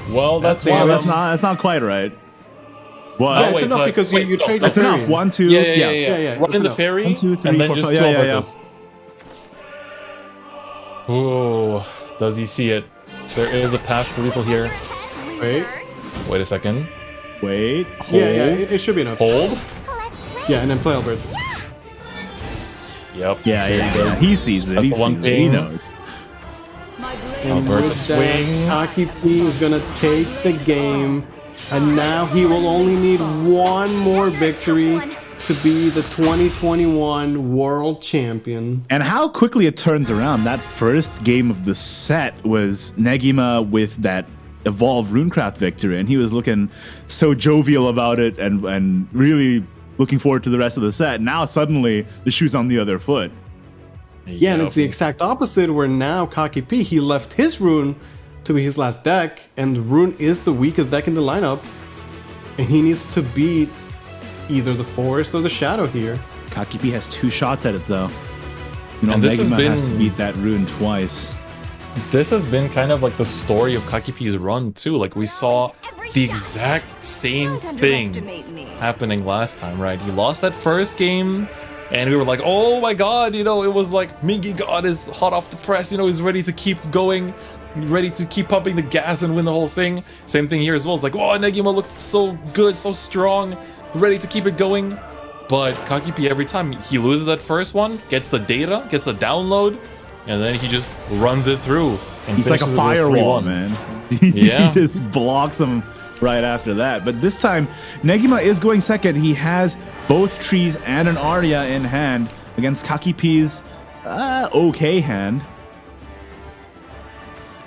Well, that's that's not quite right. What? Yeah, it's enough because you trade your That's enough. fairy. 1, 2. Yeah, Run in the enough. fairy, 1, 2, 3, and then 4, just 5. 12 Yeah. artists. Ooh, does he see it? There is a path to lethal here. Wait a second. Wait. Yeah, it should be enough. Hold. Yeah, and then play Alberto. Yep. Yeah. He sees it. That's He the one sees it. He thing. knows. And Alberto with swing. that, Kakipi is gonna take the game, and now he will only need one more victory to be the 2021 world champion. And how quickly it turns around. That first game of the set was Negima with that evolved Runecraft victory, and he was looking so jovial about it and really looking forward to the rest of the set. Now suddenly the shoe's on the other foot. Yeah, and it's the exact opposite where now Kaki P, he left his rune to be his last deck, and rune is the weakest deck in the lineup. And he needs to beat either the Forest or the Shadow here. Kaki P has 2 shots at it though. You know, And this has to beat that rune twice. This has been kind of like the story of Kaki P's run too. Like we saw the exact same thing happening last time, right? He lost that first game, and we were like, oh my god, you know, it was like Mingy God is hot off the press, you know, he's ready to keep going, ready to keep pumping the gas and win the whole thing. Same thing here as well. It's like, oh, Negima looked so good, so strong, ready to keep it going. But Kaki P, every time he loses that first one, gets the data, gets the download, and then he just runs it through. And he's like a firewall, man. Yeah. He just blocks him right after that. But this time, Negima is going second. He has both trees and an Arya in hand against Kaki P's okay hand.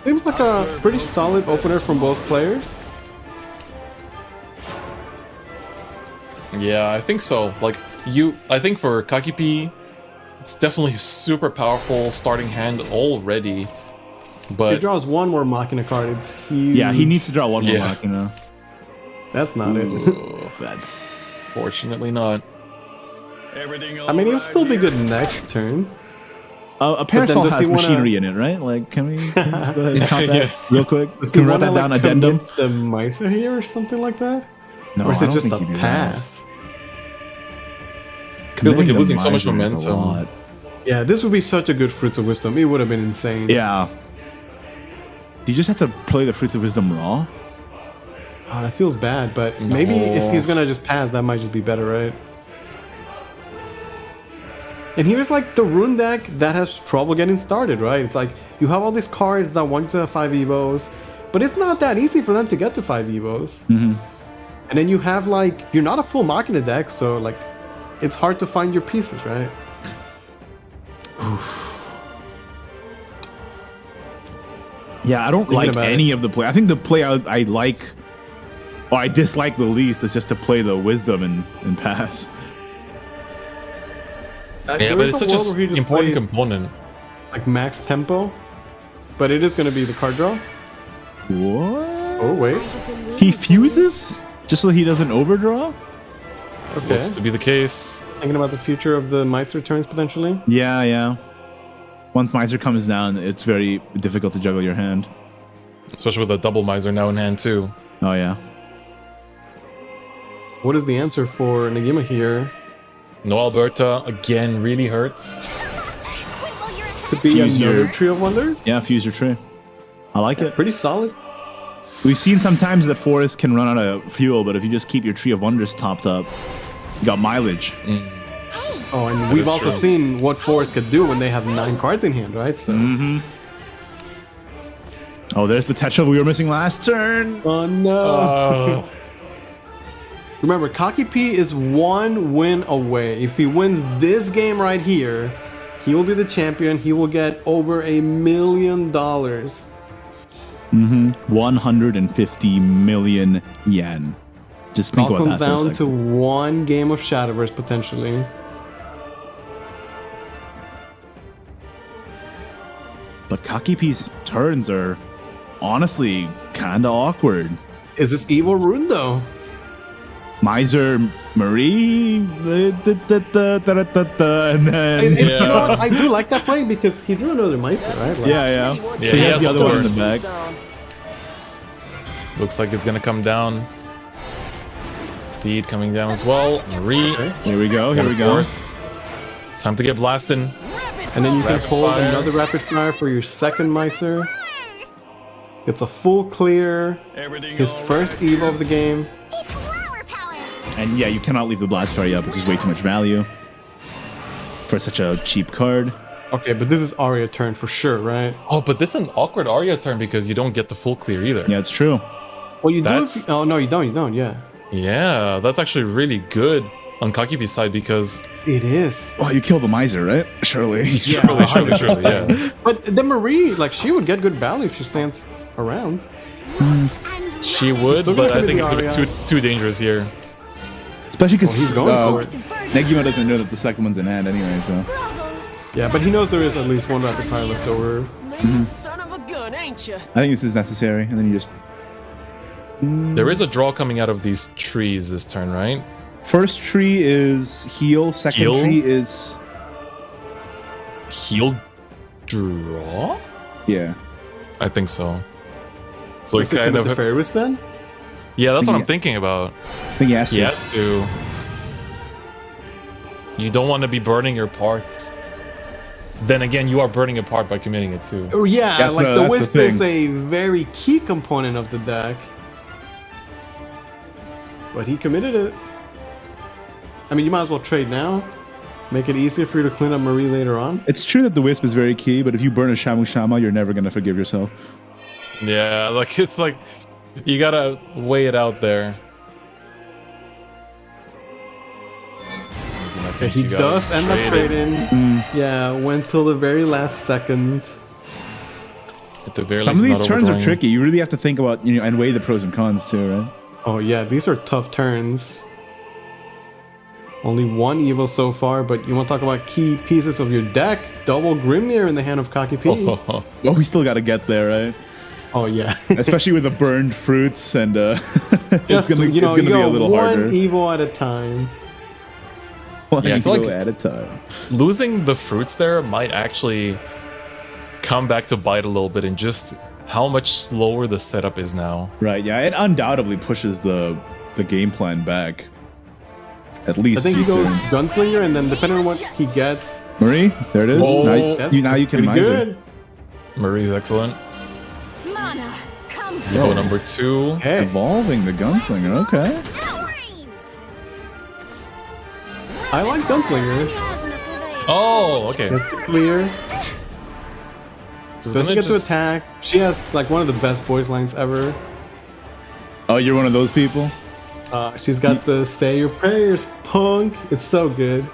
Seems like a pretty solid opener from both players. Yeah, I think so. Like, I think for Kaki P, it's definitely a super powerful starting hand already. But he draws one more Machina card. It's huge. Yeah, he needs to draw one more Machina. That's not it. That's fortunately not. I mean, he'll still be good next turn. A Parasol has machinery in it, right? Like, can we just go ahead and count that real quick? Can we write that down? Addendum? The Miser here or something like that? No, or is I it don't just a think you do pass? Feels like Committing you're the losing so much Miser is a momentum. lot. Yeah, this would be such a good Fruits of Wisdom. It would have been insane. Yeah. Do you just have to play the Fruits of Wisdom raw? Oh, that feels bad, but maybe if he's gonna just pass, that might just be better, right? And here's like the rune deck that has trouble getting started, right? It's like you have all these cards that want you to have 5 evos, but it's not that easy for them to get to 5 evos. Mm-hmm. And then you have like, you're not a full Machina deck, so like it's hard to find your pieces, right? Yeah, I don't like any of the play. I think the play I like, or I dislike the least, is just to play the Wisdom and pass. Yeah, but it's such an important component. Like max tempo, but it is going to be the card draw. What? Oh, wait. He fuses? Just so he doesn't overdraw? Okay. Looks to be the case. Thinking about the future of the Meister turns potentially? Yeah, yeah. Once Miser comes down, it's very difficult to juggle your hand. Especially with a double Miser now in hand, too. Oh, yeah. What is the answer for Negima here? No Alberta, again, really hurts. Could be another Tree of Wonders? Yeah, fuse your tree. I like it. Pretty solid. We've seen sometimes that Forest can run out of fuel, but if you just keep your Tree of Wonders topped up, you got mileage. Oh, and we've also seen what Forest could do when they have 9 cards in hand, right? So. Oh, there's the Tetra we were missing last turn. Oh, no. Remember, Kaki P is 1 win away. If he wins this game right here, he will be the champion. He will get over $1 million. 150 million yen. Just think All about comes that for a down to second. 1 game of Shadowverse potentially. But Kaki P's turns are honestly kind of awkward. Is this evil rune though? Miser Marie, and then You know what? I do like that play because he drew another Meister, right? Like, yeah. Yeah, So he has the other one in the back. Looks like it's gonna come down. Deed coming down as well. Marie. Okay. Here we go. Here we go. Course. Time to get blasting. And then you can Rapid hold fire. another rapid fire for your second Meister. It's a full clear. His first Evo of the game. And yeah, you cannot leave the Blast Fairy up, which is way too much value for such a cheap card. Okay, but this is Arya turn for sure, right? Oh, but this is an awkward Arya turn because you don't get the full clear either. Yeah, it's true. Well, you do. If you, oh no, you don't. Yeah. Yeah, that's actually really good on Kakibi's side because it is. Oh, you kill the Miser, right? Surely. Surely, yeah. But the Marie, like, she would get good value if she stands around. She would, Still but gonna I think be it's a bit Arya. too dangerous here. Especially because he's going for it. Negima doesn't know that the second one's in hand anyway, so. Yeah, but he knows there is at least one rapid fire left over. Son of a gun, ain't you? I think this is necessary, and then you just. There is a draw coming out of these trees this turn, right? First tree is heal. Second Heal? tree is Heal draw? yeah. I think so. So Let's kind with of the fairies then? Yeah, that's what I'm Yeah. thinking about. I think he has to. He has to. You don't want to be burning your parts. Then again, you are burning a part by committing it too. Oh yeah, That's like the- the that's Wisp the is thing. a very key component of the deck. But he committed it. I mean, you might as well trade now. Make it easier for you to clean up Marie later on. It's true that the wisp is very key, but if you burn a Shamu Shama, you're never gonna forgive yourself. Yeah, like it's like you gotta weigh it out there. I think He you gotta does end up trade it. trading. Yeah, went till the very last second. At the very Some of least, these not turns are overdrawing. tricky. You really have to think about and weigh the pros and cons too, right? Oh yeah, these are tough turns. Only one evil so far, but you want to talk about key pieces of your deck? Double Grimnir in the hand of Kaki P. Well, we still got to get there, right? Oh yeah, especially with the burned fruits and it's just gonna, you know, it's gonna you be a go little one harder. evil at a time. One Yeah, I feel evil like at a time. Losing the fruits there might actually come back to bite a little bit in just how much slower the setup is now. Right? Yeah, it undoubtedly pushes the game plan back. At least I think he few goes turns. Gunslinger, and then depending on what he gets, Marie, there it is. Oh, now that's you can pretty miser. good. Marie's excellent. Mana, come Evo number 2. Hey. Evolving the gunslinger. Okay. I like Gunslinger. Oh, okay. Just to clear. So Doesn't then get to just- attack. She has like one of the best voice lines ever. Oh, you're one of those people. She's got the "Say Your Prayers, Punk." It's so good.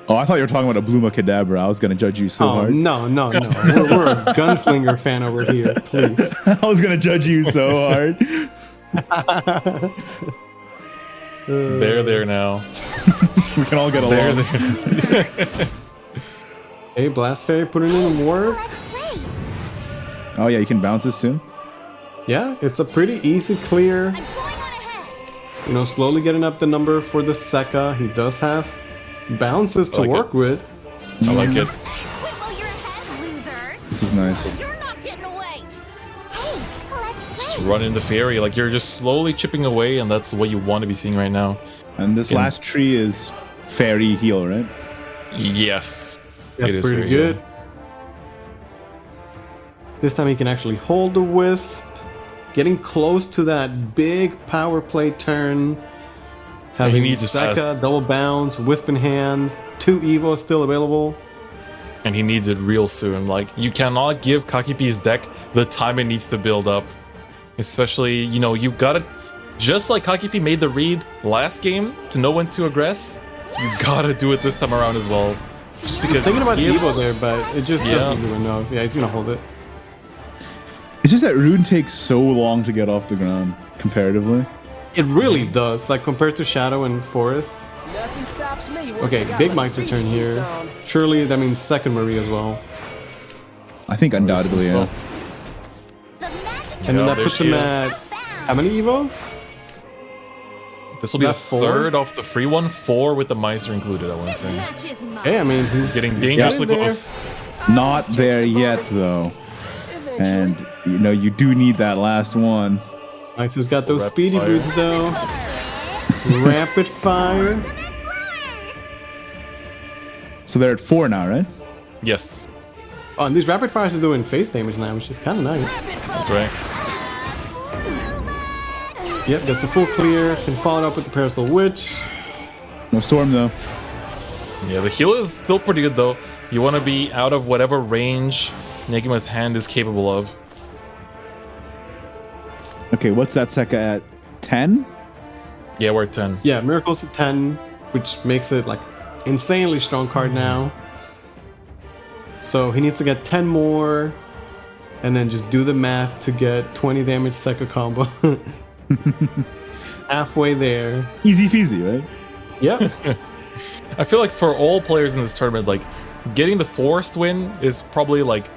Oh, I thought you were talking about a Bluma Cadabra. I was gonna judge you so Oh hard. no, no, no! We're a Gunslinger fan over here, please. I was gonna judge you so hard. There now. We can all get There, along. there. Hey, Blast Fairy putting in work. Oh yeah, you can bounce this too. Yeah, it's a pretty easy clear. You know, slowly getting up the number for the Sekka. He does have bounces to I like work it. with. I like it. This is nice. You're not getting away. Hey, let's Just run in the fairy. Like you're just slowly chipping away, and that's what you want to be seeing right now. And this last tree is fairy heal, right? Yes. Yeah, it is pretty very good. This time he can actually hold the Wisp. Getting close to that big power play turn. Having needs his Sekka, fast. double bounce, Wisp in hand. 2 Evo still available. And he needs it real soon. Like, you cannot give Kakipi's deck the time it needs to build up. Especially, you gotta... Just like Kakipi made the read last game to know when to aggress, you gotta do it this time around as well. Just I was because thinking about give- Evo there, but it just Yeah. doesn't do enough. Yeah, he's gonna hold it. It's just that Rune takes so long to get off the ground, comparatively. It really does, like compared to Shadow and Forest. Nothing stops me. once Okay, I got Big my Mike's speed return here. boots on. Surely that means second Marie as well. I think undoubtedly, yeah. And then that there puts she him is. at how many Evos? This will be the That's 4? third of the free one, 4 with the Miser included, I want to say. Hey, I mean, he's Getting dangerously there. close. Not there yet, though. And, you do need that last one. Nice, who's got those Rapid speedy fire. boots though? Rapid fire. So they're at 4 now, right? Yes, Oh, and these rapid fires are doing face damage now, which is kind of nice. that's right. Yep, gets the full clear. Can follow it up with the Parasol Witch. No storm, though. Yeah, the heal is still pretty good though. You want to be out of whatever range Negima's hand is capable of. Okay, what's that Sekka at? 10? Yeah, we're at 10. Yeah, Miracle's at 10, which makes it like insanely strong card now. So he needs to get 10 more. and then just do the math to get 20 damage Sekka combo. Halfway there. Easy peasy, right? Yep. I feel like for all players in this tournament, like getting the forced win is probably like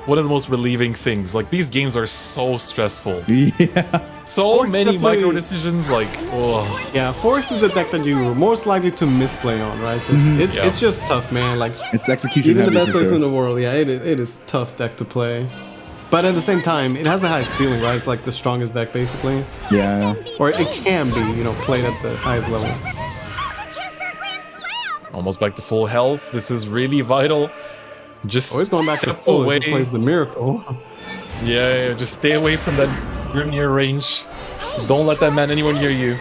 one of the most relieving things. Like these games are so stressful. Yeah. So many micro decisions, like, oh. Yeah, Force is the deck that you're most likely to misplay on, right? It's just tough, man. Like it's execution. Even the heavy best for players sure. in the world, yeah, it is tough deck to play. But at the same time, it has the highest ceiling, right? It's like the strongest deck, basically. Yeah. Or it can be, you know, played at the highest level. Almost back to full health. This is really vital. Just always going back to step full away. if he plays the miracle. Yeah, just stay away from that Grimnir range. Don't let that man anywhere near you.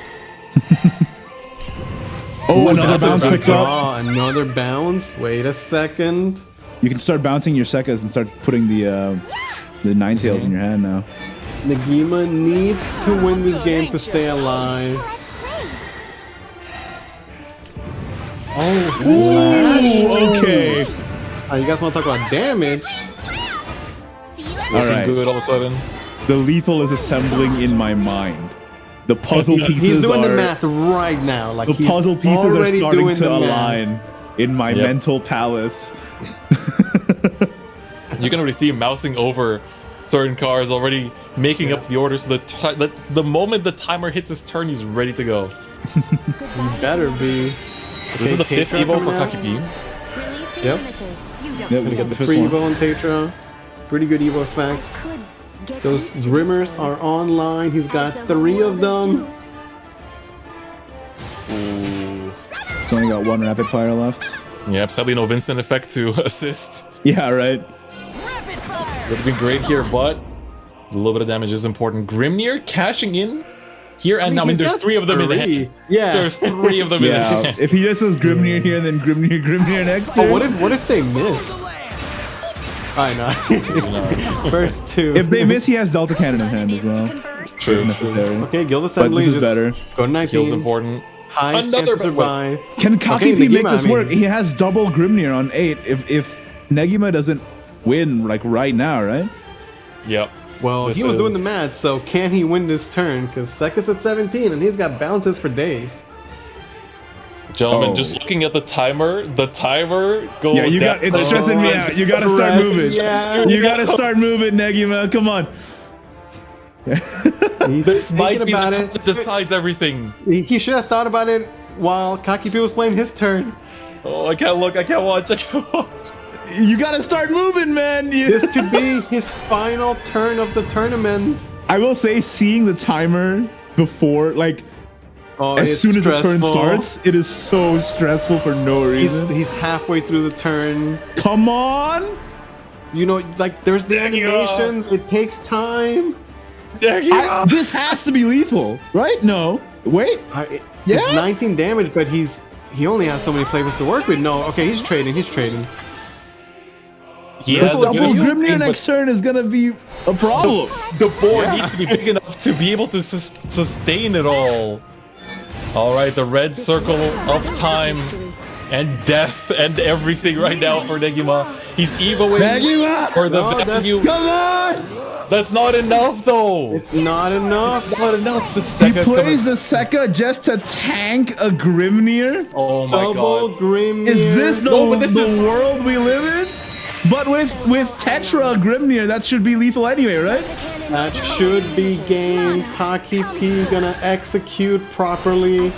Oh, another bounce picks up. Another bounce. Wait a second. You can start bouncing your Sekkas and start putting the Ninetales in your hand now. Negima needs to win this game to stay alive. Oh, ooh, okay. You guys want to talk about damage? All right. Good all of a sudden. The lethal is assembling in my mind. The puzzle pieces He's doing the are- math right now. Like the he's puzzle pieces are already starting doing to the math. align in my mental palace. You can already see him mousing over certain cars, already making up the order. So the moment the timer hits his turn, he's ready to go. You better be. This is the fifth Tetra Evo for coming out? Kakipi. Yep. Gonna get the free Evo on Tetra. Pretty good Evo effect. Those Grimmers are online. He's got 3 of them. It's only got 1 rapid fire left. Yep, sadly no Vincent effect to assist. Yeah, right. Would have been great here, but a little bit of damage is important. Grimnir cashing in here and now. I mean, there's 3 of them in the hand. Yeah. There's 3 of them in the Yeah, hand. if he just says Grimnir here and then Grimnir next Oh, turn. what if they miss? I know. First 2. If they miss, he has Delta Cannon in hand as well. True. If necessary. Okay, Guild But Assembly this is just better. Go to 19. Heals important. Highest chance to survive. Can Kakipi Okay, make Negima, this I mean- work? He has double Grimnir on 8. If Negima doesn't win like right now, right? Yep. Well, This he was doing is- the math, so can he win this turn? Because Sekka's at 17 and he's got bounces for days. Gentlemen, Oh. just looking at the timer go Yeah, you down. got it's stressing me out. You gotta start moving. Yeah. You gotta start moving, Negima. Come on. He's This might thinking be the about time it. that decides everything. He should have thought about it while Kakipi was playing his turn. Oh, I can't look, I can't watch, I can't watch. You gotta start moving, man. This could be his final turn of the tournament. I will say, seeing the timer before, like, as it's soon as the turn stressful. starts, it is so stressful for no reason. He's halfway through the turn. Come on! You know, like, there's the animations. It takes time. This has to be lethal, right? No. Wait. It's 19 damage, but he only has so many flavors to work with. No, okay, he's trading. He The has a double good Grimnir thing, next turn is gonna be a problem. The board needs to be big enough to be able to sustain it all. Alright, the red circle of time and death and everything right now for Negima. He's evoing Negima! for the No, value. Come on! That's not enough though. It's not enough. It's not enough. The He second plays the Sekka just to tank a Grimnir? Oh my Double god. Grimnir. Is this the, No, but this the is- world we live in? But with Tetra Grimnir, that should be lethal anyway, right? That should be game. Kakipi gonna execute properly.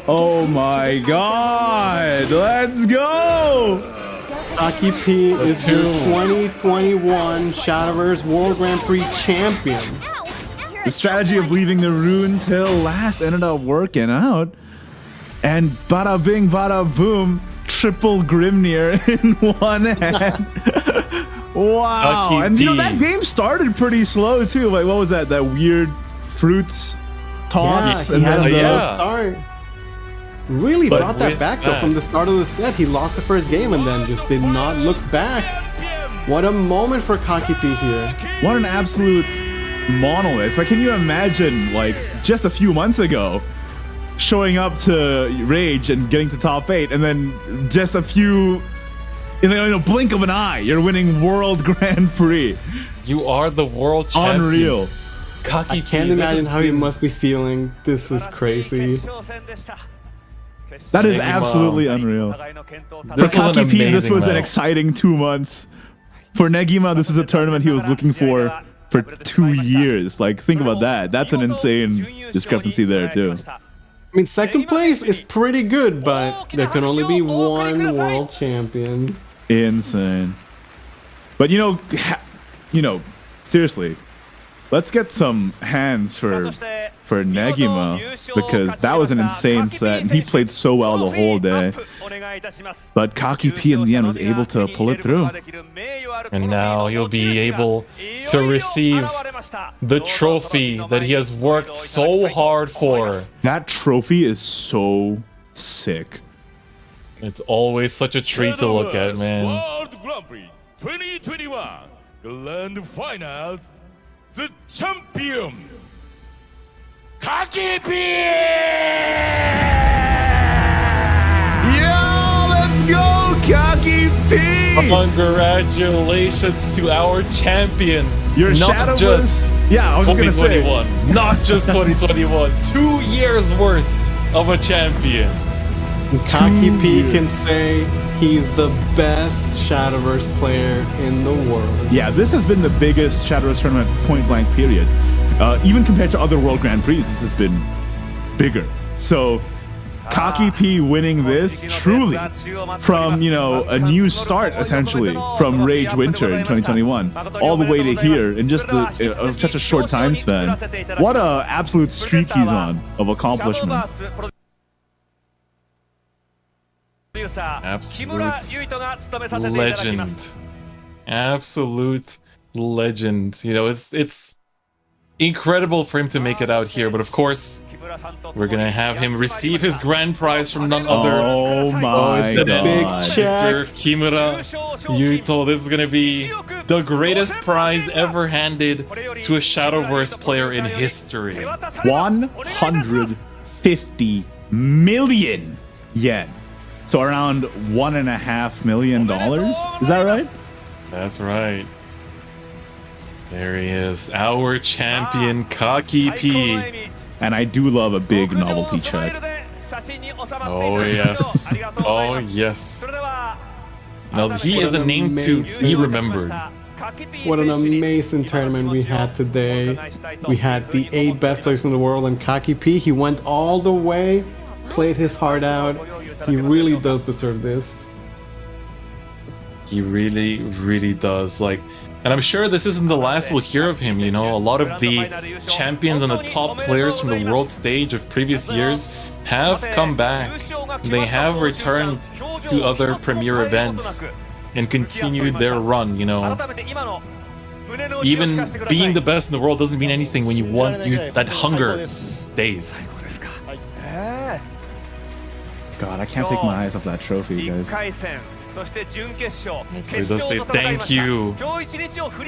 Oh my god! Let's go! Kakipi is your 2021 Shadowverse World Grand Prix champion. The strategy of leaving the rune till last ended up working out. And bada bing, bada boom, triple Grimnir in one hand. Wow. Lucky And you know, P. that game started pretty slow too. Like, what was that? That weird fruits toss? Yeah, he had a slow yeah. start. Really But brought that with back though. that- From the start of the set, he lost the first game and then just did not look back. What a moment for Kakipi here. What an absolute monolith. Like, can you imagine, like, just a few months ago, showing up to Rage and getting to top 8, and then just a few In a blink of an eye, you're winning World Grand Prix. You are the world champion. Unreal. I can't imagine how he must be feeling. This is crazy. That is absolutely unreal. For Kaki P, this was an exciting 2 months. For Negima, this is a tournament he was looking for 2 years. Like, think about that. That's an insane discrepancy there, too. I mean, second place is pretty good, but there can only be one world champion. Insane. But you know, seriously, let's get some hands for Negima, because that was an insane set and he played so well the whole day. But Kaki P in the end was able to pull it through. And now he'll be able to receive the trophy that he has worked so hard for. That trophy is so sick. It's always such a treat to look at, man. World Grand Prix 2021 Grand Finals, the champion, Kaki P! Yo, let's go, Kaki P! Congratulations to our champion. Your not Shadowverse? Just Yeah, I was gonna say. 2021. Not just 2021. 2 years worth of a champion. Kaki P can say he's the best Shadowverse player in the world. Yeah, this has been the biggest Shadowverse tournament point blank period. Even compared to other World Grand Prix, this has been bigger. So, Kaki P winning this truly from, a new start essentially from Rage Winter in 2021 all the way to here in just such a short time span. What a absolute streak he's on of accomplishments. Absolute legend. Absolute legend. It's incredible for him to make it out here, but of course, we're gonna have him receive his grand prize from none other. Oh my God. big Mr. Kimura Yuto. This is gonna be the greatest prize ever handed to a Shadowverse player in history. 150 million yen. So around $1.5 million. Is that right? That's right. There he is, our champion Kaki P. And I do love a big novelty check. Oh yes. Oh yes. Now he is a name to be remembered. What an amazing tournament we had today. We had the 8 best players in the world, and Kaki P, he went all the way, played his heart out. He really does deserve this. He really, really does. And I'm sure this isn't the last we'll hear of him, A lot of the champions and the top players from the world stage of previous years have come back. They have returned to other premier events and continued their run, Even being the best in the world doesn't mean anything when you want that hunger days. God, I can't take my eyes off that trophy, guys. So he does say thank you.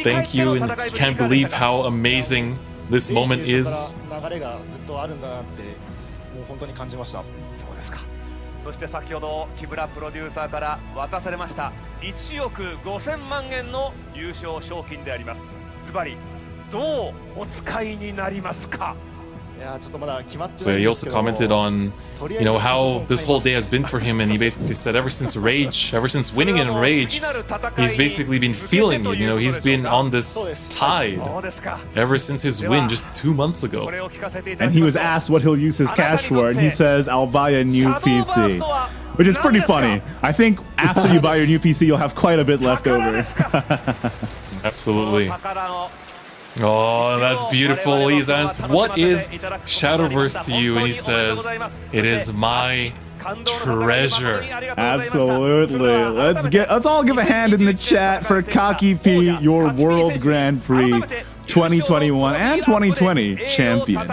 Thank you, and you can't believe how amazing this moment is. そして先ほど木村プロデューサーから渡されました1億5000万円の優勝賞金であります。ズバリどうお使いになりますか? So he also commented on, how this whole day has been for him, and he basically said ever since winning in Rage, he's basically been feeling it, he's been on this tide ever since his win just 2 months ago. And he was asked what he'll use his cash for, and he says, I'll buy a new PC. Which is pretty funny. I think after you buy your new PC, you'll have quite a bit left over. Absolutely. Oh, that's beautiful. He's asked, what is Shadowverse to you? And he says, it is my treasure. Absolutely. Let's all give a hand in the chat for Kaki P, your World Grand Prix 2021 and 2020 champion.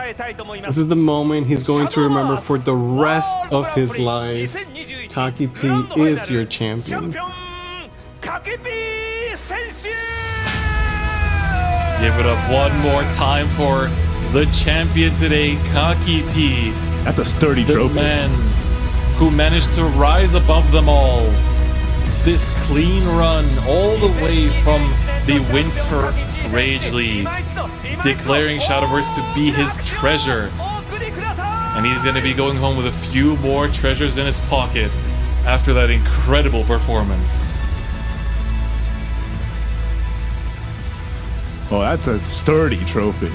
This is the moment he's going to remember for the rest of his life. Kaki P is your champion. Give it up one more time for the champion today, Kaki P. That's a sturdy trophy. The man who managed to rise above them all this clean run all the way from the Winter Rage League, declaring Shadowverse to be his treasure. And he's going to be going home with a few more treasures in his pocket after that incredible performance. Oh, that's a sturdy trophy.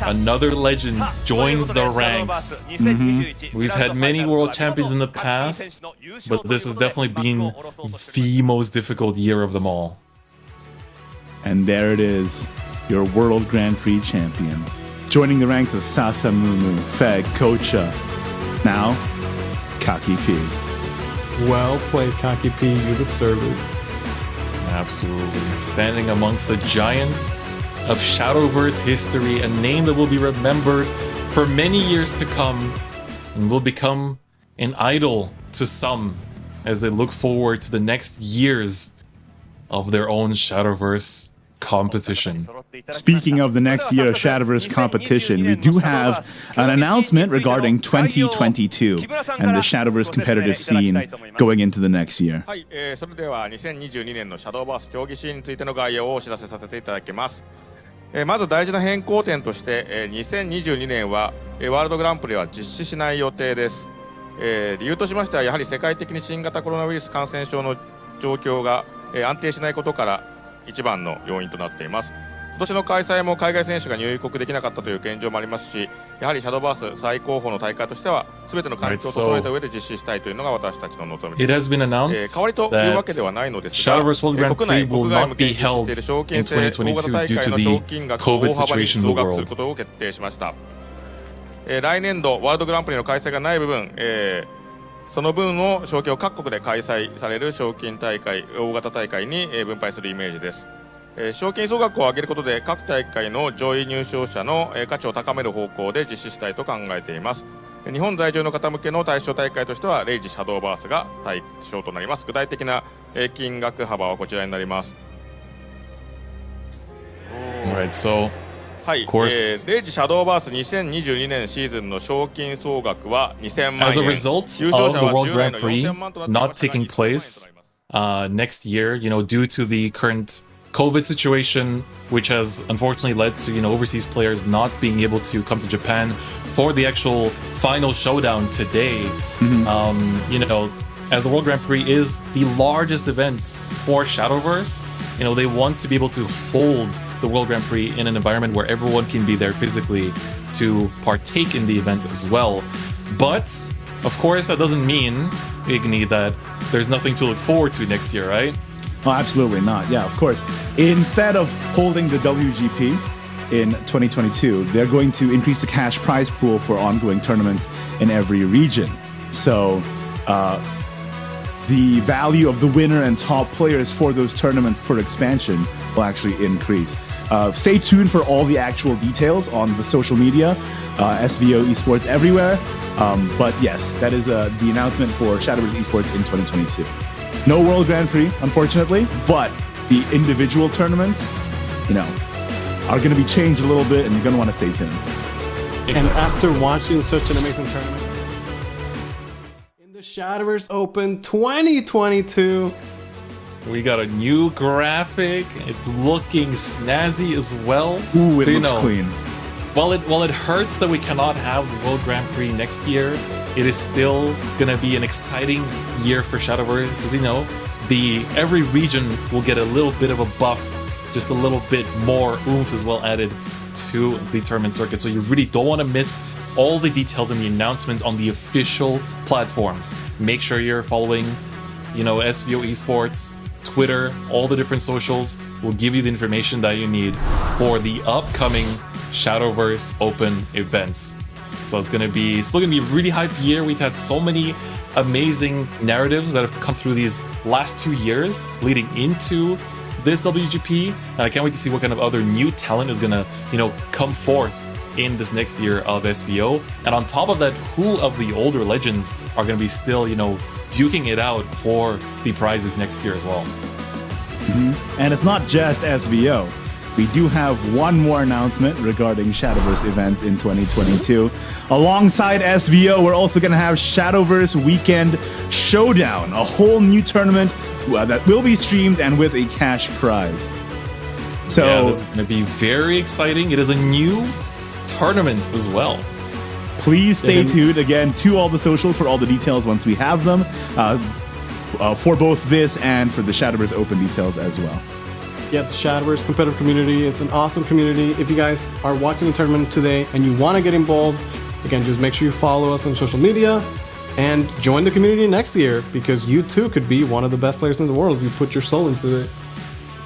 Another legend joins the ranks. We've had many world champions in the past, but this has definitely been the most difficult year of them all. And there it is, your World Grand Prix champion. Joining the ranks of Sasamumu, Feg, Kocha. Now, Kaki P. Well played, Kaki P. You deserve it. Absolutely. Standing amongst the giants of Shadowverse history, a name that will be remembered for many years to come and will become an idol to some as they look forward to the next years of their own Shadowverse competition. Speaking of the next year of Shadowverse competition, we do have an announcement regarding 2022 and the Shadowverse competitive scene going into the next year. はい、それでは2022年のシャドーバース競技シーンについての概要をお知らせさせていただきます。まず大事な変更点として、2022年はワールドグランプリは実施しない予定です。理由としましてはやはり世界的に新型コロナウイルス感染症の状況が安定しないことから一番の要因となっています。今年の開催も海外選手が入国できなかったという現状もありますし、やはりシャドーバース最高峰の大会としては全ての環境を整えた上で実施したいというのが私たちの望みです。代わりというわけではないのですが、国内国外向けに実施している賞金制大型大会の賞金額を大幅に増額することを決定しました。来年度ワールドグランプリの開催がない部分、その分を賞金を各国で開催される賞金大会、大型大会に分配するイメージです。賞金総額を上げることで各大会の上位入賞者の価値を高める方向で実施したいと考えています。日本在住の方向けの対象大会としてはレイジシャドーバースが対象となります。具体的な金額幅はこちらになります。Alright, so はい、レイジシャドーバース2022年シーズンの賞金総額は2000万円。As a result of the World Grand Prix not taking place next year, due to the current COVID situation, which has unfortunately led to overseas players not being able to come to Japan for the actual final showdown today. As the World Grand Prix is the largest event for Shadowverse, they want to be able to hold the World Grand Prix in an environment where everyone can be there physically to partake in the event as well. But of course, that doesn't mean, Igni, that there's nothing to look forward to next year, right? Oh, absolutely not. Yeah, of course. Instead of holding the WGP in 2022, they're going to increase the cash prize pool for ongoing tournaments in every region. So the value of the winner and top players for those tournaments per expansion will actually increase. Stay tuned for all the actual details on the social media, SVO Esports everywhere. But yes, that is the announcement for Shadowverse Esports in 2022. No World Grand Prix, unfortunately, but the individual tournaments, are going to be changed a little bit, and you're going to want to stay tuned. And after watching such an amazing tournament, in the Shadowverse Open 2022, we got a new graphic. It's looking snazzy as well. Ooh, it looks clean. While it hurts that we cannot have the World Grand Prix next year, it is still gonna be an exciting year for Shadowverse. As you know, every region will get a little bit of a buff, just a little bit more oomph as well added to the tournament circuit. So you really don't want to miss all the details and the announcements on the official platforms. Make sure you're following, SVO Esports, Twitter, all the different socials will give you the information that you need for the upcoming Shadowverse Open events. So it's still gonna be a really hype year. We've had so many amazing narratives that have come through these last 2 years leading into this WGP, and I can't wait to see what kind of other new talent is gonna, come forth in this next year of SVO. And on top of that, who of the older legends are gonna be still, duking it out for the prizes next year as well. And it's not just SVO. we do have one more announcement regarding Shadowverse events in 2022. Alongside SVO, we're also going to have Shadowverse Weekend Showdown, a whole new tournament that will be streamed and with a cash prize. So yeah, this is going to be very exciting. It is a new tournament as well. Please stay tuned again to all the socials for all the details once we have them, for both this and for the Shadowverse Open details as well. Yeah, the Shadowverse competitive community is an awesome community. If you guys are watching the tournament today and you want to get involved, again, just make sure you follow us on social media and join the community next year, because you too could be one of the best players in the world if you put your soul into it.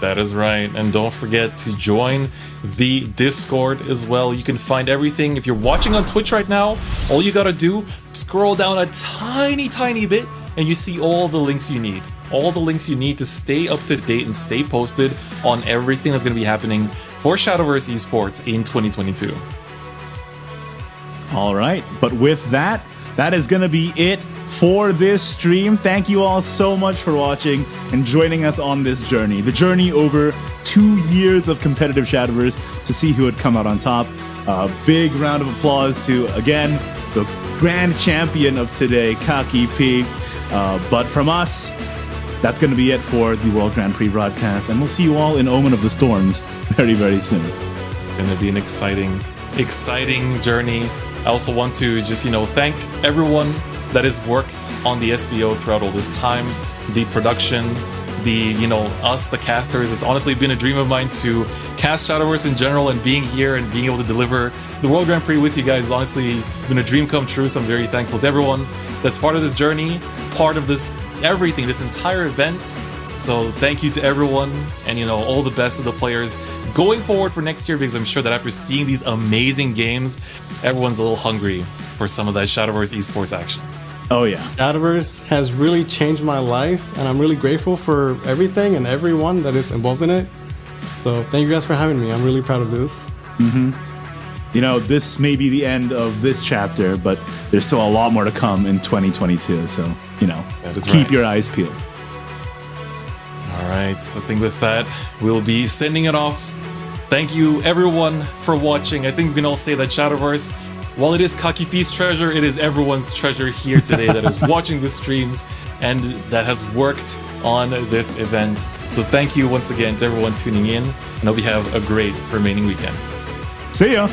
That is right. And don't forget to join the Discord as well. You can find everything. If you're watching on Twitch right now, all you gotta do, scroll down a tiny bit and you see all the links you need. All the links you need to stay up to date and stay posted on everything that's gonna be happening for Shadowverse Esports in 2022. All right. But with that, that is going to be it for this stream. Thank you all so much for watching and joining us on this journey. The journey over 2 years of competitive Shadowverse to see who would come out on top. A big round of applause to, again, the grand champion of today, Kaki P. But from us, that's going to be it for the World Grand Prix broadcast. And we'll see you all in Omen of the Storms very, very soon. Going to be an exciting journey. I also want to just, thank everyone that has worked on the SVO throughout all this time. The production, us, the casters. It's honestly been a dream of mine to cast Shadowverse in general, and being here and being able to deliver the World Grand Prix with you guys has honestly been a dream come true. So I'm very thankful to everyone that's part of this journey, part of this everything, this entire event. So thank you to everyone, and all the best of the players going forward for next year, because I'm sure that after seeing these amazing games, everyone's a little hungry for some of that Shadowverse esports action. Oh yeah. Shadowverse has really changed my life, and I'm really grateful for everything and everyone that is involved in it. So thank you guys for having me. I'm really proud of this. This may be the end of this chapter, but there's still a lot more to come in 2022. So, keep your eyes peeled. All right, so I think with that, we'll be sending it off. Thank you, everyone, for watching. I think we can all say that Shadowverse, while it is Kakipi's treasure, it is everyone's treasure here today that is watching the streams and that has worked on this event. So thank you once again to everyone tuning in, and hope you have a great remaining weekend. See ya!